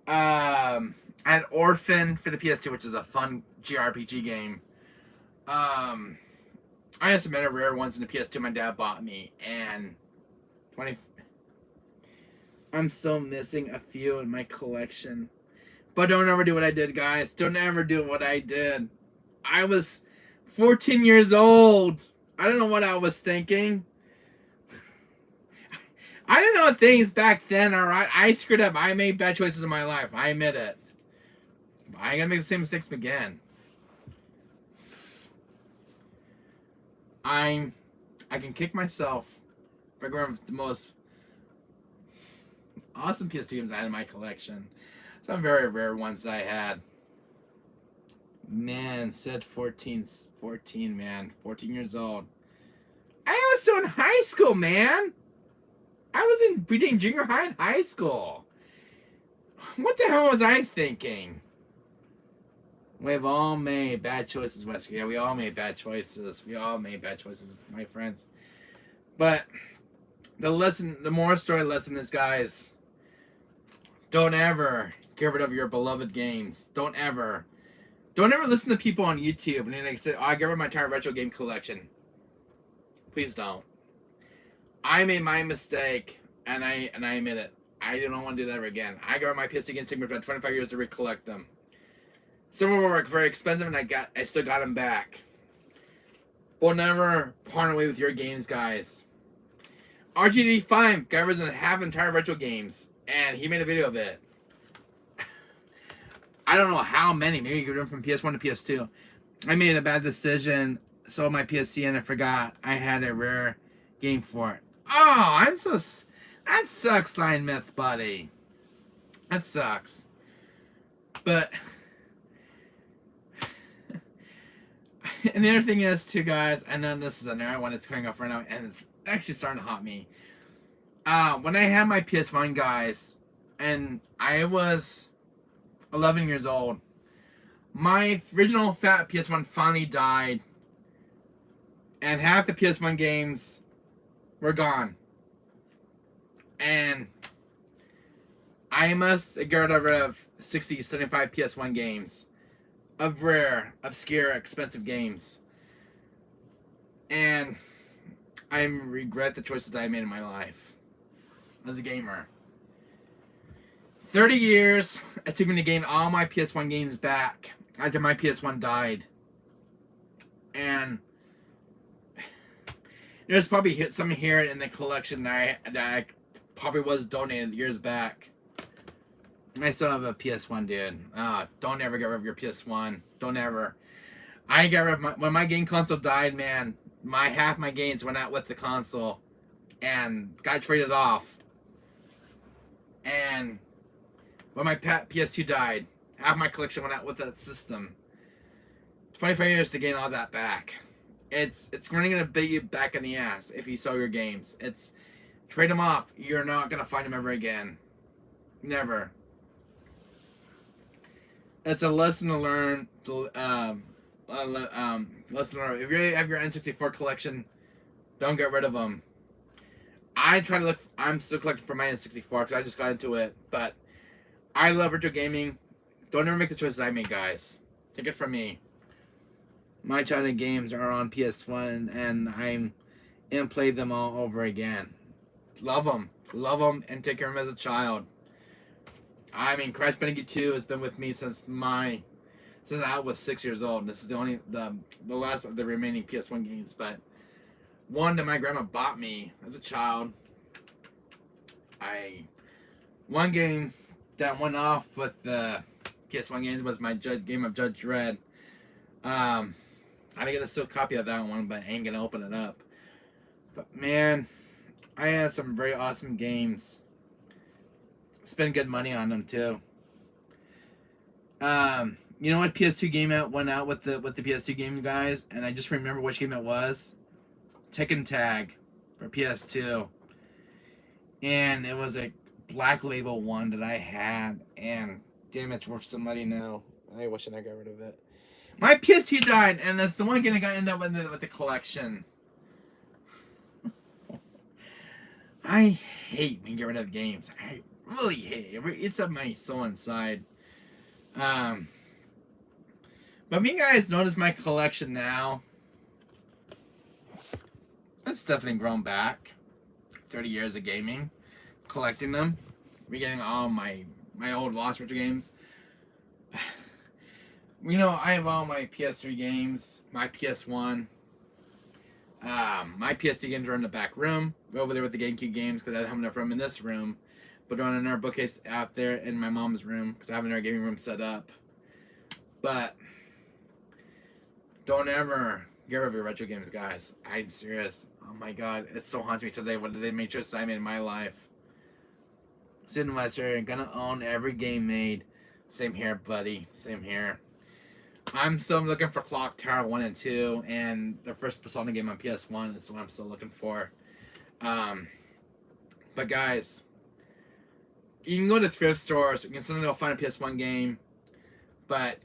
and Orphan for the PS2, which is a fun JRPG game. I had some other rare ones in the PS2 my dad bought me, and 20. I'm still missing a few in my collection. But don't ever do what I did, guys. Don't ever do what I did. I was 14 years old. I don't know what I was thinking. I didn't know things back then, alright? I screwed up. I made bad choices in my life. I admit it. But I ain't gonna make the same mistakes again. I can kick myself for going with the most awesome PS2 games I had in my collection. Some very rare ones that I had. Man, said 14, man. 14 years old. I was still in high school, man. I was in between junior high and high school. What the hell was I thinking? We've all made bad choices, Wesker. Yeah, we all made bad choices. We all made bad choices, my friends. But the moral story lesson is, guys, don't ever get rid of your beloved games. Don't ever listen to people on YouTube and they say, "Oh, I get rid of my entire retro game collection." Please don't. I made my mistake, and I admit it. I don't want to do that ever again. I got rid of my PS2 games. It took me about 25 years to recollect them. Some of them were very expensive, and I still got them back. But never pawn away with your games, guys. RGD5 got rid of half entire retro games, and he made a video of it. I don't know how many. Maybe you could run from PS1 to PS2. I made a bad decision, sold my PSC, and I forgot I had a rare game for it. Oh, I'm so... That sucks, Line Myth, buddy. That sucks. But... And the other thing is, too, guys, I know this is another one that's coming up right now, and it's actually starting to haunt me. When I had my PS1, guys, and I was 11 years old, my original fat PS1 finally died, and half the PS1 games were gone. And I must get rid of 60, 75 PS1 games of rare, obscure, expensive games. And I regret the choices that I made in my life as a gamer. 30 years it took me to gain all my PS1 games back after my PS1 died. And there's probably some here in the collection that I probably was donated years back. I still have a PS1, dude. Don't ever get rid of your PS1. Don't ever. I got rid of when my game console died, man. Half my games went out with the console and got traded off. And when my PS2 died, half my collection went out with that system. 25 years to gain all that back. It's really gonna bite you back in the ass if you sell your games. Trade them off. You're not gonna find them ever again. Never. It's a lesson to learn. Lesson to learn. If you have your N64 collection, don't get rid of them. I'm still collecting for my N64 because I just got into it. But I love retro gaming. Don't ever make the choices I made, guys. Take it from me. My childhood games are on PS1, and I'm gonna play them all over again. Love them, and take care of them as a child. I mean, Crash Bandicoot 2 has been with me since I was 6 years old. This is the last of the remaining PS1 games, but one that my grandma bought me as a child. One game that went off with the PS1 games was my game of Judge Dredd. I didn't get a sealed copy of that one, but I ain't gonna open it up. But man, I had some very awesome games. Spend good money on them too. You know what PS2 game went out with the PS2 game, guys? And I just remember which game it was. Tekken Tag for PS2. And it was a Black Label one that I had, and damn, it's worth some money now. I wish I got rid of it. My PS2 died, and that's the one game I got ended up with the collection. I hate when you get rid of games. I really hate it. It's up my soul inside. But if you guys notice my collection now, It's definitely grown back. 30 years of gaming, collecting them, getting all my old Lost Retro games. You know, I have all my PS3 games, my PS1. My PS2 games are in the back room, over there with the GameCube games, because I don't have enough room in this room. But they're on another bookcase out there in my mom's room, because I have another gaming room set up. But don't ever get rid of your retro games, guys. I'm serious. Oh my god, it still haunts me today. What did they make choices I made in my life? Sid and Lester, gonna own every game made. Same here, buddy. Same here. I'm still looking for Clock Tower 1 and 2, and the first Persona game on PS1 is what I'm still looking for. But guys, you can go to thrift stores, you can still go find a PS1 game, but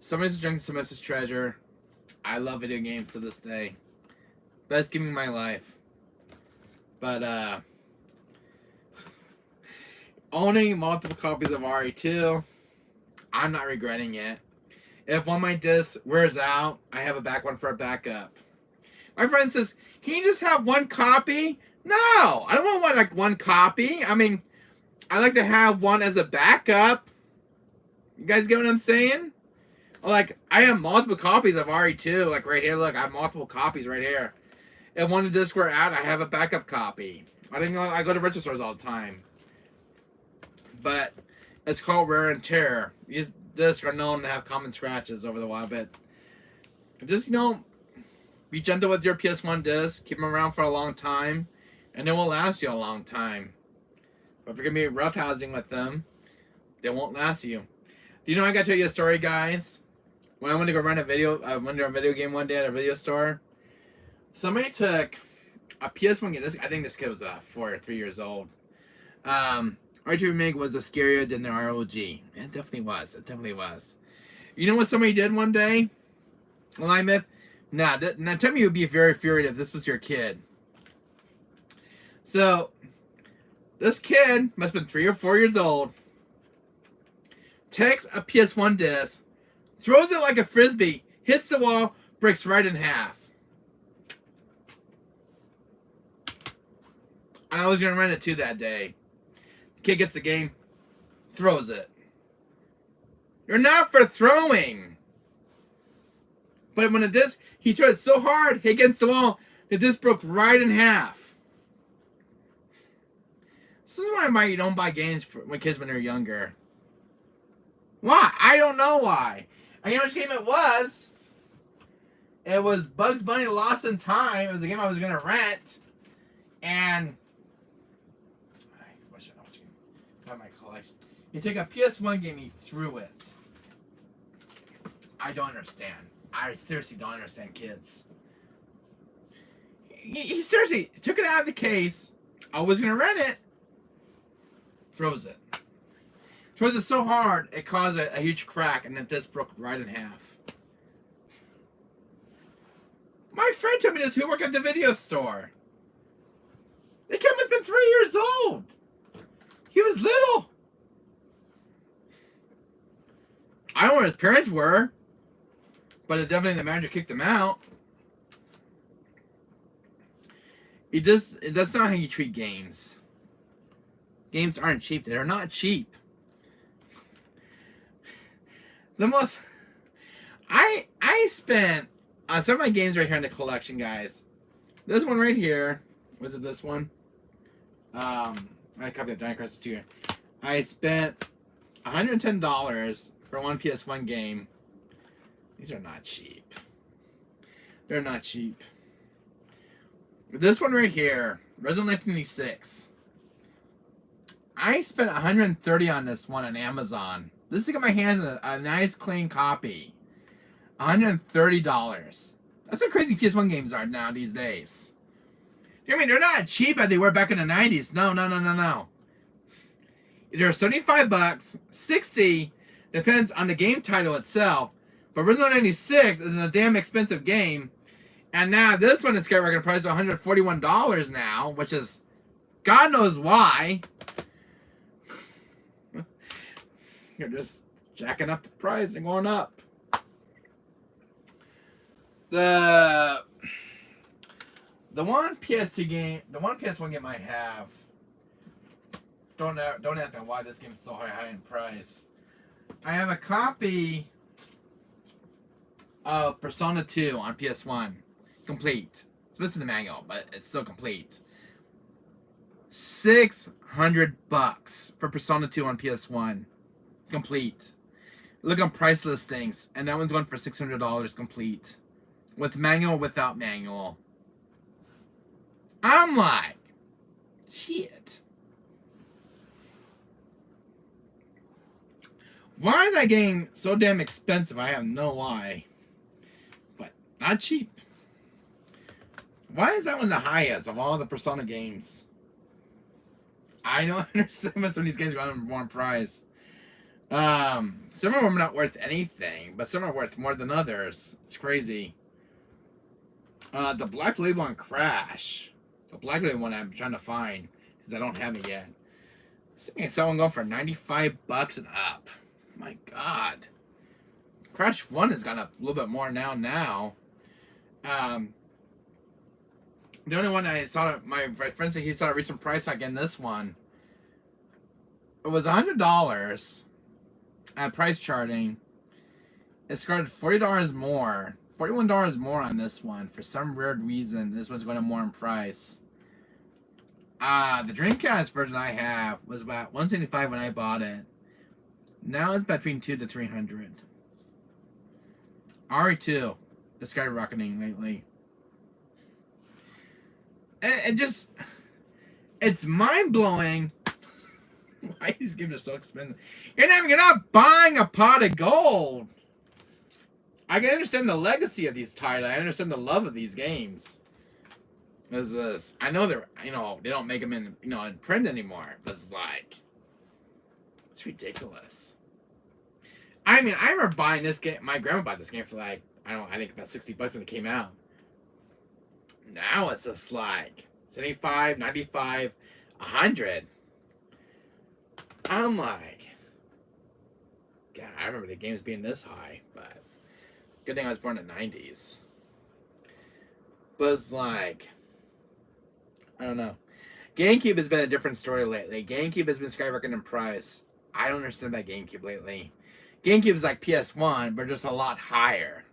somebody's drinking somebody's treasure. I love video games to this day. Best game in my life. But, owning multiple copies of RE2, I'm not regretting it. If one of my discs wears out, I have a back one for a backup. My friend says, can you just have one copy? No, I don't want like one copy. I mean, I like to have one as a backup. You guys get what I'm saying? Like, I have multiple copies of RE2. Like right here, look, I have multiple copies right here. If one of the discs were out, I have a backup copy. I go to retro stores all the time. But it's called wear and tear. These discs are known to have common scratches over the while, but just, you know, be gentle with your PS1 discs. Keep them around for a long time, and they will last you a long time. But if you're going to be roughhousing with them, they won't last you. Do you know I got to tell you a story, guys? When I went to go rent a video game one day at a video store, somebody took a PS1 game. I think this kid was 4 or 3 years old. R2 Remake was a scarier than the ROG. It definitely was. It definitely was. You know what somebody did one day? Well, I met. Now tell me you would be very furious if this was your kid. So, this kid must have been 3 or 4 years old. Takes a PS1 disc, throws it like a frisbee, hits the wall, breaks right in half. And I was gonna rent it too that day. Kid gets the game, throws it. You're not for throwing. But when the disc, he threw it so hard, hit against the wall, the disc broke right in half. This is why you don't buy games for kids when they're younger. Why? I don't know why. And you know which game it was? It was Bugs Bunny Lost in Time. It was a game I was going to rent. And my collection. You take a PS1 game, he threw it. I don't understand. I seriously don't understand kids. He seriously took it out of the case. I was gonna rent it. Throws it. Throws it so hard it caused a huge crack, and then this broke right in half. My friend told me this who worked at the video store. The kid must have been 3 years old. He was little. I don't know where his parents were, but it definitely the manager kicked him out. That's not how you treat games. Games aren't cheap. They're not cheap. The most I spent on some of my games right here in the collection, guys. This one right here. Was it this one? I copied the Giant Crisis 2. I spent $110 for one PS1 game. These are not cheap. They're not cheap. This one right here, Resident 1986. I spent $130 on this one on Amazon. This thing in my hands is a nice clean copy. $130. That's how crazy PS1 games are now these days. I mean, they're not cheap as they were back in the 90s. No. They're $75, $60, depends on the game title itself. But Resident 96 is a damn expensive game. And now this one is skyrocketing price to $141 now, which is God knows why. You're just jacking up the price and going up. The one PS2 game, the one PS1 game I have. Don't ask me why this game is so high in price. I have a copy of Persona 2 on PS1, complete. It's missing the manual, but it's still complete. $600 for Persona 2 on PS1, complete. Look on price listings, and that one's going for $600 complete, with manual, without manual. I'm like, shit. Why is that game so damn expensive? I have no why. But not cheap. Why is that one the highest of all the Persona games? I don't understand why some of these games go on more price. Some of them are not worth anything, but some are worth more than others. It's crazy. The Black Label on Crash. The Black Label one I'm trying to find because I don't have it yet. I saw one go for $95 and up. My God. Crash 1 has gone up a little bit more now. The only one I saw, my friend said he saw a recent price hike in this one. It was $100 at price charting. It started $40 more. $41 more on this one. For some weird reason, this one's going to more in price. The Dreamcast version I have was about $175 when I bought it. Now it's between $200 to $300. RE2 is skyrocketing lately. It's mind blowing. Why these games are so expensive? You're not buying a pot of gold. I can understand the legacy of these titles. I understand the love of these games. Because I know they're, they don't make them in print anymore. But it's like, it's ridiculous. I mean, I remember buying this game. My grandma bought this game for like, I think about $60 when it came out. Now it's just like $75, $95, $100. I'm like, God, I remember the games being this high, but good thing I was born in the 90s. But it's like, I don't know. GameCube has been a different story lately. GameCube has been skyrocketing in price. I don't understand about GameCube lately. GameCube is like PS1, but just a lot higher.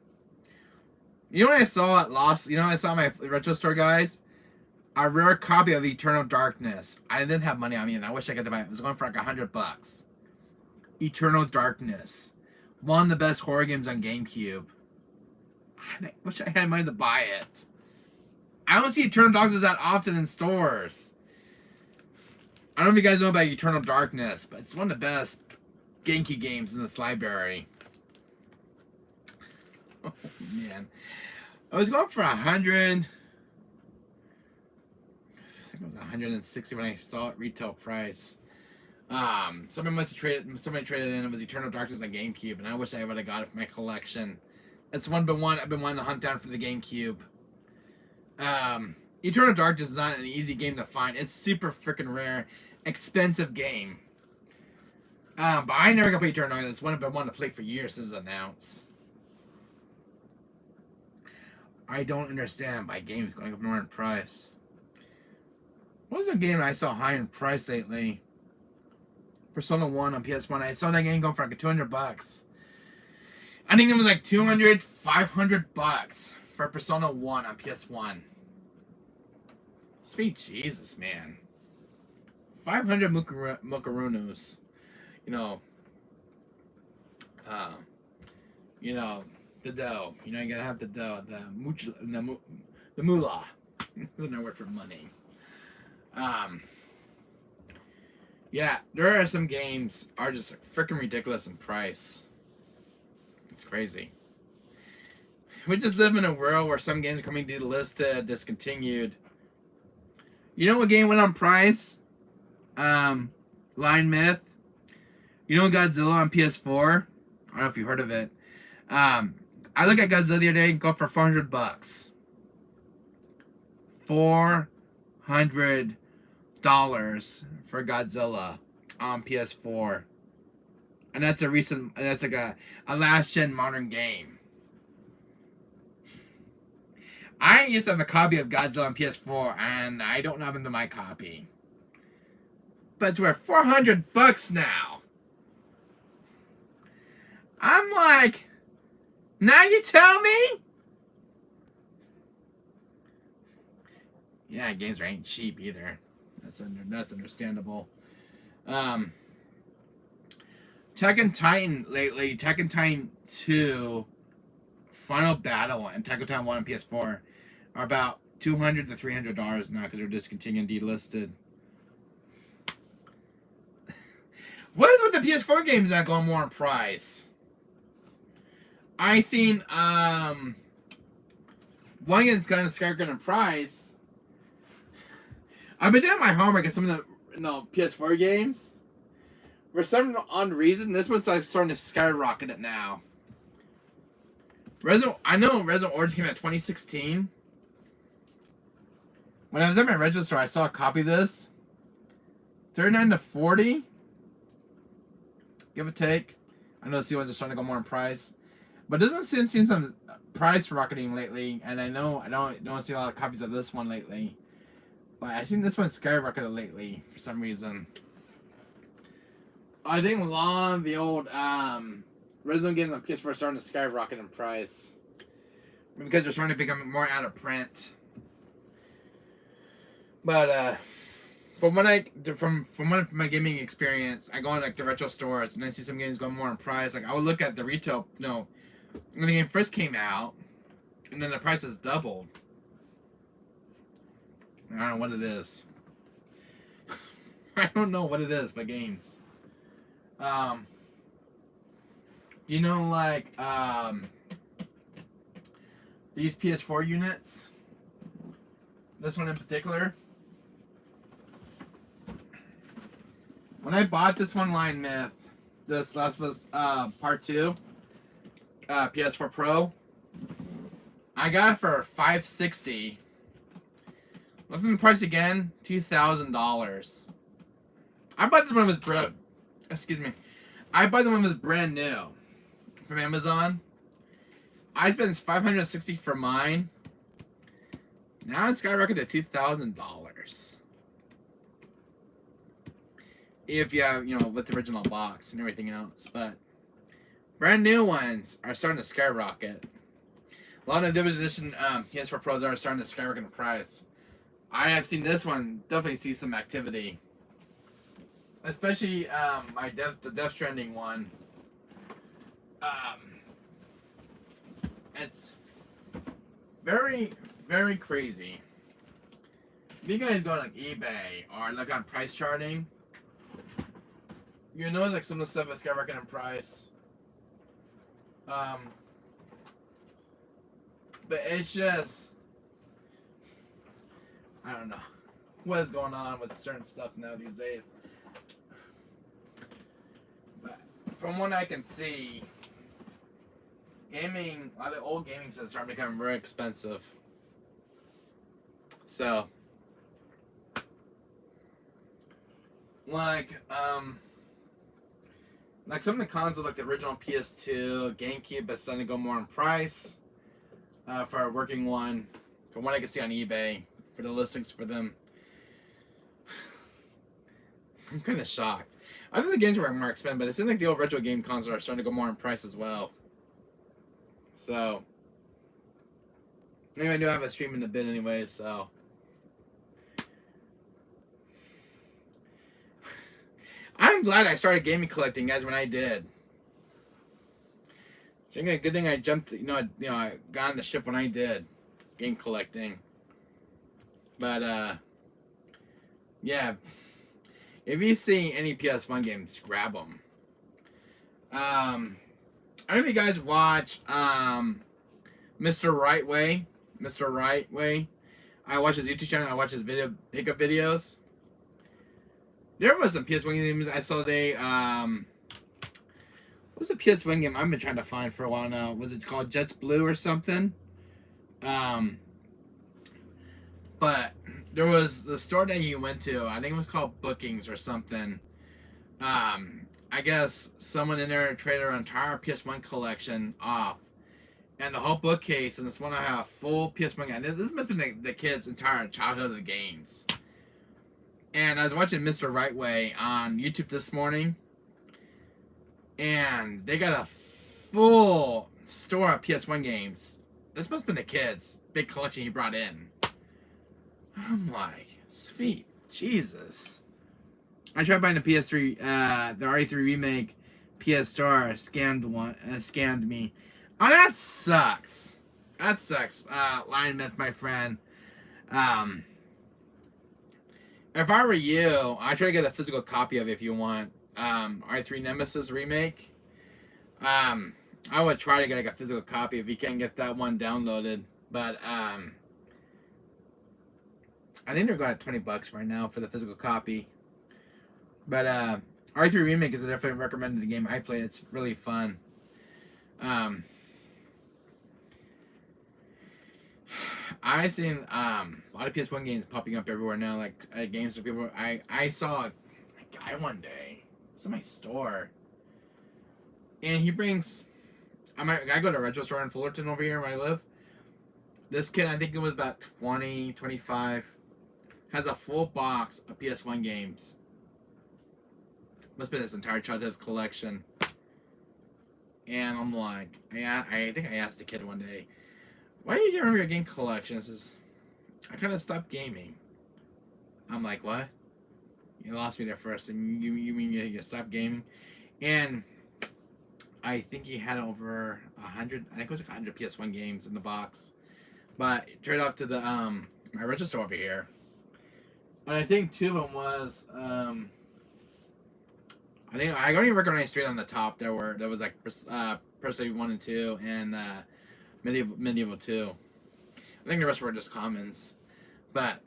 You know what I saw at Lost? You know what I saw at my retro store, guys? A rare copy of Eternal Darkness. I didn't have money on me, and I wish I could buy it. It was going for like $100. Eternal Darkness. One of the best horror games on GameCube. I wish I had money to buy it. I don't see Eternal Darkness that often in stores. I don't know if you guys know about Eternal Darkness, but it's one of the best GameCube games in this library. Oh, man. I was going for 100. I think it was 160 when I saw it retail price. Somebody traded in. It was Eternal Darkness on GameCube, and I wish I would have got it for my collection. It's one but one I've been wanting to hunt down for the GameCube. Eternal Darkness is not an easy game to find. It's super freaking rare, expensive game. But I never got to play Eternal Darkness. It's one I've been wanting to play for years since it was announced. I don't understand why games going up more in price. What was a game I saw high in price lately? Persona 1 on PS1. I saw that game going for like $200. I think it was like $200, $500 for Persona 1 on PS1. Sweet Jesus, man. 500 Mukarunus. The dough. You gotta have the dough. The moolah. There's no word for money. Yeah, there are some games are just freaking ridiculous in price. It's crazy. We just live in a world where some games are coming to the list discontinued. You know what game went on price? Line Myth. You know Godzilla on PS4? I don't know if you heard of it. I look at Godzilla the other day and go for $400. $400 for Godzilla on PS4. And that's like a last gen modern game. I used to have a copy of Godzilla on PS4, and I don't have it in my copy. But it's worth $400 now. I'm like, now you tell me? Yeah, games ain't cheap either. That's understandable. Tekken Titan lately, Tekken Titan 2, Final Battle, and Tekken Titan 1 on PS4 are about $200 to $300 now because they're discontinued and delisted. What is with the PS4 games that go more in price? I seen one that's gonna skyrocket in price. I've been doing my homework at some of the PS4 games. For some odd reason, this one's like starting to skyrocket it now. I know Resident Origins came out in 2016. When I was at my Register store, I saw a copy of this. $39 to $40. Give or take. I know the ones are starting to go more in price. But this one's seen some price rocketing lately, and I know I don't see a lot of copies of this one lately. But I've seen this one skyrocketed lately for some reason. I think a lot of the old Resident games on PS4 are starting to skyrocket in price. Because they're starting to become more out of print. But from one of my gaming experience, I go in like the retro stores and I see some games going more in price. Like I would look at the retail, when the game first came out, and then the price has doubled. I don't know what it is. I don't know what it is, but games. Do you know like these PS4 units? This one in particular. When I bought this one line myth, this last was part 2, PS4 Pro. I got it for $560. Looking at the price again, $2,000. I bought this one with I bought this one with brand new from Amazon. I spent $560 for mine. Now it's skyrocketed to $2,000. If you have, with the original box and everything else. But brand new ones are starting to skyrocket. A lot of limited edition PS4 Pros are starting to skyrocket in price. I have seen this one definitely see some activity. Especially the Death Stranding one. It's very, very crazy. If you guys go to like eBay or look on price charting, you notice like some of the stuff is skyrocketing in price. But it's just, I don't know what is going on with certain stuff now these days. But from what I can see, a lot of the old gaming systems are starting to become very expensive. So, like some of the consoles, like the original PS2, GameCube, is starting to go more in price for a working one. From what I can see on eBay, for the listings for them, I'm kind of shocked. I think the games were more expensive, but it seems like the old retro game consoles are starting to go more in price as well. So, anyway, I do have a stream in the bin anyway, so. I'm glad I started gaming collecting, guys, when I did. I think a good thing I jumped, I got on the ship when I did game collecting. But, yeah. If you see any PS1 games, grab them. I don't know if you guys watch Mr. Right Way. Mr. Right Way. I watch his YouTube channel. I watch his pickup videos. There was some PS1 games I saw today. What's a PS1 game I've been trying to find for a while now? Was it called Jets Blue or something? But there was the store that you went to. I think it was called Bookings or something. I guess someone in there traded our entire PS1 collection off. and the whole bookcase, and this one I have full PS1 game. This must have been the kids' entire childhood of the games. And I was watching Mr. Rightway on YouTube this morning, and they got a full store of PS1 games. This must have been the kids' big collection he brought in. I'm like, sweet Jesus. I tried buying the PS3, the RE3 remake PS Star scammed me. Oh, that sucks. That sucks. Lion Myth, my friend. If I were you, I'd try to get a physical copy of it if you want. R3 Nemesis remake. I would try to get like a physical copy if you can get that one downloaded. But I think they're going at $20 right now for the physical copy. But R3 remake is a definitely recommended game I played. It's really fun. I've seen a lot of PS1 games popping up everywhere now, like games for people. I saw a guy one day. It's in my store, and he brings. I go to a retro store in Fullerton over here where I live. This kid, I think it was about 20, 25, has a full box of PS1 games. Must have been his entire childhood collection. And I'm like, I think I asked the kid one day, why do you get rid of your game collection? He says, I kind of stopped gaming. I'm like, what? You lost me there first. And you mean you stopped gaming? And I think he had over 100, I think it was like 100 PS1 games in the box. But trade off to the my register over here. And I think two of them was I don't even recognize straight on the top there was like Persei 1 and 2 and Medieval 2. I think the rest were just commons. But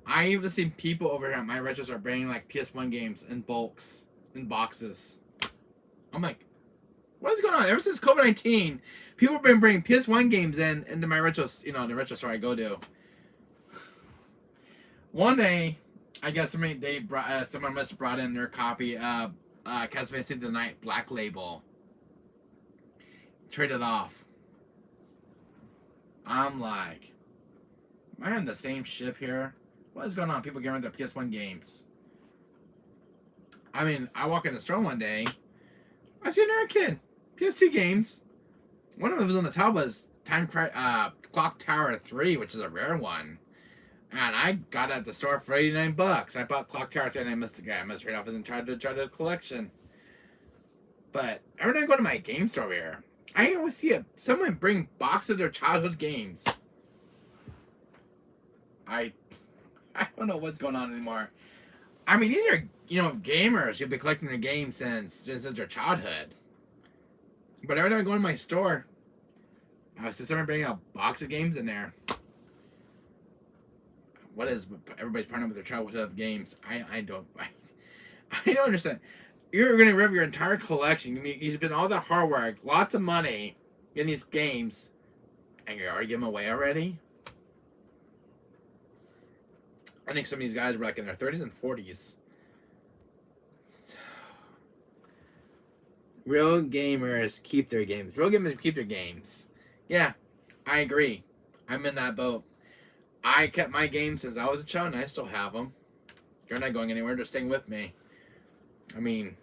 I even seen people over here at my register bringing like PS1 games in bulks, in boxes. I'm like, what is going on? Ever since COVID-19, people have been bringing PS1 games into my retro, the retro store I go to. One day, I guess someone must have brought in their copy of Castlevania Symphony of the Night Black Label. Traded off. I'm like, am I on the same ship here? What is going on? People getting rid of their PS1 games. I mean, I walk in the store one day, I see another kid. PS2 games. One of them was on the top was Clock Tower 3, which is a rare one. And I got it at the store for $89. I bought Clock Tower 3 and I missed right off his entire collection. But every time I go to my game store here, I always see someone bring boxes of their childhood games. I don't know what's going on anymore. I mean, these are, gamers who've been collecting the games since their childhood. But every time I go to my store, I see someone bringing a box of games in there. What is everybody's partnering with their childhood games? I don't understand. You're going to rip your entire collection. I mean, you spent all that hard work, lots of money in these games, and you're already giving them away already? I think some of these guys were like in their 30s and 40s. Real gamers keep their games. Real gamers keep their games. Yeah, I agree. I'm in that boat. I kept my games since I was a child, and I still have them. You're not going anywhere. They're staying with me. I mean,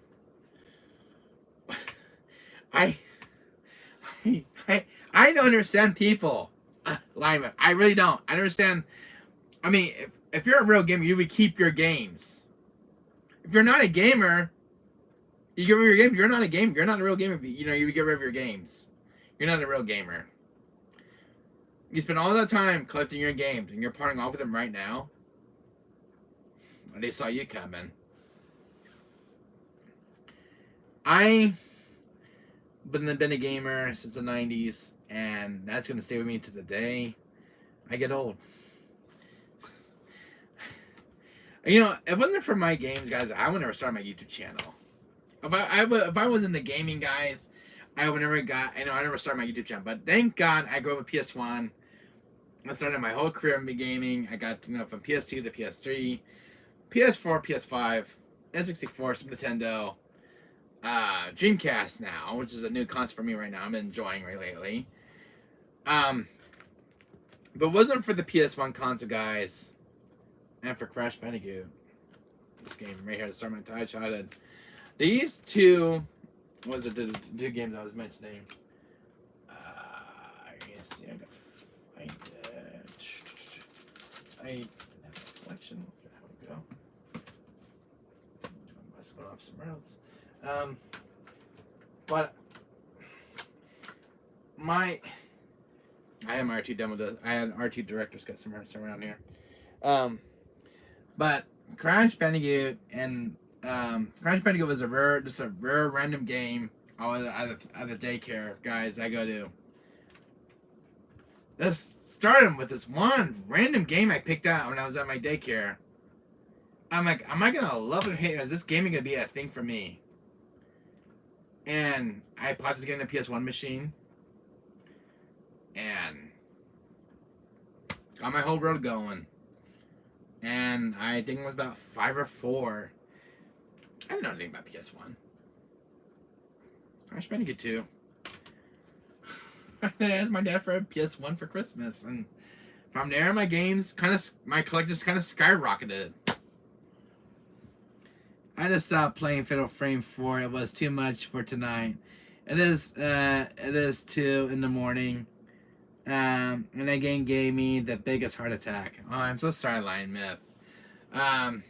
I don't understand people. Lyman, I really don't. I understand. I mean, if you're a real gamer, you would keep your games. If you're not a gamer, you get rid of your games. You're not a gamer. You're not a real gamer. You would get rid of your games. You're not a real gamer. You spend all that time collecting your games, and you're parting off with them right now. Well, they saw you coming. I've been a gamer since the 90s, and that's going to stay with me to the day I get old. If it wasn't for my games, guys, I would never start my YouTube channel. If I wasn't the gaming guys, I would never I never started my YouTube channel. But thank God I grew up with PS1. I started my whole career in gaming. I got from PS2 to PS3, PS4, PS5, N64, Super Nintendo. Dreamcast now, which is a new console for me right now. I'm enjoying right lately. But it wasn't for the PS1 console, guys, and for Crash Bandicoot, this game right here to start my childhood. These two, what was it? The two games I was mentioning. I guess I gotta find it. I have a collection. How we go? I must go off somewhere else. But I had my R2 demo. I had R2 director's cut somewhere around here. But Crash Bandicoot and Crash Bandicoot was a rare random game. I was at the daycare, guys. I go to. This started with this one random game I picked out when I was at my daycare. I'm like, am I gonna love it or hate it? Is this gaming gonna be a thing for me? And I popped this game in the PS1 machine. And got my whole world going. And I think it was about 5 or 4. I didn't know anything about PS1. Crash Bandicoot 2. I asked my dad for a PS1 for Christmas, and from there, my collection just kind of skyrocketed. I just stopped playing Fatal Frame 4. It was too much for tonight. It is 2 in the morning. And that game gave me the biggest heart attack. Oh, I'm so sorry, Lion Myth. I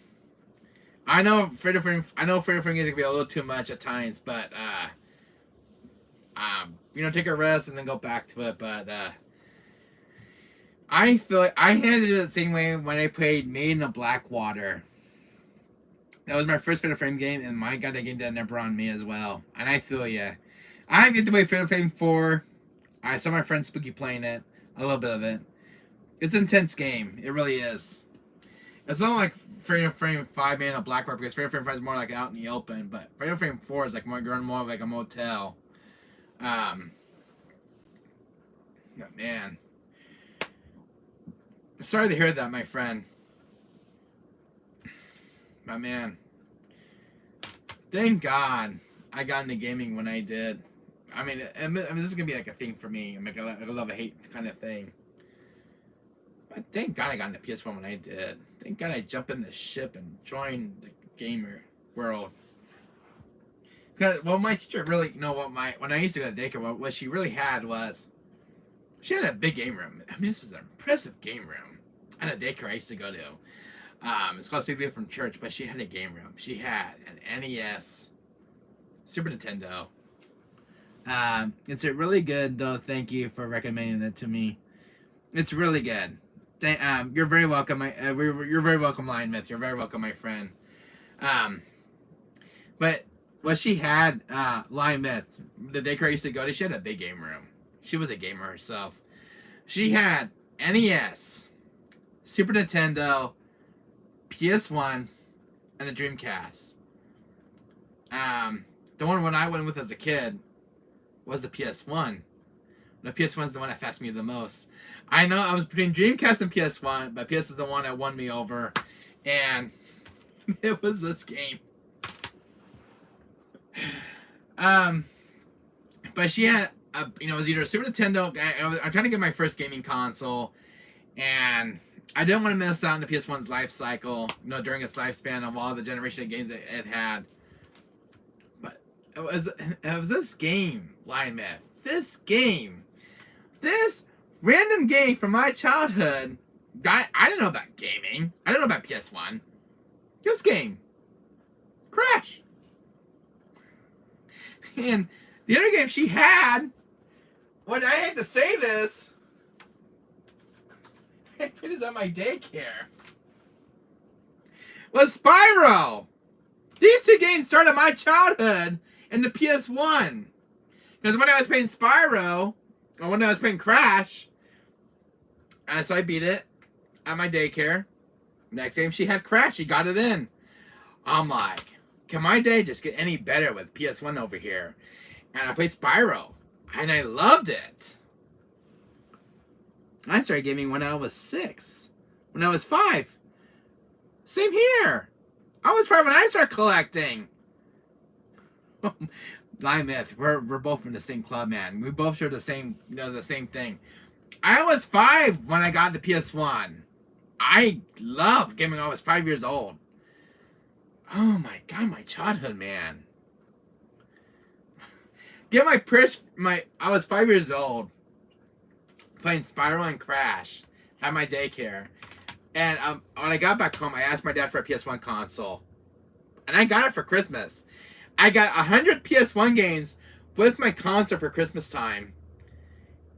know Fatal Frame games can be a little too much at times, but take a rest and then go back to it. But I feel like I handled it the same way when I played Made in the Blackwater. That was my first Fatal Frame game, and my God, that game did never on me as well. And I feel ya. I didn't get to play Fatal Frame 4. I saw my friend Spooky playing it, a little bit of it. It's an intense game. It really is. It's not like Fatal Frame 5 Man in a Blackwater, because Fatal Frame 5 is more like out in the open, but Fatal Frame 4 is like more of like a motel. But man, sorry to hear that, my friend. But man, thank God I got into gaming when I did. I mean, this is gonna be like a thing for me. I'm like a love or hate kind of thing. But thank God I got into PS1 when I did. Thank God I jumped in the ship and joined the gamer world. Because my teacher really, when I used to go to daycare, what she really had was, she had a big game room. I mean, this was an impressive game room. At a daycare I used to go to. It's called Safely from Church, but she had a game room. She had an NES, Super Nintendo. It's a really good, though. Thank you for recommending it to me. It's really good. You're very welcome. You're very welcome, Lion Myth. You're very welcome, my friend. But what she had, Lion Myth, the daycare I used to go to, she had a big game room. She was a gamer herself. She had NES, Super Nintendo, PS1, and a Dreamcast. The one when I went with as a kid was the PS1. The PS1 is the one that fascinated me the most. I know I was between Dreamcast and PS1, but PS is the one that won me over, and it was this game. But she had, it was either a Super Nintendo. I'm trying to get my first gaming console, and I didn't want to miss out on the PS1's life cycle, during its lifespan of all the generation of games it had. But it was this game, Lion Myth. This random game from my childhood. I didn't know about gaming. I didn't know about PS1. This game, Crash. And the other game she had, when I had to say this, I put this at my daycare, was Spyro. These two games started my childhood in the PS1. Because when I was playing Spyro, or when I was playing Crash, and so I beat it at my daycare. Next game she had Crash, she got it in. I'm like, can my day just get any better with PS1 over here? And I played Spyro, and I loved it. I started gaming when I was 6. When I was 5. Same here. I was 5 when I started collecting. Lie myth. We're both in the same club, man. We both share the same the same thing. I was 5 when I got the PS1. I love gaming. I was 5 years old. Oh my god, my childhood, man. I was 5 years old, playing Spyro and Crash at my daycare, and when I got back home, I asked my dad for a PS1 console, and I got it for Christmas. I got 100 PS1 games with my console for Christmas time,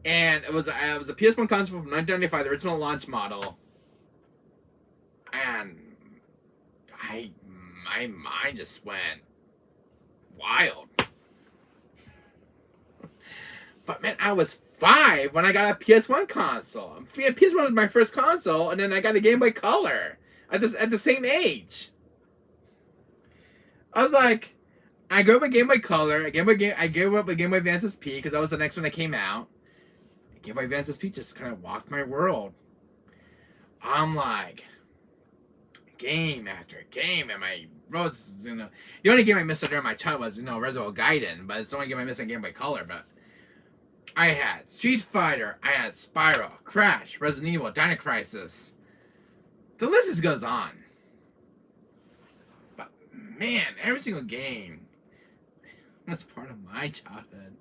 and it was a PS1 console from 1995, the original launch model, and my mind just went wild. But man, I was 5 when I got a PS1 console. PS1 was my first console, and then I got a Game Boy Color at the same age. I was like, I grew up with Game Boy Color. I grew up with Game Boy Advance SP because that was the next one that came out. Game Boy Advance SP just kind of walked my world. I'm like, game after game, and my roads, the only game I missed during my child was, Resident Gaiden, but it's the only game I missed on Game Boy Color, but I had Street Fighter, I had Spyro, Crash, Resident Evil, Dino Crisis. The list just goes on. But man, every single game was part of my childhood.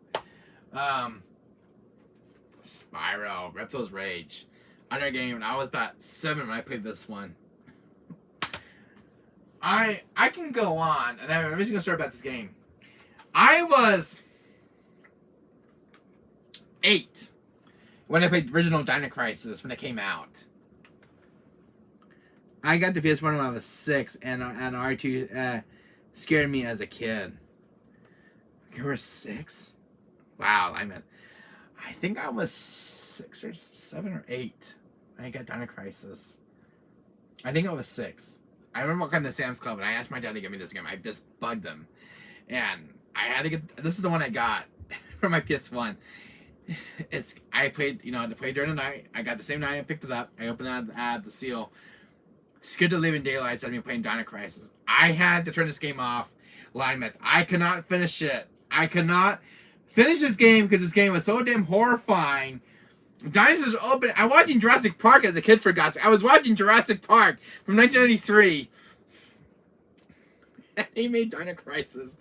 Spyro, Reptile's Rage. Another game, I was about 7 when I played this one. I can go on, and I'm just gonna start about this game. I was 8 when I played original Dino Crisis when it came out. I got the PS1 when I was 6, and R2 scared me as a kid. You were 6? Wow, I think I was 6 or 7 or 8 when I got Dino Crisis. I think I was 6. I remember walking to Sam's Club, and I asked my dad to get me this game. I just bugged him, and I had to get. This is the one I got for my PS1. I played, to play during the night. I got the same night I picked it up. I opened the seal. Scared the living daylights out of me playing Dino Crisis. I had to turn this game off. Line myth. I could not finish it. I could not finish this game because this game was so damn horrifying. Dinosaurs open. I'm watching Jurassic Park as a kid, for God's sake. I was watching Jurassic Park from 1993. And he made Dino Crisis.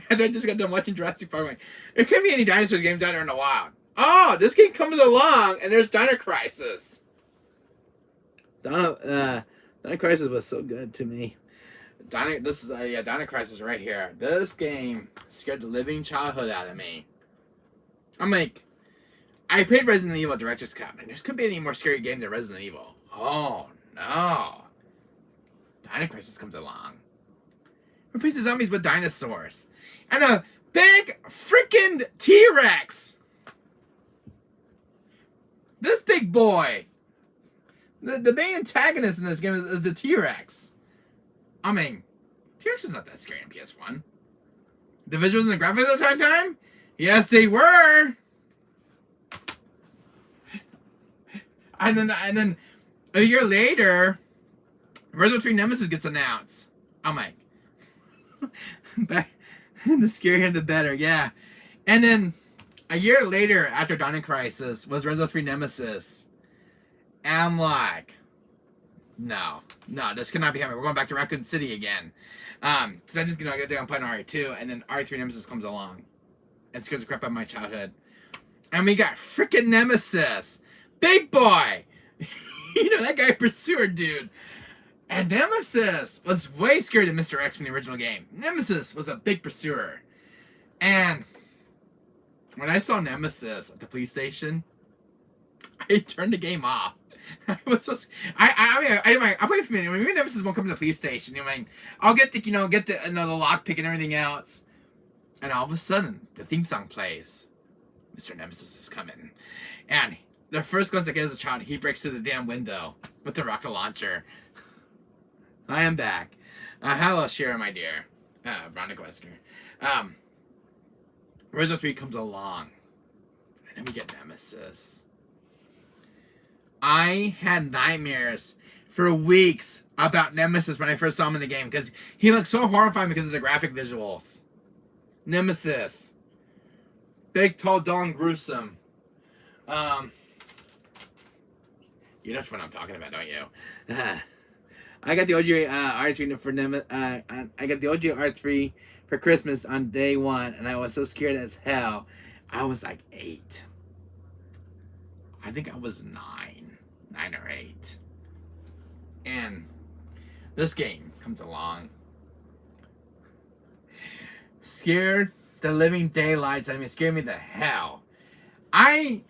And I just got done watching Jurassic Park. Like, there can't be any dinosaurs games out there in the wild. Oh, this game comes along and there's Dino Crisis. Dino Crisis was so good to me. Dino Crisis right here. This game scared the living childhood out of me. I'm like, I played Resident Evil Director's Cut, and there couldn't be any more scary game than Resident Evil. Oh, no. Dino Crisis comes along. Replaces zombies with dinosaurs. And a big freaking T-Rex. This big boy. The main antagonist in this game is the T-Rex. I mean, T-Rex is not that scary in PS1. The visuals and the graphics at the time? Yes, they were. And then a year later, Resident Evil 3 Nemesis gets announced. I'm like, the scarier the better, yeah. And then a year later, after Dino Crisis, was Resident Evil 3 Nemesis. And I'm like, no, this cannot be happening. We're going back to Raccoon City again. Because I just get down playing RE2, and then RE3 Nemesis comes along. And scares the crap out of my childhood. And we got freaking Nemesis. Big boy! That guy pursuer dude. And Nemesis was way scarier than Mr. X from the original game. Nemesis was a big pursuer. And when I saw Nemesis at the police station, I turned the game off. I was so I'll play for a minute. Maybe Nemesis won't come to the police station. I'll get the lockpick and everything else. And all of a sudden, the theme song plays. Mr. Nemesis is coming. And the first glimpse I get as a child, he breaks through the damn window with the rocket launcher. I am back. Hello, Shira, my dear. Veronica Wesker. Resident 3 comes along. And then we get Nemesis. I had nightmares for weeks about Nemesis when I first saw him in the game, because he looked so horrifying because of the graphic visuals. Nemesis. Big, tall, dull, and gruesome. You know which one I'm talking about, don't you? I got the OG R3 for I got the OG R3 for Christmas on day one, and I was so scared as hell. I was like 8. I think I was 9 or 8. And this game comes along. Scared the living daylights out of me. Scared me the hell. When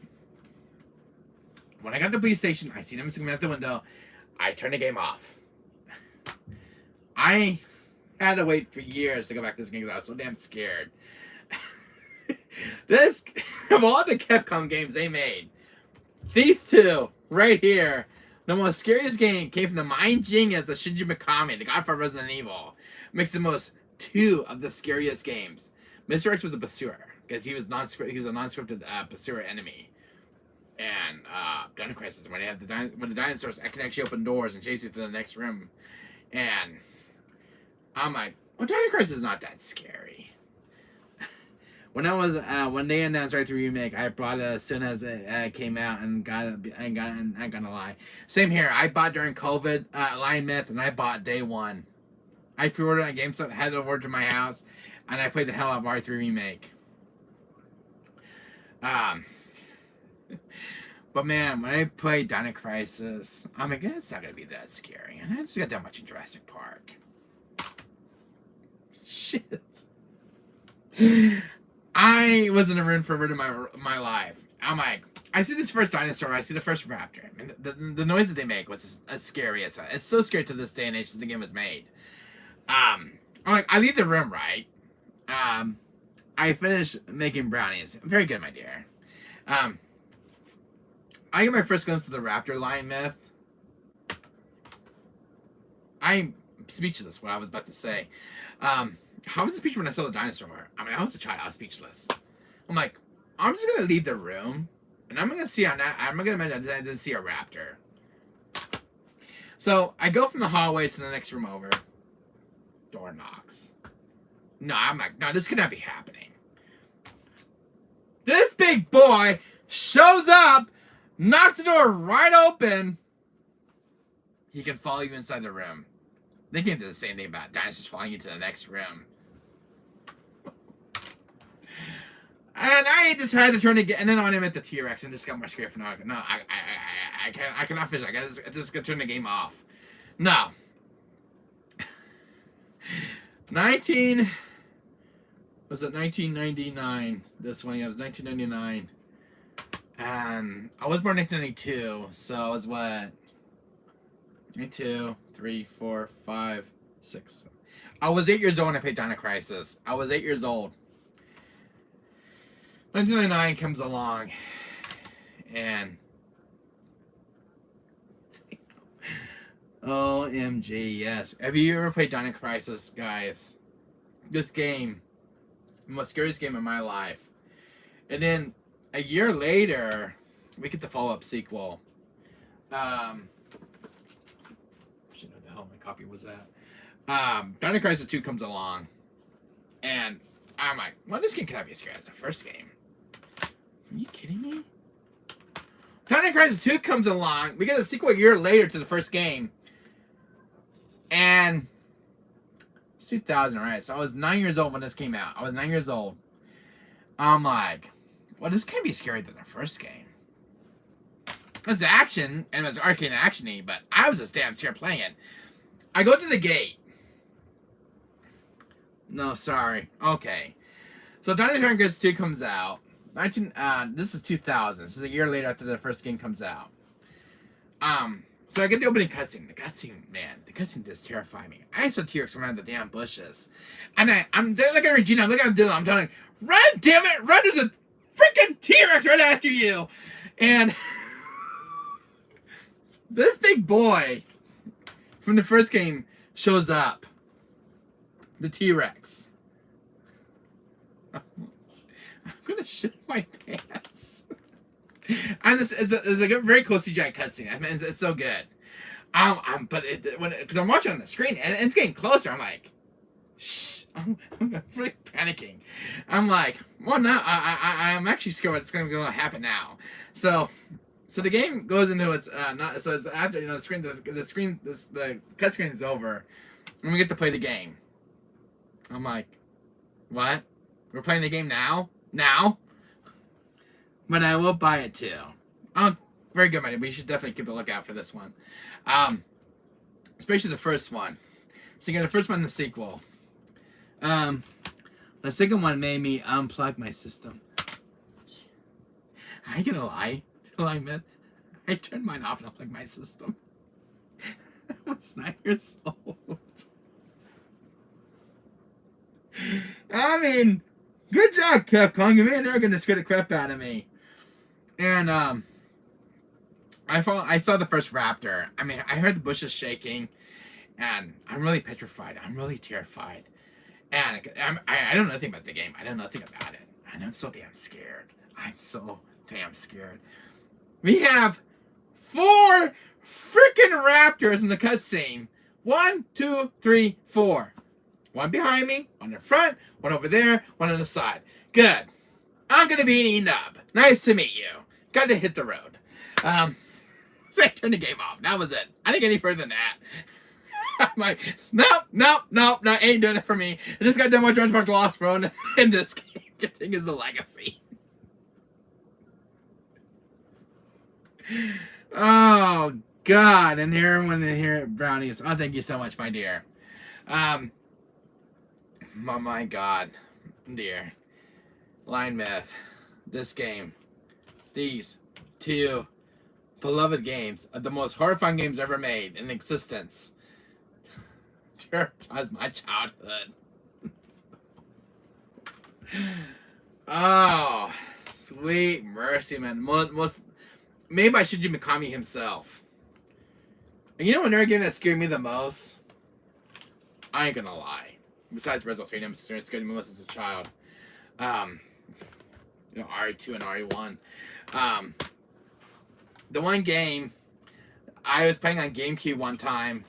I got the PlayStation, I seen him sitting out the window. I turned the game off. I had to wait for years to go back to this game because I was so damn scared. This, of all the Capcom games they made, these two right here, the most scariest game came from the mind genius of Shinji Mikami, the godfather of Resident Evil. Makes the most 2 of the scariest games. Mr. X was a pursuer because he was a non-scripted pursuer enemy. And Dino Crisis, when the dinosaurs can actually open doors and chase you to the next room, and I'm like, well, Dino Crisis is not that scary. When they announced Right to Remake, I bought it as soon as it came out and got it. I'm not gonna lie. Same here. I bought during COVID, Lion Myth, and I bought day one. I pre-ordered on GameStop, had it over to my house, and I played the hell out of R3 Remake. But man, when I played Dino Crisis, I'm like, it's not gonna be that scary. And I just got that much in Jurassic Park. Shit. I was in a room for a bit of my life. I'm like, I see this first dinosaur, I see the first raptor, and the noise that they make was as scary as it's so scary to this day and age since the game was made. I'm like, I leave the room, right? I finish making brownies. Very good, my dear. I get my first glimpse of the raptor lion myth. I'm speechless what I was about to say. How was the speech when I saw the dinosaur? I mean, I was a child. I was speechless. I'm like, I'm just gonna leave the room, and I'm gonna see. I'm gonna imagine I didn't see a raptor. So I go from the hallway to the next room over. Door knocks. No, I'm like, no, this cannot be happening. This big boy shows up, knocks the door right open. He can follow you inside the room. They can't do the same thing about dinosaurs following you to the next room. And I just had to turn it, and then when I met the T-Rex, and just got more scared for no, I cannot finish. I just gotta turn the game off. No. 1999? This one, yeah, it was 1999. And I was born in 1992, so it's what? 2, 3, 4, 5, 6. I was 8 years old when I played Dino Crisis. I was 8 years old. 1999 comes along, and OMG, yes. Have you ever played Dino Crisis, guys? This game, the most scariest game in my life. And then a year later, we get the follow-up sequel. Shit, where the hell my copy was at? Dino Crisis 2 comes along, and I'm like, well, this game cannot be as scary as the first game. Are you kidding me? Dino Crisis 2 comes along. We get a sequel a year later to the first game. And it's 2000, right? So I was 9 years old when this came out. I was 9 years old. I'm like, well, this can't be scarier than the first game. It's action, and it's arcade action-y, but I was just damn scared playing it. I go to the gate. No, sorry. Okay. So Dino Crisis 2 comes out. This is 2000. This is a year later after the first game comes out. So I get the opening cutscene. The cutscene, man, the cutscene just terrified me. I saw T-Rex around the damn bushes. And I'm looking at Regina, I'm looking at Dylan, I'm telling her, run, damn it, run, there's a freaking T-Rex right after you. And this big boy from the first game shows up. The T-Rex. I'm gonna shit my pants. And it's a very close CGI cutscene. I mean, it's so good. But because I'm watching on the screen and it's getting closer, I'm like, shh, I'm really panicking. I'm like, well, now I'm actually scared what's going to happen now. So the game goes into its not so it's after the cut screen is over, and we get to play the game. I'm like, what? We're playing the game now? Now? But I will buy it too. Oh, very good, buddy. We should definitely keep a lookout for this one. Especially the first one. So you got the first one and the sequel. The second one made me unplug my system. I ain't gonna lie. Man, I turned mine off and unplugged my system. I was 9 years old. I mean, good job, Capcom. You man, they're gonna scare the crap out of me. And I saw the first raptor. I mean, I heard the bushes shaking, and I'm really petrified. I'm really terrified, and I don't know nothing about the game. I don't know nothing about it, and I'm so damn scared. I'm so damn scared. We have 4 freaking raptors in the cutscene. 1, 2, 3, 4. One behind me, one in front, one over there, one on the side. Good. I'm gonna be an E-Nub. Nice to meet you. Got to hit the road. So I turned the game off. That was it. I didn't get any further than that. I'm like, nope, ain't doing it for me. I just got done with Orange Box Lost, bro, and this game thing is a legacy. Oh God! And here brownies. Oh, thank you so much, my dear. My God, dear. Line Myth. This game. These 2 beloved games are the most horrifying games ever made in existence. Terrifies my childhood. Oh, sweet mercy, man. Made by Shinji Mikami himself. And you know another game that scared me the most? I ain't gonna lie. Besides Resident Evil 3, it scared me most as a child. RE2 and RE1. The one game I was playing on GameCube one time,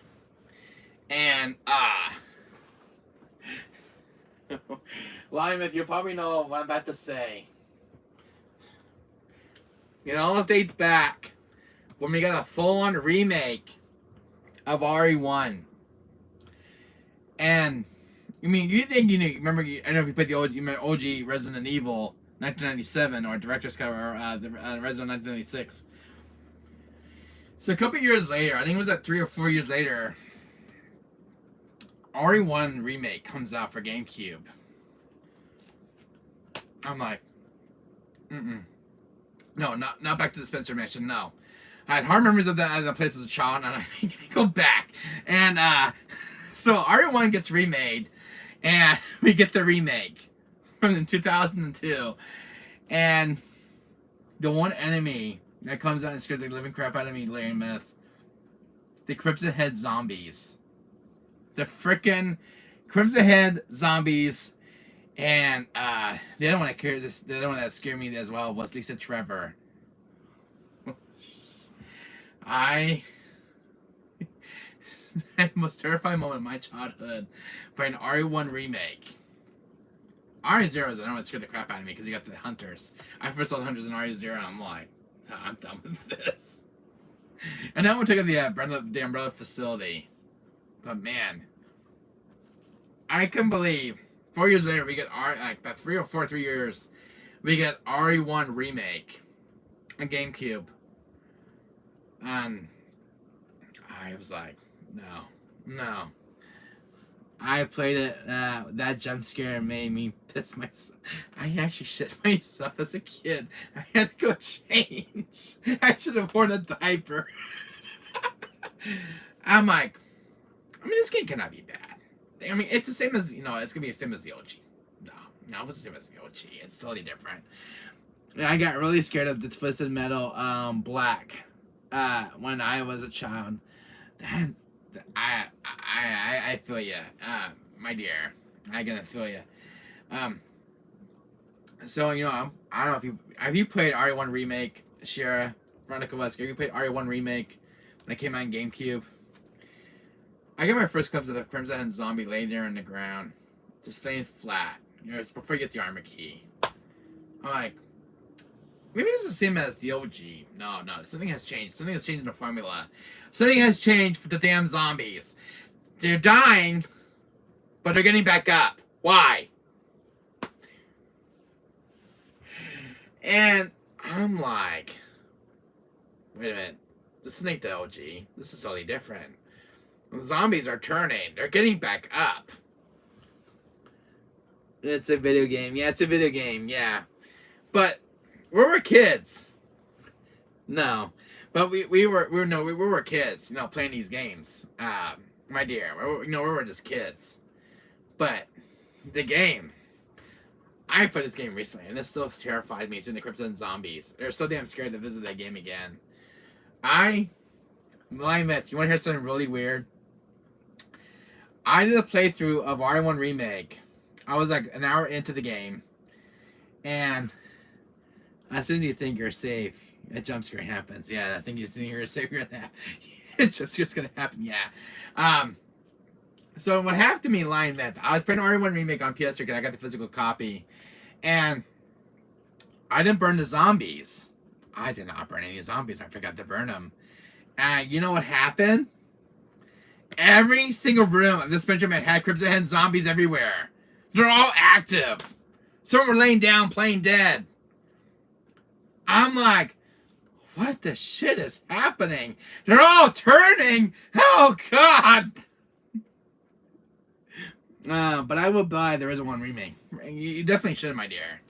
and Lime, if you probably know what I'm about to say. It all dates back when we got a full-on remake of RE1. And I mean, you think remember? I don't know if you played the OG Resident Evil 1997 or Director's Cut or the Resident 1996. So a couple years later, I think it was like 3 or 4 years later, RE1 remake comes out for GameCube. I'm like, no, not Back to the Spencer Mansion. No, I had hard memories of that as a place as a child, and I think I go back. And so RE1 gets remade, and we get the remake from 2002, and the one enemy that comes out and scares the living crap out of me, Larry Myth, the Crimson Head zombies, the frickin' Crimson Head zombies. And the other one that scared me as well was Lisa Trevor. I had the most terrifying moment in my childhood for an RE1 remake. RE0 I know it scared the crap out of me because you got the hunters. I first saw the hunters in RE0 and I'm like, oh, I'm done with this. And then we took the umbrella facility. But man, I couldn't believe 4 years later we get about 3 years, we get RE1 remake on GameCube. And I was like, no. I played it. That jump scare made me piss myself. I actually shit myself as a kid. I had to go change. I should have worn a diaper. I'm like, I mean, this game cannot be bad. I mean, it's the same as, it's going to be the same as the OG. No, it wasn't the same as the OG. It's totally different. And I got really scared of the Twisted Metal Black when I was a child. I feel you, my dear. I gonna feel you. So I don't know if have you played RE1 remake, Shira, Veronica Wesker? Have you played RE1 remake when it came out on GameCube? I got my first glimpse of the Crimson Head zombie laying there on the ground, Just laying flat. You know, it's before you get the armor key. I'm like, maybe it's the same as the OG. No, something has changed. Something has changed in the formula. Something has changed with the damn zombies. They're dying, but they're getting back up. Why? And I'm like, wait a minute. This isn't the OG. This is totally different. The zombies are turning. They're getting back up. It's a video game. Yeah, it's a video game. Yeah. But we were kids. No. But we were kids, you know, playing these games. My dear. We were just kids. But the game, I played this game recently, and it still terrifies me. It's in the Crimson Zombies. They're so damn scared to visit that game again. I admit, you want to hear something really weird? I did a playthrough of R1 Remake. I was like an hour into the game, and as soon as you think you're safe, a jump scare happens. Yeah, I think you think you're safe, you're gonna have a jump scare's gonna happen. Yeah. So what happened to me, lying that I was playing R1 Remake on PS3 because I got the physical copy, and I didn't burn the zombies. I did not burn any zombies. I forgot to burn them. And you know what happened? Every single room of this Benjamin had Crimson Head zombies everywhere. They're all active. Some were laying down, playing dead. I'm like, what the shit is happening? They're all turning. Oh, God. But I will buy There Isn't One Remake. You definitely should, my dear.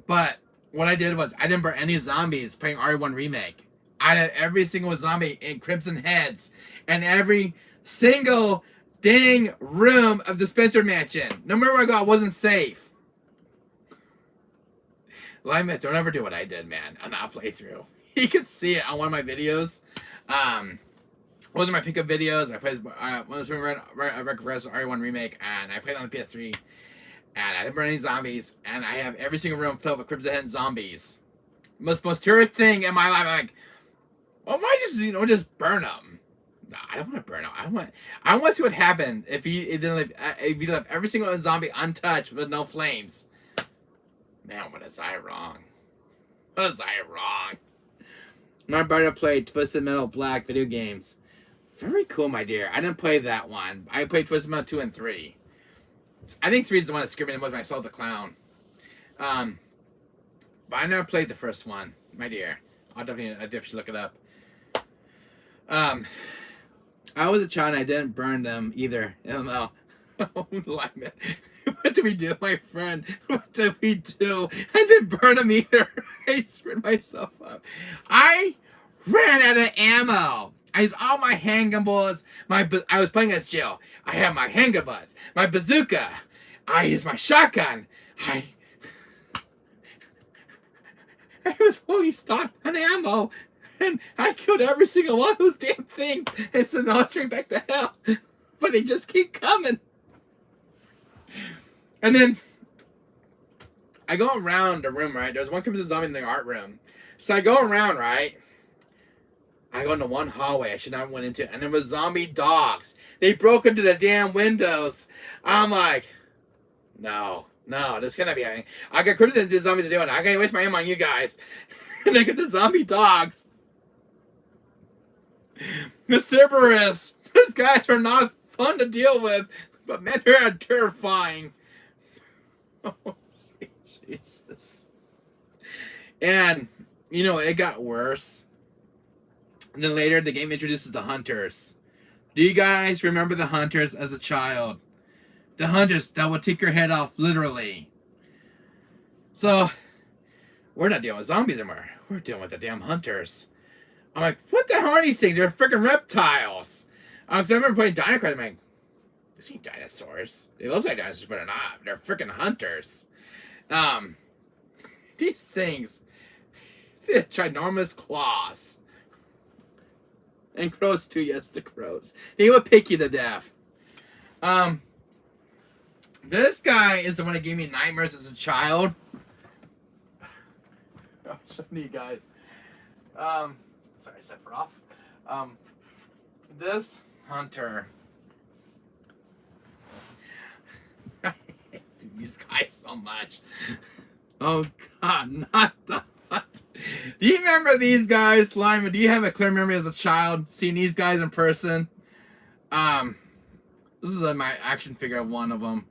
But what I did was I didn't burn any zombies playing R1 Remake. I had every single zombie in Crimson Heads and every single dang room of the Spencer Mansion. No matter where I go, I wasn't safe. Well, I admit, don't ever do what I did, man. On that playthrough. You can see it on one of my videos. Those are my pickup videos. I played one of those Record R1 Remake, and I played on the PS3. And I didn't burn any zombies, and I have every single room filled with Crimson Head zombies. Most terrific thing in my life. I'm like, well, why just burn them? No, I don't want to burn them. I want to see what happened if you left every single zombie untouched with no flames. Man, what was I wrong? Was I wrong? My brother played Twisted Metal Black video games. Very cool, my dear. I didn't play that one. I played Twisted Metal 2 and 3. I think 3 is the one that scared me the most when I saw the clown. But I never played the first one, my dear. I definitely should look it up. I was a child and I didn't burn them either. I don't know. What did we do, my friend? What did we do? I didn't burn them either. I screwed myself up. I ran out of ammo. I used all my handgun bullets. I was playing as Jill. I had my handgun bullets, my bazooka. I used my shotgun. I was fully stocked on ammo. And I killed every single one of those damn things. And so now I'm straight back to hell. But they just keep coming. And then I go around the room, right? There's one Crimson Zombie in the art room. So I go around, right? I go into one hallway I should not have went into. And there was zombie dogs. They broke into the damn windows. I'm like, no, this cannot be happening. I got Crimson Zombies to do it. I gotta waste my ammo on you guys. And I get the zombie dogs. The Cerberus. These guys are not fun to deal with, but man, they're terrifying. Oh, sweet Jesus. And, it got worse. And then later, the game introduces the Hunters. Do you guys remember the Hunters as a child? The Hunters that would take your head off, literally. So, we're not dealing with zombies anymore. We're dealing with the damn Hunters. I'm like, what the hell are these things? They're freaking reptiles. Because I remember playing Dino Crisis. I'm like, these ain't dinosaurs. They look like dinosaurs, but they're not. They're freaking hunters. These things, they have ginormous claws. And crows too, yes, the crows. They would pick you to death. This guy is the one that gave me nightmares as a child. I'll show you guys. Sorry, I set it off. This hunter. these guys so much. Oh God, not the. Do you remember these guys, Lyman? Do you have a clear memory as a child seeing these guys in person? This is my action figure of one of them.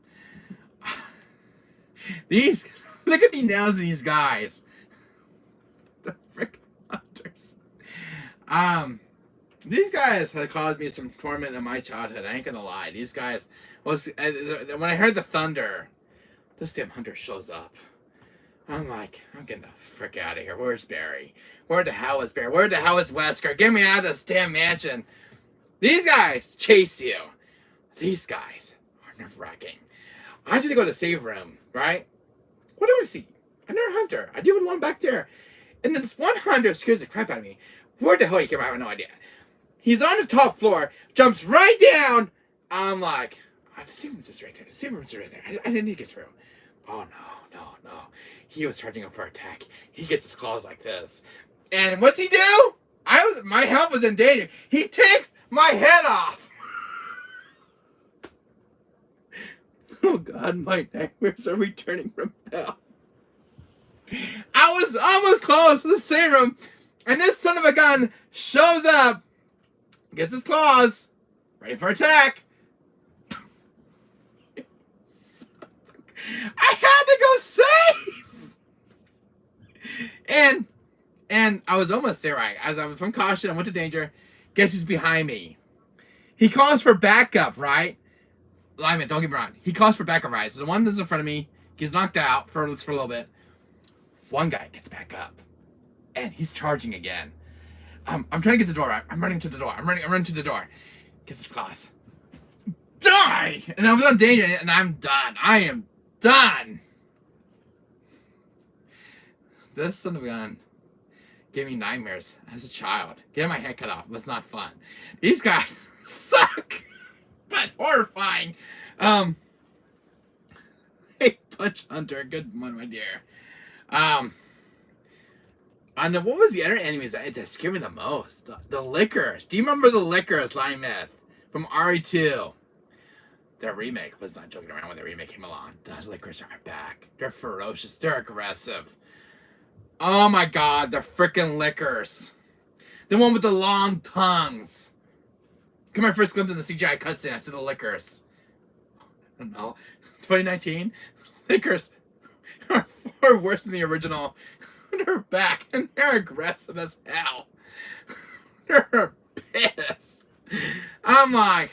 These, look at the nails of these guys. The frick hunters. These guys had caused me some torment in my childhood. I ain't gonna lie. These guys was when I heard the thunder, this damn hunter shows up. I'm like, I'm getting the frick out of here. Where's Barry? Where the hell is Barry? Where the hell is Wesker? Get me out of this damn mansion. These guys chase you. These guys are nerve-wracking. I had to go to the save room, right? What do I see? Another hunter. I deal with one back there. And then this one hunter scares the crap out of me. Where the hell he came from? I have no idea. He's on the top floor, jumps right down. I'm like, oh, the save room's just right there. The save room's right there. I didn't need to get through. Oh, no. He was charging up for attack. He gets his claws like this. And what's he do? My health was in danger. He takes my head off. Oh God, my nightmares are returning from hell. I was almost close to the same room, and this son of a gun shows up, gets his claws, ready for attack. I had to go save! And I was almost there, right? As I was from caution, I went to danger. Guess who's behind me? He calls for backup, right? Lyman, don't get me wrong. He calls for backup, right? So the one that's in front of me gets knocked out for a little bit. One guy gets back up, and he's charging again. I'm trying to get the door right. I'm running to the door. I'm running to the door. Gets his claws. Die! And I was on danger, and I'm done. I am done. This son of a gun gave me nightmares as a child. Getting my head cut off was not fun. These guys suck. But horrifying. Hey, Punch Hunter, good one, my dear. And then what was the other enemies that scared me the most? The Lickers. Do you remember the Lickers, Line Myth, from RE2? Their remake was not joking around when the remake came along. The Lickers are back. They're ferocious. They're aggressive. Oh my God, the frickin' Lickers. The one with the long tongues. Look at my first glimpse in the CGI cutscene. I see the Lickers. I don't know. 2019? Lickers are far worse than the original. They're back and they're aggressive as hell. They're pissed. I'm like,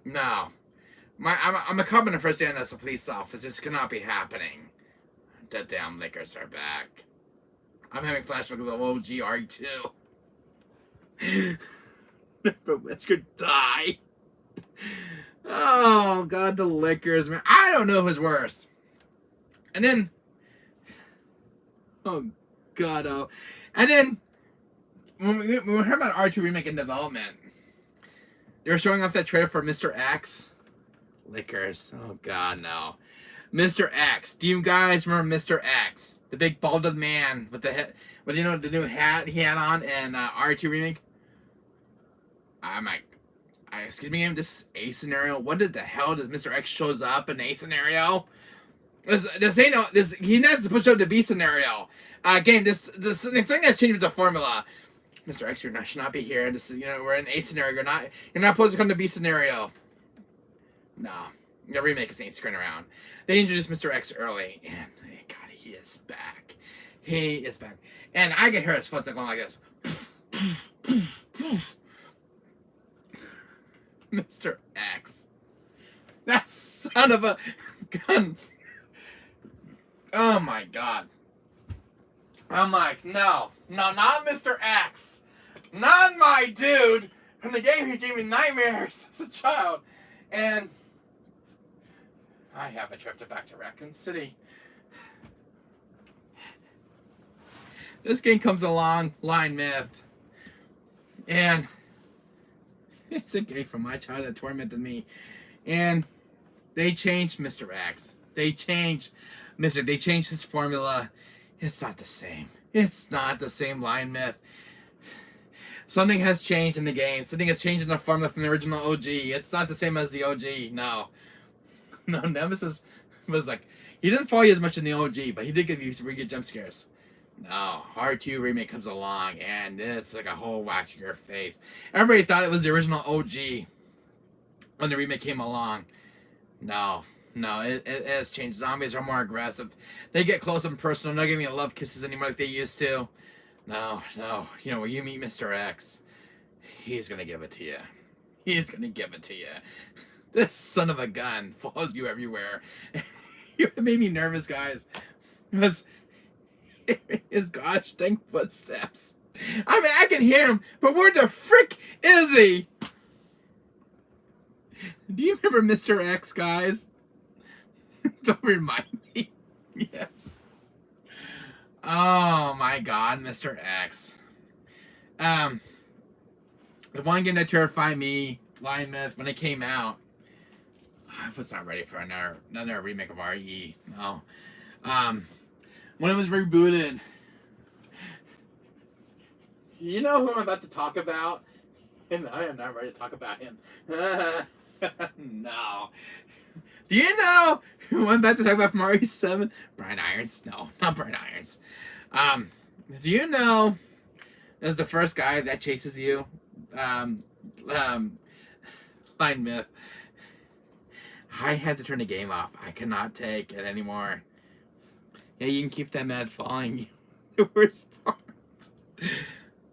no. I'm a cop in the first day as a police officer. This cannot be happening. The damn Lickers are back. I'm having flashbacks of the OG RE2. But Wesker die. Oh God, the Lickers, man. I don't know who's worse. And then, oh God, oh, and then when we heard about R2 remake in development, they were showing off that trailer for Mr. X. Lickers. Oh God, no. Mr. X. Do you guys remember Mr. X? The big balded man with the head, with the new hat he had on in R2 remake. I'm like, excuse me, this is A scenario. What the hell does Mr. X shows up in A scenario? This ain't no. He needs to push up to B scenario. Again, this thing has changed with the formula. Mr. X, should not be here. This we're in A scenario. You're not supposed to come to B scenario. No, the remake ain't screwing around. They introduced Mr. X early, and God, he is back. He is back, and I can hear his footsteps going like this. Mr. X. That son of a gun. Oh my God. I'm like, no, not Mr. X. Not my dude. From the game, he gave me nightmares as a child. And I have a trip back to Raccoon City. This game comes along, Line Myth. And it's a game from my childhood that tormented me. And they changed Mr. X. They changed his formula. It's not the same. It's not the same, Line Myth. Something has changed in the game. Something has changed in the formula from the original OG. It's not the same as the OG. No, Nemesis was like, he didn't follow you as much in the OG, but he did give you some really good jump scares. No, R2 remake comes along, and it's like a whole whack to your face. Everybody thought it was the original OG when the remake came along. No, it has changed. Zombies are more aggressive. They get close and personal. Not giving you love kisses anymore like they used to. No. You know, when you meet Mr. X, he's gonna give it to you. He's gonna give it to you. This son of a gun follows you everywhere. It made me nervous, guys. Because his gosh dang footsteps. I mean, I can hear him, but where the frick is he? Do you remember Mr. X, guys? Don't remind me. Yes. Oh my God, Mr. X. The one game that terrified me, Lion Myth, when it came out, I was not ready for another remake of RE. No. When it was rebooted, you know who I'm about to talk about? And I am not ready to talk about him. No. Do you know who I'm about to talk about from RE7? Brian Irons? No, not Brian Irons. Do you know that's the first guy that chases you? Line Myth. I had to turn the game off. I cannot take it anymore. Yeah, you can keep that mad following you. The worst part.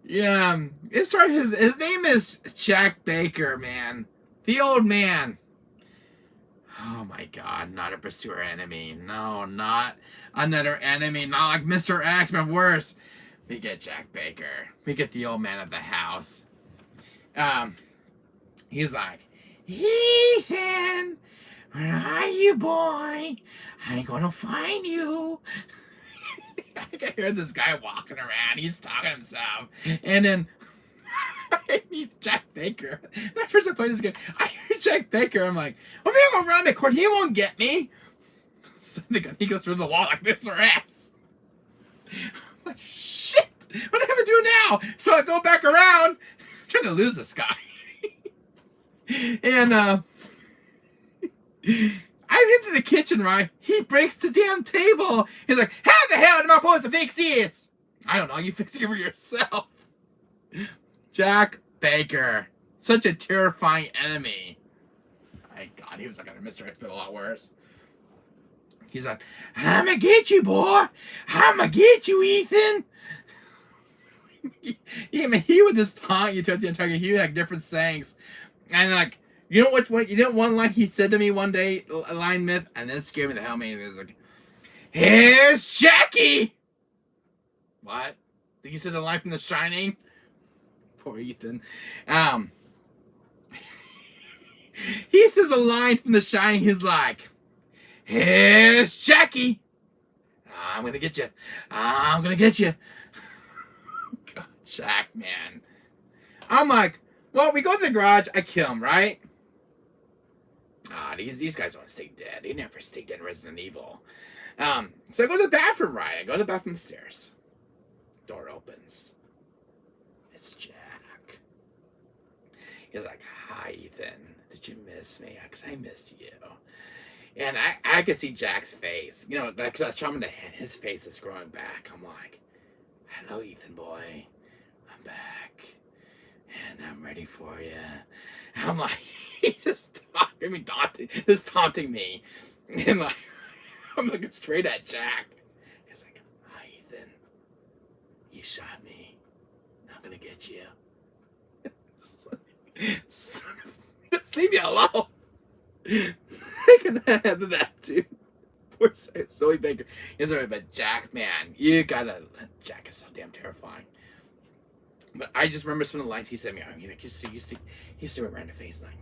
Yeah, his name is Jack Baker, man. The old man. Oh my God, not a pursuer enemy. No, not another enemy. Not like Mr. X, but worse. We get Jack Baker. We get the old man of the house. He's like, Ethan, where are you, boy? I'm gonna find you. I can hear this guy walking around. He's talking to himself. And then I meet Jack Baker. When I first played this game, I hear Jack Baker. I'm like, well, maybe I'm around the corner. He won't get me. So he goes through the wall like Mr. X. I'm like, shit. What am I going to do now? So I go back around. I'm trying to lose this guy. And I'm into the kitchen, right? He breaks the damn table. He's like, how the hell am I supposed to fix this? I don't know. You fix it for yourself. Jack Baker. Such a terrifying enemy. My God, he was like a Mr. X, but a lot worse. He's like, I'm gonna get you, boy. I'm gonna get you, Ethan. He would just taunt you throughout the entire game. He would have different sayings. And like, you know what? You know one line he said to me one day, Line Myth, and it scared me the hell out of me. He was like, here's Jackie. What? Did you say the line from The Shining? Poor Ethan. He says a line from The Shining. He's like, here's Jackie. I'm gonna get you. I'm gonna get you. God, Jack, man. I'm like, well, we go to the garage. I kill him, right? These guys don't stay dead. They never stay dead in Resident Evil. So I go to the bathroom, right? I go to the bathroom stairs. Door opens. It's Jack. He's like, hi, Ethan. Did you miss me? Because I missed you. And I could see Jack's face. You know, because I shot him in the head. His face is growing back. I'm like, hello, Ethan boy. I'm back. And I'm ready for you. I'm like, he's just taunting me. And like, I'm looking straight at Jack. He's like, hi, Ethan. You shot me. I'm gonna get you. Just leave me alone. I can have that too. Poor Zoe Baker. It's alright, but Jack, man, Jack is so damn terrifying. But I just remember some of the lines he said to me. I mean, like, he used to around the face like,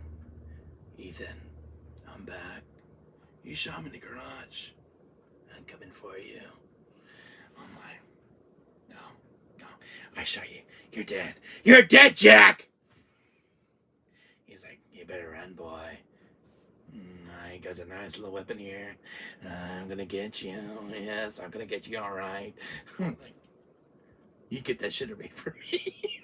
Ethan, I'm back. You shot me in the garage. I'm coming for you. I'm like, no, I shot you. You're dead. You're dead, Jack! He's like, you better run, boy. I got a nice little weapon here. I'm gonna get you. Yes, I'm gonna get you all right. I'm like, you get that shit away from me.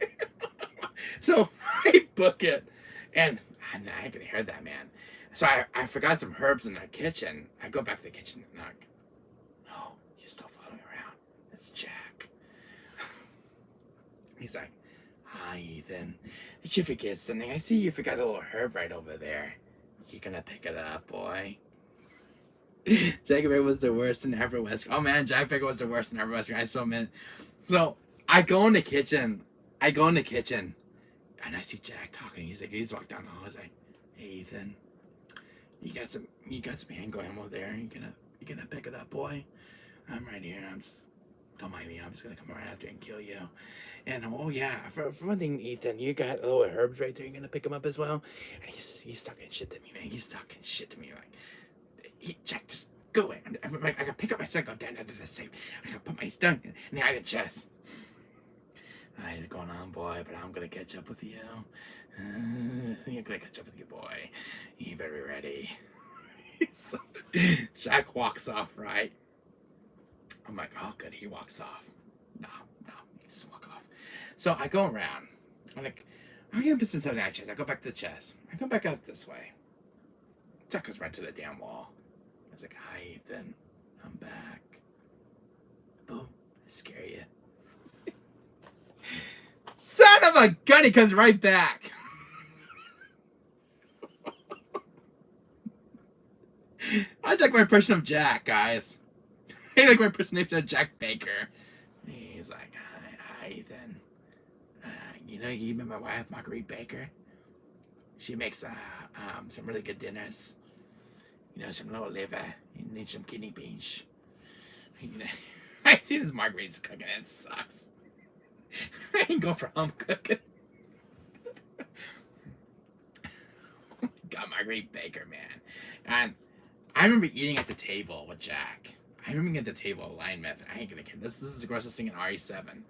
So I book it. And I can hear that, man. So I forgot some herbs in the kitchen. I go back to the kitchen and knock. No, he's still following around. It's Jack. He's like, hi, Ethan. Did you forget something? I see you forgot a little herb right over there. You gonna pick it up, boy? Jack Baker was the worst in ever West. Oh man, Jack Baker was the worst in ever West. I so meant. So I go in the kitchen. And I see Jack talking. He's walked down the hall. He's like, hey Ethan, you got some handgun ammo there. You gonna pick it up, boy? I'm right here. Don't mind me. I'm just gonna come right after and kill you. And oh yeah, for one thing, Ethan, you got little herbs right there. You're gonna pick them up as well. And he's talking shit to me, man. He's talking shit to me like. Jack, just go away. I can pick up my stuff, go down to the safe. I can put my stuff in the iron chest. It's going on, boy, but I'm gonna catch up with you. I'm gonna catch up with you, boy. You better be ready. So, Jack walks off, right? I'm like, oh, good, he walks off. No, he doesn't walk off. So I go around. I'm like, I'm gonna put some stuff in that chest. I go back to the chest. I come back out this way. Jack goes right to the damn wall. I was like, hi, Ethan. I'm back. Boom. I scare you. Son of a gun, he comes right back. I like my impression of Jack, guys. I like my impersonation of Jack Baker. He's like, hi, Ethan. You met my wife, Marguerite Baker? She makes some really good dinners. Some lower liver. You need some kidney beans. I see this Marguerite's cooking. It sucks. I ain't go for home cooking. Oh my God, Marguerite Baker, man. And I remember eating at the table with Jack. I remember eating at the table alignment. I ain't gonna kid. This is the grossest thing in RE7.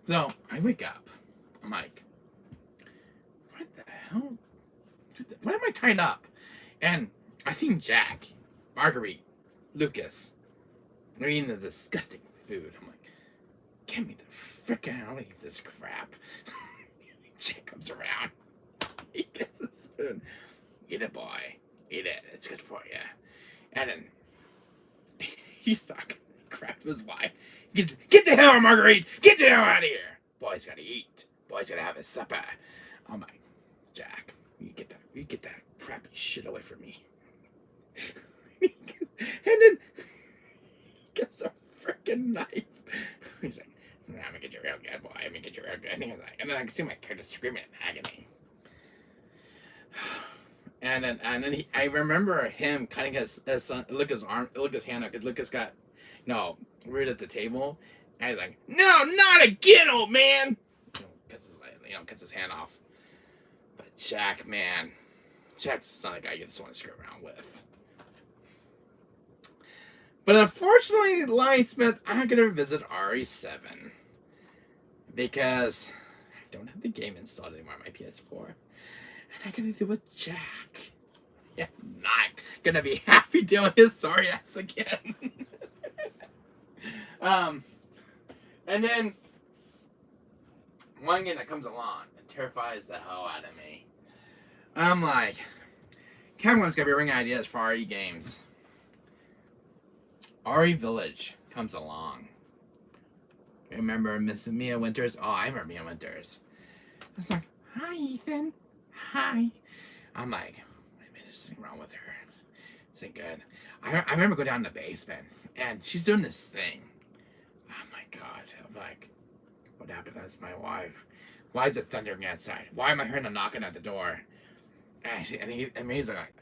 So I wake up. I'm like, what the hell? Why am I tied up? And I seen Jack, Marguerite, Lucas. They're eating the disgusting food. I'm like, get me the frickin' out of this crap. Jack comes around. He gets a spoon. Eat it, boy. Eat it. It's good for you. And then he's talking crap to his wife. Get the hell out, Marguerite! Get the hell out of here! Boy's gotta eat. Boy's gotta have his supper. I'm like, Jack, you get that crappy shit away from me. And then he gets a freaking knife. He's like, I'm gonna get you real good, boy. I'm gonna get you real good. And, and then I can see my character screaming in agony. And then I remember him cutting his son, Lucas' hand up, because Lucas got, we're at the table, and he's like, no, not again, old man! Cuts his hand off. But Jack, man, Jack's not a guy you just want to screw around with. But unfortunately, Lightsmith, I'm going to revisit RE7. Because I don't have the game installed anymore on my PS4. And I got to deal with Jack. Yeah, I'm not going to be happy dealing with his sorry ass again. And then one game that comes along and terrifies the hell out of me. I'm like, Capcom's got to be ringing ideas for RE games. RE Village comes along. Remember Miss Mia Winters? Oh, I remember Mia Winters. I was like, hi, Ethan. Hi. I'm like, wait a minute, there's something wrong with her. This ain't good. I remember going down in the basement, and she's doing this thing. Oh my God. I'm like, what happened? That's my wife. Why is it thundering outside? Why am I hearing a knocking at the door? And he's like,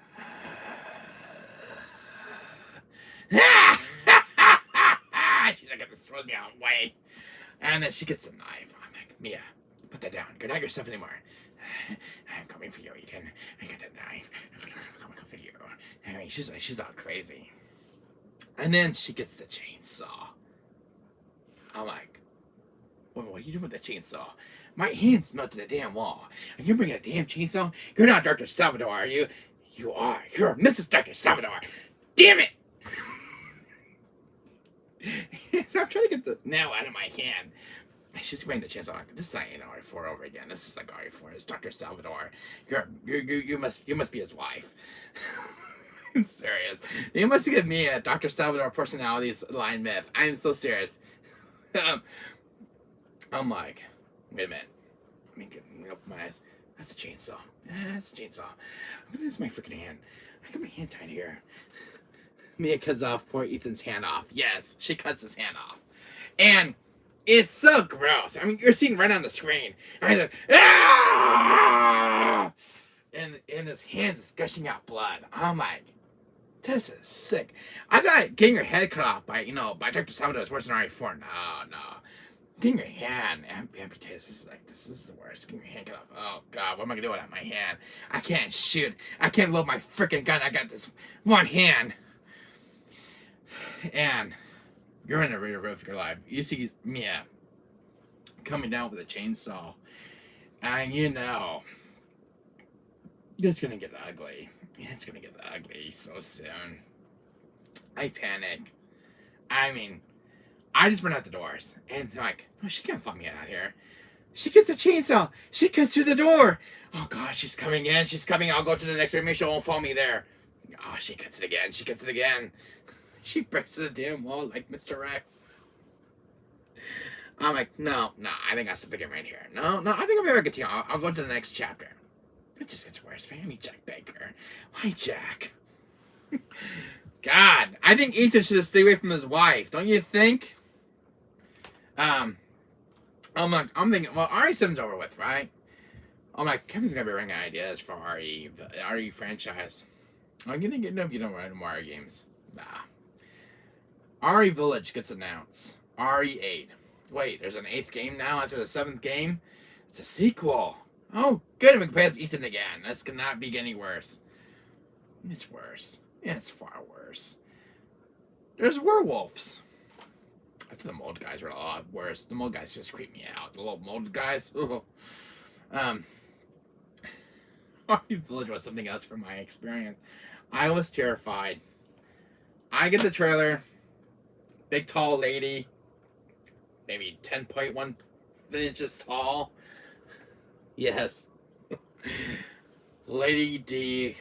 she's like, gonna throw me away. And then she gets the knife. I'm like, Mia, put that down. You're not yourself anymore. I'm coming for you, Ethan. I got a knife. I'm coming for you. I mean, she's all crazy. And then she gets the chainsaw. I'm like, what are you doing with the chainsaw? My hands melted the damn wall. And you're bringing a damn chainsaw? You're not Dr. Salvador, are you? You are. You're Mrs. Dr. Salvador. Damn it! So I'm trying to get the nail out of my hand. She's bringing the chainsaw. This ain't RE4 over again. This is like RE4. It's Dr. Salvador. You must be his wife. I'm serious. You must give me a Dr. Salvador personalities line myth. I'm so serious. I'm like, wait a minute. Let me open my eyes. That's a chainsaw. That's a chainsaw. I'm gonna use my freaking hand. I got my hand tied here. Mia cuts off poor Ethan's hand off. Yes, she cuts his hand off. And it's so gross. I mean, you're seeing right on the screen. And he's like, ah! And his hands is gushing out blood. I'm like, this is sick. I thought getting your head cut off by Dr. Salvador is worse than RE4. No. Getting your hand amputated. This is the worst. Getting your hand cut off. Oh God, what am I gonna do with my hand? I can't shoot. I can't load my freaking gun. I got this one hand. And you're in the rear roof of your life. You see Mia coming down with a chainsaw, and it's gonna get ugly. It's gonna get ugly so soon. I panic. I mean, I just run out the doors, and like, oh, she can't find me out here. She gets a chainsaw. She cuts through the door. Oh God, she's coming in. She's coming. I'll go to the next room. Make sure she won't follow me there. Oh, she cuts it again. She cuts it again. She breaks to the damn wall like Mr. Rex. I'm like, no, I think I got something right here. No, I think I'm gonna continue. I'll go to the next chapter. It just gets worse, man. I mean, Jack Baker. Why Jack? God, I think Ethan should stay away from his wife. Don't you think? I'm thinking, well, RE7's over with, right? I'm like, Kevin's gonna be running ideas for RE franchise. I'm gonna get no, you don't run more RE games. Nah. RE Village gets announced. RE8. Wait, there's an 8th game now after the 7th game? It's a sequel. Oh, good. We can play as Ethan again. This cannot be getting worse. It's worse. It's far worse. There's werewolves. I think the mold guys are a lot worse. The mold guys just creep me out. The little mold guys. Ugh. RE Village was something else from my experience. I was terrified. I get the trailer. Big tall lady, maybe 10.1 inches tall. Yes. Lady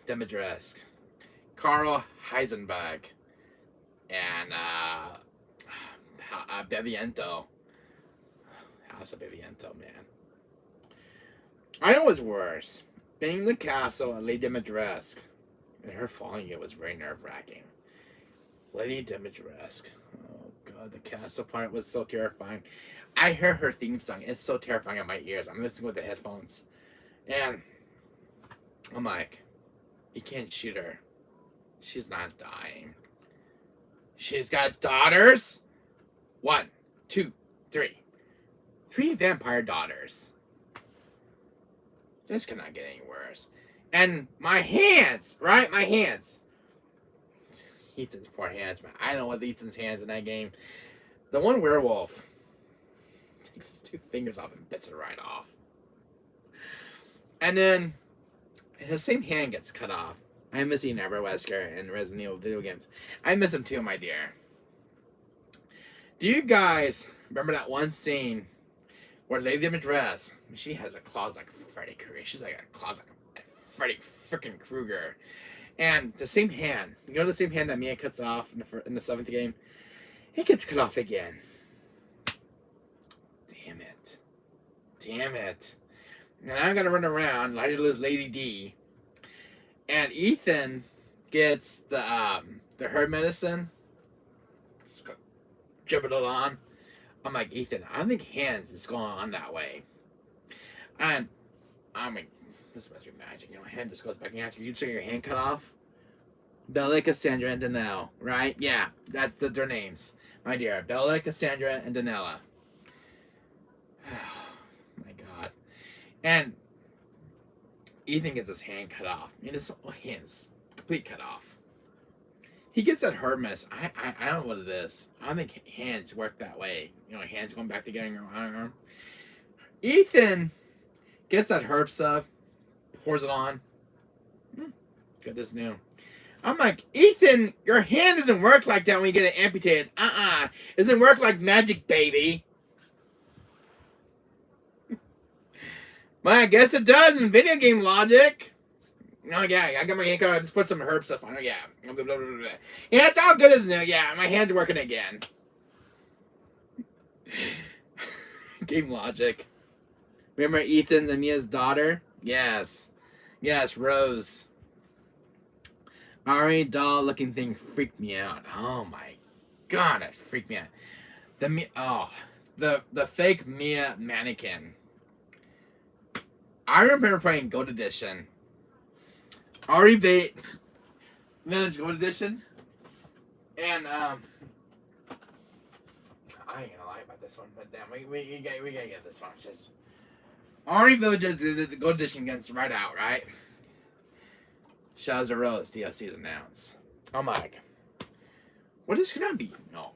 Dimitrescu, Carl Heisenberg, and Beviento. House of Beviento, man. I know what's worse. Being in the castle at Lady Dimitrescu and her falling, it was very nerve-wracking. Lady Dimitrescu. Oh God, the castle part was so terrifying. I heard her theme song. It's so terrifying in my ears. I'm listening with the headphones, and I'm like, you can't shoot her. She's not dying. She's got daughters. 1, 2, 3. 3 vampire daughters. This cannot get any worse. And my hands, right? My hands. Ethan's poor hands, man. I know what Ethan's hands in that game. The one werewolf takes his 2 fingers off and bits it right off. And then his same hand gets cut off. I'm missing Ever Wesker in Resident Evil video games. I miss him too, my dear. Do you guys remember that one scene where Lady Dimitrescu, she has a claws like Freddy Krueger. She's like a claws like Freddy freaking Krueger. And the same hand, the same hand that Mia cuts off in the 7th game, it gets cut off again. Damn it. And I'm gonna run around like Lady D. And Ethan gets the herb medicine. Dribble it on. I'm like, Ethan, I don't think hands is going on that way. And I mean, this must be magic. My hand just goes back in after you just get your hand cut off. Bella, Cassandra, and Danelle, right? Yeah, that's their names, my dear. Bella, Cassandra, and Danella. Oh, my God. And Ethan gets his hand cut off. His hands complete cut off. He gets that herb mess. I don't know what it is. I don't think hands work that way. Hands going back together in your arm. Ethan gets that herb stuff, pours it on. Good as new. I'm like, Ethan, your hand doesn't work like that when you get it amputated. It doesn't work like magic, baby. Well, I guess it does in video game logic. Oh yeah, I got my hand card. Just put some herb stuff on. Oh yeah, blah, blah, blah, blah. Yeah, it's all good, isn't it? Yeah, my hand's working again. Game logic. Remember Ethan and Mia's daughter? Yes, yes, Rose. Ari doll looking thing freaked me out. Oh my god, it freaked me out. The fake Mia mannequin. I remember playing Gold Edition. Ari Village Gold Edition. And I ain't gonna lie about this one, but damn, we gotta get this one. It's just Ari Village did the Gold Edition against Right Out, right? Shadows of Rose DLC is announced. I'm like, what is gonna be? No,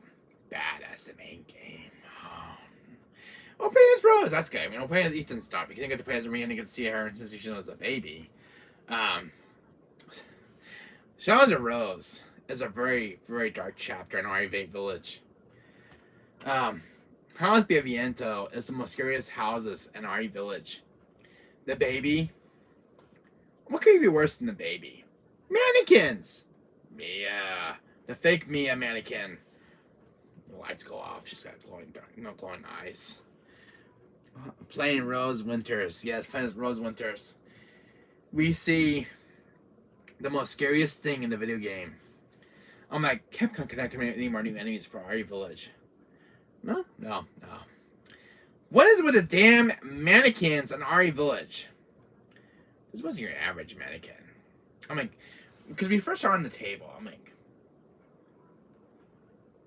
bad as the main game. Oh, play as Rose. That's good. I mean, we'll play as Ethan's daughter. You can get to play as Maria and get to see her since she was a baby. Shadows of Rose is a very, very dark chapter in Ari Village. House Beviento is the most scariest houses in Ari Village. The baby. What could be worse than the baby? Mannequins! Mia. The fake Mia mannequin. The lights go off. She's got glowing eyes. Playing Rose Winters. Yes, playing Rose Winters. We see the most scariest thing in the video game. I'm like, Capcom cannot come any more new enemies for Ari Village. No. What is with the damn mannequins in Ari Village? This wasn't your average mannequin. I'm like, because we first saw on the table, I'm like,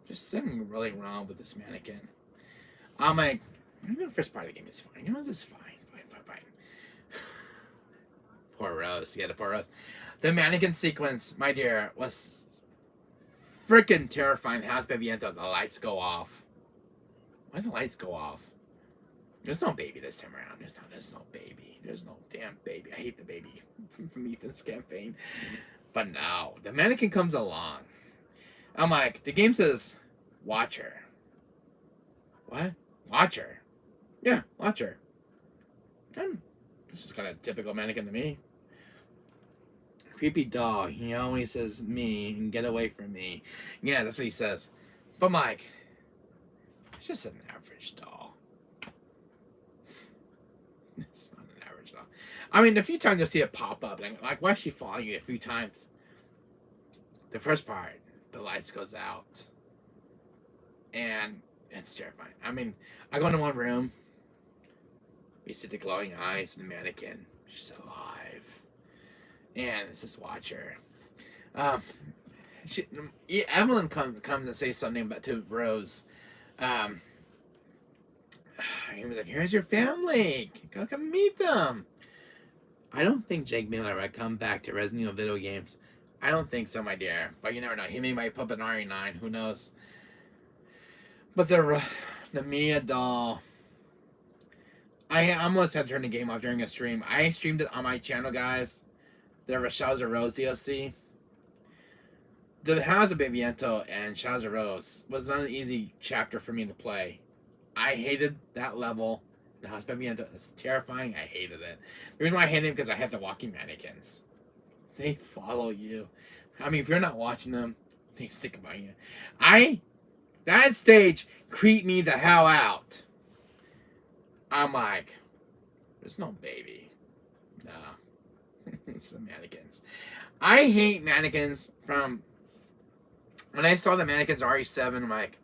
just something really wrong with this mannequin. I'm like, maybe the first part of the game is fine. You know, this is fine. Poor Rose. Yeah, the poor Rose. The mannequin sequence, my dear, was freaking terrifying. House Beviento, the lights go off. Why the lights go off? There's no baby this time around. There's no baby. There's no damn baby. I hate the baby from Ethan's campaign. But no, the mannequin comes along. I'm like, the game says, watch her. What? Watch her. Yeah, watch her. This is kind of typical mannequin to me. Creepy doll. He always says me and get away from me. Yeah, that's what he says. But Mike, it's just an average doll. It's not an average doll. I mean, a few times you'll see it pop up. Like why is she following you a few times? The first part, the lights goes out. And it's terrifying. I mean, I go into one room. We see the glowing eyes of the mannequin. She's alive. And it's this watcher. Evelyn comes and says something about to Rose. He was like, "Here's your family. Come meet them." I don't think Jake Miller might come back to Resident Evil video games. I don't think so, my dear. But you never know. He might put up an RE9. Who knows? But the Mia doll. I almost had to turn the game off during a stream. I streamed it on my channel, guys. The Shadows of Rose DLC. The House of Beviento and Shadows of Rose was not an easy chapter for me to play. I hated that level. The House of Beviento is terrifying. I hated it. The reason why I hated it because I had the walking mannequins. They follow you. I mean, if you're not watching them, they stick about you. That stage creeped me the hell out. I'm like, there's no baby. No. It's the mannequins. I hate mannequins from... When I saw the mannequins RE7, I'm like,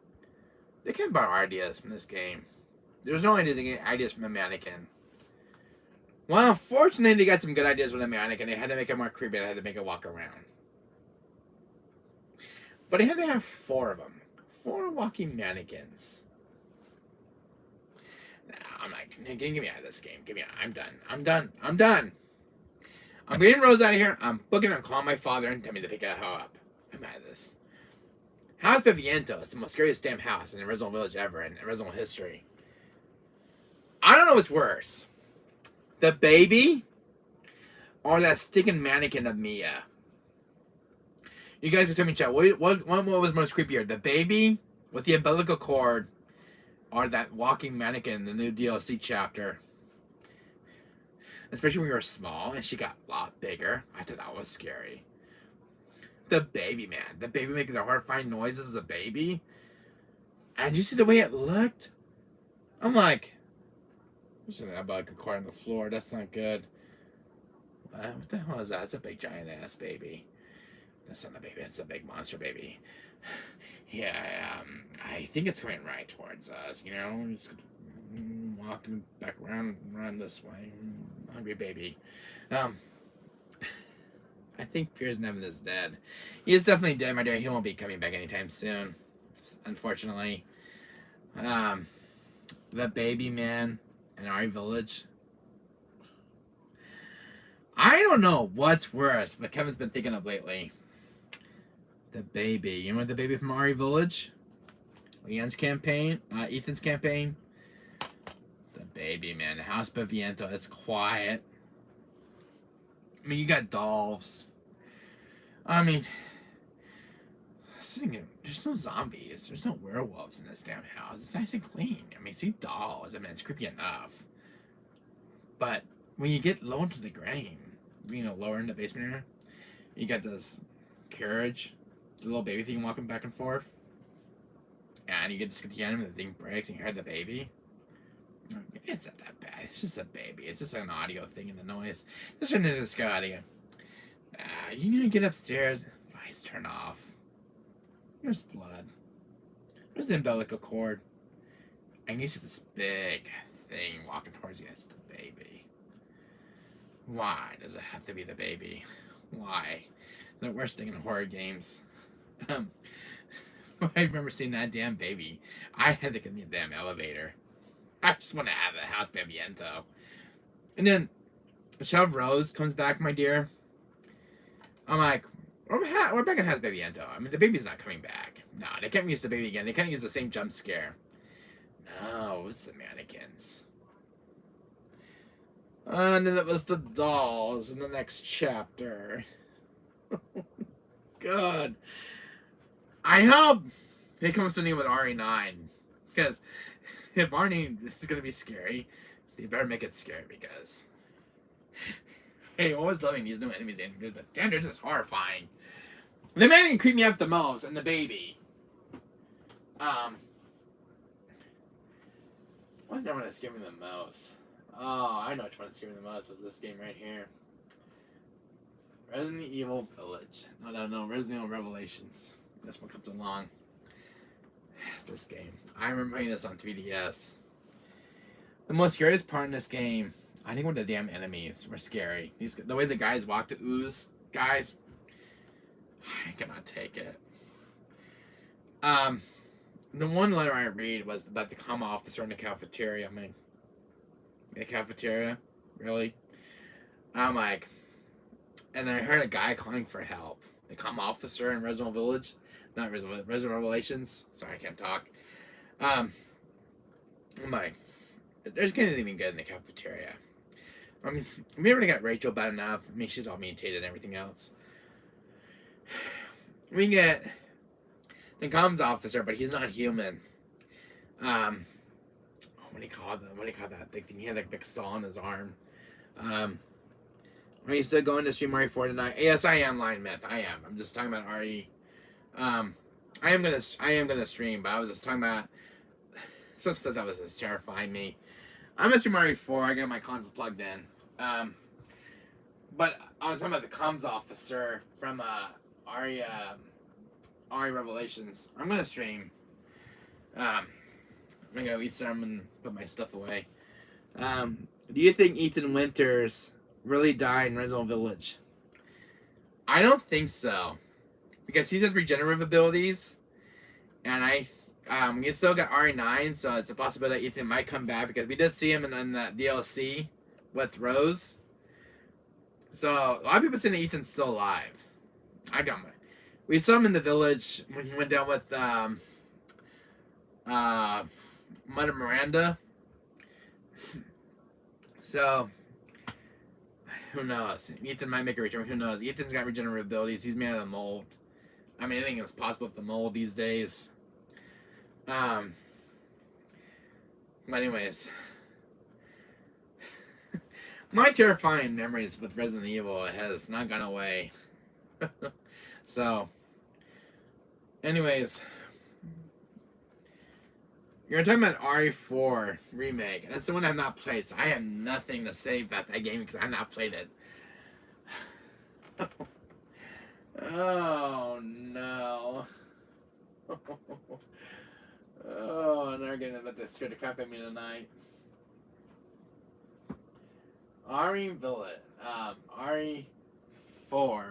they can't borrow ideas from this game. There's no idea to get ideas from a mannequin. Well, fortunately, they got some good ideas with a mannequin. They had to make it more creepy. They had to make it walk around. But they had to have 4 of them. 4 walking mannequins. I'm like, get me out of this game. Get me out. I'm done. I'm getting Rose out of here. I'm booking and calling my father and tell me to pick her up. I'm out of this. House Beviento is the most scariest damn house in the original village ever in original history. I don't know what's worse. The baby or that stinking mannequin of Mia. You guys can tell me in chat. What was most creepier? The baby with the umbilical cord or that walking mannequin in the new DLC chapter? especially when we were small, and she got a lot bigger. I thought that was scary. The baby, man. The baby making the horrifying noises as a baby. And you see the way it looked? I'm like, there's an bug caught on the floor. That's not good. What the hell is that? It's a big giant ass baby. That's not a baby. It's a big monster baby. Yeah, I think it's coming right towards us. You know, just walking back around this way. Hungry baby. I think Piers Nevin is dead. He is definitely dead, my dear. He won't be coming back anytime soon, unfortunately. The baby man in our village. I don't know what's worse, but Kevin's been thinking of lately. The baby. You know the baby from RE Village? Leon's campaign? Ethan's campaign? The baby, man. House Baviento. It's quiet. I mean, you got dolls. I mean, there's no zombies. There's no werewolves in this damn house. It's nice and clean. I mean, see dolls. I mean, it's creepy enough. But when you get low into the grain, you know, lower in the basement area, you got this carriage, the little baby thing walking back and forth, and you get to the end and the thing breaks and you hear the baby. It's not that bad. It's just a baby. It's just an audio thing and the noise. Just turn into this audio. You need to get upstairs. Lights turn off. There's blood. There's the umbilical cord. And you see this big thing walking towards you. It's the baby. Why does it have to be the baby? Why? The worst thing in horror games. I remember seeing that damn baby. I had to get in the damn elevator. I just want to have the house Baviento. And then Shove Rose comes back, my dear. I'm like, we're back in House Baviento. I mean, the baby's not coming back. No, they can't use the baby again. They can't use the same jump scare. No, it's the mannequins. And then it was the dolls in the next chapter. God. I hope he comes to me with RE9. Because if RE is going to be scary, you better make it scary because... Hey, I'm always loving these new enemies, but damn, they're just horrifying. The mannequin creep me out the most, and the baby. What's the one that scared me the most? Oh, I know which one scared me the most was this game right here. Resident Evil Village. No, Resident Evil Revelations. This one comes along. This game. I remember playing this on 3DS. The most scariest part in this game, I think, were the damn enemies were scary. The way the guys walk, the ooze guys, I cannot take it. The one letter I read was about the comm officer in the cafeteria. I mean, the cafeteria, really? I'm like, and I heard a guy calling for help. The comm officer in Resident Village, not Resident Revelations. Sorry, I can't talk. I'm like, there's anything good in the cafeteria. I mean, we already got Rachel bad enough. I mean, she's all mutated and everything else. We can get the comms officer, but he's not human. What do you call that big thing? He had like big saw on his arm. Are you still going to stream RE4 tonight? Yes, I am, Line Myth. I am. I'm just talking about RE. I am gonna stream, but I was just talking about some stuff that was just terrifying me. I'm gonna stream RE4. I got my console plugged in. But I was talking about the comms officer from RE Revelations. I'm gonna stream. I'm gonna go eat some and put my stuff away. Do you think Ethan Winters really died in Resident Village? I don't think so, because he has regenerative abilities, and he still got RE9, so it's a possibility that Ethan might come back because we did see him in that DLC with Rose. So a lot of people saying that Ethan's still alive. We saw him in the village when he went down with Mother Miranda. So who knows? Ethan might make a return. Who knows? Ethan's got regenerative abilities. He's made out of mold. I mean, anything is possible with the mold these days. But anyways, My terrifying memories with Resident Evil has not gone away. So, anyways, you're talking about RE4 remake. That's the one I've not played, so I have nothing to say about that game because I've not played it. Oh no. Oh, and they're getting about to scare the crap out of me tonight. RE4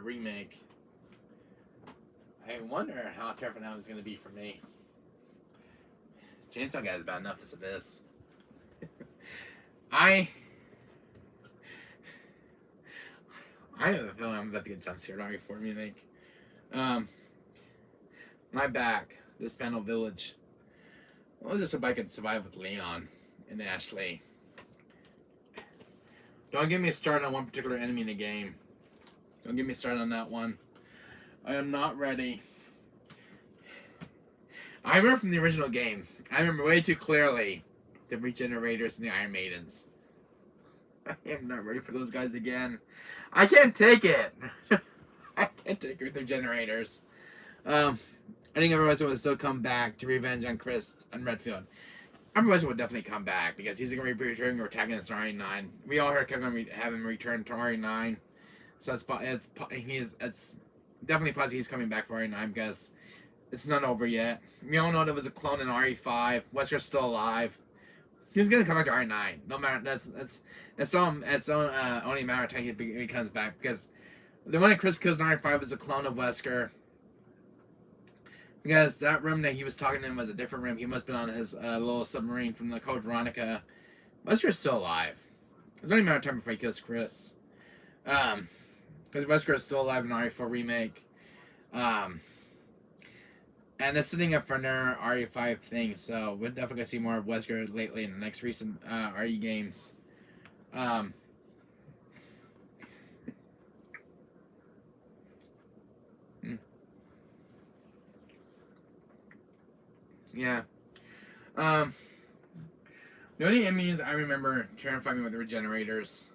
remake. I wonder how terrifying that was going to be for me. Chainsaw Guy is bad enough as it is. I have a feeling I'm about to get jump scared RE4 remake. My back, this panel village. Well, just hope I can survive with Leon and Ashley. Don't get me started on one particular enemy in the game. Don't get me started on that one. I am not ready. I remember from the original game. I remember way too clearly the Regenerators and the Iron Maidens. I am not ready for those guys again. I can't take it. I can't take it with the Regenerators. I think everyone would still come back to revenge on Chris and Redfield. Everyone would definitely come back because he's going to be returning or tagging to RE9. We all heard going to have him return to RE9. So it's definitely possible he's coming back for RE9 because it's not over yet. We all know there was a clone in RE5. Wesker's still alive. He's gonna come back to RE9. No matter it's only a matter of time he comes back because the one that Chris kills in RE5 is a clone of Wesker. Because that room that he was talking in was a different room. He must have been on his little submarine from the Code Veronica. Wesker's still alive. It's only a matter of time before he kills Chris. Because Wesker is still alive in RE4 remake. And it's sitting up for another RE5 thing, so we're definitely gonna see more of Wesker lately in the next recent RE games. Yeah. The only enemies I remember terrifying me with the Regenerators.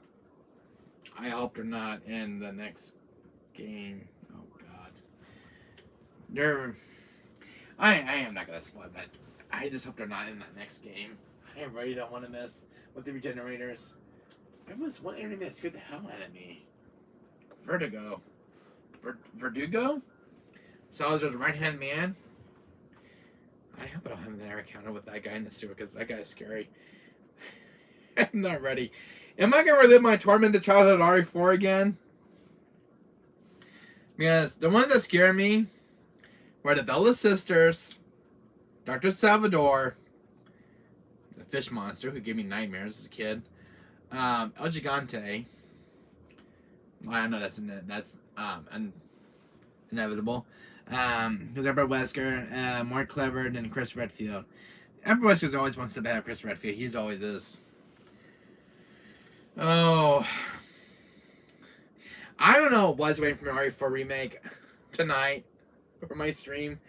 I hope they're not in the next game. Oh God. I am not gonna spoil, but I just hope they're not in that next game. I really don't want to miss with the Regenerators. There was one enemy that scared the hell out of me. Vertigo. Verdugo? Salazar's right-hand man? I hope I don't have another encounter with that guy in the sewer because that guy is scary. I'm not ready. Am I going to relive my tormented childhood RE4 again? Because the ones that scare me were the Bella Sisters, Dr. Salvador, the fish monster who gave me nightmares as a kid, El Gigante. Well, I know that's inevitable. Because Edward Wesker, more clever than Chris Redfield. Edward Wesker's always one step ahead of Chris Redfield. He's always is. Oh. I don't know what's waiting for me for a remake tonight for my stream.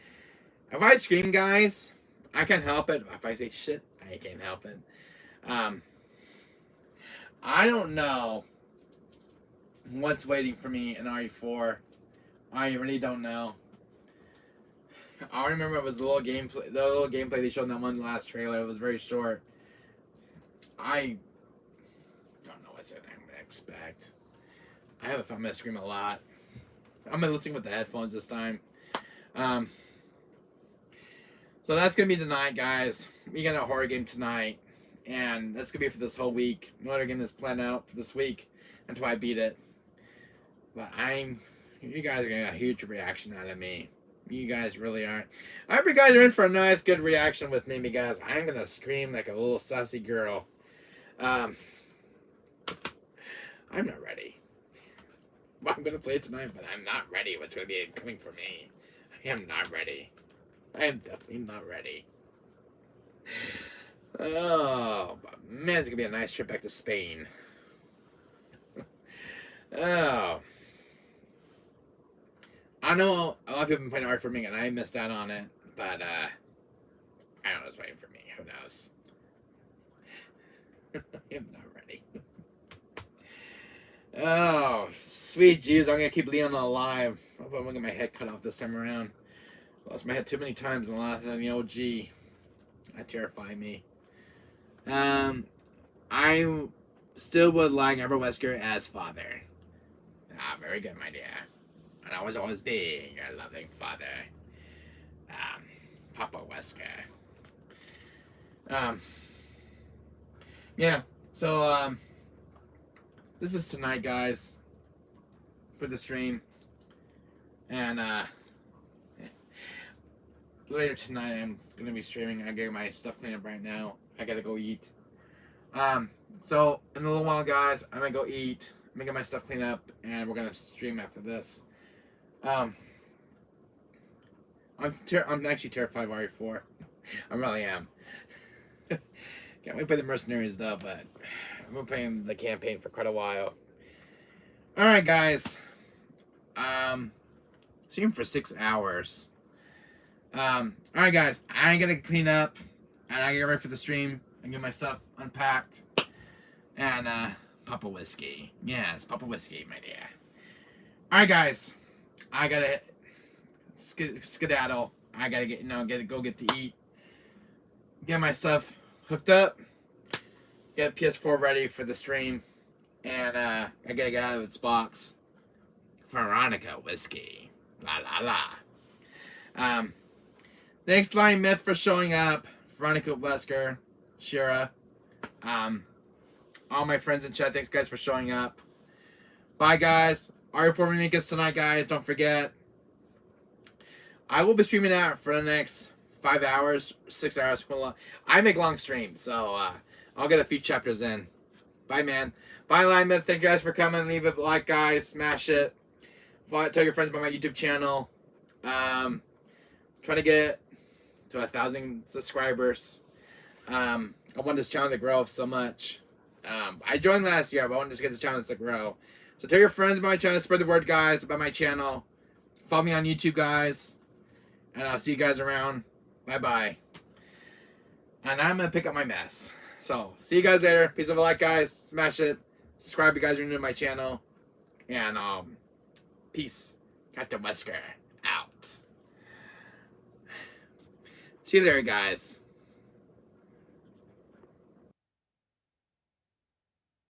If I scream, guys, I can't help it. If I say shit, I can't help it. I don't know what's waiting for me in RE4. I really don't know. I remember it was the little gameplay they showed in that one last trailer. It was very short. I don't know what I'm gonna expect. I have a feeling I'm gonna scream a lot. I'm gonna listen with the headphones this time. So that's gonna be tonight, guys. We got a horror game tonight, and that's gonna be for this whole week. No other game that's planned out for this week until I beat it. But you guys are gonna get a huge reaction out of me. You guys really are. I hope you guys are in for a nice, good reaction with me because I'm gonna scream like a little sassy girl. I'm not ready. Well, I'm gonna play it tonight, but I'm not ready. What's gonna be coming for me? I am not ready. I am definitely not ready. Oh, but man, it's gonna be a nice trip back to Spain. Oh. I know a lot of people have been playing art for me and I missed out on it, but I don't know what's waiting for me. Who knows? I'm not ready. Oh, sweet Jesus, I'm gonna keep Leon alive. I hope I'm gonna get my head cut off this time around. Lost my head too many times in the last in the OG. That terrified me. I still would like Albert Wesker as father. Ah, very good, my dear. And I was always being a loving father. Papa Wesker. Yeah. So, this is tonight, guys, for the stream. And, later tonight, I'm gonna be streaming. I get my stuff cleaned up right now. I gotta go eat. So in a little while, guys, I'm gonna go eat. I'm gonna get my stuff cleaned up, and we're gonna stream after this. I'm actually terrified of RE4. I really am. Can't wait to play the Mercenaries though, but I've been playing the campaign for quite a while. All right, guys. Stream for 6 hours. All right, guys. I gotta clean up, and I get ready for the stream and get my stuff unpacked. And Papa Whiskey. Yes, Papa Whiskey, my dear. Alright, guys. I gotta skedaddle. I gotta go get to eat. Get my stuff hooked up. Get PS4 ready for the stream. And I gotta get out of its box. Veronica Whiskey. La la la. Thanks, Lion Myth, for showing up. Veronica Wesker. Shira. All my friends in chat, thanks guys for showing up. Bye guys. RE4 remake is tonight, guys. Don't forget. I will be streaming out for the next 5 hours, 6 hours. I make long streams, so I'll get a few chapters in. Bye, man. Bye, Lyman. Thank you guys for coming. Leave a like, guys. Smash it. Tell your friends about my YouTube channel. Trying to get to 1,000 subscribers. I want this channel to grow so much. I joined last year, but I wanted to get this channel to grow. So tell your friends about my channel, spread the word, guys, about my channel. Follow me on YouTube, guys. And I'll see you guys around. Bye-bye. And I'm going to pick up my mess. So, see you guys later. Peace of a like, guys. Smash it. Subscribe if you guys are new to my channel. And, peace. Captain Wesker out. See you later, guys.